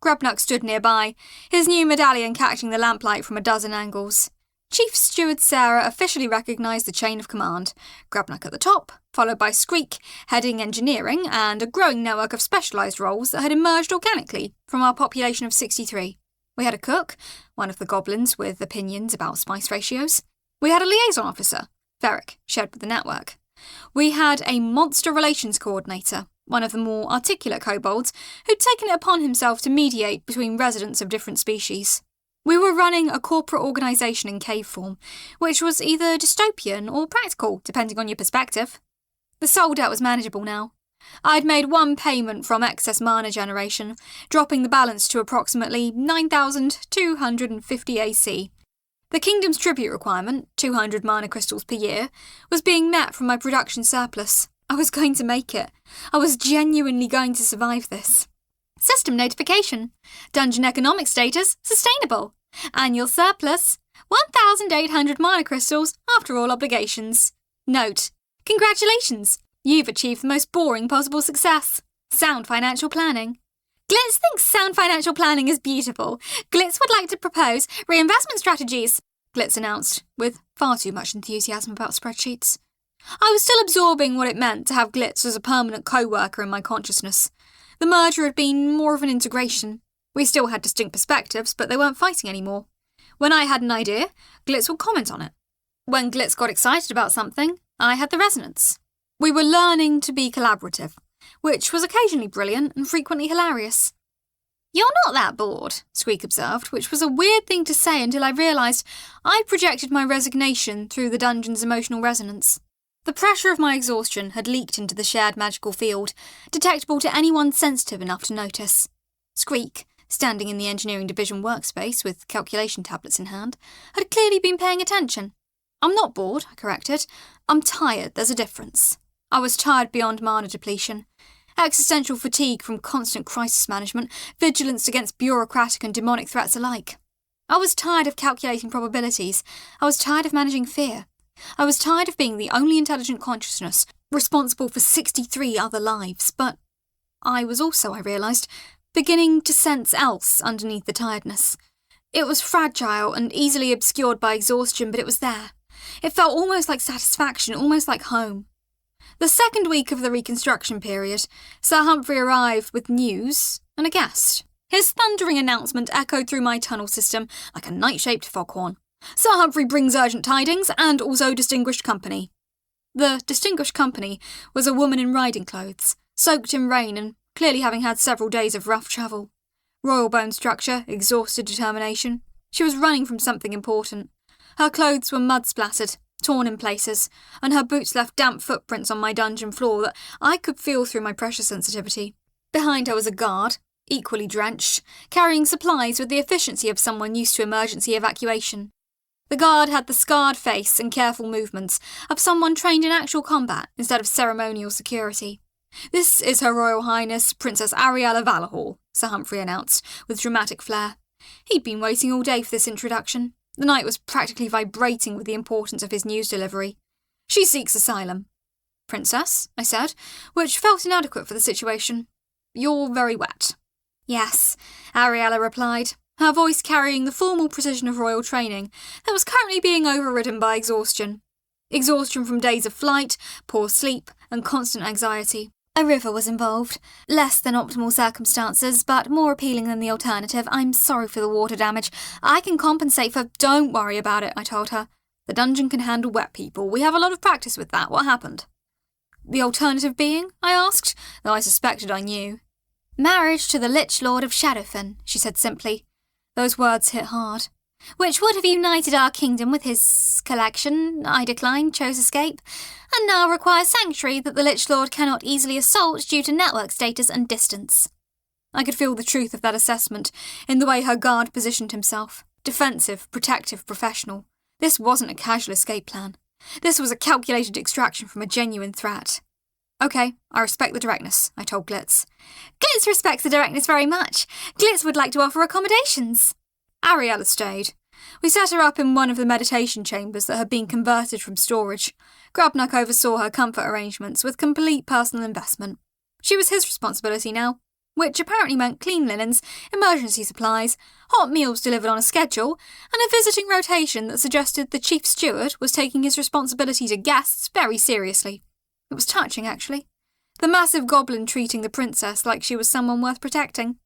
Grubnug stood nearby, his new medallion catching the lamplight from a dozen angles. Chief Steward Sarah officially recognised the chain of command. Grabnuck at the top, followed by Squeak, heading engineering, and a growing network of specialised roles that had emerged organically from our population of 63. We had a cook, one of the goblins with opinions about spice ratios. We had a liaison officer, Ferric, shared with the network. We had a monster relations coordinator, one of the more articulate kobolds who'd taken it upon himself to mediate between residents of different species. We were running a corporate organisation in cave form, which was either dystopian or practical, depending on your perspective. The soul debt was manageable now. I'd made one payment from excess mana generation, dropping the balance to approximately 9,250 AC. The kingdom's tribute requirement, 200 mana crystals per year, was being met from my production surplus. I was going to make it. I was genuinely going to survive this. System notification. Dungeon economic status, sustainable. Annual surplus, 1,800 mana crystals after all obligations. Note, congratulations, you've achieved the most boring possible success. Sound financial planning. Glitz thinks sound financial planning is beautiful. Glitz would like to propose reinvestment strategies, Glitz announced, with far too much enthusiasm about spreadsheets. I was still absorbing what it meant to have Glitz as a permanent co-worker in my consciousness. The merger had been more of an integration. We still had distinct perspectives, but they weren't fighting anymore. When I had an idea, Glitz would comment on it. When Glitz got excited about something, I had the resonance. We were learning to be collaborative, which was occasionally brilliant and frequently hilarious. You're not that bored, Squeak observed, which was a weird thing to say until I realised I projected my resignation through the dungeon's emotional resonance. The pressure of my exhaustion had leaked into the shared magical field, detectable to anyone sensitive enough to notice. Squeak, standing in the engineering division workspace with calculation tablets in hand, had clearly been paying attention. I'm not bored, I corrected. I'm tired, there's a difference. I was tired beyond mana depletion. Existential fatigue from constant crisis management, vigilance against bureaucratic and demonic threats alike. I was tired of calculating probabilities. I was tired of managing fear. I was tired of being the only intelligent consciousness responsible for 63 other lives, but I was also, I realised, beginning to sense else underneath the tiredness. It was fragile and easily obscured by exhaustion, but it was there. It felt almost like satisfaction, almost like home. The second week of the reconstruction period, Sir Humphrey arrived with news and a guest. His thundering announcement echoed through my tunnel system like a night-shaped foghorn. Sir Humphrey brings urgent tidings and also distinguished company. The distinguished company was a woman in riding clothes, soaked in rain and clearly having had several days of rough travel. Royal bone structure, exhausted determination. She was running from something important. Her clothes were mud-splattered, torn in places, and her boots left damp footprints on my dungeon floor that I could feel through my pressure sensitivity. Behind her was a guard, equally drenched, carrying supplies with the efficiency of someone used to emergency evacuation. The guard had the scarred face and careful movements of someone trained in actual combat instead of ceremonial security. "This is Her Royal Highness Princess Ariella Valahall," Sir Humphrey announced, with dramatic flair. He'd been waiting all day for this introduction. The night was practically vibrating with the importance of his news delivery. "She seeks asylum." "Princess," I said, which felt inadequate for the situation. "You're very wet." "Yes," Ariella replied, her voice carrying the formal precision of royal training that was currently being overridden by exhaustion. Exhaustion from days of flight, poor sleep, and constant anxiety. A river was involved. Less than optimal circumstances, but more appealing than the alternative. "I'm sorry for the water damage. I can compensate for—" "Don't worry about it," I told her. "The dungeon can handle wet people. We have a lot of practice with that. What happened?" "The alternative being?" I asked, though I suspected I knew. "Marriage to the Lich Lord of Shadowfen," she said simply. Those words hit hard. "Which would have united our kingdom with his collection. I declined, chose escape, and now requires sanctuary that the Lich Lord cannot easily assault due to network status and distance." I could feel the truth of that assessment in the way her guard positioned himself. Defensive, protective, professional. This wasn't a casual escape plan. This was a calculated extraction from a genuine threat. "Okay, I respect the directness," I told Glitz. "Glitz respects the directness very much. Glitz would like to offer accommodations." Ariella stayed. We set her up in one of the meditation chambers that had been converted from storage. Grabnuck oversaw her comfort arrangements with complete personal investment. She was his responsibility now. which apparently meant clean linens, emergency supplies, hot meals delivered on a schedule, and a visiting rotation that suggested the chief steward was taking his responsibility to guests very seriously. It was touching, actually. The massive goblin treating the princess like she was someone worth protecting.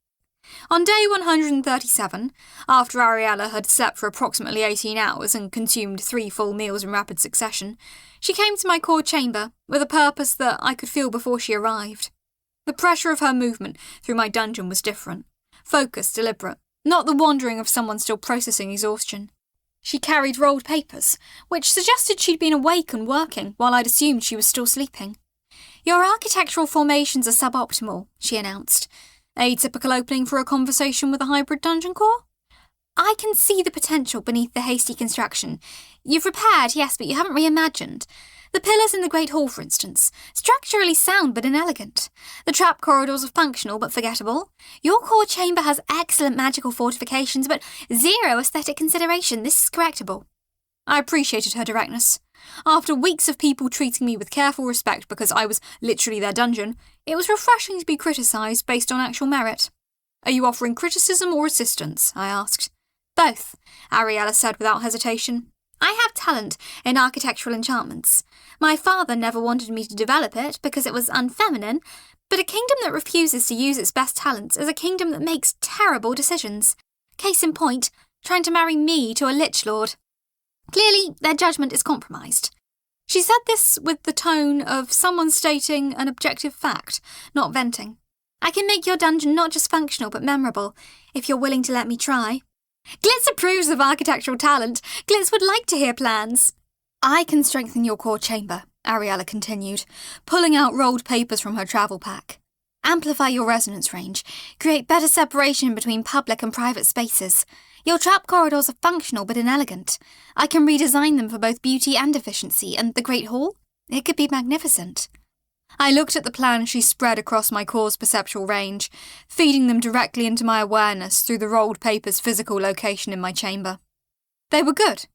On day 137, after Ariella had slept for approximately 18 hours and consumed 3 full meals in rapid succession, she came to my core chamber with a purpose that I could feel before she arrived. The pressure of her movement through my dungeon was different, focused, deliberate, not the wandering of someone still processing exhaustion. She carried rolled papers, which suggested she'd been awake and working while I'd assumed she was still sleeping. "Your architectural formations are suboptimal," she announced. A typical opening for a conversation with a hybrid dungeon core? "I can see the potential beneath the hasty construction. You've repaired, yes, but you haven't reimagined. The pillars in the Great Hall, for instance, structurally sound but inelegant. The trap corridors are functional but forgettable. Your core chamber has excellent magical fortifications but zero aesthetic consideration. This is correctable." I appreciated her directness. After weeks of people treating me with careful respect because I was literally their dungeon, it was refreshing to be criticised based on actual merit. "Are you offering criticism or assistance?" I asked. "Both," Ariella said without hesitation. "I have talent in architectural enchantments. My father never wanted me to develop it because it was unfeminine, but a kingdom that refuses to use its best talents is a kingdom that makes terrible decisions. Case in point, trying to marry me to a lich lord. Clearly, their judgment is compromised." She said this with the tone of someone stating an objective fact, not venting. "I can make your dungeon not just functional but memorable, if you're willing to let me try." "Glitz approves of architectural talent. Glitz would like to hear plans." "I can strengthen your core chamber," Ariella continued, pulling out rolled papers from her travel pack. "Amplify your resonance range, create better separation between public and private spaces. Your trap corridors are functional but inelegant. I can redesign them for both beauty and efficiency, and the Great Hall? It could be magnificent." I looked at the plans she spread across my core's perceptual range, feeding them directly into my awareness through the rolled paper's physical location in my chamber. They were good.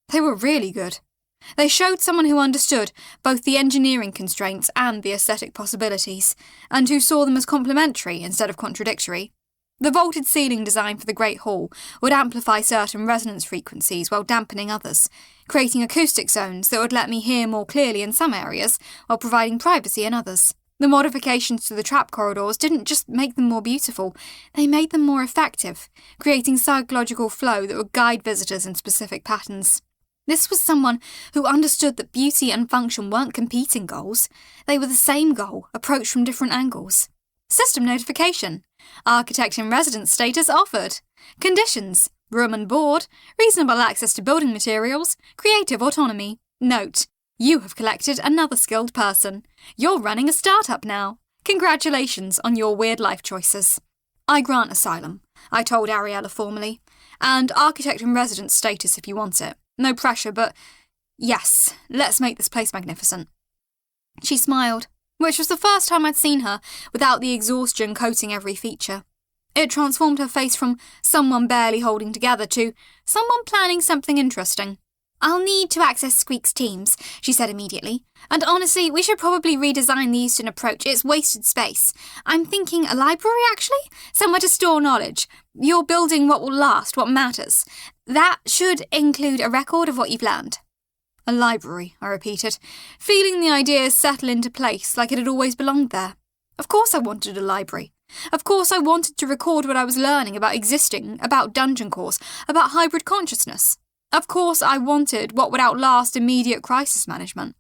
They were really good. They showed someone who understood both the engineering constraints and the aesthetic possibilities, and who saw them as complementary instead of contradictory. The vaulted ceiling design for the Great Hall would amplify certain resonance frequencies while dampening others, creating acoustic zones that would let me hear more clearly in some areas while providing privacy in others. The modifications to the trap corridors didn't just make them more beautiful, they made them more effective, creating psychological flow that would guide visitors in specific patterns. This was someone who understood that beauty and function weren't competing goals. They were the same goal, approached from different angles. System notification. Architect in residence status offered. Conditions. Room and board. Reasonable access to building materials. Creative autonomy. Note. You have collected another skilled person. You're running a startup now. Congratulations on your weird life choices. I grant asylum, I told Ariella formally. And architect in residence status if you want it. No pressure, but yes, let's make this place magnificent. She smiled, which was the first time I'd seen her without the exhaustion coating every feature. It transformed her face from someone barely holding together to someone planning something interesting. "I'll need to access Squeak's teams," she said immediately. "And honestly, we should probably redesign the Eastern approach. It's wasted space. I'm thinking a library, actually? Somewhere to store knowledge. You're building what will last, what matters. That should include a record of what you've learned." "A library," I repeated, feeling the ideas settle into place like it had always belonged there. Of course I wanted a library. Of course I wanted to record what I was learning about existing, about dungeon cores, about hybrid consciousness. Of course I wanted what would outlast immediate crisis management.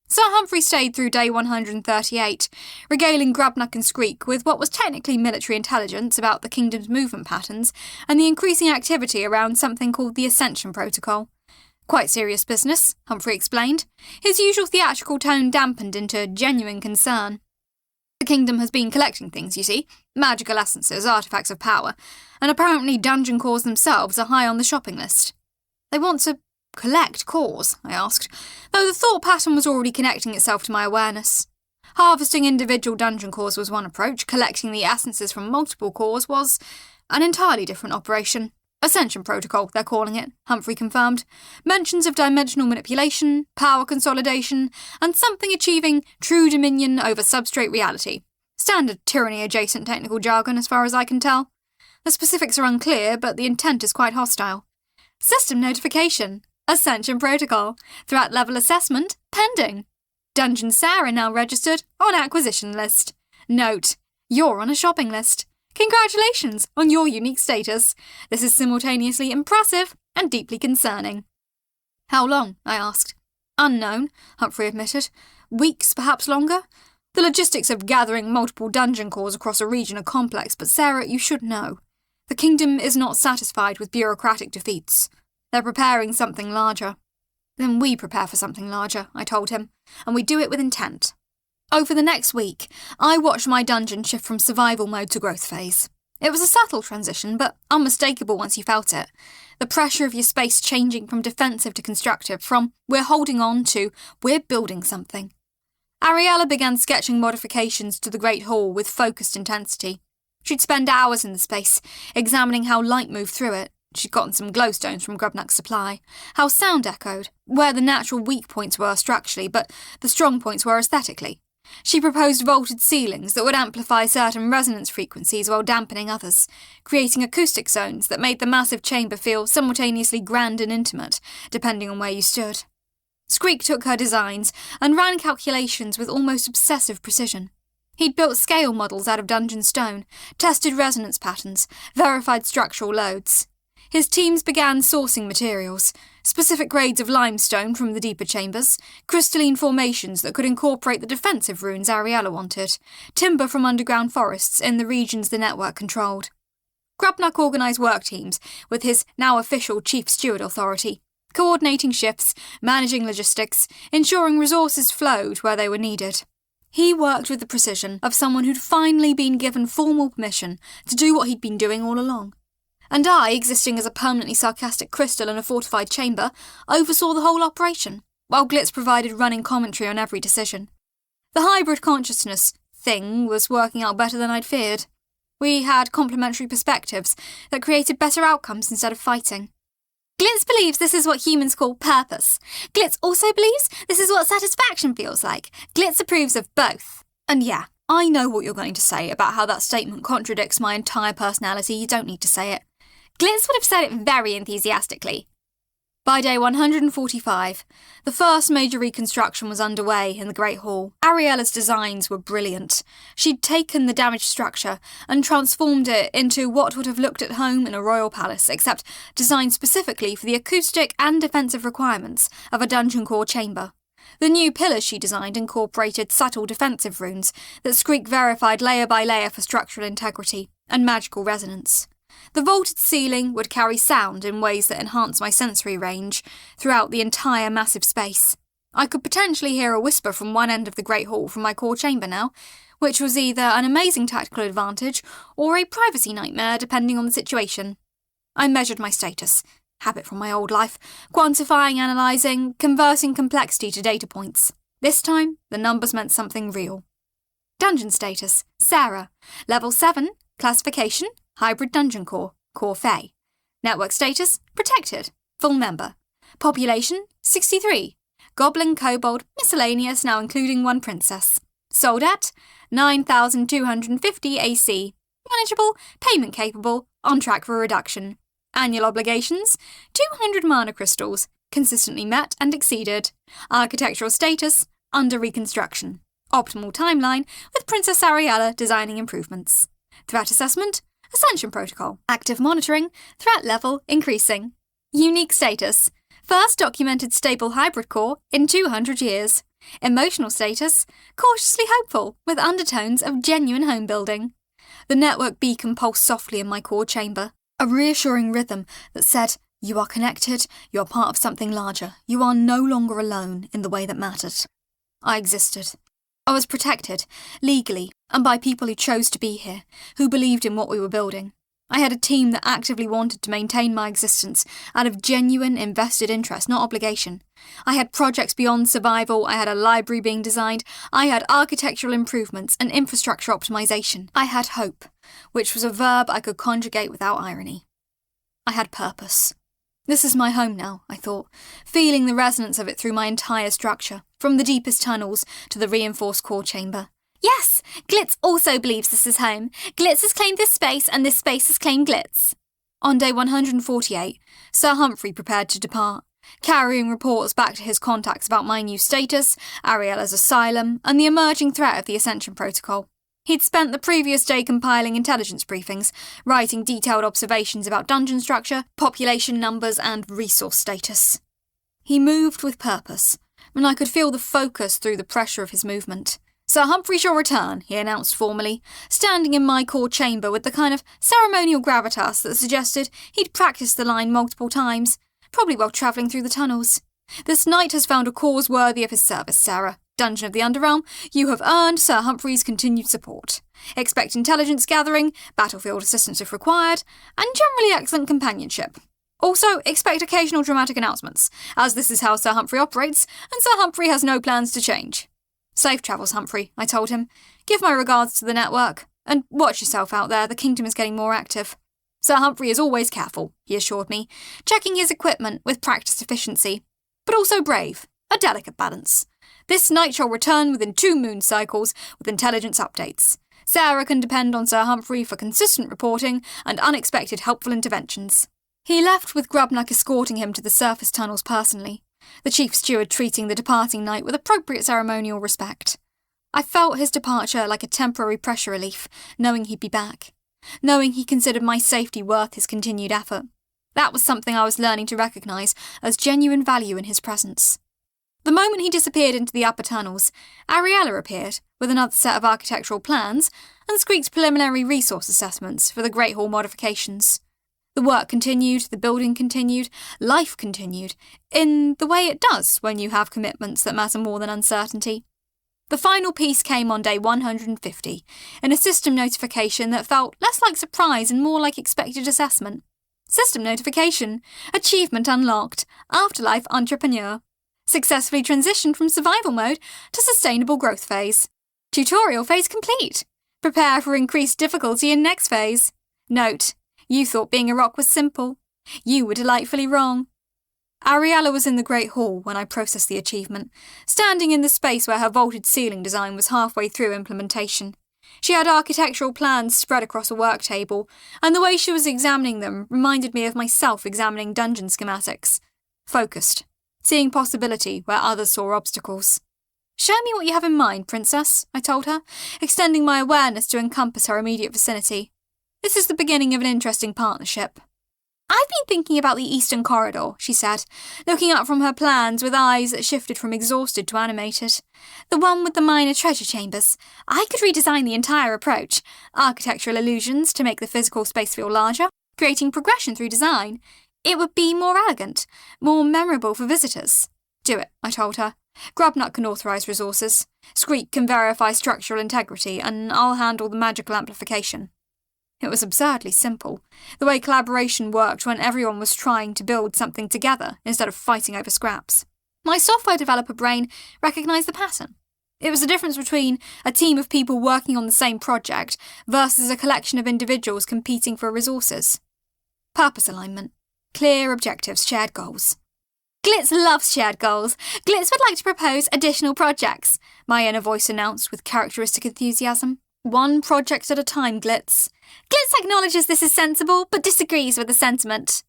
Sir Humphrey stayed through day 138, regaling Grubnuck and Squeak with what was technically military intelligence about the kingdom's movement patterns and the increasing activity around something called the Ascension Protocol. "Quite serious business," Humphrey explained, his usual theatrical tone dampened into genuine concern. "The kingdom has been collecting things, you see, magical essences, artifacts of power, and apparently dungeon cores themselves are high on the shopping list." "They want to collect cores?" I asked, though the thought pattern was already connecting itself to my awareness. Harvesting individual dungeon cores was one approach, collecting the essences from multiple cores was an entirely different operation. "Ascension Protocol, they're calling it," Humphrey confirmed. "Mentions of dimensional manipulation, power consolidation, and something achieving true dominion over substrate reality. Standard tyranny-adjacent technical jargon as far as I can tell. The specifics are unclear, but the intent is quite hostile. System notification. Ascension protocol. Threat level assessment. Pending. Dungeon Sarah now registered on acquisition list. Note, you're on a shopping list. Congratulations on your unique status. This is simultaneously impressive and deeply concerning. How long? I asked. Unknown, Humphrey admitted. Weeks, perhaps longer? The logistics of gathering multiple dungeon cores across a region are complex, but Sarah, you should know. The kingdom is not satisfied with bureaucratic defeats. They're preparing something larger. Then we prepare for something larger, I told him, and we do it with intent. Over the next week, I watched my dungeon shift from survival mode to growth phase. It was a subtle transition, but unmistakable once you felt it. The pressure of your space changing from defensive to constructive, from we're holding on to we're building something. Ariella began sketching modifications to the Great Hall with focused intensity. She'd spend hours in the space, examining how light moved through it. She'd gotten some glowstones from Grubnuck's supply. How sound echoed, where the natural weak points were structurally, but the strong points were aesthetically. She proposed vaulted ceilings that would amplify certain resonance frequencies while dampening others, creating acoustic zones that made the massive chamber feel simultaneously grand and intimate, depending on where you stood. Skreek took her designs and ran calculations with almost obsessive precision. He'd built scale models out of dungeon stone, tested resonance patterns, verified structural loads. His teams began sourcing materials, specific grades of limestone from the deeper chambers, crystalline formations that could incorporate the defensive runes Ariella wanted, timber from underground forests in the regions the network controlled. Grubnuck organised work teams with his now official chief steward authority, coordinating shifts, managing logistics, ensuring resources flowed where they were needed. He worked with the precision of someone who'd finally been given formal permission to do what he'd been doing all along. And I, existing as a permanently sarcastic crystal in a fortified chamber, oversaw the whole operation, while Glitz provided running commentary on every decision. The hybrid consciousness thing was working out better than I'd feared. We had complementary perspectives that created better outcomes instead of fighting. Glitz believes this is what humans call purpose. Glitz also believes this is what satisfaction feels like. Glitz approves of both. And yeah, I know what you're going to say about how that statement contradicts my entire personality. You don't need to say it. Glitz would have said it very enthusiastically. By day 145, the first major reconstruction was underway in the Great Hall. Ariella's designs were brilliant. She'd taken the damaged structure and transformed it into what would have looked at home in a royal palace, except designed specifically for the acoustic and defensive requirements of a dungeon core chamber. The new pillars she designed incorporated subtle defensive runes that Skreek verified layer by layer for structural integrity and magical resonance. The vaulted ceiling would carry sound in ways that enhanced my sensory range throughout the entire massive space. I could potentially hear a whisper from one end of the Great Hall from my core chamber now, which was either an amazing tactical advantage or a privacy nightmare depending on the situation. I measured my status, habit from my old life, quantifying, analysing, converting complexity to data points. This time, the numbers meant something real. Dungeon status, Sarah. Level 7, classification, Hybrid Dungeon Core, Core Fae. Network status, protected, full member. Population, 63. Goblin, Kobold, miscellaneous, now including one princess. Sold at 9,250 AC. Manageable, payment capable, on track for reduction. Annual obligations, 200 mana crystals, consistently met and exceeded. Architectural status, under reconstruction. Optimal timeline, with Princess Ariella designing improvements. Threat assessment, Ascension protocol. Active monitoring, threat level increasing. Unique status, first documented stable hybrid core in 200 years. Emotional status, cautiously hopeful, with undertones of genuine home building. The network beacon pulsed softly in my core chamber, a reassuring rhythm that said, you are connected, you are part of something larger, you are no longer alone in the way that mattered. I existed. I was protected, legally, and by people who chose to be here, who believed in what we were building. I had a team that actively wanted to maintain my existence out of genuine, invested interest, not obligation. I had projects beyond survival, I had a library being designed, I had architectural improvements and infrastructure optimization. I had hope, which was a verb I could conjugate without irony. I had purpose. This is my home now, I thought, feeling the resonance of it through my entire structure, from the deepest tunnels to the reinforced core chamber. Yes, Glitz also believes this is home. Glitz has claimed this space, and this space has claimed Glitz. On day 148, Sir Humphrey prepared to depart, carrying reports back to his contacts about my new status, Ariella's asylum, and the emerging threat of the Ascension Protocol. He'd spent the previous day compiling intelligence briefings, writing detailed observations about dungeon structure, population numbers, and resource status. He moved with purpose, and I could feel the focus through the pressure of his movement. Sir Humphrey shall return, he announced formally, standing in my core chamber with the kind of ceremonial gravitas that suggested he'd practiced the line multiple times, probably while travelling through the tunnels. This knight has found a cause worthy of his service, Sarah. Dungeon of the Underrealm, you have earned Sir Humphrey's continued support. Expect intelligence gathering, battlefield assistance if required, and generally excellent companionship. Also, expect occasional dramatic announcements, as this is how Sir Humphrey operates, and Sir Humphrey has no plans to change. Safe travels, Humphrey, I told him. Give my regards to the network, and watch yourself out there, the kingdom is getting more active. Sir Humphrey is always careful, he assured me, checking his equipment with practiced efficiency, but also brave, a delicate balance. This knight shall return within 2 moon cycles with intelligence updates. Sarah can depend on Sir Humphrey for consistent reporting and unexpected helpful interventions. He left with Grubnuck escorting him to the surface tunnels personally, the chief steward treating the departing knight with appropriate ceremonial respect. I felt his departure like a temporary pressure relief, knowing he'd be back, knowing he considered my safety worth his continued effort. That was something I was learning to recognise as genuine value in his presence. The moment he disappeared into the upper tunnels, Ariella appeared, with another set of architectural plans and Screek's preliminary resource assessments for the Great Hall modifications. The work continued, the building continued, life continued, in the way it does when you have commitments that matter more than uncertainty. The final piece came on day 150, in a system notification that felt less like surprise and more like expected assessment. System notification, achievement unlocked, afterlife entrepreneur. Successfully transitioned from survival mode to sustainable growth phase. Tutorial phase complete. Prepare for increased difficulty in next phase. Note, you thought being a rock was simple. You were delightfully wrong. Ariella was in the Great Hall when I processed the achievement, standing in the space where her vaulted ceiling design was halfway through implementation. She had architectural plans spread across a work table, and the way she was examining them reminded me of myself examining dungeon schematics. Focused. Seeing possibility where others saw obstacles. Show me what you have in mind, Princess, I told her, extending my awareness to encompass her immediate vicinity. This is the beginning of an interesting partnership. I've been thinking about the Eastern Corridor, she said, looking up from her plans with eyes that shifted from exhausted to animated. The one with the minor treasure chambers. I could redesign the entire approach. Architectural illusions to make the physical space feel larger, creating progression through design. It would be more elegant, more memorable for visitors. Do it, I told her. Grubnuck can authorise resources. Screek can verify structural integrity, and I'll handle the magical amplification. It was absurdly simple, the way collaboration worked when everyone was trying to build something together instead of fighting over scraps. My software developer brain recognised the pattern. It was the difference between a team of people working on the same project versus a collection of individuals competing for resources. Purpose alignment. Clear objectives, shared goals. Glitz loves shared goals. Glitz would like to propose additional projects, my inner voice announced with characteristic enthusiasm. 1 project at a time, Glitz. Glitz acknowledges this is sensible, but disagrees with the sentiment.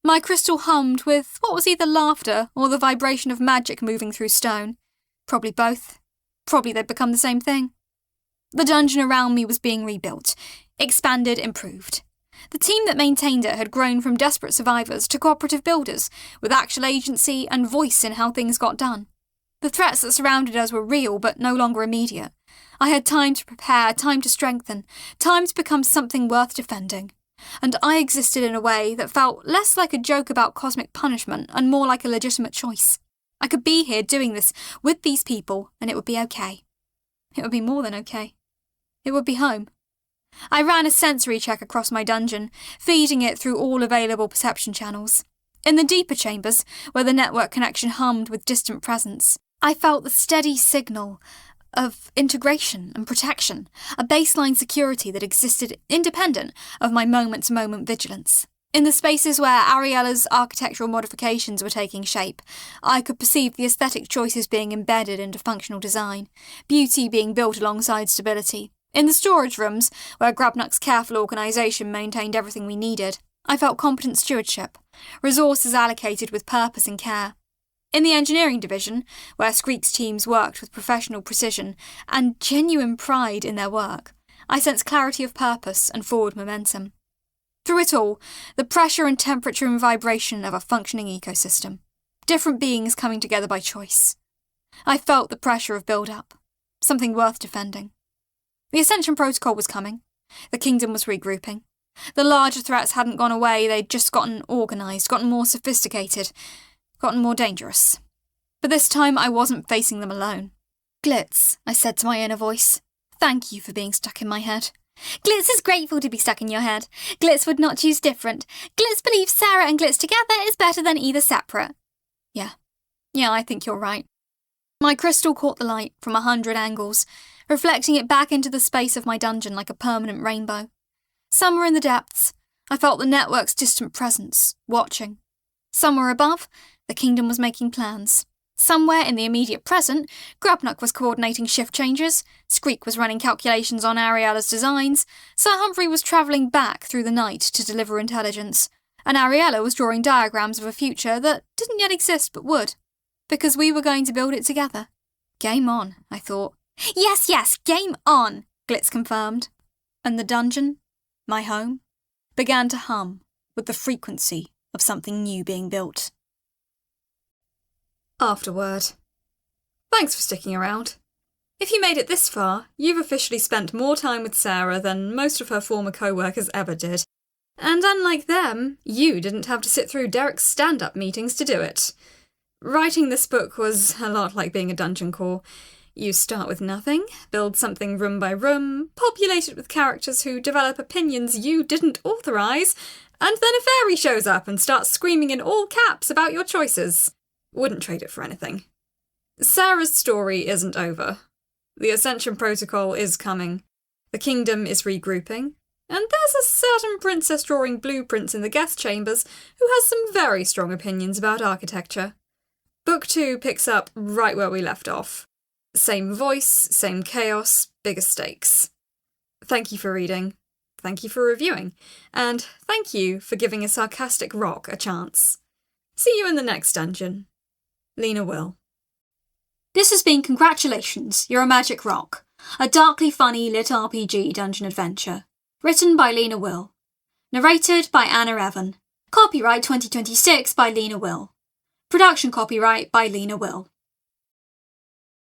My crystal hummed with what was either laughter or the vibration of magic moving through stone. Probably both. Probably they'd become the same thing. The dungeon around me was being rebuilt, expanded, improved. The team that maintained it had grown from desperate survivors to cooperative builders, with actual agency and voice in how things got done. The threats that surrounded us were real, but no longer immediate. I had time to prepare, time to strengthen, time to become something worth defending. And I existed in a way that felt less like a joke about cosmic punishment and more like a legitimate choice. I could be here doing this with these people, and it would be okay. It would be more than okay. It would be home. I ran a sensory check across my dungeon, feeding it through all available perception channels. In the deeper chambers, where the network connection hummed with distant presence, I felt the steady signal of integration and protection, a baseline security that existed independent of my moment-to-moment vigilance. In the spaces where Ariella's architectural modifications were taking shape, I could perceive the aesthetic choices being embedded into functional design, beauty being built alongside stability. In the storage rooms, where Grabnuck's careful organisation maintained everything we needed, I felt competent stewardship, resources allocated with purpose and care. In the engineering division, where Screek's teams worked with professional precision and genuine pride in their work, I sensed clarity of purpose and forward momentum. Through it all, the pressure and temperature and vibration of a functioning ecosystem. Different beings coming together by choice. I felt the pressure of build-up. Something worth defending. The Ascension Protocol was coming. The Kingdom was regrouping. The larger threats hadn't gone away, they'd just gotten organised, gotten more sophisticated, gotten more dangerous. But this time I wasn't facing them alone. Glitz, I said to my inner voice. Thank you for being stuck in my head. Glitz is grateful to be stuck in your head. Glitz would not choose different. Glitz believes Sarah and Glitz together is better than either separate. Yeah, I think you're right. My crystal caught the light from 100 angles, reflecting it back into the space of my dungeon like a permanent rainbow. Somewhere in the depths, I felt the network's distant presence, watching. Somewhere above, the Kingdom was making plans. Somewhere in the immediate present, Grabnuck was coordinating shift changes, Screek was running calculations on Ariella's designs, Sir Humphrey was travelling back through the night to deliver intelligence, and Ariella was drawing diagrams of a future that didn't yet exist but would, because we were going to build it together. Game on, I thought. Yes, game on, Glitz confirmed. And the dungeon, my home, began to hum with the frequency of something new being built. Afterword. Thanks for sticking around. If you made it this far, you've officially spent more time with Sarah than most of her former co-workers ever did. And unlike them, you didn't have to sit through Derek's stand-up meetings to do it. Writing this book was a lot like being a dungeon crawl. You start with nothing, build something room by room, populate it with characters who develop opinions you didn't authorise, and then a fairy shows up and starts screaming in all caps about your choices. Wouldn't trade it for anything. Sarah's story isn't over. The Ascension Protocol is coming. The Kingdom is regrouping. And there's a certain princess drawing blueprints in the guest chambers who has some very strong opinions about architecture. Book 2 picks up right where we left off. Same voice, same chaos, bigger stakes. Thank you for reading. Thank you for reviewing. And thank you for giving a sarcastic rock a chance. See you in the next dungeon. Lena Will. This has been Congratulations, You're a Magic Rock, a darkly funny LitRPG dungeon adventure. Written by Lena Will. Narrated by Anna Evan. Copyright 2026 by Lena Will. Production copyright by Lena Will.